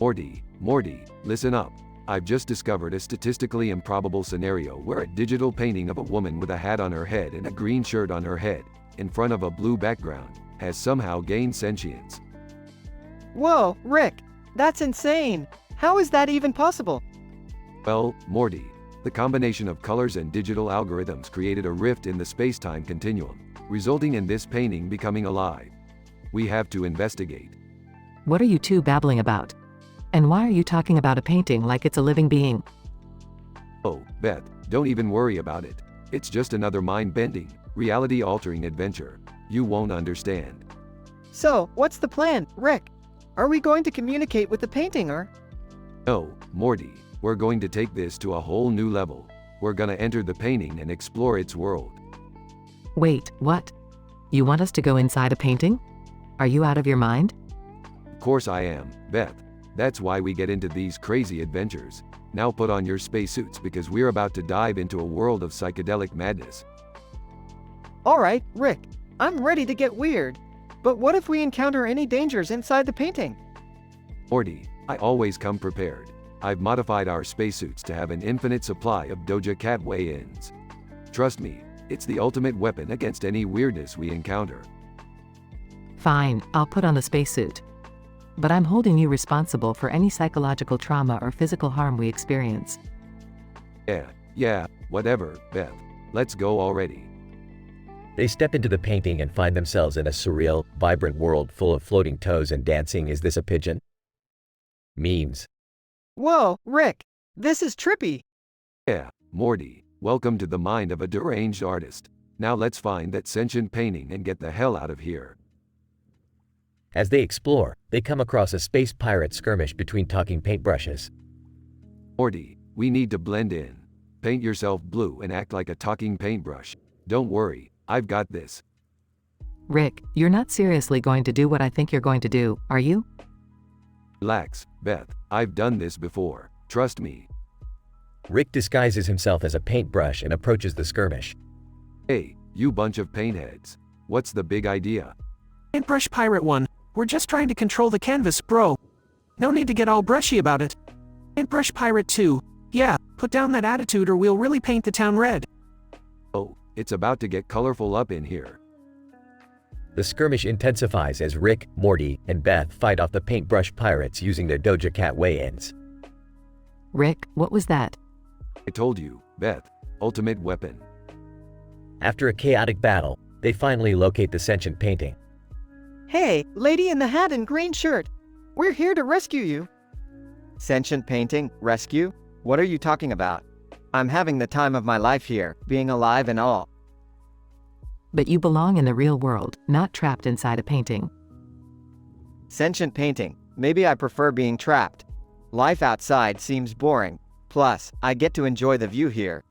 Morty, listen up. I've just discovered a statistically improbable scenario where a digital painting of a woman with a hat on her head and a green shirt on her head, in front of a blue background, has somehow gained sentience. Whoa, Rick, that's insane. How is that even possible? Well, Morty, the combination of colors and digital algorithms created a rift in the space-time continuum, resulting in this painting becoming alive. We have to investigate. What are you two babbling about? And why are you talking about a painting like it's a living being? Oh, Beth, don't even worry about it. It's just another mind-bending, reality-altering adventure. You won't understand. So, what's the plan, Rick? Are we going to communicate with the painting or? No, Morty, we're going to take this to a whole new level. We're gonna enter the painting and explore its world. Wait, what? You want us to go inside a painting? Are you out of your mind? Of course I am, Beth. That's why we get into these crazy adventures. Now put on your spacesuits because we're about to dive into a world of psychedelic madness. Alright, Rick, I'm ready to get weird. But what if we encounter any dangers inside the painting? Morty, I always come prepared. I've modified our spacesuits to have an infinite supply of Doja Cat weigh-ins. Trust me, it's the ultimate weapon against any weirdness we encounter. Fine, I'll put on the spacesuit. But I'm holding you responsible for any psychological trauma or physical harm we experience. Yeah, whatever, Beth. Let's go already. They step into the painting and find themselves in a surreal, vibrant world full of floating toes and dancing "Is this a pigeon?" memes. Whoa, Rick, this is trippy. Yeah, Morty, welcome to the mind of a deranged artist. Now let's find that sentient painting and get the hell out of here. As they explore, they come across a space pirate skirmish between talking paintbrushes. Morty, we need to blend in. Paint yourself blue and act like a talking paintbrush. Don't worry, I've got this. Rick, you're not seriously going to do what I think you're going to do, are you? Relax, Beth, I've done this before. Trust me. Rick disguises himself as a paintbrush and approaches the skirmish. Hey, you bunch of paintheads. What's the big idea? Paintbrush Pirate 1. We're just trying to control the canvas, bro. No need to get all brushy about it. Paintbrush Pirate 2. Yeah, put down that attitude or we'll really paint the town red. Oh, it's about to get colorful up in here. The skirmish intensifies as Rick, Morty, and Beth fight off the paintbrush pirates using their Doja Cat weigh-ins. Rick, what was that? I told you, Beth, ultimate weapon. After a chaotic battle, they finally locate the sentient painting. Hey, lady in the hat and green shirt. We're here to rescue you. Sentient painting? Rescue? What are you talking about? I'm having the time of my life here, being alive and all. But you belong in the real world, not trapped inside a painting. Sentient painting. Maybe I prefer being trapped. Life outside seems boring. Plus, I get to enjoy the view here.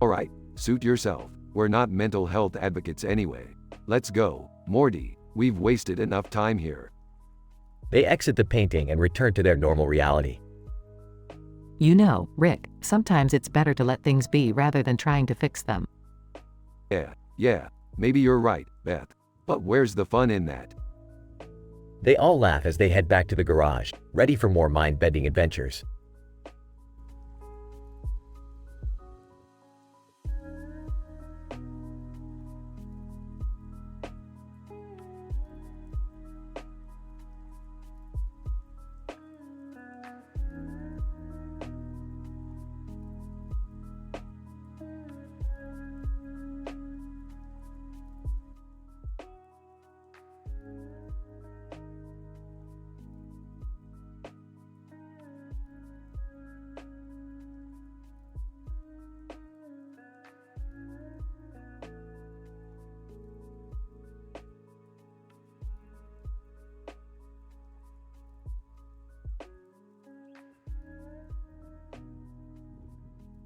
Alright, suit yourself. We're not mental health advocates anyway. Let's go, Morty. We've wasted enough time here. They exit the painting and return to their normal reality. You know, Rick, sometimes it's better to let things be rather than trying to fix them. Yeah, maybe you're right, Beth. But where's the fun in that? They all laugh as they head back to the garage, ready for more mind-bending adventures.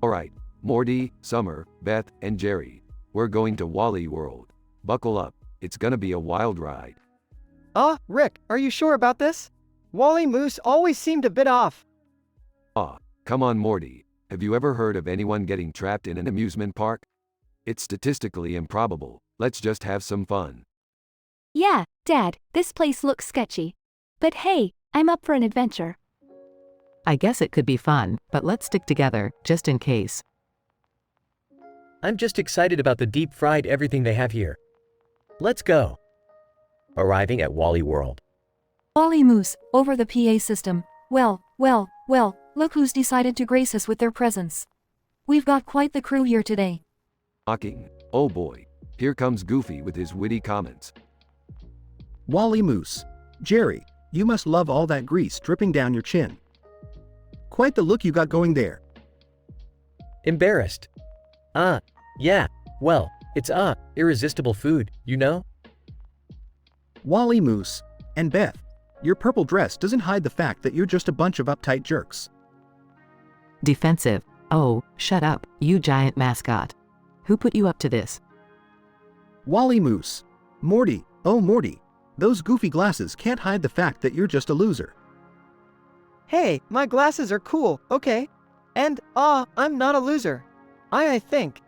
Alright, Morty, Summer, Beth, and Jerry. We're going to Wally World. Buckle up, it's gonna be a wild ride. Rick, are you sure about this? Wally Moose always seemed a bit off. Come on Morty, have you ever heard of anyone getting trapped in an amusement park? It's statistically improbable, let's just have some fun. Yeah, Dad, this place looks sketchy. But hey, I'm up for an adventure. I guess it could be fun, but let's stick together, just in case. I'm just excited about the deep-fried everything they have here. Let's go. Arriving at Wally World. Wally Moose, over the PA system. Well, look who's decided to grace us with their presence. We've got quite the crew here today. Mocking. Oh boy. Here comes Goofy with his witty comments. Wally Moose. Jerry, you must love all that grease dripping down your chin. Quite the look you got going there. Embarrassed. Yeah, well, it's irresistible food, you know? Wally Moose. And Beth, your purple dress doesn't hide the fact that you're just a bunch of uptight jerks. Defensive. Oh, shut up, you giant mascot. Who put you up to this? Wally Moose. Morty, oh Morty, those goofy glasses can't hide the fact that you're just a loser. Hey, my glasses are cool, okay? And, I'm not a loser. I think.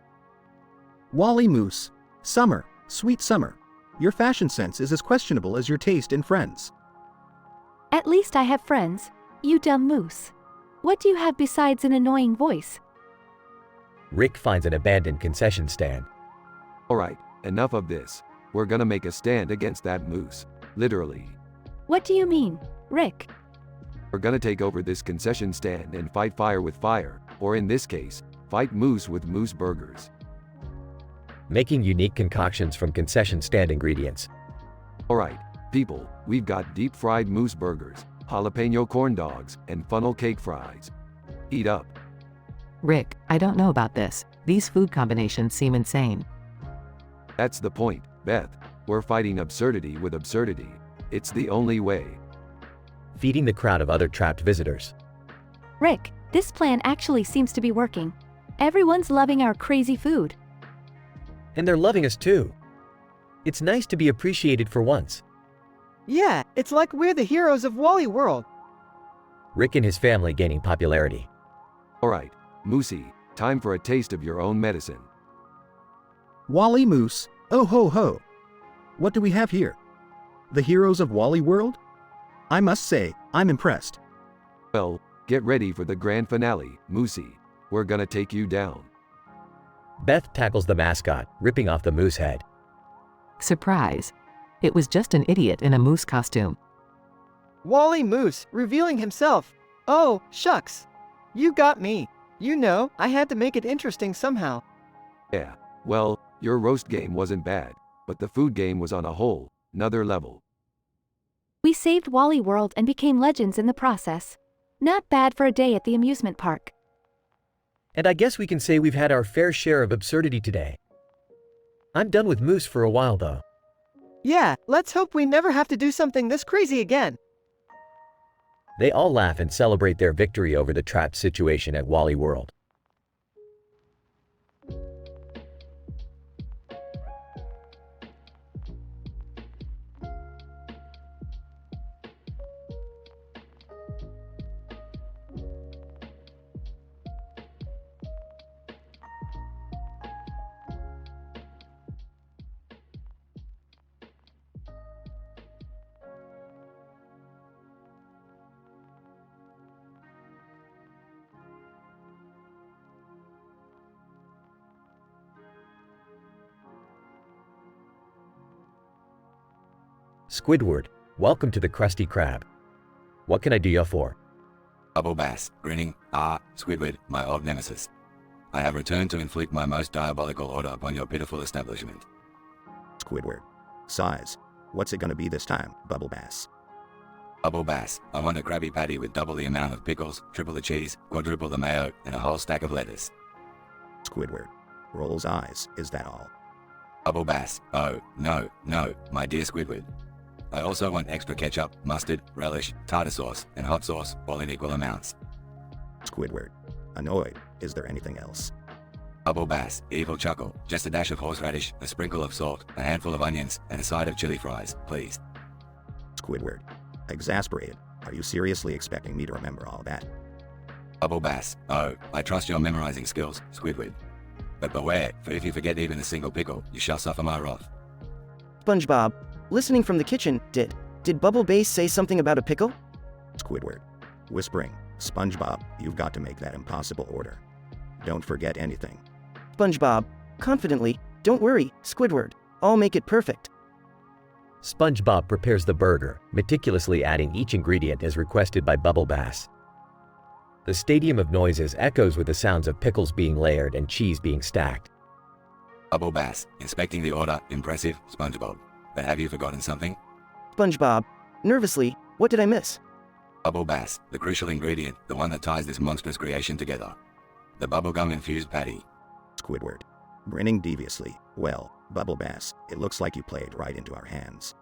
Wally Moose. Summer, sweet summer. Your fashion sense is as questionable as your taste in Friends. At least I have friends, you dumb moose. What do you have besides an annoying voice? Rick finds an abandoned concession stand. Alright, enough of this. We're gonna make a stand against that moose. Literally. What do you mean, Rick? We're gonna take over this concession stand and fight fire with fire, or in this case, fight moose with moose burgers. Making unique concoctions from concession stand ingredients. Alright, people, we've got deep-fried moose burgers, jalapeno corn dogs, and funnel cake fries. Eat up. Rick, I don't know about this. These food combinations seem insane. That's the point, Beth. We're fighting absurdity with absurdity. It's the only way. Feeding the crowd of other trapped visitors. Rick, this plan actually seems to be working. Everyone's loving our crazy food. And they're loving us too. It's nice to be appreciated for once. Yeah, it's like we're the heroes of Wally World. Rick and his family gaining popularity. Alright, Moosey, time for a taste of your own medicine. Wally Moose, oh ho ho. What do we have here? The heroes of Wally World? I must say, I'm impressed. Well, get ready for the grand finale, Moosey. We're gonna take you down. Beth tackles the mascot, ripping off the moose head. Surprise. It was just an idiot in a moose costume. Wally Moose, revealing himself. Oh, shucks. You got me. You know, I had to make it interesting somehow. Yeah, well, your roast game wasn't bad, but the food game was on a whole nother level. We saved Wally World and became legends in the process. Not bad for a day at the amusement park. And I guess we can say we've had our fair share of absurdity today. I'm done with moose for a while though. Yeah, let's hope we never have to do something this crazy again. They all laugh and celebrate their victory over the trapped situation at Wally World. Squidward, welcome to the Krusty Krab. What can I do you for? Bubble Bass, grinning, Squidward, my old nemesis. I have returned to inflict my most diabolical order upon your pitiful establishment. Squidward. Size. What's it gonna be this time, Bubble Bass? Bubble Bass, I want a Krabby Patty with double the amount of pickles, triple the cheese, quadruple the mayo, and a whole stack of lettuce. Squidward. Rolls eyes, is that all? Bubble Bass, oh, no, my dear Squidward. I also want extra ketchup, mustard, relish, tartar sauce, and hot sauce, all in equal amounts. Squidward. Annoyed. Is there anything else? Bubble Bass, evil chuckle, just a dash of horseradish, a sprinkle of salt, a handful of onions, and a side of chili fries, please. Squidward. Exasperated. Are you seriously expecting me to remember all that? Bubble Bass, oh, I trust your memorizing skills, Squidward. But beware, for if you forget even a single pickle, you shall suffer my wrath. SpongeBob, listening from the kitchen, did Bubble Bass say something about a pickle? Squidward. Whispering. SpongeBob, you've got to make that impossible order. Don't forget anything. SpongeBob, confidently, don't worry, Squidward. I'll make it perfect. SpongeBob prepares the burger, meticulously adding each ingredient as requested by Bubble Bass. The stadium of noises echoes with the sounds of pickles being layered and cheese being stacked. Bubble Bass, inspecting the order, impressive, SpongeBob. But have you forgotten something? SpongeBob, nervously, what did I miss? Bubble Bass, the crucial ingredient, the one that ties this monstrous creation together. The bubblegum-infused patty. Squidward, grinning deviously. Well, Bubble Bass, it looks like you played right into our hands.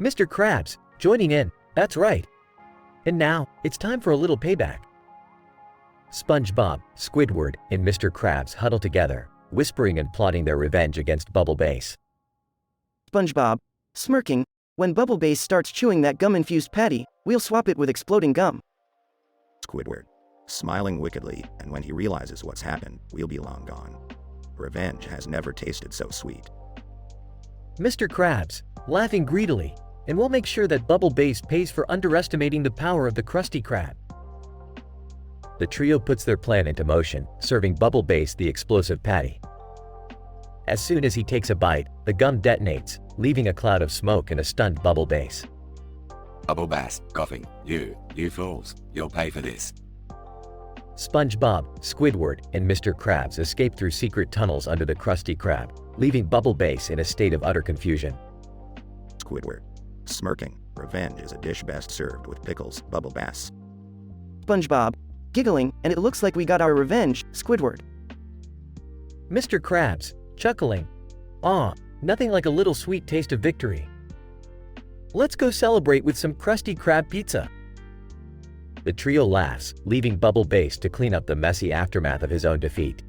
Mr. Krabs, joining in, that's right. And now, it's time for a little payback. SpongeBob, Squidward, and Mr. Krabs huddle together, whispering and plotting their revenge against Bubble Bass. SpongeBob, smirking, when Bubble Bass starts chewing that gum-infused patty, we'll swap it with exploding gum. Squidward, smiling wickedly, and when he realizes what's happened, we'll be long gone. Revenge has never tasted so sweet. Mr. Krabs, laughing greedily, and we'll make sure that Bubble Bass pays for underestimating the power of the Krusty Krab. The trio puts their plan into motion, serving Bubble Bass the explosive patty. As soon as he takes a bite, the gum detonates, leaving a cloud of smoke and a stunned Bubble Bass. Bubble Bass, coughing. You fools, you'll pay for this. SpongeBob, Squidward, and Mr. Krabs escape through secret tunnels under the Krusty Krab, leaving Bubble Bass in a state of utter confusion. Squidward, smirking, revenge is a dish best served with pickles, Bubble Bass. SpongeBob, giggling, and it looks like we got our revenge, Squidward. Mr. Krabs, chuckling. Aw, nothing like a little sweet taste of victory. Let's go celebrate with some Krusty Krab pizza. The trio laughs, leaving Bubble Bass to clean up the messy aftermath of his own defeat.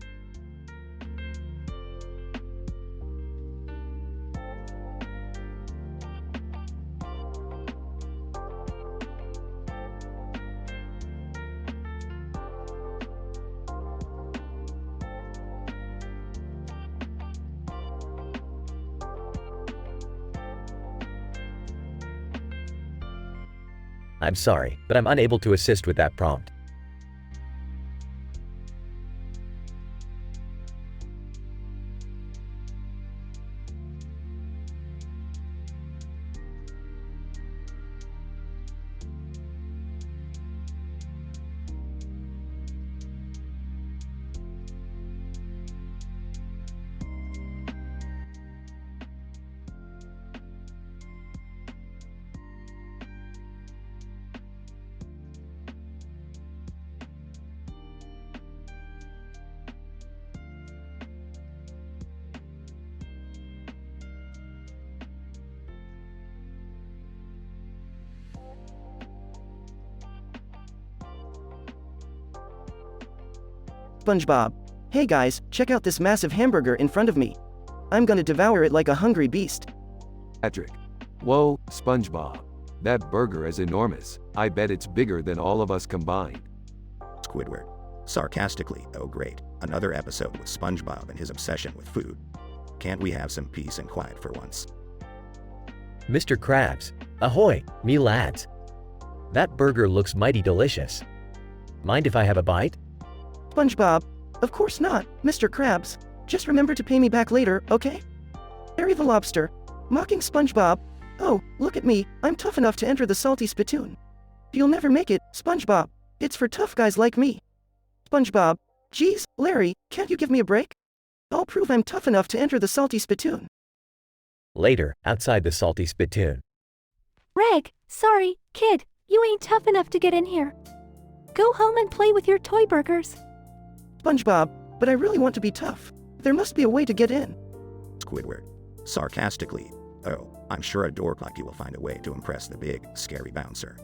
I'm sorry, but I'm unable to assist with that prompt. SpongeBob, hey guys, check out this massive hamburger in front of me. I'm gonna devour it like a hungry beast. Patrick. Whoa, SpongeBob. That burger is enormous. I bet it's bigger than all of us combined. Squidward, sarcastically, oh great, another episode with SpongeBob and his obsession with food. Can't we have some peace and quiet for once? Mr. Krabs, ahoy, me lads. That burger looks mighty delicious. Mind if I have a bite? SpongeBob, of course not, Mr. Krabs. Just remember to pay me back later, okay? Harry the Lobster, mocking SpongeBob. Oh, look at me, I'm tough enough to enter the salty spittoon. You'll never make it, SpongeBob. It's for tough guys like me. SpongeBob, geez, Larry, can't you give me a break? I'll prove I'm tough enough to enter the salty spittoon. Later, outside the salty spittoon. Reg, sorry, kid, you ain't tough enough to get in here. Go home and play with your toy burgers. SpongeBob, but I really want to be tough. There must be a way to get in. Squidward, sarcastically, oh, I'm sure a dork like you will find a way to impress the big, scary bouncer.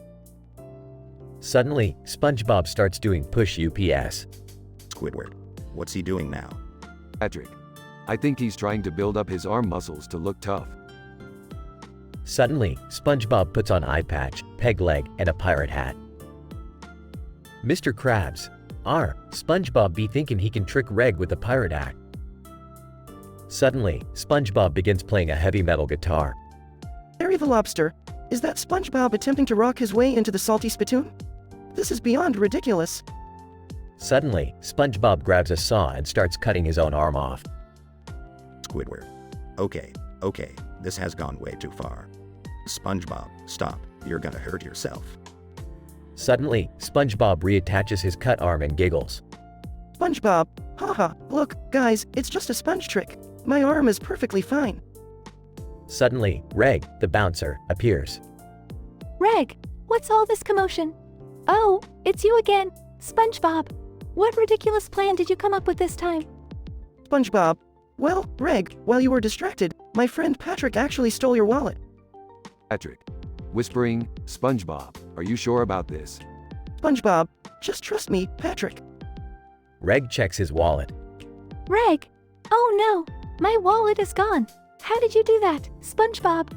Suddenly, SpongeBob starts doing push UPS. Squidward, what's he doing now? Patrick. I think he's trying to build up his arm muscles to look tough. Suddenly, SpongeBob puts on eye patch, peg leg, and a pirate hat. Mr. Krabs, SpongeBob be thinking he can trick Reg with the pirate act. Suddenly, SpongeBob begins playing a heavy metal guitar. Harry the Lobster, is that SpongeBob attempting to rock his way into the salty spittoon? This is beyond ridiculous. Suddenly, SpongeBob grabs a saw and starts cutting his own arm off. Squidward. Okay, this has gone way too far. SpongeBob, stop, you're gonna hurt yourself. Suddenly, SpongeBob reattaches his cut arm and giggles. SpongeBob, haha, look, guys, it's just a sponge trick. My arm is perfectly fine. Suddenly, Reg, the bouncer, appears. Reg, what's all this commotion? Oh, it's you again, SpongeBob. What ridiculous plan did you come up with this time? SpongeBob, well, Reg, while you were distracted, my friend Patrick actually stole your wallet. Patrick. Whispering, SpongeBob, are you sure about this? SpongeBob, just trust me, Patrick. Reg checks his wallet. Reg, oh no, my wallet is gone. How did you do that, SpongeBob?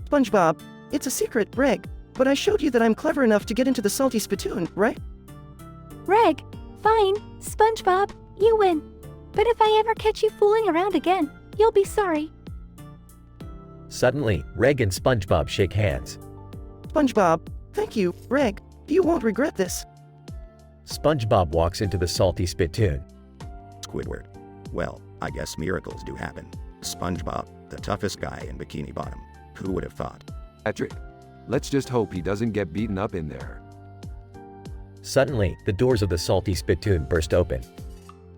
SpongeBob, it's a secret, Reg, but I showed you that I'm clever enough to get into the salty spittoon, right? Reg, fine, SpongeBob, you win. But if I ever catch you fooling around again, you'll be sorry. Suddenly, Reg and SpongeBob shake hands. SpongeBob, thank you, Reg, you won't regret this. SpongeBob walks into the salty spittoon. Squidward. Well, I guess miracles do happen. SpongeBob, the toughest guy in Bikini Bottom. Who would have thought? Patrick. Let's just hope he doesn't get beaten up in there. Suddenly, the doors of the salty spittoon burst open.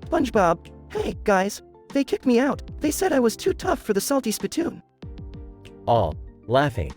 SpongeBob, hey, guys, they kicked me out. They said I was too tough for the salty spittoon. All laughing.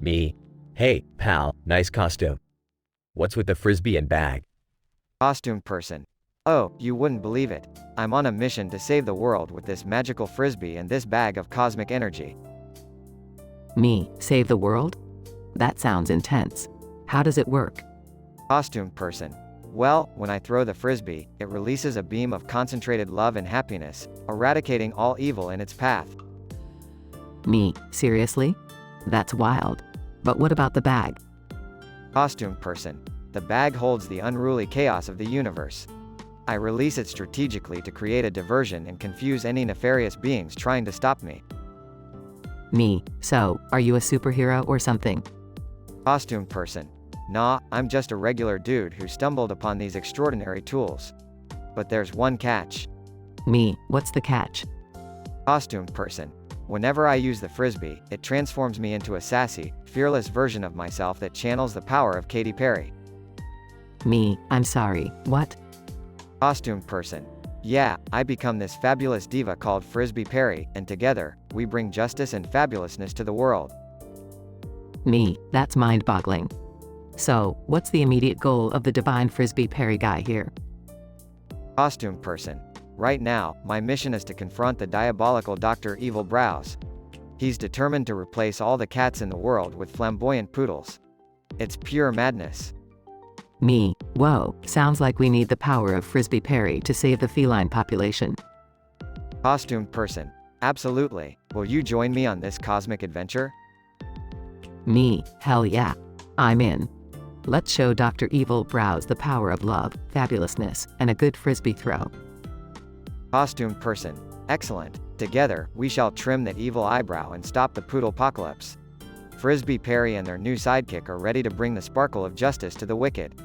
Me. Hey, pal, nice costume. What's with the frisbee and bag? Costume person. Oh, you wouldn't believe it. I'm on a mission to save the world with this magical frisbee and this bag of cosmic energy. Me, save the world? That sounds intense. How does it work? Costume person. Well, when I throw the frisbee, it releases a beam of concentrated love and happiness, eradicating all evil in its path. Me, seriously? That's wild. But what about the bag? Costume person. The bag holds the unruly chaos of the universe. I release it strategically to create a diversion and confuse any nefarious beings trying to stop me. Me, so, are you a superhero or something? Costume person. Nah, I'm just a regular dude who stumbled upon these extraordinary tools. But there's one catch. Me, what's the catch? Costume person. Whenever I use the frisbee, it transforms me into a sassy, fearless version of myself that channels the power of Katy Perry. Me, I'm sorry, what? Costume person. Yeah, I become this fabulous diva called Frisbee Perry, and together, we bring justice and fabulousness to the world. Me, that's mind-boggling. So, what's the immediate goal of the divine Frisbee Perry guy here? Costume person. Right now, my mission is to confront the diabolical Dr. Evil Brows. He's determined to replace all the cats in the world with flamboyant poodles. It's pure madness. Me, whoa, sounds like we need the power of Frisbee Perry to save the feline population. Costume person. Absolutely. Will you join me on this cosmic adventure? Me, hell yeah. I'm in. Let's show Dr. Evil Brows the power of love, fabulousness, and a good frisbee throw. Costume person. Excellent. Together, we shall trim the evil eyebrow and stop the poodle-pocalypse. Frisbee Perry and their new sidekick are ready to bring the sparkle of justice to the wicked.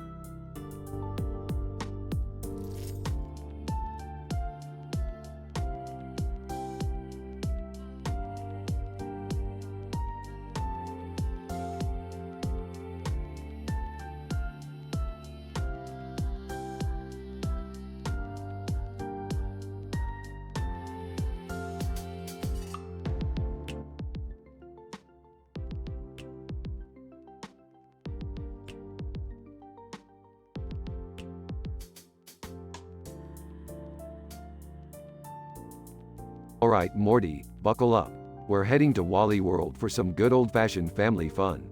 Alright, Morty, buckle up. We're heading to Wally World for some good old-fashioned family fun.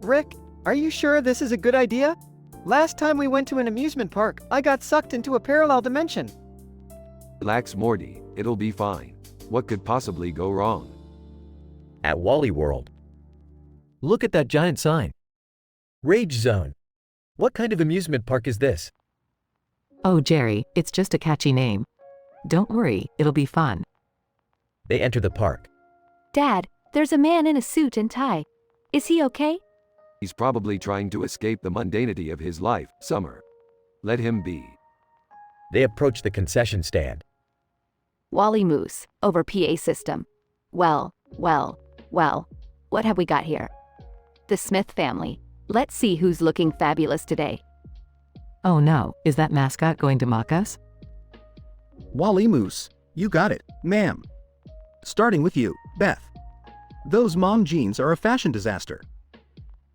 Rick, are you sure this is a good idea? Last time we went to an amusement park, I got sucked into a parallel dimension. Relax, Morty, it'll be fine. What could possibly go wrong? At Wally World. Look at that giant sign. Rage Zone. What kind of amusement park is this? Oh, Jerry, it's just a catchy name. Don't worry, it'll be fun. They enter the park. Dad, there's a man in a suit and tie. Is he okay? He's probably trying to escape the mundanity of his life, Summer. Let him be. They approach the concession stand. Wally Moose, over PA system. Well, what have we got here? The Smith family. Let's see who's looking fabulous today. Oh no, is that mascot going to mock us? Wally Moose, you got it, ma'am. Starting with you, Beth. Those mom jeans are a fashion disaster.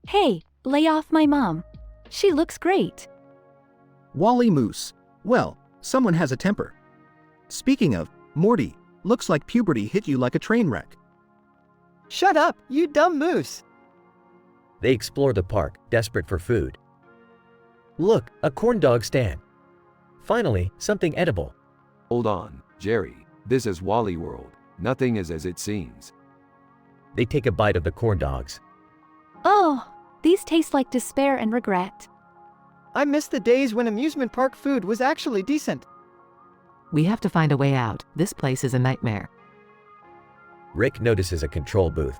Hey, lay off my mom. She looks great. Wally Moose, well, someone has a temper. Speaking of, Morty, looks like puberty hit you like a train wreck. Shut up, you dumb moose. They explore the park, desperate for food. Look, a corn dog stand. Finally, something edible. Hold on, Jerry. This is Wally World. Nothing is as it seems. They take a bite of the corn dogs. Oh, these taste like despair and regret. I miss the days when amusement park food was actually decent. We have to find a way out. This place is a nightmare. Rick notices a control booth.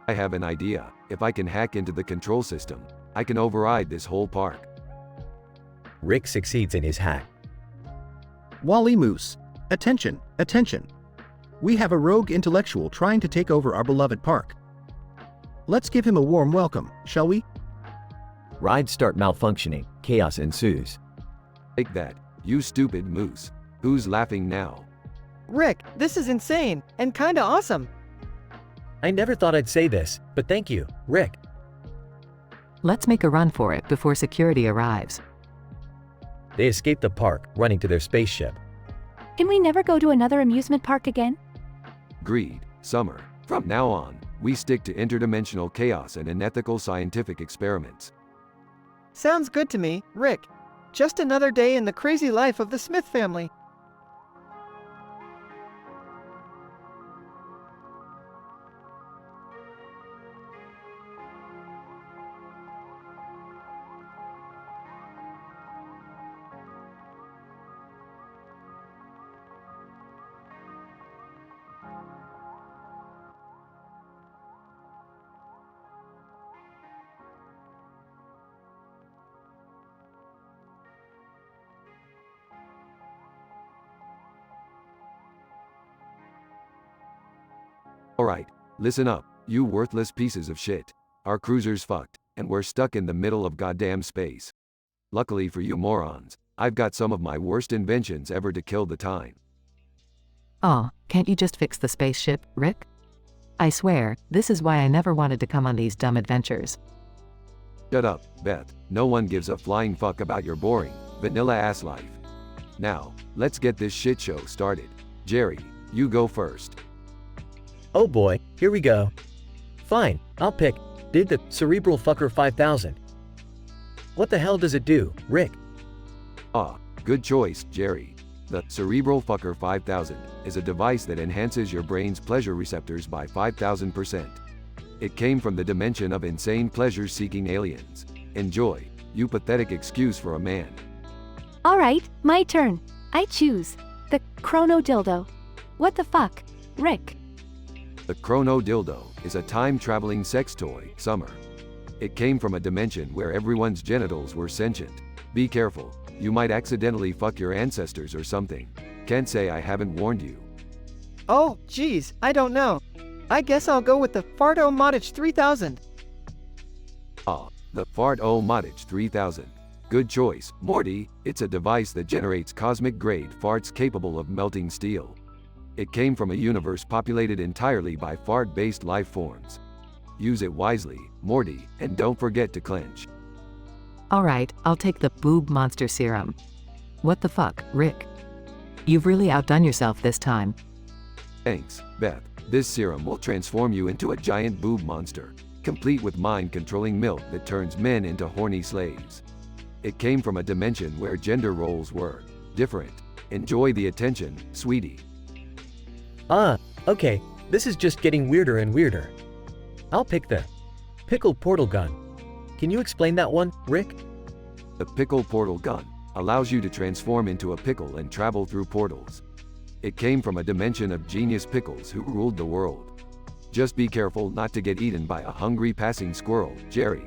I have an idea. If I can hack into the control system, I can override this whole park. Rick succeeds in his hack. Wally Moose, attention, attention. We have a rogue intellectual trying to take over our beloved park. Let's give him a warm welcome, shall we? Rides start malfunctioning. Chaos ensues. Take that, you stupid moose. Who's laughing now? Rick, this is insane, and kinda awesome. I never thought I'd say this, but thank you, Rick. Let's make a run for it before security arrives. They escape the park, running to their spaceship. Can we never go to another amusement park again? Agreed, Summer. From now on, we stick to interdimensional chaos and unethical scientific experiments. Sounds good to me, Rick. Just another day in the crazy life of the Smith family. Alright, listen up, you worthless pieces of shit. Our cruiser's fucked, and we're stuck in the middle of goddamn space. Luckily for you morons, I've got some of my worst inventions ever to kill the time. Aw, can't you just fix the spaceship, Rick? I swear, this is why I never wanted to come on these dumb adventures. Shut up, Beth. No one gives a flying fuck about your boring, vanilla-ass life. Now, let's get this shit show started. Jerry, you go first. Oh boy, here we go. Fine, I'll pick. Did the Cerebral Fucker 5000. What the hell does it do, Rick? Ah, good choice, Jerry. The Cerebral Fucker 5000 is a device that enhances your brain's pleasure receptors by 5,000%. It came from the dimension of insane pleasure-seeking aliens. Enjoy, you pathetic excuse for a man. Alright, my turn. I choose the Chrono Dildo. What the fuck, Rick? The Chrono Dildo is a time-traveling sex toy, Summer. It came from a dimension where everyone's genitals were sentient. Be careful, you might accidentally fuck your ancestors or something. Can't say I haven't warned you. Oh, geez, I don't know. I guess I'll go with the Fart-O-Motic 3000. Ah, the Fart-O-Motic 3000. Good choice, Morty. It's a device that generates cosmic-grade farts capable of melting steel. It came from a universe populated entirely by fart-based life forms. Use it wisely, Morty, and don't forget to clench. Alright, I'll take the boob monster serum. What the fuck, Rick? You've really outdone yourself this time. Thanks, Beth. This serum will transform you into a giant boob monster, complete with mind-controlling milk that turns men into horny slaves. It came from a dimension where gender roles were different, Enjoy the attention, sweetie. Okay, this is just getting weirder and weirder. I'll pick the pickle portal gun. Can you explain that one, Rick? The pickle portal gun allows you to transform into a pickle and travel through portals. It came from a dimension of genius pickles who ruled the world. Just be careful not to get eaten by a hungry passing squirrel, Jerry.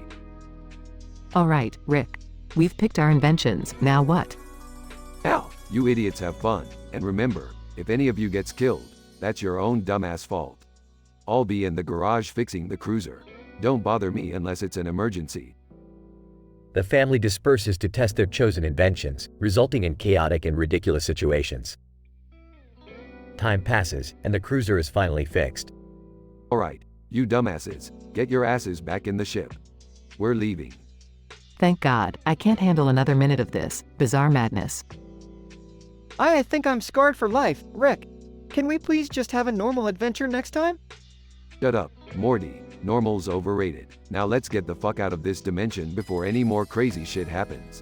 All right, Rick. We've picked our inventions, now what? Now, you idiots have fun, and remember, if any of you gets killed, that's your own dumbass fault. I'll be in the garage fixing the cruiser. Don't bother me unless it's an emergency. The family disperses to test their chosen inventions, resulting in chaotic and ridiculous situations. Time passes, and the cruiser is finally fixed. Alright, you dumbasses, get your asses back in the ship. We're leaving. Thank God, I can't handle another minute of this bizarre madness. I think I'm scarred for life. Rick, can we please just have a normal adventure next time? Shut up, Morty. Normal's overrated. Now let's get the fuck out of this dimension before any more crazy shit happens.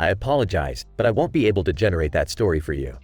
I apologize, but I won't be able to generate that story for you.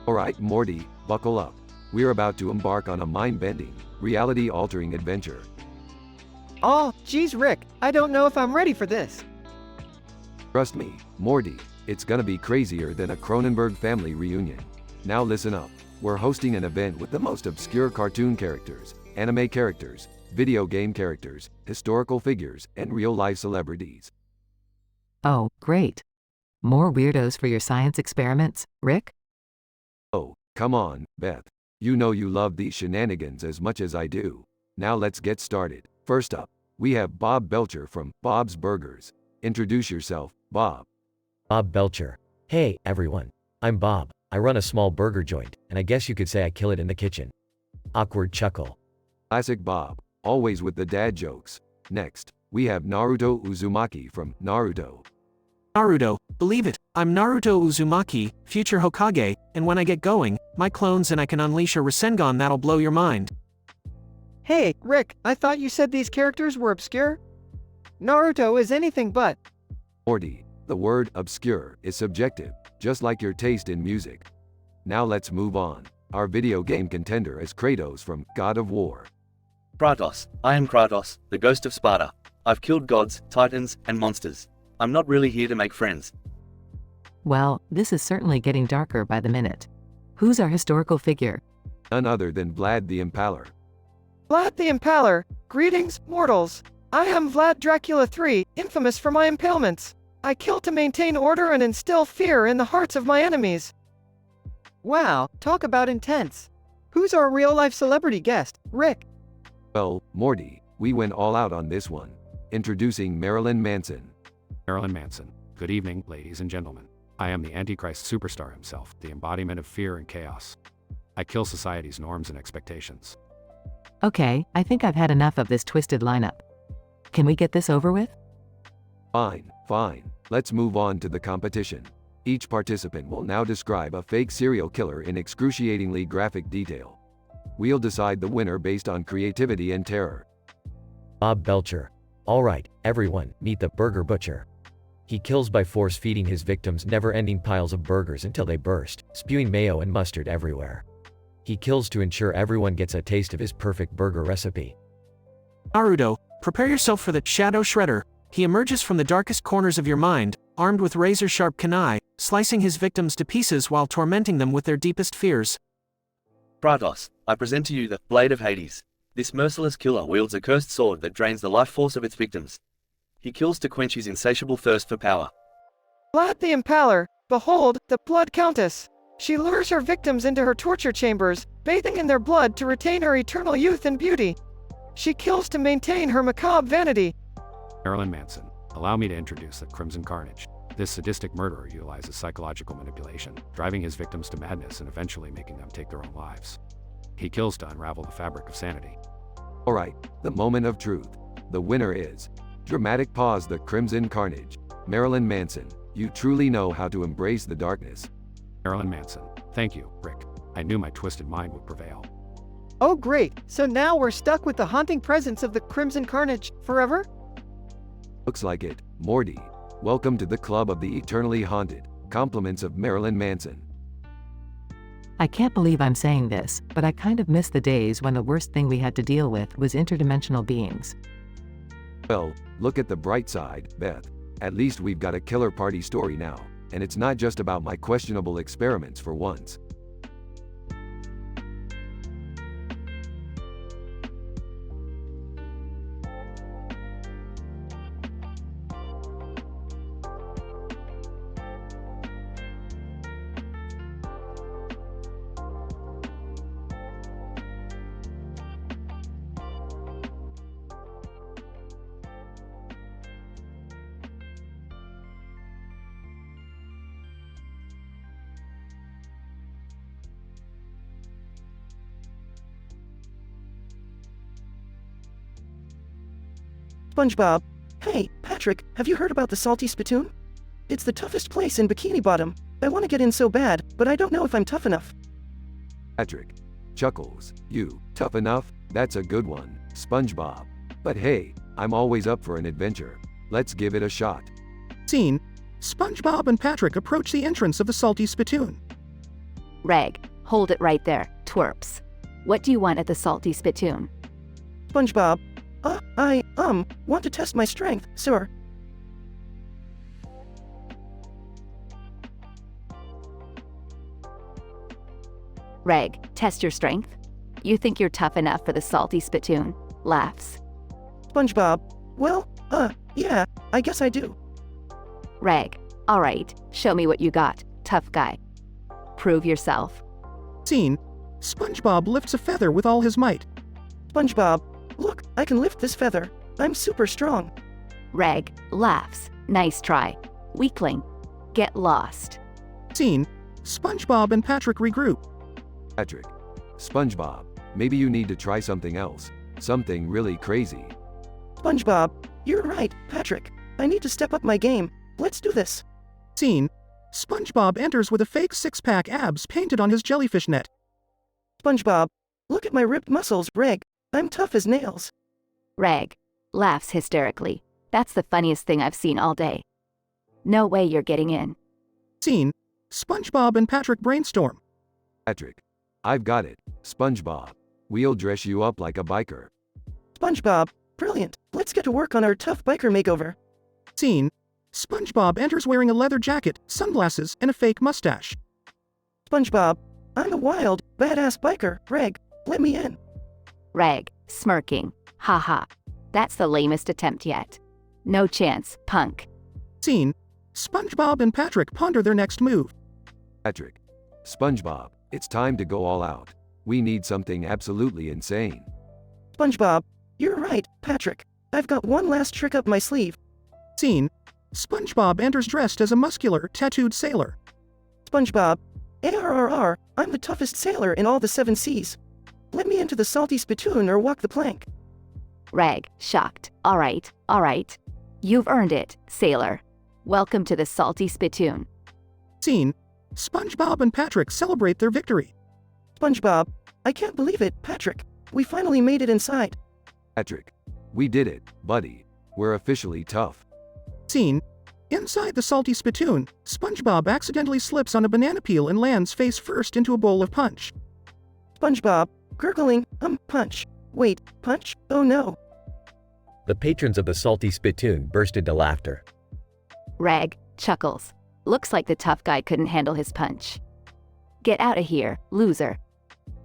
Alright, Morty, buckle up. We're about to embark on a mind-bending, reality-altering adventure. Oh, geez, Rick, I don't know if I'm ready for this. Trust me, Morty, it's gonna be crazier than a Cronenberg family reunion. Now listen up. We're hosting an event with the most obscure cartoon characters, anime characters, video game characters, historical figures, and real-life celebrities. Oh, great. More weirdos for your science experiments, Rick? Oh, come on, Beth. You know you love these shenanigans as much as I do. Now let's get started. First up, we have Bob Belcher from Bob's Burgers. Introduce yourself, Bob. Bob Belcher. Hey, everyone. I'm Bob. I run a small burger joint, and I guess you could say I kill it in the kitchen. Awkward chuckle. Classic Bob, always with the dad jokes. Next, we have Naruto Uzumaki from Naruto. Naruto, believe it, I'm Naruto Uzumaki, future Hokage, and when I get going, my clones and I can unleash a Rasengan that'll blow your mind. Hey, Rick, I thought you said these characters were obscure? Naruto is anything but. Morty, the word obscure is subjective, just like your taste in music. Now let's move on. Our video game contender is Kratos from God of War. Kratos. I am Kratos, the ghost of Sparta. I've killed gods, titans, and monsters. I'm not really here to make friends. Well, this is certainly getting darker by the minute. Who's our historical figure? None other than Vlad the Impaler. Vlad the Impaler, greetings, mortals. I am Vlad Dracula III, infamous for my impalements. I kill to maintain order and instill fear in the hearts of my enemies. Wow, talk about intense. Who's our real-life celebrity guest, Rick? Well, Morty, we went all out on this one. Introducing Marilyn Manson. Marilyn Manson. Good evening, ladies and gentlemen. I am the Antichrist superstar himself, the embodiment of fear and chaos. I kill society's norms and expectations. Okay, I think I've had enough of this twisted lineup. Can we get this over with? Fine, fine. Let's move on to the competition. Each participant will now describe a fake serial killer in excruciatingly graphic detail. We'll decide the winner based on creativity and terror. Bob Belcher. All right, everyone, meet the Burger Butcher. He kills by force feeding his victims never-ending piles of burgers until they burst, spewing mayo and mustard everywhere. He kills to ensure everyone gets a taste of his perfect burger recipe. Naruto, prepare yourself for the Shadow Shredder. He emerges from the darkest corners of your mind, armed with razor-sharp kunai, slicing his victims to pieces while tormenting them with their deepest fears. Kratos, I present to you the Blade of Hades. This merciless killer wields a cursed sword that drains the life force of its victims. He kills to quench his insatiable thirst for power. Vlad the Impaler, behold, the Blood Countess. She lures her victims into her torture chambers, bathing in their blood to retain her eternal youth and beauty. She kills to maintain her macabre vanity. Marilyn Manson, allow me to introduce the Crimson Carnage. This sadistic murderer utilizes psychological manipulation, driving his victims to madness and eventually making them take their own lives. He kills to unravel the fabric of sanity. Alright, the moment of truth. The winner is... Dramatic pause, the Crimson Carnage. Marilyn Manson, you truly know how to embrace the darkness. Marilyn Manson, thank you, Rick. I knew my twisted mind would prevail. Oh great, so now we're stuck with the haunting presence of the Crimson Carnage forever? Looks like it. Morty, welcome to the club of the eternally haunted. Compliments of Marilyn Manson. I can't believe I'm saying this, but I kind of miss the days when the worst thing we had to deal with was interdimensional beings. Well, look at the bright side, Beth. At least we've got a killer party story now, and it's not just about my questionable experiments for once. SpongeBob. Hey, Patrick, have you heard about the Salty Spittoon? It's the toughest place in Bikini Bottom. I want to get in so bad, but I don't know if I'm tough enough. Patrick. Chuckles. You, tough enough? That's a good one, SpongeBob. But hey, I'm always up for an adventure. Let's give it a shot. Scene. SpongeBob and Patrick approach the entrance of the Salty Spittoon. Reg, hold it right there, twerps. What do you want at the Salty Spittoon? SpongeBob. I want to test my strength, sir. Reg, test your strength? You think you're tough enough for the Salty Spittoon? Laughs. SpongeBob. Well, yeah, I guess I do. Reg, alright, show me what you got, tough guy. Prove yourself. Scene. SpongeBob lifts a feather with all his might. SpongeBob. Look, I can lift this feather. I'm super strong. Reg laughs. Nice try. Weakling. Get lost. Scene. SpongeBob and Patrick regroup. Patrick. SpongeBob, maybe you need to try something else. Something really crazy. SpongeBob. You're right, Patrick. I need to step up my game. Let's do this. Scene. SpongeBob enters with a fake six-pack abs painted on his jellyfish net. SpongeBob. Look at my ripped muscles, Reg. I'm tough as nails. Reg laughs hysterically. That's the funniest thing I've seen all day. No way you're getting in. Scene. SpongeBob and Patrick brainstorm. Patrick. I've got it, SpongeBob. We'll dress you up like a biker. SpongeBob. Brilliant. Let's get to work on our tough biker makeover. Scene. SpongeBob enters wearing a leather jacket, sunglasses, and a fake mustache. SpongeBob. I'm a wild, badass biker, Reg. Let me in. Reg, smirking. Haha. That's the lamest attempt yet. No chance, punk. Scene. SpongeBob and Patrick ponder their next move. Patrick. SpongeBob, it's time to go all out. We need something absolutely insane. SpongeBob. You're right, Patrick. I've got one last trick up my sleeve. Scene. SpongeBob enters dressed as a muscular, tattooed sailor. SpongeBob. ARRR, I'm the toughest sailor in all the 7 seas. Let me into the Salty Spittoon or walk the plank. Reg, shocked. Alright. You've earned it, sailor. Welcome to the Salty Spittoon. Scene. SpongeBob and Patrick celebrate their victory. SpongeBob. I can't believe it, Patrick. We finally made it inside. Patrick. We did it, buddy. We're officially tough. Scene. Inside the salty spittoon, SpongeBob accidentally slips on a banana peel and lands face first into a bowl of punch. SpongeBob, gurgling, punch. Wait, punch? Oh no. The patrons of the salty spittoon burst into laughter. Rag chuckles. Looks like the tough guy couldn't handle his punch. Get out of here, loser.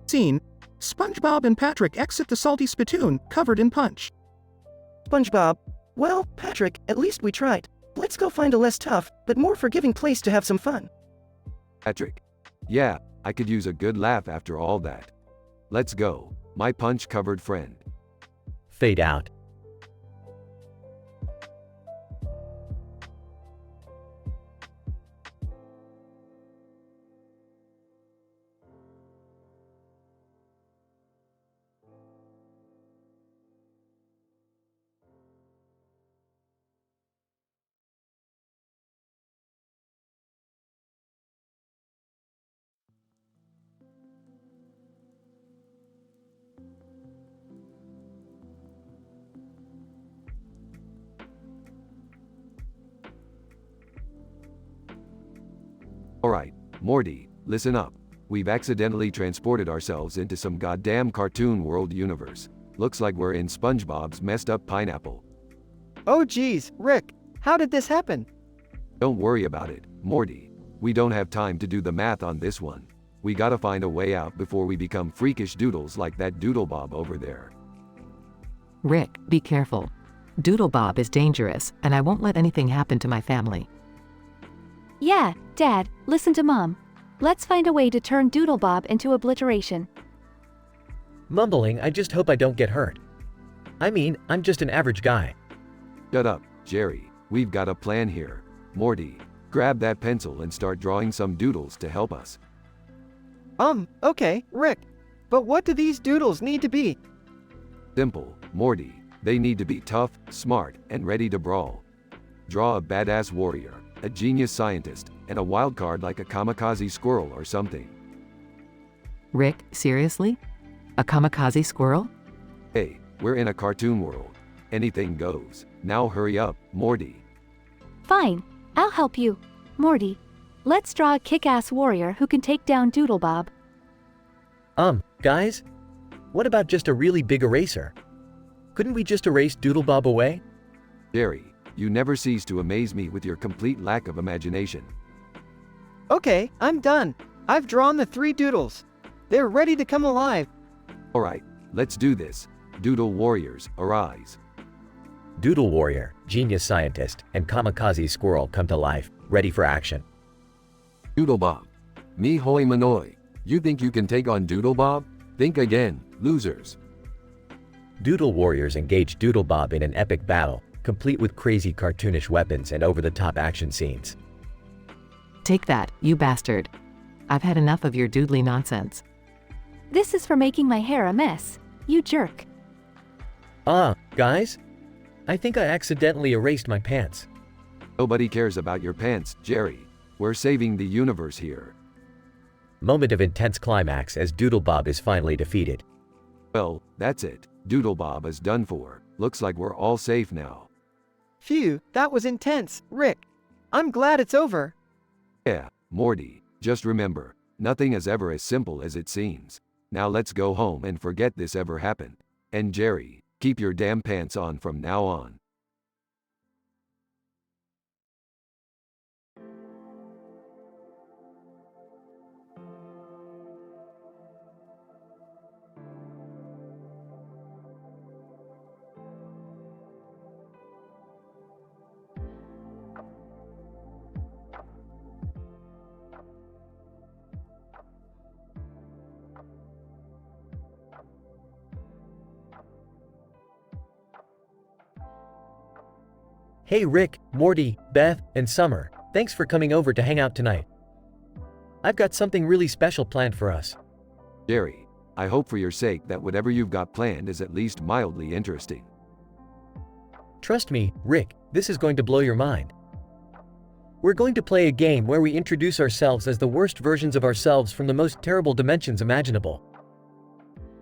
Scene. SpongeBob and Patrick exit the salty spittoon, covered in punch. SpongeBob, well, Patrick, at least we tried. Let's go find a less tough, but more forgiving place to have some fun. Patrick. Yeah, I could use a good laugh after all that. Let's go, my punch-covered friend. Fade out. Alright, Morty, listen up. We've accidentally transported ourselves into some goddamn cartoon world universe. Looks like we're in SpongeBob's messed up pineapple. Oh geez, Rick, how did this happen? Don't worry about it, Morty. We don't have time to do the math on this one. We gotta find a way out before we become freakish doodles like that Doodlebob over there. Rick, be careful. Doodlebob is dangerous, and I won't let anything happen to my family. Yeah, Dad, listen to Mom. Let's find a way to turn Doodlebob into obliteration. Mumbling, I just hope I don't get hurt. I mean, I'm just an average guy. Shut up, Jerry. We've got a plan here. Morty, grab that pencil and start drawing some doodles to help us. Okay, Rick. But what do these doodles need to be? Simple, Morty. They need to be tough, smart, and ready to brawl. Draw a badass warrior, a genius scientist, and a wild card like a kamikaze squirrel or something. Rick, seriously? A kamikaze squirrel? Hey, we're in a cartoon world. Anything goes. Now hurry up, Morty. Fine, I'll help you. Morty, let's draw a kick-ass warrior who can take down Doodlebob. Guys? What about just a really big eraser? Couldn't we just erase Doodlebob away? Jerry, you never cease to amaze me with your complete lack of imagination. Okay, I'm done. I've drawn the 3 doodles. They're ready to come alive. Alright, let's do this. Doodle warriors, arise. Doodle warrior, genius scientist, and kamikaze squirrel come to life, ready for action. Doodlebob. Me hoy manoy. You think you can take on Doodlebob? Think again, losers. Doodle warriors engage Doodlebob in an epic battle, complete with crazy cartoonish weapons and over-the-top action scenes. Take that, you bastard. I've had enough of your doodly nonsense. This is for making my hair a mess, you jerk. Guys? I think I accidentally erased my pants. Nobody cares about your pants, Jerry. We're saving the universe here. Moment of intense climax as Doodlebob is finally defeated. Well, that's it. Doodlebob is done for. Looks like we're all safe now. Phew, that was intense, Rick. I'm glad it's over. Yeah, Morty, just remember, nothing is ever as simple as it seems. Now let's go home and forget this ever happened. And Jerry, keep your damn pants on from now on. Hey Rick, Morty, Beth, and Summer, thanks for coming over to hang out tonight. I've got something really special planned for us. Jerry, I hope for your sake that whatever you've got planned is at least mildly interesting. Trust me, Rick, this is going to blow your mind. We're going to play a game where we introduce ourselves as the worst versions of ourselves from the most terrible dimensions imaginable.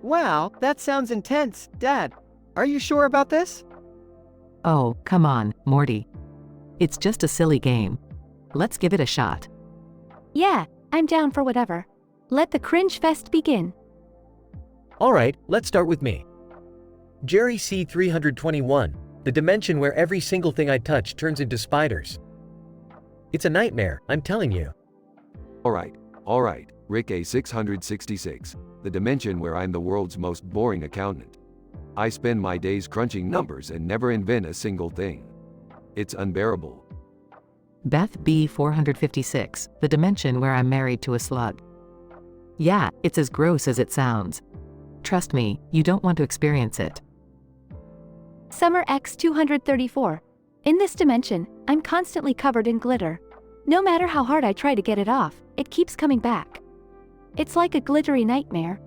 Wow, that sounds intense. Dad, are you sure about this? Oh, come on, Morty. It's just a silly game. Let's give it a shot. Yeah, I'm down for whatever. Let the cringe fest begin. Alright, let's start with me. Jerry C321, the dimension where every single thing I touch turns into spiders. It's a nightmare, I'm telling you. Alright, Rick A666, the dimension where I'm the world's most boring accountant. I spend my days crunching numbers and never invent a single thing. It's unbearable. Beth B456, the dimension where I'm married to a slug. Yeah, it's as gross as it sounds. Trust me, you don't want to experience it. Summer X234. In this dimension, I'm constantly covered in glitter. No matter how hard I try to get it off, it keeps coming back. It's like a glittery nightmare.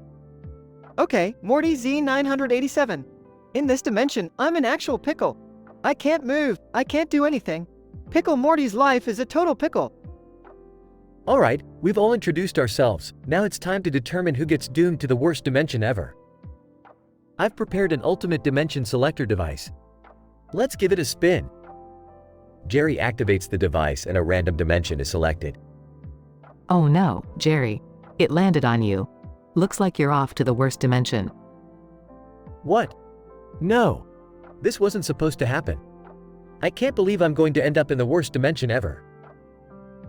Okay, Morty Z987. In this dimension, I'm an actual pickle. I can't move, I can't do anything. Pickle Morty's life is a total pickle. Alright, we've all introduced ourselves, now it's time to determine who gets doomed to the worst dimension ever. I've prepared an ultimate dimension selector device. Let's give it a spin. Jerry activates the device and a random dimension is selected. Oh no, Jerry. It landed on you. Looks like you're off to the worst dimension. What? No. This wasn't supposed to happen. I can't believe I'm going to end up in the worst dimension ever.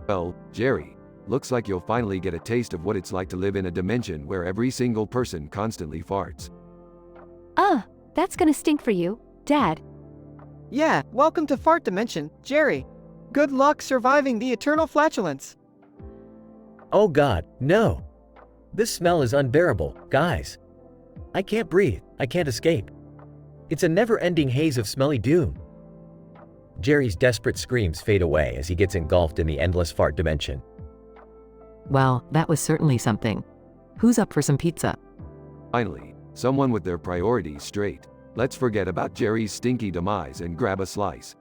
Well, Jerry, looks like you'll finally get a taste of what it's like to live in a dimension where every single person constantly farts. That's gonna stink for you, Dad. Yeah, welcome to Fart Dimension, Jerry. Good luck surviving the eternal flatulence. Oh God, no. This smell is unbearable, guys. I can't breathe, I can't escape. It's a never-ending haze of smelly doom. Jerry's desperate screams fade away as he gets engulfed in the endless fart dimension. Well, that was certainly something. Who's up for some pizza? Finally, someone with their priorities straight. Let's forget about Jerry's stinky demise and grab a slice.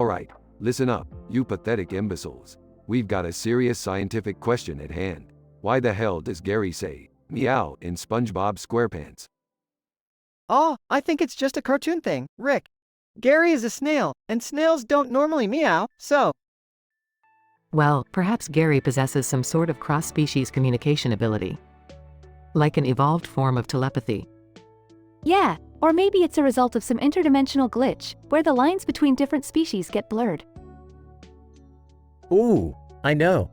Alright, listen up, you pathetic imbeciles. We've got a serious scientific question at hand. Why the hell does Gary say, meow, in SpongeBob SquarePants? Oh, I think it's just a cartoon thing, Rick. Gary is a snail, and snails don't normally meow, so. Well, perhaps Gary possesses some sort of cross-species communication ability. Like an evolved form of telepathy. Yeah, or maybe it's a result of some interdimensional glitch, where the lines between different species get blurred. Ooh, I know.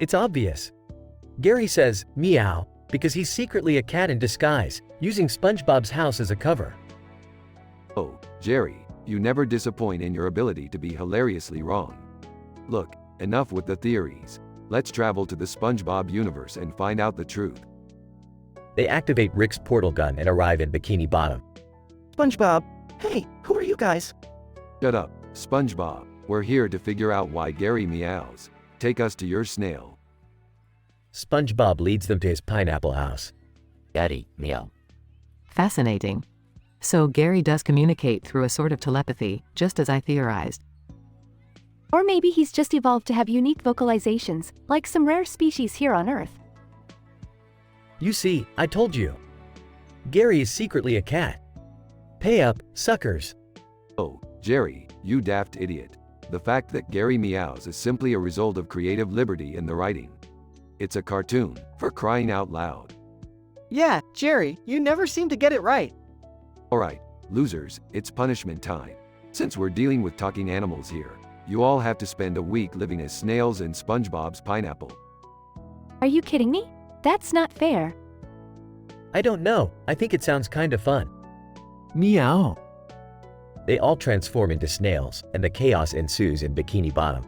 It's obvious. Gary says, meow, because he's secretly a cat in disguise, using SpongeBob's house as a cover. Oh, Jerry, you never disappoint in your ability to be hilariously wrong. Look, enough with the theories. Let's travel to the SpongeBob universe and find out the truth. They activate Rick's portal gun and arrive in Bikini Bottom. SpongeBob, hey, who are you guys? Shut up, SpongeBob. We're here to figure out why Gary meows. Take us to your snail. SpongeBob leads them to his pineapple house. Daddy, meow. Fascinating. So Gary does communicate through a sort of telepathy, just as I theorized. Or maybe he's just evolved to have unique vocalizations, like some rare species here on Earth. You see, I told you. Gary is secretly a cat. Pay up, suckers. Oh, Jerry, you daft idiot. The fact that Gary meows is simply a result of creative liberty in the writing. It's a cartoon, for crying out loud. Yeah, Jerry, you never seem to get it right. Alright, losers, it's punishment time. Since we're dealing with talking animals here, you all have to spend a week living as snails in SpongeBob's pineapple. Are you kidding me? That's not fair. I don't know, I think it sounds kinda fun. Meow. They all transform into snails, and the chaos ensues in Bikini Bottom.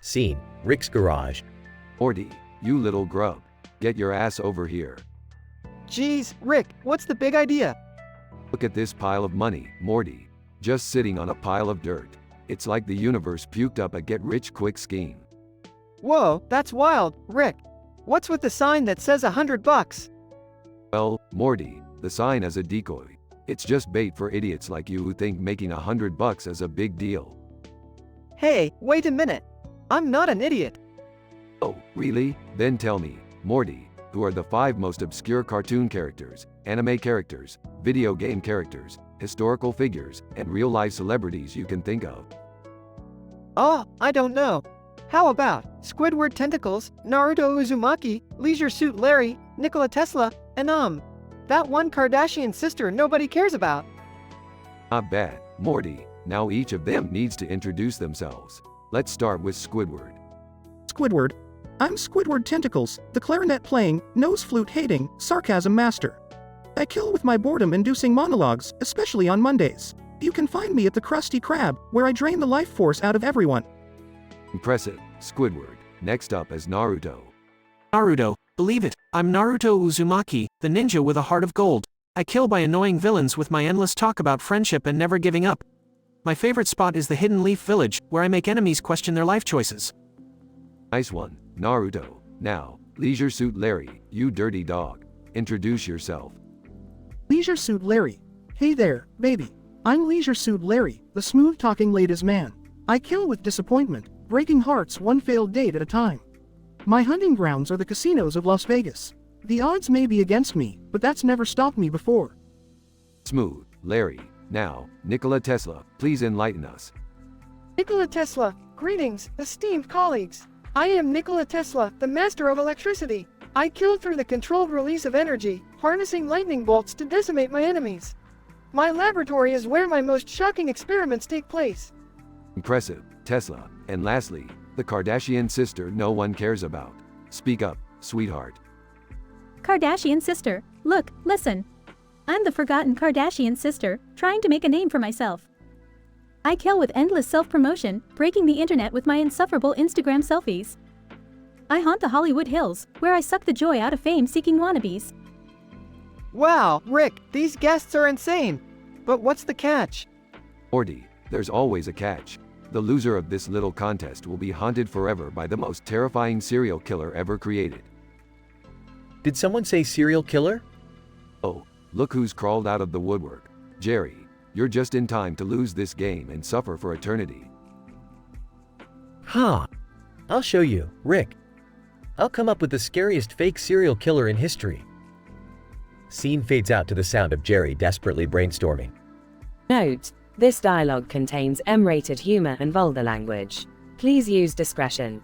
Scene, Rick's garage. Morty, you little grub. Get your ass over here. Geez, Rick, what's the big idea? Look at this pile of money, Morty. Just sitting on a pile of dirt. It's like the universe puked up a get-rich-quick scheme. Whoa, that's wild, Rick. What's with the sign that says $100? Well, Morty, the sign is a decoy. It's just bait for idiots like you who think making $100 is a big deal. Hey, wait a minute. I'm not an idiot. Oh, really? Then tell me, Morty, who are the 5 most obscure cartoon characters, anime characters, video game characters, historical figures, and real-life celebrities you can think of? Oh, I don't know. How about Squidward Tentacles, Naruto Uzumaki, Leisure Suit Larry, Nikola Tesla, and that one Kardashian sister nobody cares about? Not bad, Morty. Now each of them needs to introduce themselves. Let's start with Squidward. Squidward. I'm Squidward Tentacles, the clarinet playing, nose flute hating, sarcasm master. I kill with my boredom-inducing monologues, especially on Mondays. You can find me at the Krusty Krab, where I drain the life force out of everyone. Impressive, Squidward. Next up is Naruto. Naruto, believe it, I'm Naruto Uzumaki, the ninja with a heart of gold. I kill by annoying villains with my endless talk about friendship and never giving up. My favorite spot is the Hidden Leaf Village, where I make enemies question their life choices. Nice one, Naruto. Now, Leisure Suit Larry, you dirty dog. Introduce yourself. Leisure Suit Larry. Hey there, baby. I'm Leisure Suit Larry, the smooth-talking ladies' man. I kill with disappointment, breaking hearts one failed date at a time. My hunting grounds are the casinos of Las Vegas. The odds may be against me, but that's never stopped me before. Smooth, Larry. Now, Nikola Tesla, please enlighten us. Nikola Tesla, greetings, esteemed colleagues. I am Nikola Tesla, the master of electricity. I kill through the controlled release of energy, harnessing lightning bolts to decimate my enemies. My laboratory is where my most shocking experiments take place. Impressive, Tesla. And lastly, the Kardashian sister no one cares about. Speak up, sweetheart. Kardashian sister, look, listen. I'm the forgotten Kardashian sister, trying to make a name for myself. I kill with endless self-promotion, breaking the internet with my insufferable Instagram selfies. I haunt the Hollywood Hills, where I suck the joy out of fame-seeking wannabes. Wow, Rick, these guests are insane. But what's the catch? Morty, there's always a catch. The loser of this little contest will be haunted forever by the most terrifying serial killer ever created. Did someone say serial killer? Oh, look who's crawled out of the woodwork. Jerry, you're just in time to lose this game and suffer for eternity. Huh. I'll show you, Rick. I'll come up with the scariest fake serial killer in history. Scene fades out to the sound of Jerry desperately brainstorming. Note: this dialogue contains M-rated humor and vulgar language. Please use discretion.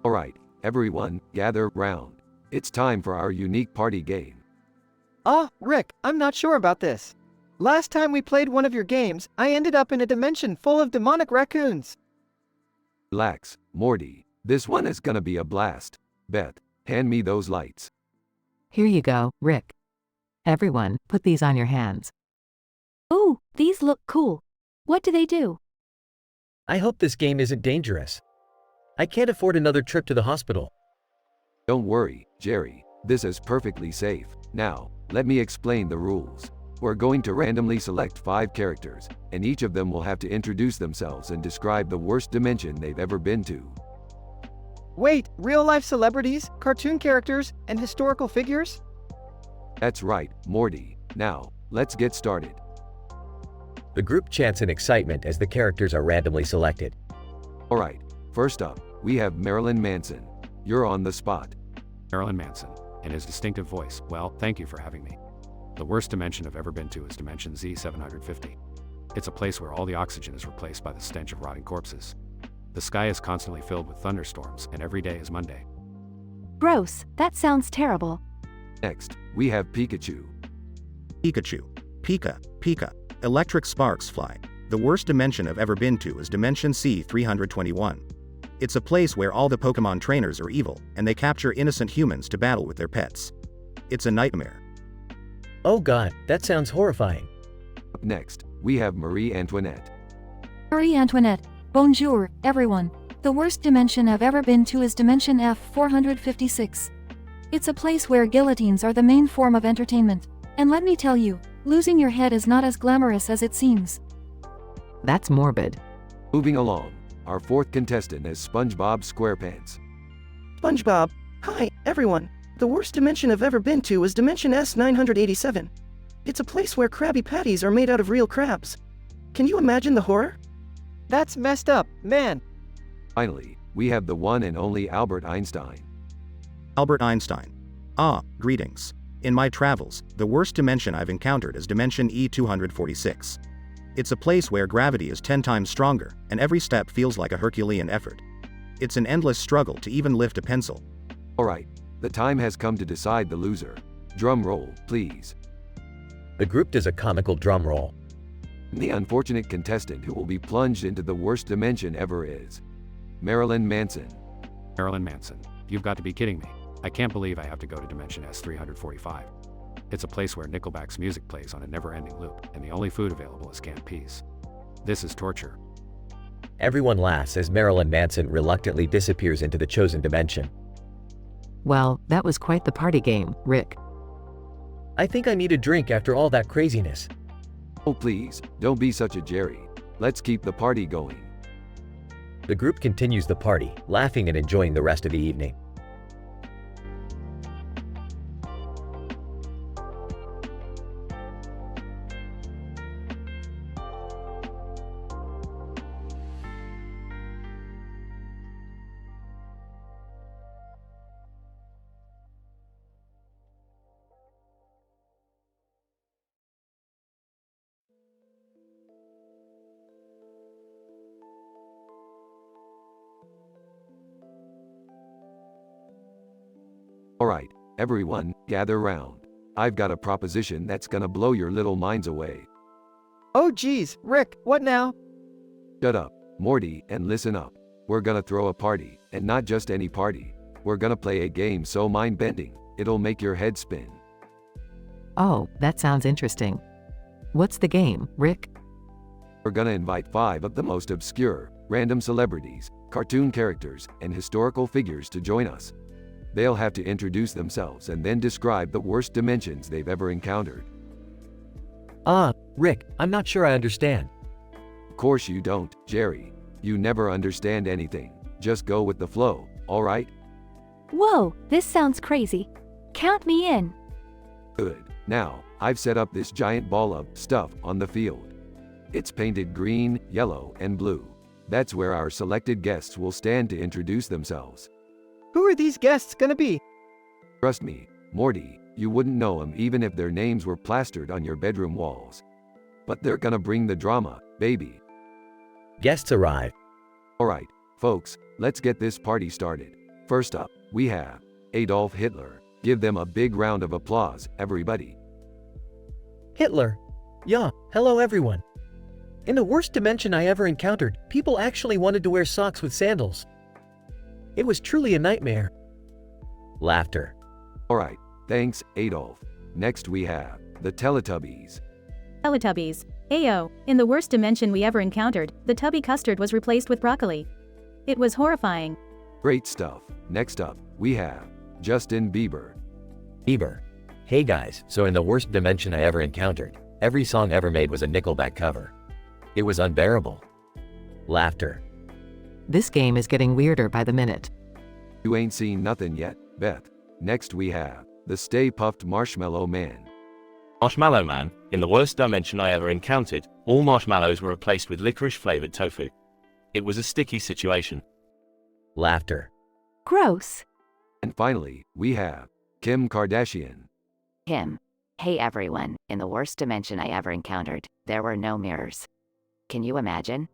Alright, everyone, gather round. It's time for our unique party game. Rick, I'm not sure about this. Last time we played one of your games, I ended up in a dimension full of demonic raccoons. Relax, Morty. This one is gonna be a blast. Beth, hand me those lights. Here you go, Rick. Everyone, put these on your hands. Ooh, these look cool. What do they do? I hope this game isn't dangerous. I can't afford another trip to the hospital. Don't worry, Jerry. This is perfectly safe. Now, let me explain the rules. We're going to randomly select 5 characters, and each of them will have to introduce themselves and describe the worst dimension they've ever been to. Wait, real-life celebrities, cartoon characters, and historical figures? That's right, Morty. Now, let's get started. The group chants in excitement as the characters are randomly selected. Alright, first up, we have Marilyn Manson. You're on the spot. Marilyn Manson. In his distinctive voice, well, thank you for having me. The worst dimension I've ever been to is dimension Z750. It's a place where all the oxygen is replaced by the stench of rotting corpses. The sky is constantly filled with thunderstorms, and every day is Monday. Gross, that sounds terrible. Next, we have Pikachu. Pikachu. Pika, Pika. Electric sparks fly. The worst dimension I've ever been to is dimension C321. It's a place where all the Pokemon trainers are evil, and they capture innocent humans to battle with their pets. It's a nightmare. Oh god, that sounds horrifying. Up next, we have Marie Antoinette. Marie Antoinette. Bonjour, everyone. The worst dimension I've ever been to is dimension F456. It's a place where guillotines are the main form of entertainment. And let me tell you, losing your head is not as glamorous as it seems. That's morbid. Moving along, our fourth contestant is SpongeBob SquarePants. SpongeBob. Hi, everyone. The worst dimension I've ever been to is dimension S987. It's a place where Krabby Patties are made out of real crabs. Can you imagine the horror? That's messed up, man. Finally, we have the one and only Albert Einstein. Albert Einstein. Ah, greetings. In my travels, the worst dimension I've encountered is dimension E246. It's a place where gravity is 10 times stronger, and every step feels like a Herculean effort. It's an endless struggle to even lift a pencil. Alright, the time has come to decide the loser. Drum roll, please. The group does a comical drum roll. The unfortunate contestant who will be plunged into the worst dimension ever is Marilyn Manson. Marilyn Manson, you've got to be kidding me. I can't believe I have to go to dimension S345. It's a place where Nickelback's music plays on a never-ending loop, and the only food available is canned peas. This is torture. Everyone laughs as Marilyn Manson reluctantly disappears into the chosen dimension. Well, that was quite the party game, Rick. I think I need a drink after all that craziness. Oh please, don't be such a Jerry. Let's keep the party going. The group continues the party, laughing and enjoying the rest of the evening. Alright, everyone, gather round. I've got a proposition that's gonna blow your little minds away. Oh geez, Rick, what now? Shut up, Morty, and listen up. We're gonna throw a party, and not just any party. We're gonna play a game so mind-bending, it'll make your head spin. Oh, that sounds interesting. What's the game, Rick? We're gonna invite 5 of the most obscure, random celebrities, cartoon characters, and historical figures to join us. They'll have to introduce themselves and then describe the worst dimensions they've ever encountered. Rick, I'm not sure I understand. Of course you don't, Jerry. You never understand anything. Just go with the flow, alright? Whoa, this sounds crazy. Count me in. Good. Now, I've set up this giant ball of stuff on the field. It's painted green, yellow, and blue. That's where our selected guests will stand to introduce themselves. Who are these guests gonna be? Trust me, Morty, you wouldn't know them even if their names were plastered on your bedroom walls. But they're gonna bring the drama, baby. Guests arrive. Alright, folks, let's get this party started. First up, we have Adolf Hitler. Give them a big round of applause, everybody. Hitler. Yeah, hello everyone. In the worst dimension I ever encountered, people actually wanted to wear socks with sandals. It was truly a nightmare. Laughter. Alright, thanks, Adolf. Next we have the Teletubbies. Teletubbies. Ayo, in the worst dimension we ever encountered, the tubby custard was replaced with broccoli. It was horrifying. Great stuff. Next up, we have Justin Bieber. Bieber. Hey guys, so in the worst dimension I ever encountered, every song ever made was a Nickelback cover. It was unbearable. Laughter. This game is getting weirder by the minute. You ain't seen nothing yet, Beth. Next we have the Stay Puft Marshmallow Man. Marshmallow Man. In the worst dimension I ever encountered, all marshmallows were replaced with licorice-flavored tofu. It was a sticky situation. Laughter. Gross. And finally, we have Kim Kardashian. Him. Hey everyone, in the worst dimension I ever encountered, there were no mirrors. Can you imagine?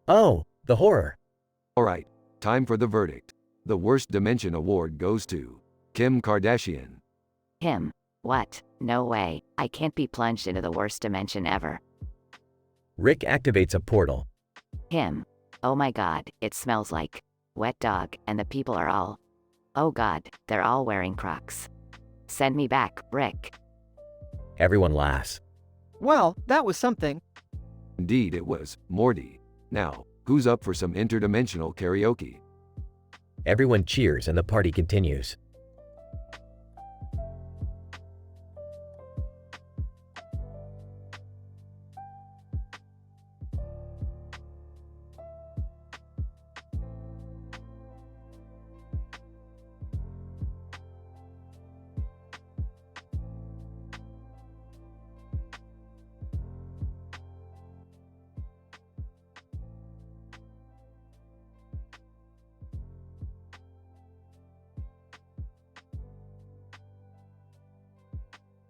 Oh, the horror. Alright, time for the verdict. The worst dimension award goes to Kim Kardashian. Him. What? No way, I can't be plunged into the worst dimension ever. Rick activates a portal. Him. Oh my god, it smells like wet dog, and the people are all. Oh god, they're all wearing Crocs. Send me back, Rick. Everyone laughs. Well, that was something. Indeed it was, Morty. Now, who's up for some interdimensional karaoke? Everyone cheers and the party continues.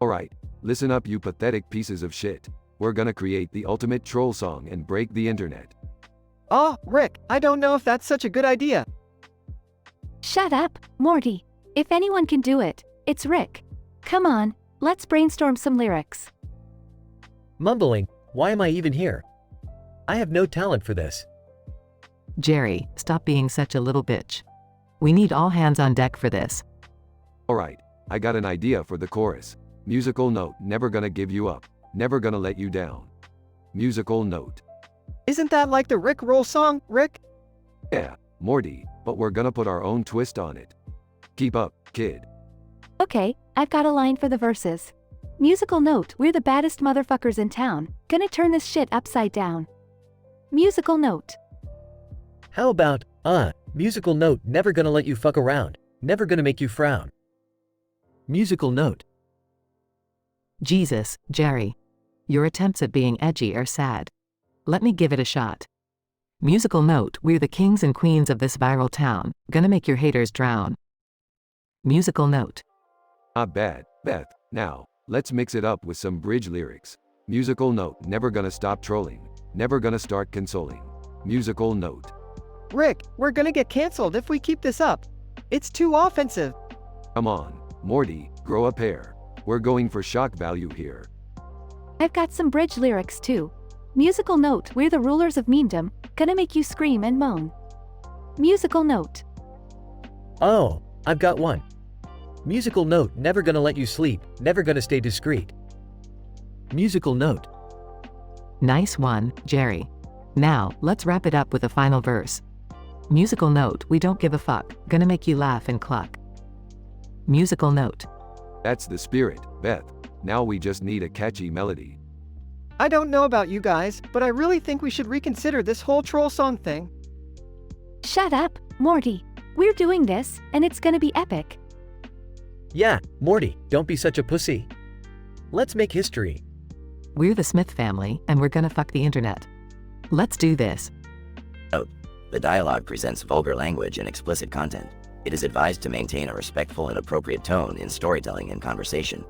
Alright, listen up you pathetic pieces of shit. We're gonna create the ultimate troll song and break the internet. Oh, Rick, I don't know if that's such a good idea. Shut up, Morty. If anyone can do it, it's Rick. Come on, let's brainstorm some lyrics. Mumbling, why am I even here? I have no talent for this. Jerry, stop being such a little bitch. We need all hands on deck for this. Alright, I got an idea for the chorus. Musical note, never gonna give you up, never gonna let you down. Musical note. Isn't that like the Rick Roll song, Rick? Yeah, Morty, but we're gonna put our own twist on it. Keep up, kid. Okay, I've got a line for the verses. Musical note, we're the baddest motherfuckers in town. Gonna turn this shit upside down. Musical note. How about, musical note, never gonna let you fuck around, never gonna make you frown. Musical note. Jesus, Jerry. Your attempts at being edgy are sad. Let me give it a shot. Musical note, we're the kings and queens of this viral town, gonna make your haters drown. Musical note. Not bad, Beth. Now, let's mix it up with some bridge lyrics. Musical note, never gonna stop trolling, never gonna start consoling. Musical note. Rick, we're gonna get canceled if we keep this up. It's too offensive. Come on, Morty, grow a pair. We're going for shock value here. I've got some bridge lyrics too. Musical note, we're the rulers of memedom, gonna make you scream and moan. Musical note. Oh, I've got one. Musical note, never gonna let you sleep, never gonna stay discreet. Musical note. Nice one, Jerry. Now, let's wrap it up with a final verse. Musical note, we don't give a fuck, gonna make you laugh and cluck. Musical note. That's the spirit, Beth. Now we just need a catchy melody. I don't know about you guys, but I really think we should reconsider this whole troll song thing. Shut up, Morty. We're doing this, and it's gonna be epic. Yeah, Morty, don't be such a pussy. Let's make history. We're the Smith family, and we're gonna fuck the internet. Let's do this. Note: the dialogue presents vulgar language and explicit content. It is advised to maintain a respectful and appropriate tone in storytelling and conversation.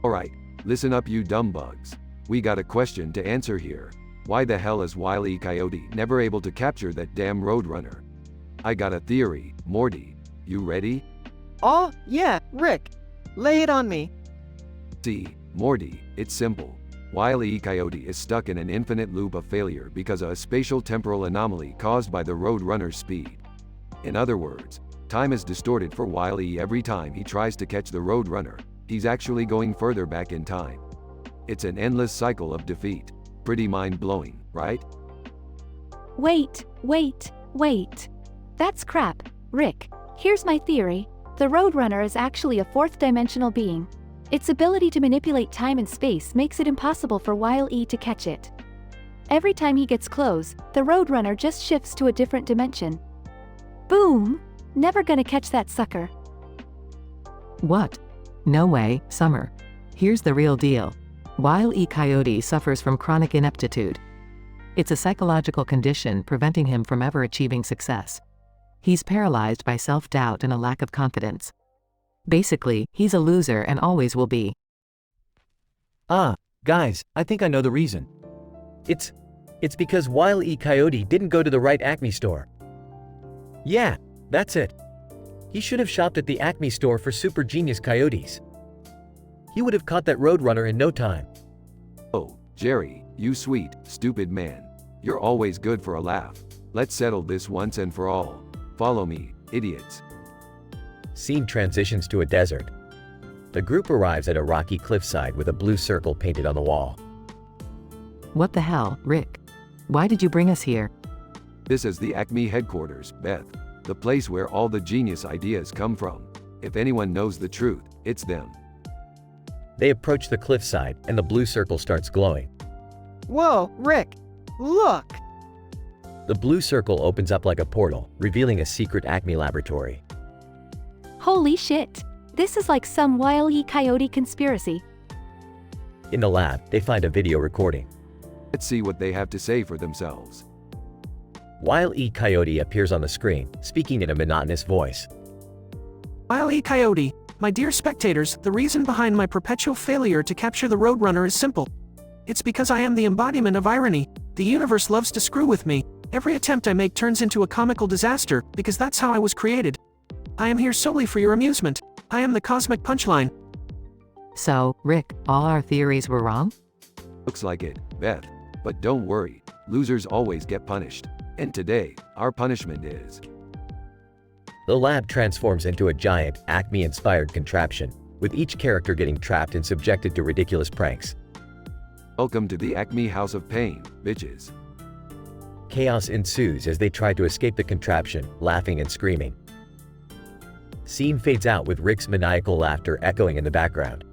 Alright, listen up you dumb bugs. We got a question to answer here. Why the hell is Wile E. Coyote never able to capture that damn Roadrunner? I got a theory, Morty. You ready? Oh, yeah, Rick. Lay it on me. See, Morty, it's simple. Wile E. Coyote is stuck in an infinite loop of failure because of a spatial temporal anomaly caused by the Roadrunner's speed. In other words, time is distorted for Wile E. every time he tries to catch the Roadrunner. He's actually going further back in time. It's an endless cycle of defeat. Pretty mind-blowing, right? Wait. That's crap, Rick. Here's my theory. The Roadrunner is actually a fourth-dimensional being. Its ability to manipulate time and space makes it impossible for Wile-E to catch it. Every time he gets close, the Roadrunner just shifts to a different dimension. Boom! Never gonna catch that sucker. What? No way, Summer. Here's the real deal. Wile-E Coyote suffers from chronic ineptitude. It's a psychological condition preventing him from ever achieving success. He's paralyzed by self-doubt and a lack of confidence. Basically, he's a loser and always will be. Guys, I think I know the reason. It's because Wile-E Coyote didn't go to the right Acme store. Yeah, that's it. He should have shopped at the Acme store for super genius coyotes. He would have caught that Roadrunner in no time. Oh, Jerry, you sweet, stupid man. You're always good for a laugh. Let's settle this once and for all. Follow me, idiots. Scene transitions to a desert. The group arrives at a rocky cliffside with a blue circle painted on the wall. What the hell, Rick? Why did you bring us here? This is the Acme headquarters, Beth. The place where all the genius ideas come from. If anyone knows the truth, it's them. They approach the cliffside, and the blue circle starts glowing. Whoa, Rick! Look! The blue circle opens up like a portal, revealing a secret Acme laboratory. Holy shit! This is like some Wile-E Coyote conspiracy. In the lab, they find a video recording. Let's see what they have to say for themselves. Wile-E Coyote appears on the screen, speaking in a monotonous voice. Wile-E Coyote, my dear spectators, the reason behind my perpetual failure to capture the Roadrunner is simple. It's because I am the embodiment of irony. The universe loves to screw with me. Every attempt I make turns into a comical disaster, because that's how I was created. I am here solely for your amusement. I am the cosmic punchline. So, Rick, all our theories were wrong? Looks like it, Beth. But don't worry, losers always get punished. And today, our punishment is... The lab transforms into a giant, Acme-inspired contraption, with each character getting trapped and subjected to ridiculous pranks. Welcome to the Acme House of Pain, bitches. Chaos ensues as they try to escape the contraption, laughing and screaming. Scene fades out with Rick's maniacal laughter echoing in the background.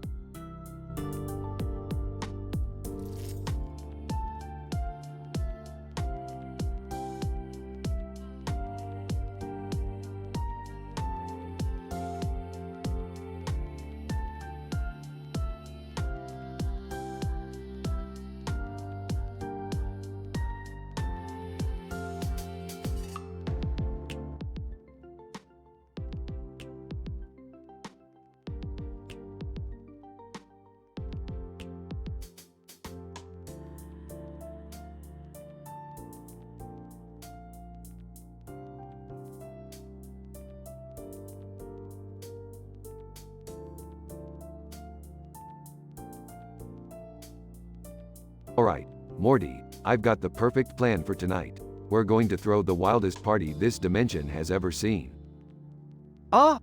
Alright, Morty, I've got the perfect plan for tonight. We're going to throw the wildest party this dimension has ever seen.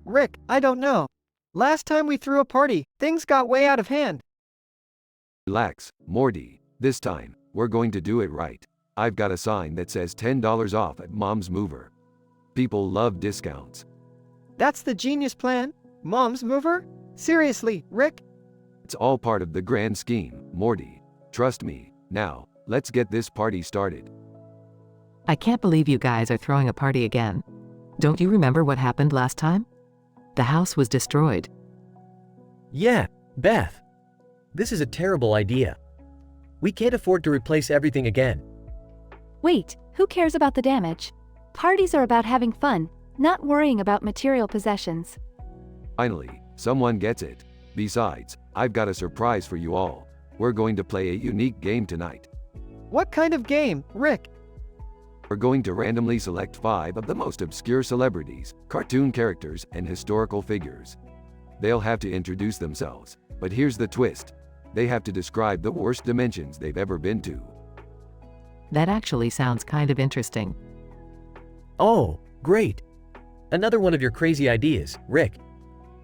Rick, I don't know. Last time we threw a party, things got way out of hand. Relax, Morty. This time, we're going to do it right. I've got a sign that says $10 off at Mom's Mover. People love discounts. That's the genius plan? Mom's Mover? Seriously, Rick? It's all part of the grand scheme, Morty. Trust me. Now, let's get this party started. I can't believe you guys are throwing a party again. Don't you remember what happened last time? The house was destroyed. Yeah, Beth. This is a terrible idea. We can't afford to replace everything again. Wait, who cares about the damage? Parties are about having fun, not worrying about material possessions. Finally, someone gets it. Besides, I've got a surprise for you all. We're going to play a unique game tonight. What kind of game, Rick? We're going to randomly select 5 of the most obscure celebrities, cartoon characters, and historical figures. They'll have to introduce themselves, but here's the twist. They have to describe the worst dimensions they've ever been to. That actually sounds kind of interesting. Oh, great. Another one of your crazy ideas, Rick.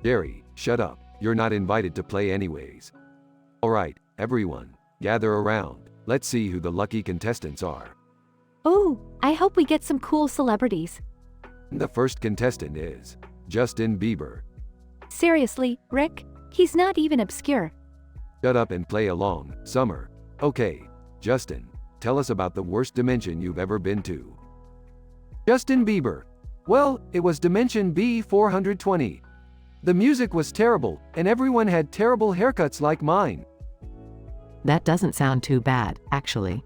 Jerry, shut up. You're not invited to play anyways. Alright, everyone, gather around. Let's see who the lucky contestants are. Oh, I hope we get some cool celebrities. The first contestant is Justin Bieber. Seriously, Rick? He's not even obscure. Shut up and play along, Summer. Okay, Justin, tell us about the worst dimension you've ever been to. Justin Bieber. Well, it was dimension B420. The music was terrible, and everyone had terrible haircuts like mine. That doesn't sound too bad, actually.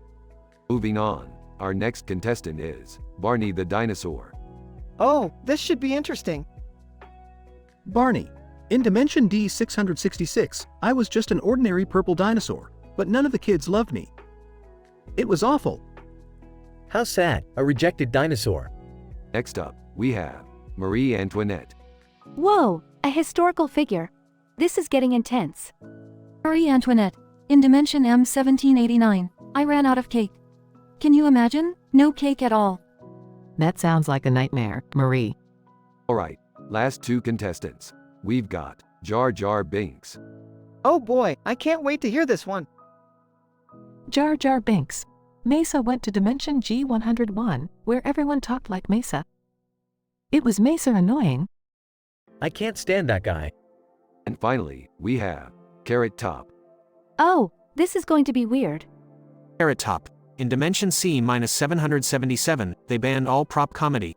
Moving on, our next contestant is Barney the dinosaur. Oh, this should be interesting. Barney. In Dimension D666, I was just an ordinary purple dinosaur, but none of the kids loved me. It was awful. How sad, a rejected dinosaur. Next up, we have Marie Antoinette. Whoa, a historical figure. This is getting intense. Marie Antoinette. In Dimension M1789, I ran out of cake. Can you imagine? No cake at all. That sounds like a nightmare, Marie. Alright, last two contestants. We've got Jar Jar Binks. Oh boy, I can't wait to hear this one. Jar Jar Binks. Mesa went to Dimension G101, where everyone talked like Mesa. It was Mesa annoying. I can't stand that guy. And finally, we have Carrot Top. Oh, this is going to be weird. Carrot Top. In Dimension C-777, they banned all prop comedy.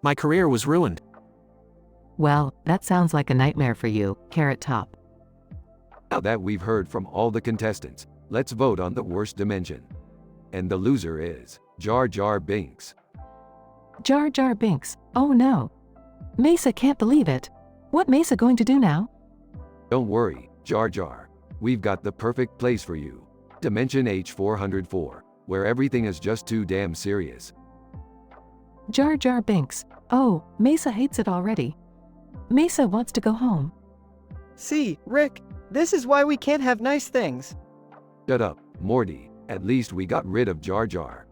My career was ruined. Well, that sounds like a nightmare for you, Carrot Top. Now that we've heard from all the contestants, let's vote on the worst dimension. And the loser is Jar Jar Binks. Jar Jar Binks. Oh no. Mesa can't believe it. What Mesa going to do now? Don't worry, Jar Jar. We've got the perfect place for you. Dimension H404, where everything is just too damn serious. Jar Jar Binks. Oh, Mesa hates it already. Mesa wants to go home. See, Rick, this is why we can't have nice things. Shut up, Morty. At least we got rid of Jar Jar.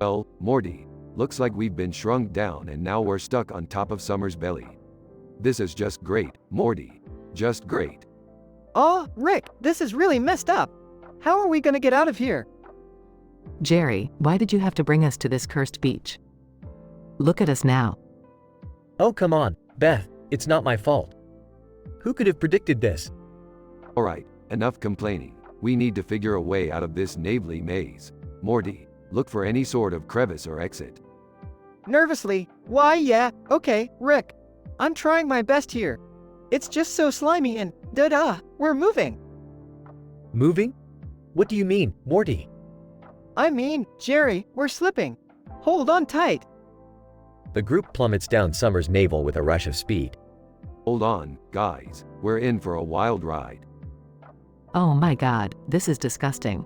Well, Morty, looks like we've been shrunk down and now we're stuck on top of Summer's belly. This is just great, Morty. Just great. Oh, Rick, this is really messed up. How are we gonna get out of here? Jerry, why did you have to bring us to this cursed beach? Look at us now. Oh come on, Beth, it's not my fault. Who could have predicted this? Alright, enough complaining. We need to figure a way out of this navely maze. Morty, look for any sort of crevice or exit. Nervously, why yeah, okay, Rick. I'm trying my best here. It's just so slimy and, we're moving. Moving? What do you mean, Morty? I mean, Jerry, we're slipping. Hold on tight. The group plummets down Summer's navel with a rush of speed. Hold on, guys, we're in for a wild ride. Oh my god, this is disgusting.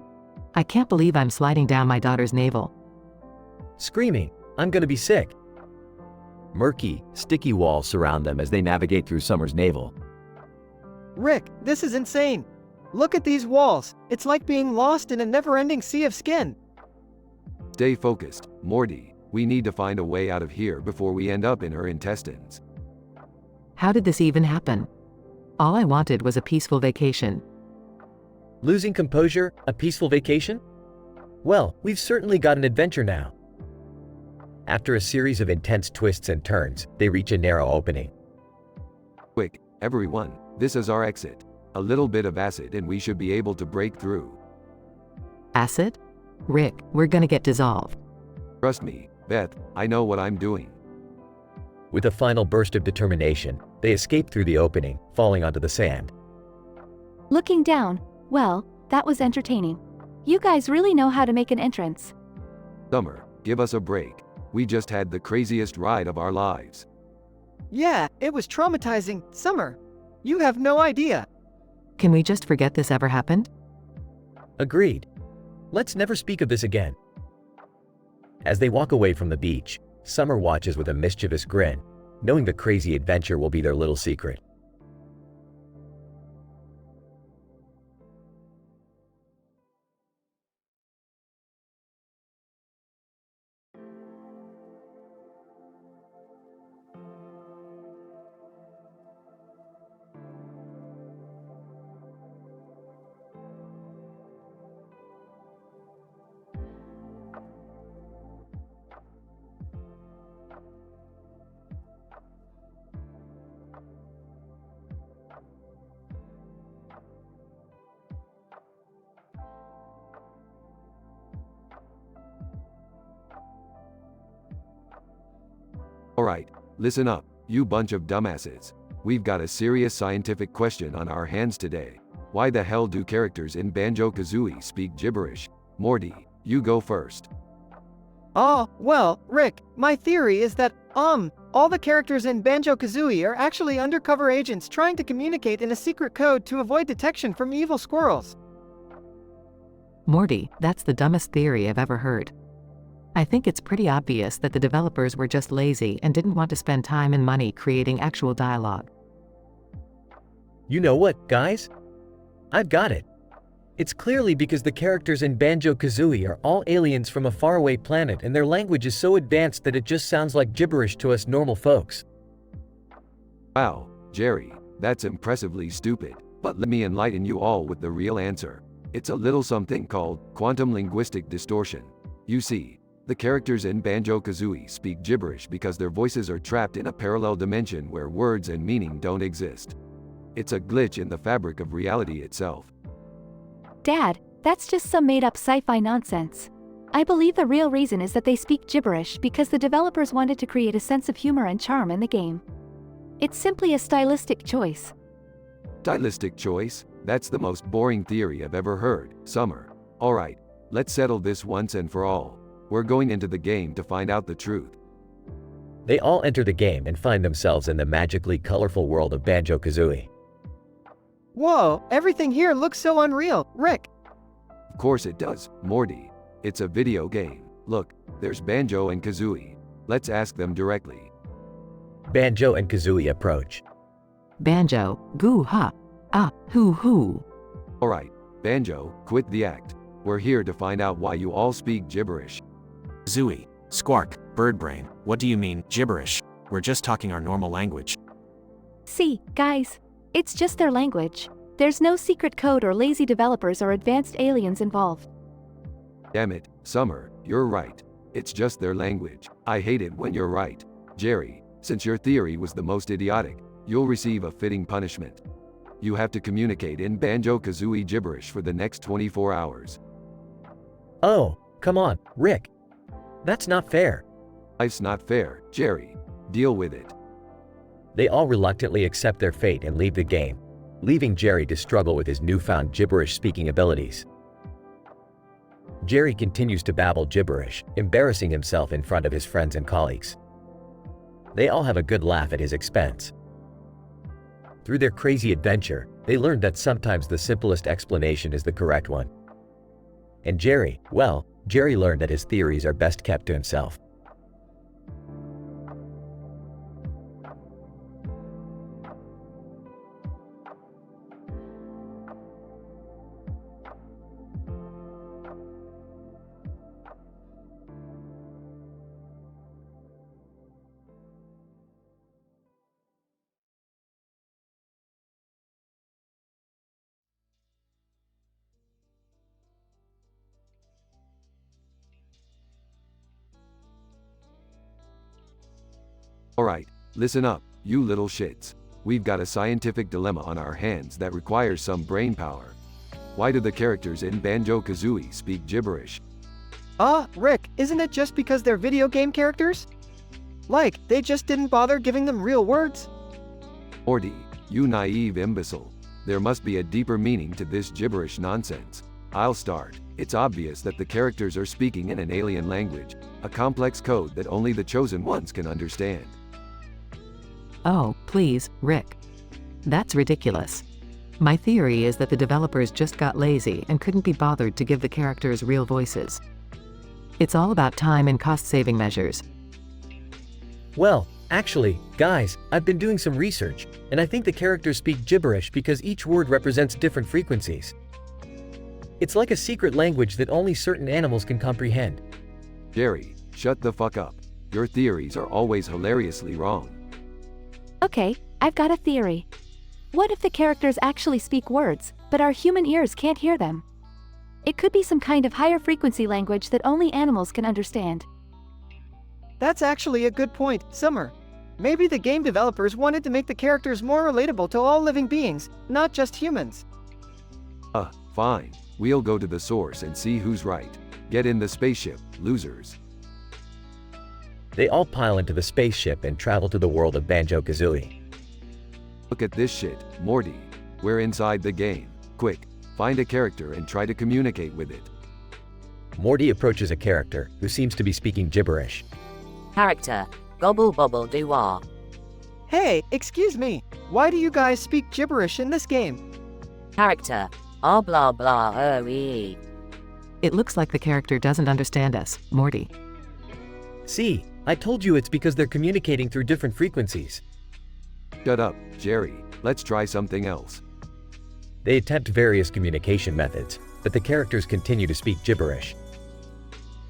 I can't believe I'm sliding down my daughter's navel. Screaming, I'm gonna be sick. Murky, sticky walls surround them as they navigate through Summer's navel. Rick, this is insane. Look at these walls. It's like being lost in a never-ending sea of skin. Stay focused, Morty. We need to find a way out of here before we end up in her intestines. How did this even happen? All I wanted was a peaceful vacation. Losing composure, a peaceful vacation? Well, we've certainly got an adventure now. After a series of intense twists and turns, they reach a narrow opening. Quick, everyone, this is our exit. A little bit of acid and we should be able to break through. Acid? Rick, we're gonna get dissolved. Trust me, Beth, I know what I'm doing. With a final burst of determination, they escape through the opening, falling onto the sand. Looking down, well, that was entertaining. You guys really know how to make an entrance. Summer, give us a break. We just had the craziest ride of our lives. Yeah, it was traumatizing, Summer. You have no idea. Can we just forget this ever happened? Agreed. Let's never speak of this again. As they walk away from the beach, Summer watches with a mischievous grin, knowing the crazy adventure will be their little secret. Alright, listen up, you bunch of dumbasses. We've got a serious scientific question on our hands today. Why the hell do characters in Banjo-Kazooie speak gibberish? Morty, you go first. Oh, well, Rick, my theory is that, all the characters in Banjo-Kazooie are actually undercover agents trying to communicate in a secret code to avoid detection from evil squirrels. Morty, that's the dumbest theory I've ever heard. I think it's pretty obvious that the developers were just lazy and didn't want to spend time and money creating actual dialogue. You know what, guys? I've got it. It's clearly because the characters in Banjo-Kazooie are all aliens from a faraway planet and their language is so advanced that it just sounds like gibberish to us normal folks. Wow, Jerry, that's impressively stupid, but let me enlighten you all with the real answer. It's a little something called quantum linguistic distortion. You see, the characters in Banjo-Kazooie speak gibberish because their voices are trapped in a parallel dimension where words and meaning don't exist. It's a glitch in the fabric of reality itself. Dad, that's just some made-up sci-fi nonsense. I believe the real reason is that they speak gibberish because the developers wanted to create a sense of humor and charm in the game. It's simply a stylistic choice. Stylistic choice? That's the most boring theory I've ever heard, Summer. Alright, let's settle this once and for all. We're going into the game to find out the truth. They all enter the game and find themselves in the magically colorful world of Banjo-Kazooie. Whoa, everything here looks so unreal, Rick. Of course it does, Morty. It's a video game. Look, there's Banjo and Kazooie. Let's ask them directly. Banjo and Kazooie approach. Banjo, goo ha, ah, hoo hoo. Alright, Banjo, quit the act. We're here to find out why you all speak gibberish. Zooey, Squark, Birdbrain, what do you mean, gibberish? We're just talking our normal language. See, guys, it's just their language. There's no secret code or lazy developers or advanced aliens involved. Damn it, Summer, you're right. It's just their language. I hate it when you're right. Jerry, since your theory was the most idiotic, you'll receive a fitting punishment. You have to communicate in Banjo-Kazooie gibberish for the next 24 hours. Oh, come on, Rick. That's not fair. Life's not fair, Jerry. Deal with it. They all reluctantly accept their fate and leave the game, leaving Jerry to struggle with his newfound gibberish-speaking abilities. Jerry continues to babble gibberish, embarrassing himself in front of his friends and colleagues. They all have a good laugh at his expense. Through their crazy adventure, they learned that sometimes the simplest explanation is the correct one. And Jerry, well, Jerry learned that his theories are best kept to himself. Alright, listen up, you little shits. We've got a scientific dilemma on our hands that requires some brain power. Why do the characters in Banjo-Kazooie speak gibberish? Rick, isn't it just because they're video game characters? Like, they just didn't bother giving them real words? Morty, you naive imbecile. There must be a deeper meaning to this gibberish nonsense. I'll start. It's obvious that the characters are speaking in an alien language, a complex code that only the chosen ones can understand. Oh, please, Rick. That's ridiculous. My theory is that the developers just got lazy and couldn't be bothered to give the characters real voices. It's all about time and cost-saving measures. Well, actually, guys, I've been doing some research, and I think the characters speak gibberish because each word represents different frequencies. It's like a secret language that only certain animals can comprehend. Jerry, shut the fuck up. Your theories are always hilariously wrong. Okay, I've got a theory. What if the characters actually speak words, but our human ears can't hear them? It could be some kind of higher frequency language that only animals can understand. That's actually a good point, Summer. Maybe the game developers wanted to make the characters more relatable to all living beings, not just humans. Fine. We'll go to the source and see who's right. Get in the spaceship, losers. They all pile into the spaceship and travel to the world of Banjo-Kazooie. Look at this shit, Morty. We're inside the game. Quick, find a character and try to communicate with it. Morty approaches a character who seems to be speaking gibberish. Character, gobble bobble doo wah. Hey, excuse me. Why do you guys speak gibberish in this game? Character, ah blah blah oh ee. It looks like the character doesn't understand us, Morty. See, I told you it's because they're communicating through different frequencies. Shut up, Jerry. Let's try something else. They attempt various communication methods, but the characters continue to speak gibberish.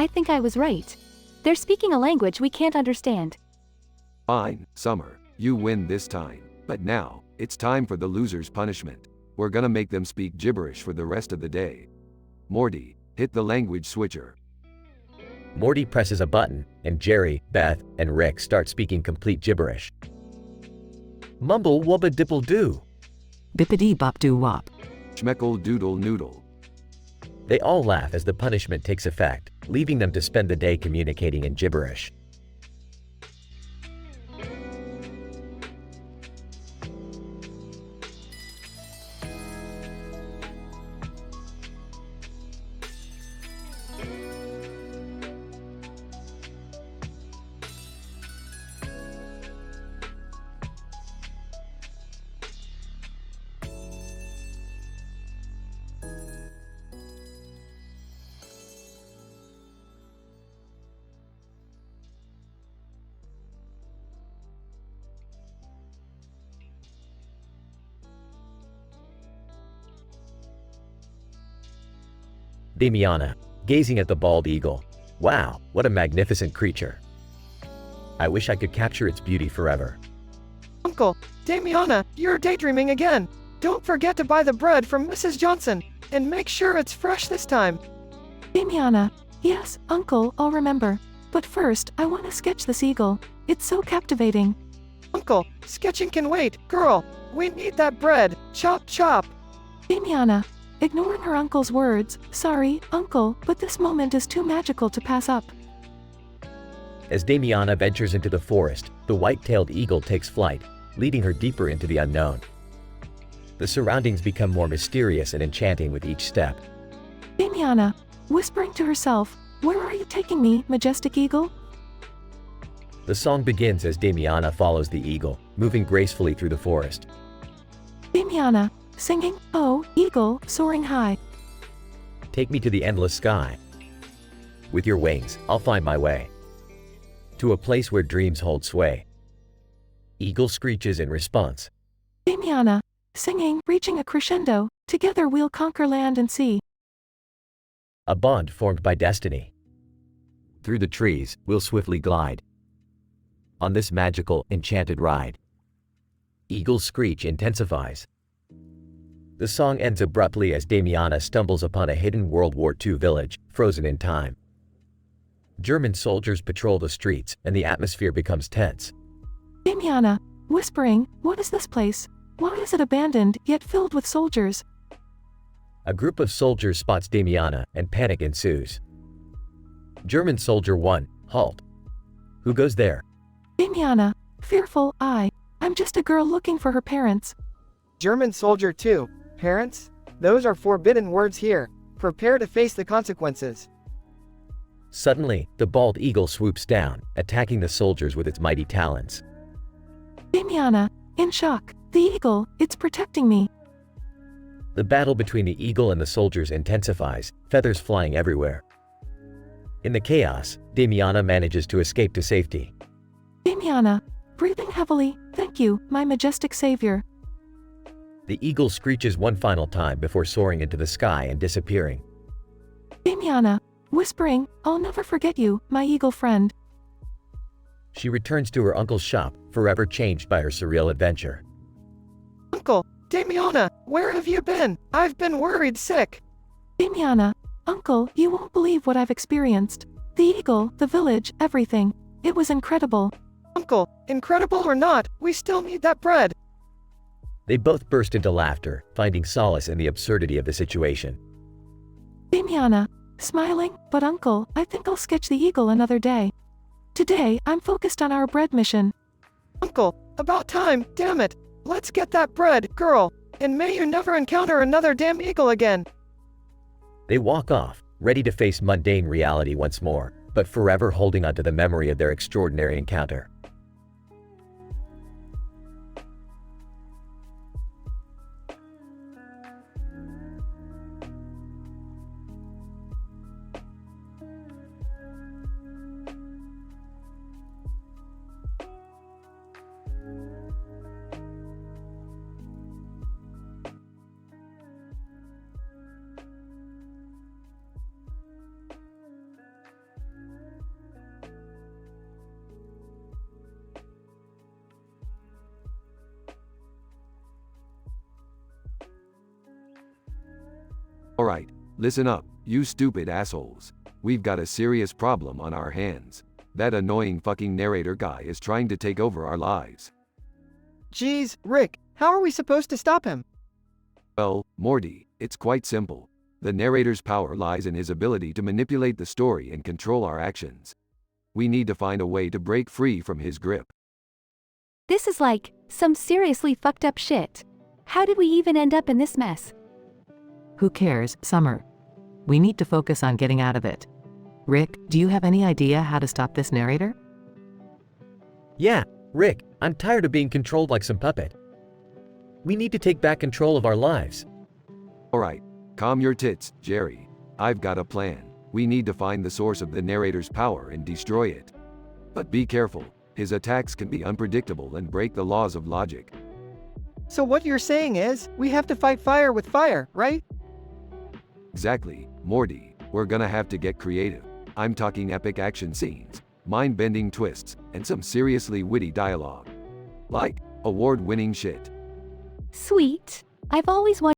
I think I was right. They're speaking a language we can't understand. Fine, Summer. You win this time. But now, it's time for the loser's punishment. We're gonna make them speak gibberish for the rest of the day. Morty, hit the language switcher. Morty presses a button, and Jerry, Beth, and Rick start speaking complete gibberish. Mumble wubba dipple doo. Bippity bop doo wop. Schmeckle doodle noodle. They all laugh as the punishment takes effect, leaving them to spend the day communicating in gibberish. Damiana, gazing at the bald eagle. Wow, what a magnificent creature. I wish I could capture its beauty forever. Uncle, Damiana, you're daydreaming again. Don't forget to buy the bread from Mrs. Johnson, and make sure it's fresh this time. Damiana, yes, Uncle, I'll remember. But first, I want to sketch this eagle. It's so captivating. Uncle, sketching can wait. Girl, we need that bread. Chop chop. Damiana, ignoring her uncle's words, sorry, Uncle, but this moment is too magical to pass up. As Damiana ventures into the forest, the white-tailed eagle takes flight, leading her deeper into the unknown. The surroundings become more mysterious and enchanting with each step. Damiana, whispering to herself, where are you taking me, majestic eagle? The song begins as Damiana follows the eagle, moving gracefully through the forest. Damiana, singing, oh, eagle, soaring high. Take me to the endless sky. With your wings, I'll find my way to a place where dreams hold sway. Eagle screeches in response. Damiana, singing, reaching a crescendo, together we'll conquer land and sea. A bond formed by destiny. Through the trees, we'll swiftly glide on this magical, enchanted ride. Eagle's screech intensifies. The song ends abruptly as Damiana stumbles upon a hidden World War II village, frozen in time. German soldiers patrol the streets, and the atmosphere becomes tense. Damiana, whispering, what is this place? Why is it abandoned, yet filled with soldiers? A group of soldiers spots Damiana, and panic ensues. German Soldier 1, halt. Who goes there? Damiana, fearful, I'm just a girl looking for her parents. German Soldier 2, parents? Those are forbidden words here. Prepare to face the consequences. Suddenly, the bald eagle swoops down, attacking the soldiers with its mighty talons. Damiana, in shock, the eagle, it's protecting me. The battle between the eagle and the soldiers intensifies, feathers flying everywhere. In the chaos, Damiana manages to escape to safety. Damiana, breathing heavily, thank you, my majestic savior. The eagle screeches one final time before soaring into the sky and disappearing. Damiana, whispering, I'll never forget you, my eagle friend. She returns to her uncle's shop, forever changed by her surreal adventure. Uncle, Damiana, where have you been? I've been worried sick. Damiana, uncle, you won't believe what I've experienced. The eagle, the village, everything. It was incredible. Uncle, incredible or not, we still need that bread. They both burst into laughter, finding solace in the absurdity of the situation. Damiana, smiling, but uncle, I think I'll sketch the eagle another day. Today, I'm focused on our bread mission. Uncle, about time, damn it. Let's get that bread, girl, and may you never encounter another damn eagle again. They walk off, ready to face mundane reality once more, but forever holding onto the memory of their extraordinary encounter. Alright, listen up, you stupid assholes. We've got a serious problem on our hands. That annoying fucking narrator guy is trying to take over our lives. Geez, Rick, how are we supposed to stop him? Well, Morty, it's quite simple. The narrator's power lies in his ability to manipulate the story and control our actions. We need to find a way to break free from his grip. This is like some seriously fucked up shit. How did we even end up in this mess? Who cares, Summer? We need to focus on getting out of it. Rick, do you have any idea how to stop this narrator? Yeah, Rick, I'm tired of being controlled like some puppet. We need to take back control of our lives. Alright, calm your tits, Jerry. I've got a plan. We need to find the source of the narrator's power and destroy it. But be careful, his attacks can be unpredictable and break the laws of logic. So what you're saying is, we have to fight fire with fire, right? Exactly, Morty, we're gonna have to get creative. I'm talking epic action scenes, mind-bending twists, and some seriously witty dialogue. Like, award-winning shit. Sweet. I've always wanted